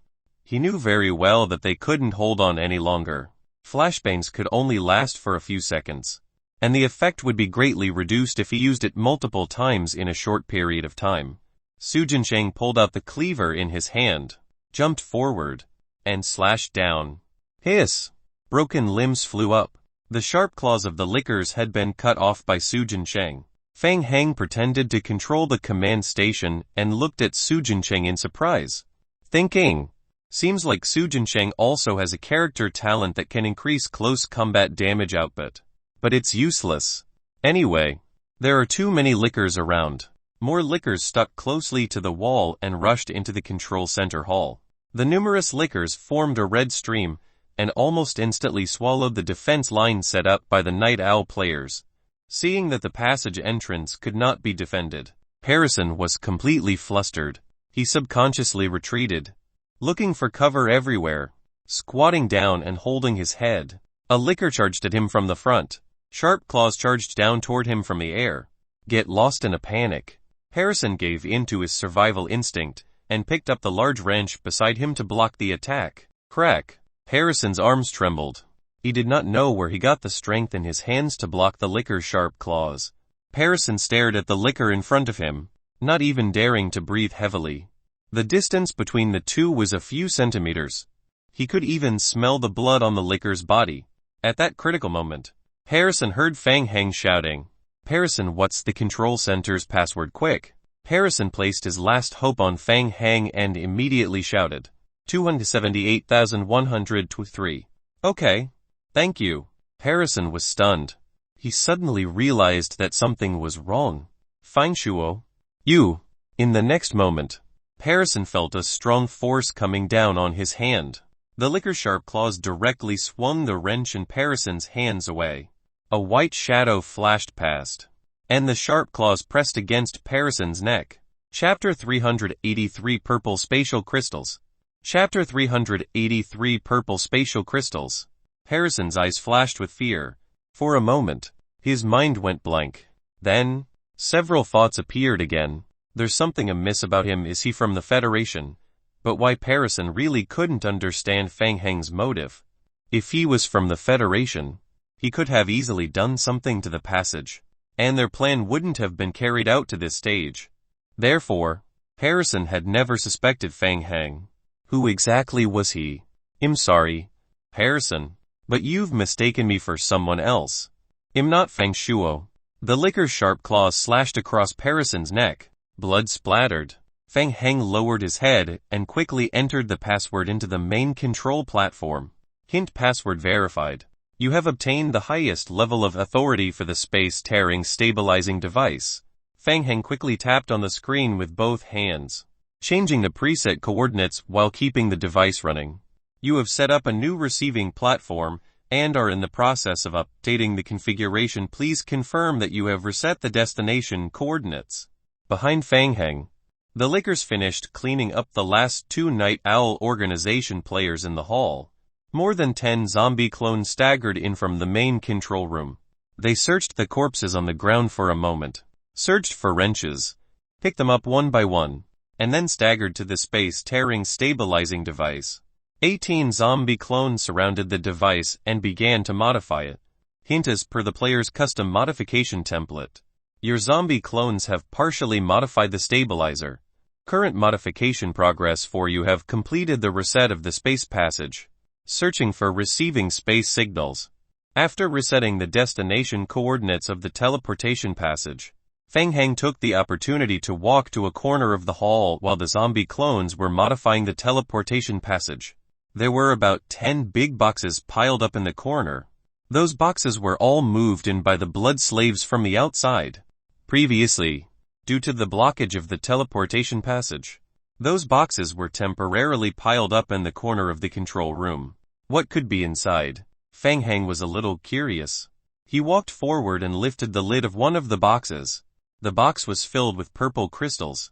He knew very well that they couldn't hold on any longer. Flashbangs could only last for a few seconds, and the effect would be greatly reduced if he used it multiple times in a short period of time. Su Jincheng pulled out the cleaver in his hand, jumped forward, and slashed down. Hiss! Broken limbs flew up. The sharp claws of the lickers had been cut off by Su Jincheng. Fang Heng pretended to control the command station and looked at Su Jincheng in surprise, thinking, seems like Su Jincheng also has a character talent that can increase close combat damage output. But it's useless. Anyway, there are too many lickers around. More lickers stuck closely to the wall and rushed into the control center hall. The numerous lickers formed a red stream and almost instantly swallowed the defense line set up by the Night Owl players. Seeing that the passage entrance could not be defended, Parison was completely flustered. He subconsciously retreated, looking for cover everywhere, squatting down and holding his head. A licker charged at him from the front. Sharp claws charged down toward him from the air. Get lost in a panic. Parison gave in to his survival instinct and picked up the large wrench beside him to block the attack. Crack! Parison's arms trembled. He did not know where he got the strength in his hands to block the licker's sharp claws. Parison stared at the licker in front of him, not even daring to breathe heavily. The distance between the two was a few centimeters. He could even smell the blood on the licker's body. At that critical moment, Parison heard Fang Heng shouting, Parison, what's the control center's password quick? Parison placed his last hope on Fang Heng and immediately shouted, 278,123. Okay. Thank you. Parison was stunned. He suddenly realized that something was wrong. Fine Shuo. You. In the next moment, Parison felt a strong force coming down on his hand. The licker's sharp claws directly swung the wrench in Parison's hands away. A white shadow flashed past, and the sharp claws pressed against Parison's neck. Chapter 383 Purple Spatial Crystals. Chapter 383 Purple Spatial Crystals. Parison's eyes flashed with fear. For a moment, his mind went blank. Then, several thoughts appeared again. There's something amiss about him. Is he from the Federation? But why? Parison really couldn't understand Fang Heng's motive. If he was from the Federation, he could have easily done something to the passage, and their plan wouldn't have been carried out to this stage. Therefore, Parison had never suspected Fang Heng. Who exactly was he? I'm sorry, Parison, but you've mistaken me for someone else. I'm not Fang Shuo. The licker's sharp claws slashed across Parison's neck. Blood splattered. Fang Heng lowered his head and quickly entered the password into the main control platform. Hint: password verified. You have obtained the highest level of authority for the space-tearing stabilizing device. Fang Heng quickly tapped on the screen with both hands, changing the preset coordinates while keeping the device running. You have set up a new receiving platform and are in the process of updating the configuration. Please confirm that you have reset the destination coordinates. Behind Fang Heng, the lickers finished cleaning up the last two Night Owl organization players in the hall. More than 10 zombie clones staggered in from the main control room. They searched the corpses on the ground for a moment, searched for wrenches, picked them up one by one, and then staggered to the space-tearing stabilizing device. 18 zombie clones surrounded the device and began to modify it. Hint: as per the player's custom modification template, your zombie clones have partially modified the stabilizer. Current modification progress for you have completed the reset of the space passage. Searching for receiving space signals. After resetting the destination coordinates of the teleportation passage, Fang Heng took the opportunity to walk to a corner of the hall while the zombie clones were modifying the teleportation passage. There were about 10 big boxes piled up in the corner. Those boxes were all moved in by the blood slaves from the outside. Previously, due to the blockage of the teleportation passage, those boxes were temporarily piled up in the corner of the control room. What could be inside? Fang Heng was a little curious. He walked forward and lifted the lid of one of the boxes. The box was filled with purple crystals.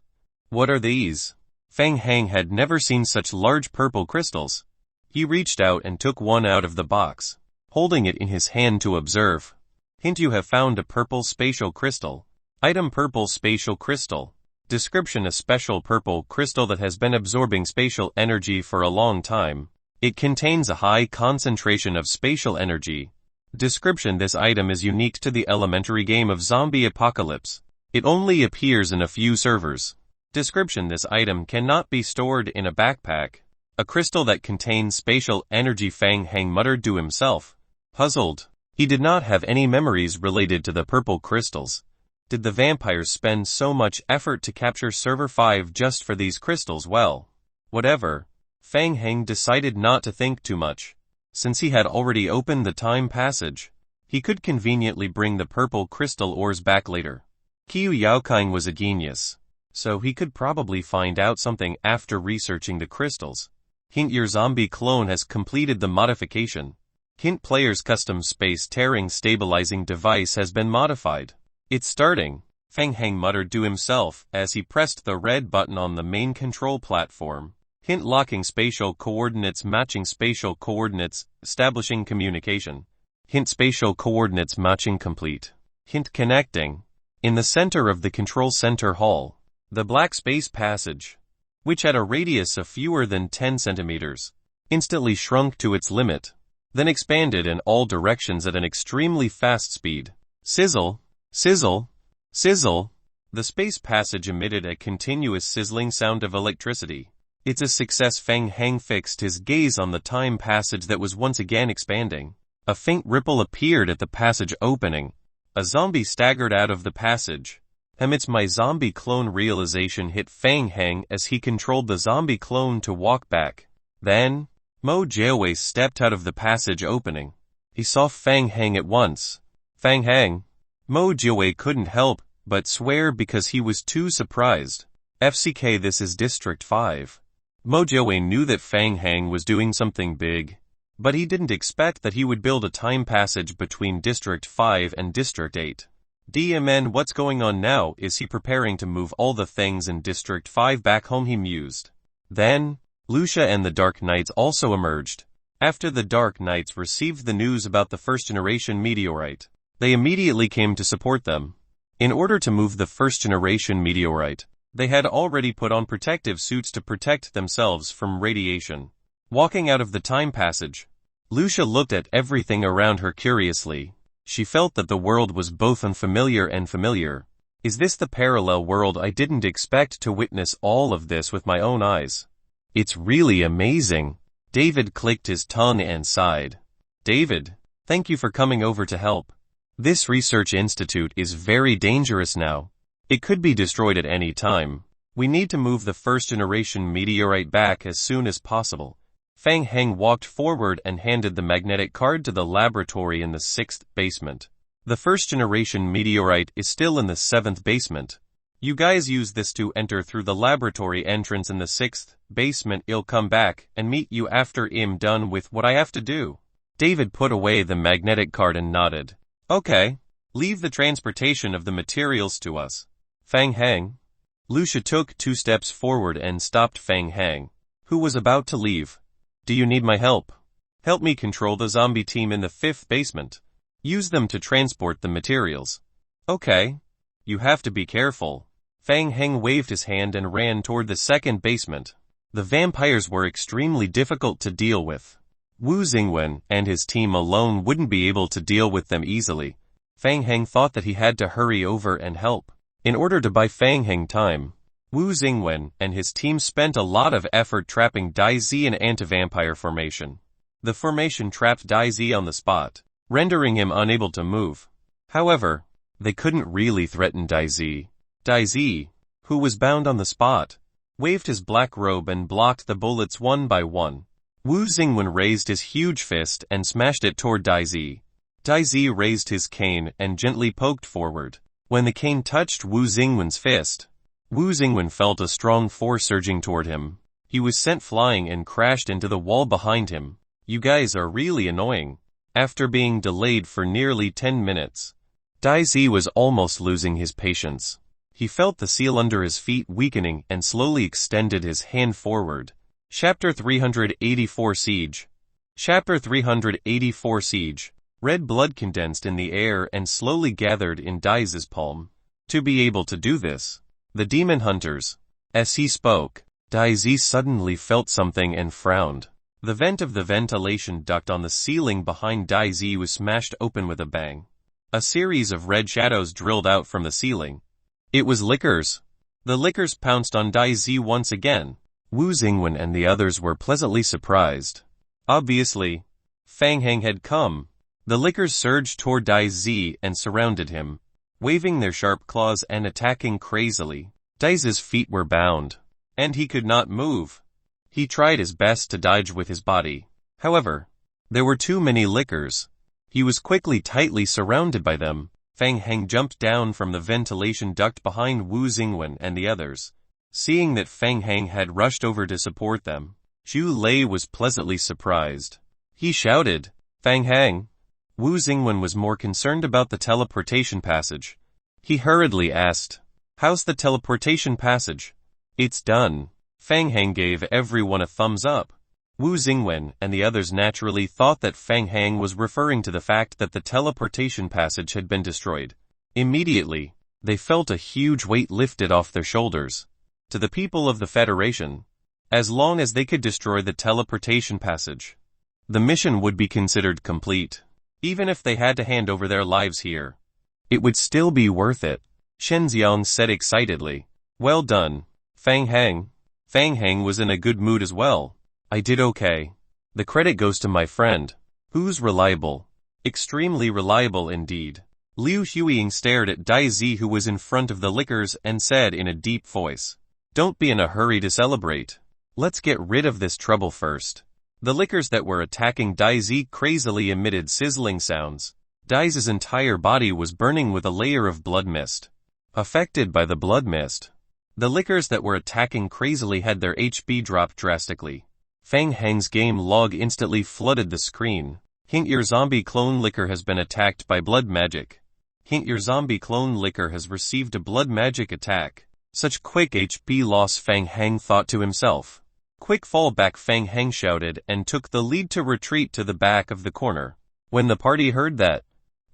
What are these? Fang Heng had never seen such large purple crystals. He reached out and took one out of the box, holding it in his hand to observe. Hint: you have found a purple spatial crystal. Item: purple spatial crystal. Description: a special purple crystal that has been absorbing spatial energy for a long time. It contains a high concentration of spatial energy. Description: this item is unique to the elementary game of Zombie Apocalypse. It only appears in a few servers. Description: this item cannot be stored in a backpack. A crystal that contains spatial energy. Fang Heng muttered to himself, puzzled. He did not have any memories related to the purple crystals. Did the vampires spend so much effort to capture Server 5 just for these crystals? Well, whatever. Fang Heng decided not to think too much. Since he had already opened the time passage, he could conveniently bring the purple crystal ores back later. Qiu Yaoqing was a genius, so he could probably find out something after researching the crystals. Hint: your zombie clone has completed the modification. Hint: player's custom space-tearing stabilizing device has been modified. It's starting, Fang Heng muttered to himself as he pressed the red button on the main control platform. Hint: locking spatial coordinates, matching spatial coordinates, establishing communication. Hint: spatial coordinates matching complete. Hint: connecting. In the center of the control center hall, the black space passage, which had a radius of fewer than 10 centimeters, instantly shrunk to its limit, then expanded in all directions at an extremely fast speed. Sizzle, sizzle, sizzle. The space passage emitted a continuous sizzling sound of electricity. It's a success. Fang Heng fixed his gaze on the time passage that was once again expanding. A faint ripple appeared at the passage opening. A zombie staggered out of the passage. Amidst my zombie clone, realization hit Fang Heng as he controlled the zombie clone to walk back. Then, Mo Jiawei stepped out of the passage opening. He saw Fang Heng at once. Fang Heng. Mo Jiawei couldn't help but swear because he was too surprised. FCK, this is District 5. Mo Jiawei knew that Fang Heng was doing something big, but he didn't expect that he would build a time passage between District 5 and District 8. DMN, what's going on now? Is he preparing to move all the things in District 5 back home? He mused. Then, Lucia and the Dark Knights also emerged. After the Dark Knights received the news about the first-generation meteorite, they immediately came to support them. In order to move the first-generation meteorite, they had already put on protective suits to protect themselves from radiation. Walking out of the time passage, Lucia looked at everything around her curiously. She felt that the world was both unfamiliar and familiar. Is this the parallel world? I didn't expect to witness all of this with my own eyes. It's really amazing. David clicked his tongue and sighed. David, thank you for coming over to help. This research institute is very dangerous now. It could be destroyed at any time. We need to move the first-generation meteorite back as soon as possible. Fang Heng walked forward and handed the magnetic card to the laboratory in the 6th basement. The first-generation meteorite is still in the 7th basement. You guys use this to enter through the laboratory entrance in the 6th basement. I'll come back and meet you after I'm done with what I have to do. David put away the magnetic card and nodded. Okay. Leave the transportation of the materials to us. Fang Heng. Lucia took 2 steps forward and stopped Fang Heng, who was about to leave. Do you need my help? Help me control the zombie team in the 5th basement. Use them to transport the materials. Okay. You have to be careful. Fang Heng waved his hand and ran toward the 2nd basement. The vampires were extremely difficult to deal with. Wu Xingwen and his team alone wouldn't be able to deal with them easily. Fang Heng thought that he had to hurry over and help. In order to buy Fang Heng time, Wu Xingwen and his team spent a lot of effort trapping Dai Zi in anti-vampire formation. The formation trapped Dai Zi on the spot, rendering him unable to move. However, they couldn't really threaten Dai Zi. Dai Zi, who was bound on the spot, waved his black robe and blocked the bullets one by one. Wu Xingwen raised his huge fist and smashed it toward Daizi. Daizi raised his cane and gently poked forward. When the cane touched Wu Xingwen's fist, Wu Xingwen felt a strong force surging toward him. He was sent flying and crashed into the wall behind him. You guys are really annoying. After being delayed for nearly 10 minutes, Daizi was almost losing his patience. He felt the seal under his feet weakening and slowly extended his hand forward. Chapter 384 Siege. Chapter 384 Siege. Red blood condensed in the air and slowly gathered in Daizi's palm. To be able to do this, the demon hunters. As he spoke, Daizi suddenly felt something and frowned. The vent of the ventilation duct on the ceiling behind Daizi was smashed open with a bang. A series of red shadows drilled out from the ceiling. It was lickers. The lickers pounced on Daizi once again. Wu Xingwen and the others were pleasantly surprised. Obviously, Fang Heng had come. The lickers surged toward Daizi and surrounded him, waving their sharp claws and attacking crazily. Daizi's feet were bound, and he could not move. He tried his best to dodge with his body. However, there were too many lickers. He was tightly surrounded by them. Fang Heng jumped down from the ventilation duct behind Wu Xingwen and the others. Seeing that Fang Heng had rushed over to support them, Zhu Lei was pleasantly surprised. He shouted, "Fang Heng!" Wu Xingwen was more concerned about the teleportation passage. He hurriedly asked, "How's the teleportation passage?" "It's done." Fang Heng gave everyone a thumbs up. Wu Xingwen and the others naturally thought that Fang Heng was referring to the fact that the teleportation passage had been destroyed. Immediately, they felt a huge weight lifted off their shoulders. To the people of the Federation, as long as they could destroy the teleportation passage, the mission would be considered complete. Even if they had to hand over their lives here, it would still be worth it. Shen Xiang said excitedly. "Well done, Fang Heng." Fang Heng was in a good mood as well. "I did okay. The credit goes to my friend. Who's reliable. Extremely reliable indeed." Liu Huiying stared at Daizi, who was in front of the lickers, and said in a deep voice, "Don't be in a hurry to celebrate. Let's get rid of this trouble first." The lickers that were attacking Daizi crazily emitted sizzling sounds. Daizi's entire body was burning with a layer of blood mist. Affected by the blood mist, the lickers that were attacking crazily had their HP drop drastically. Fang Heng's game log instantly flooded the screen. Hint: your zombie clone licker has been attacked by blood magic. Hint: your zombie clone licker has received a blood magic attack. Such quick HP loss, Fang Heng thought to himself. "Quick fall back," Fang Heng shouted and took the lead to retreat to the back of the corner. When the party heard that,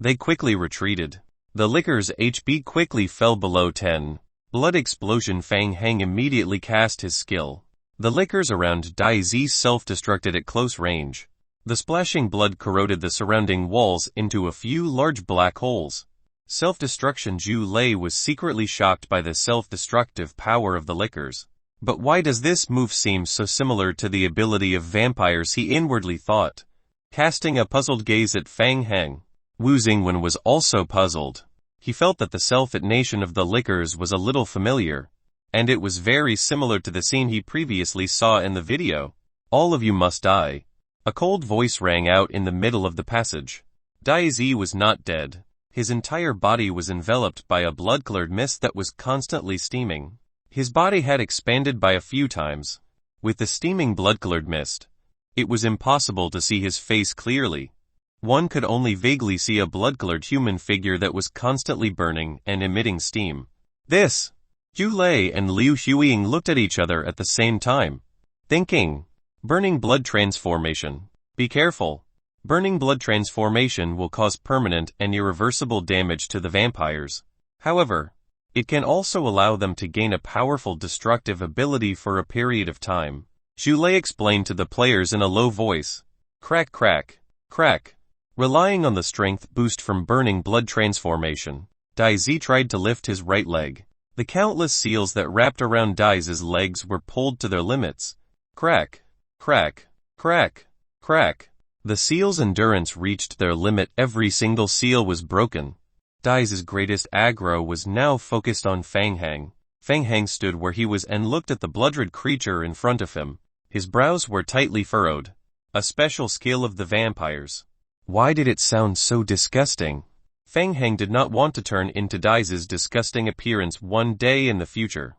they quickly retreated. The licker's HP quickly fell below 10. Blood explosion. Fang Heng immediately cast his skill. The lickers around Daizi self-destructed at close range. The splashing blood corroded the surrounding walls into a few large black holes. Self-destruction. Zhu Lei was secretly shocked by the self-destructive power of the lickers. But why does this move seem so similar to the ability of vampires, he inwardly thought, casting a puzzled gaze at Fang Heng. Wu Xingwen was also puzzled. He felt that the self-detonation of the lickers was a little familiar, and it was very similar to the scene he previously saw in the video. "All of you must die." A cold voice rang out in the middle of the passage. Daizi was not dead. His entire body was enveloped by a blood-colored mist that was constantly steaming. His body had expanded by a few times. With the steaming blood-colored mist, it was impossible to see his face clearly. One could only vaguely see a blood-colored human figure that was constantly burning and emitting steam. "This!" Zhu Lei and Liu Huiying looked at each other at the same time, thinking, "Burning blood transformation. Be careful. Burning blood transformation will cause permanent and irreversible damage to the vampires. However, it can also allow them to gain a powerful destructive ability for a period of time." Zhu Lei explained to the players in a low voice. Crack, crack, crack. Relying on the strength boost from burning blood transformation, Daizi tried to lift his right leg. The countless seals that wrapped around Daizi's legs were pulled to their limits. Crack, crack, crack, crack. The seal's endurance reached their limit. Every single seal was broken. Daizi's greatest aggro was now focused on Fang Heng. Fang Heng stood where he was and looked at the blood-red creature in front of him. His brows were tightly furrowed. A special skill of the vampires. Why did it sound so disgusting? Feng Heng did not want to turn into Dai's disgusting appearance one day in the future.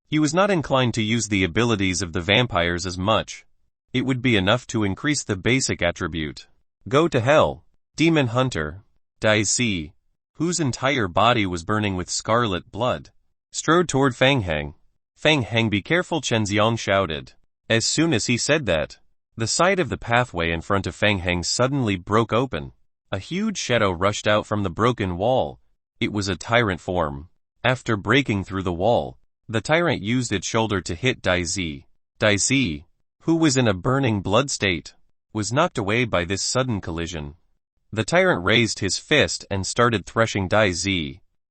He was not inclined to use the abilities of the vampires as much. It would be enough to increase the basic attribute. Go to hell. Demon Hunter, Dai, whose entire body was burning with scarlet blood, strode toward Feng Heng. Feng Heng, be careful, Chen Xiang shouted. As soon as he said that, the side of the pathway in front of Feng Heng suddenly broke open. A huge shadow rushed out from the broken wall. It was a tyrant form. After breaking through the wall, the tyrant used its shoulder to hit Dai. Dai, who was in a burning blood state, was knocked away by this sudden collision. The tyrant raised his fist and started threshing Dai.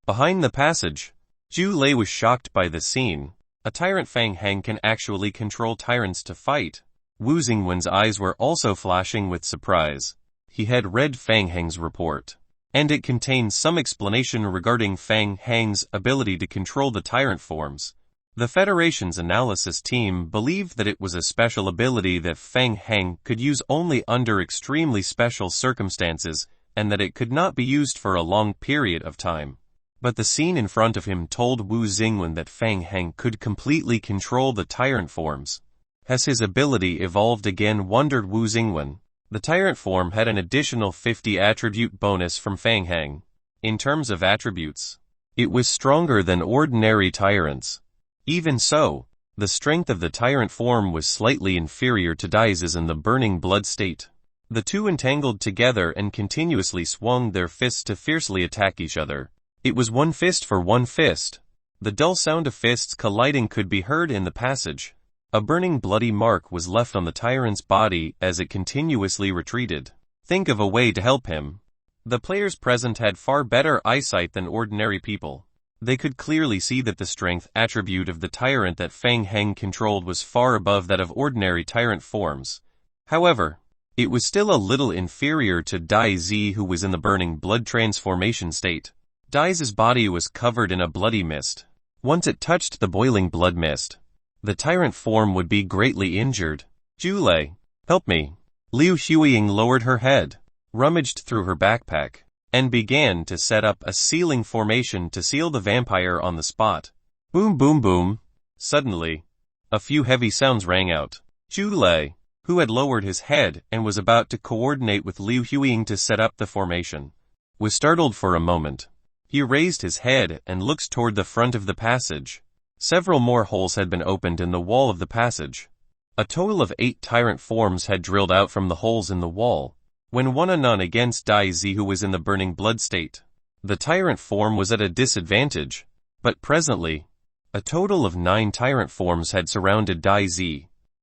Behind the passage, Zhu Lei was shocked by the scene. A tyrant Feng Heng can actually control tyrants to fight. Wu Xingwen's eyes were also flashing with surprise. He had read Feng Heng's report, and it contained some explanation regarding Feng Heng's ability to control the tyrant forms. The Federation's analysis team believed that it was a special ability that Feng Heng could use only under extremely special circumstances, and that it could not be used for a long period of time. But the scene in front of him told Wu Xingwen that Feng Heng could completely control the tyrant forms. Has his ability evolved again, wondered Wu Xingwen. The tyrant form had an additional 50 attribute bonus from Feng Heng. In terms of attributes, it was stronger than ordinary tyrants. Even so, the strength of the tyrant form was slightly inferior to Dai's in the burning blood state. The two entangled together and continuously swung their fists to fiercely attack each other. It was one fist for one fist. The dull sound of fists colliding could be heard in the passage. A burning bloody mark was left on the tyrant's body as it continuously retreated. Think of a way to help him. The players present had far better eyesight than ordinary people. They could clearly see that the strength attribute of the tyrant that Feng Heng controlled was far above that of ordinary tyrant forms. However, it was still a little inferior to Dai, who was in the burning blood transformation state. Dai's body was covered in a bloody mist. Once it touched the boiling blood mist, the tyrant form would be greatly injured. Zhu Lei, help me. Liu Huiying lowered her head, rummaged through her backpack, and began to set up a sealing formation to seal the vampire on the spot. Boom boom boom. Suddenly, a few heavy sounds rang out. Zhu Lei, who had lowered his head and was about to coordinate with Liu Huiying to set up the formation, was startled for a moment. He raised his head and looked toward the front of the passage. Several more holes had been opened in the wall of the passage. A total of 8 tyrant forms had drilled out from the holes in the wall, when one and none against Dai, who was in the burning blood state. The tyrant form was at a disadvantage, but presently, a total of 9 tyrant forms had surrounded Dai.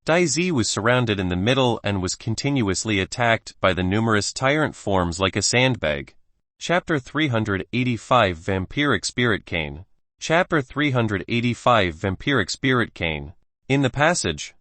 Dai was surrounded in the middle and was continuously attacked by the numerous tyrant forms like a sandbag. Chapter 385 Vampiric Spirit Cane. Chapter 385 Vampiric Spirit Cane. In the passage,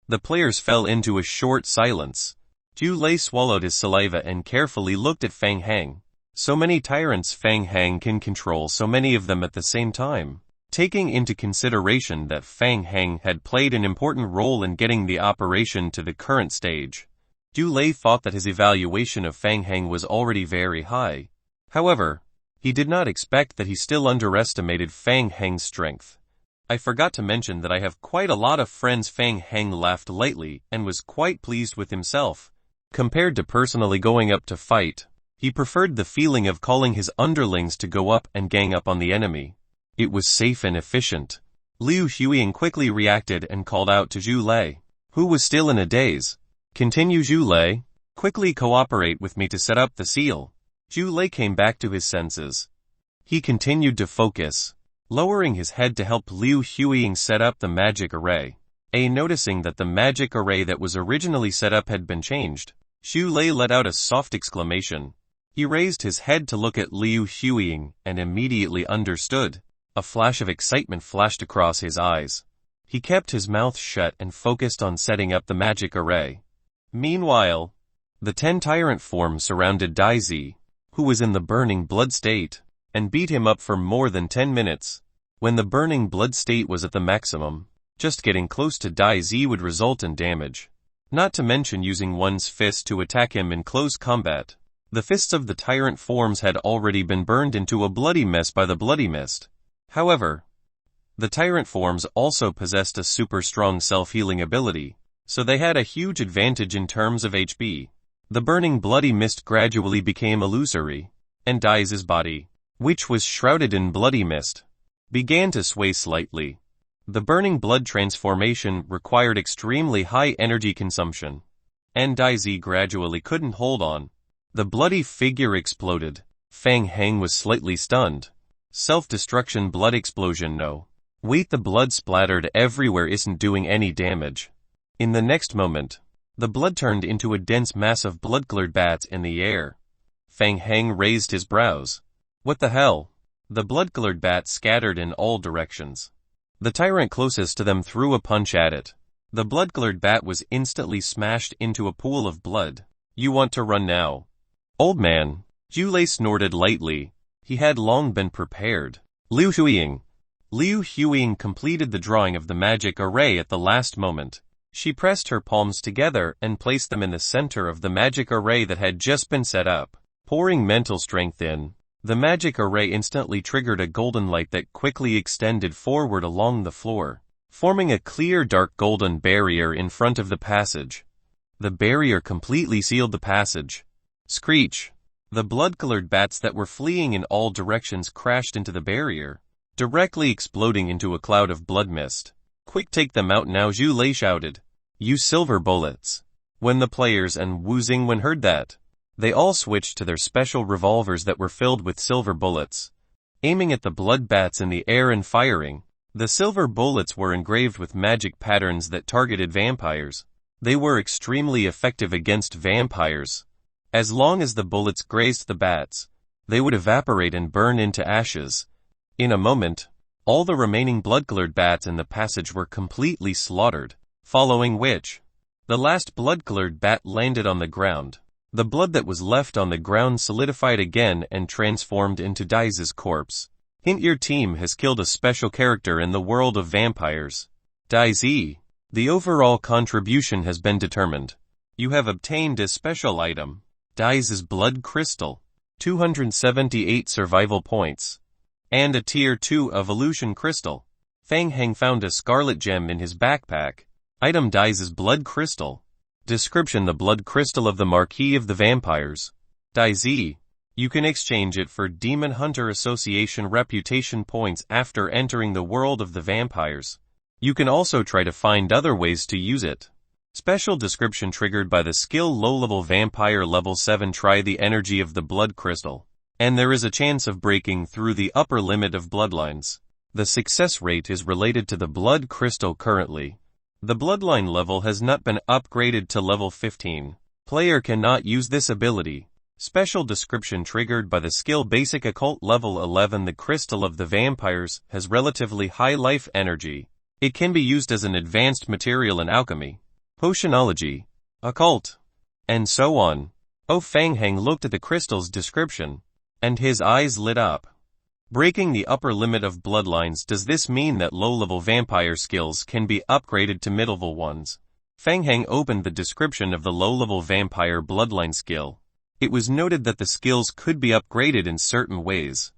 the players fell into a short silence. Zhu Lei swallowed his saliva and carefully looked at Feng Heng. So many tyrants Feng Heng can control, so many of them at the same time. Taking into consideration that Feng Heng had played an important role in getting the operation to the current stage, Zhu Lei thought that his evaluation of Feng Heng was already very high. However, he did not expect that he still underestimated Feng Heng's strength. I forgot to mention that I have quite a lot of friends. Feng Heng laughed lightly and was quite pleased with himself. Compared to personally going up to fight, he preferred the feeling of calling his underlings to go up and gang up on the enemy. It was safe and efficient. Liu Huiying quickly reacted and called out to Zhu Lei, who was still in a daze. Continue, Zhu Lei. Quickly cooperate with me to set up the seal. Zhu Lei came back to his senses. He continued to focus, lowering his head to help Liu Huiying set up the magic array. Noticing that the magic array that was originally set up had been changed, Zhu Lei let out a soft exclamation. He raised his head to look at Liu Huiying and immediately understood. A flash of excitement flashed across his eyes. He kept his mouth shut and focused on setting up the magic array. Meanwhile, the 10 tyrant forms surrounded Dai, who was in the burning blood state, and beat him up for more than 10 minutes. When the burning blood state was at the maximum, just getting close to Dai would result in damage. not to mention using one's fist to attack him in close combat. The fists of the tyrant forms had already been burned into a bloody mess by the bloody mist. However, the tyrant forms also possessed a super strong self-healing ability, so they had a huge advantage in terms of HP. The burning bloody mist gradually became illusory, and Dai's body, which was shrouded in bloody mist, began to sway slightly. The burning blood transformation required extremely high energy consumption, and Dai's gradually couldn't hold on. The bloody figure exploded. Fang Heng was slightly stunned. Self-destruction blood explosion. No. Wait, the blood splattered everywhere isn't doing any damage. In the next moment, the blood turned into a dense mass of blood-colored bats in the air. Fang Heng raised his brows. What the hell? The blood-colored bats scattered in all directions. The tyrant closest to them threw a punch at it. The blood-colored bat was instantly smashed into a pool of blood. You want to run now? Old man. Yulei snorted lightly. He had long been prepared. Liu Huiying completed the drawing of the magic array at the last moment. She pressed her palms together and placed them in the center of the magic array that had just been set up. Pouring mental strength in, the magic array instantly triggered a golden light that quickly extended forward along the floor, forming a clear dark golden barrier in front of the passage. The barrier completely sealed the passage. Screech! The blood-colored bats that were fleeing in all directions crashed into the barrier, directly exploding into a cloud of blood mist. Quick, take them out now, Zhu Lei shouted. Use silver bullets. When the players and Wu Xingwen heard that, they all switched to their special revolvers that were filled with silver bullets, aiming at the blood bats in the air and firing. The silver bullets were engraved with magic patterns that targeted vampires. They were extremely effective against vampires. As long as the bullets grazed the bats, they would evaporate and burn into ashes. In a moment, all the remaining blood-colored bats in the passage were completely slaughtered, following which, the last blood-colored bat landed on the ground. The blood that was left on the ground solidified again and transformed into Dai's corpse. Hint: your team has killed a special character in the world of vampires. Dai's. The overall contribution has been determined. You have obtained a special item. Dai's blood crystal. 278 survival points. And a tier 2 evolution crystal. Fang Heng found a scarlet gem in his backpack. Item: Dai's blood crystal. Description: the blood crystal of the Marquis of the Vampires. Dai's. You can exchange it for Demon Hunter Association reputation points after entering the world of the vampires. You can also try to find other ways to use it. Special description triggered by the skill low-level vampire level 7. Try the energy of the blood crystal, and there is a chance of breaking through the upper limit of bloodlines. The success rate is related to the blood crystal currently. The bloodline level has not been upgraded to level 15. Player cannot use this ability. Special description triggered by the skill basic occult level 11. The crystal of the vampires has relatively high life energy. It can be used as an advanced material in alchemy, potionology, occult, and so on. Fang Heng looked at the crystal's description, and his eyes lit up. Breaking the upper limit of bloodlines. Does this mean that low-level vampire skills can be upgraded to mid-level ones? Fang Heng opened the description of the low-level vampire bloodline skill. It was noted that the skills could be upgraded in certain ways.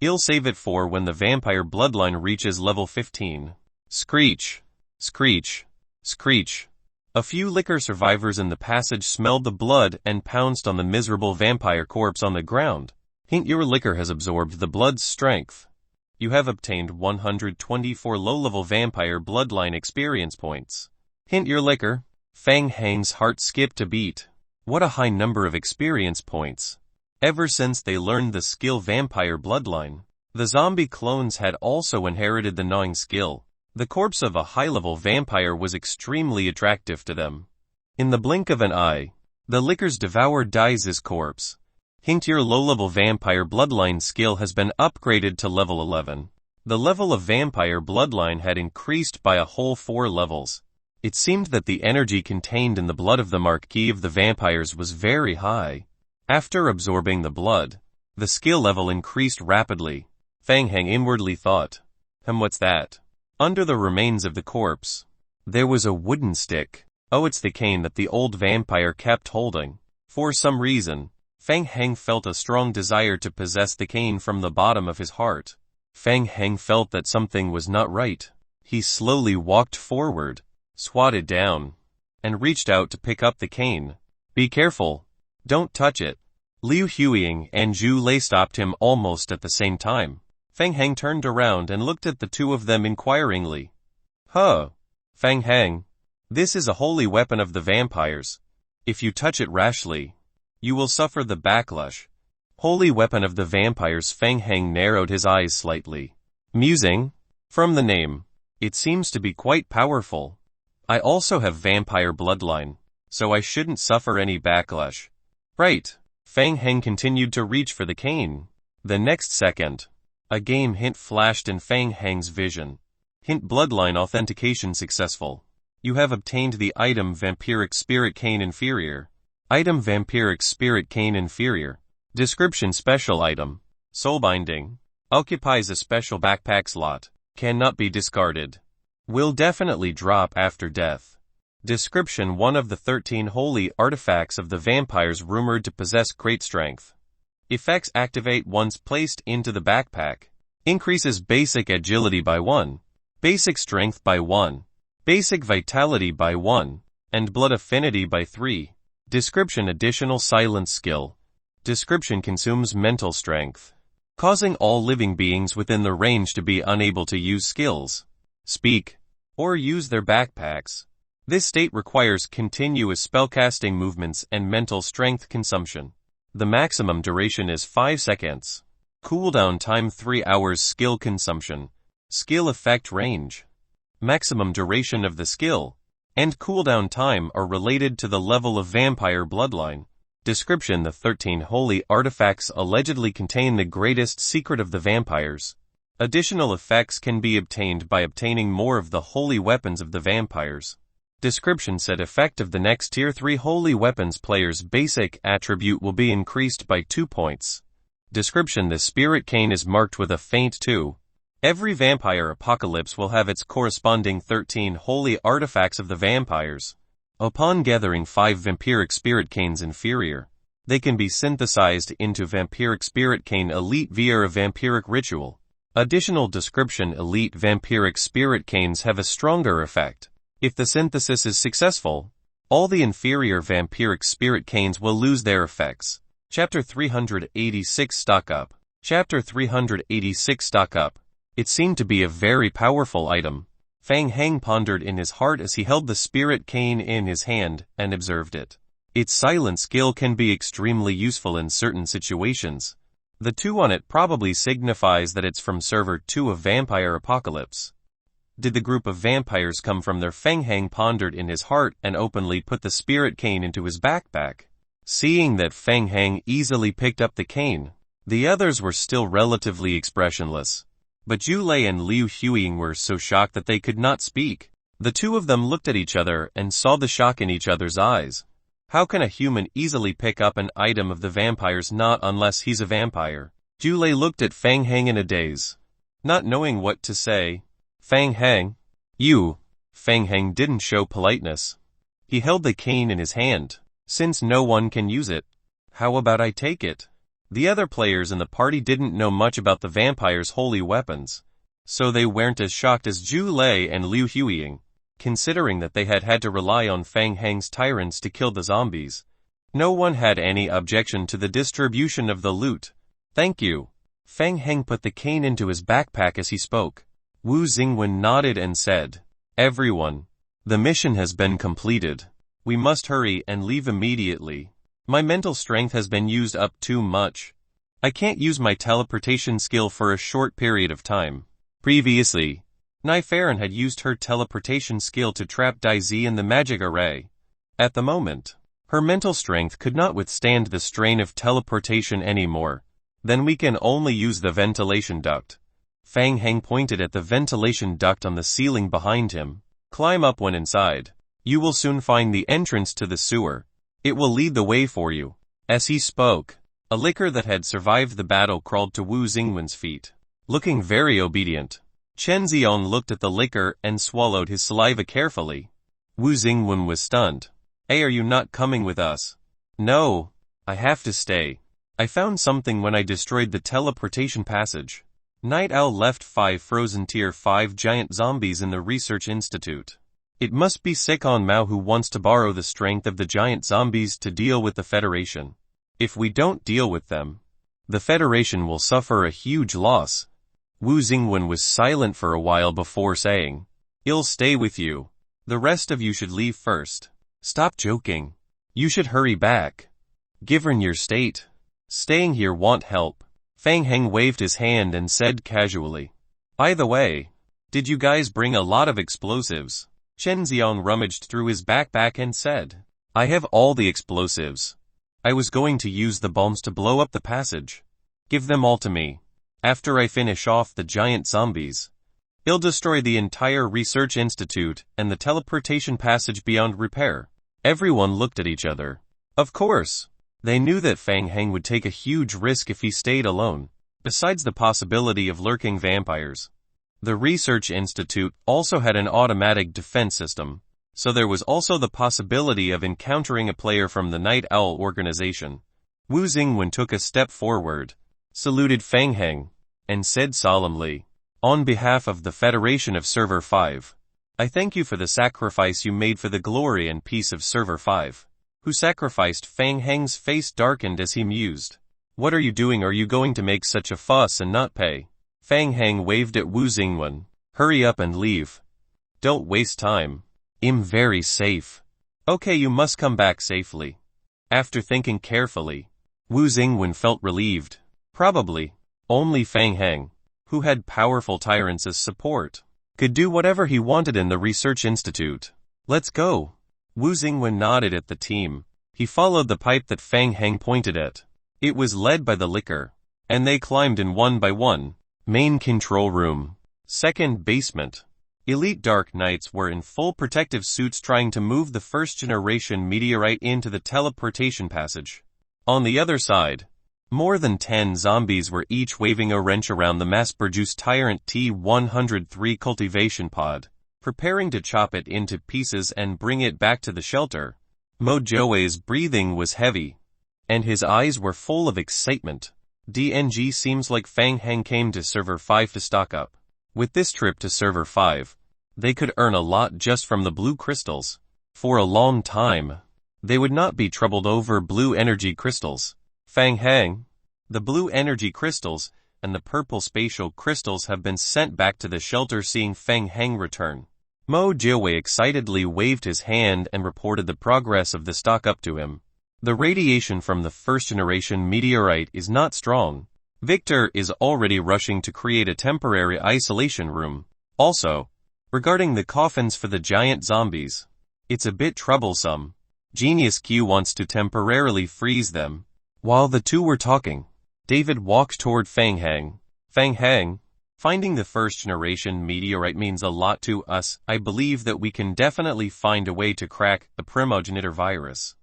I'll save it for when the vampire bloodline reaches level 15. Screech! Screech! Screech! A few liquor survivors in the passage smelled the blood and pounced on the miserable vampire corpse on the ground. Hint: your liquor has absorbed the blood's strength. You have obtained 124 low-level vampire bloodline experience points. Hint: your liquor. Fang Heng's heart skipped a beat. What a high number of experience points. Ever since they learned the skill vampire bloodline, the zombie clones had also inherited the gnawing skill. The corpse of a high-level vampire was extremely attractive to them. In the blink of an eye, the lickers devoured Dai's corpse. Hint: your low-level vampire bloodline skill has been upgraded to level 11. The level of vampire bloodline had increased by a whole 4 levels. It seemed that the energy contained in the blood of the Marquis of the Vampires was very high. After absorbing the blood, the skill level increased rapidly. Fang Heng inwardly thought, what's that? Under the remains of the corpse, there was a wooden stick. Oh, it's the cane that the old vampire kept holding. For some reason, Feng Heng felt a strong desire to possess the cane from the bottom of his heart. Feng Heng felt that something was not right. He slowly walked forward, squatted down, and reached out to pick up the cane. Be careful. Don't touch it. Liu Huiying and Zhu Lei stopped him almost at the same time. Feng Heng turned around and looked at the two of them inquiringly. Huh. Feng Heng. This is a holy weapon of the vampires. If you touch it rashly, you will suffer the backlash. Holy weapon of the vampires. Feng Heng narrowed his eyes slightly. Musing? From the name, it seems to be quite powerful. I also have vampire bloodline, so I shouldn't suffer any backlash. Right. Feng Heng continued to reach for the cane. The next second, a game hint flashed in Feng Heng's vision. Hint bloodline authentication successful. You have obtained the item Vampiric Spirit Cane Inferior. Item Vampiric Spirit Cane Inferior. Description Special item. Soulbinding. Occupies a special backpack slot. Cannot be discarded. Will definitely drop after death. Description: one of the 13 holy artifacts of the vampires rumored to possess great strength. Effects activate once placed into the backpack. Increases basic agility by 1. Basic strength by 1. Basic vitality by 1, and blood affinity by 3. Description: additional silence skill. Description: consumes mental strength, causing all living beings within the range to be unable to use skills, speak, or use their backpacks. This state requires continuous spellcasting movements and mental strength consumption. The maximum duration is 5 seconds. Cooldown time 3 hours. Skill consumption. Skill effect range. Maximum duration of the skill and cooldown time are related to the level of vampire bloodline. Description: the 13 holy artifacts allegedly contain the greatest secret of the vampires. Additional effects can be obtained by obtaining more of the holy weapons of the vampires. Description: set effect of the next tier 3 holy weapons player's basic attribute will be increased by 2 points. Description: the spirit cane is marked with a faint 2. Every vampire apocalypse will have its corresponding 13 holy artifacts of the vampires. Upon gathering 5 vampiric spirit canes inferior, they can be synthesized into vampiric spirit cane elite via a vampiric ritual. Additional description: elite vampiric spirit canes have a stronger effect. If the synthesis is successful, all the inferior vampiric spirit canes will lose their effects. Chapter 386 Stock Up. Chapter 386 Stock Up. It seemed to be a very powerful item. Feng Heng pondered in his heart as he held the spirit cane in his hand and observed it. Its silent skill can be extremely useful in certain situations. The 2 on it probably signifies that it's from server 2 of Vampire Apocalypse. Did the group of vampires come from there? Feng Heng pondered in his heart and openly put the spirit cane into his backpack. Seeing that Feng Heng easily picked up the cane, the others were still relatively expressionless. But Zhu Lei and Liu Huiying were so shocked that they could not speak. The 2 of them looked at each other and saw the shock in each other's eyes. How can a human easily pick up an item of the vampires? Not unless he's a vampire. Zhu Lei looked at Feng Heng in a daze, not knowing what to say. Feng Heng? You. Feng Heng didn't show politeness. He held the cane in his hand. Since no one can use it, how about I take it? The other players in the party didn't know much about the vampires' holy weapons, so they weren't as shocked as Zhu Lei and Liu Huiying, considering that they had had to rely on Feng Heng's tyrants to kill the zombies. No one had any objection to the distribution of the loot. Thank you. Feng Heng put the cane into his backpack as he spoke. Wu Xingwen nodded and said, Everyone, the mission has been completed. We must hurry and leave immediately. My mental strength has been used up too much. I can't use my teleportation skill for a short period of time. Previously, Niferen had used her teleportation skill to trap Daizi in the magic array. At the moment, her mental strength could not withstand the strain of teleportation anymore. Then we can only use the ventilation duct. Feng Heng pointed at the ventilation duct on the ceiling behind him. Climb up when inside. You will soon find the entrance to the sewer. It will lead the way for you. As he spoke, a licker that had survived the battle crawled to Wu Xingwen's feet. Looking very obedient, Chen Xiong looked at the licker and swallowed his saliva carefully. Wu Xingwen was stunned. Hey, are you not coming with us? No, I have to stay. I found something when I destroyed the teleportation passage. Night Owl left 5 frozen tier 5 giant zombies in the research institute. It must be Sikon Mao who wants to borrow the strength of the giant zombies to deal with the Federation. If we don't deal with them, the Federation will suffer a huge loss. Wu Xingwen was silent for a while before saying, I'll stay with you. The rest of you should leave first. Stop joking. You should hurry back. Given your state, staying here won't help. Fang Heng waved his hand and said casually, By the way, did you guys bring a lot of explosives? Chen Xiang rummaged through his backpack and said, I have all the explosives. I was going to use the bombs to blow up the passage. Give them all to me. After I finish off the giant zombies, I'll destroy the entire research institute and the teleportation passage beyond repair. Everyone looked at each other. Of course, they knew that Fang Heng would take a huge risk if he stayed alone. Besides the possibility of lurking vampires, the research institute also had an automatic defense system, so there was also the possibility of encountering a player from the Night Owl organization. Wu Xingwen took a step forward, saluted Fang Heng, and said solemnly, On behalf of the Federation of Server 5, I thank you for the sacrifice you made for the glory and peace of Server 5. Who sacrificed? Fang Heng's face darkened as he mused. What are you doing? Are you going to make such a fuss and not pay? Fang Heng waved at Wu Xingwen. Hurry up and leave. Don't waste time. I'm very safe. Okay, you must come back safely. After thinking carefully, Wu Xingwen felt relieved. Probably, only Fang Heng, who had powerful tyrants as support, could do whatever he wanted in the research institute. Let's go. Wu Xingwen nodded at the team. He followed the pipe that Fang Heng pointed at. It was led by the liquor, and they climbed in one by one. Main control room. Second basement. Elite Dark Knights were in full protective suits trying to move the first-generation meteorite into the teleportation passage. On the other side, more than 10 zombies were each waving a wrench around the mass-produced Tyrant T-103 cultivation pod, preparing to chop it into pieces and bring it back to the shelter. Mo Joe's breathing was heavy, and his eyes were full of excitement. DNG seems like Fang Heng came to Server 5 to stock up. With this trip to Server 5, they could earn a lot just from the blue crystals. For a long time, they would not be troubled over blue energy crystals. Fang Heng, the blue energy crystals, and the purple spatial crystals have been sent back to the shelter. Seeing Fang Heng return, Mo Joe excitedly waved his hand and reported the progress of the stock up to him. The radiation from the first-generation meteorite is not strong. Victor is already rushing to create a temporary isolation room. Also, regarding the coffins for the giant zombies, it's a bit troublesome. Genius Q wants to temporarily freeze them. While the two were talking, David walked toward Fang Heng. Fang Heng, finding the first-generation meteorite means a lot to us. I believe that we can definitely find a way to crack the primogenitor virus.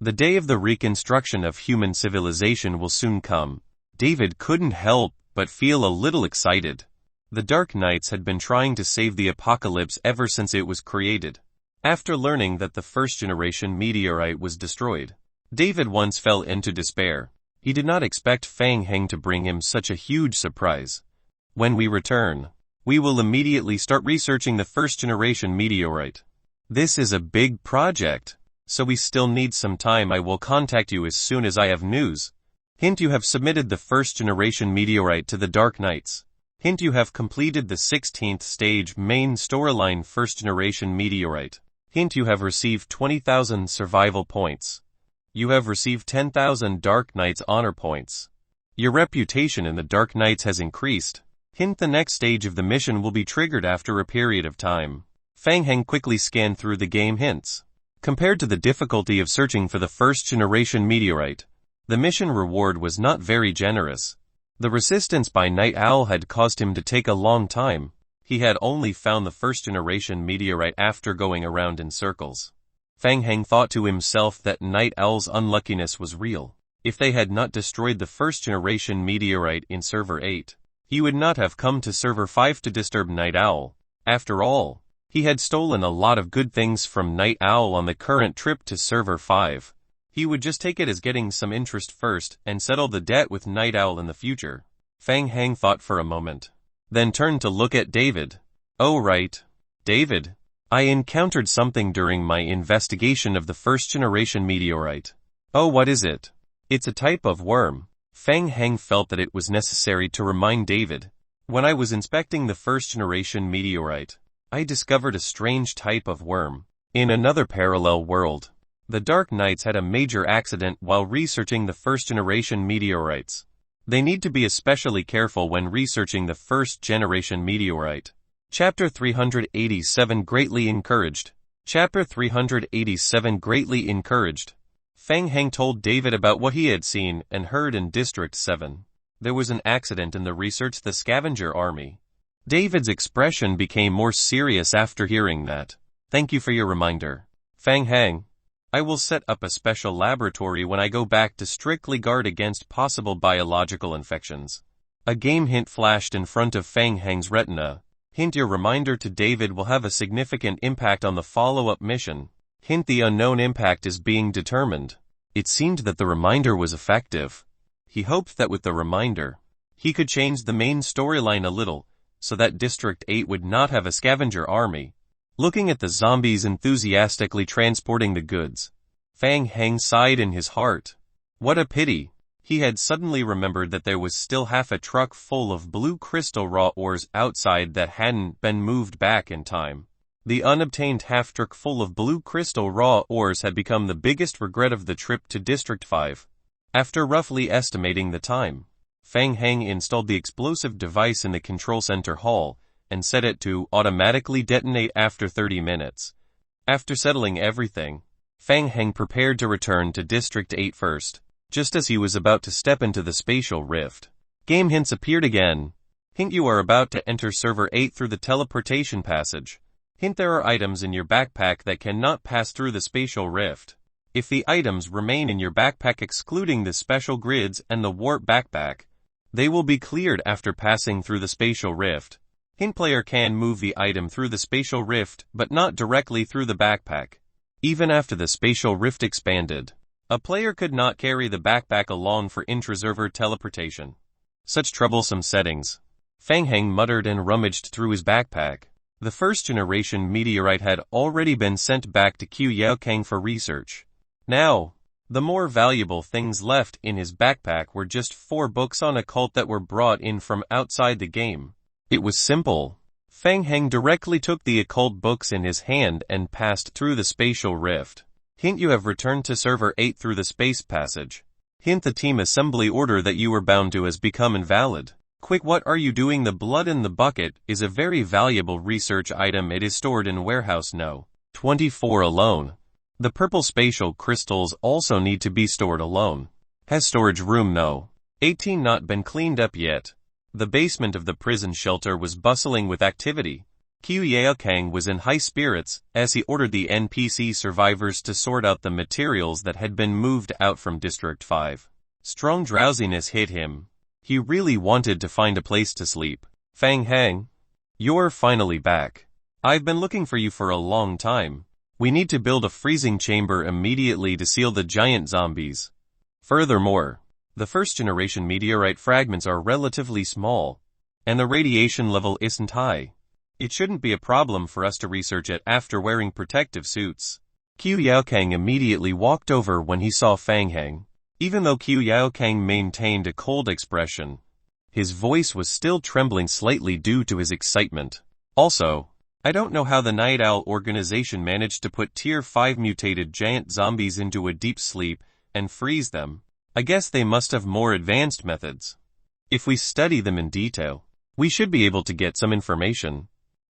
The day of the reconstruction of human civilization will soon come. David couldn't help but feel a little excited. The Dark Knights had been trying to save the apocalypse ever since it was created. After learning that the first-generation meteorite was destroyed, David once fell into despair. He did not expect Fang Heng to bring him such a huge surprise. When we return, we will immediately start researching the first-generation meteorite. This is a big project, so we still need some time. I will contact you as soon as I have news. Hint: you have submitted the first-generation meteorite to the Dark Knights. Hint: you have completed the 16th stage main storyline first-generation meteorite. Hint: you have received 20,000 survival points. You have received 10,000 Dark Knights honor points. Your reputation in the Dark Knights has increased. Hint: the next stage of the mission will be triggered after a period of time. Fang Heng quickly scanned through the game hints. Compared to the difficulty of searching for the first-generation meteorite, the mission reward was not very generous. The resistance by Night Owl had caused him to take a long time. He had only found the first-generation meteorite after going around in circles. Fang Heng thought to himself that Night Owl's unluckiness was real. If they had not destroyed the first-generation meteorite in Server 8, he would not have come to Server 5 to disturb Night Owl. After all, He had stolen a lot of good things from Night Owl on the current trip to Server 5. He would just take it as getting some interest first and settle the debt with Night Owl in the future. Fang Hang thought for a moment, then turned to look at David. Oh right. David, I encountered something during my investigation of the first-generation meteorite. Oh, what is it? It's a type of worm. Fang Hang felt that it was necessary to remind David. When I was inspecting the first-generation meteorite, I discovered a strange type of worm. In another parallel world, the Dark Knights had a major accident while researching the first-generation meteorites. They need to be especially careful when researching the first-generation meteorite. Chapter 387 Greatly Encouraged. Chapter 387 Greatly Encouraged. Fang Hang told David about what he had seen and heard in District 7. There was an accident in the research the scavenger army. David's expression became more serious after hearing that. Thank you for your reminder, Fang Hang. I will set up a special laboratory when I go back to strictly guard against possible biological infections. A game hint flashed in front of Fang Hang's retina. Hint: your reminder to David will have a significant impact on the follow-up mission. Hint: the unknown impact is being determined. It seemed that the reminder was effective. He hoped that with the reminder, he could change the main storyline a little, so that District 8 would not have a scavenger army. Looking at the zombies enthusiastically transporting the goods, Fang Hang sighed in his heart. What a pity. He had suddenly remembered that there was still half a truck full of blue crystal raw ores outside that hadn't been moved back in time. The unobtained half-truck full of blue crystal raw ores had become the biggest regret of the trip to District 5. After roughly estimating the time, Fang Hang installed the explosive device in the control center hall and set it to automatically detonate after 30 minutes. After settling everything, Fang Hang prepared to return to District 8 first. Just as he was about to step into the spatial rift, game hints appeared again. Hint: you are about to enter Server 8 through the teleportation passage. Hint: there are items in your backpack that cannot pass through the spatial rift. If the items remain in your backpack excluding the special grids and the warp backpack, they will be cleared after passing through the spatial rift. Hint: player can move the item through the spatial rift but not directly through the backpack. Even after the spatial rift expanded, a player could not carry the backpack along for intra-server teleportation. Such troublesome settings. Fang Hang muttered and rummaged through his backpack. The first-generation meteorite had already been sent back to Qiu Yaokang for research. Now, the more valuable things left in his backpack were just 4 books on occult that were brought in from outside the game. It was simple. Fang Hang directly took the occult books in his hand and passed through the spatial rift. Hint: you have returned to Server 8 through the space passage. Hint: the team assembly order that you were bound to has become invalid. Quick, what are you doing? The blood in the bucket is a very valuable research item. It is stored in warehouse No. 24 alone. The purple spatial crystals also need to be stored alone. Has storage room No. 18 not been cleaned up yet? The basement of the prison shelter was bustling with activity. Qiu Yaokang was in high spirits as he ordered the NPC survivors to sort out the materials that had been moved out from District 5. Strong drowsiness hit him. He really wanted to find a place to sleep. Fang Hang, you're finally back. I've been looking for you for a long time. We need to build a freezing chamber immediately to seal the giant zombies. Furthermore, the first-generation meteorite fragments are relatively small, and the radiation level isn't high. It shouldn't be a problem for us to research it after wearing protective suits. Qiu Yaokang immediately walked over when he saw Fang Hang. Even though Qiu Yaokang maintained a cold expression, his voice was still trembling slightly due to his excitement. Also, I don't know how the Night Owl organization managed to put Tier 5 mutated giant zombies into a deep sleep and freeze them. I guess they must have more advanced methods. If we study them in detail, we should be able to get some information.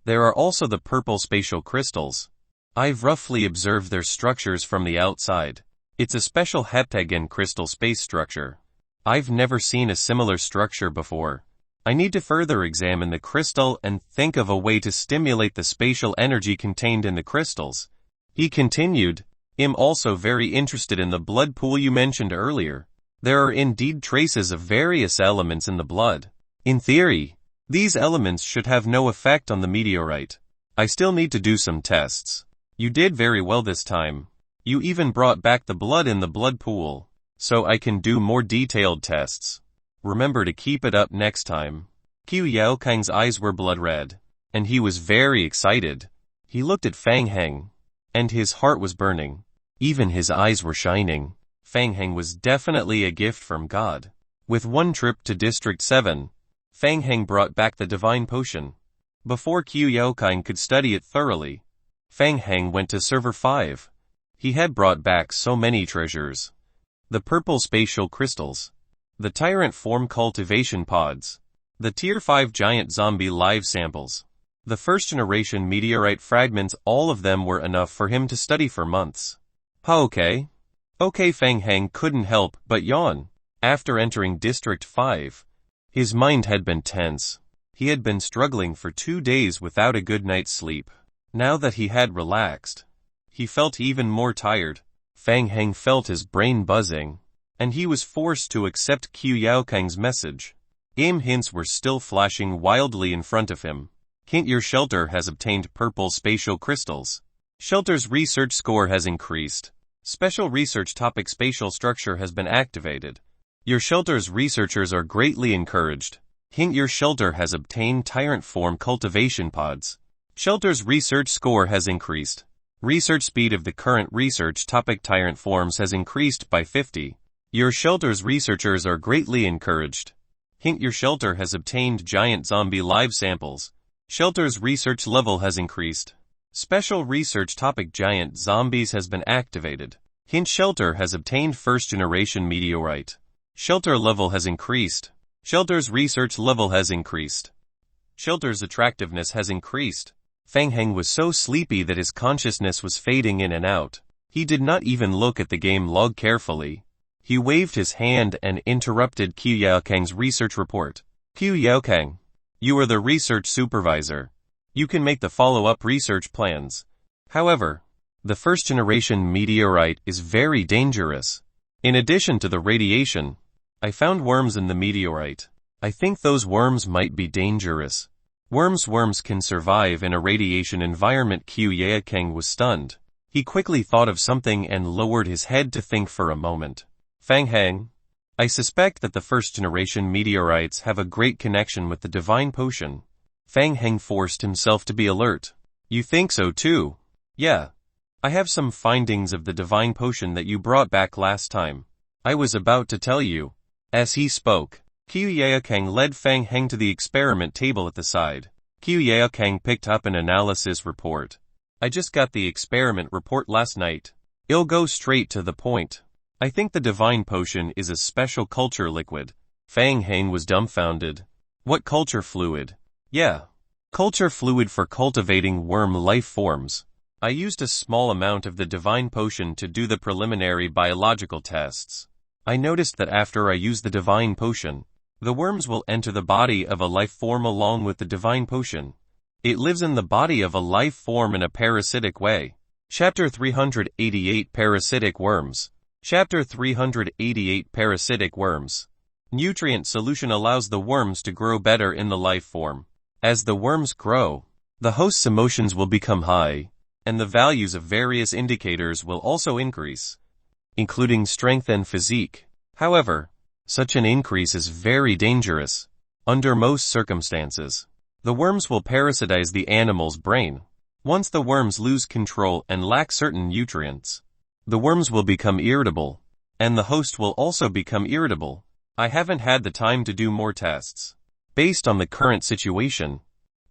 There are also the purple spatial crystals. I've roughly observed their structures from the outside. It's a special heptagon crystal space structure. I've never seen a similar structure before. I need to further examine the crystal and think of a way to stimulate the spatial energy contained in the crystals. He continued. I'm also very interested in the blood pool you mentioned earlier. There are indeed traces of various elements in the blood. In theory, these elements should have no effect on the meteorite. I still need to do some tests. You did very well this time. You even brought back the blood in the blood pool, so I can do more detailed tests. Remember to keep it up next time. Qiu Yaokang's eyes were blood red, and he was very excited. He looked at Fang Heng, and his heart was burning. Even his eyes were shining. Fang Heng was definitely a gift from God. With one trip to District 7, Fang Heng brought back the divine potion. Before Qiu Yaokang could study it thoroughly, Fang Heng went to Server 5. He had brought back so many treasures. The purple spatial crystals, the tyrant form cultivation pods, the Tier 5 giant zombie live samples, the first generation meteorite fragments, all of them were enough for him to study for months. Okay. Fang Heng couldn't help but yawn. After entering District 5, his mind had been tense. He had been struggling for 2 days without a good night's sleep. Now that he had relaxed, he felt even more tired. Fang Heng felt his brain buzzing, and he was forced to accept Qiu Yaokang's message. Game hints were still flashing wildly in front of him. Hint: your shelter has obtained purple spatial crystals. Shelter's research score has increased. Special research topic: spatial structure has been activated. Your shelter's researchers are greatly encouraged. Hint: your shelter has obtained tyrant form cultivation pods. Shelter's research score has increased. Research speed of the current research topic tyrant forms has increased by 50. Your shelter's researchers are greatly encouraged. Hint: your shelter has obtained giant zombie live samples. Shelter's research level has increased. Special research topic giant zombies has been activated. Hint: shelter has obtained first generation meteorite. Shelter level has increased. Shelter's research level has increased. Shelter's attractiveness has increased. Fang Heng was so sleepy that his consciousness was fading in and out. He did not even look at the game log carefully. He waved his hand and interrupted Qiu Yaokang's research report. Qiu Yaokang, you are the research supervisor. You can make the follow-up research plans. However, the first generation meteorite is very dangerous. In addition to the radiation, I found worms in the meteorite. I think those worms might be dangerous. Worms can survive in a radiation environment. Qiu Yaokang was stunned. He quickly thought of something and lowered his head to think for a moment. Fang Heng, I suspect that the first generation meteorites have a great connection with the divine potion. Fang Heng forced himself to be alert. You think so too? Yeah. I have some findings of the divine potion that you brought back last time. I was about to tell you. As he spoke, Qiu Yaokang led Fang Heng to the experiment table at the side. Qiu Yaokang picked up an analysis report. I just got the experiment report last night. I'll go straight to the point. I think the divine potion is a special culture liquid. Fang Heng was dumbfounded. What culture fluid? Yeah. Culture fluid for cultivating worm life forms. I used a small amount of the divine potion to do the preliminary biological tests. I noticed that after I use the divine potion, the worms will enter the body of a life form along with the divine potion. It lives in the body of a life form in a parasitic way. Chapter 388 Parasitic Worms. Chapter 388 Parasitic Worms. Nutrient solution allows the worms to grow better in the life form. As the worms grow, the host's emotions will become high, and the values of various indicators will also increase, including strength and physique. However, such an increase is very dangerous. Under most circumstances, the worms will parasitize the animal's brain. Once the worms lose control and lack certain nutrients, the worms will become irritable, and the host will also become irritable. I haven't had the time to do more tests. Based on the current situation,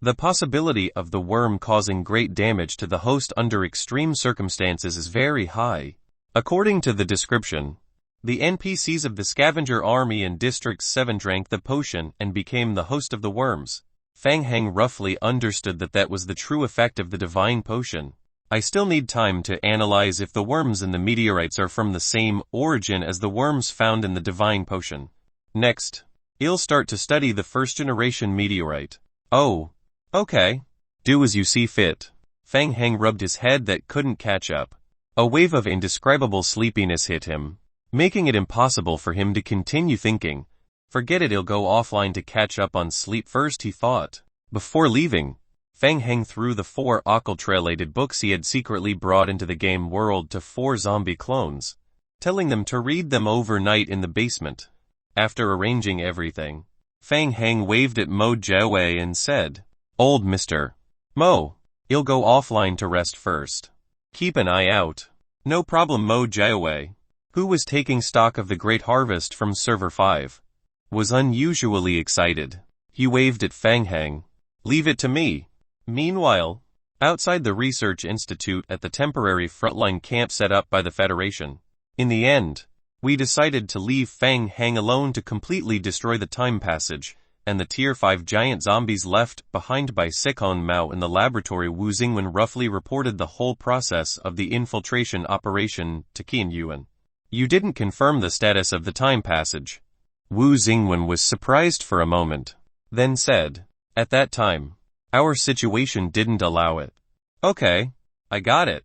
the possibility of the worm causing great damage to the host under extreme circumstances is very high. According to the description, the NPCs of the scavenger army in District 7 drank the potion and became the host of the worms. Fang Heng roughly understood that that was the true effect of the divine potion. I still need time to analyze if the worms in the meteorites are from the same origin as the worms found in the divine potion. Next, I'll start to study the first generation meteorite. Oh, okay. Do as you see fit. Fang Heng rubbed his head that couldn't catch up. A wave of indescribable sleepiness hit him, making it impossible for him to continue thinking. Forget it, I'll go offline to catch up on sleep first, he thought. Before leaving, Fang Heng threw the 4 occultrated books he had secretly brought into the game world to 4 zombie clones, telling them to read them overnight in the basement. After arranging everything, Fang Heng waved at Mo Jiawei and said, "Old Mr. Mo, you'll go offline to rest first. Keep an eye out." "No problem." Mo Jiawei, who was taking stock of the great harvest from Server 5, was unusually excited. He waved at Fang Heng. "Leave it to me." Meanwhile, outside the Research Institute at the temporary frontline camp set up by the Federation, in the end, we decided to leave Fang Heng alone to completely destroy the time passage, and the Tier 5 giant zombies left behind by Sikon Mao in the laboratory. Wu Xingwen roughly reported the whole process of the infiltration operation to Qian Yuan. "You didn't confirm the status of the time passage." Wu Xingwen was surprised for a moment, then said, "At that time, our situation didn't allow it." "Okay, I got it."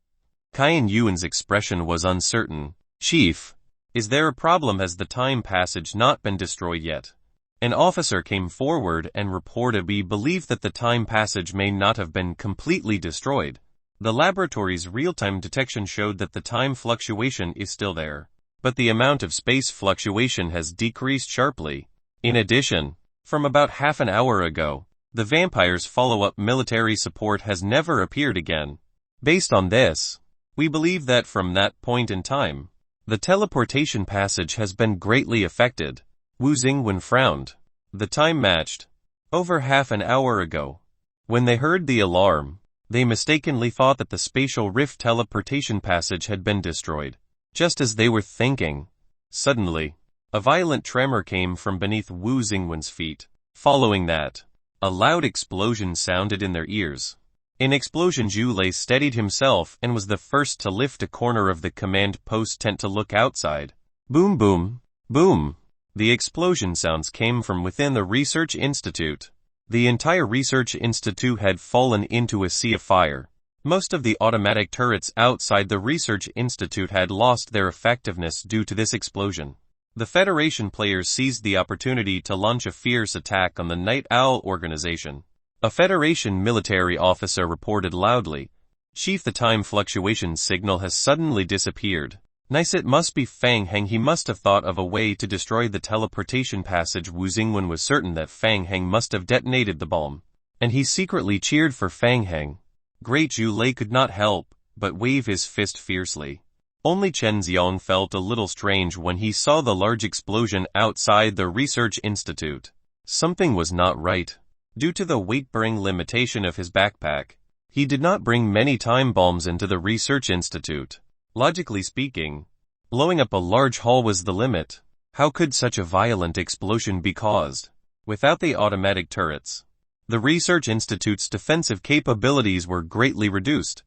Qian Yuan's expression was uncertain. "Chief, is there a problem? Has the time passage not been destroyed yet?" An officer came forward and reported, "We believe that the time passage may not have been completely destroyed. The laboratory's real-time detection showed that the time fluctuation is still there, but the amount of space fluctuation has decreased sharply. In addition, from about half an hour ago, the vampire's follow-up military support has never appeared again. Based on this, we believe that from that point in time, the teleportation passage has been greatly affected." Wu Xingwen frowned. "The time matched over half an hour ago." When they heard the alarm, they mistakenly thought that the spatial rift teleportation passage had been destroyed. Just as they were thinking, suddenly, a violent tremor came from beneath Wu Xingwen's feet. Following that, a loud explosion sounded in their ears. In explosion, Zhu Lei steadied himself and was the first to lift a corner of the command post tent to look outside. Boom boom, boom. The explosion sounds came from within the Research Institute. The entire Research Institute had fallen into a sea of fire. Most of the automatic turrets outside the Research Institute had lost their effectiveness due to this explosion. The Federation players seized the opportunity to launch a fierce attack on the Night Owl organization. A Federation military officer reported loudly, "Chief, the time fluctuation signal has suddenly disappeared." "Nice, it must be Fang Heng. He must have thought of a way to destroy the teleportation passage." Wu Xingwen was certain that Fang Heng must have detonated the bomb, and he secretly cheered for Fang Heng. Great! Zhu Lei could not help but wave his fist fiercely. Only Chen Xiong felt a little strange when he saw the large explosion outside the Research Institute. Something was not right. Due to the weight-bearing limitation of his backpack, he did not bring many time bombs into the Research Institute. Logically speaking, blowing up a large hall was the limit. How could such a violent explosion be caused? Without the automatic turrets, the Research Institute's defensive capabilities were greatly reduced.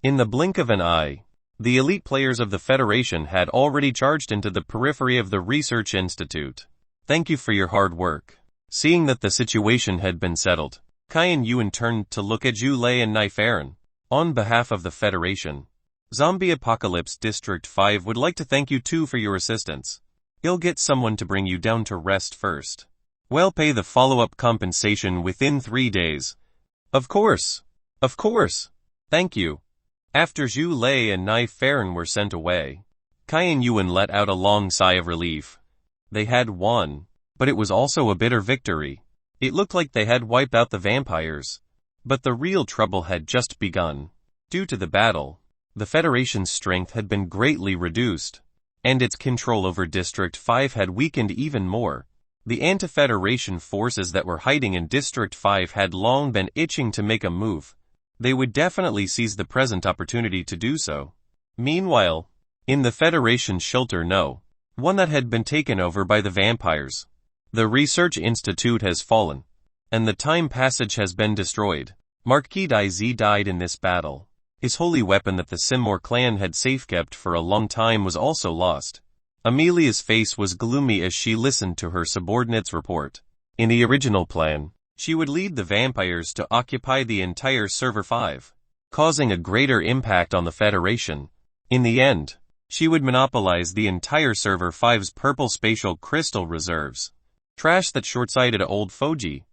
In the blink of an eye, the elite players of the Federation had already charged into the periphery of the Research Institute. "Thank you for your hard work." Seeing that the situation had been settled, Qian Yuan turned to look at Zhu Lei and Nai Farron. "On behalf of the Federation, Zombie Apocalypse District 5 would like to thank you too for your assistance. You'll get someone to bring you down to rest first. We'll pay the follow-up compensation within 3 days." Of course. Thank you." After Zhu Lei and Nai Farron were sent away, Qian Yuan let out a long sigh of relief. They had won, but it was also a bitter victory. It looked like they had wiped out the vampires, but the real trouble had just begun. Due to the battle, the Federation's strength had been greatly reduced, and its control over District 5 had weakened even more. The anti-Federation forces that were hiding in District 5 had long been itching to make a move. They would definitely seize the present opportunity to do so. Meanwhile, in the Federation shelter No. 1 that had been taken over by the vampires, the Research Institute has fallen, and the time passage has been destroyed. Marquis Daizi died in this battle. His holy weapon that the Seymour clan had safekept for a long time was also lost. Amelia's face was gloomy as she listened to her subordinate's report. In the original plan, she would lead the vampires to occupy the entire Server 5, causing a greater impact on the Federation. In the end, she would monopolize the entire Server 5's purple spatial crystal reserves. Trash, that short-sighted old Foji.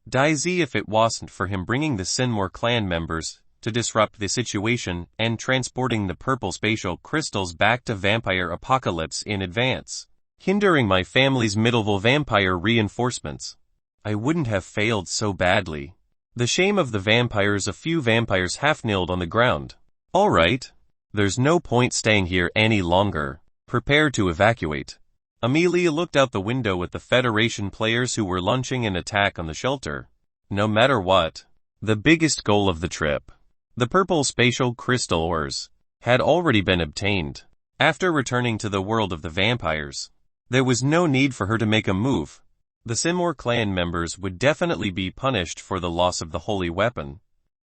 Daisy, if it wasn't for him bringing the Sinmore clan members to disrupt the situation and transporting the purple spatial crystals back to Vampire Apocalypse in advance, hindering my family's Middleville vampire reinforcements, I wouldn't have failed so badly. The shame of the vampires. A few vampires half-kneeled on the ground. All right. There's no point staying here any longer. Prepare to evacuate. Amelia looked out the window at the Federation players who were launching an attack on the shelter. No matter what, the biggest goal of the trip, the purple spatial crystal ores, had already been obtained. After returning to the world of the vampires, there was no need for her to make a move. The Sinmore clan members would definitely be punished for the loss of the holy weapon.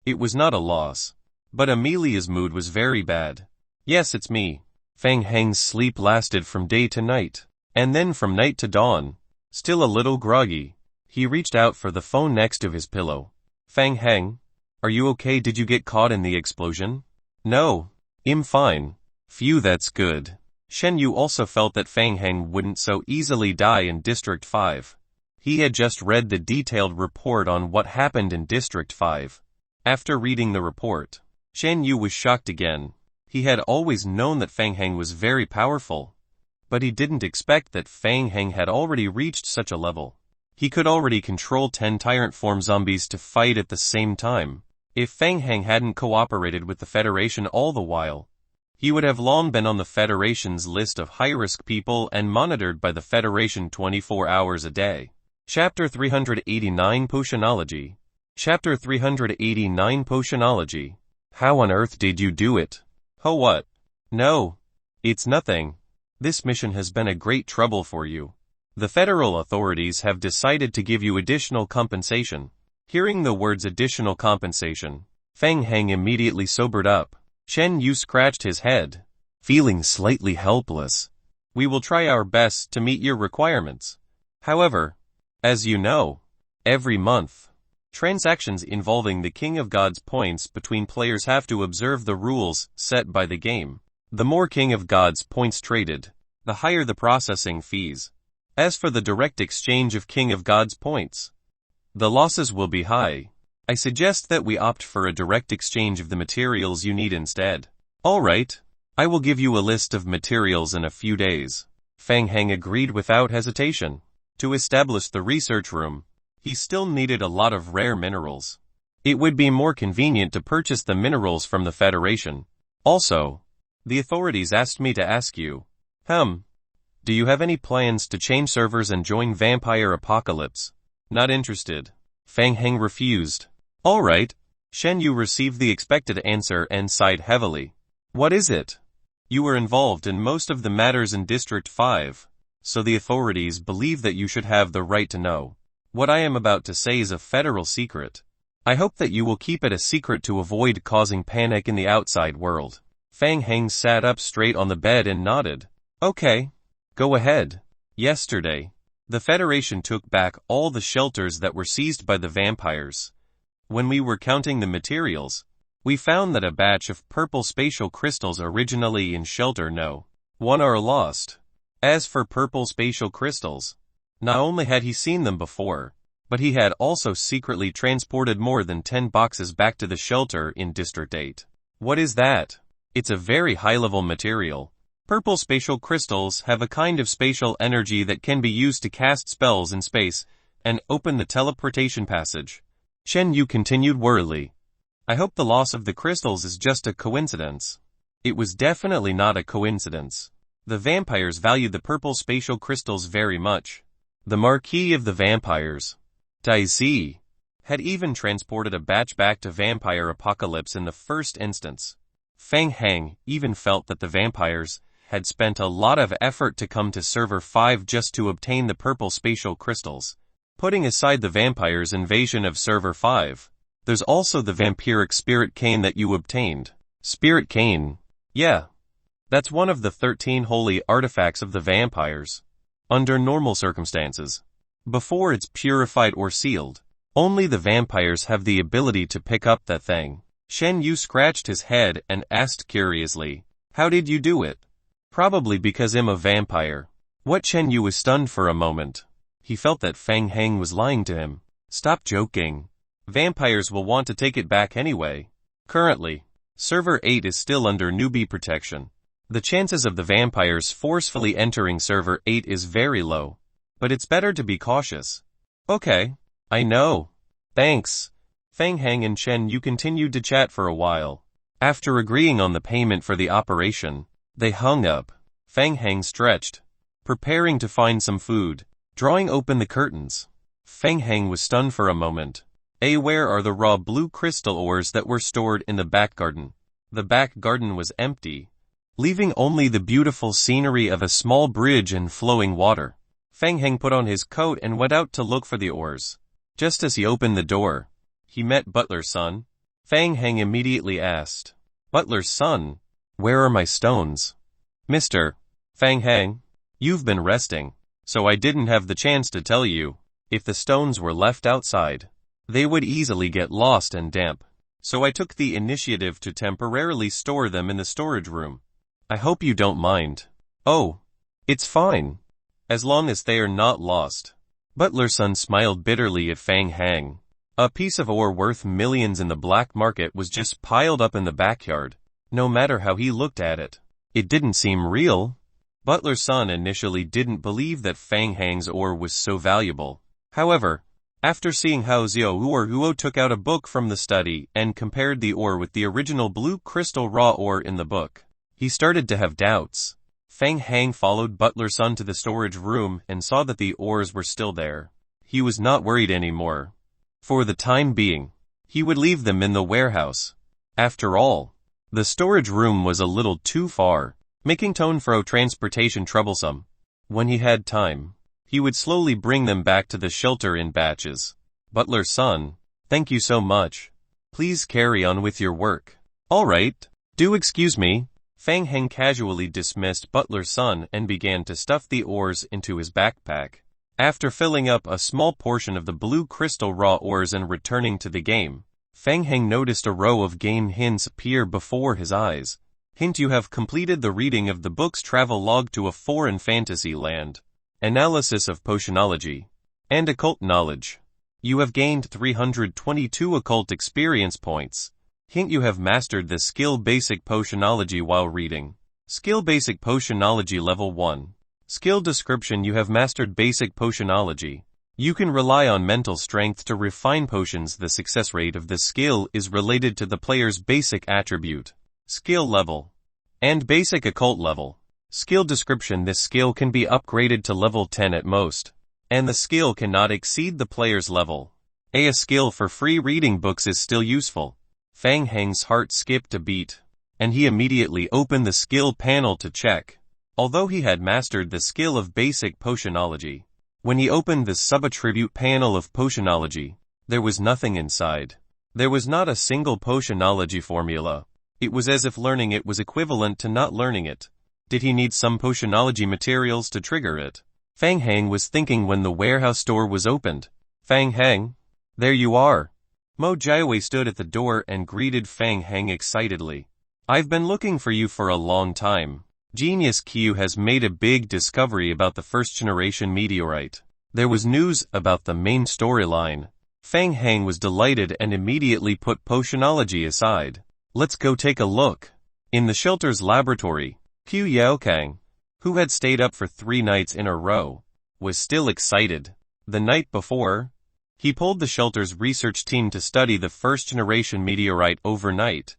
It was not a loss, but Amelia's mood was very bad. Yes, it's me. Fang Heng's sleep lasted from day to night, and then from night to dawn. Still a little groggy, he reached out for the phone next to his pillow. Fang Heng, are you okay? Did you get caught in the explosion? No, I'm fine. Phew, that's good. Shen Yu also felt that Fang Heng wouldn't so easily die in District 5. He had just read the detailed report on what happened in District 5. After reading the report, Shen Yu was shocked again. He had always known that Fang Heng was very powerful, but he didn't expect that Fang Heng had already reached such a level. He could already control 10 tyrant form zombies to fight at the same time. If Fang Heng hadn't cooperated with the Federation all the while, he would have long been on the Federation's list of high-risk people and monitored by the Federation 24 hours a day. Chapter 389 Potionology. Chapter 389 Potionology. How on earth did you do it? Oh, what? No. It's nothing. This mission has been a great trouble for you. The federal authorities have decided to give you additional compensation. Hearing the words additional compensation, Fang Heng immediately sobered up. Shen Yu scratched his head, feeling slightly helpless. We will try our best to meet your requirements. However, as you know, every month, transactions involving the King of Gods points between players have to observe the rules set by the game. The more King of Gods points traded, the higher the processing fees. As for the direct exchange of King of Gods points, the losses will be high. I suggest that we opt for a direct exchange of the materials you need instead. All right, I will give you a list of materials in a few days. Fang Heng agreed without hesitation. To establish the research room, he still needed a lot of rare minerals. It would be more convenient to purchase the minerals from the Federation. Also, the authorities asked me to ask you, do you have any plans to change servers and join Vampire Apocalypse? Not interested. Fang Heng refused. All right. Shen Yu received the expected answer and sighed heavily. What is it? You were involved in most of the matters in District 5, so the authorities believe that you should have the right to know. What I am about to say is a federal secret. I hope that you will keep it a secret to avoid causing panic in the outside world. Fang Heng sat up straight on the bed and nodded. Okay. Go ahead. Yesterday, the Federation took back all the shelters that were seized by the vampires. When we were counting the materials, we found that a batch of purple spatial crystals originally in Shelter No. 1 are lost. As for purple spatial crystals, not only had he seen them before, but he had also secretly transported more than 10 boxes back to the shelter in District 8. What is that? It's a very high-level material. Purple spatial crystals have a kind of spatial energy that can be used to cast spells in space and open the teleportation passage. Shen Yu continued wearily. I hope the loss of the crystals is just a coincidence. It was definitely not a coincidence. The vampires valued the purple spatial crystals very much. The Marquis of the Vampires, Daisy, had even transported a batch back to Vampire Apocalypse in the first instance. Fang Heng even felt that the vampires had spent a lot of effort to come to Server 5 just to obtain the purple spatial crystals. Putting aside the vampires' invasion of Server 5, there's also the vampiric spirit cane that you obtained. Spirit cane? Yeah. That's one of the 13 holy artifacts of the vampires. Under normal circumstances, before it's purified or sealed, only the vampires have the ability to pick up that thing. Shen Yu scratched his head and asked curiously, how did you do it? Probably because I'm a vampire. What? Shen Yu was stunned for a moment. He felt that Fang Heng was lying to him. Stop joking. Vampires will want to take it back anyway. Currently, Server 8 is still under newbie protection. The chances of the vampires forcefully entering Server 8 is very low. But it's better to be cautious. Okay, I know. Thanks. Fang Hang and Chen Yu continued to chat for a while. After agreeing on the payment for the operation, they hung up. Fang Hang stretched, preparing to find some food. Drawing open the curtains, Fang Hang was stunned for a moment. Where are the raw blue crystal ores that were stored in the back garden? The back garden was empty, leaving only the beautiful scenery of a small bridge and flowing water. Fang Hang put on his coat and went out to look for the ores. Just as he opened the door, he met Butler's son. Fang Hang immediately asked, "Butler's son, where are my stones?" "Mr. Fang Hang, you've been resting, so I didn't have the chance to tell you. If the stones were left outside, they would easily get lost and damp. So I took the initiative to temporarily store them in the storage room. I hope you don't mind." "Oh, it's fine, as long as they are not lost." Butler's son smiled bitterly at Fang Hang. A piece of ore worth millions in the black market was just piled up in the backyard. No matter how he looked at it, it didn't seem real. Butler's son initially didn't believe that Fang Hang's ore was so valuable. However, after seeing how Xiao Huo took out a book from the study and compared the ore with the original blue crystal raw ore in the book, he started to have doubts. Fang Hang followed Butler's son to the storage room and saw that the ores were still there. He was not worried anymore. For the time being, he would leave them in the warehouse. After all, the storage room was a little too far, making Tonefro transportation troublesome. When he had time, he would slowly bring them back to the shelter in batches. "Butler's son, thank you so much. Please carry on with your work." "All right, do excuse me." Fang Hang casually dismissed Butler's son and began to stuff the ores into his backpack. After filling up a small portion of the blue crystal raw ores and returning to the game, Fang Hang noticed a row of game hints appear before his eyes. Hint: you have completed the reading of the book's travel log to a foreign fantasy land. Analysis of potionology and occult knowledge. You have gained 322 occult experience points. Hint: you have mastered the skill basic potionology while reading. Skill basic potionology level 1. Skill description: you have mastered basic potionology. You can rely on mental strength to refine potions. The success rate of this skill is related to the player's basic attribute, skill level, and basic occult level. Skill description: this skill can be upgraded to level 10 at most, and the skill cannot exceed the player's level. A skill for free reading books is still useful. Fang Hang's heart skipped a beat, and he immediately opened the skill panel to check. Although he had mastered the skill of basic potionology, when he opened the sub-attribute panel of potionology, there was nothing inside. There was not a single potionology formula. It was as if learning it was equivalent to not learning it. Did he need some potionology materials to trigger it? Fang Hang was thinking when the warehouse door was opened. "Fang Hang, there you are." Mo Jiawei stood at the door and greeted Fang Hang excitedly. "I've been looking for you for a long time. Genius Q has made a big discovery about the first-generation meteorite." There was news about the main storyline. Fang Hang was delighted and immediately put potionology aside. "Let's go take a look." In the shelter's laboratory, Q Yaokang, who had stayed up for 3 nights in a row, was still excited. The night before, he pulled the shelter's research team to study the first-generation meteorite overnight.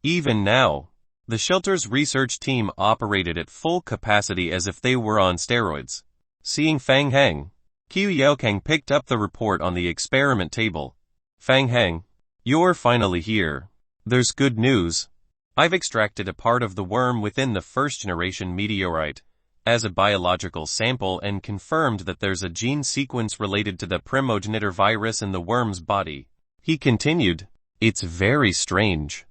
Even now, the shelter's research team operated at full capacity as if they were on steroids. Seeing Fang Hang, Q Yaokang picked up the report on the experiment table. "Fang Hang, you're finally here. There's good news. I've extracted a part of the worm within the first-generation meteorite as a biological sample and confirmed that there's a gene sequence related to the primogenitor virus in the worm's body." He continued, "It's very strange.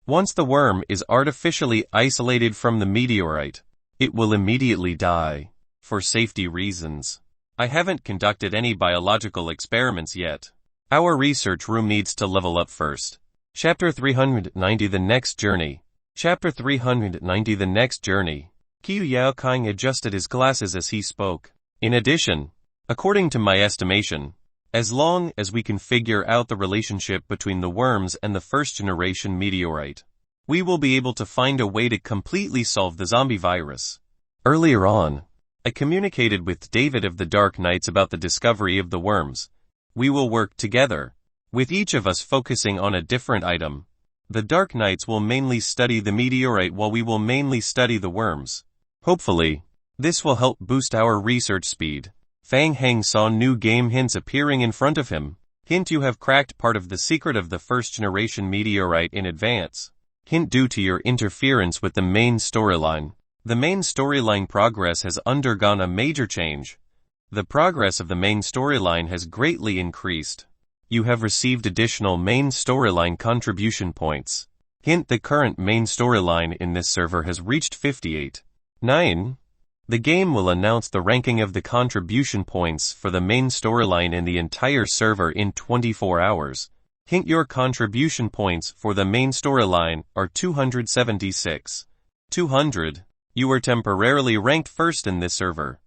Once the worm is artificially isolated from the meteorite, it will immediately die. For safety reasons, I haven't conducted any biological experiments yet. Our research room needs to level up first." Chapter 390: The Next Journey. Chapter 390: The Next Journey. Qiu Yaokang adjusted his glasses as he spoke. "In addition, according to my estimation, As long as we can figure out the relationship between the worms and the first-generation meteorite, we will be able to find a way to completely solve the zombie virus. Earlier on, I communicated with David of the Dark Knights about the discovery of the worms. We will work together, with each of us focusing on a different item. The Dark Knights will mainly study the meteorite while we will mainly study the worms. Hopefully, this will help boost our research speed. Fang Heng saw new game hints appearing in front of him. Hint: you have cracked part of the secret of the first-generation meteorite in advance. Hint: due to your interference with the main storyline. The main storyline progress has undergone a major change. The progress of the main storyline has greatly increased. You have received additional main storyline contribution points. Hint: the current main storyline in this server has reached 58.9. The game will announce the ranking of the contribution points for the main storyline in the entire server in 24 hours. Hint: your contribution points for the main storyline are 276. 200. You are temporarily ranked first in this server.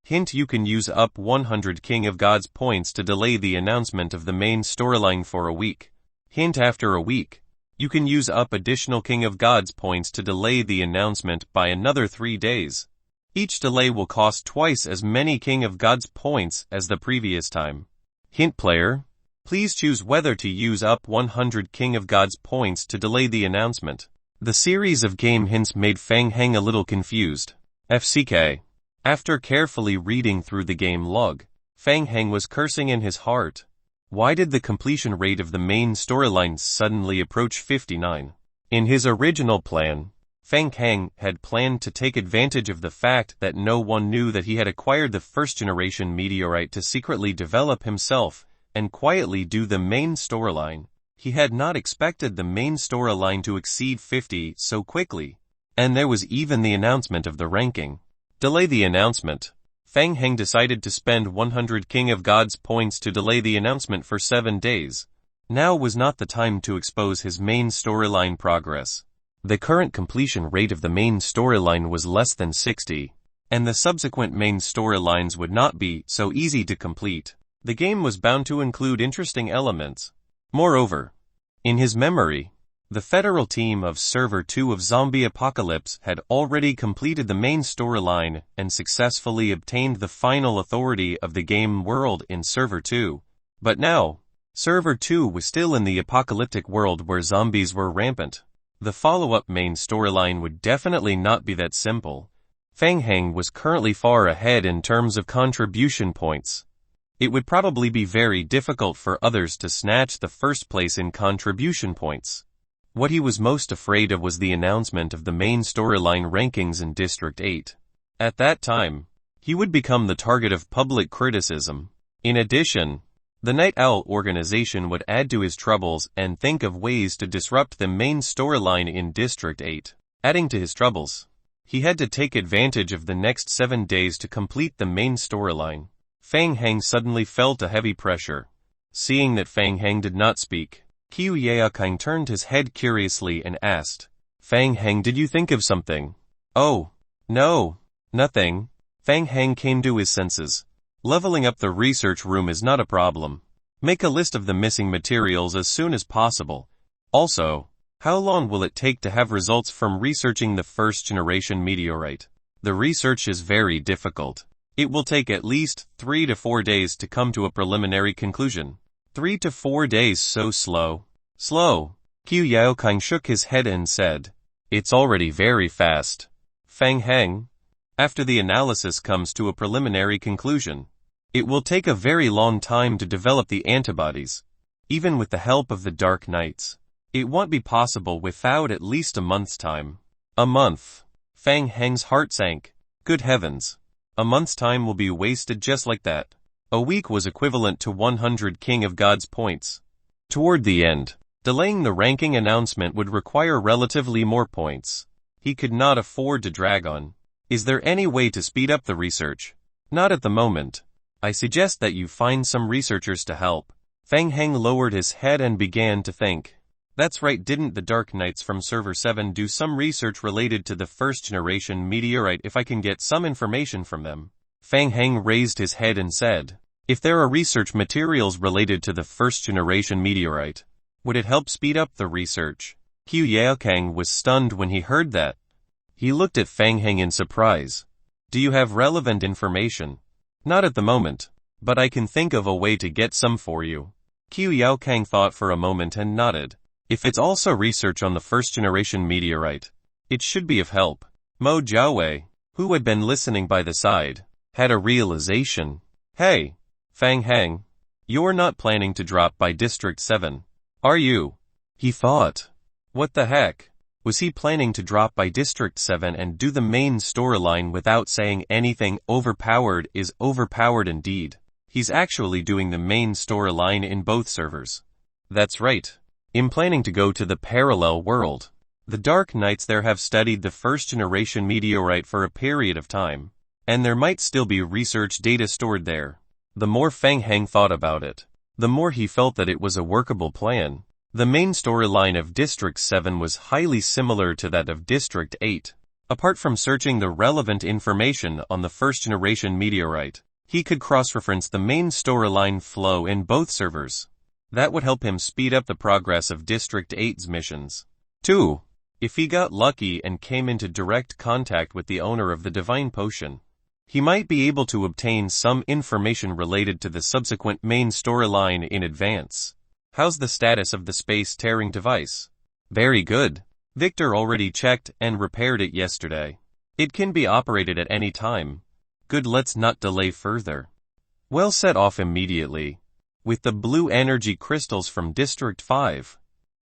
Hint: you can use up 100 King of Gods points to delay the announcement of the main storyline for a week. Hint: after a week, you can use up additional King of Gods points to delay the announcement by another 3 days. Each delay will cost twice as many King of Gods points as the previous time. Hint: player, please choose whether to use up 100 King of Gods points to delay the announcement. The series of game hints made Fang Heng a little confused. FCK. After carefully reading through the game log, Fang Heng was cursing in his heart. Why did the completion rate of the main storyline suddenly approach 59? In his original plan, Fang Heng had planned to take advantage of the fact that no one knew that he had acquired the first-generation meteorite to secretly develop himself and quietly do the main storyline. He had not expected the main storyline to exceed 50 so quickly, and there was even the announcement of the ranking. Delay the announcement. Fang Heng decided to spend 100 King of Gods points to delay the announcement for 7 days. Now was not the time to expose his main storyline progress. The current completion rate of the main storyline was less than 60, and the subsequent main storylines would not be so easy to complete. The game was bound to include interesting elements. Moreover, in his memory, the federal team of Server 2 of Zombie Apocalypse had already completed the main storyline and successfully obtained the final authority of the game world in Server 2. But now, Server 2 was still in the apocalyptic world where zombies were rampant. The follow-up main storyline would definitely not be that simple. Fang Heng was currently far ahead in terms of contribution points. It would probably be very difficult for others to snatch the first place in contribution points. What he was most afraid of was the announcement of the main storyline rankings in District 8. At that time, he would become the target of public criticism. In addition, the Night Owl organization would add to his troubles and think of ways to disrupt the main storyline in District 8. Adding to his troubles, he had to take advantage of the next 7 days to complete the main storyline. Fang Heng suddenly felt a heavy pressure. Seeing that Fang Heng did not speak, Qiu Yaokang turned his head curiously and asked, "Fang Heng, did you think of something?" "Oh, no, nothing." Fang Heng came to his senses. Leveling up the research room is not a problem. Make a list of the missing materials as soon as possible. Also, how long will it take to have results from researching the first-generation meteorite? The research is very difficult. It will take at least 3 to 4 days to come to a preliminary conclusion. 3 to 4 days, so slow. Slow. Qiu Yaokang shook his head and said, "It's already very fast." Fang Heng, after the analysis comes to a preliminary conclusion, it will take a very long time to develop the antibodies. Even with the help of the Dark Knights, it won't be possible without at least a month's time. A month. Fang Heng's heart sank. Good heavens. A month's time will be wasted just like that. A week was equivalent to 100 King of Gods points. Toward the end, delaying the ranking announcement would require relatively more points. He could not afford to drag on. Is there any way to speed up the research? Not at the moment. I suggest that you find some researchers to help. Fang Heng lowered his head and began to think. That's right, didn't the Dark Knights from Server 7 do some research related to the first-generation meteorite? If I can get some information from them. Fang Heng raised his head and said, If there are research materials related to the first-generation meteorite, would it help speed up the research? Qiu Yaokang was stunned when he heard that. He looked at Fang Heng in surprise. Do you have relevant information? Not at the moment, but I can think of a way to get some for you. Qiu Yaokang thought for a moment and nodded. If it's also research on the first-generation meteorite, it should be of help. Mo Jiawei, who had been listening by the side, had a realization. Hey, Fang Heng, you're not planning to drop by District 7, are you? He thought. What the heck? Was he planning to drop by District 7 and do the main storyline without saying anything? Overpowered is overpowered indeed. He's actually doing the main storyline in both servers. That's right. I'm planning to go to the parallel world. The Dark Knights there have studied the first-generation meteorite for a period of time, and there might still be research data stored there. The more Fang Heng thought about it, the more he felt that it was a workable plan. The main storyline of District 7 was highly similar to that of District 8. Apart from searching the relevant information on the first-generation meteorite, he could cross-reference the main storyline flow in both servers. That would help him speed up the progress of District 8's missions. 2. If he got lucky and came into direct contact with the owner of the divine potion, he might be able to obtain some information related to the subsequent main storyline in advance. How's the status of the space-tearing device? Very good. Victor already checked and repaired it yesterday. It can be operated at any time. Good, let's not delay further. Well, set off immediately. With the blue energy crystals from District 5,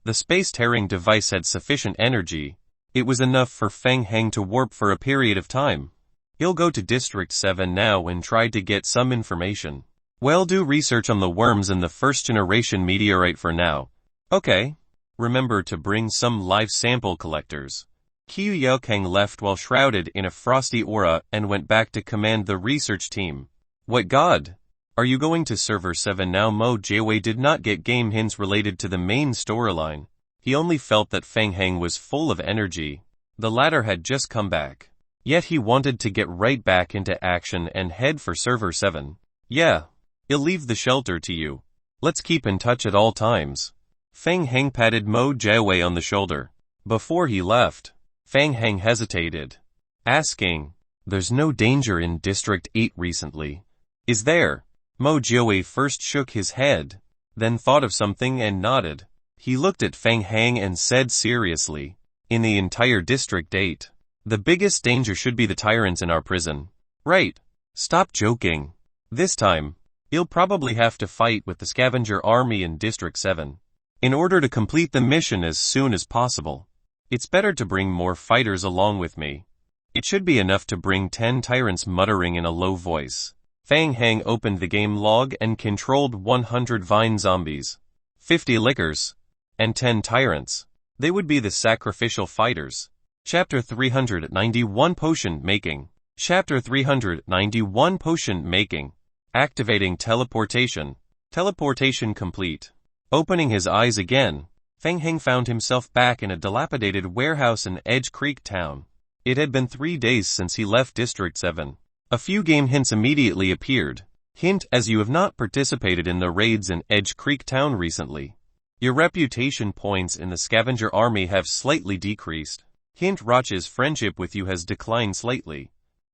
the space-tearing device had sufficient energy. It was enough for Fang Heng to warp for a period of time. He'll go to District 7 now and try to get some information. Well, do research on the worms in the first-generation meteorite for now. Okay. Remember to bring some live sample collectors. Qiu Yaokang left while shrouded in a frosty aura and went back to command the research team. What god? Are you going to Server 7 now? Mo Jiawei did not get game hints related to the main storyline. He only felt that Fang Heng was full of energy. The latter had just come back. Yet he wanted to get right back into action and head for Server 7. Yeah. I'll leave the shelter to you. Let's keep in touch at all times. Fang Heng patted Mo Jiawei on the shoulder. Before he left, Fang Heng hesitated, asking, There's no danger in District 8 recently, is there? Mo Jiawei first shook his head, then thought of something and nodded. He looked at Fang Heng and said seriously, In the entire District 8, the biggest danger should be the tyrants in our prison. Right. Stop joking. This time, you'll probably have to fight with the scavenger army in District 7. In order to complete the mission as soon as possible, it's better to bring more fighters along with me. It should be enough to bring 10 tyrants, muttering in a low voice. Fang Heng opened the game log and controlled 100 vine zombies, 50 lickers, and 10 tyrants. They would be the sacrificial fighters. Chapter 391 Potion Making. Chapter 391 Potion Making. Activating teleportation. Teleportation complete. Opening his eyes again, Fang Heng found himself back in a dilapidated warehouse in Edge Creek Town. It had been 3 days since he left District 7. A few game hints immediately appeared. Hint: as you have not participated in the raids in Edge Creek Town recently, your reputation points in the scavenger army have slightly decreased. Hint: Roch's friendship with you has declined slightly.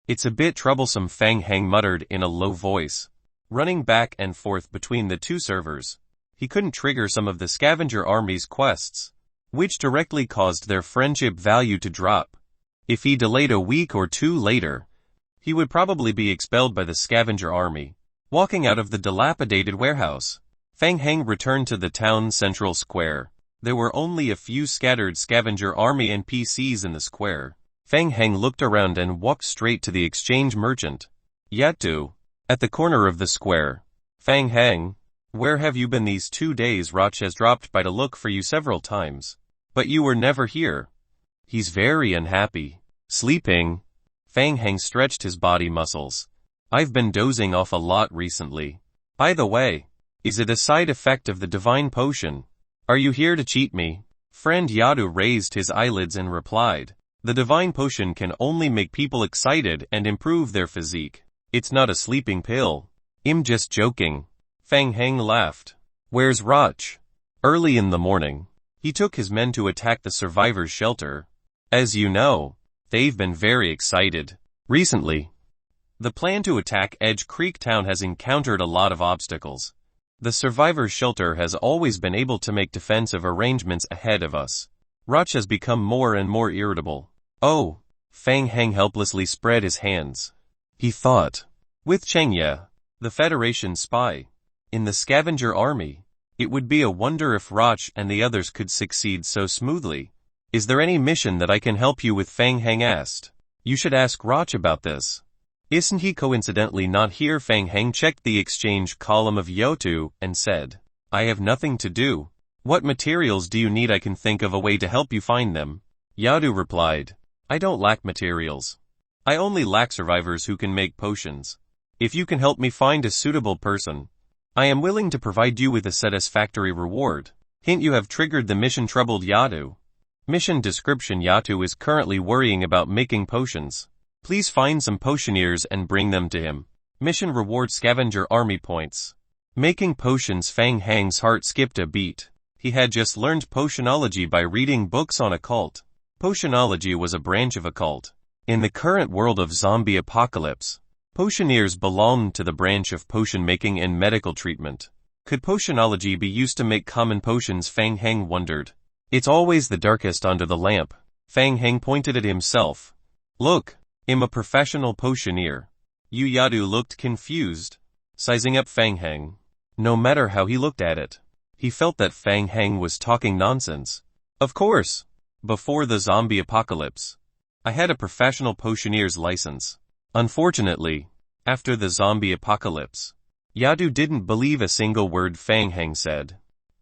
It's a bit troublesome, Fang Heng muttered in a low voice. Running back and forth between the two servers, he couldn't trigger some of the scavenger army's quests, which directly caused their friendship value to drop. If he delayed a week or two later, he would probably be expelled by the scavenger army. Walking out of the dilapidated warehouse, Fang Heng returned to the town central square. There were only a few scattered scavenger army NPCs in the square. Fang Heng looked around and walked straight to the exchange merchant, Yatu, at the corner of the square. Fang Heng, where have you been these 2 days? Roch has dropped by to look for you several times, but you were never here. He's very unhappy. Sleeping. Fang Heng stretched his body muscles. I've been dozing off a lot recently. By the way, is it a side effect of the divine potion? Are you here to cheat me? Friend Yatu raised his eyelids and replied, The divine potion can only make people excited and improve their physique. It's not a sleeping pill. I'm just joking. Fang Heng laughed. Where's Roch? Early in the morning, he took his men to attack the survivors' shelter. As you know, they've been very excited. Recently, the plan to attack Edge Creek Town has encountered a lot of obstacles. The survivors' shelter has always been able to make defensive arrangements ahead of us. Roch has become more and more irritable. Oh, Fang Heng helplessly spread his hands. He thought, with Cheng Ye, the Federation spy, in the scavenger army, it would be a wonder if Roch and the others could succeed so smoothly. Is there any mission that I can help you with? Fang Heng asked. You should ask Roch about this. Isn't he coincidentally not here? Fang Heng checked the exchange column of Yotu and said, I have nothing to do. What materials do you need? I can think of a way to help you find them. Yadu replied, I don't lack materials. I only lack survivors who can make potions. If you can help me find a suitable person, I am willing to provide you with a satisfactory reward. Hint: you have triggered the mission. Troubled Yadu. Mission description: Yatu is currently worrying about making potions. Please find some potioneers and bring them to him. Mission reward: scavenger army points. Making potions. Fang Heng's heart skipped a beat. He had just learned potionology by reading books on occult. Potionology was a branch of occult. In the current world of zombie apocalypse, potioneers belonged to the branch of potion making and medical treatment. Could potionology be used to make common potions? Fang Heng wondered. It's always the darkest under the lamp. Fang Heng pointed at himself. Look, I'm a professional potioneer. Yu Yadu looked confused, sizing up Fang Heng. No matter how he looked at it, he felt that Fang Heng was talking nonsense. Of course, before the zombie apocalypse, I had a professional potioneer's license. Unfortunately, after the zombie apocalypse, Yadu didn't believe a single word Fang Heng said.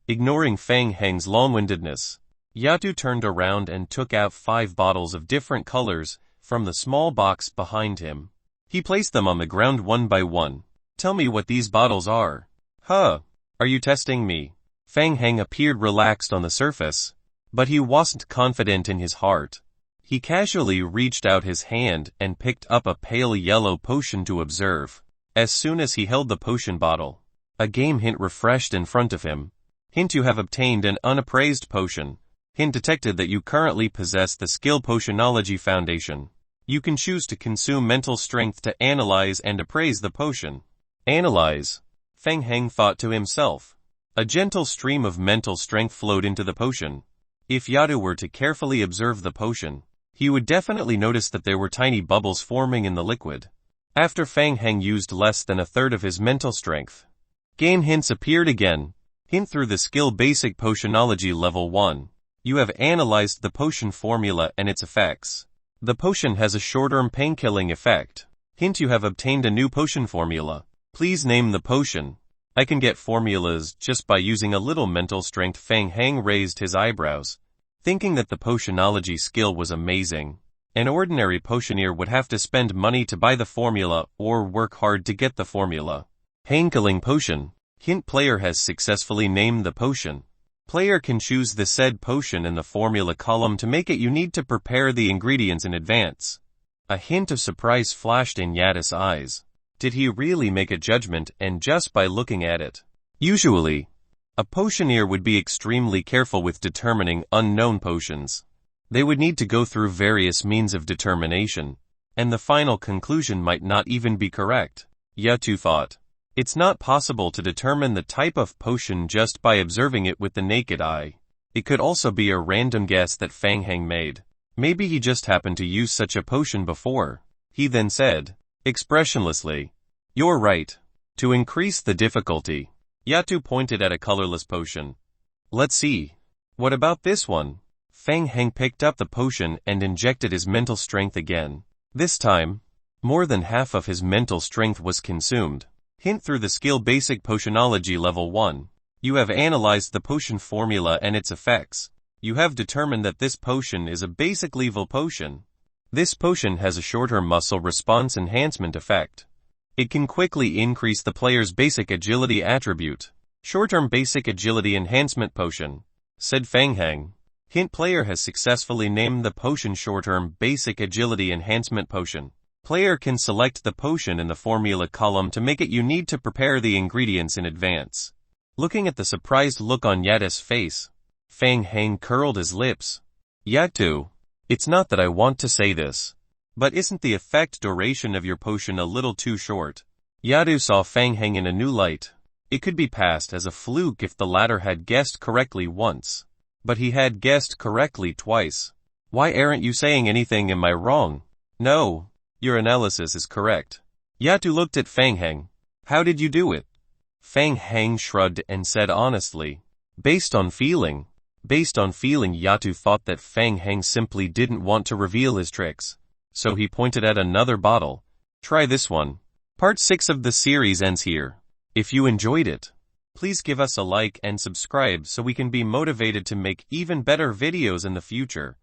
Ignoring Fang Heng's long-windedness, Yadu turned around and took out 5 bottles of different colors from the small box behind him. He placed them on the ground one by one. Tell me what these bottles are. Huh? Are you testing me? Fang Heng appeared relaxed on the surface, but he wasn't confident in his heart. He casually reached out his hand and picked up a pale yellow potion to observe. As soon as he held the potion bottle, a game hint refreshed in front of him. Hint: you have obtained an unappraised potion. Hint detected that you currently possess the skill Potionology Foundation. You can choose to consume mental strength to analyze and appraise the potion. Analyze? Fang Heng thought to himself. A gentle stream of mental strength flowed into the potion. If Yadu were to carefully observe the potion, he would definitely notice that there were tiny bubbles forming in the liquid. After Fang Heng used less than a third of his mental strength, game hints appeared again. Hint: through the skill Basic Potionology Level 1. You have analyzed the potion formula and its effects. The potion has a short-term pain-killing effect. Hint: you have obtained a new potion formula. Please name the potion. I can get formulas just by using a little mental strength. Fang Heng raised his eyebrows, thinking that the potionology skill was amazing. An ordinary potioneer would have to spend money to buy the formula or work hard to get the formula. Pain-killing potion. Hint: player has successfully named the potion. Player can choose the said potion in the formula column to make it. You need to prepare the ingredients in advance. A hint of surprise flashed in Yada's eyes. Did he really make a judgment and just by looking at it? Usually, a potioneer would be extremely careful with determining unknown potions. They would need to go through various means of determination, and the final conclusion might not even be correct. Yatu thought. It's not possible to determine the type of potion just by observing it with the naked eye. It could also be a random guess that Fang Heng made. Maybe he just happened to use such a potion before. He then said, expressionlessly, "You're right. To increase the difficulty." Yatu pointed at a colorless potion. "Let's see. What about this one?" Fang Heng picked up the potion and injected his mental strength again. This time, more than half of his mental strength was consumed. Hint: through the skill Basic Potionology Level 1. You have analyzed the potion formula and its effects. You have determined that this potion is a basic level potion. This potion has a shorter muscle response enhancement effect. It can quickly increase the player's basic agility attribute. Short-term basic agility enhancement potion, said Fang Heng. Hint: player has successfully named the potion short-term basic agility enhancement potion. Player can select the potion in the formula column to make it. You need to prepare the ingredients in advance. Looking at the surprised look on Yatu's face, Fang Heng curled his lips. Yatu, it's not that I want to say this, but isn't the effect duration of your potion a little too short? Yatu saw Fang Heng in a new light. It could be passed as a fluke if the latter had guessed correctly once. But he had guessed correctly twice. Why aren't you saying anything? Am I wrong? No, your analysis is correct. Yatu looked at Fang Heng. How did you do it? Fang Heng shrugged and said honestly, based on feeling. Based on feeling. Yatu thought that Fang Heng simply didn't want to reveal his tricks. So he pointed at another bottle. Try this one. Part 6 of the series ends here. If you enjoyed it, please give us a like and subscribe so we can be motivated to make even better videos in the future.